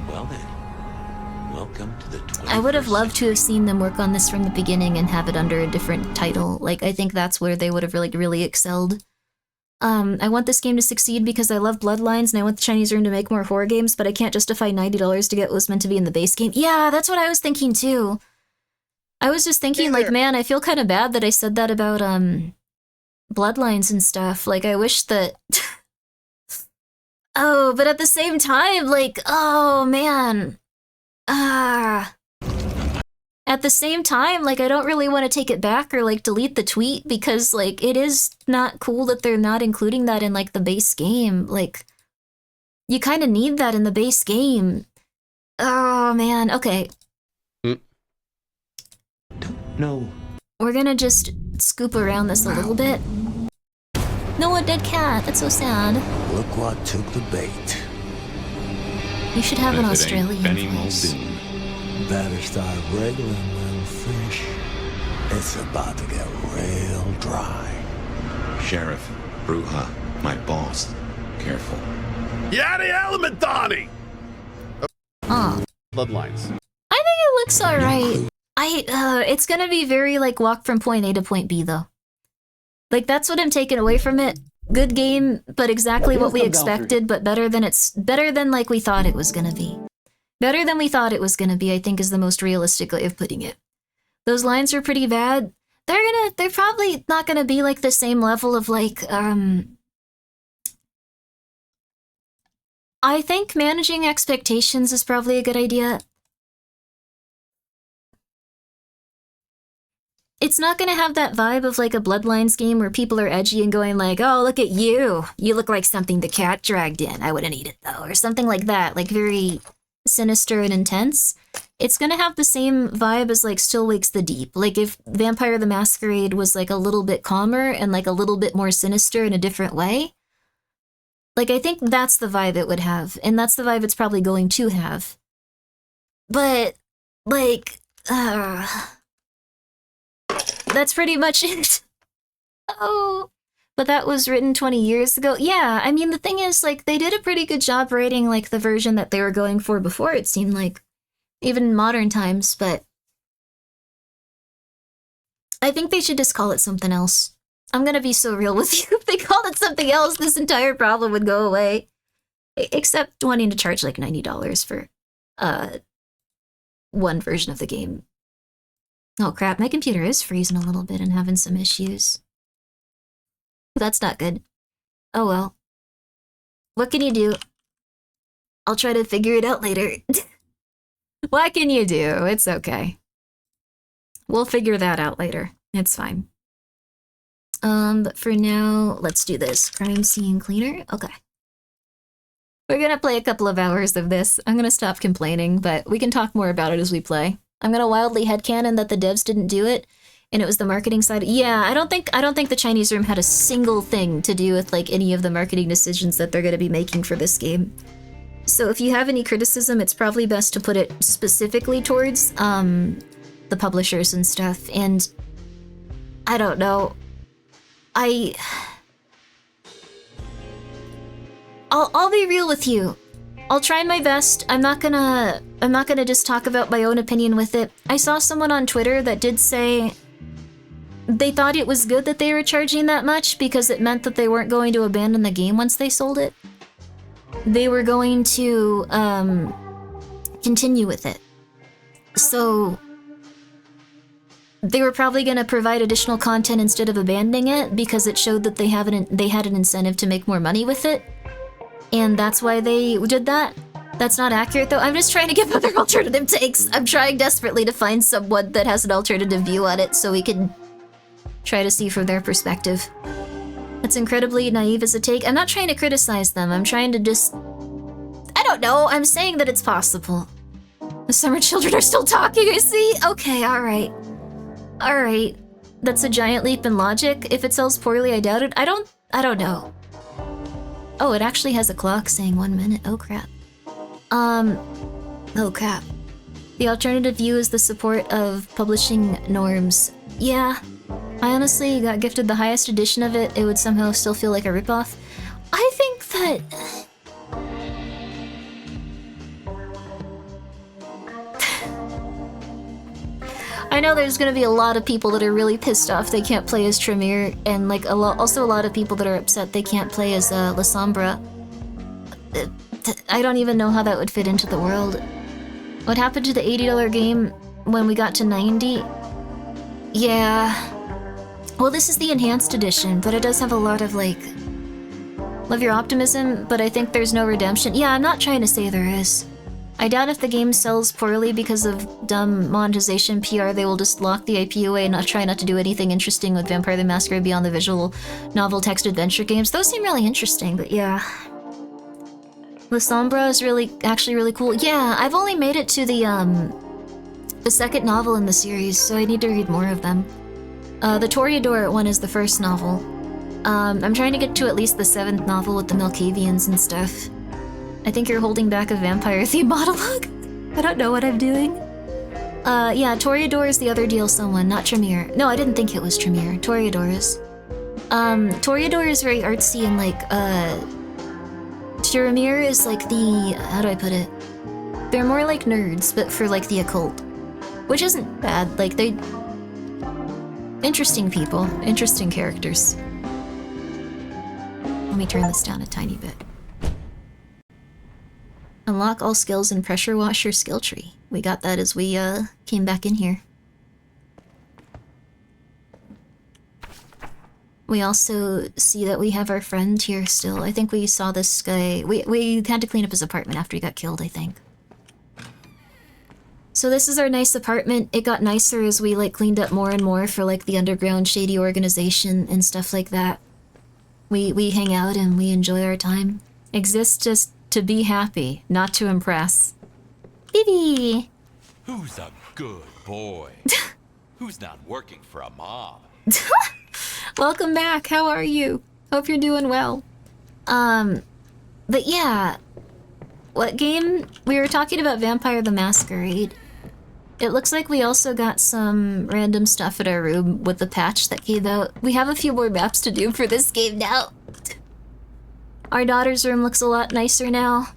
Well then, welcome to the 21st I would have loved to have seen them work on this from the beginning and have it under a different title. Like, I think that's where they would have really excelled. I want this game to succeed because I love Bloodlines and I want the Chinese room to make more horror games, but I can't justify $90 to get what was meant to be in the base game. Yeah, that's what I was thinking too. I was just thinking, like, man, I feel kind of bad that I said that about, Bloodlines and stuff. Like, I wish that... Oh, but at the same time, like, oh, man. At the same time, like, I don't really want to take it back or, like, delete the tweet because, like, it is not cool that they're not including that in, like, the base game. Like, you kind of need that in the base game. Oh, man. Okay. No. We're gonna just scoop around this a little bit. No, a dead cat. That's so sad. Look what took the bait. You should have an If it ain't Australian Benny voice. Muldoon. Better start wriggling, little fish. It's about to get real dry. Sheriff, Bruja, my boss. Careful. Yaddy element, Donnie! Oh. Bloodlines. I think it looks alright. It's gonna be very, like, walk from point A to point B, though. Like, that's what I'm taking away from it. Good game, but exactly what we expected, but better than, like, we thought it was gonna be. Better than we thought it was gonna be, I think, is the most realistic way of putting it. Those lines are pretty bad. They're probably not gonna be, like, the same level of, like, I think managing expectations is probably a good idea. It's not gonna have that vibe of, like, a Bloodlines game where people are edgy and going like, oh, look at you. You look like something the cat dragged in. I wouldn't eat it, though. Or something like that. Like, very sinister and intense. It's gonna have the same vibe as, like, Still Wakes the Deep. Like, if Vampire the Masquerade was, like, a little bit calmer and, like, a little bit more sinister in a different way. Like, I think that's the vibe it would have. And that's the vibe it's probably going to have. But, like, that's pretty much it. Oh, but that was written 20 years ago. Yeah, I mean, the thing is, like, they did a pretty good job writing, like, the version that they were going for before, it seemed like. Even in modern times, but I think they should just call it something else. I'm gonna be so real with you. If they called it something else, this entire problem would go away. Except wanting to charge, like, $90 for, one version of the game. Oh crap, my computer is freezing a little bit and having some issues. That's not good. Oh well. What can you do? I'll try to figure it out later. What can you do? It's okay. We'll figure that out later. It's fine. But for now, let's do this. Crime scene cleaner? Okay. We're gonna play a couple of hours of this. I'm gonna stop complaining, but we can talk more about it as we play. I'm gonna wildly headcanon that the devs didn't do it, and it was the marketing side. Yeah, I don't think the Chinese room had a single thing to do with, like, any of the marketing decisions that they're gonna be making for this game. So if you have any criticism, it's probably best to put it specifically towards the publishers and stuff. And I don't know. I'll be real with you. I'll try my best. I'm not gonna just talk about my own opinion with it. I saw someone on Twitter that did say they thought it was good that they were charging that much because it meant that they weren't going to abandon the game once they sold it. They were going to continue with it. So they were probably going to provide additional content instead of abandoning it because it showed that they had an incentive to make more money with it. And that's why they did that. That's not accurate, though. I'm just trying to give other alternative takes. I'm trying desperately to find someone that has an alternative view on it so we can try to see from their perspective. That's incredibly naive as a take. I'm not trying to criticize them. I'm trying to just... I don't know. I'm saying that it's possible. The summer children are still talking, I see. Okay, alright. Alright. That's a giant leap in logic. If it sells poorly, I doubt it. I don't know. Oh, it actually has a clock saying 1 minute. Oh, crap. Oh, crap. The alternative view is the support of publishing norms. Yeah. I honestly got gifted the highest edition of it. It would somehow still feel like a ripoff. I think that... I know there's gonna be a lot of people that are really pissed off they can't play as Tremere, and like also a lot of people that are upset they can't play as La Sombra. I don't even know how that would fit into the world. What happened to the $80 game when we got to 90? Yeah. Well, this is the enhanced edition, but it does have a lot of, like... Love your optimism, but I think there's no redemption. Yeah, I'm not trying to say there is. I doubt if the game sells poorly because of dumb monetization PR, they will just lock the IP away and try not to do anything interesting with Vampire the Masquerade beyond the visual novel text adventure games. Those seem really interesting, but yeah. La Sombra is actually really cool. Yeah, I've only made it to the second novel in the series, so I need to read more of them. The Toreador one is the first novel. I'm trying to get to at least the 7th novel with the Malkavians and stuff. I think you're holding back a vampire-themed monologue. I don't know what I'm doing. Yeah, Toreador is the other DLC one, not Tremere. No, I didn't think it was Tremere. Toreador is. Toreador is very artsy and like, Tremere is like the... how do I put it? They're more like nerds, but for like the occult. Which isn't bad, like, they... Interesting people, interesting characters. Let me turn this down a tiny bit. Unlock all skills and pressure wash your skill tree. We got that as we, came back in here. We also see that we have our friend here still. I think we saw this guy... We had to clean up his apartment after he got killed, I think. So this is our nice apartment. It got nicer as we, like, cleaned up more and more for, like, the underground shady organization and stuff like that. We hang out and we enjoy our time. Exist just to be happy, not to impress. Bibi! Who's a good boy? Who's not working for a mob? Welcome back, how are you? Hope you're doing well. But yeah... What game? We were talking about Vampire the Masquerade. It looks like we also got some random stuff at our room with the patch that came out. We have a few more maps to do for this game now. Our daughter's room looks a lot nicer now.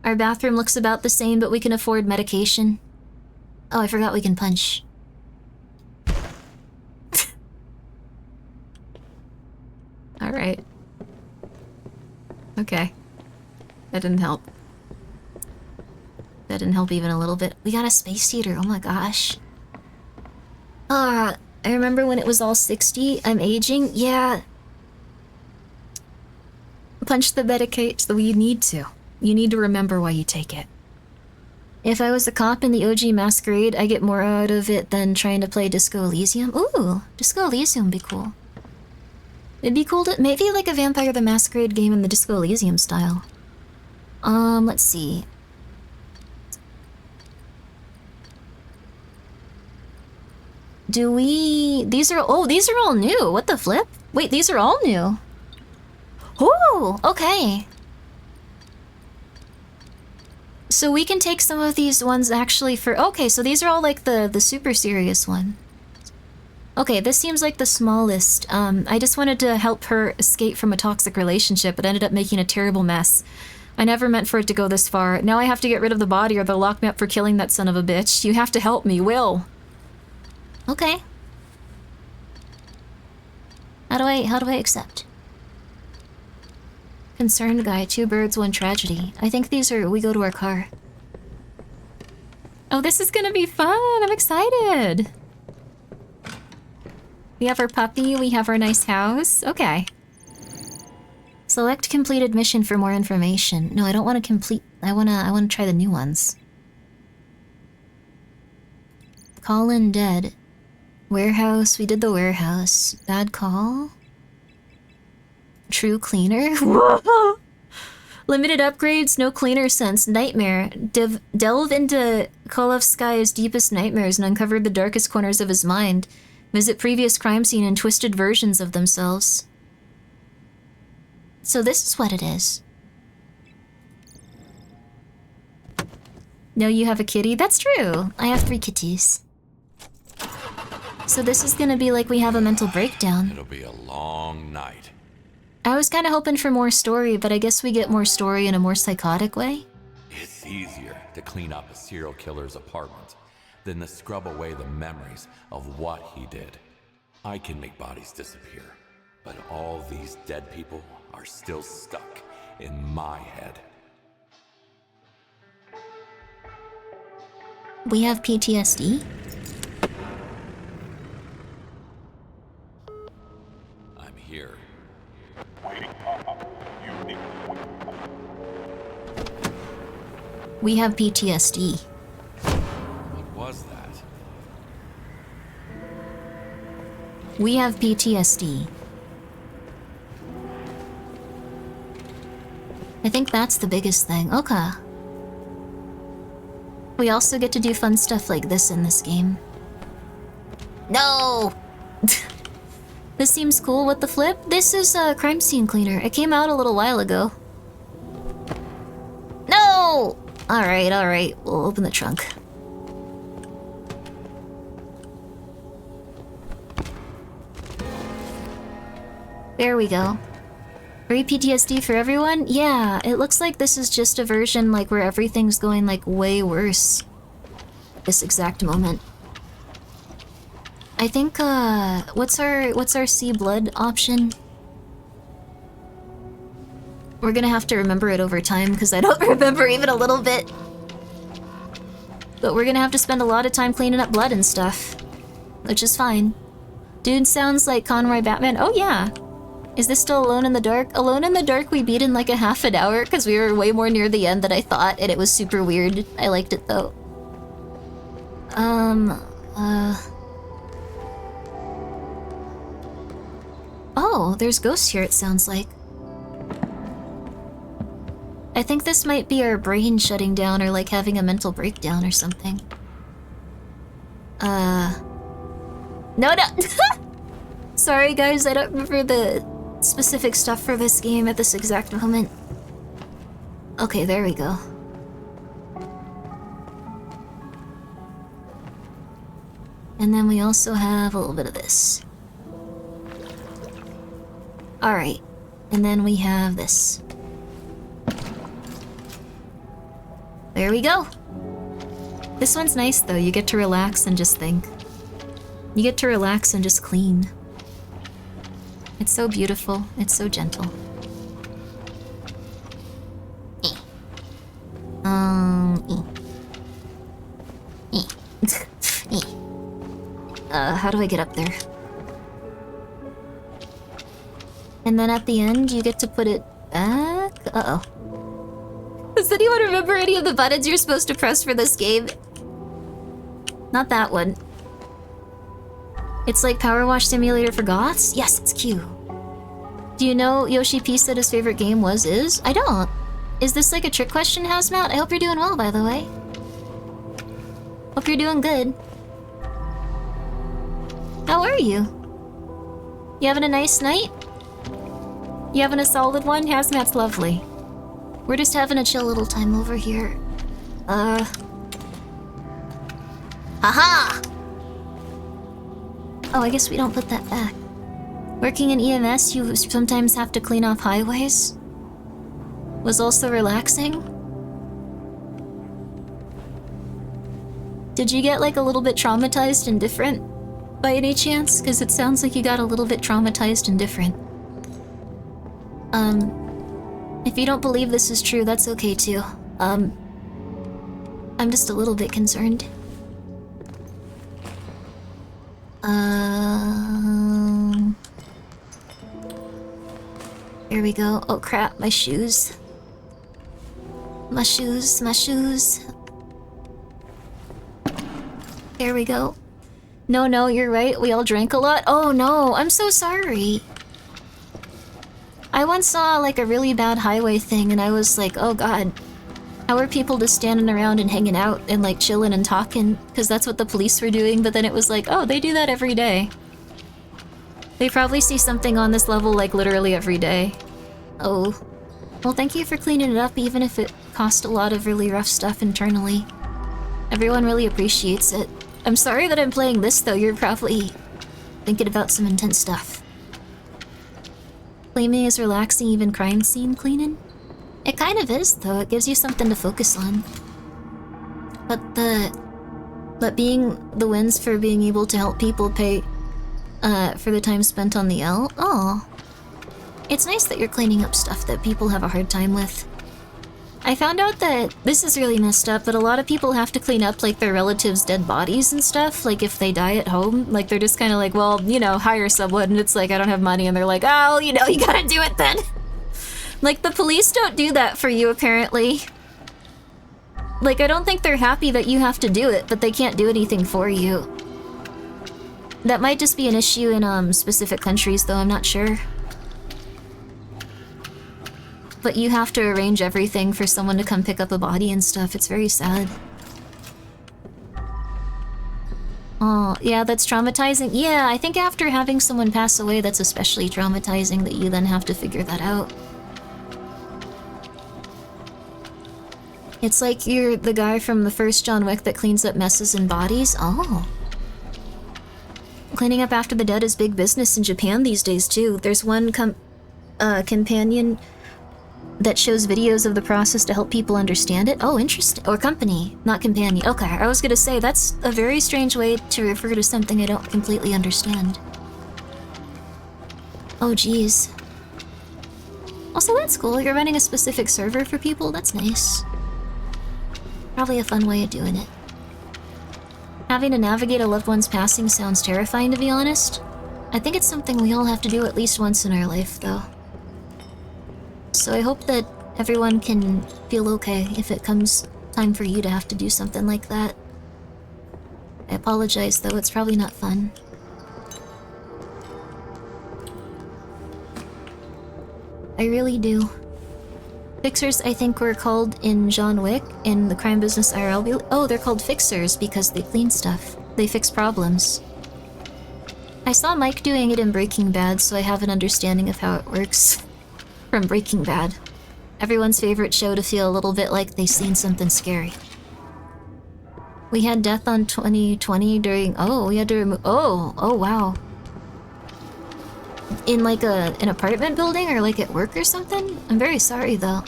Our bathroom looks about the same, but we can afford medication. Oh, I forgot we can punch. Alright. Okay. That didn't help. That didn't help even a little bit. We got a space heater, oh my gosh. I remember when it was all 60. I'm aging, yeah. Punch the Medicaid the way you need to. You need to remember why you take it. If I was a cop in the OG Masquerade, I get more out of it than trying to play Disco Elysium. Ooh, Disco Elysium would be cool. It'd be cool to, maybe like a Vampire the Masquerade game in the Disco Elysium style. Let's see. Do we... These are all new. What the flip? Wait, these are all new. Ooh, okay. So we can take some of these ones actually for... Okay, so these are all like the super serious one. Okay, this seems like the smallest. I just wanted to help her escape from a toxic relationship, but ended up making a terrible mess. I never meant for it to go this far. Now I have to get rid of the body or they'll lock me up for killing that son of a bitch. You have to help me, Will. Okay. How do I accept? Concerned guy, 2 birds, 1 tragedy. I think these are... We go to our car. Oh, this is gonna be fun! I'm excited! We have our puppy, we have our nice house. Okay. Select completed mission for more information. No, I don't want to complete... I wanna try the new ones. Call in dead. Warehouse, we did the warehouse. Bad call? True cleaner? Whoa! Limited upgrades, no cleaner sense. Nightmare. Delve into Kolovskaya's deepest nightmares and uncover the darkest corners of his mind. Visit previous crime scene and twisted versions of themselves. So this is what it is. No, you have a kitty? That's true. I have 3 kitties. So this is gonna be like we have a mental breakdown. It'll be a long night. I was kinda hoping for more story, but I guess we get more story in a more psychotic way. It's easier to clean up a serial killer's apartment than to scrub away the memories of what he did. I can make bodies disappear, but all these dead people are still stuck in my head. We have PTSD? I'm here. We have PTSD. What was that? We have PTSD. I think that's the biggest thing. Okay. We also get to do fun stuff like this in this game. No! This seems cool. What the flip? This is a crime scene cleaner. It came out a little while ago. No! Alright, alright. We'll open the trunk. There we go. Free PTSD for everyone? Yeah, it looks like this is just a version like where everything's going like way worse. this exact moment. I think, what's our sea blood option? We're gonna have to remember it over time, because I don't remember even a little bit. But we're gonna have to spend a lot of time cleaning up blood and stuff. Which is fine. Dude sounds like Conroy Batman. Oh yeah! Is this still Alone in the Dark? Alone in the Dark we beat in like a half an hour, because we were way more near the end than I thought, and it was super weird. I liked it though. Oh, there's ghosts here, it sounds like. I think this might be our brain shutting down or like having a mental breakdown or something. No! Sorry guys, I don't remember the specific stuff for this game at this exact moment. Okay, there we go. And then we also have a little bit of this. Alright. And then we have this. There we go. This one's nice though, you get to relax and just think. You get to relax and just clean. It's so beautiful, it's so gentle. How do I get up there? And then at the end, you get to put it back? Uh-oh. Does anyone remember any of the buttons you're supposed to press for this game? Not that one. It's like Power Wash Simulator for goths? Yes, it's Q. Do you know Yoshi P said his favorite game is? I don't. Is this like a trick question, Hazmat? I hope you're doing well, by the way. Hope you're doing good. How are you? You having a nice night? You having a solid one? Hazmat's lovely. We're just having a chill little time over here. Haha! Oh, I guess we don't put that back. Working in EMS, you sometimes have to clean off highways. Was also relaxing. Did you get like a little bit traumatized and different by any chance? Because it sounds like you got a little bit traumatized and different. If you don't believe this is true, that's okay too. I'm just a little bit concerned. Here we go. Oh crap, my shoes. My shoes. There we go. No, you're right. We all drank a lot. Oh no, I'm so sorry. I once saw like a really bad highway thing and I was like, oh god. How are people just standing around and hanging out and like chilling and talking? Because that's what the police were doing, but then it was like, oh, they do that every day. They probably see something on this level like literally every day. Oh. Well, thank you for cleaning it up even if it cost a lot of really rough stuff internally. Everyone really appreciates it. I'm sorry that I'm playing this though, you're probably thinking about some intense stuff. Claiming is relaxing even crime scene cleaning? It kind of is though, it gives you something to focus on. But being the wins for being able to help people pay for the time spent on the L? Oh. It's nice that you're cleaning up stuff that people have a hard time with. I found out that this is really messed up, but a lot of people have to clean up like their relatives' dead bodies and stuff, like if they die at home. Like they're just kind of like, well, you know, hire someone, and it's like, I don't have money, and they're like, oh, you know, you gotta do it then. Like the police don't do that for you apparently. Like I don't think they're happy that you have to do it, but they can't do anything for you. That might just be an issue in specific countries though, I'm not sure. But you have to arrange everything for someone to come pick up a body and stuff. It's very sad. Oh, yeah, that's traumatizing. Yeah, I think after having someone pass away, that's especially traumatizing that you then have to figure that out. It's like you're the guy from the first John Wick that cleans up messes and bodies. Oh. Cleaning up after the dead is big business in Japan these days, too. There's one companion that shows videos of the process to help people understand it. Oh, interesting. Or company, not companion. Okay, I was gonna say, that's a very strange way to refer to something I don't completely understand. Oh, geez. Also, that's cool. You're running a specific server for people. That's nice. Probably a fun way of doing it. Having to navigate a loved one's passing sounds terrifying, to be honest. I think it's something we all have to do at least once in our life, though. So I hope that everyone can feel okay if it comes time for you to have to do something like that. I apologize, though. It's probably not fun. I really do. Fixers, I think, were called in John Wick in the Crime Business IRL. Oh, they're called fixers because they clean stuff. They fix problems. I saw Mike doing it in Breaking Bad, so I have an understanding of how it works. From Breaking Bad. Everyone's favorite show to feel a little bit like they've seen something scary. We had death on 2020 during... Oh, we had to remove... Oh, wow. In like an apartment building or like at work or something? I'm very sorry though.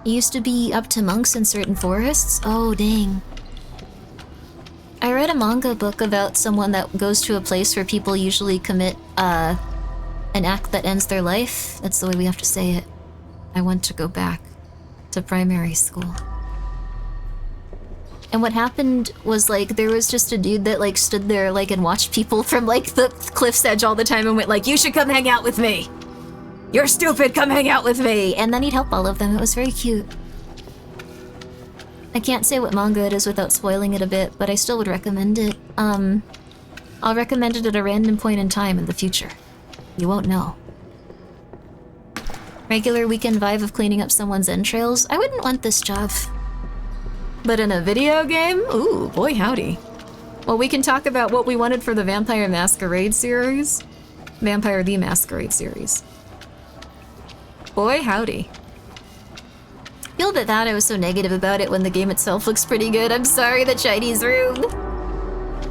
It used to be up to monks in certain forests? Oh, dang. I read a manga book about someone that goes to a place where people usually commit, an act that ends their life. That's the way we have to say it. I want to go back to primary school. And what happened was, like, there was just a dude that, like, stood there, like, and watched people from, like, the cliff's edge all the time and went, like, you should come hang out with me! You're stupid, come hang out with me! And then he'd help all of them. It was very cute. I can't say what manga it is without spoiling it a bit, but I still would recommend it. I'll recommend it at a random point in time in the future. You won't know. Regular weekend vibe of cleaning up someone's entrails? I wouldn't want this job. But in a video game? Ooh, boy howdy. Well, we can talk about what we wanted for the Vampire Masquerade series. Vampire the Masquerade series. Boy howdy. Feel that I was so negative about it when the game itself looks pretty good. I'm sorry, the Chinese room.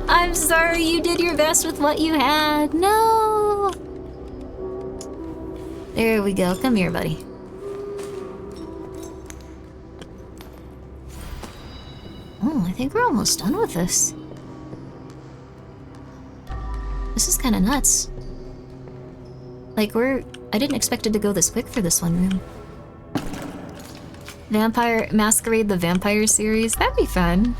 I'm sorry you did your best with what you had. No! There we go. Come here, buddy. Oh, I think we're almost done with this. This is kind of nuts. Like, I didn't expect it to go this quick for this one room. Vampire Masquerade the Vampire series? That'd be fun.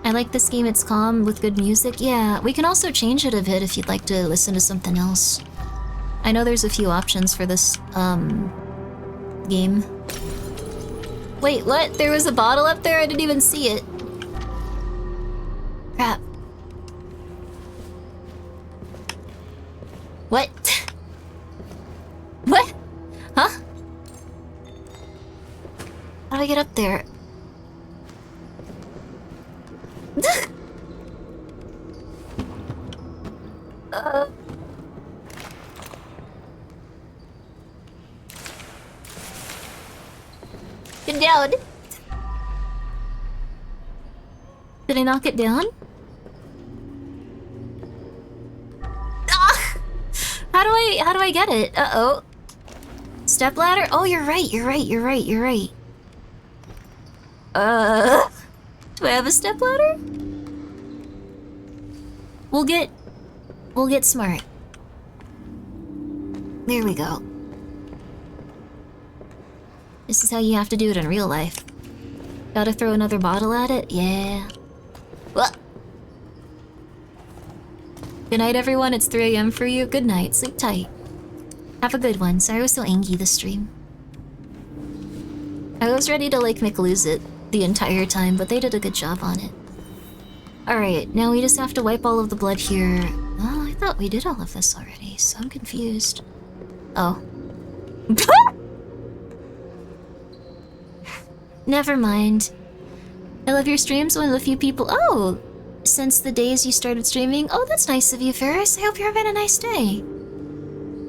I like this game, it's calm with good music. Yeah, we can also change it a bit if you'd like to listen to something else. I know there's a few options for this, game. Wait, what? There was a bottle up there? I didn't even see it. Crap. What? What? Huh? How do I get up there? Get down. Did I knock it down? Ah! How do I get it? Uh-oh. Step ladder? Oh, you're right. Do I have a step ladder? We'll get smart. There we go. This is how you have to do it in real life. Gotta throw another bottle at it? Yeah. What? Good night, everyone. It's 3 AM for you. Good night. Sleep tight. Have a good one. Sorry I was so angry this stream. I was ready to, like, McLose it the entire time, but they did a good job on it. Alright, now we just have to wipe all of the blood here. Oh, I thought we did all of this already, so I'm confused. Oh. Never mind. I love your streams, one of the few people— Oh! Since the days you started streaming? Oh, that's nice of you, Ferris. I hope you're having a nice day.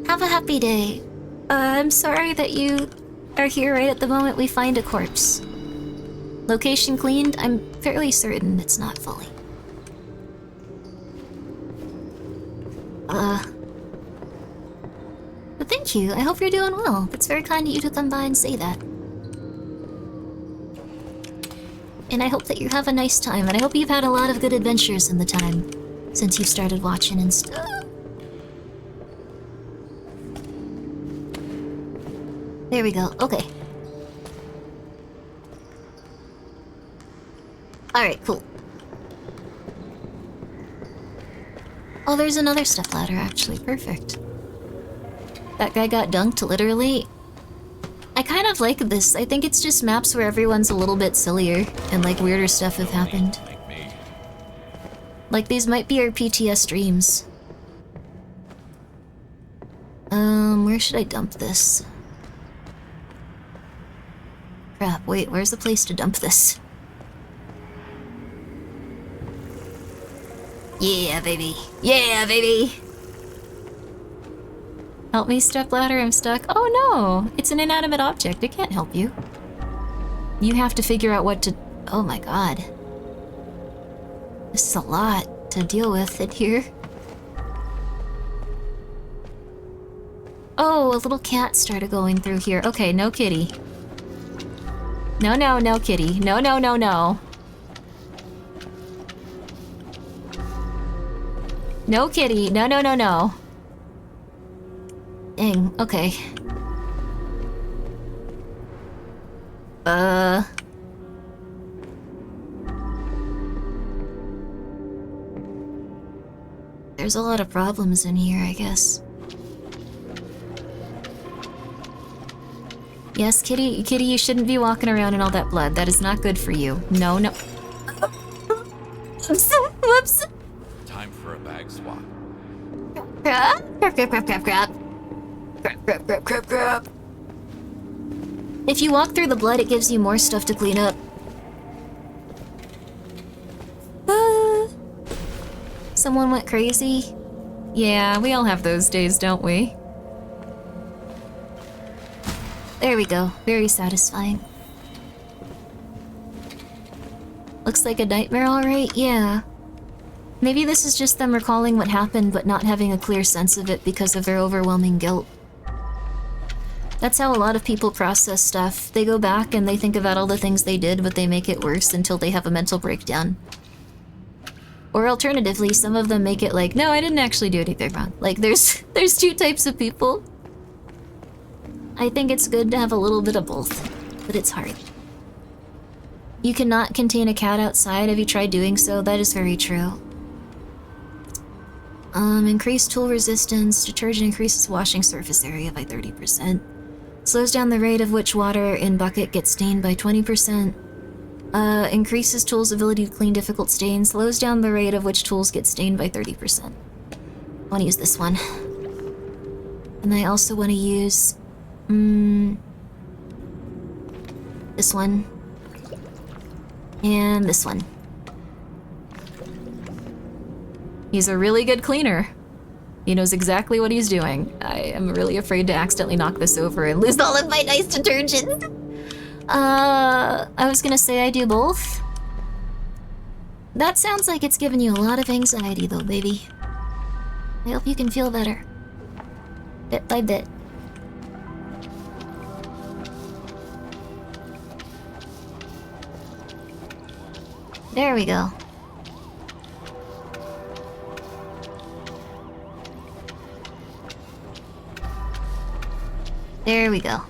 Have a happy day. I'm sorry that you are here right at the moment we find a corpse. Location cleaned? I'm fairly certain it's not fully. The thing thank you. I hope you're doing well. It's very kind of you to come by and say that. And I hope that you have a nice time, and I hope you've had a lot of good adventures in the time since you've started watching and stuff. There we go. Okay. Alright, cool. Oh, there's another step ladder, actually. Perfect. That guy got dunked, literally. I kind of like this. I think it's just maps where everyone's a little bit sillier and like weirder stuff have happened. Like these might be our PTS dreams. Where should I dump this? Crap, wait, where's the place to dump this? Yeah, baby. Yeah, baby! Help me, stepladder, I'm stuck. Oh no! It's an inanimate object, it can't help you. You have to figure out what to... Oh my god. This is a lot to deal with in here. Oh, a little cat started going through here. Okay, no kitty. No, no, no kitty. No, no, no, no. No kitty. No, no, no, no. Dang, okay. There's a lot of problems in here, I guess. Yes, kitty, you shouldn't be walking around in all that blood. That is not good for you. No, no. Whoops. Time for a bag swap. Crap, crap, crap, crap, crap, crap. Crap, crap, crap, crap, crap. If you walk through the blood, it gives you more stuff to clean up. Someone went crazy? Yeah, we all have those days, don't we? There we go. Very satisfying. Looks like a nightmare, alright? Yeah. Maybe this is just them recalling what happened but not having a clear sense of it because of their overwhelming guilt. That's how a lot of people process stuff. They go back and they think about all the things they did, but they make it worse until they have a mental breakdown. Or alternatively, some of them make it like, no, I didn't actually do anything wrong. Like, there's two types of people. I think it's good to have a little bit of both, but it's hard. You cannot contain a cat outside. Have you tried doing so? That is very true. Increased tool resistance. Detergent increases washing surface area by 30%. Slows down the rate of which water in bucket gets stained by 20%. Increases tools' ability to clean difficult stains. Slows down the rate of which tools get stained by 30%. I want to use this one. And I also want to use... this one. And this one. He's a really good cleaner. He knows exactly what he's doing. I am really afraid to accidentally knock this over and lose all of my nice detergent. I was gonna say I do both. That sounds like it's giving you a lot of anxiety though, baby. I hope you can feel better. Bit by bit. There we go. There we go.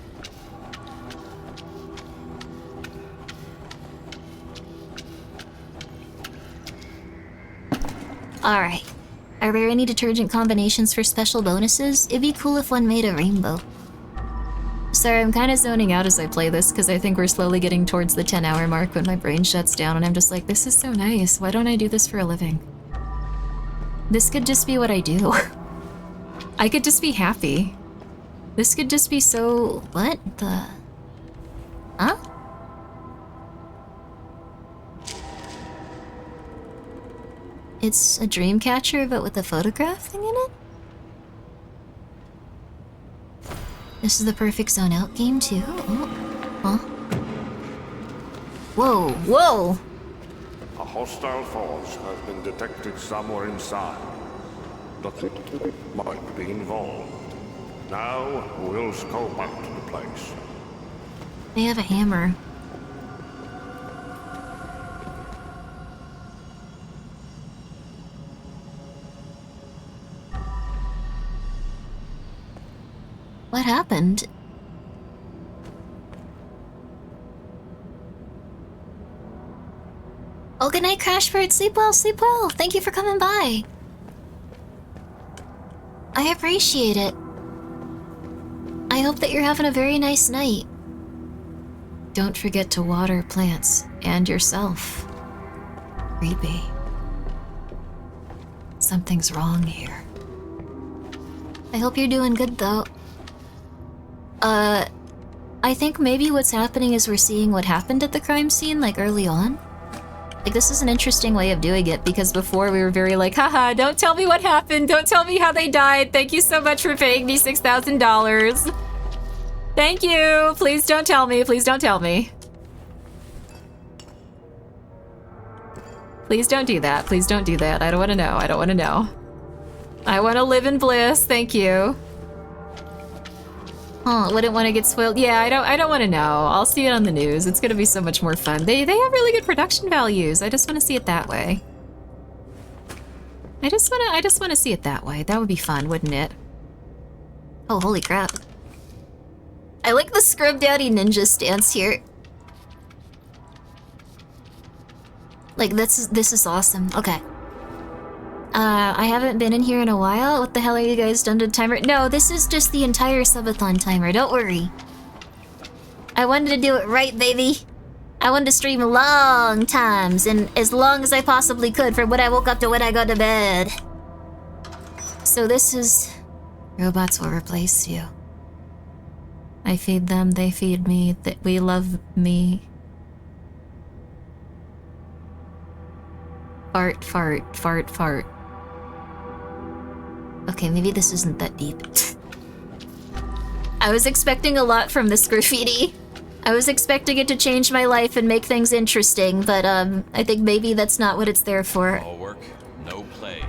Alright. Are there any detergent combinations for special bonuses? It'd be cool if one made a rainbow. Sorry, I'm kind of zoning out as I play this because I think we're slowly getting towards the 10-hour mark when my brain shuts down and I'm just like, this is so nice. Why don't I do this for a living? This could just be what I do. I could just be happy. This could just be so... What the... Huh? It's a dream catcher, but with a photograph thing in it? This is the perfect zone out game, too? Oh. Huh? Whoa, whoa! A hostile force has been detected somewhere inside. The thing might be involved. Now we'll scope out the place. They have a hammer. What happened? Oh, good night, Crashbird. Sleep well, sleep well. Thank you for coming by. I appreciate it. I hope that you're having a very nice night. Don't forget to water plants and yourself. Creepy. Something's wrong here. I hope you're doing good, though. I think maybe what's happening is we're seeing what happened at the crime scene, like, early on. Like, this is an interesting way of doing it, because before we were very like, haha, don't tell me what happened, don't tell me how they died, thank you so much for paying me $6,000. Thank you, please don't tell me, please don't tell me. Please don't do that, please don't do that, I don't want to know, I don't want to know. I want to live in bliss, thank you. Oh, wouldn't want to get spoiled. Yeah, I don't want to know. I'll see it on the news. It's gonna be so much more fun. They have really good production values. I just want to see it that way. I just want to see it that way. That would be fun, wouldn't it? Oh, holy crap. I like the Scrub Daddy Ninja stance here. Like, this is awesome. Okay. I haven't been in here in a while. What the hell are you guys done to the timer? No, this is just the entire subathon timer. Don't worry. I wanted to do it right, baby. I wanted to stream long times and as long as I possibly could from when I woke up to when I go to bed. So this is... Robots will replace you. I feed them, they feed me, we love me. Fart, fart, fart, fart. Okay, maybe this isn't that deep. I was expecting a lot from this graffiti. I was expecting it to change my life and make things interesting, but I think maybe that's not what it's there for. All work, no play.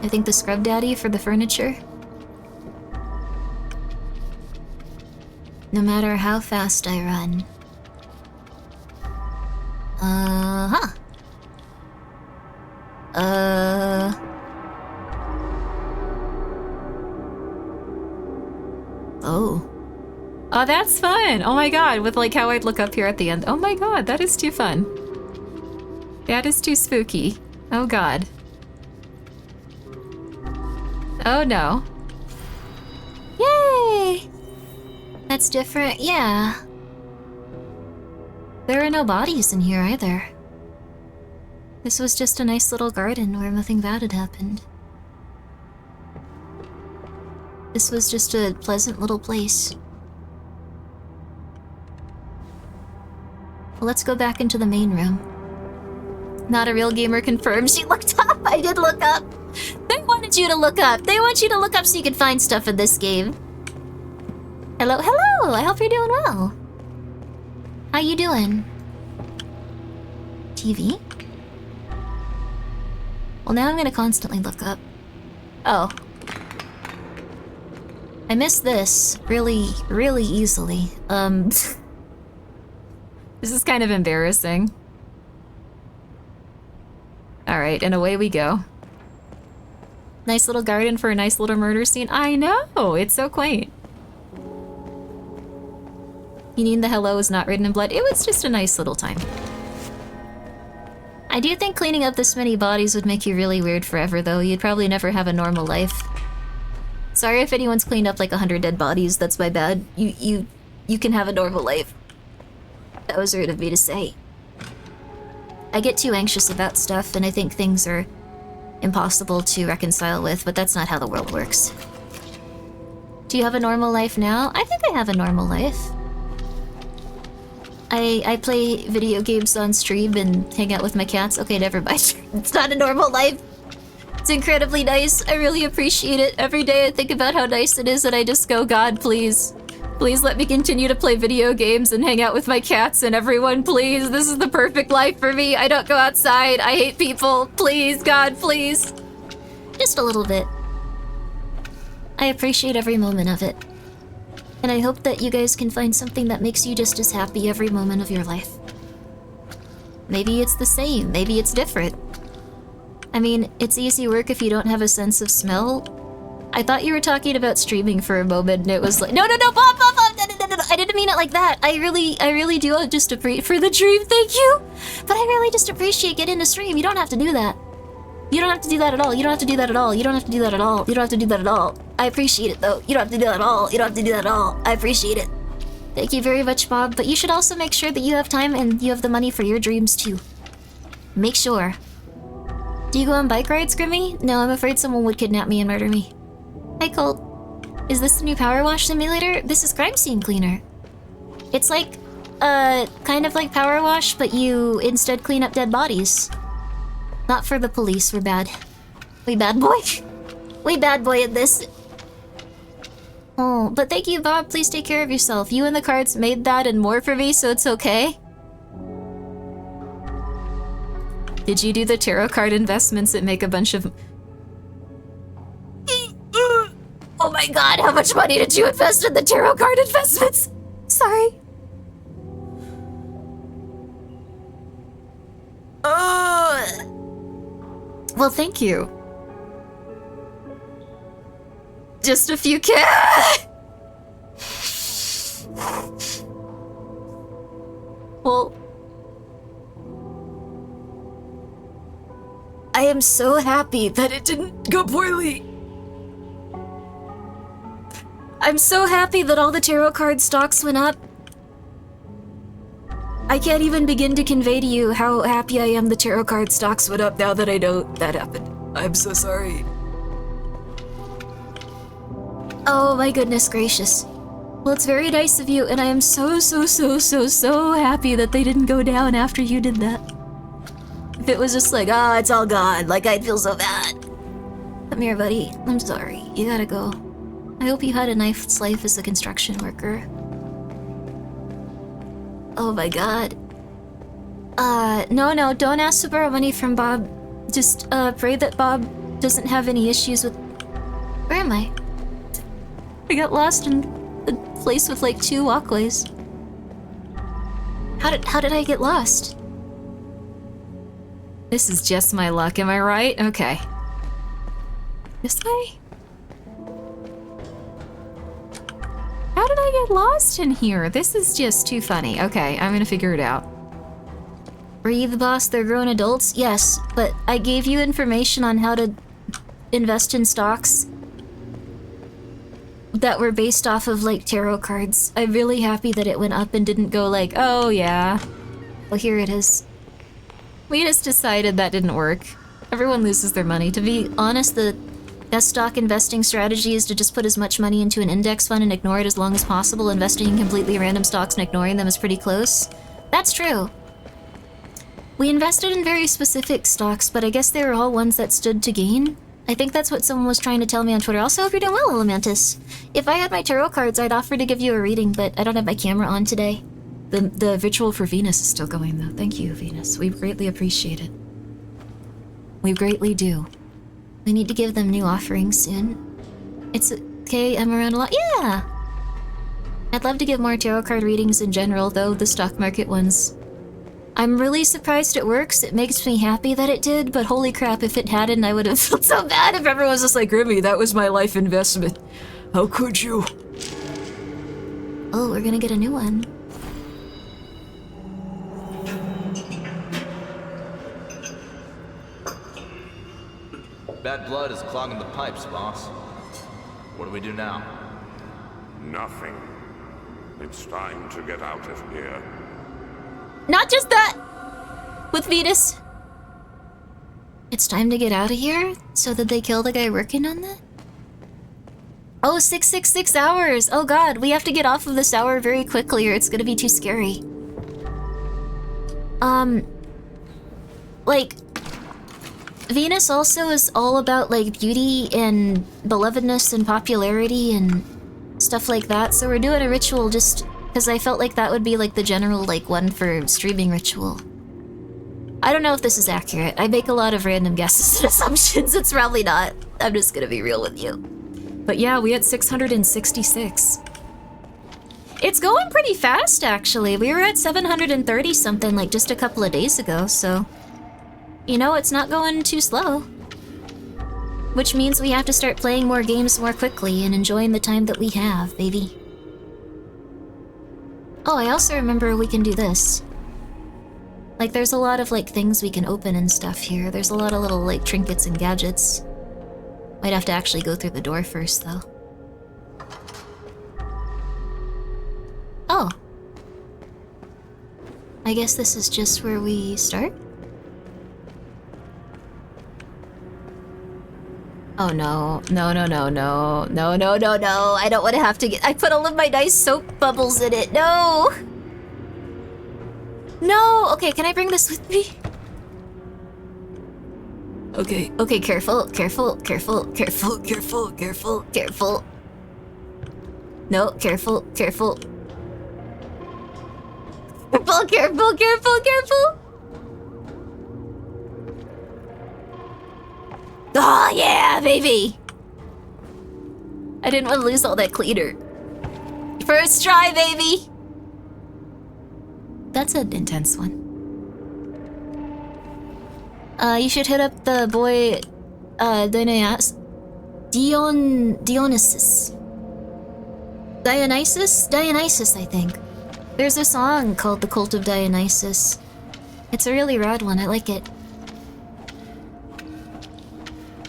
I think the Scrub Daddy for the furniture. No matter how fast I run. Oh. Oh, that's fun! Oh my god, with like how I'd look up here at the end. Oh my god, that is too fun. That is too spooky. Oh god. Oh no. Yay! That's different, yeah. There are no bodies in here either. This was just a nice little garden where nothing bad had happened. This was just a pleasant little place. Well, let's go back into the main room. Not a real gamer confirmed. She looked up! I did look up! They wanted you to look up! They want you to look up so you can find stuff in this game. Hello, hello! I hope you're doing well. How you doing? TV? Well, now I'm gonna constantly look up. Oh. I missed this really, really easily. This is kind of embarrassing. Alright, and away we go. Nice little garden for a nice little murder scene. I know! It's so quaint. You mean the hello is not written in blood? It was just a nice little time. I do think cleaning up this many bodies would make you really weird forever, though. You'd probably never have a normal life. Sorry if anyone's cleaned up like 100 dead bodies, that's my bad. You can have a normal life. That was rude of me to say. I get too anxious about stuff, and I think things are impossible to reconcile with, but that's not how the world works. Do you have a normal life now? I think I have a normal life. I play video games on stream and hang out with my cats. Okay, never mind. It's not a normal life. It's incredibly nice. I really appreciate it. Every day I think about how nice it is and I just go, God, please. Please let me continue to play video games and hang out with my cats and everyone, please. This is the perfect life for me. I don't go outside. I hate people. Please, God, please. Just a little bit. I appreciate every moment of it. And I hope that you guys can find something that makes you just as happy every moment of your life. Maybe it's the same, maybe it's different. I mean, it's easy work if you don't have a sense of smell. I thought you were talking about streaming for a moment and it was like, no, Bob, no, I didn't mean it like that. I really do just appreciate for the dream, thank you. But I really just appreciate getting to stream. You don't have to do that. You don't have to do that at all. You don't have to do that at all. You don't have to do that at all. You don't have to do that at all. I appreciate it though. You don't have to do that at all. You don't have to do that at all. I appreciate it. Thank you very much, Bob. But you should also make sure that you have time and you have the money for your dreams too. Make sure. Do you go on bike rides, Grimmi? No, I'm afraid someone would kidnap me and murder me. Hi, Colt. Is this the new Power Wash simulator? This is Crime Scene Cleaner. It's like, kind of like Power Wash, but you instead clean up dead bodies. Not for the police, we're bad. We bad boy. We bad boy at this. Oh, but thank you, Bob. Please take care of yourself. You and the cards made that and more for me, so it's okay. Did you do the tarot card investments that make a bunch of... Oh my god, how much money did you invest in the tarot card investments? Sorry. Well, thank you. Just a few Well... I am so happy that it didn't go poorly. I'm so happy that all the tarot card stocks went up. I can't even begin to convey to you how happy I am the tarot card stocks went up now that I know that happened. I'm so sorry. Oh my goodness gracious. Well, it's very nice of you, and I am so happy that they didn't go down after you did that. If it was just like, oh, it's all gone, like I'd feel so bad. Come here, buddy. I'm sorry. You gotta go. I hope you had a nice life as a construction worker. Oh my god. No, don't ask to borrow money from Bob. Just, pray that Bob doesn't have any issues with... Where am I? I got lost in a place with like 2 walkways. How did I get lost? This is just my luck, am I right? Okay. This way? How did I get lost in here? This is just too funny. Okay, I'm gonna figure it out. Were you the boss? They're grown adults? Yes, but I gave you information on how to invest in stocks that were based off of, like, tarot cards. I'm really happy that it went up and didn't go like, oh yeah. Well, here it is. We just decided that didn't work. Everyone loses their money. To be honest, the best stock investing strategy is to just put as much money into an index fund and ignore it as long as possible. Investing in completely random stocks and ignoring them is pretty close. That's true. We invested in very specific stocks, but I guess they were all ones that stood to gain. I think that's what someone was trying to tell me on Twitter. Also, hope you're doing well, Elementus. If I had my tarot cards, I'd offer to give you a reading, but I don't have my camera on today. The ritual for Venus is still going, though. Thank you, Venus. We greatly appreciate it. We greatly do. We need to give them new offerings soon. It's okay, I'm around a lot. Yeah! I'd love to give more tarot card readings in general, though, the stock market ones. I'm really surprised it works. It makes me happy that it did, but holy crap, if it hadn't, I would have felt so bad if everyone was just like, Grimmi, that was my life investment. How could you? Oh, we're gonna get a new one. Bad blood is clogging the pipes, boss. What do we do now? Nothing. It's time to get out of here. Not just that! With Venus. It's time to get out of here? So that they kill the guy working on that? Oh, 666 hours! Oh god, we have to get off of this hour very quickly or it's gonna be too scary. Like... Venus also is all about, like, beauty and belovedness and popularity and stuff like that. So we're doing a ritual just because I felt like that would be like the general like one for streaming ritual. I don't know if this is accurate. I make a lot of random guesses and assumptions. It's probably not. I'm just gonna be real with you. But yeah, we had 666. It's going pretty fast, actually. We were at 730 something like just a couple of days ago, so... You know, it's not going too slow. Which means we have to start playing more games more quickly and enjoying the time that we have, baby. Oh, I also remember we can do this. Like, there's a lot of, like, things we can open and stuff here. There's a lot of little, like, trinkets and gadgets. Might have to actually go through the door first, though. Oh. I guess this is just where we start? Oh no. No, no, no, no. No, no, no, no. I don't want to have to get... I put all of my nice soap bubbles in it. No! No! Okay, can I bring this with me? Okay, okay, careful, careful, careful, careful, careful, careful, careful. No, careful, careful. Careful, careful, careful, careful! Oh yeah, baby! I didn't want to lose all that cleaner. First try, baby! That's an intense one. You should hit up the boy, Dionysus. Dionysus, I think. There's a song called The Cult of Dionysus. It's a really rad one, I like it.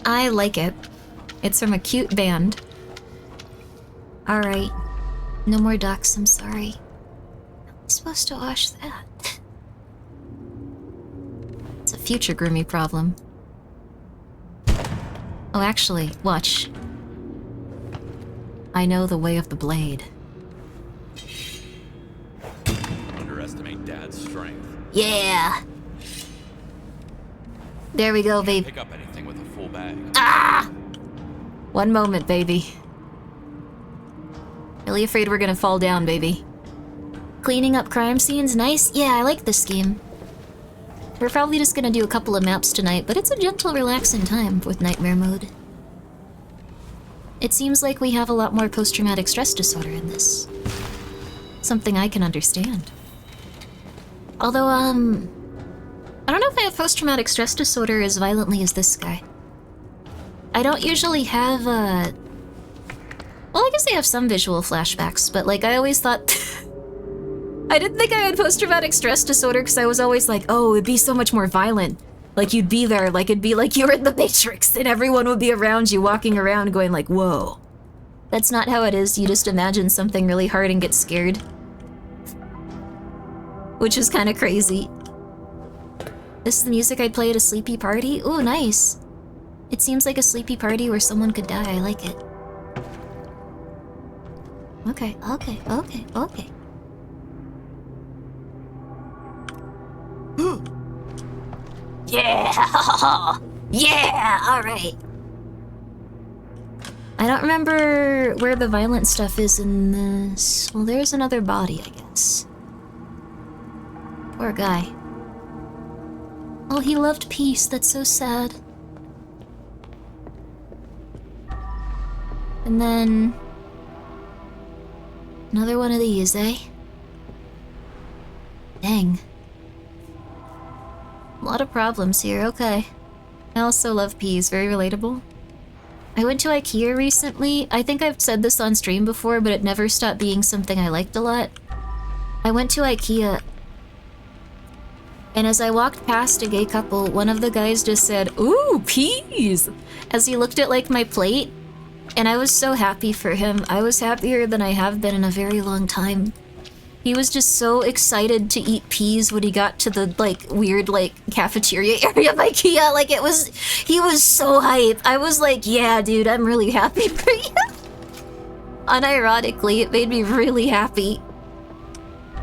I like it. It's from a cute band. Alright. No more ducks, I'm sorry. How am I supposed to wash that? It's a future Grimmi problem. Oh, actually, watch. I know the way of the blade. Underestimate Dad's strength. Yeah! There we go, babe. Pick up anything with a full bag. Ah! One moment, baby. Really afraid we're gonna fall down, baby. Cleaning up crime scenes, nice. Yeah, I like this game. We're probably just gonna do a couple of maps tonight, but it's a gentle, relaxing time with Nightmare Mode. It seems like we have a lot more post-traumatic stress disorder in this. Something I can understand. Although, I don't know if I have post-traumatic stress disorder as violently as this guy. I don't usually have, well, I guess I have some visual flashbacks, but, like, I always thought... I didn't think I had post-traumatic stress disorder because I was always like, oh, it'd be so much more violent. Like, you'd be there, like, it'd be like you were in the Matrix and everyone would be around you walking around going like, whoa. That's not how it is. You just imagine something really hard and get scared. Which is kind of crazy. This is the music I'd play at a sleepy party? Ooh, nice. It seems like a sleepy party where someone could die. I like it. Okay, okay, okay, okay. Yeah! Yeah! Alright. I don't remember where the violent stuff is in this. Well, there's another body, I guess. Poor guy. Oh, he loved peace. That's so sad. And then... another one of these, eh? Dang. A lot of problems here, okay. I also love peas, very relatable. I went to IKEA recently. I think I've said this on stream before, but it never stopped being something I liked a lot. I went to IKEA, and as I walked past a gay couple, one of the guys just said, "Ooh, peas!" as he looked at, like, my plate. And I was so happy for him. I was happier than I have been in a very long time. He was just so excited to eat peas when he got to the, like, weird, like, cafeteria area of IKEA. Like, it was... he was so hyped. I was like, yeah, dude, I'm really happy for you. Unironically, it made me really happy.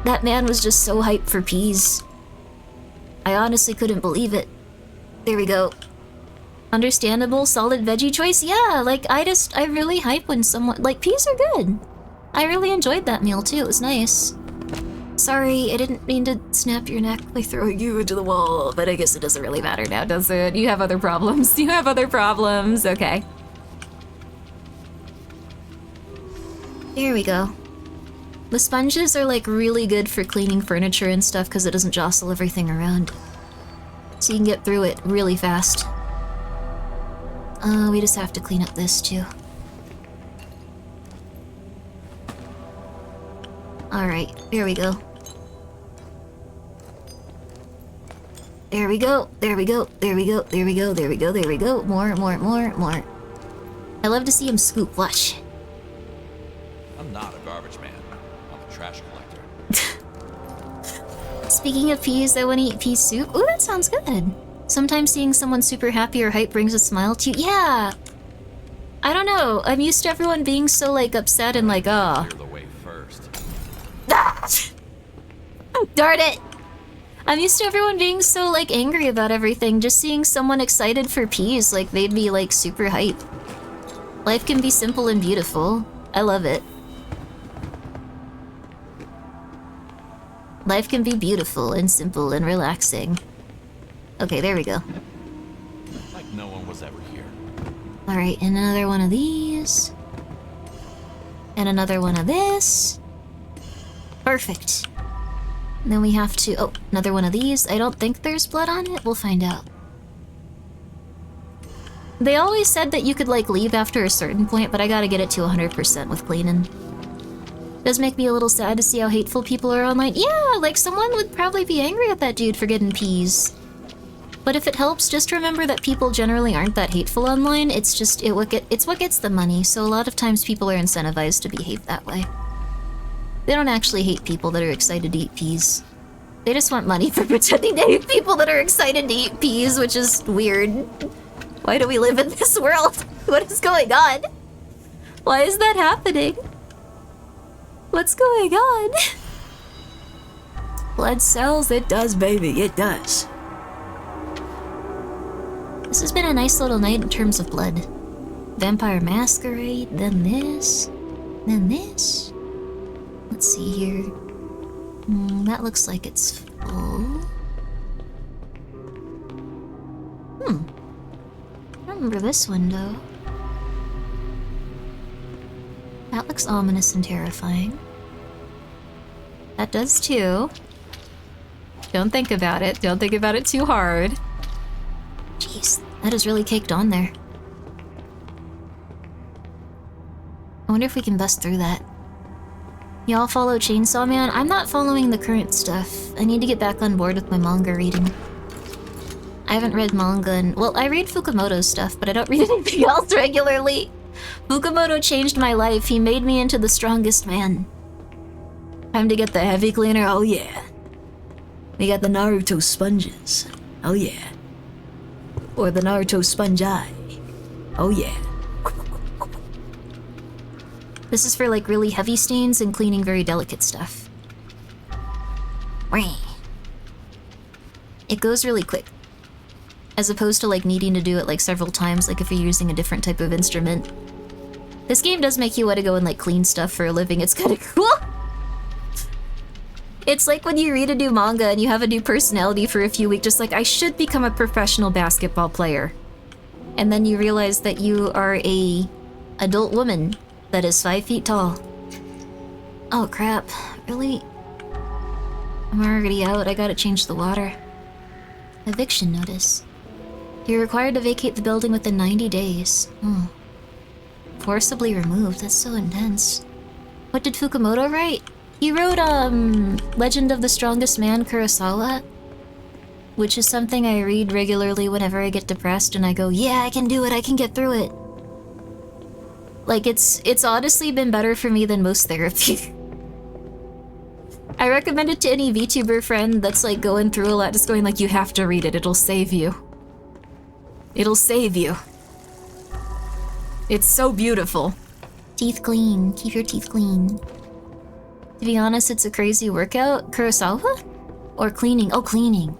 That man was just so hyped for peas. I honestly couldn't believe it. There we go. Understandable, solid veggie choice? Yeah, like, I really hype when someone... like, peas are good. I really enjoyed that meal too, it was nice. Sorry, I didn't mean to snap your neck by throwing you into the wall, but I guess it doesn't really matter now, does it? You have other problems. You have other problems. Okay. There we go. The sponges are like really good for cleaning furniture and stuff because it doesn't jostle everything around. So you can get through it really fast. We just have to clean up this too. Alright, there we go. There we go, there we go, there we go, there we go, there we go, there we go. More. I love to see him scoop, watch. I'm not a garbage man. I'm a trash collector. Speaking of peas, I want to eat pea soup. Ooh, that sounds good. Sometimes seeing someone super happy or hype brings a smile to you. Yeah! I don't know, I'm used to everyone being so like upset and like, oh. Clear the way first. Darn it! I'm used to everyone being so like angry about everything. Just seeing someone excited for peas, like they'd be like super hype. Life can be simple and beautiful. I love it. Life can be beautiful and simple and relaxing. Okay, there we go. Like no one was ever here. Alright, and another one of these. And another one of this. Perfect. And then we have to... Oh, another one of these. I don't think there's blood on it. We'll find out. They always said that you could, like, leave after a certain point, but I gotta get it to 100% with cleaning. Does make me a little sad to see how hateful people are online. Yeah, like, someone would probably be angry at that dude for getting peas. But if it helps, just remember that people generally aren't that hateful online. It's just... it's what gets the money, so a lot of times people are incentivized to behave that way. They don't actually hate people that are excited to eat peas. They just want money for pretending to hate people that are excited to eat peas, which is weird. Why do we live in this world? What is going on? Why is that happening? What's going on? Blood sells, it does, baby, it does. This has been a nice little night in terms of blood. Vampire Masquerade, then this, then this. Let's see here. That looks like it's full. I remember this window. That looks ominous and terrifying. That does too. Don't think about it. Don't think about it too hard. Jeez, that is really caked on there. I wonder if we can bust through that. Y'all follow Chainsaw Man? I'm not following the current stuff. I need to get back on board with my manga reading. I haven't read manga and... Well, I read Fukumoto's stuff, but I don't read anything else regularly. Fukumoto changed my life. He made me into the strongest man. Time to get the heavy cleaner. Oh yeah. We got the Naruto sponges. Oh yeah. Or the Naruto sponge eye. Oh yeah. This is for like really heavy stains and cleaning very delicate stuff. It goes really quick. As opposed to like needing to do it like several times, like if you're using a different type of instrument. This game does make you want to go and like clean stuff for a living. It's kind of cool. It's like when you read a new manga and you have a new personality for a few weeks, just like, I should become a professional basketball player. And then you realize that you are a adult woman that is 5 feet tall. Oh crap, really? I'm already out, I gotta change the water. Eviction notice. You're required to vacate the building within 90 days. Forcibly removed, that's so intense. What did Fukumoto write? He wrote, Legend of the Strongest Man, Kurosawa. Which is something I read regularly whenever I get depressed and I go, yeah, I can do it, I can get through it. Like, it's honestly been better for me than most therapy. I recommend it to any VTuber friend that's like going through a lot, just going like, you have to read it, it'll save you. It'll save you. It's so beautiful. Teeth clean, keep your teeth clean. To be honest, it's a crazy workout. Kurosawa? Or cleaning? Oh, cleaning.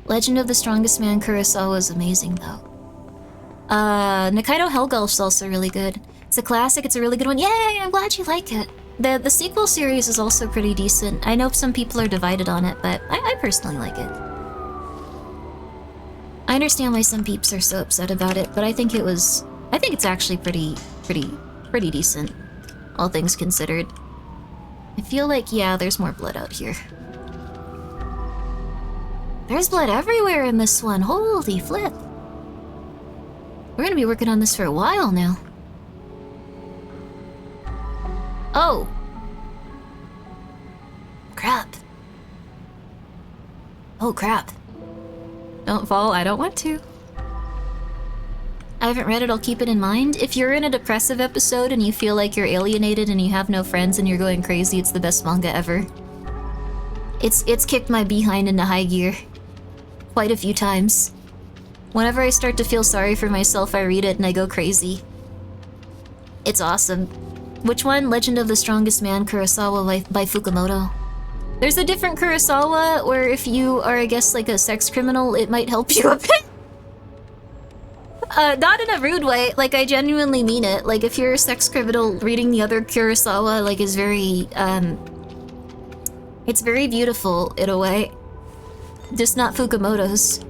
Legend of the Strongest Man Kurosawa is amazing though. Nikaido Hellgulf's also really good. It's a classic, it's a really good one. Yay, I'm glad you like it. The sequel series is also pretty decent. I know some people are divided on it, but I personally like it. I understand why some peeps are so upset about it, but I think it's actually pretty decent, all things considered. I feel like, yeah, there's more blood out here. There's blood everywhere in this one, holy flip. We're gonna be working on this for a while now. Oh! Crap. Oh crap. Don't fall, I don't want to. I haven't read it, I'll keep it in mind. If you're in a depressive episode and you feel like you're alienated and you have no friends and you're going crazy, it's the best manga ever. It's kicked my behind into high gear. Quite a few times. Whenever I start to feel sorry for myself, I read it and I go crazy. It's awesome. Which one? Legend of the Strongest Man, Kurosawa by Fukumoto. There's a different Kurosawa where if you are, I guess, like a sex criminal, it might help you a bit. Not in a rude way, like I genuinely mean it. Like if you're a sex criminal, reading the other Kurosawa like is very, it's very beautiful in a way. Just not Fukumoto's.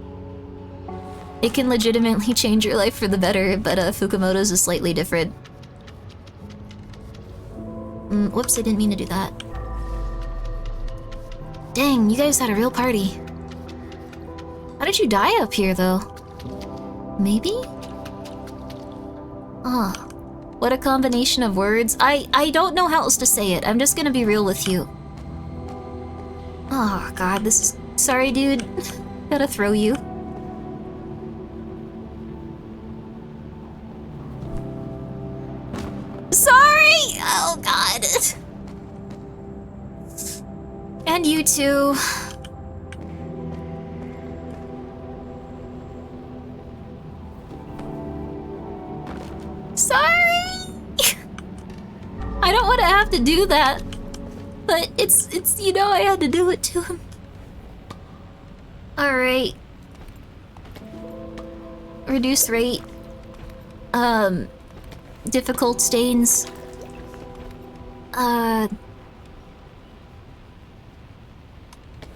It can legitimately change your life for the better, but Fukumoto's is slightly different. Whoops, I didn't mean to do that. Dang, you guys had a real party. How did you die up here, though? Maybe? Ah, what a combination of words. I don't know how else to say it. I'm just gonna be real with you. Oh, God, this is... Sorry, dude. Gotta throw you. Sorry! Oh, God. And you too. Sorry! I don't want to have to do that. But it's, you know, I had to do it to him. Alright. Reduce rate. Difficult stains.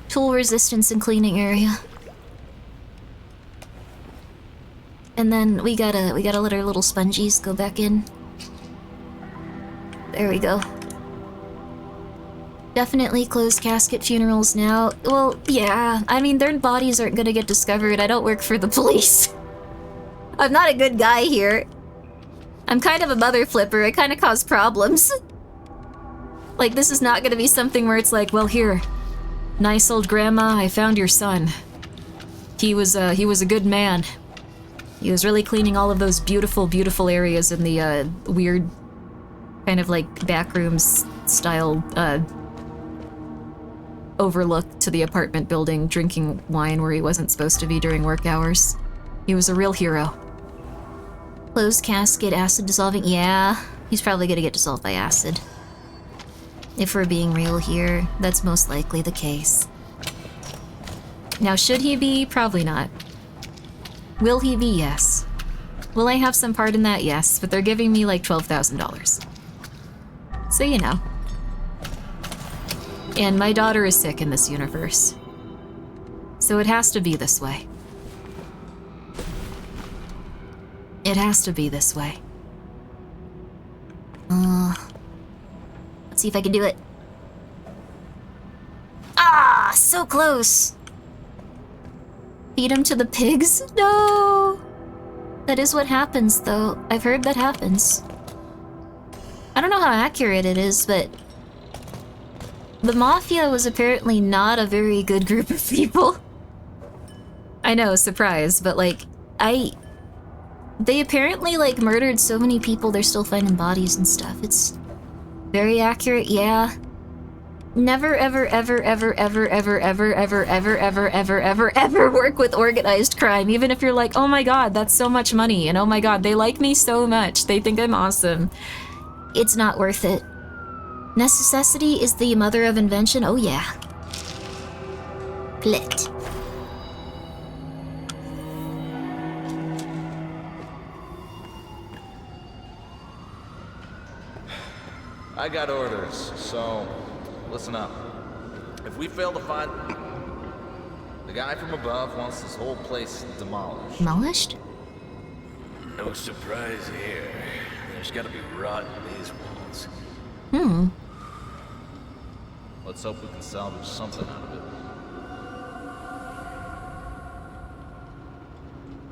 Tool resistance and cleaning area. And then we gotta let our little spongies go back in. There we go. Definitely closed casket funerals now. Well, yeah, I mean, their bodies aren't gonna get discovered. I don't work for the police. I'm not a good guy here. I'm kind of a mother flipper. I kind of cause problems. Like, this is not gonna be something where it's like, well, here, nice old grandma, I found your son. He was a good man. He was really cleaning all of those beautiful, beautiful areas in the, weird, kind of like backrooms style, overlook to the apartment building, drinking wine where he wasn't supposed to be during work hours. He was a real hero. Closed casket, acid dissolving. Yeah, he's probably gonna get dissolved by acid. If we're being real here, that's most likely the case. Now, should he be? Probably not. Will he be? Yes. Will I have some part in that? Yes, but they're giving me like $12,000. So you know. And my daughter is sick in this universe. So it has to be this way. It has to be this way. Let's see if I can do it. Ah, so close! Feed him to the pigs? No! That is what happens, though. I've heard that happens. I don't know how accurate it is, but... the Mafia was apparently not a very good group of people. I know, surprise, but like, they apparently like murdered so many people they're still finding bodies and stuff. It's very accurate, yeah. Never ever ever ever ever ever ever ever ever ever ever ever ever work with organized crime, even if you're like, oh my god, that's so much money, and oh my god, they like me so much, they think I'm awesome. It's not worth it. Necessity is the mother of invention, oh yeah. Plit. I got orders, so listen up. If we fail to find... The guy from above wants this whole place demolished. Demolished? No surprise here. There's gotta be rot in these walls. Hmm. Let's hope we can salvage something out of it.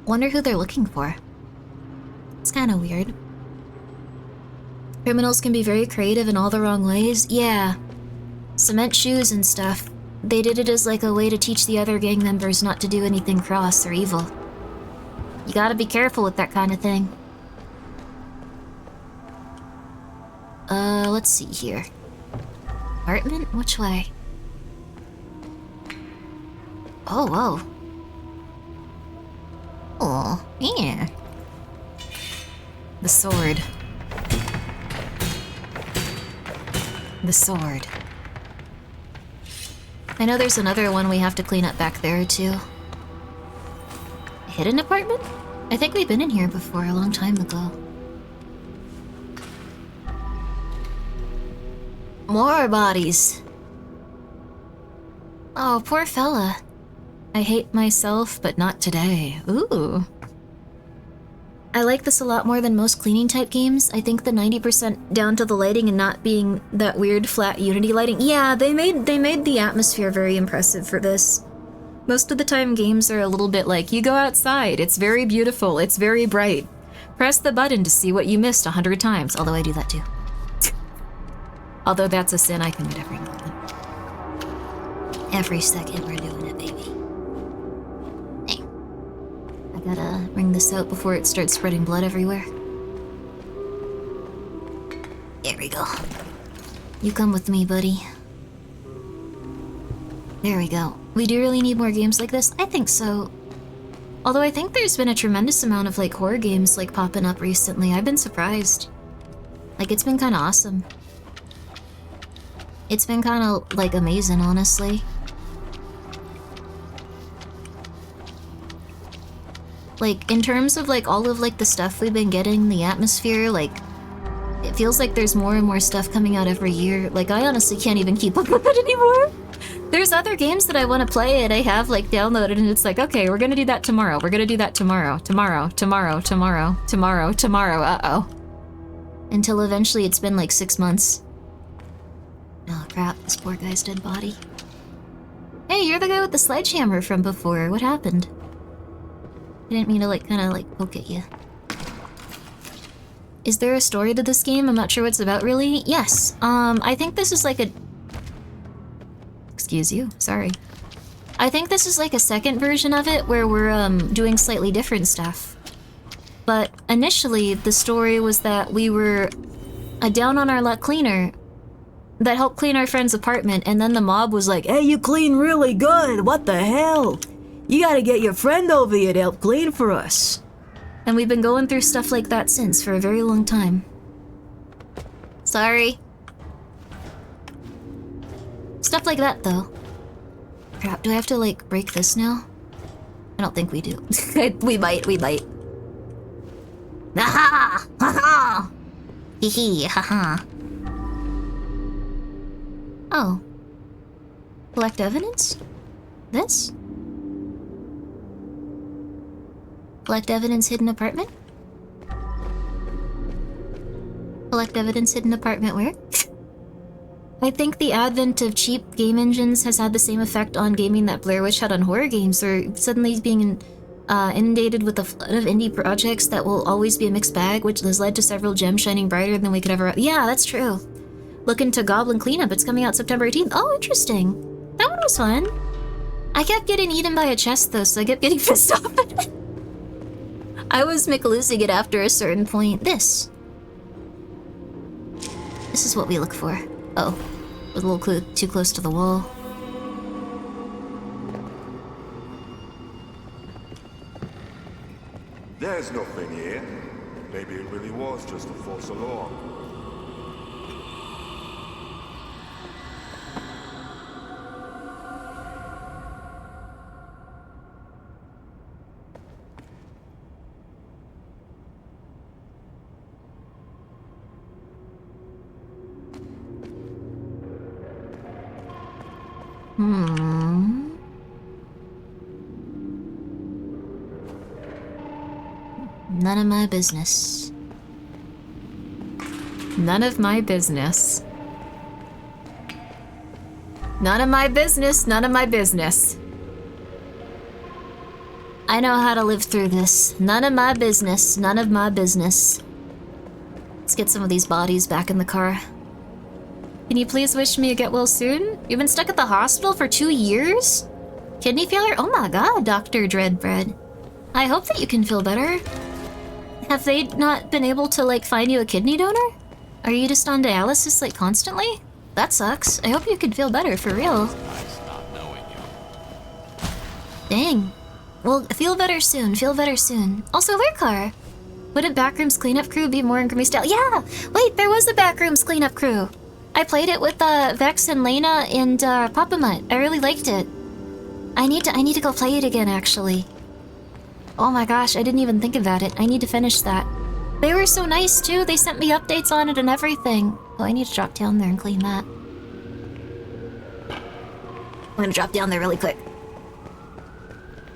Wonder who they're looking for. It's kind of weird. Criminals can be very creative in all the wrong ways. Yeah. Cement shoes and stuff. They did it as like a way to teach the other gang members not to do anything cross or evil. You gotta be careful with that kind of thing. Let's see here. Apartment? Which way? Oh, whoa. Oh, yeah. The sword. The sword. I know there's another one we have to clean up back there, too. Hidden apartment? I think we've been in here before, a long time ago. More bodies. Oh, poor fella. I hate myself, but not today. Ooh. I like this a lot more than most cleaning type games. I think the 90% down to the lighting and not being that weird flat Unity lighting. Yeah, they made the atmosphere very impressive for this. Most of the time games are a little bit like, you go outside, it's very beautiful, it's very bright. Press the button to see what you missed 100 times, although I do that too. Although that's a sin I commit every moment. Every second we're doing it, baby. Hey. I gotta bring this out before it starts spreading blood everywhere. There we go. You come with me, buddy. There we go. We do really need more games like this? I think so. Although I think there's been a tremendous amount of like horror games like popping up recently. I've been surprised. Like it's been kind of awesome. It's been kind of like amazing, honestly. Like in terms of like all of like the stuff we've been getting, the atmosphere, like it feels like there's more and more stuff coming out every year. Like I honestly can't even keep up with it anymore. There's other games that I want to play and I have like downloaded and it's like, okay, we're gonna do that tomorrow. We're gonna do that tomorrow. Tomorrow. Uh-oh. Until eventually it's been like 6 months. Oh crap, this poor guy's dead body. Hey, you're the guy with the sledgehammer from before. What happened? I didn't mean to like kinda like poke at you. Is there a story to this game? I'm not sure what it's about really. Yes. I think this is like a... Excuse you, sorry. I think this is like a second version of it where we're doing slightly different stuff. But initially the story was that we were a down on our luck cleaner that helped clean our friend's apartment, and then the mob was like, hey, you clean really good, what the hell? You gotta get your friend over here to help clean for us. And we've been going through stuff like that since for a very long time. Sorry. Stuff like that, though. Crap, do I have to, like, break this now? I don't think we do. we might. Aha! Ha-ha! Hee-hee, ha-ha. Oh. Collect evidence? This? Collect evidence, hidden apartment? Collect evidence, hidden apartment where? I think the advent of cheap game engines has had the same effect on gaming that Blair Witch had on horror games, or suddenly being inundated with a flood of indie projects that will always be a mixed bag, which has led to several gems shining brighter than we could ever... Yeah, that's true. Look into Goblin Cleanup, it's coming out September 18th. Oh, interesting. That one was fun. I kept getting eaten by a chest though, so I kept getting pissed off at it. I was losing it after a certain point. This is what we look for. Oh, was a little too close to the wall. There's nothing here. Maybe it really was just a false alarm. None of my business. None of my business. None of my business, none of my business. I know how to live through this. None of my business, none of my business. Let's get some of these bodies back in the car. Can you please wish me a get well soon? You've been stuck at the hospital for 2 years? Kidney failure? Oh my god, Dr. Dreadbread. I hope that you can feel better. Have they not been able to, like, find you a kidney donor? Are you just on dialysis, like, constantly? That sucks. I hope you can feel better, for real. Nice not knowing you. Dang. Well, feel better soon, feel better soon. Also, Lurkar! Wouldn't Backrooms cleanup crew be more in Grimmi style? Yeah! Wait, there was a Backrooms cleanup crew! I played it with Vex and Lena and Papa Mutt. I really liked it. I need to go play it again, actually. Oh my gosh, I didn't even think about it. I need to finish that. They were so nice too. They sent me updates on it and everything. Oh, I need to drop down there and clean that. I'm gonna drop down there really quick.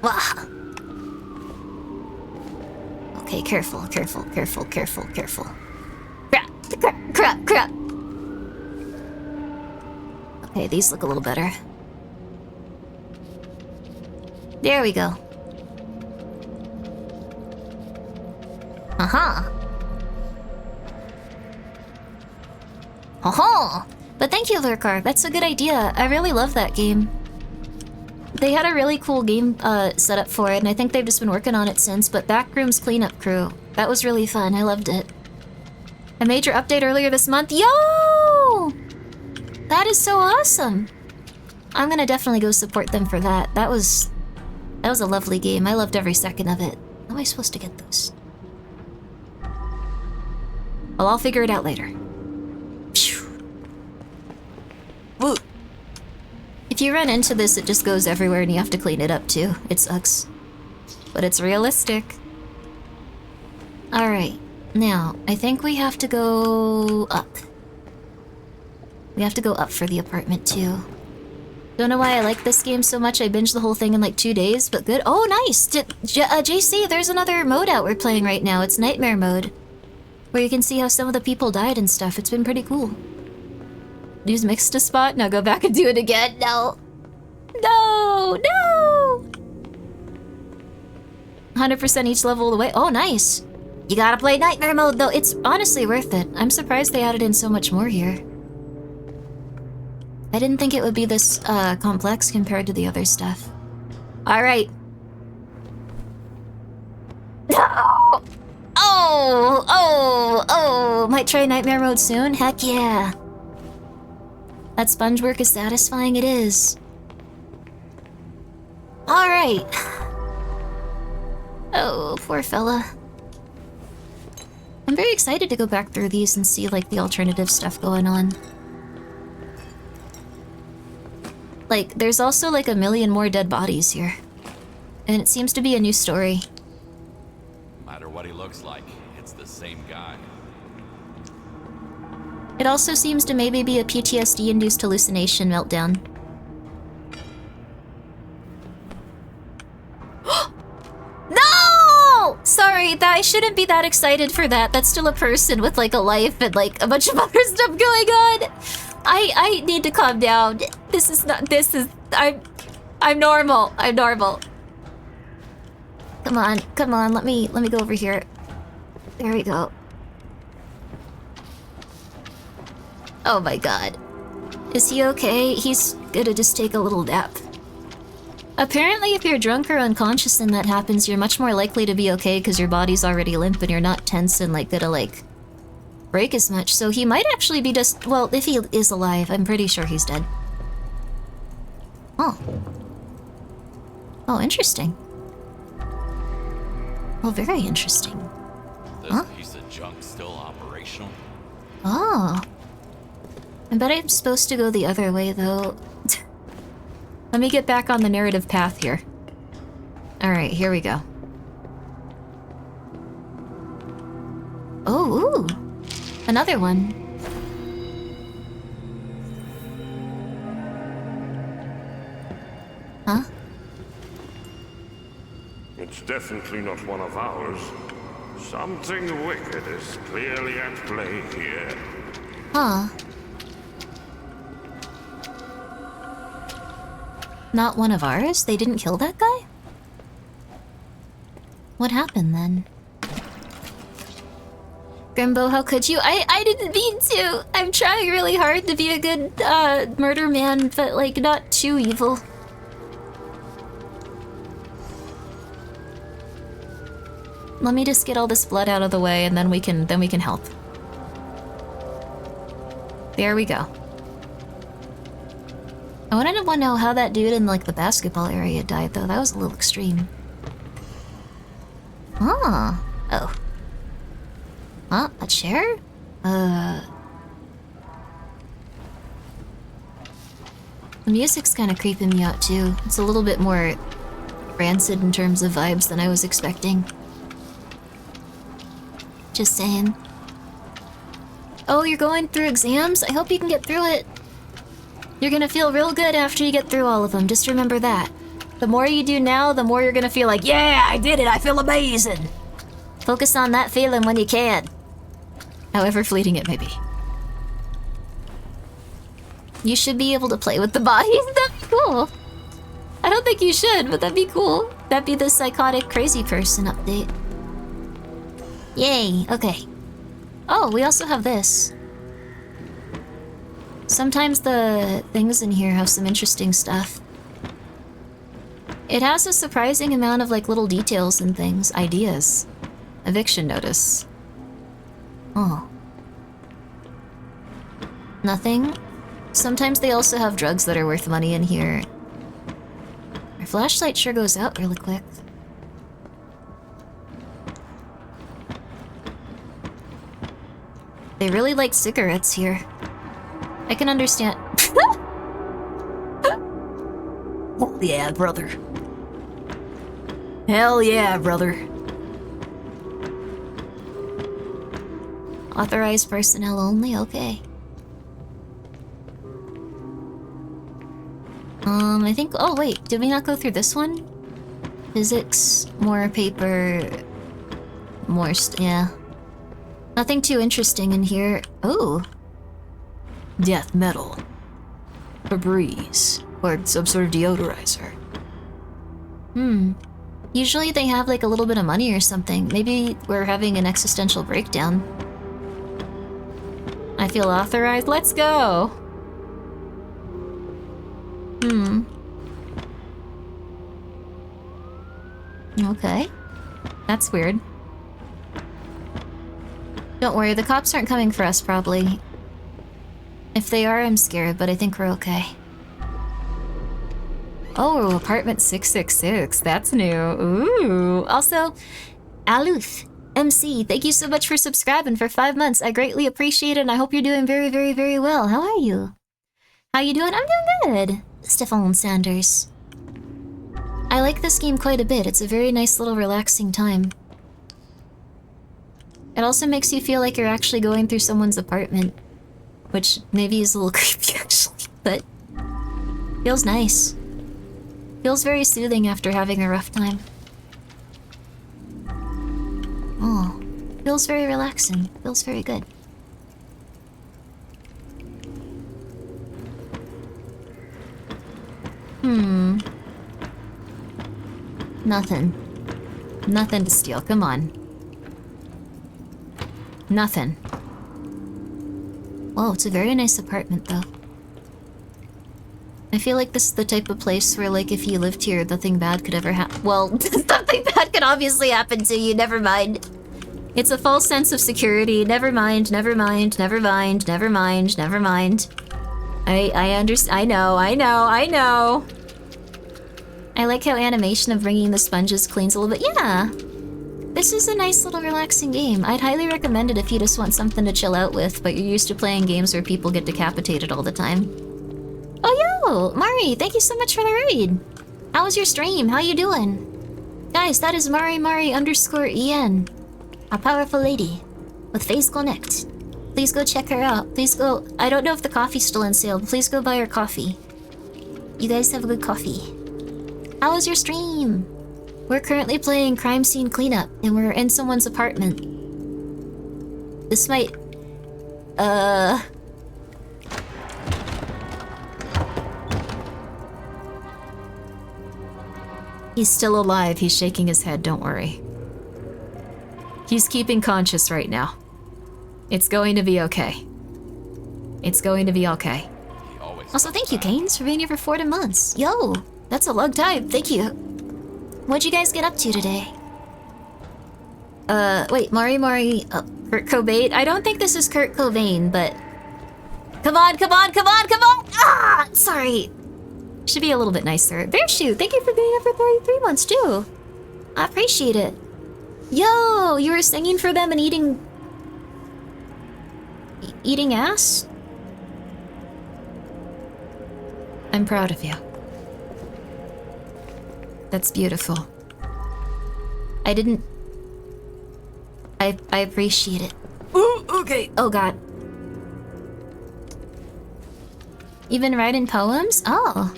Wah. Okay, careful, careful, careful, careful, careful. Crap, crap, crap, crap. Okay, these look a little better. There we go. Aha! Aha! But thank you, Lurkar. That's a good idea. I really love that game. They had a really cool game set up for it, and I think they've just been working on it since, but Backrooms Cleanup Crew. That was really fun. I loved it. A major update earlier this month. Yo! That is so awesome! I'm gonna definitely go support them for that. That was a lovely game. I loved every second of it. How am I supposed to get those? Well, I'll figure it out later. Woo. If you run into this, it just goes everywhere and you have to clean it up too. It sucks. But it's realistic. Alright. Now, I think we have to go up. We have to go up for the apartment too. Don't know why I like this game so much. I binged the whole thing in like 2 days, but good. Oh, nice! JC, there's another mode out we're playing right now. It's Nightmare mode. Where you can see how some of the people died and stuff. It's been pretty cool. Use mixed a spot? Now go back and do it again. No. No! No! 100% each level of the way. Oh, nice. You gotta play Nightmare mode, though. It's honestly worth it. I'm surprised they added in so much more here. I didn't think it would be this complex compared to the other stuff. Alright. No! Oh! Might try Nightmare mode soon? Heck yeah. That sponge work is satisfying, it is. Alright. Oh, poor fella. I'm very excited to go back through these and see, like, the alternative stuff going on. Like, there's also, like, 1 million more dead bodies here. And it seems to be a new story. No matter what he looks like, it's the same guy. It also seems to maybe be a PTSD-induced hallucination meltdown. No! Sorry, I shouldn't be that excited for that. That's still a person with, like, a life and, like, a bunch of other stuff going on. I need to calm down. I'm normal. I'm normal. Come on, let me go over here. There we go. Oh my god. Is he okay? He's gonna just take a little nap. Apparently, if you're drunk or unconscious and that happens, you're much more likely to be okay because your body's already limp and you're not tense and, like, gonna, like, break as much. So he might actually be just... Well, if he is alive, I'm pretty sure he's dead. Oh. Oh, interesting. Oh, very interesting. This piece of junk still operational? Oh. I bet I'm supposed to go the other way, though. Let me get back on the narrative path here. Alright, here we go. Oh, ooh. Another one. Huh? It's definitely not one of ours. Something wicked is clearly at play here. Huh. Not one of ours? They didn't kill that guy? What happened then? Grimbo, how could you? I didn't mean to! I'm trying really hard to be a good, murder man, but, like, not too evil. Let me just get all this blood out of the way and then we can help. There we go. I wanted to know how that dude in like the basketball area died though. That was a little extreme. Ah. Oh. Huh? A chair? The music's kind of creeping me out too. It's a little bit more rancid in terms of vibes than I was expecting. Just saying. Oh, you're going through exams? I hope you can get through it. You're gonna feel real good after you get through all of them. Just remember that. The more you do now, the more you're gonna feel like, yeah, I did it, I feel amazing. Focus on that feeling when you can. However fleeting it may be. You should be able to play with the bodies. That'd be cool. I don't think you should, but that'd be cool. That'd be the psychotic crazy person update. Yay, okay. Oh, we also have this. Sometimes the things in here have some interesting stuff. It has a surprising amount of like little details and things, ideas. Eviction notice. Oh. Nothing? Sometimes they also have drugs that are worth money in here. Our flashlight sure goes out really quick. They really like cigarettes here. I can understand. Oh yeah, brother. Hell yeah, brother. Authorized personnel only? Okay. I think... Oh, wait. Did we not go through this one? Physics, more paper... More yeah. Nothing too interesting in here. Oh. Death metal. Febreze. Or some sort of deodorizer. Usually they have like a little bit of money or something. Maybe we're having an existential breakdown. I feel authorized. Let's go! Okay. That's weird. Don't worry, the cops aren't coming for us, probably. If they are, I'm scared, but I think we're okay. Oh, apartment 666. That's new. Ooh. Also, Aloof, MC, thank you so much for subscribing for 5 months. I greatly appreciate it, and I hope you're doing very, very, very well. How are you? How you doing? I'm doing good. Stefan Sanders. I like this game quite a bit. It's a very nice little relaxing time. It also makes you feel like you're actually going through someone's apartment. Which maybe is a little creepy, actually, but feels nice. Feels very soothing after having a rough time. Oh, feels very relaxing. Feels very good. Nothing. Nothing to steal, come on. Nothing. Whoa, it's a very nice apartment, though. I feel like this is the type of place where, like, if you lived here, nothing bad could ever happen. Well, nothing bad could obviously happen to you, never mind. It's a false sense of security. Never mind, never mind, never mind, never mind, never mind. I understand. I know. I like how animation of bringing the sponges cleans a little bit. Yeah. This is a nice little relaxing game. I'd highly recommend it if you just want something to chill out with, but you're used to playing games where people get decapitated all the time. Oh, yo! Mari, thank you so much for the raid. How was your stream? How you doing? Guys, that is Mari_EN. A powerful lady. With Face Connect. Please go check her out. Please go... I don't know if the coffee's still on sale, but please go buy her coffee. You guys have a good coffee. How was your stream? We're currently playing Crime Scene Cleanup, and we're in someone's apartment. This might... He's still alive. He's shaking his head, don't worry. He's keeping conscious right now. It's going to be okay. It's going to be okay. Also, thank you, Canes, for being here for 40 months. Yo, that's a long time. Thank you. What'd you guys get up to today? Wait, Mari, Kurt Cobain? I don't think this is Kurt Cobain, but... Come on! Ah! Sorry. Should be a little bit nicer. Bearshoe, thank you for being here for 33 months, too. I appreciate it. Yo, you were singing for them and eating... Eating ass? I'm proud of you. That's beautiful. I didn't... I appreciate it. Ooh, okay. Oh god. You've been writing poems? Oh.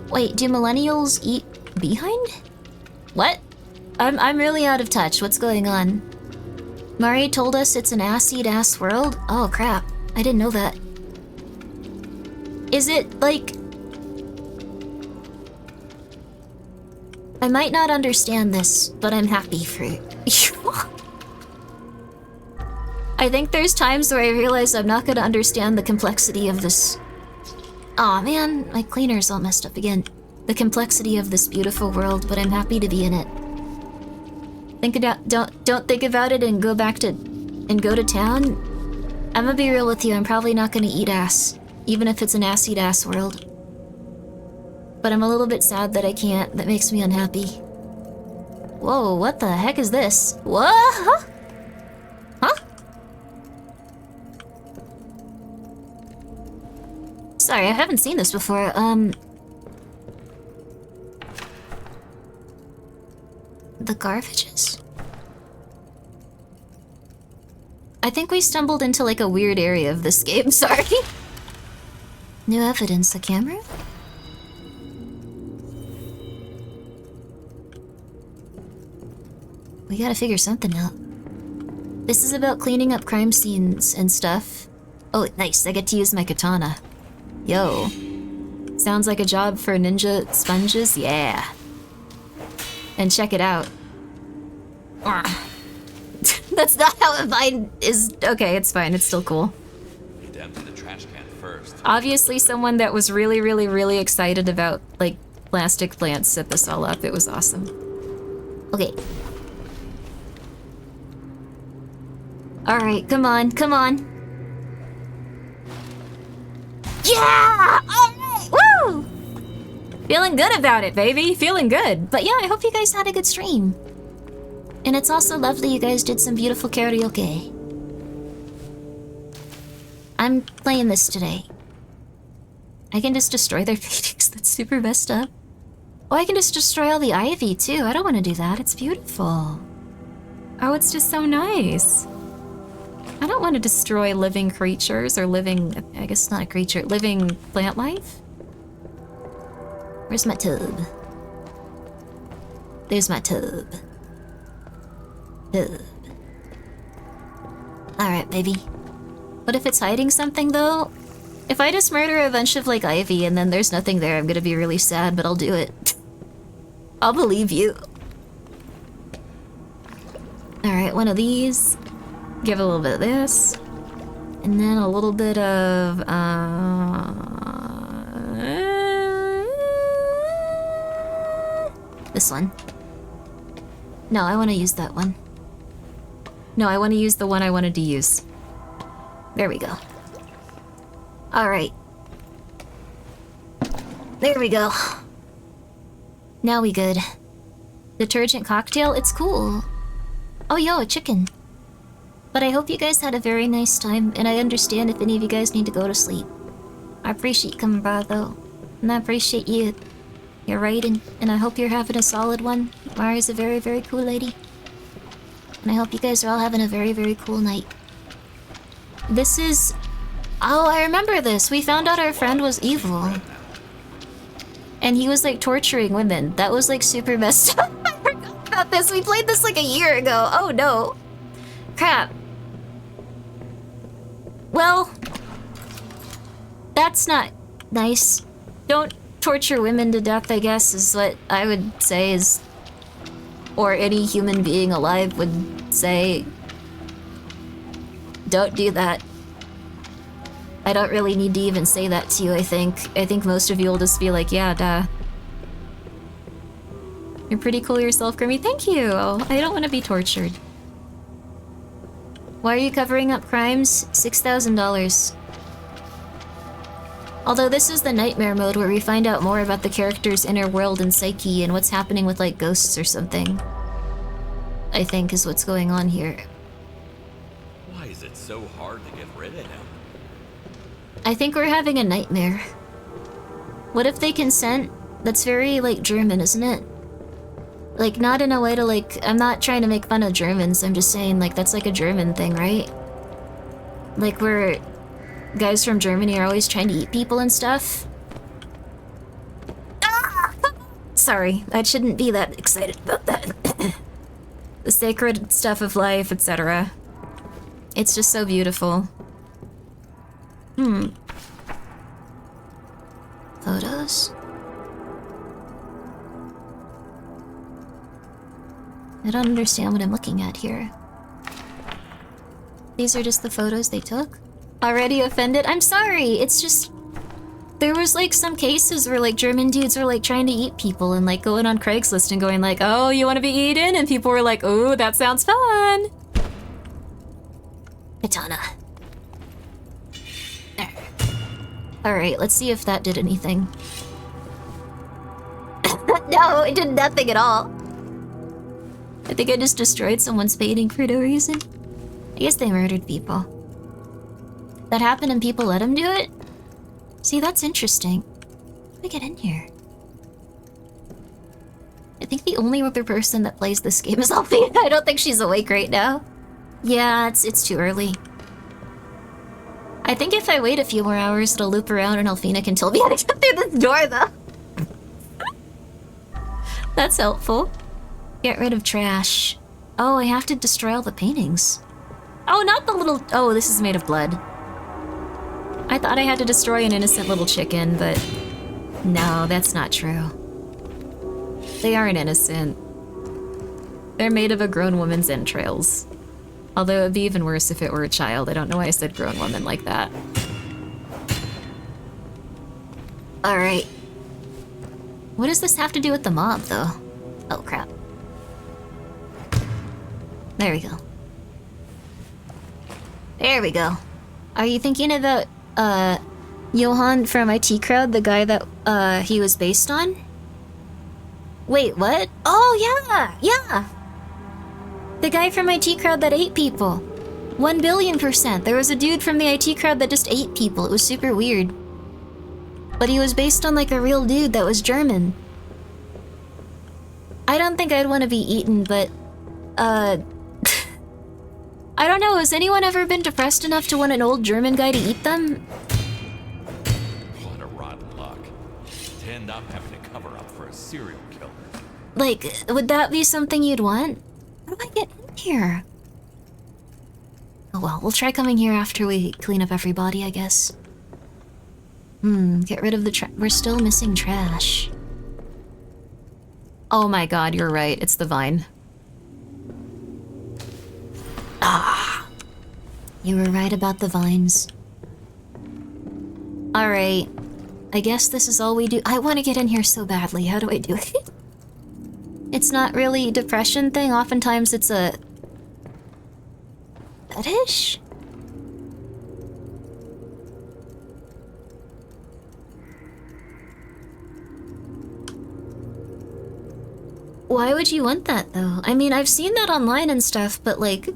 Wait, do millennials eat behind? What? I'm really out of touch. What's going on? Mari told us it's an ass-eat-ass world? Oh crap. I didn't know that. Is it, like... I might not understand this, but I'm happy for you. I think there's times where I realize I'm not gonna understand the complexity of this... Aw, man, my cleaner's all messed up again. The complexity of this beautiful world, but I'm happy to be in it. Don't think about it and go back to... and go to town. I'm gonna be real with you, I'm probably not gonna eat ass. Even if it's an ass-eat-ass world. But I'm a little bit sad that I can't. That makes me unhappy. Whoa, what the heck is this? What? Huh? Sorry, I haven't seen this before. The garbages? I think we stumbled into like a weird area of this game, sorry. New evidence, the camera? We gotta figure something out. This is about cleaning up crime scenes and stuff. Oh, nice, I get to use my katana. Yo. Sounds like a job for ninja sponges? Yeah. And check it out. That's not how a vine is... Okay, it's fine, it's still cool. Need to empty the trash can first. Obviously someone that was really excited about, like, plastic plants set this all up. It was awesome. Okay. Alright, come on. Yeah! Alright! Woo! Feeling good about it, baby. Feeling good. But yeah, I hope you guys had a good stream. And it's also lovely you guys did some beautiful karaoke. I'm playing this today. I can just destroy their paintings. That's super messed up. Oh, I can just destroy all the ivy too. I don't want to do that. It's beautiful. Oh, it's just so nice. I don't want to destroy living creatures or living... I guess not a creature. Living plant life? Where's my tub? There's my tub. Alright, baby. What if it's hiding something, though? If I just murder a bunch of, like, ivy and then there's nothing there, I'm gonna be really sad, but I'll do it. I'll believe you. Alright, one of these. Give a little bit of this. And then a little bit of, this one. No, I want to use that one. No, I want to use the one I wanted to use. There we go. Alright. There we go. Now we good. Detergent cocktail? It's cool. Oh, yo, a chicken. But I hope you guys had a very nice time, and I understand if any of you guys need to go to sleep. I appreciate you coming by, though. And I appreciate you. You're writing, and I hope you're having a solid one. Mari's a very, very cool lady. And I hope you guys are all having a very, very cool night. This is... Oh, I remember this. We found out our friend was evil. And he was like torturing women. That was like super messed up. I forgot about this. We played this like a year ago. Oh no. Crap. Well, that's not nice. Don't torture women to death, I guess, is what I would say is... Or any human being alive would say. Don't do that. I don't really need to even say that to you, I think. I think most of you will just be like, yeah, duh. You're pretty cool yourself, Grimmi. Thank you! I don't want to be tortured. Why are you covering up crimes? $6,000. Although this is the nightmare mode where we find out more about the character's inner world and psyche and what's happening with like ghosts or something. I think is what's going on here. Why is it so hard to get rid of him? I think we're having a nightmare. What if they consent? That's very like German, isn't it? Like not in a way to like, I'm not trying to make fun of Germans, I'm just saying like that's like a German thing, right? Like where guys from Germany are always trying to eat people and stuff. Ah! Sorry, I shouldn't be that excited about that. The sacred stuff of life, etc. It's just so beautiful. Photos? I don't understand what I'm looking at here. These are just the photos they took? Already offended? I'm sorry, it's just... There was like some cases where like German dudes were like trying to eat people and like going on Craigslist and going like, oh, you want to be eaten? And people were like, oh, that sounds fun. Katana. There. Alright, let's see if that did anything. No, it did nothing at all. I think I just destroyed someone's painting for no reason. I guess they murdered people. That happened and people let him do it? See, that's interesting. How do I get in here? I think the only other person that plays this game is Alfina. I don't think she's awake right now. Yeah, it's too early. I think if I wait a few more hours, it'll loop around and Alfina can tell me how to get through this door, though. That's helpful. Get rid of trash. Oh, I have to destroy all the paintings. Oh, not the little... Oh, this is made of blood. I thought I had to destroy an innocent little chicken, but... No, that's not true. They aren't innocent. They're made of a grown woman's entrails. Although it'd be even worse if it were a child. I don't know why I said grown woman like that. Alright. What does this have to do with the mob, though? Oh, crap. There we go. There we go. Are you thinking about, Johan from IT Crowd, the guy that, he was based on? Wait, what? Oh, yeah! Yeah! The guy from IT Crowd that ate people. 1,000,000,000%. There was a dude from the IT Crowd that just ate people. It was super weird. But he was based on, like, a real dude that was German. I don't think I'd want to be eaten, but, I don't know, has anyone ever been depressed enough to want an old German guy to eat them? What a rotten luck. To end up having to cover up for a serial killer. Like, would that be something you'd want? How do I get in here? Oh well, we'll try coming here after we clean up everybody, I guess. Get rid of the trash. We're still missing trash. Oh my god, you're right, it's the vine. Ah! You were right about the vines. Alright. I guess this is all we do. I want to get in here so badly. How do I do it? It's not really a depression thing. Oftentimes it's a... fetish? Why would you want that, though? I mean, I've seen that online and stuff, but like...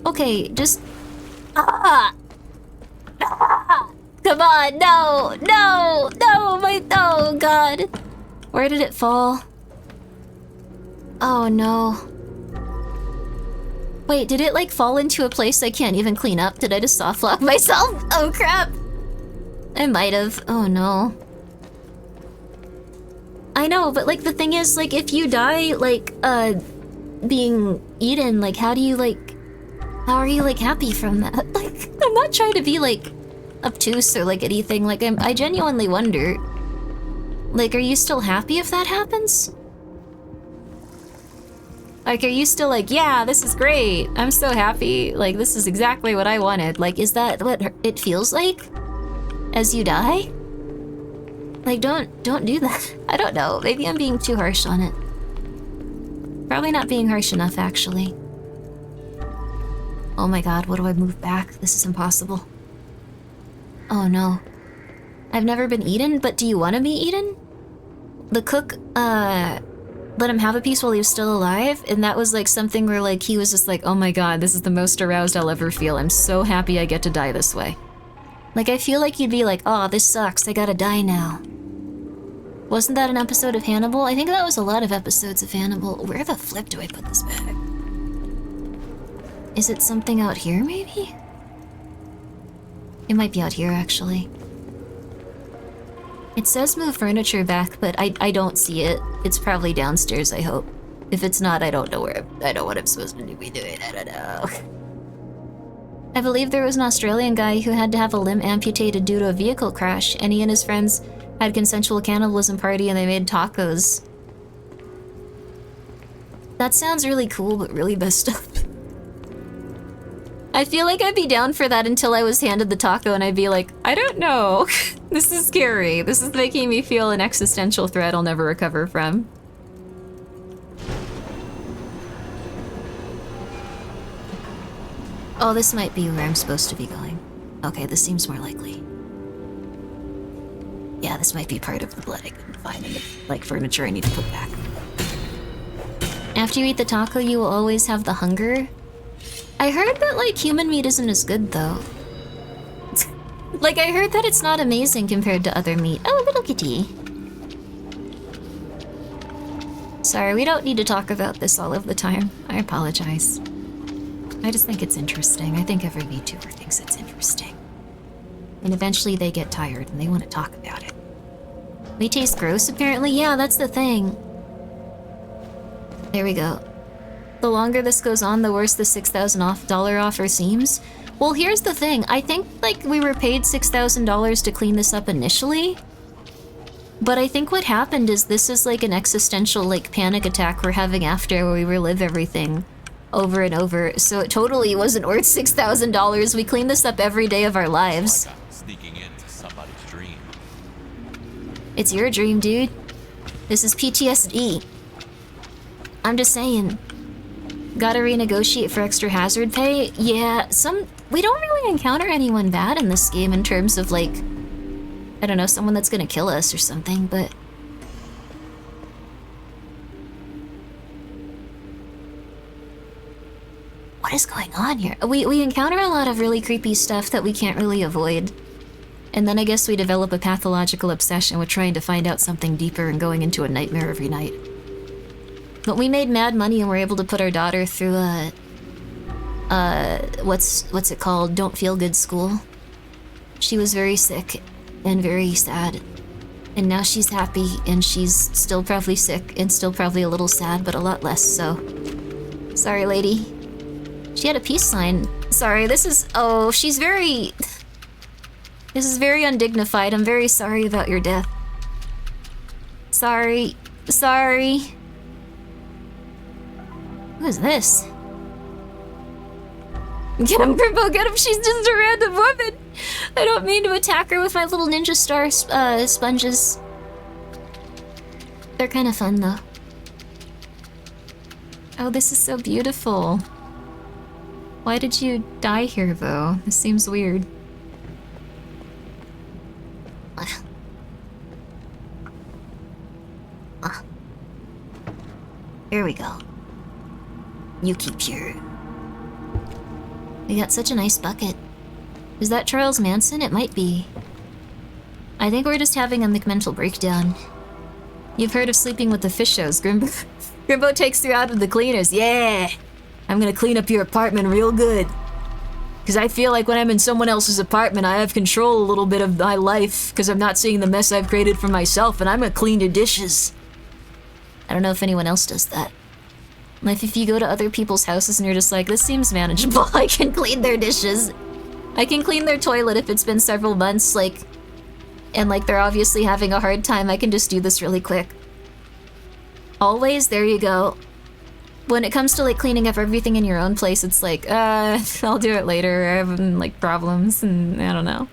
Okay, just... Ah! Ah! Come on, no! No! No! My... Oh, God! Where did it fall? Oh, no. Wait, did it, like, fall into a place I can't even clean up? Did I just soft lock myself? Oh, crap! I might have. Oh, no. I know, but like the thing is, like if you die, like being eaten, like how are you like happy from that? Like I'm not trying to be like obtuse or like anything. Like I genuinely wonder. Like, are you still happy if that happens? Like, are you still like, yeah, this is great. I'm so happy. Like, this is exactly what I wanted. Like, is that what it feels like as you die? Like, don't do that. I don't know. Maybe I'm being too harsh on it. Probably not being harsh enough, actually. Oh my god, what do I move back? This is impossible. Oh no. I've never been eaten, but do you want to be eaten? The cook, let him have a piece while he was still alive, and that was like something where like he was just like, oh my god, this is the most aroused I'll ever feel. I'm so happy I get to die this way. Like, I feel like you'd be like, oh, this sucks, I gotta die now. Wasn't that an episode of Hannibal? I think that was a lot of episodes of Hannibal. Where the flip do I put this bag? Is it something out here, maybe? It might be out here, actually. It says move furniture back, but I don't see it. It's probably downstairs, I hope. If it's not, I don't know what I'm supposed to be doing. I don't know. I believe there was an Australian guy who had to have a limb amputated due to a vehicle crash, and he and his friends had a consensual cannibalism party and they made tacos. That sounds really cool, but really messed up. I feel like I'd be down for that until I was handed the taco and I'd be like, I don't know. This is scary. This is making me feel an existential threat I'll never recover from. Oh, this might be where I'm supposed to be going. Okay, this seems more likely. Yeah, this might be part of the blood I couldn't find in the, like, furniture I need to put back. After you eat the taco, you will always have the hunger. I heard that, like, human meat isn't as good, though. Like, I heard that it's not amazing compared to other meat. Oh, little kitty. Sorry, we don't need to talk about this all of the time. I apologize. I just think it's interesting. I think every VTuber thinks it's interesting. And eventually they get tired and they want to talk about it. We taste gross, apparently? Yeah, that's the thing. There we go. The longer this goes on, the worse the $6,000 offer seems. Well, here's the thing. I think, like, we were paid $6,000 to clean this up initially. But I think what happened is this is like an existential, like, panic attack we're having after where we relive everything over and over. So it totally wasn't worth $6,000. We clean this up every day of our lives. Like I'm sneaking into somebody's dream. It's your dream, dude. This is PTSD. I'm just saying. Gotta renegotiate for extra hazard pay? Yeah, we don't really encounter anyone bad in this game in terms of, like, I don't know, someone that's gonna kill us or something, but... What is going on here? We encounter a lot of really creepy stuff that we can't really avoid. And then I guess we develop a pathological obsession with trying to find out something deeper and going into a nightmare every night. But we made mad money and were able to put our daughter through what's it called? Don't Feel Good school. She was very sick and very sad. And now she's happy and she's still probably sick and still probably a little sad, but a lot less, so. Sorry, lady. She had a peace sign. Sorry, this is very undignified. I'm very sorry about your death. Sorry. Who is this? Get him, Grimmo, get him! She's just a random woman! I don't mean to attack her with my little ninja star sponges. They're kind of fun, though. Oh, this is so beautiful. Why did you die here, though? This seems weird. Here we go. You keep here. We got such a nice bucket. Is that Charles Manson? It might be. I think we're just having a McMental breakdown. You've heard of sleeping with the fish shows, Grimbo. Grimbo takes you out of the cleaners. Yeah! I'm gonna clean up your apartment real good. Because I feel like when I'm in someone else's apartment, I have control a little bit of my life, because I'm not seeing the mess I've created for myself, and I'm gonna clean your dishes. I don't know if anyone else does that. Like, if you go to other people's houses and you're just like, this seems manageable, I can clean their dishes. I can clean their toilet if it's been several months, like, and like they're obviously having a hard time, I can just do this really quick. Always, there you go. When it comes to like cleaning up everything in your own place, it's like, I'll do it later, I have like problems and I don't know.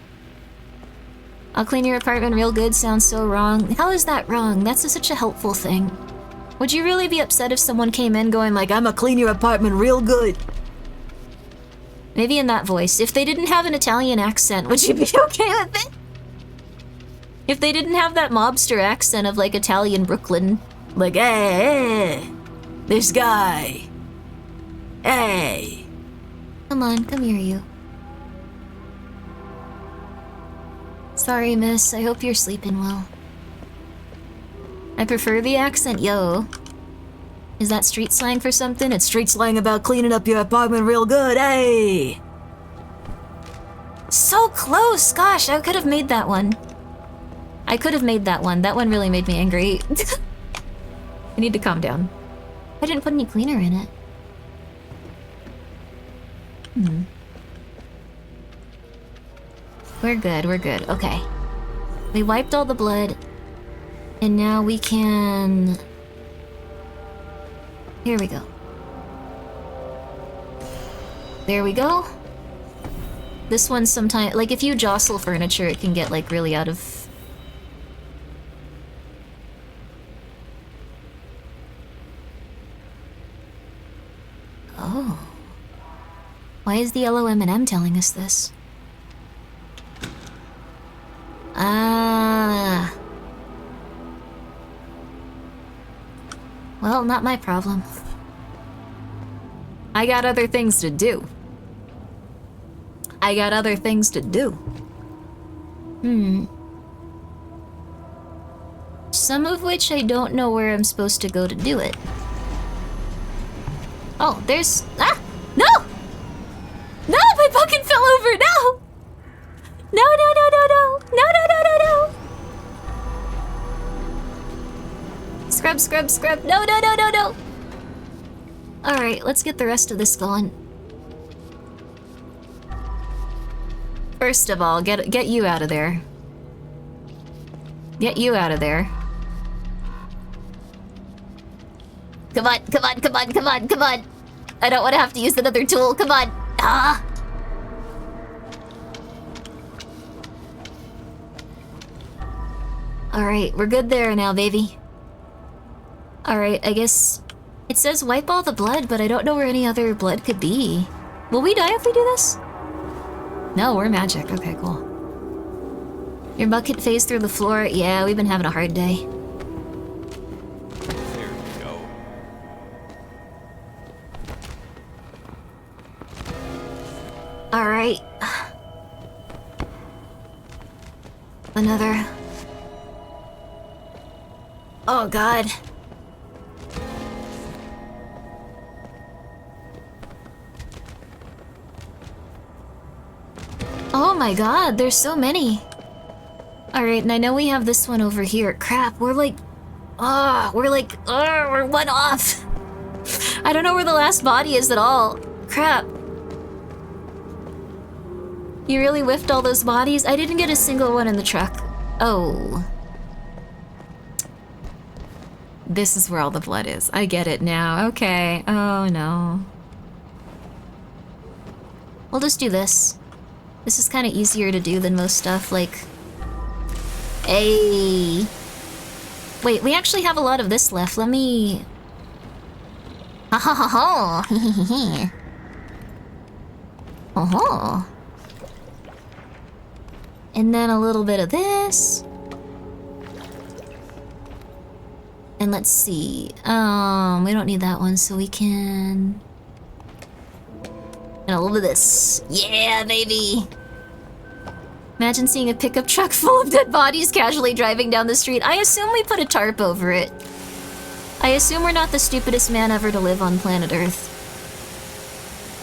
I'll clean your apartment real good sounds so wrong. How is that wrong? That's such a helpful thing. Would you really be upset if someone came in going like, I'ma clean your apartment real good? Maybe in that voice. If they didn't have an Italian accent, would you be okay with it? If they didn't have that mobster accent of like Italian Brooklyn. Like, hey, this guy. Hey. Come on, come here, you. Sorry, miss. I hope you're sleeping well. I prefer the accent, yo. Is that street slang for something? It's street slang about cleaning up your apartment real good, hey! So close! Gosh, I could have made that one. I could have made that one. That one really made me angry. I need to calm down. I didn't put any cleaner in it. We're good, we're good. Okay. We wiped all the blood. And now we can... Here we go. There we go. This one sometimes... Like, if you jostle furniture, it can get, like, really out of... Oh. Why is the yellow M&M telling us this? Ah. Well, not my problem. I got other things to do. I got other things to do. Some of which I don't know where I'm supposed to go to do it. Oh, there's... Ah! No! No, my pumpkin fell over! No! No, no, no, no, no! No, no, no, no, no! Scrub, scrub, scrub. No, no, no, no, no! Alright, let's get the rest of this going. First of all, get you out of there. Get you out of there. Come on, come on, come on, come on, come on! I don't want to have to use another tool, come on! Ah! Alright, we're good there now, baby. Alright, I guess... It says wipe all the blood, but I don't know where any other blood could be. Will we die if we do this? No, we're magic. Okay, cool. Your bucket phased through the floor. Yeah, we've been having a hard day. There you go. Alright. Another... Oh god. Oh my god, there's so many. Alright, and I know we have this one over here. Crap, we're like... we're one off. I don't know where the last body is at all. Crap. You really whiffed all those bodies? I didn't get a single one in the truck. Oh. This is where all the blood is. I get it now. Okay. Oh no. We'll just do this. This is kind of easier to do than most stuff, like... Hey! Wait, we actually have a lot of this left. Let me... Ha ha ha ha! Oh. And then a little bit of this. And let's see. We don't need that one, so we can... And a little bit of this. Yeah, baby! Imagine seeing a pickup truck full of dead bodies casually driving down the street. I assume we put a tarp over it. I assume we're not the stupidest man ever to live on planet Earth.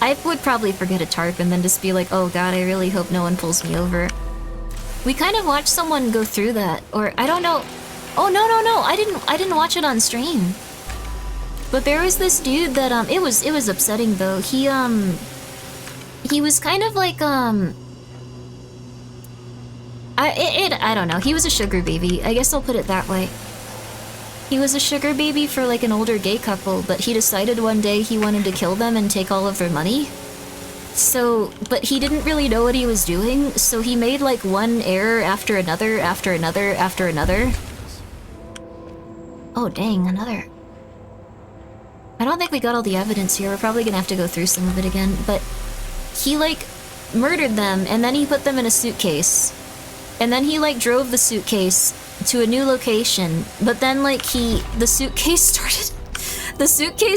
I would probably forget a tarp and then just be like, oh god, I really hope no one pulls me over. We kind of watched someone go through that, or I don't know. Oh, no. I didn't watch it on stream. But there was this dude that, it was upsetting though. He was kind of like, I don't know. He was a sugar baby. I guess I'll put it that way. He was a sugar baby for like an older gay couple, but he decided one day he wanted to kill them and take all of their money. So, but he didn't really know what he was doing, so he made like one error after another, after another, after another. Oh dang, another. I don't think we got all the evidence here. We're probably gonna have to go through some of it again, but he like murdered them and then he put them in a suitcase. And then he like drove the suitcase to a new location, but then like the suitcase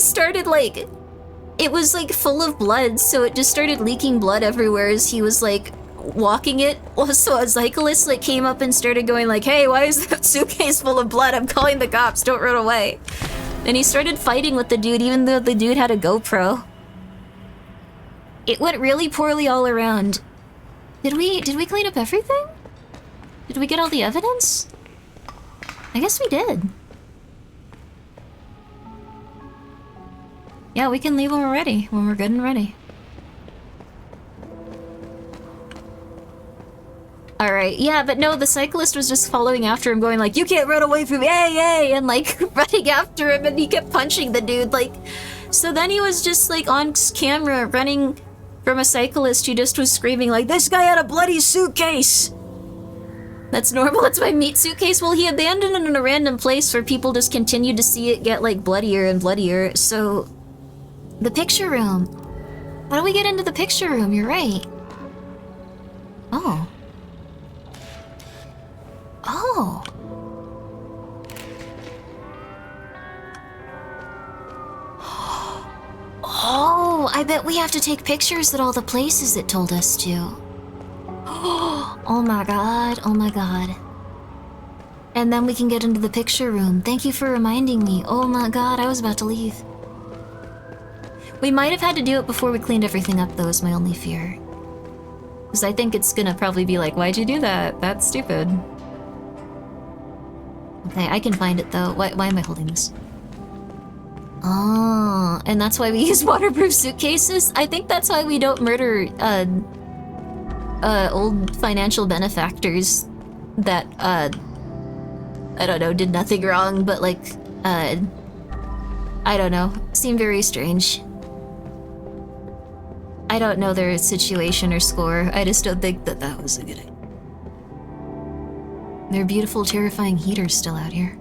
started like, it was like full of blood, so it just started leaking blood everywhere as he was like walking it. So a cyclist like came up and started going like, hey, why is that suitcase full of blood? I'm calling the cops, don't run away. And he started fighting with the dude even though the dude had a GoPro. It went really poorly all around. Did we clean up everything? Did we get all the evidence? I guess we did. Yeah, we can leave when we're ready, when we're good and ready. Alright, yeah, but no, the cyclist was just following after him going like, you can't run away from me, hey, and like running after him, and he kept punching the dude, like. So then he was just like on camera running from a cyclist who just was screaming like, this guy had a bloody suitcase! That's normal, it's my meat suitcase. Well, he abandoned it in a random place where people just continued to see it get like bloodier and bloodier, so... The picture room. How do we get into the picture room? You're right. Oh. Oh. Oh, I bet we have to take pictures at all the places it told us to. Oh my god, oh my god. And then we can get into the picture room. Thank you for reminding me. Oh my god, I was about to leave. We might have had to do it before we cleaned everything up though, is my only fear. Because I think it's gonna probably be like, why'd you do that? That's stupid. Okay, I can find it though. Why am I holding this? Oh, and that's why we use waterproof suitcases? I think that's why we don't murder, old financial benefactors that, I don't know, did nothing wrong, but like, I don't know, seem very strange. I don't know their situation or score, I just don't think that that was a good idea. There are beautiful, terrifying heaters still out here.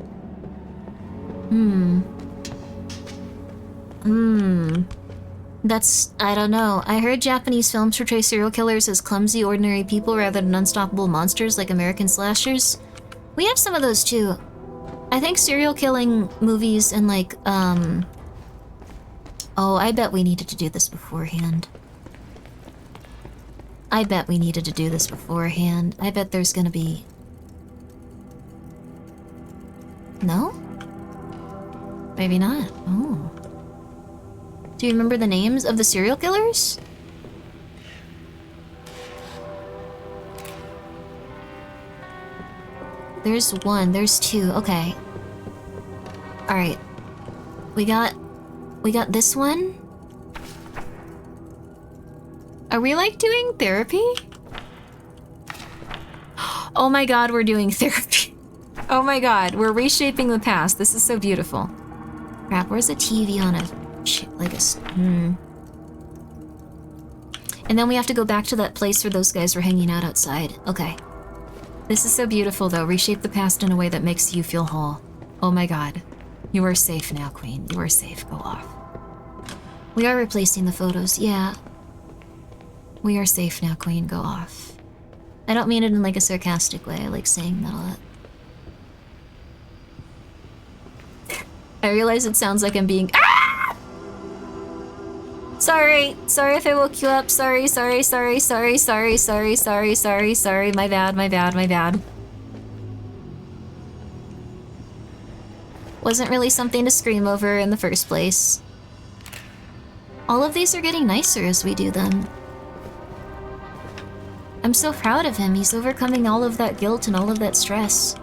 That's, I don't know. I heard Japanese films portray serial killers as clumsy, ordinary people rather than unstoppable monsters like American slashers. We have some of those too. I think serial killing movies and like, oh, I bet we needed to do this beforehand. I bet there's gonna be... No? Maybe not. Oh. Do you remember the names of the serial killers? There's one, there's two, okay. Alright. We got this one? Are we like doing therapy? Oh my god, we're doing therapy. Oh my god, we're reshaping the past. This is so beautiful. Crap, where's a TV on a shit like a... And then we have to go back to that place where those guys were hanging out outside. Okay. This is so beautiful though. Reshape the past in a way that makes you feel whole. Oh my god. You are safe now, Queen. You are safe. Go off. We are replacing the photos, yeah. We are safe now, Queen. Go off. I don't mean it in like a sarcastic way. I like saying that a lot. I realize it sounds like I'm being— ah! Sorry if I woke you up. Sorry. My bad. Wasn't really something to scream over in the first place. All of these are getting nicer as we do them. I'm so proud of him. He's overcoming all of that guilt and all of that stress.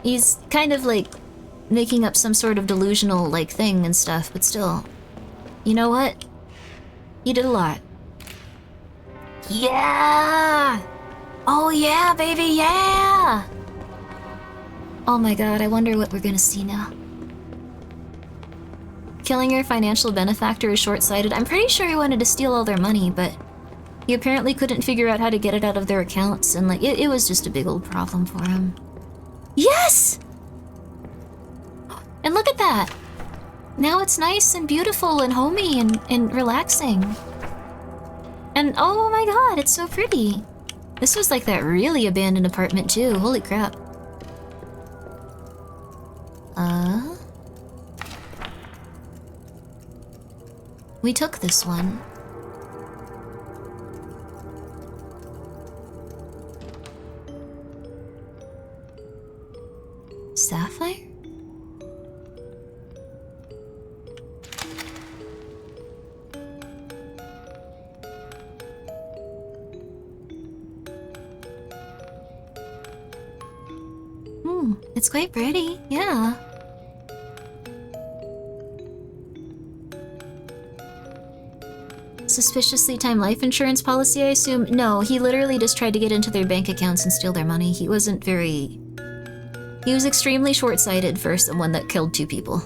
He's kind of like making up some sort of delusional like thing and stuff, but still. You know what? You did a lot. Yeah! Oh yeah, baby, yeah! Oh my god, I wonder what we're gonna see now. Killing your financial benefactor is short-sighted. I'm pretty sure he wanted to steal all their money, but he apparently couldn't figure out how to get it out of their accounts, and like, it was just a big old problem for him. Yes! And look at that! Now it's nice and beautiful and homey and relaxing. And oh my god, it's so pretty. This was like that really abandoned apartment too, holy crap. We took this one. Sapphire? It's quite pretty, yeah. Suspiciously timed life insurance policy, I assume? No, he literally just tried to get into their bank accounts and steal their money. He wasn't very... He was extremely short-sighted for someone that killed 2 people.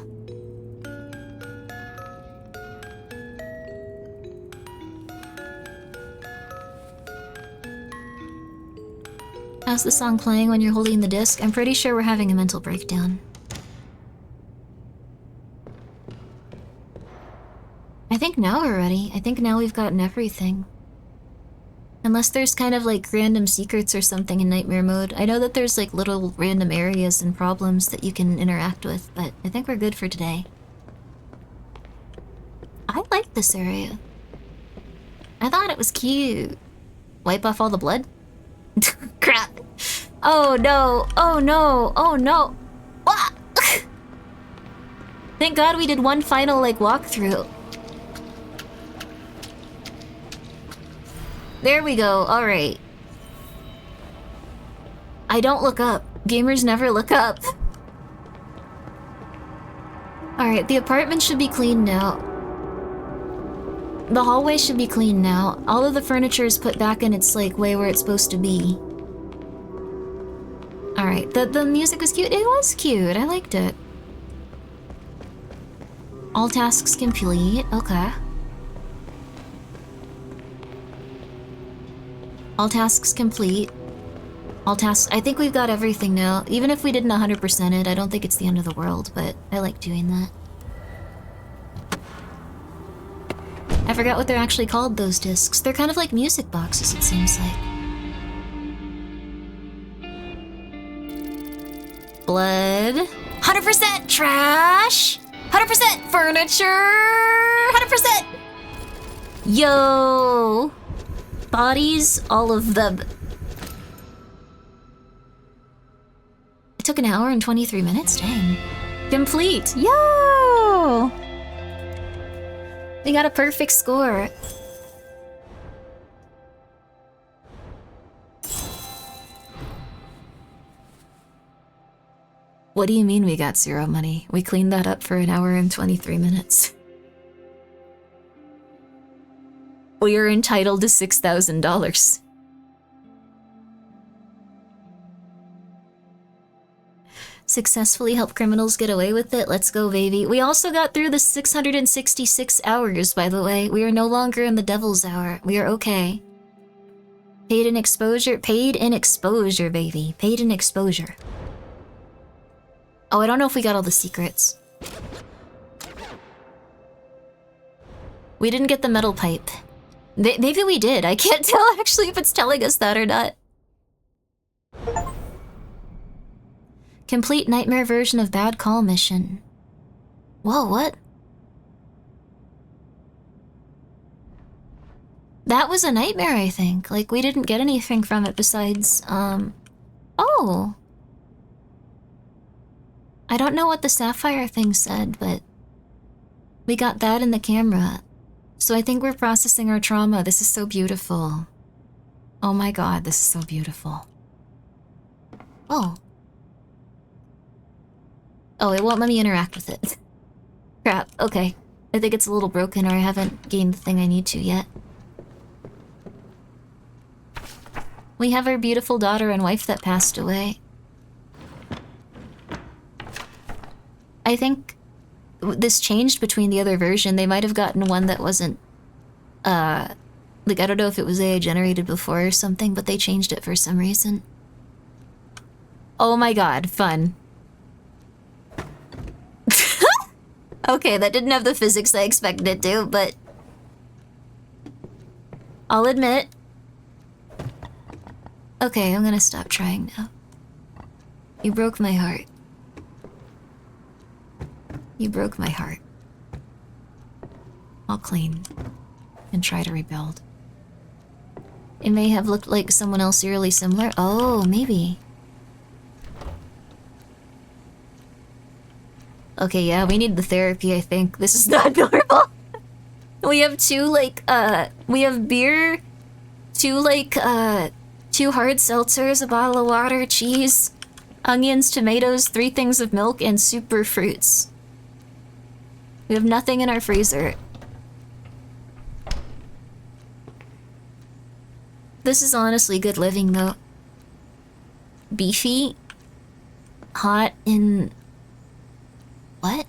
How's the song playing when you're holding the disc? I'm pretty sure we're having a mental breakdown. I think now we're ready. I think now we've gotten everything. Unless there's kind of like random secrets or something in nightmare mode. I know that there's like little random areas and problems that you can interact with, but I think we're good for today. I like this area. I thought it was cute. Wipe off all the blood? Crap. Oh no, oh no, oh no. Ah! Thank God we did one final like walkthrough. There we go, alright. I don't look up. Gamers never look up. Alright, the apartment should be clean now. The hallway should be clean now. All of the furniture is put back in its like way where it's supposed to be. Alright, the music was cute. It was cute, I liked it. All tasks complete, okay. All tasks complete. All tasks... I think we've got everything now. Even if we didn't 100% it, I don't think it's the end of the world, but I like doing that. I forgot what they're actually called, those discs. They're kind of like music boxes, it seems like. Blood. 100% trash! 100% furniture! 100%! Yo! Bodies, all of them. It took 1 hour and 23 minutes, dang. Complete, yo! We got a perfect score. What do you mean we got 0 money? We cleaned that up for 1 hour and 23 minutes. We are entitled to $6,000. Successfully help criminals get away with it. Let's go, baby. We also got through the 666 hours, by the way. We are no longer in the devil's hour. We are okay. Paid in exposure. Paid in exposure, baby. Paid in exposure. Oh, I don't know if we got all the secrets. We didn't get the metal pipe. Maybe we did. I can't tell actually if it's telling us that or not. Complete nightmare version of Bad Call mission. Whoa, what? That was a nightmare, I think. Like, we didn't get anything from it besides, oh. I don't know what the sapphire thing said, but we got that in the camera. So I think we're processing our trauma. This is so beautiful. Oh my god, this is so beautiful. Oh. Oh, it won't let me interact with it. Crap, okay. I think it's a little broken or I haven't gained the thing I need to yet. We have our beautiful daughter and wife that passed away. I think this changed between the other version. They might have gotten one that wasn't, like, I don't know if it was AI generated before or something, but they changed it for some reason. Oh my god, fun. Okay, that didn't have the physics I expected it to, but... I'll admit. Okay, I'm gonna stop trying now. You broke my heart. You broke my heart. I'll clean. And try to rebuild. It may have looked like someone else eerily similar. Oh, maybe. Okay, yeah, we need the therapy, I think. This is not adorable. We have two, like, we have beer, two hard seltzers, a bottle of water, cheese, onions, tomatoes, 3 things of milk, and super fruits. We have nothing in our freezer. This is honestly good living, though. Beefy. Hot in... What?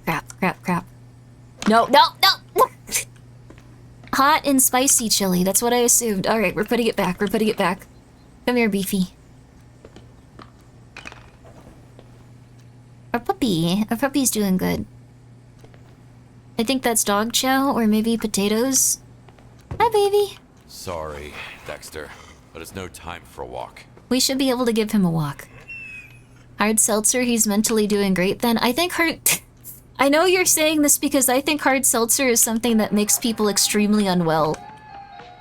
Crap. No! Hot and spicy chili, that's what I assumed. Alright, we're putting it back, Come here, Beefy. Our puppy's doing good. I think that's dog chow, or maybe potatoes. Hi, baby. Sorry, Dexter, but it's no time for a walk. We should be able to give him a walk. Hard seltzer, he's mentally doing great then. I think I know you're saying this because I think hard seltzer is something that makes people extremely unwell.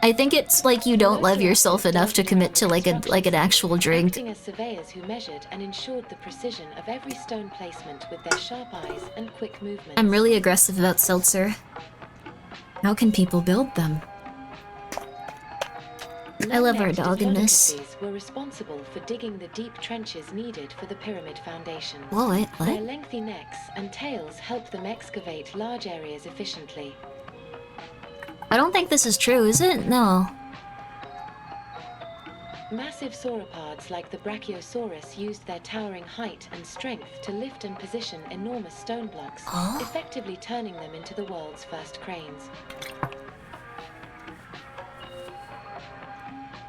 I think it's like you don't love yourself enough to commit to like an actual drink. Acting as surveyors who measured and ensured the precision of every stone placement with their sharp eyes and quick movements. I'm really aggressive about seltzer. How can people build them? I love our dog in this. Were responsible for digging the deep trenches needed for the pyramid foundations. Whoa, what? Their lengthy necks and tails help them excavate large areas efficiently. I don't think this is true, is it? No. Massive sauropods like the Brachiosaurus used their towering height and strength to lift and position enormous stone blocks, effectively turning them into the world's first cranes.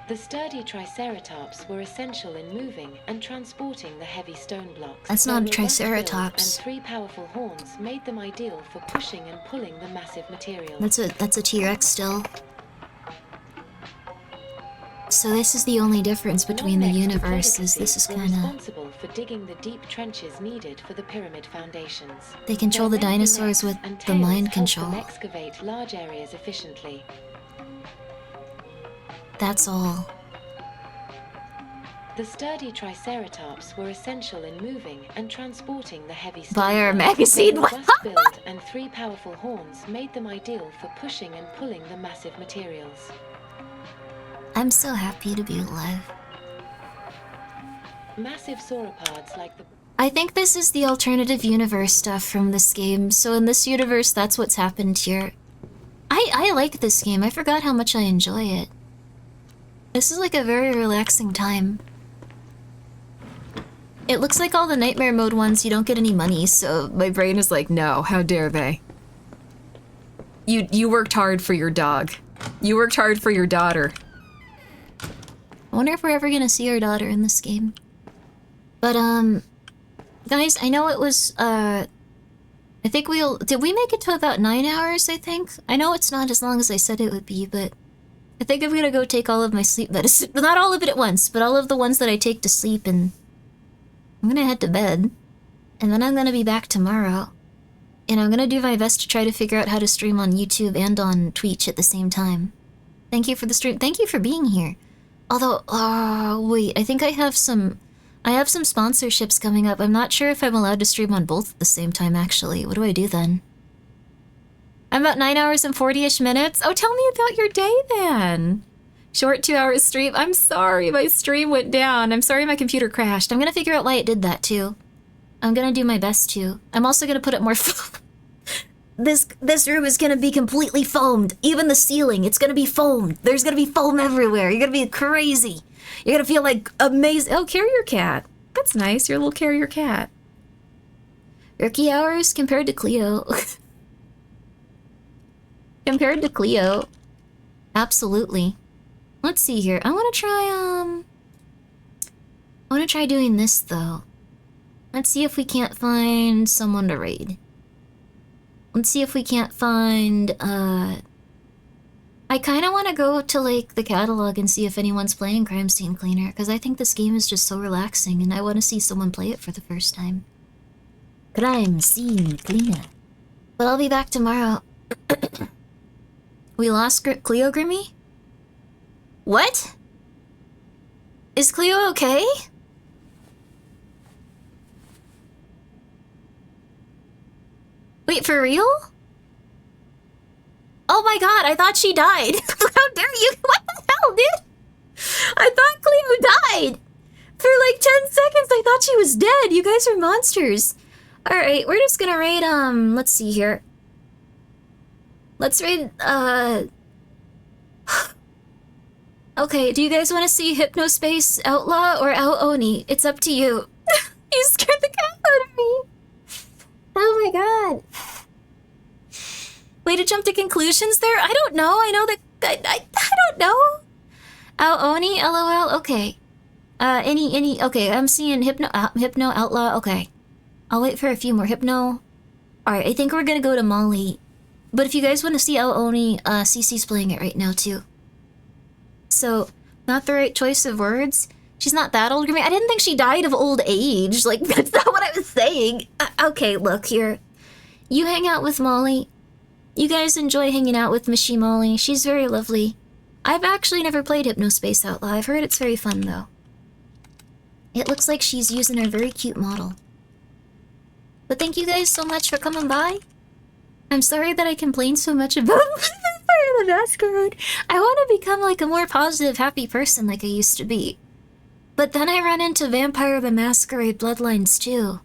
The sturdy Triceratops were essential in moving and transporting the heavy stone blocks. That's not a Their robust Triceratops. build and 3 powerful horns made them ideal for pushing and pulling the massive materials. That's a T-Rex still. So this is the only difference between the universes. This is kind of... responsible for digging the deep trenches needed for the pyramid foundations. They control the dinosaurs with the mind control. Excavate large areas efficiently. That's all. The sturdy Triceratops were essential in moving and transporting the heavy stone. Buy our magazine. Their robust build and 3 powerful horns made them ideal for pushing and pulling the massive materials. I'm so happy to be alive. Massive sauropods like the... I think this is the alternative universe stuff from this game. So in this universe, that's what's happened here. I like this game. I forgot how much I enjoy it. This is like a very relaxing time. It looks like all the nightmare mode ones, you don't get any money, so my brain is like, no, how dare they? You worked hard for your dog. You worked hard for your daughter. I wonder if we're ever gonna see our daughter in this game. But, guys, I know it was, I think did we make it to about 9 hours, I think? I know it's not as long as I said it would be, but I think I'm gonna go take all of my sleep medicine. Not all of it at once, but all of the ones that I take to sleep, and I'm gonna head to bed. And then I'm gonna be back tomorrow. And I'm gonna do my best to try to figure out how to stream on YouTube and on Twitch at the same time. Thank you for the stream. Thank you for being here. Although, wait, I think I have some sponsorships coming up. I'm not sure if I'm allowed to stream on both at the same time, actually. What do I do then? I'm about 9 hours and 40-ish minutes. Oh, tell me about your day then. Short 2 hours stream. I'm sorry, my stream went down. I'm sorry my computer crashed. I'm gonna figure out why it did that too. I'm gonna do my best to. I'm also gonna put up more This room is gonna be completely foamed. Even the ceiling, it's gonna be foamed. There's gonna be foam everywhere. You're gonna be crazy. You're gonna feel like amazing. Oh, carrier cat. That's nice. Your little carrier cat. Rookie hours compared to Cleo. Compared to Cleo. Absolutely. Let's see here. I wanna try doing this though. Let's see if we can't find someone to raid. Let's see if we can't find, I kinda wanna go to, like, the catalog and see if anyone's playing Crime Scene Cleaner, because I think this game is just so relaxing, and I wanna see someone play it for the first time. Crime Scene Cleaner. But I'll be back tomorrow. We lost Cleo Grimmi? What? Is Cleo okay? Wait, for real? Oh my god, I thought she died. How dare you? What the hell, dude? I thought Cleo died. For like 10 seconds, I thought she was dead. You guys are monsters. Alright, we're just gonna raid, let's see here. Let's raid, Okay, do you guys want to see Hypnospace Outlaw or Out Oni? It's up to you. You scared the cat out of me. Oh my god. Way to jump to conclusions there? I don't know. I know that... I don't know. Out Oni? LOL? Okay. Okay, I'm seeing Hypno Outlaw. Okay. I'll wait for a few more. Hypno. Alright, I think we're gonna go to Molly. But if you guys want to see Out Oni, CC's playing it right now too. So, not the right choice of words. She's not that old, Grimmi. I didn't think she died of old age. Like, that's not what I was saying. Okay, look here. You hang out with Molly. You guys enjoy hanging out with Mishi Molly. She's very lovely. I've actually never played Hypnospace Outlaw. I've heard it's very fun, though. It looks like she's using her very cute model. But thank you guys so much for coming by. I'm sorry that I complained so much about the Masquerade. I want to become like a more positive, happy person like I used to be. But then I run into Vampire the Masquerade Bloodlines too.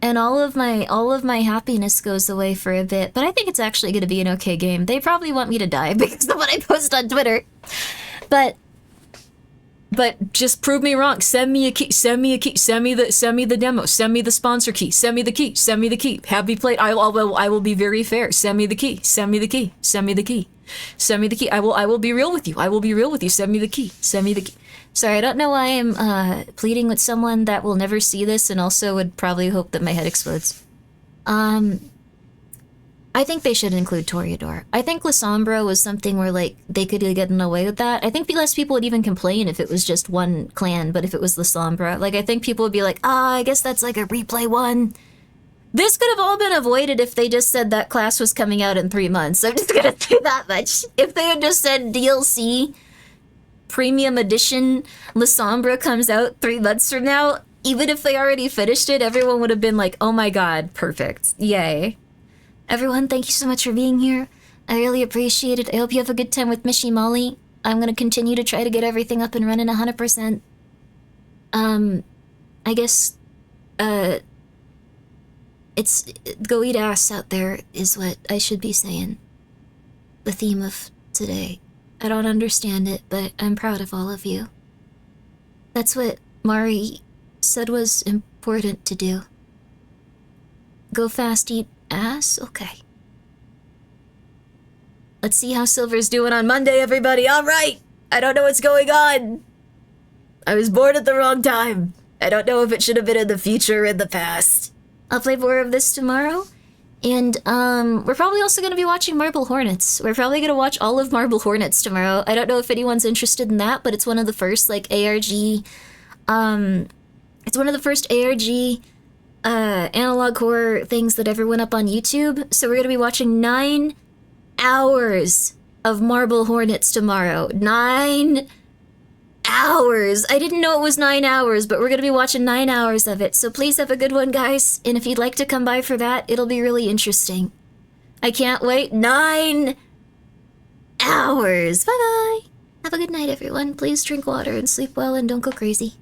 And all of my happiness goes away for a bit. But I think it's actually going to be an okay game. They probably want me to die because of what I post on Twitter. But just prove me wrong. Send me a key. Send me a key. Send me the demo. Send me the sponsor key. Send me the key. Send me the key. Have me played. I will be very fair. Send me the key. Send me the key. Send me the key. Send me the key. I will be real with you. I will be real with you. Send me the key. Send me the key. Sorry, I don't know why I'm pleading with someone that will never see this and also would probably hope that my head explodes. I think they should include Toreador. I think La Sombra was something where, like, they could have gotten away with that. I think less people would even complain if it was just one clan, but if it was La Sombra, like, I think people would be like, I guess that's like a replay one. This could have all been avoided if they just said that class was coming out in 3 months. I'm just gonna say that much. If they had just said DLC, Premium Edition, La Sombra comes out 3 months from now, even if they already finished it, everyone would have been like, oh my god, perfect. Yay. Everyone, thank you so much for being here. I really appreciate it. I hope you have a good time with Mishi Molly. I'm gonna continue to try to get everything up and running 100%. I guess, it's go eat ass out there is what I should be saying. The theme of today. I don't understand it, but I'm proud of all of you. That's what Mari said was important to do. Go fast, eat ass? Okay. Let's see how Silver's doing on Monday, everybody. All right. I don't know what's going on. I was born at the wrong time. I don't know if it should have been in the future or in the past. I'll play more of this tomorrow. And, we're probably also going to be watching Marble Hornets. We're probably going to watch all of Marble Hornets tomorrow. I don't know if anyone's interested in that, but it's one of the first, like, ARG, it's one of the first ARG, analog horror things that ever went up on YouTube. So we're going to be watching 9 hours of Marble Hornets tomorrow. 9 hours! I didn't know it was 9 hours, but we're going to be watching 9 hours of it. So please have a good one, guys. And if you'd like to come by for that, it'll be really interesting. I can't wait. 9 hours! Bye-bye! Have a good night, everyone. Please drink water and sleep well and don't go crazy.